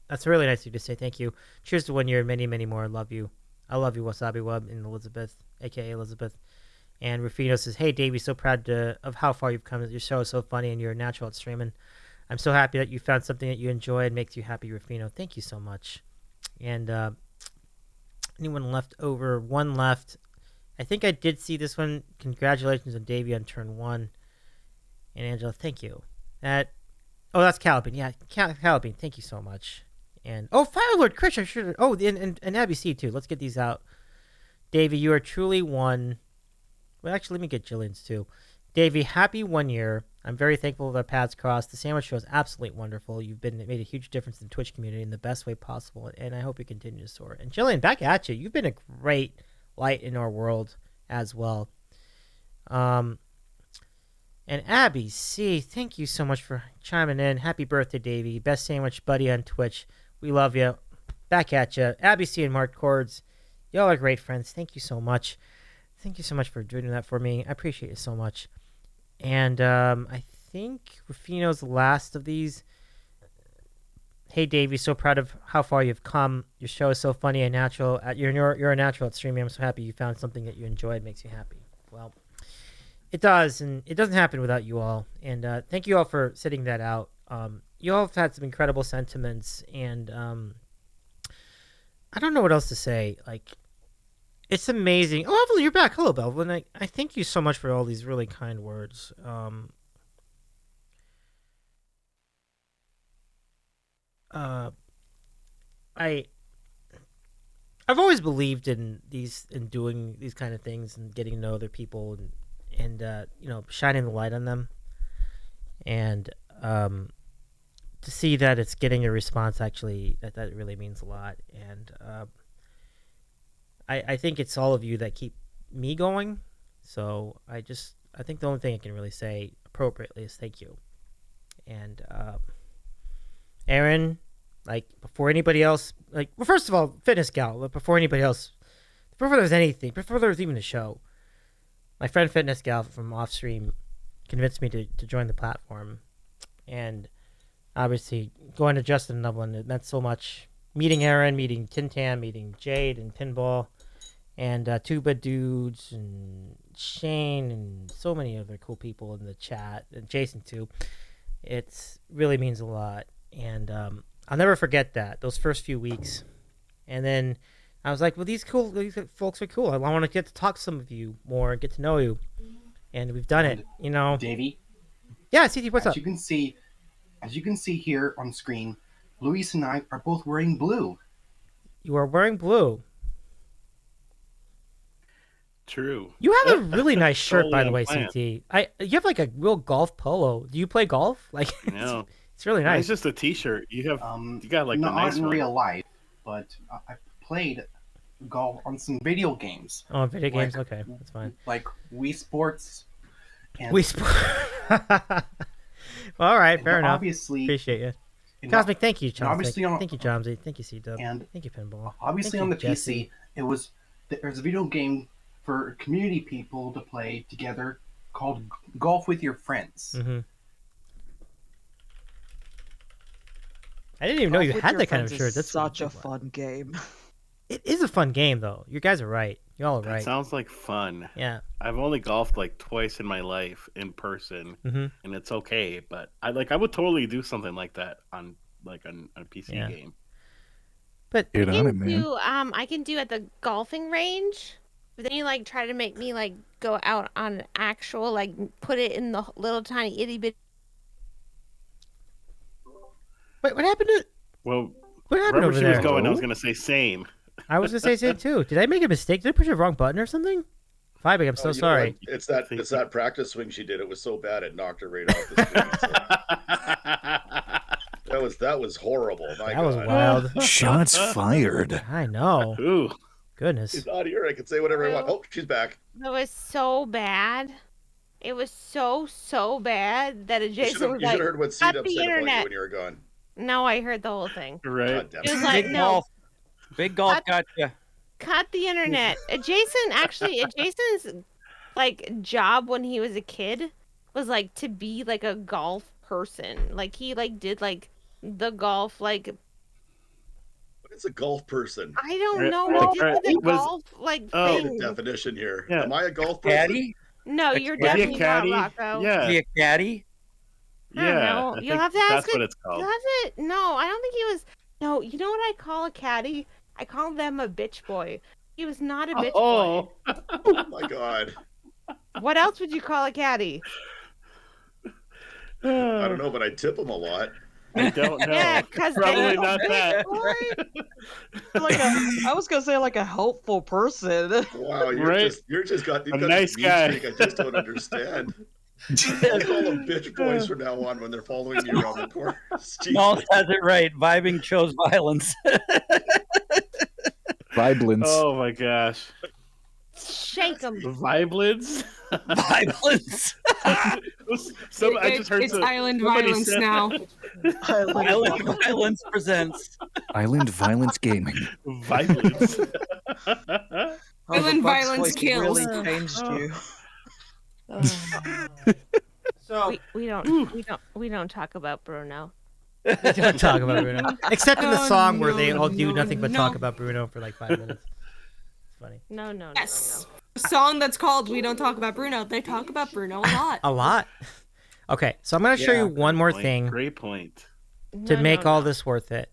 That's really nice of you to say. Thank you. Cheers to 1 year and many, many more. I love you. I love you, Wasabi Wub, and Elizabeth, a.k.a. Elizabeth. And Rufino says, hey, Davey, so proud of how far you've come. Your show is so funny, and you're natural at streaming. I'm so happy that you found something that you enjoy and makes you happy, Rufino. Thank you so much. And anyone left over? One left. I think I did see this one. Congratulations on Davey on turn 1. And Angela, thank you. That Oh, that's Calvin. Yeah, Calvin. Thank you so much. And Firelord Chris, I should. Oh, and Abby C too. Let's get these out. Davey, you are truly one. Well, actually, let me get Gillian's too. Davey, happy 1 year. I'm very thankful that our paths crossed. The sandwich show is absolutely wonderful. You've made a huge difference in the Twitch community in the best way possible, and I hope you continue to soar. And Gillian, back at you. You've been a great light in our world as well. And Abby C, thank you so much for chiming in. Happy birthday, Davey. Best sandwich buddy on Twitch. We love you. Back at you. Abby C and Mark Cords. Y'all are great friends. Thank you so much. Thank you so much for doing that for me. I appreciate it so much. And I think Rufino's the last of these. Hey, Davey, so proud of how far you've come. Your show is so funny and natural. You're a natural at streaming. I'm so happy you found something that you enjoy. It makes you happy. Well, it does, and it doesn't happen without you all. And thank you all for sitting that out. You all have had some incredible sentiments, and I don't know what else to say. Like, it's amazing. Oh, Evelyn, you're back. Hello, Belvin. I thank you so much for all these really kind words. I've always believed in doing these kind of things and getting to know other people and shining the light on them. And to see that it's getting a response, actually, that really means a lot. And I think it's all of you that keep me going. So I think the only thing I can really say appropriately is thank you. And Aaron, like, before anybody else, like, well, first of all, Fitness Gal, but before anybody else, before there's anything, before there's even a show, my friend Fitness Gal from Offstream convinced me to join the platform. And obviously, going to Justin and Dublin, it meant so much. Meeting Aaron, meeting Tintan, meeting Jade and Pinball, and Tuba Dudes, and Shane, and so many other cool people in the chat, and Jason too. It really means a lot. And I'll never forget those first few weeks. And then I was like, well, these folks are cool. I want to get to talk to some of you more and get to know you. And we've done it, Davey? Yeah, CT, what's up? As you can see here on screen, Luis and I are both wearing blue. You are wearing blue. True. You have a really nice shirt, by the way, unplanned. CT. You have like a real golf polo. Do you play golf? Like, No. it's really nice. It's just a T-shirt. You got like the not nice in one. real life, but I played golf on some video games. Oh, video games? Okay, that's fine. Like Wii Sports. And Wii Sports. All right, fair enough. Obviously, appreciate you. Cosmic, thank you, Chomsy. Obviously Thank you, Chomsy. Thank you, C-Dub. And thank you, Pinball. Obviously, Thank on you, the Jesse. PC, there's a video game for community people to play together called Golf with Your Friends. Mm-hmm. I didn't even know you had that kind of shirt. That's such a fun game. It is a fun game, though. You guys are right. Y'all are That right. sounds like fun. Yeah. I've only golfed like twice in my life in person, Mhm. and it's okay. But I would totally do something like that on a PC Yeah. game. But I can do at the golfing range. But then you like try to make me like go out on actual like put it in the little tiny itty bitty. Wait, what happened to? Well, What happened wherever over she there? was going, I was gonna say same. I was gonna say same too. Did I make a mistake? Did I push the wrong button or something? Fibig, I'm so you know sorry. what? It's that practice swing she did. It was so bad it knocked her right off the screen. So. That was horrible. My That was God. wild. Shots fired. I know. Ooh. Goodness. She's not here. I can say whatever I want. Oh, she's back. It was so bad. It was so bad that You Jason should was have like, heard what "Cut C-Dub the said about you internet." when you were gone. No, I heard the whole thing. Right. God damn It was like, Big no, golf. Big golf got you. cut the internet. Jason's like job when he was a kid was like to be like a golf person. Like he like did like the golf like What is a golf person? I don't know. Well, He did the was- golf like Oh, the thing. definition here. Yeah. Am I a golf person? Caddy? No, you're Was he a definitely not caddy? Rocco. Yeah. Is he a caddy? I don't Yeah, know. I You'll think have to ask that's it. what it's called. You'll have to. No, I don't think he was. No, you know what I call a caddy? I call them a bitch boy. He was not a bitch boy. Oh my God. What else would you call a caddy? I don't know, but I tip them a lot. I don't know. Yeah, because Probably not that. I was gonna say like a helpful person. Wow, Right? you've got A this nice mean guy. streak I just don't understand. I'll call them bitch boys from now on when they're following me around the course. Smalls has it right. Vibing chose violence. Violence. Oh my gosh. Shake them. Violence? Violence. I just heard it's Island Violence said now. Island Violence presents Island Violence Gaming. Violence. Island Violence kills. Really changed you. So we don't talk about Bruno. We don't talk about Bruno, except in the Oh, song where no, they all do no, nothing but no. talk about Bruno for like 5 minutes. It's funny. No. Yes. A song that's called "We Don't Talk About Bruno." They talk about Bruno a lot. A lot. Okay, so I'm gonna show you one more thing Great point. to make all this worth it,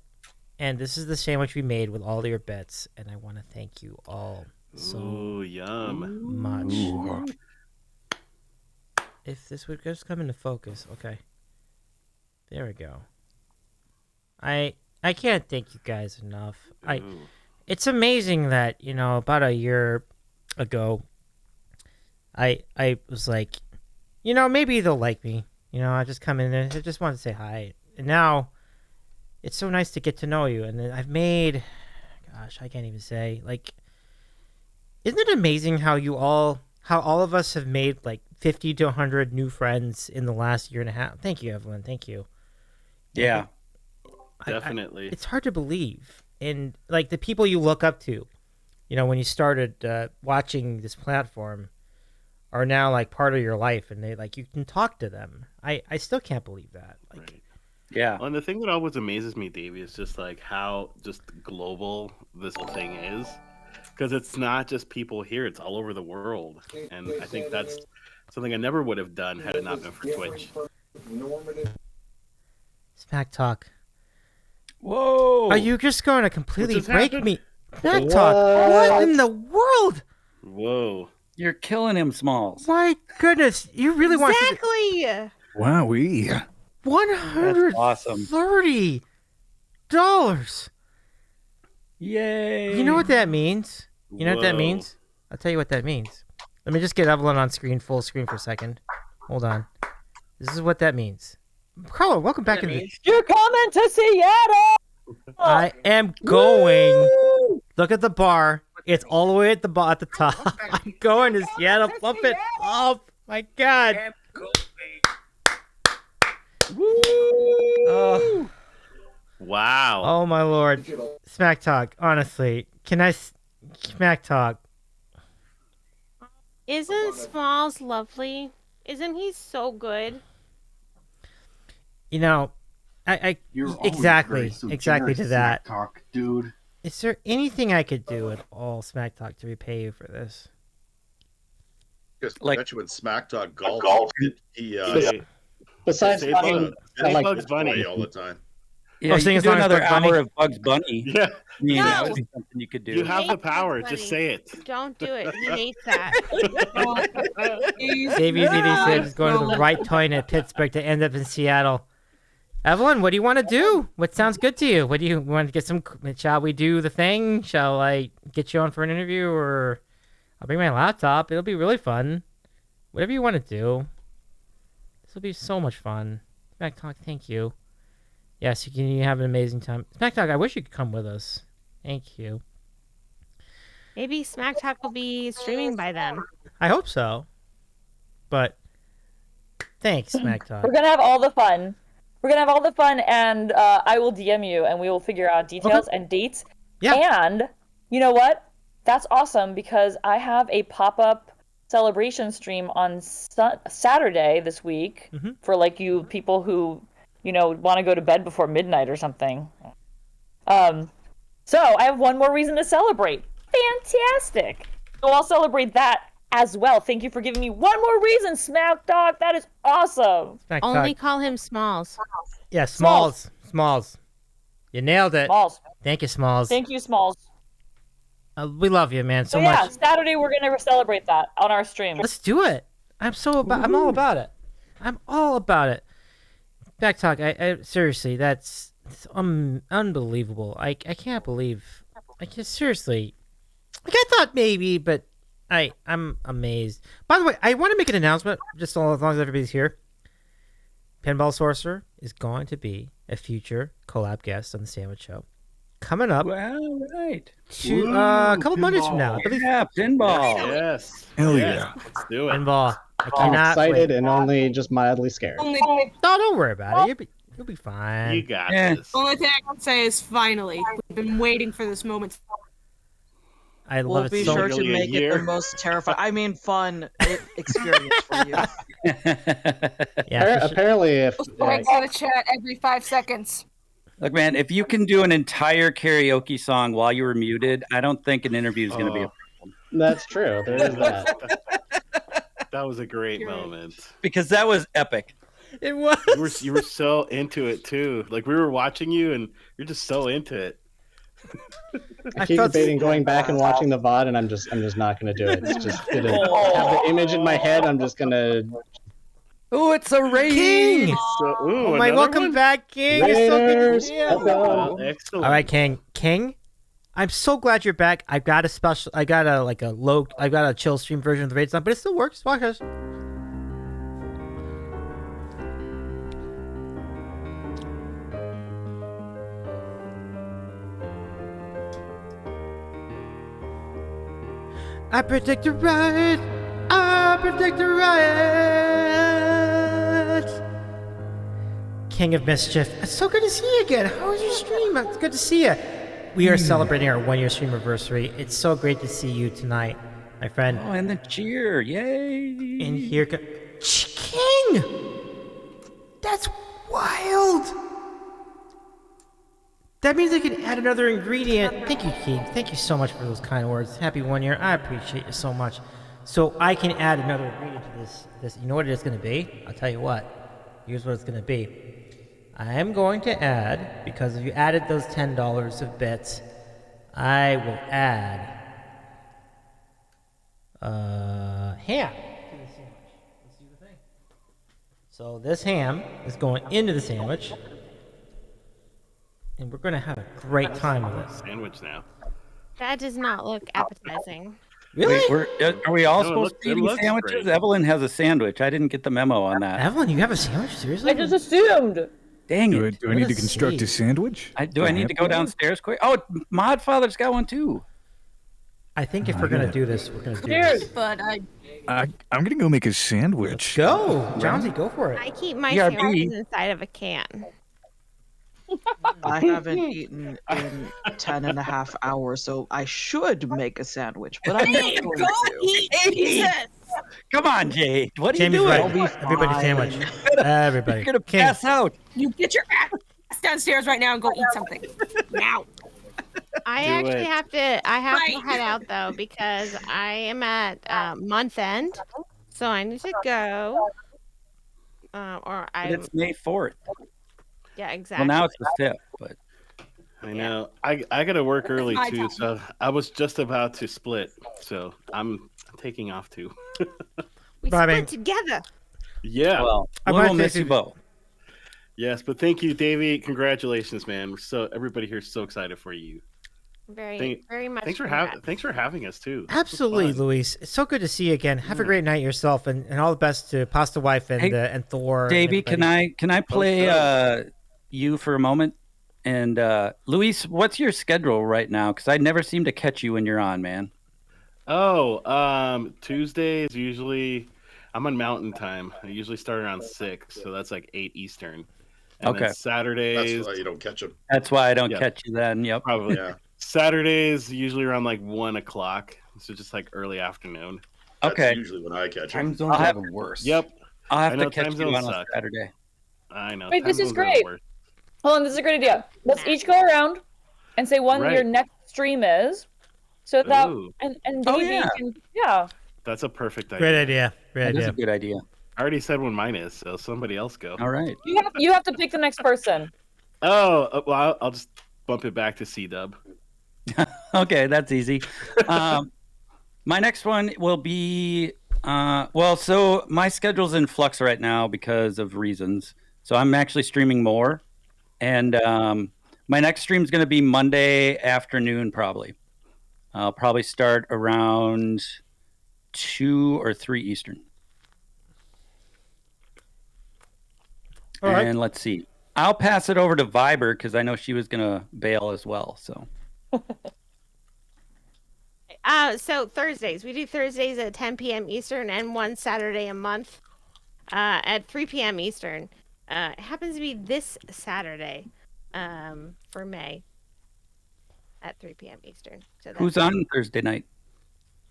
and this is the sandwich we made with all your bits, and I want to thank you all so yum. much. Ooh. If this would just come into focus, okay. There we go. I can't thank you guys enough. It's amazing that, about a year ago, I was like, maybe they'll like me. I just come in and I just want to say hi. And now it's so nice to get to know you. And then I've made, gosh, I can't even say, like, isn't it amazing how all of us have made like 50 to 100 new friends in the last year and a half? Thank you, Evelyn. Thank you. Yeah. Definitely. It's hard to believe. And like the people you look up to, when you started watching this platform are now like part of your life, and they like you can talk to them. I still can't believe that. Like, Right. Yeah. And the thing that always amazes me, Davey, is just like how just global this whole thing is. Because it's not just people here, it's all over the world. And I think that's something I never would have done had it not been for Twitch. Smack Talk. Whoa. Are you just going to completely just break happened? me? Smack Talk. What in the world? Whoa. You're killing him, Smalls. My goodness. You really want to... Exactly. Wowee. $130. Yay. You know what that means? You know what that Whoa. means? I'll tell you what that means. Let me just get Evelyn on screen, full screen for a second. Hold on. This is what that means. Carlo, welcome back in the... You're coming to Seattle. I am going. Look at the bar. It's all the way at the at the top. I'm going to Seattle. Pump it up. My God. Oh. Wow. Oh my Lord. Smack Talk. Honestly, can I Smack Talk? Isn't Smalls lovely? Isn't he so good? I You're always exactly great, so exactly to generous, that. Smack Talk, dude. Is there anything I could do at all, Smack Talk, to repay you for this? Because I Like- bet you when Smack Talk golf, he Besides say talking, Bugs, like- Bugs Bunny all the time. Yeah, you sing could a do song as another Bugs Bunny? hour of Bugs Bunny. Yeah. I mean, that would be something you could do. You have the Hate power. Bugs Just Bunny. say it. Don't do it. He hates that. Davey said he's going to the right town at Pittsburgh to end up in Seattle. Evelyn, what do you want to do? What sounds good to you? What do you want to get some? Shall we do the thing? Shall I get you on for an interview, or I'll bring my laptop? It'll be really fun. Whatever you want to do. This will be so much fun. Smack Talk, thank you. Yes, you have an amazing time. Smack Talk, I wish you could come with us. Thank you. Maybe Smack Talk will be streaming by then. I hope so. But thanks, Smack Talk. We're gonna have all the fun. And I will DM you, and we will figure out details and dates. Yeah. And you know what? That's awesome because I have a pop-up celebration stream on Saturday this week for like you people who want to go to bed before midnight or something. So I have one more reason to celebrate. Fantastic. So I'll celebrate that as well. Thank you for giving me one more reason, Smack Dog. That is awesome. Smack Only Talk. call him Smalls. Yeah, Smalls. You nailed it. Smalls. Thank you, Smalls. Thank you, Smalls. We love you, man, so So yeah, much. Saturday we're gonna celebrate that on our stream. Let's do it. I'm all about it. I'm all about it. Back talk. I seriously, that's unbelievable. I can't believe. I just seriously. Like I thought maybe, but I'm amazed. By the way, I want to make an announcement just as long as everybody's here. Pinball Sorcerer is going to be a future collab guest on the Sandwich Show. Coming up. Well, right. A couple Mondays from now. I believe. Yeah, pinball. Yes. Hell Yes. yeah. Let's do it. Pinball. I I'm cannot excited wait. and only just mildly scared. Only, No, don't worry about it. You'll be fine. You got Yeah. this. only thing I can say is finally. We've been waiting for this moment. I We'll love it be so sure much. to Nearly a make it year. the most terrifying. I mean, fun experience for you. Yeah, for sure. Apparently, if Breaks out of chat every 5 seconds. Look, man, if you can do an entire karaoke song while you were muted, I don't think an interview is going to be a that's true, there is that. That was a great moment. because that was epic. It was. You were so into it too. Like we were watching you, and you're just so into it. I keep debating going back and watching the VOD, and I'm just not gonna do it. It's just gonna have the image in my head. I'm just gonna. Oh, it's a raid! King! Oh my welcome back, King. You're so good to see you. Excellent. All right, King. King, I'm so glad you're back. I've got a special. I got a chill stream version of the raid song, but it still works. Watch us. I predict a riot. I predict a riot. King of Mischief. It's so good to see you again. How was your stream? It's good to see you. We are celebrating our 1-year stream anniversary. It's so great to see you tonight, my friend. Oh, and the cheer. Yay. And here King! That's wild! That means I can add another ingredient. Thank you, King. Thank you so much for those kind words. Happy 1 year. I appreciate you so much. So I can add another ingredient to this. You know what it's going to be? I'll tell you what. Here's what it's going to be. I am going to add, because if you added those $10 of bits, I will add ham to the sandwich. Let's do the thing. So this ham is going into the sandwich. And we're going to have a great time with it. Sandwich now. That does not look appetizing. Really? Wait, are we all No, supposed to be eating looks sandwiches? great. Evelyn has a sandwich. I didn't get the memo on that. Evelyn, you have a sandwich? Seriously? I just assumed. Dang Do I, it. do I need to Let's construct see. a sandwich? Do I need to go downstairs quick? Oh, Modfather's got one too. I think if we're going to do this, we're going to do Cheers. this. But I'm gonna go make a sandwich. Go! Johnsy, go for it. I keep my BRB. sandwiches inside of a can. I haven't eaten in 10 and a half hours, so I should make a sandwich, but I'm not going to. Come on, Jade. What are Jamie's you doing? right. I'll be Everybody fine. sandwich. Everybody. You're gonna King. pass out. you get your ass downstairs right now and go eat something. Now. I Do actually it. have to. I have to Right. head out though because I am at month end, so I need to go. Or But I. it's May 4th. Yeah, exactly. Well, now it's the 5th, but I know. I got to work early my too, time. so I was just about to split. So I'm taking off too. we Bye, split man. together. Yeah. well, I'm we will glad miss to- you both. Yes, but thank you, Davey. Congratulations, man. We're everybody here is so excited for you. Very much. Thanks for having us too. This was Absolutely, fun. Luis. It's so good to see you again. Have a great night yourself, and all the best to Pasta Wife and Hey, and Thor. and Davey, everybody. can I play you for a moment? And Luis, what's your schedule right now? Because I never seem to catch you when you're on, man. Oh, Tuesdays usually I'm on Mountain Time. I usually start around 6, so that's like 8 Eastern. And then Okay. Saturdays. That's why you don't catch them. That's why I don't Yeah. catch you then. Yep. Probably. Yeah. Saturdays usually around like 1 o'clock. So just like early afternoon. That's Okay. usually when I catch Time them. zones I'll are have- the worst. Yep. I'll I have know to catch time you zones on a suck. Saturday. I know. Wait, time this is zones are the great. worst. Hold on, this is a great idea. Let's each go around and say when Right. your next stream is, so that Ooh. and Oh, Davey yeah. can That's a perfect idea. Great idea. Great That is idea. a good idea. I already said when mine is, so somebody else go. All right. You have to pick the next person. Oh, well, I'll just bump it back to C-Dub. Okay, that's easy. My next one will be so my schedule's in flux right now because of reasons. So I'm actually streaming more. And my next stream is going to be Monday afternoon, probably. I'll probably start around 2 or 3 Eastern. All right. And let's see. I'll pass it over to Viber because I know she was going to bail as well. So. So Thursdays, we do Thursdays at 10 p.m. Eastern and one Saturday a month at 3 p.m. Eastern. It happens to be this Saturday for May at 3 p.m. Eastern. So Who's on Thursday night?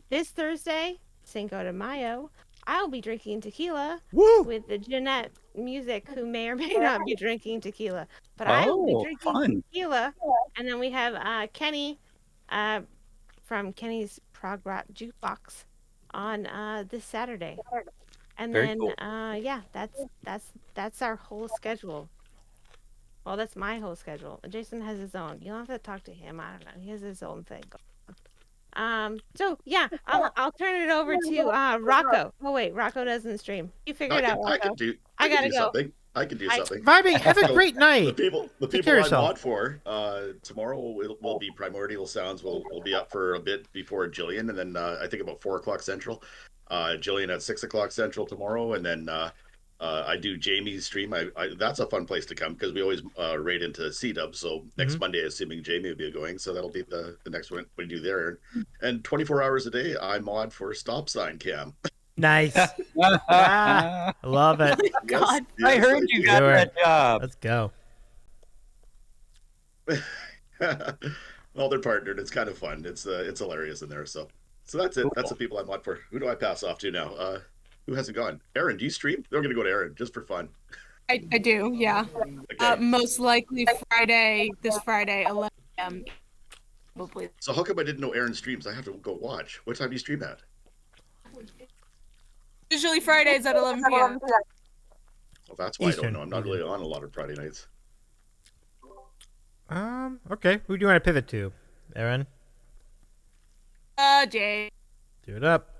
This Thursday, Cinco de Mayo, I'll be drinking tequila with the Jeanette Music, who may or may not be drinking tequila. But I will be drinking tequila. And then we have Kenny from Kenny's Prog Rock Jukebox on this Saturday. And Very then cool. yeah, that's our whole schedule. Well, that's my whole schedule. Jason has his own. You don't have to talk to him. I don't know. He has his own thing. So yeah, I'll turn it over to Rocco. Oh wait, Rocco doesn't stream. You figure it out, Rocco. I gotta go. I can do something. Vibing, have a great night. The people I mod for tomorrow will be Primordial Sounds. Will be up for a bit before Gillian, and then I think about 4 o'clock Central. Gillian at 6 o'clock Central tomorrow, and then I do Jamie's stream. That's a fun place to come because we always raid into C-Dub. So next Monday, assuming Jamie will be going, so that'll be the next one we do there. And 24 hours a day, I mod for Stop Sign Cam. Nice. I love it. Oh God. I heard you got that job. Let's go. Well, they're partnered. It's kind of fun. It's hilarious in there. So that's it. Cool. That's the people I mod for. Who do I pass off to now? Who hasn't gone? Aaron, do you stream? They're going to go to Aaron just for fun. I do, yeah. Okay. Most likely this Friday, 11 p.m. Probably. So how come I didn't know Aaron streams? I have to go watch. What time do you stream at? Usually Fridays at 11 p.m. Well, that's why Eastern. I don't know. I'm not really on a lot of Friday nights. Okay. Who do you want to pivot to? Aaron? Jay. Do it up.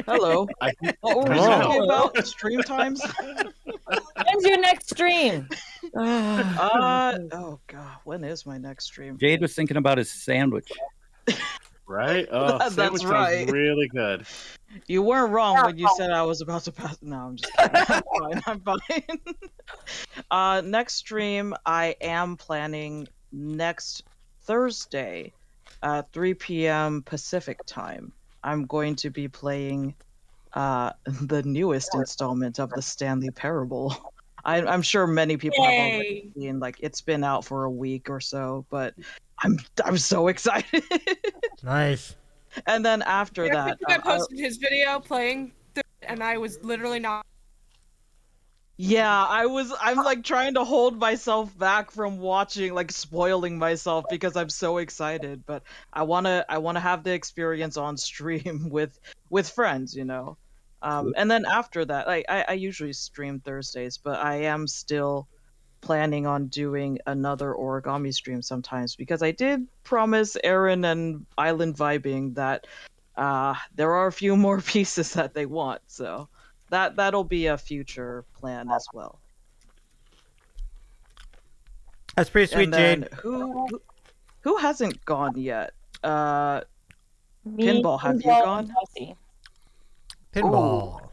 Hello. What were we talking about? Stream times? When's your next stream? Oh god, when is my next stream? Jade was thinking about his sandwich. Right? Oh, That's sandwich right. sounds really good. You weren't wrong when you said I was about to pass. No, I'm just kidding. I'm fine. Next stream, I am planning next Thursday, 3 p.m. Pacific time. I'm going to be playing the newest installment of the Stanley Parable. I'm sure many people have already seen, like, it's been out for a week or so, but I'm so excited. Nice. And then after that, I posted his video playing, and I was literally not. Yeah, I'm like trying to hold myself back from watching, like spoiling myself because I'm so excited. But I wanna have the experience on stream with friends, you know. And then after that, I usually stream Thursdays, but I am still planning on doing another origami stream sometimes because I did promise Aaron and Island Vibing that there are a few more pieces that they want, so that'll be a future plan as well. That's pretty sweet, Jade. Who hasn't gone yet? Pinball, have you gone? Pinball.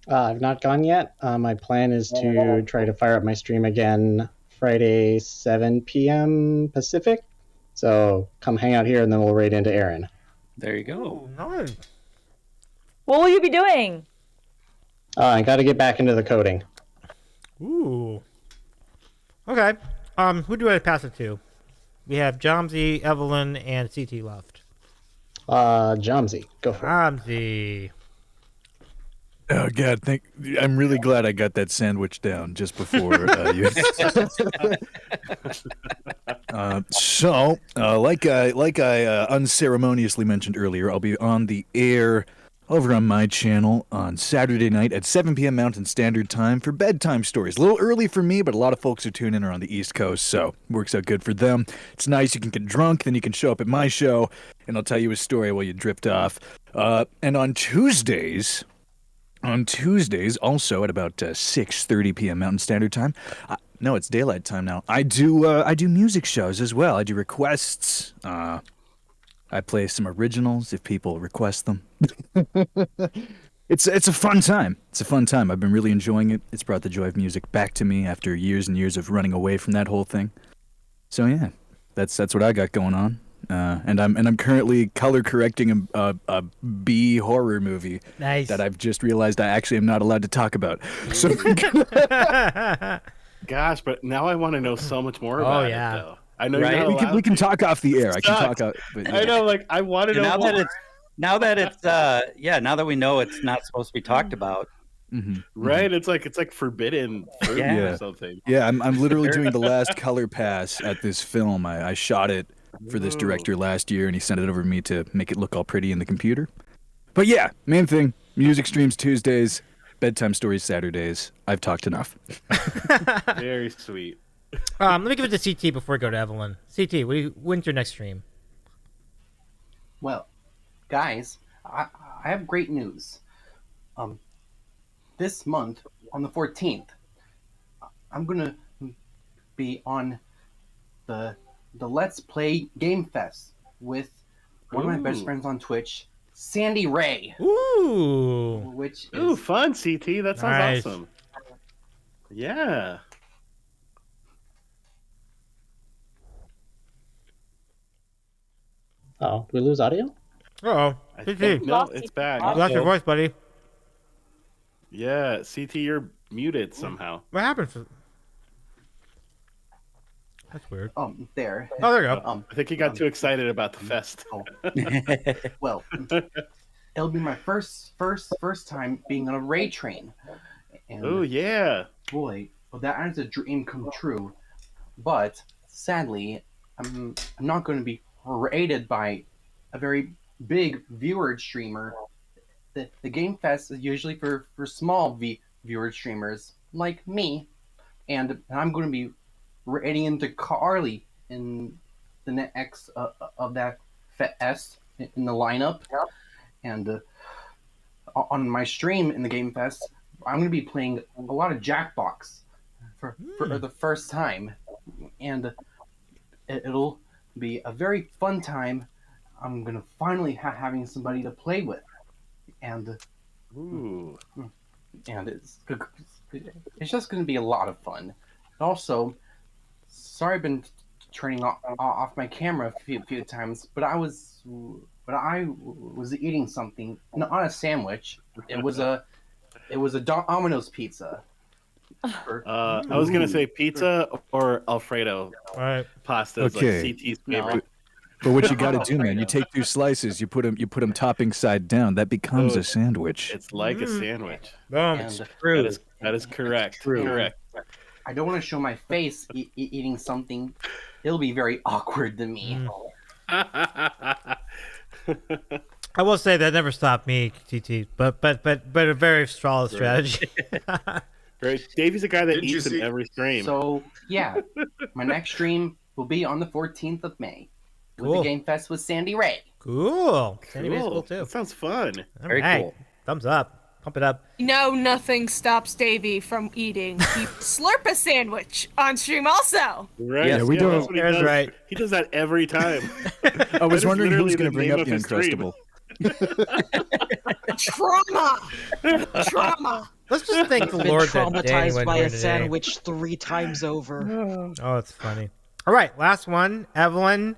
I've not gone yet. My plan is to try to fire up my stream again Friday, 7 p.m. Pacific. So come hang out here, and then we'll raid into Aaron. There you go. Nice. What will you be doing? I got to get back into the coding. Ooh. Okay. Who do I pass it to? We have Jomsy, Evelyn, and CT left. Jomsy, go for it. Jomsy. Oh God! I'm really glad I got that sandwich down just before you. Like I unceremoniously mentioned earlier, I'll be on the air over on my channel on Saturday night at 7 p.m. Mountain Standard Time for bedtime stories. A little early for me, but a lot of folks are tuning in around the East Coast, so works out good for them. It's nice. You can get drunk, then you can show up at my show, and I'll tell you a story while you drift off. And on Tuesdays, also at about 6:30 p.m. Mountain Standard Time. No, it's daylight time now. I do music shows as well. I do requests. I play some originals if people request them. It's a fun time. It's a fun time. I've been really enjoying it. It's brought the joy of music back to me after years and years of running away from that whole thing. So yeah, that's what I got going on. And I'm currently color correcting a B horror movie that I've just realized I actually am not allowed to talk about. So gosh, but now I want to know so much more about it though. I know right? We can talk off the air. I can talk out. But, yeah. I know, like I want to know more. Now that we know it's not supposed to be talked about. Mm-hmm. Right? It's like forbidden fruit or something. Yeah, I'm literally doing the last color pass at this film. I shot it for this director last year, and he sent it over to me to make it look all pretty in the computer. But yeah, main thing, music streams Tuesdays, bedtime stories Saturdays. I've talked enough. Very sweet. Let me give it to CT before we go to Evelyn. CT, when's your next stream? Well, guys, I have great news. This month, on the 14th, I'm going to be on the Let's Play Game Fest with one of my best friends on Twitch, Sandy Ray. Ooh. Which is fun, CT. That sounds awesome. Yeah. Oh, did we lose audio? Uh-oh. No, it's back. You lost your voice, buddy. Yeah, CT, you're muted somehow. What happened? That's weird. There. Oh, there you go. I think he got too excited about the fest. Well, it'll be my first time being on a raid train. Oh yeah. Boy, well, that is a dream come true. But sadly, I'm not going to be rated by a very big viewer streamer. The Game Fest is usually for small viewer streamers like me, and I'm going to be raiding into Carly in the next of that fest in the lineup, and on my stream in the Game Fest, I'm going to be playing a lot of Jackbox for the first time, and it'll be a very fun time. I'm going to finally having somebody to play with, and it's just going to be a lot of fun. Also, sorry I've been turning off my camera a few times, but I was eating something, not a sandwich. It was a Domino's pizza. I was gonna say pizza or Alfredo pasta is like CT's favorite. But what you got to do, man, you take 2 slices, you put them topping side down. That becomes a sandwich. It's like a sandwich. It's true. That is correct. Correct. I don't want to show my face eating something. It'll be very awkward to me. I will say that never stopped me, TT, but a very strong strategy. Right. Davey's a guy that eats in every stream. So yeah, my next stream will be on the 14th of May with the Game Fest with Sandy Ray. Cool. Sandy Ray's cool too. That sounds fun. Very cool. Thumbs up. Pump it up. No, nothing stops Davey from eating. He slurp a sandwich on stream also. Right. Yeah, we don't. That's right. He does that every time. I was wondering who's going to bring up the Uncrustable. Trauma. Let's just thank the Lord that Danny traumatized went by here a today. sandwich 3 times over. Oh, it's funny. All right, last one. Evelyn,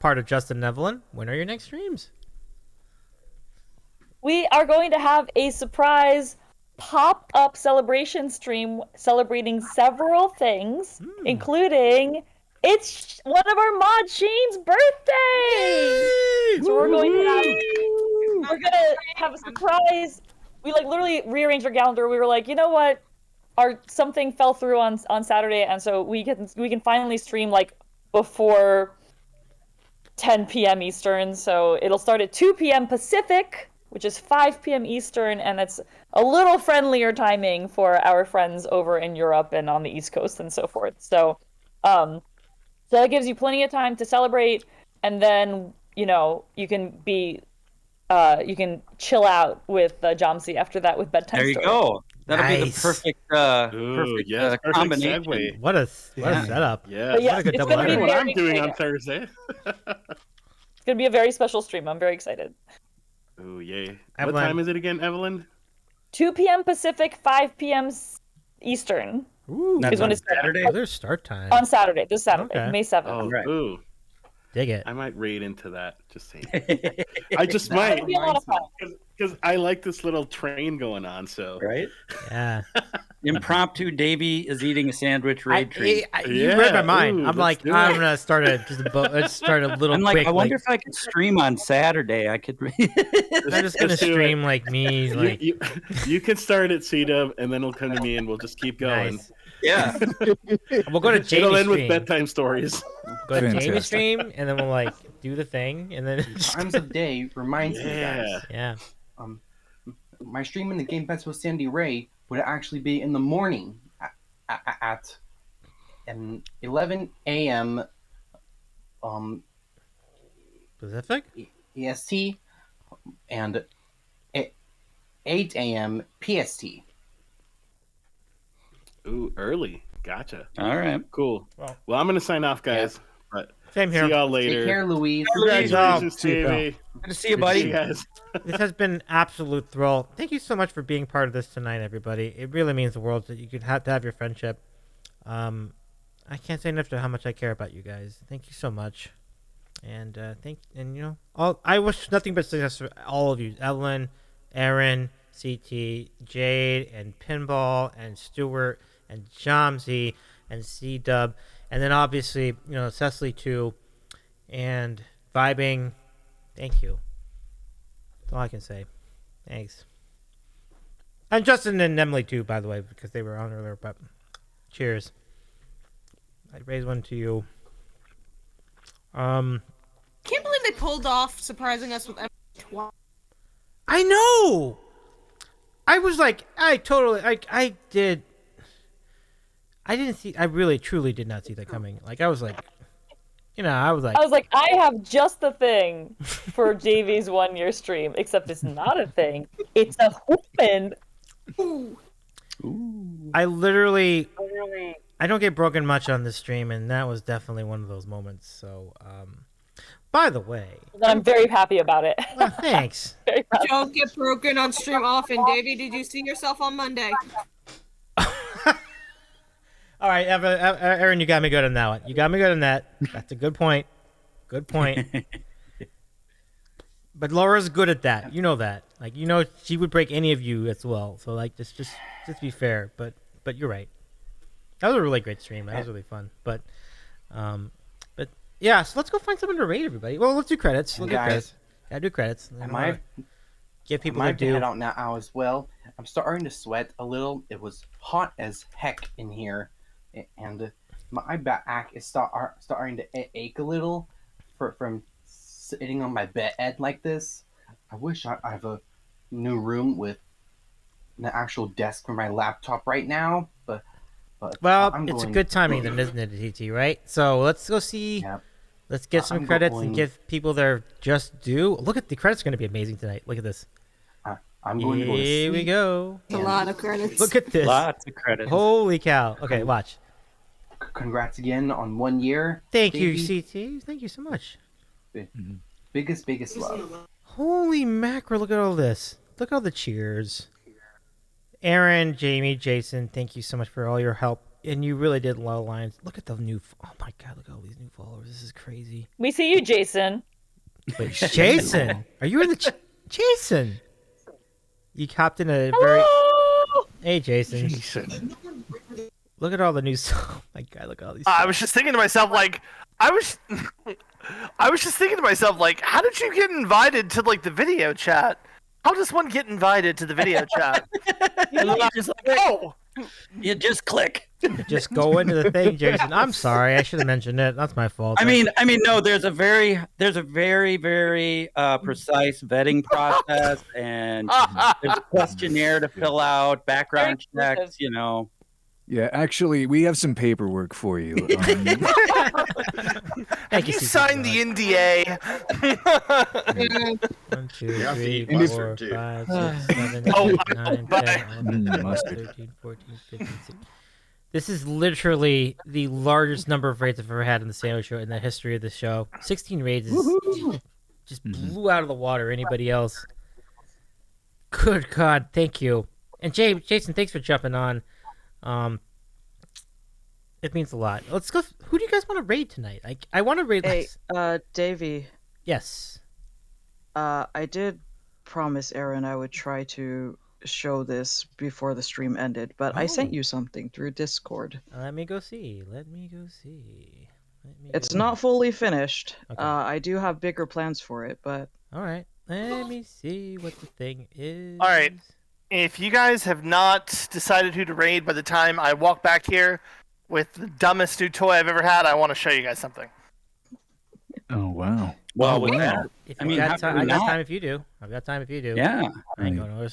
part of Justin and Evelyn. When are your next streams? We are going to have a surprise pop-up celebration stream celebrating several things, including it's one of our mod Shane's birthday. So we're going to have a surprise. We literally rearranged our calendar. We were like, you know what? Something fell through on Saturday, and so we can finally stream before 10 p.m. Eastern. So it'll start at 2 p.m. Pacific which is 5 p.m. Eastern, and it's a little friendlier timing for our friends over in Europe and on the East Coast and so forth. So, so that gives you plenty of time to celebrate, and then you can chill out with Jomsy after that with bedtime. There you story. go. That'll be the Nice. perfect, perfect combination. segue. What a setup. Yeah, But yeah, what a good it's double gonna be header. what I'm very doing exciting. on Thursday. It's gonna be a very special stream. I'm very excited. Oh yay! Evelyn. What time is it again, Evelyn? 2 p.m. Pacific, 5 p.m. Eastern. Ooh, is when it's Saturday. Oh, there's start time. on Saturday. This Saturday, Okay. May 7th. Oh, Right. ooh. Dig it. I might raid into that. Just saying. I just might. That'd be a lot of fun. Because I like this little train going on. So Right? Yeah. Impromptu Davey is eating a sandwich raid tree. You read my Yeah, mind. ooh, I'm let's like, do I'm it. gonna start let's start a little I'm like, quick. I wonder if I could stream on Saturday. I could. I'm just gonna Let's do stream it. like me. Like, you can start at C-Dub, and then it'll come to me, and we'll just keep going. nice. Yeah. We'll go to It'll Jamie's end with stream. bedtime stories. Go to Jamie's Fantastic. stream, and then we'll like do the thing, and then Times of day reminds me, Yeah. guys. yeah. My stream in the Game Fest with Sandy Ray would actually be in the morning at 11 a.m. Pacific. EST and 8 a.m. PST. Ooh, early. Gotcha. All right. Cool. Well- Well, I'm gonna sign off, guys. But Same here. see y'all later. Take care, Louise. Congratulations, See you, Davey. Good to see you, Good to see buddy. you guys. This has been an absolute thrill. Thank you so much for being part of this tonight, everybody. It really means the world that you could have to have your friendship. I can't say enough to how much I care about you guys. Thank you so much. And I wish nothing but success for all of you. Evelyn, Aaron, CT, Jade, and Pinball, and Stewart, and Jomsy, and C-Dub, and then obviously, Cecily too, and Vibing. Thank you. That's all I can say. Thanks. And Justin and Emily too, by the way, because they were on earlier, but cheers. I raise one to you. Can't believe they pulled off surprising us with twice. I know. I was like, I didn't see. I really, truly did not see that coming. Like, I was like, I have just the thing for JV's 1-year stream, except it's not a thing. It's a hoopin'. I literally, I don't get broken much on this stream, and that was definitely one of those moments. So, by the way, I'm very happy about it. Well, thanks. Don't get broken on stream often. Davey, did you see yourself on Monday? All right, Aaron, you got me good on that one. You got me good on that. That's a good point. Good point. But Laura's good at that. You know that. Like, she would break any of you as well. So, like, just be fair. But you're right. That was a really great stream. That was really fun. But yeah. So let's go find someone to rate, everybody. Well, let's do credits. Let's do credits. Gotta do credits. Give people their due. Head out now as well. I'm starting to sweat a little. It was hot as heck in here, and my back is starting to ache a little from sitting on my bed like this. I wish I have a new room with an actual desk for my laptop right now, but well, it's a good timing then, isn't it, TT? Right? So let's go see. Yep. Let's get some credits and give people their just due. Look at the credits. Going to be amazing tonight. Look at this. I'm going to go to sleep. Here we go. A lot of credits. Look at this. Lots of credits. Holy cow. Okay, watch. Congrats again on 1 year. Thank Davey. you, CT. Thank you so much. Biggest love. Holy mackerel. Look at all this. Look at all the cheers. Aaron, Jamie, Jason, thank you so much for all your help. And you really did a lot of lines. Look at the new... Oh, my God. Look at all these new followers. This is crazy. We see you, Jason. Wait, Jason? Are you in the... Jason! You hopped in a very... Hey, Jason. Look at all the new... Oh, my God. Look at all these... I was just thinking to myself, like... I was just thinking to myself, like, how did you get invited to, like, the video chat? How does one get invited to the video chat? And then I was like, oh, You just click. Just go into the thing, Jason. I'm sorry, I should have mentioned it. That's my fault. I mean, no. There's a very, very precise vetting process, and there's a questionnaire to fill out, background checks. You know. Yeah, actually, we have some paperwork for you. Have you signed the NDA? 1, 2, Yeah, 3, the 4, mustard, 5, too. 6, 7, Oh, 8, I 9, will 10, 11, 12, Mustard. 13, 14, 15, 16. This is literally the largest number of raids I've ever had in the Sandwich Show in the history of the show. 16 raids is just blew out of the water anybody else. Good God, thank you. And Jason, thanks for jumping on. It means a lot. Let's go. Who do you guys want to raid tonight? I want to raid. Hey, Davey. Yes. I did promise Aaron I would try to show this before the stream ended, but I sent you something through Discord. Let me go see. It's not fully finished. Okay. I do have bigger plans for it, but... All right. Let me see what the thing is. All right. If you guys have not decided who to raid by the time I walk back here with the dumbest new toy I've ever had, I want to show you guys something. Oh, wow. Well, with that, I got time if you do. I've got time if you do. Yeah. I ain't going nowhere.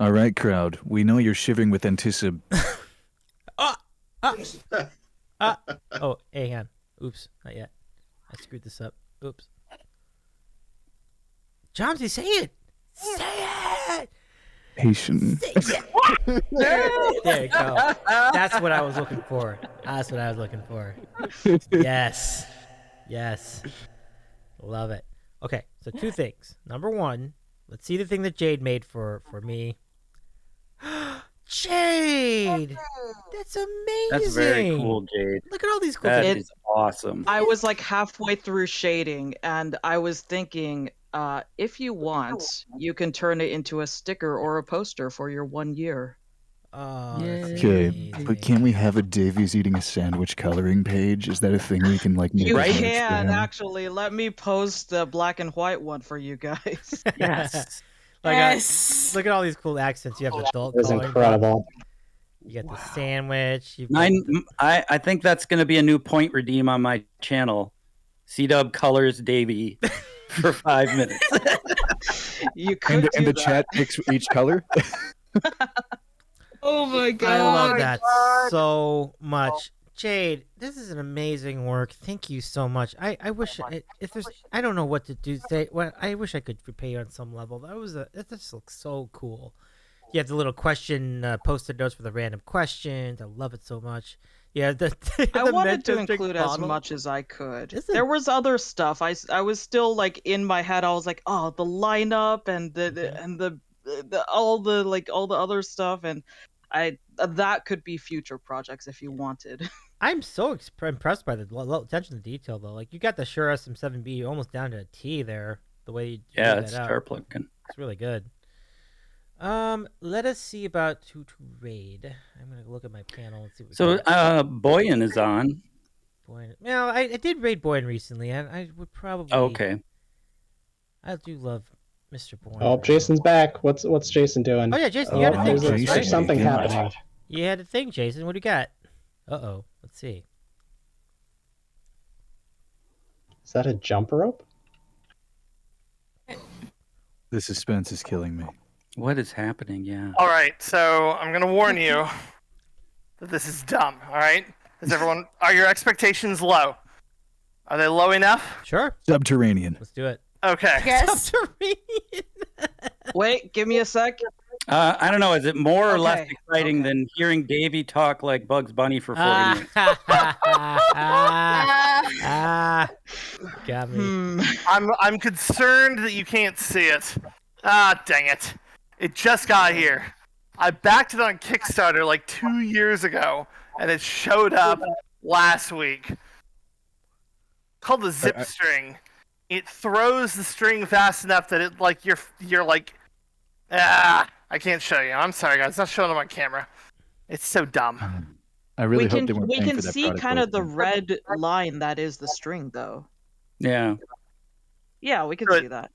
All right, crowd. We know you're shivering with anticipation. Oh, hey, hang on. Oops, not yet. I screwed this up. Oops. Johnsy, say it. Say it. Patient. There you go. That's what I was looking for. Yes. Love it. Okay, so 2 things. Number 1, let's see the thing that Jade made for me. Jade! That's amazing! That's very cool, Jade. Look at all these cool things. That things. is awesome. I was like halfway through shading, and I was thinking, if you want, you can turn it into a sticker or a poster for your 1 year. Okay, but can't we have a Davies eating a sandwich coloring page? Is that a thing we can make? You on can Instagram? actually. Let me post the black and white one for you guys. Yes. Look at all these cool accents. You have the adult It was coloring. incredible. You got the sandwich. I think that's going to be a new point redeem on my channel. C-Dub colors Davey for 5 minutes. You could and the chat picks each color. Oh my god! I love that so much. Jade, this is an amazing work. Thank you so much. I wish if there's I don't know what to do. I wish I could repay you on some level. That just looks so cool. You have the little question post-it notes for the random questions. I love it so much. Yeah, I wanted to include as much as I could. There was other stuff. I was still like in my head. I was like, oh, the lineup and all the other stuff, and that could be future projects if you wanted. I'm so impressed by the attention to detail, though. Like, you got the Shure SM7B almost down to a T there. The way you it's sharp looking. It's really good. Let us see about who to raid. I'm gonna look at my panel and see what. So, Boyan is on. Boyan. Well, I did raid Boyan recently, and I would probably. Oh, okay. I do love Mr. Boyan. Oh, Jason's back. What's Jason doing? Oh yeah, Jason, you had a thing. There's something happening. You had a thing, Jason. What do you got? Uh-oh. Let's see. Is that a jump rope? The suspense is killing me. What is happening? Yeah. All right, so I'm gonna warn you that this is dumb. All right, are your expectations low? Are they low enough? Sure. Subterranean. Let's do it. Okay. Yes. Subterranean. Wait, give me a sec. I don't know. Is it more or less exciting than hearing Davey talk like Bugs Bunny for 40 minutes? Got me. I'm concerned that you can't see it. Ah, dang it! It just got here. I backed it on Kickstarter like 2 years ago, and it showed up last week. Called the zip string. It throws the string fast enough that it like you're like, I can't show you. I'm sorry, guys. It's not showing up on camera. It's so dumb. I really hope they weren't We paying can for that see product kind of the placement. red line that is the string, though. Yeah. Yeah, we can see that.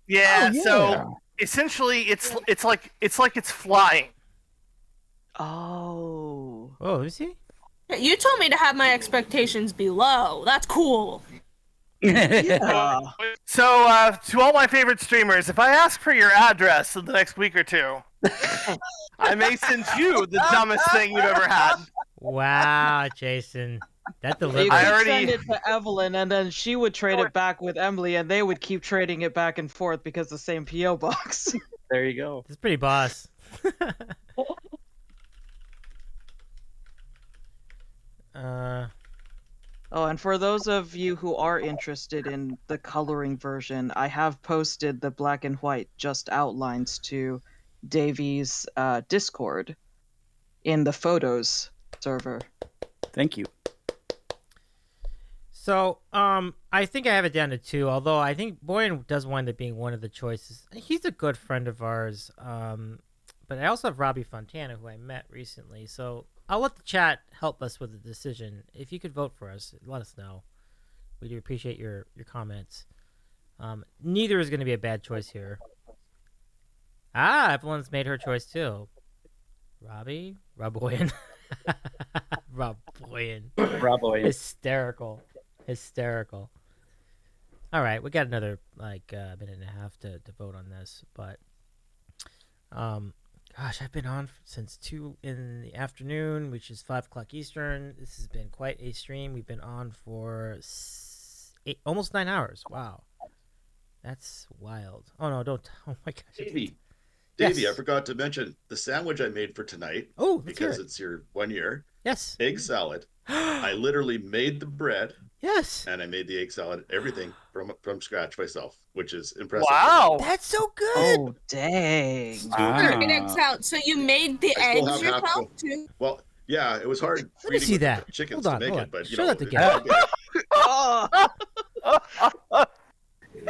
Yeah. Oh, yeah. So essentially, it's like it's flying. Oh. Oh, let me see. You told me to have my expectations be low. That's cool. So, to all my favorite streamers, if I ask for your address in the next week or two, I may send you the dumbest thing you've ever had. Wow, Jason. That You delivered. could send it to Evelyn, and then she would trade it back with Emily, and they would keep trading it back and forth because the same PO box. There you go. It's pretty boss. Oh, and for those of you who are interested in the coloring version, I have posted the black and white just outlines to Davy's Discord in the photos server. Thank you. So, I think I have it down to 2, although I think Boyan does wind up being one of the choices. He's a good friend of ours, but I also have Robbie Fontana, who I met recently, so I'll let the chat help us with the decision. If you could vote for us, let us know. We do appreciate your comments. Neither is going to be a bad choice here. Evelyn's made her choice too. Robbie? Rob Boyan. Rob Boyan. Rob Boyan. Hysterical. All right, we got another minute and a half to vote on this, but gosh, I've been on since 2 in the afternoon, which is 5 o'clock Eastern. This has been quite a stream. We've been on for almost 9 hours. Wow, that's wild. Oh no, don't! Oh my gosh, Davey, Yes. I forgot to mention the sandwich I made for tonight. Oh, because it's your 1 year. Yes. Egg salad. I literally made the bread. Yes. And I made the egg salad, everything from scratch myself, which is impressive. Wow. That's so good. Oh, dang. Eggs out. So you made the I still eggs have half yourself the- too? Well, yeah, it was hard. Let me see that. Chickens Hold on, to make hold it, on. but you Show know, that together.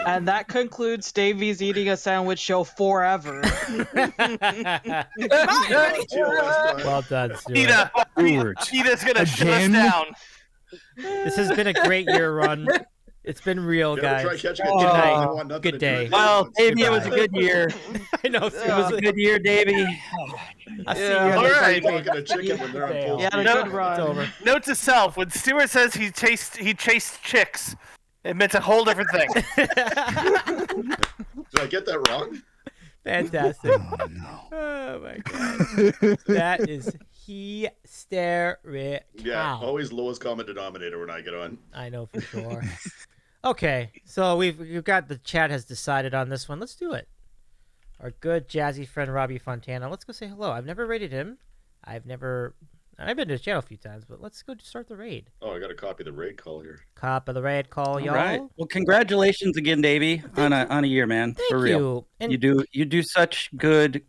And that concludes Davy's Eating a Sandwich show forever. Well done, Stuart. Peter's gonna shut us Again? down. This has been a great year run. It's been real, Gotta guys. try catching a Good chicken. night. I want nothing Good to do day. with it. Well, Davey, it was a Goodbye. good year. I know. It was a good year, Davey. I'll see you All guys right. next Talking to chicken when they're on full You had a speed. good run. It's over. Note to self: when Stewart says he chased chicks, it meant a whole different thing. Did I get that wrong? Fantastic. Oh my god. That is hysterical. Yeah, always lowest common denominator when I get on. I know for sure. Okay, so we've got the chat has decided on this one. Let's do it. Our good jazzy friend Robbie Fontana. Let's go say hello. I've never raided him. I've been to his channel a few times, but let's go start the raid. Oh, I got to copy the raid call here. Cop of the raid call, y'all. All right. Well, congratulations again, Davey, on a year, man. Thank For real. you. And- You do such good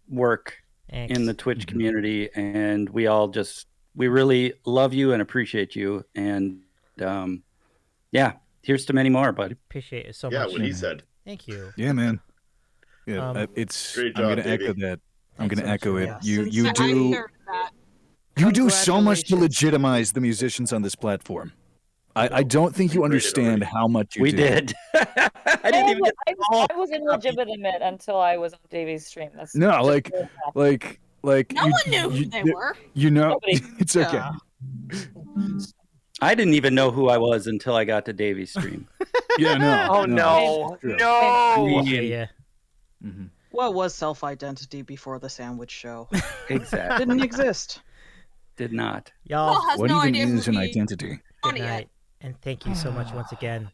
work in the Twitch community, and we really love you and appreciate you. And yeah, here's to many more, bud. Appreciate it so Yeah, much. what he said. Thank you. Yeah, man. Yeah, it's. Great I'm job, gonna echo Davey. that. I'm gonna echo it. Yes. You do. You do so much to legitimize the musicians on this platform. I don't think you understand how much you We do. did. I didn't even get I wasn't legitimate until I was on Davey's stream. That's No, just like what happened. No one knew who they were. You know, Nobody. it's okay. I didn't even know who I was until I got to Davey's stream. Yeah, no. Oh no, no. Yeah. What was self-identity before the sandwich show? Exactly. Didn't exist. Did not. Y'all, has What no even idea is who an he- identity? good night. And thank you so much once again.